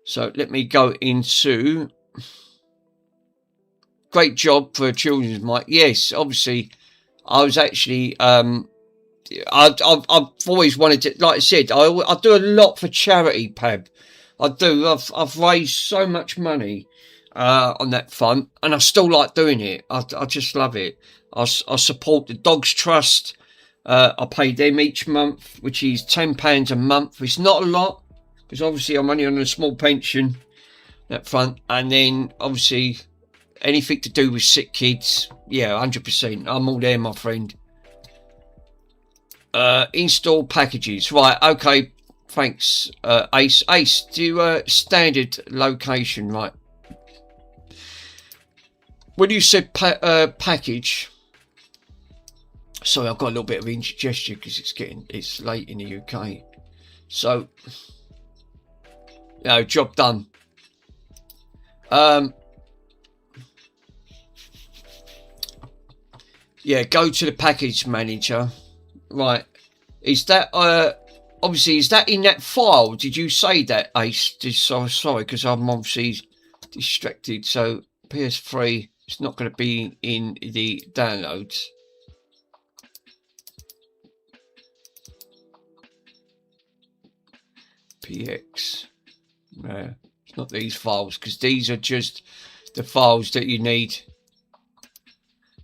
So let me go into. Great job for a children's mic. Yes, obviously, I was actually. I've always wanted to. Like I said, I do a lot for charity, Pab. I do. I've raised so much money on that front, and I still like doing it. I just love it. I support the Dogs Trust. I pay them each month, which is £10 a month. It's not a lot because obviously I'm only on a small pension. That front, and then obviously. Anything to do with sick kids, yeah, 100%. I'm all there, my friend. Install packages. Right, okay. Thanks, Ace. Ace, do standard location, right? When you said package... Sorry, I've got a little bit of indigestion because it's late in the UK. So, no, job done. Yeah, go to the package manager. Right. Is that obviously is that in that file? Did you say that, Ace? Sorry, because I'm obviously distracted. So PS3, it's not going to be in the downloads. PX. No, it's not these files, because these are just the files that you need.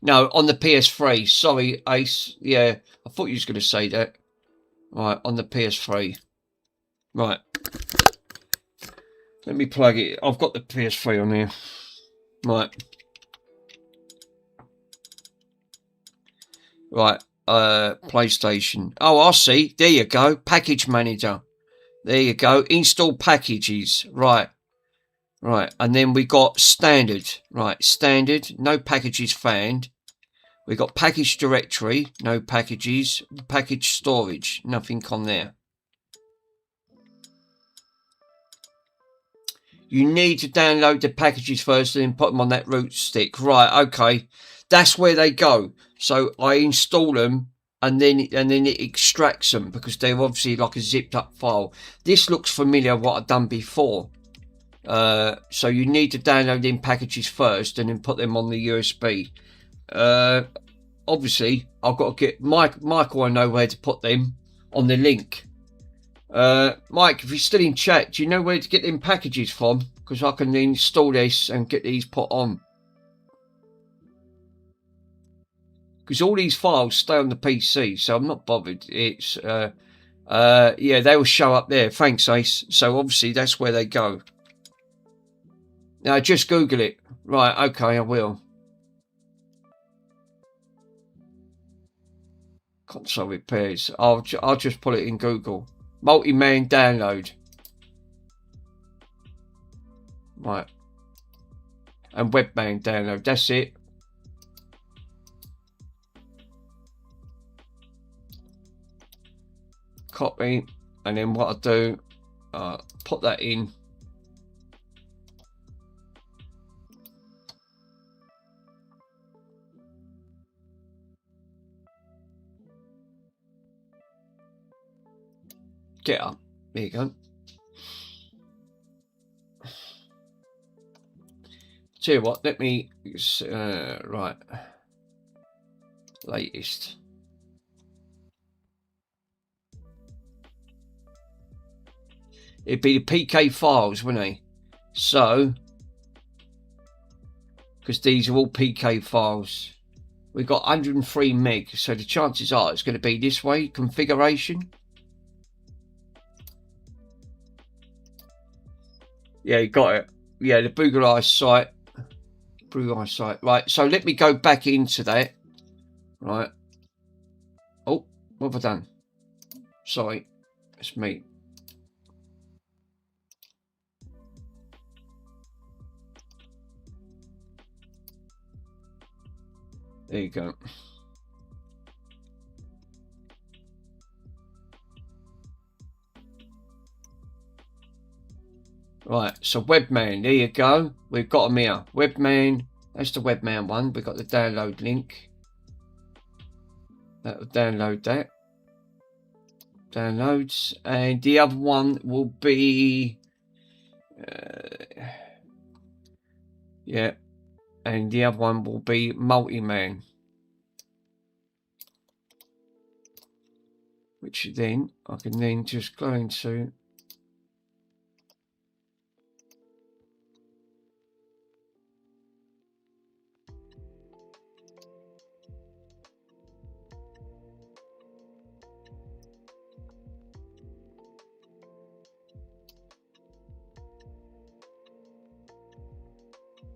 No, on the PS3. Sorry, Ace. Yeah, I thought you was going to say that. Right, on the PS3. Right. Let me plug it. I've got the PS3 on here. Right. Right. PlayStation. Oh, I see. There you go. Package manager. There you go. Install packages. Right. Right. And then we got standard. Right. Standard. No packages found. We got package directory. No packages. Package storage. Nothing on there. You need to download the packages first and then put them on that root stick. Right, okay. That's where they go. So I install them and then it extracts them because they're obviously like a zipped up file. This looks familiar what I've done before. So you need to download in packages first and then put them on the USB. Obviously, I've got to get Michael. I know where to put them on the link. Mike, if you're still in chat, do you know where to get them packages from? Because I can install this and get these put on. Because all these files stay on the PC, so I'm not bothered. It's yeah, they will show up there. Thanks, Ace. So obviously that's where they go. Now just Google it. Right, okay, I will. Console repairs. I'll just put it in Google. Multi-man download. Right. And webman download. That's it. Copy. And then what I do, put that in. Get up. There you go. Tell you what, let me right. Latest. It'd be the PK files, wouldn't it? So, because these are all PK files, we've got 103 meg. So the chances are it's going to be this way. Configuration. Yeah, you got it. Yeah, the Boogle site. Boogle site. Right, so let me go back into that. Right. Oh, what have I done? Sorry. It's me. There you go. Right, so Webman, there you go. We've got them here. Webman, that's the Webman one. We've got the download link. That'll download that. Downloads. And the other one will be... yeah. And the other one will be Multi-Man. Which then, I can then just go into...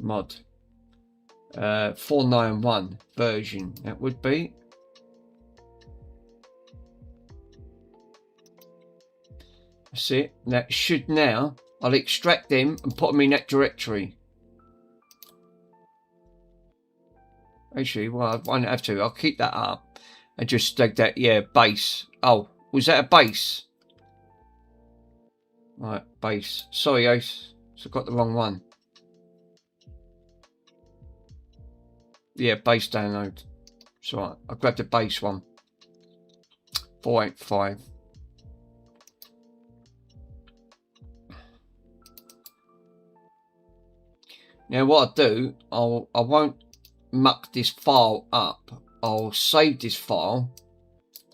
mod 491 version, that would be. That's it. That should now, I'll extract them and put them in that directory. Actually, well, I won't have to. I'll keep that up and just take that. Yeah, base. Oh, was that a base? Right, base. Sorry, Ace. So I got the wrong one. Yeah, base download. It's alright. I'll grab the base one. 485. Now what I do, I won't muck this file up. I'll save this file,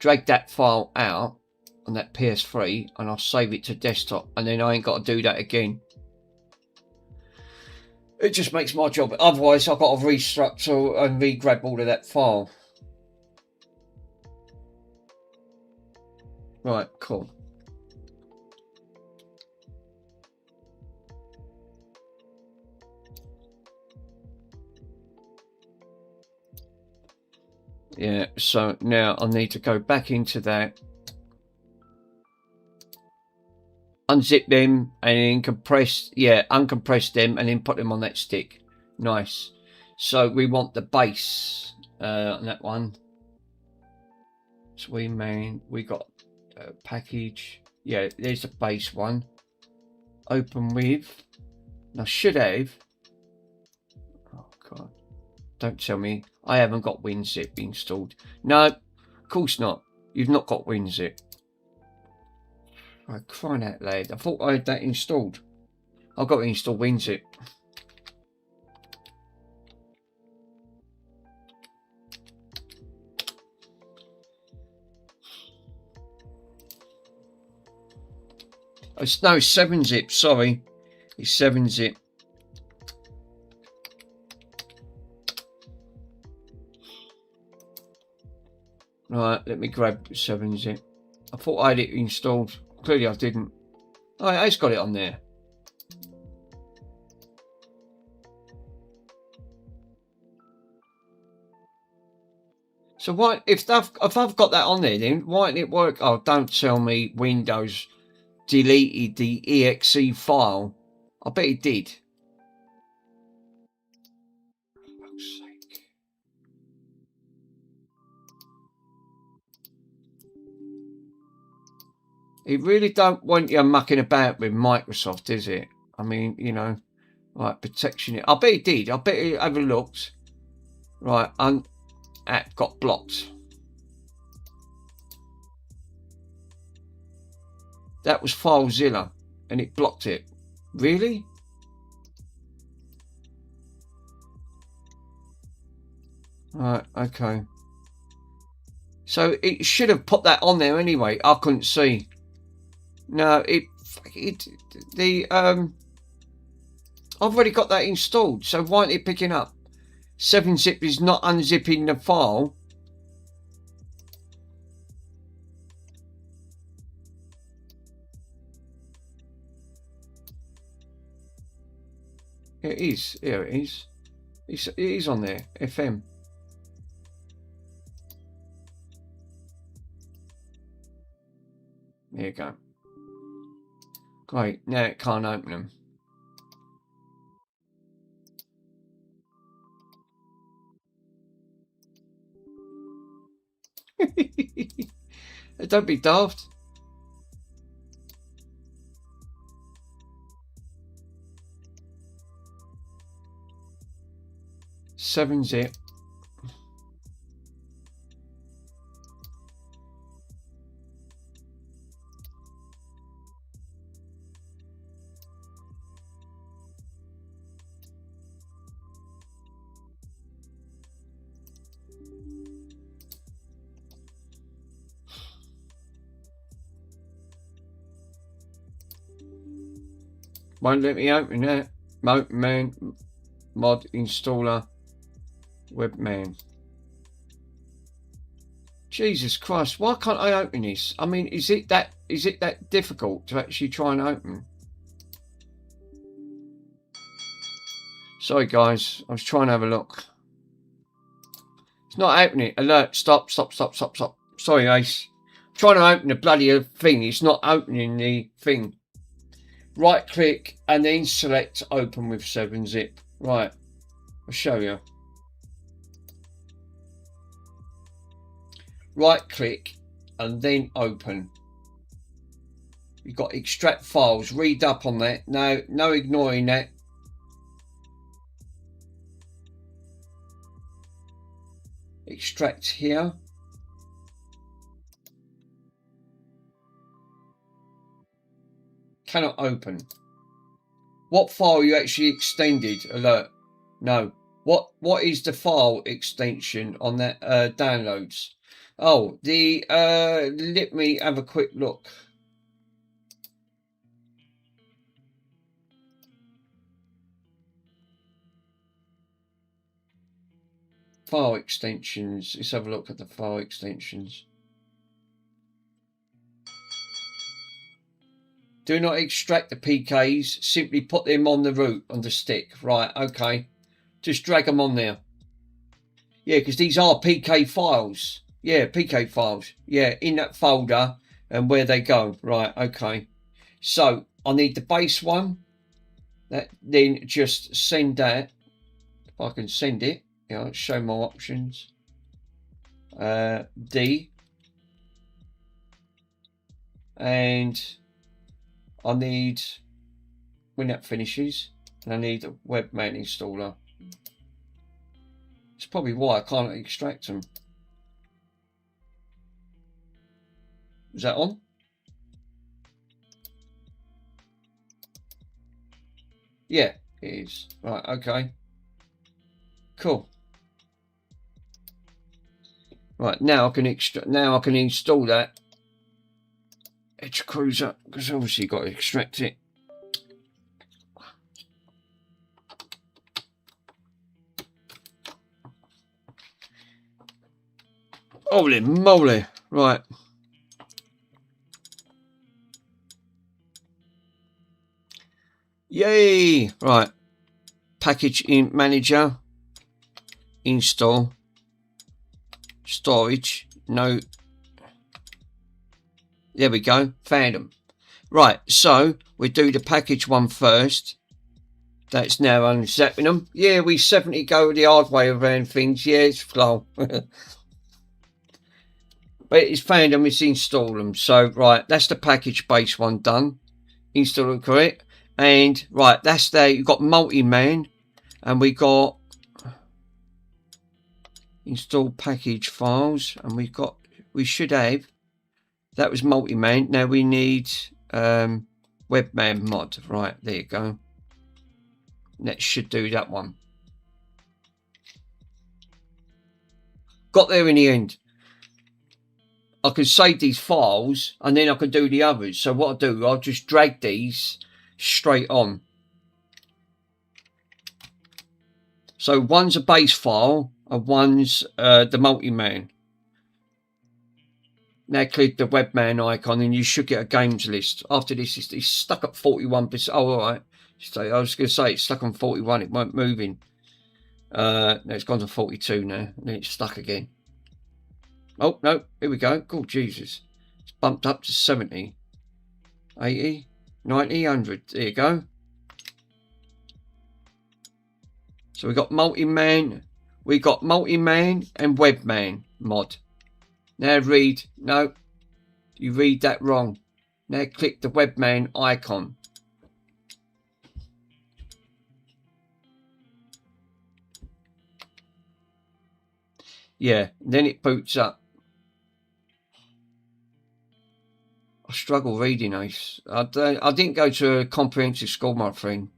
drag that file out on that PS3, and I'll save it to desktop, and then I ain't got to do that again. It just makes my job. Otherwise, I've got to restructure and re-grab all of that file. Right, cool. Yeah, so now I need to go back into that, unzip them, and then compress, yeah, uncompress them, and then put them on that stick. Nice. So we want the base on that one. So we got a package. Yeah, there's the base one. Open with. And I should have. Oh God. Don't tell me I haven't got WinZip installed. No, of course not. You've not got WinZip. I'm crying out loud. I thought I had that installed. I've got to install WinZip. It's no 7-zip, sorry. It's 7-zip. Right, let me grab 7-zip. I thought I had it installed. Clearly I didn't. Oh, it's got it on there. So why, if I've got that on there, then why didn't it work? Oh, don't tell me Windows deleted the exe file. I bet it did. For fuck's sake. It really don't want you mucking about with Microsoft, is it? I mean, you know, like protection. I bet it did. I bet it overlooked. Right, app got blocked. That was FileZilla, and it blocked it. Really? Right, okay. So it should have put that on there anyway. I couldn't see. No, I've already got that installed, so why aren't it picking up? 7-zip is not unzipping the file. It is. Here it is. It is on there. FM. There you go. Great. Now it can't open them. Don't be daft. Seven zip. Won't let me open that. Man, mod installer, webman. Jesus Christ, why can't I open this? I mean, is it that difficult to actually try and open? Sorry guys, I was trying to have a look. It's not opening. Alert, stop. Sorry, Ace. I'm trying to open the bloody thing. It's not opening the thing. Right click and then select open with 7-zip. Right, I'll show you. Right click and then open. You've got extract files. Read up on that. No ignoring that. extract here. Cannot open. What file you actually extended? Alert. No. What is the file extension on that downloads? Oh, the let me have a quick look. File extensions. Let's have a look at the file extensions. Do not extract the PKs. Simply put them on the root, on the stick. Right, okay. Just drag them on there. Yeah, because these are PK files. Yeah, PK files. Yeah, in that folder and where they go. Right, okay. So, I need the base one. Then just send that. If I can send it. Yeah, show my options. D. And I need, when that finishes, and I need a webman installer. It's probably why I can't extract them. Is that on? Yeah, it is. Right, okay. Cool. Right, now I can install that Edge Cruiser, because obviously you've got to extract it. Holy moly. Right. Yay. Right. Package in manager. Install. Storage. No. There we go. Found them. Right. So we do the package one first. That's now unzipping them. Yeah, we 70 go the hard way around things. Yeah, it's flow. But it's found them, it's installed them. So, right, that's the package base one done. Install them correct. And, right, that's there. You've got multi-man. And we got install package files. And we should have, that was multi-man. Now we need webman mod. Right, there you go. That should do that one. Got there in the end. I can save these files and then I can do the others. So what I'll do, I'll just drag these straight on. So one's a base file and one's the multi-man. Now click the webman icon and you should get a games list. After this, it's stuck at 41%. Oh, all right. So I was going to say it's stuck on 41. It weren't moving. No, it's gone to 42 now. And then it's stuck again. Oh, no, here we go. Oh, Jesus. It's bumped up to 70, 80, 90, 100. There you go. So we got multi-man. We got multi-man and webman mod. Now read. No, you read that wrong. Now click the webman icon. Yeah, then it boots up. I struggle reading Ace. I didn't go to a comprehensive school, my friend.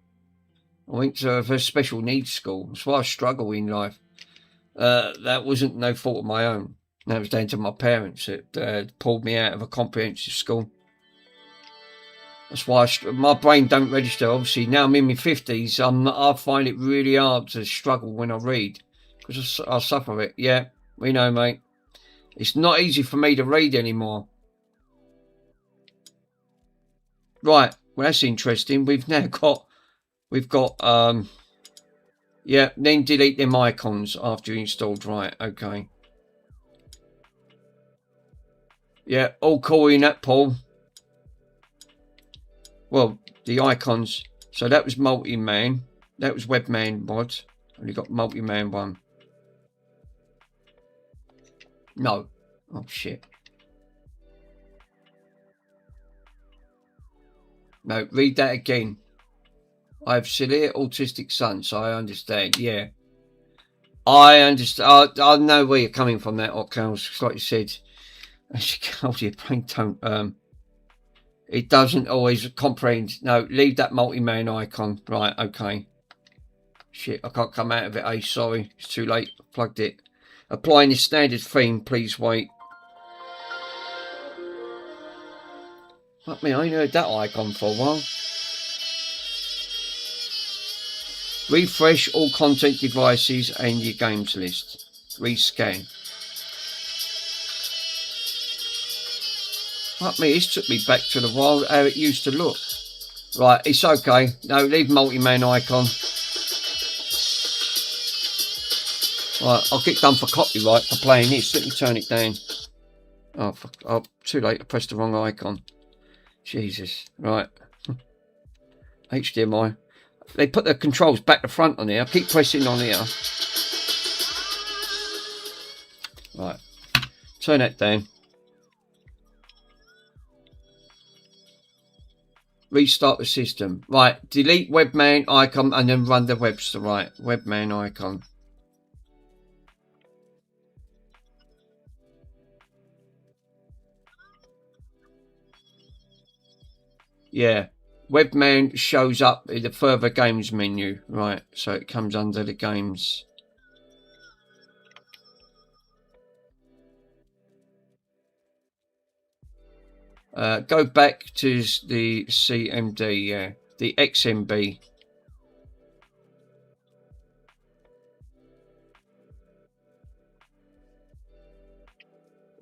I went to a very special needs school. That's why I struggle in life. That wasn't no fault of my own. That was down to my parents that pulled me out of a comprehensive school. That's why my brain don't register. Obviously, now I'm in my 50s. I find it really hard to struggle when I read. Because I suffer it. Yeah, we know, mate. It's not easy for me to read anymore. Right, well that's interesting. We've got yeah, then delete them icons after you installed. Right, okay. Yeah, all cool in that, Paul. Well, the icons. So that was multi-man. That was webman mod. Only got multi-man one. No. Oh shit. No, read that again. I have severe autistic son, so I understand. Yeah. I understand. I know where you're coming from. That Ockels, like you said, as you hold your brain don't. It doesn't always comprehend. No, leave that multi-man icon. Right, okay. Shit, I can't come out of it. Sorry, it's too late. I plugged it. Applying the standard theme. Please wait. Fuck me, I ain't heard that icon for a while. Refresh all content devices and your games list. Rescan. Fuck me, this took me back to the wild how it used to look. Right, it's okay. No, leave multi-man icon. Right, I'll get done for copyright for playing this. Let me turn it down. Oh, fuck. Oh, too late. I pressed the wrong icon. Jesus. Right. HDMI. They put the controls back to front on here. I keep pressing on here. Right. Turn that down. Restart the system. Right. Delete webman icon and then run the webster. Right. Webman icon. Yeah. Webman shows up in the further games menu. Right. So it comes under the games. Go back to the CMD, yeah, the XMB.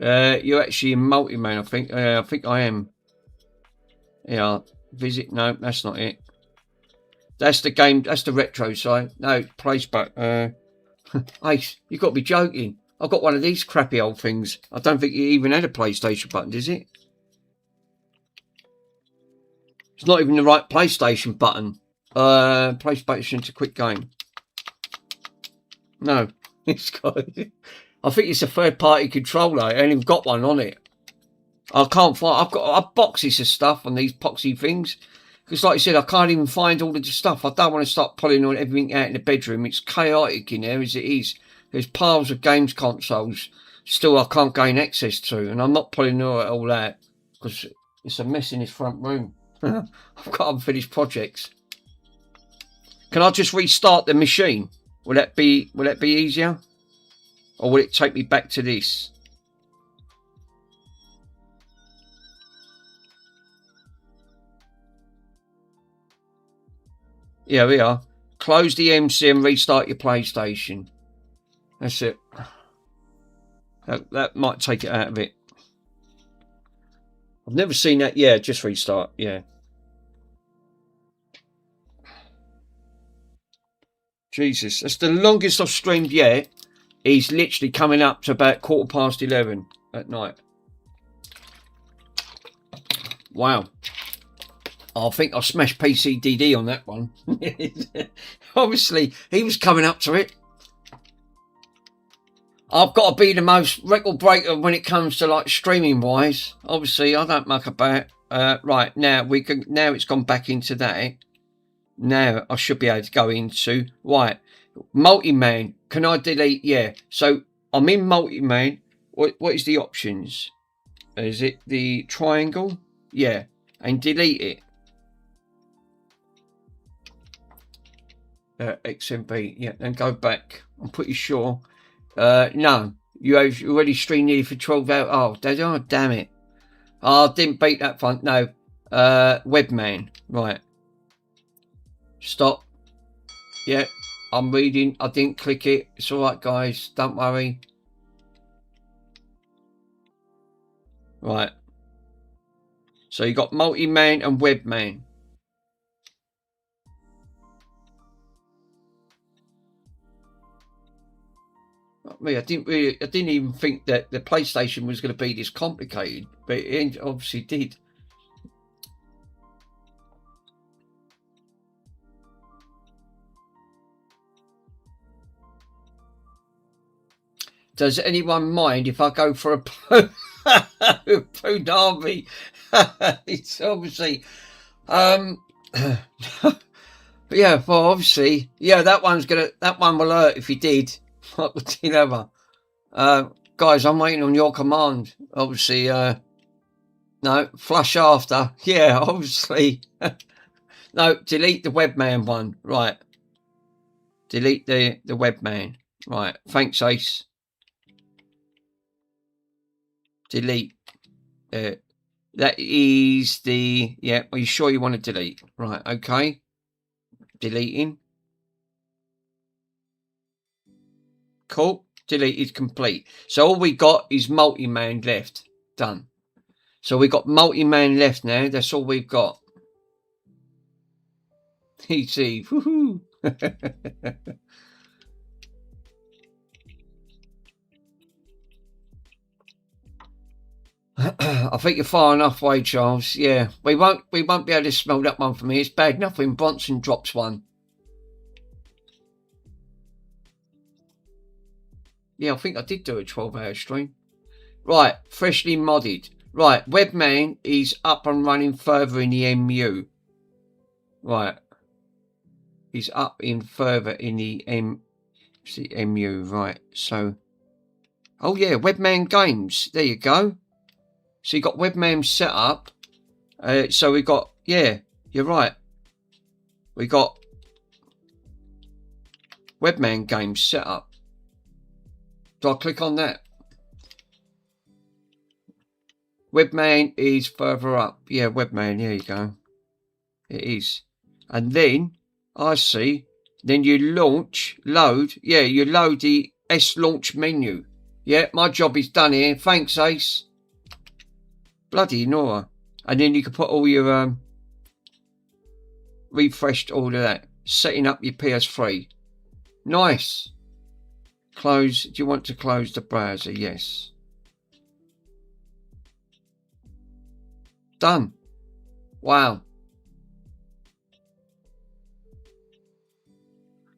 You're actually in multi-man, I think. I think I am. Yeah, visit. No, that's not it. That's the game. That's the retro side. No, place back. Ace, you've got to be joking. I've got one of these crappy old things. I don't think it even had a PlayStation button, does it? It's not even the right PlayStation button. PlayStation's a quick game. No, it's got. I think it's a third-party controller. I ain't even got one on it. I can't find. I've got boxes of stuff on these poxy things because, like I said, I can't even find all of the stuff. I don't want to start pulling all everything out in the bedroom. It's chaotic in there as it is. There's piles of games consoles still I can't gain access to, and I'm not pulling all out because it's a mess in this front room. I've got unfinished projects. Can I just restart the machine? Will that be easier? Or will it take me back to this? Yeah, we are. Close the MC and restart your PlayStation. That's it. That might take it out of it. I've never seen that. Yeah, just restart. Yeah. Jesus, that's the longest I've streamed yet. He's literally coming up to about 11:15 at night. Wow. I think I smashed PCDD on that one. Obviously, he was coming up to it. I've got to be the most record breaker when it comes to like streaming wise. Obviously, I don't muck about. Right now we can. Now it's gone back into that. Now I should be able to go into right multi-man. Can I delete? Yeah. So I'm in multi-man. What is the options? Is it the triangle? Yeah, and delete it. XMB. Yeah, then go back. I'm pretty sure. No, you have already streamed nearly for 12 hours. Oh, damn it. Oh, I didn't beat that fun. No. Webman. Right. Stop. Yeah, I'm reading. I didn't click it. It's alright, guys. Don't worry. Right. So you got multi-man and webman. I didn't even think that the PlayStation was going to be this complicated, but it obviously did. Does anyone mind if I go for a Punjabi? It's obviously, yeah. Well, obviously, yeah. That one will hurt if you did. Like the dilemma. Guys, I'm waiting on your command. Obviously, no, flush after. Yeah, obviously. No, delete the webman one. Right. Delete the webman. Right. Thanks, Ace. Delete. That is the... Yeah, are you sure you want to delete? Right, okay. Deleting. Cool. Deleted complete. So all we got is multi-man left. Done. So we got multi-man left now. That's all we've got. Easy. Woohoo. I think you're far enough away, Charles. Yeah. We won't be able to smell that one for me. It's bad enough when Bronson drops one. Yeah, I think I did do a 12-hour stream. Right, freshly modded. Right, Webman is up and running further in the MU. Right. He's up in further in the MU, right. So, oh yeah, Webman Games. There you go. So you got Webman set up. So we got, yeah, you're right. We got Webman Games set up. Do I click on that? Webman is further up. Yeah, Webman, there you go. It is. And then, I see, then you load, yeah, you load the S-Launch menu. Yeah, my job is done here. Thanks, Ace. Bloody Nora. And then you can put all your, refreshed all of that. Setting up your PS3. Nice. Close. Do you want to close the browser? Yes. Done. Wow.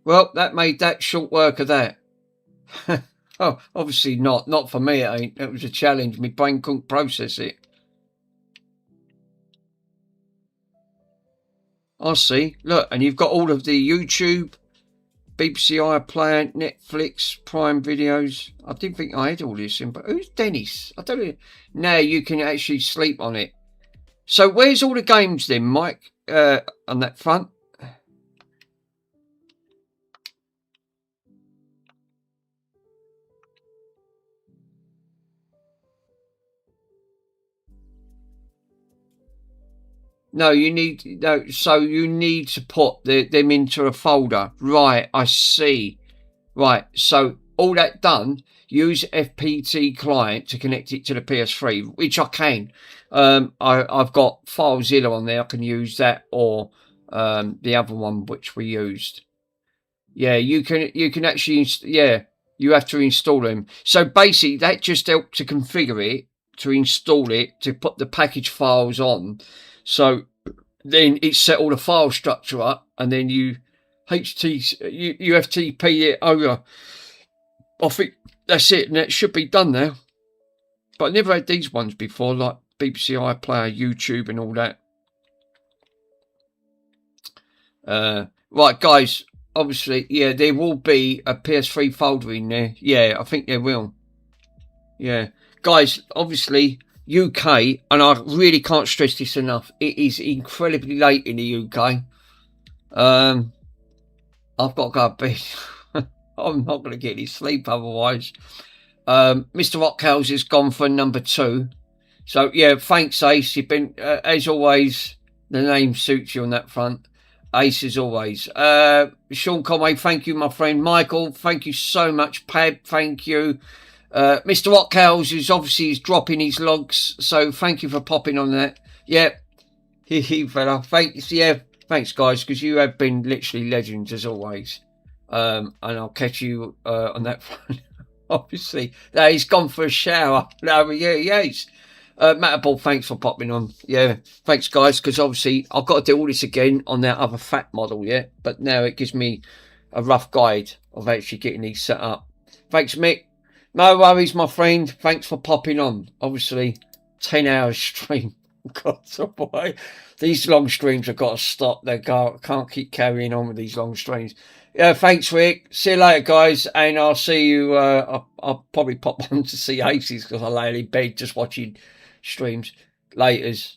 Well, that made that short work of that. Oh, obviously not. Not for me, it ain't. It was a challenge. My brain couldn't process it. I see. Look, and you've got all of the YouTube, BBC iPlayer, Netflix, Prime Videos. I didn't think I had all this in, but who's Dennis? I don't know. Now you can actually sleep on it. So where's all the games then, Mike, on that front? No, you need, no, so you need to put them into a folder. Right, I see. Right, so all that done, use FPT client to connect it to the PS3, which I can. I've got FileZilla on there. I can use that, or the other one which we used. Yeah, you can actually, yeah, you have to install them. So basically, that just helps to configure it, to install it, to put the package files on. So then it set all the file structure up, and then you FTP it over. I think that's it, and it should be done now. But I never had these ones before, like BBC iPlayer, YouTube, and all that. Right, guys. Obviously, yeah, there will be a PS3 folder in there. Yeah, I think there will. Yeah, guys. Obviously, UK, and I really can't stress this enough. It is incredibly late in the UK. I've got to go to bed. I'm not going to get any sleep otherwise. Mr. Rockhouse has gone for number 2. So, yeah, thanks, Ace. You've been, as always, the name suits you on that front. Ace as always. Sean Conway, thank you, my friend. Michael, thank you so much. Pab, thank you. Mr. Rockhouse is obviously dropping his logs, so thank you for popping on that. Yeah, fella. Thanks, yeah, thanks, guys, because you have been literally legends as always. And I'll catch you on that front. Obviously, no, he's gone for a shower. No, yeah, he is. Matterball, thanks for popping on. Yeah, thanks, guys, because obviously I've got to do all this again on that other fat model, yeah. But now it gives me a rough guide of actually getting these set up. Thanks, Mick. No worries, my friend. Thanks for popping on. Obviously, 10 hours stream. God, oh boy. These long streams have got to stop. They can't keep carrying on with these long streams. Yeah, thanks, Rick. See you later, guys, and I'll see you. I'll probably pop on to see Aces because I lay in bed just watching streams. Laters.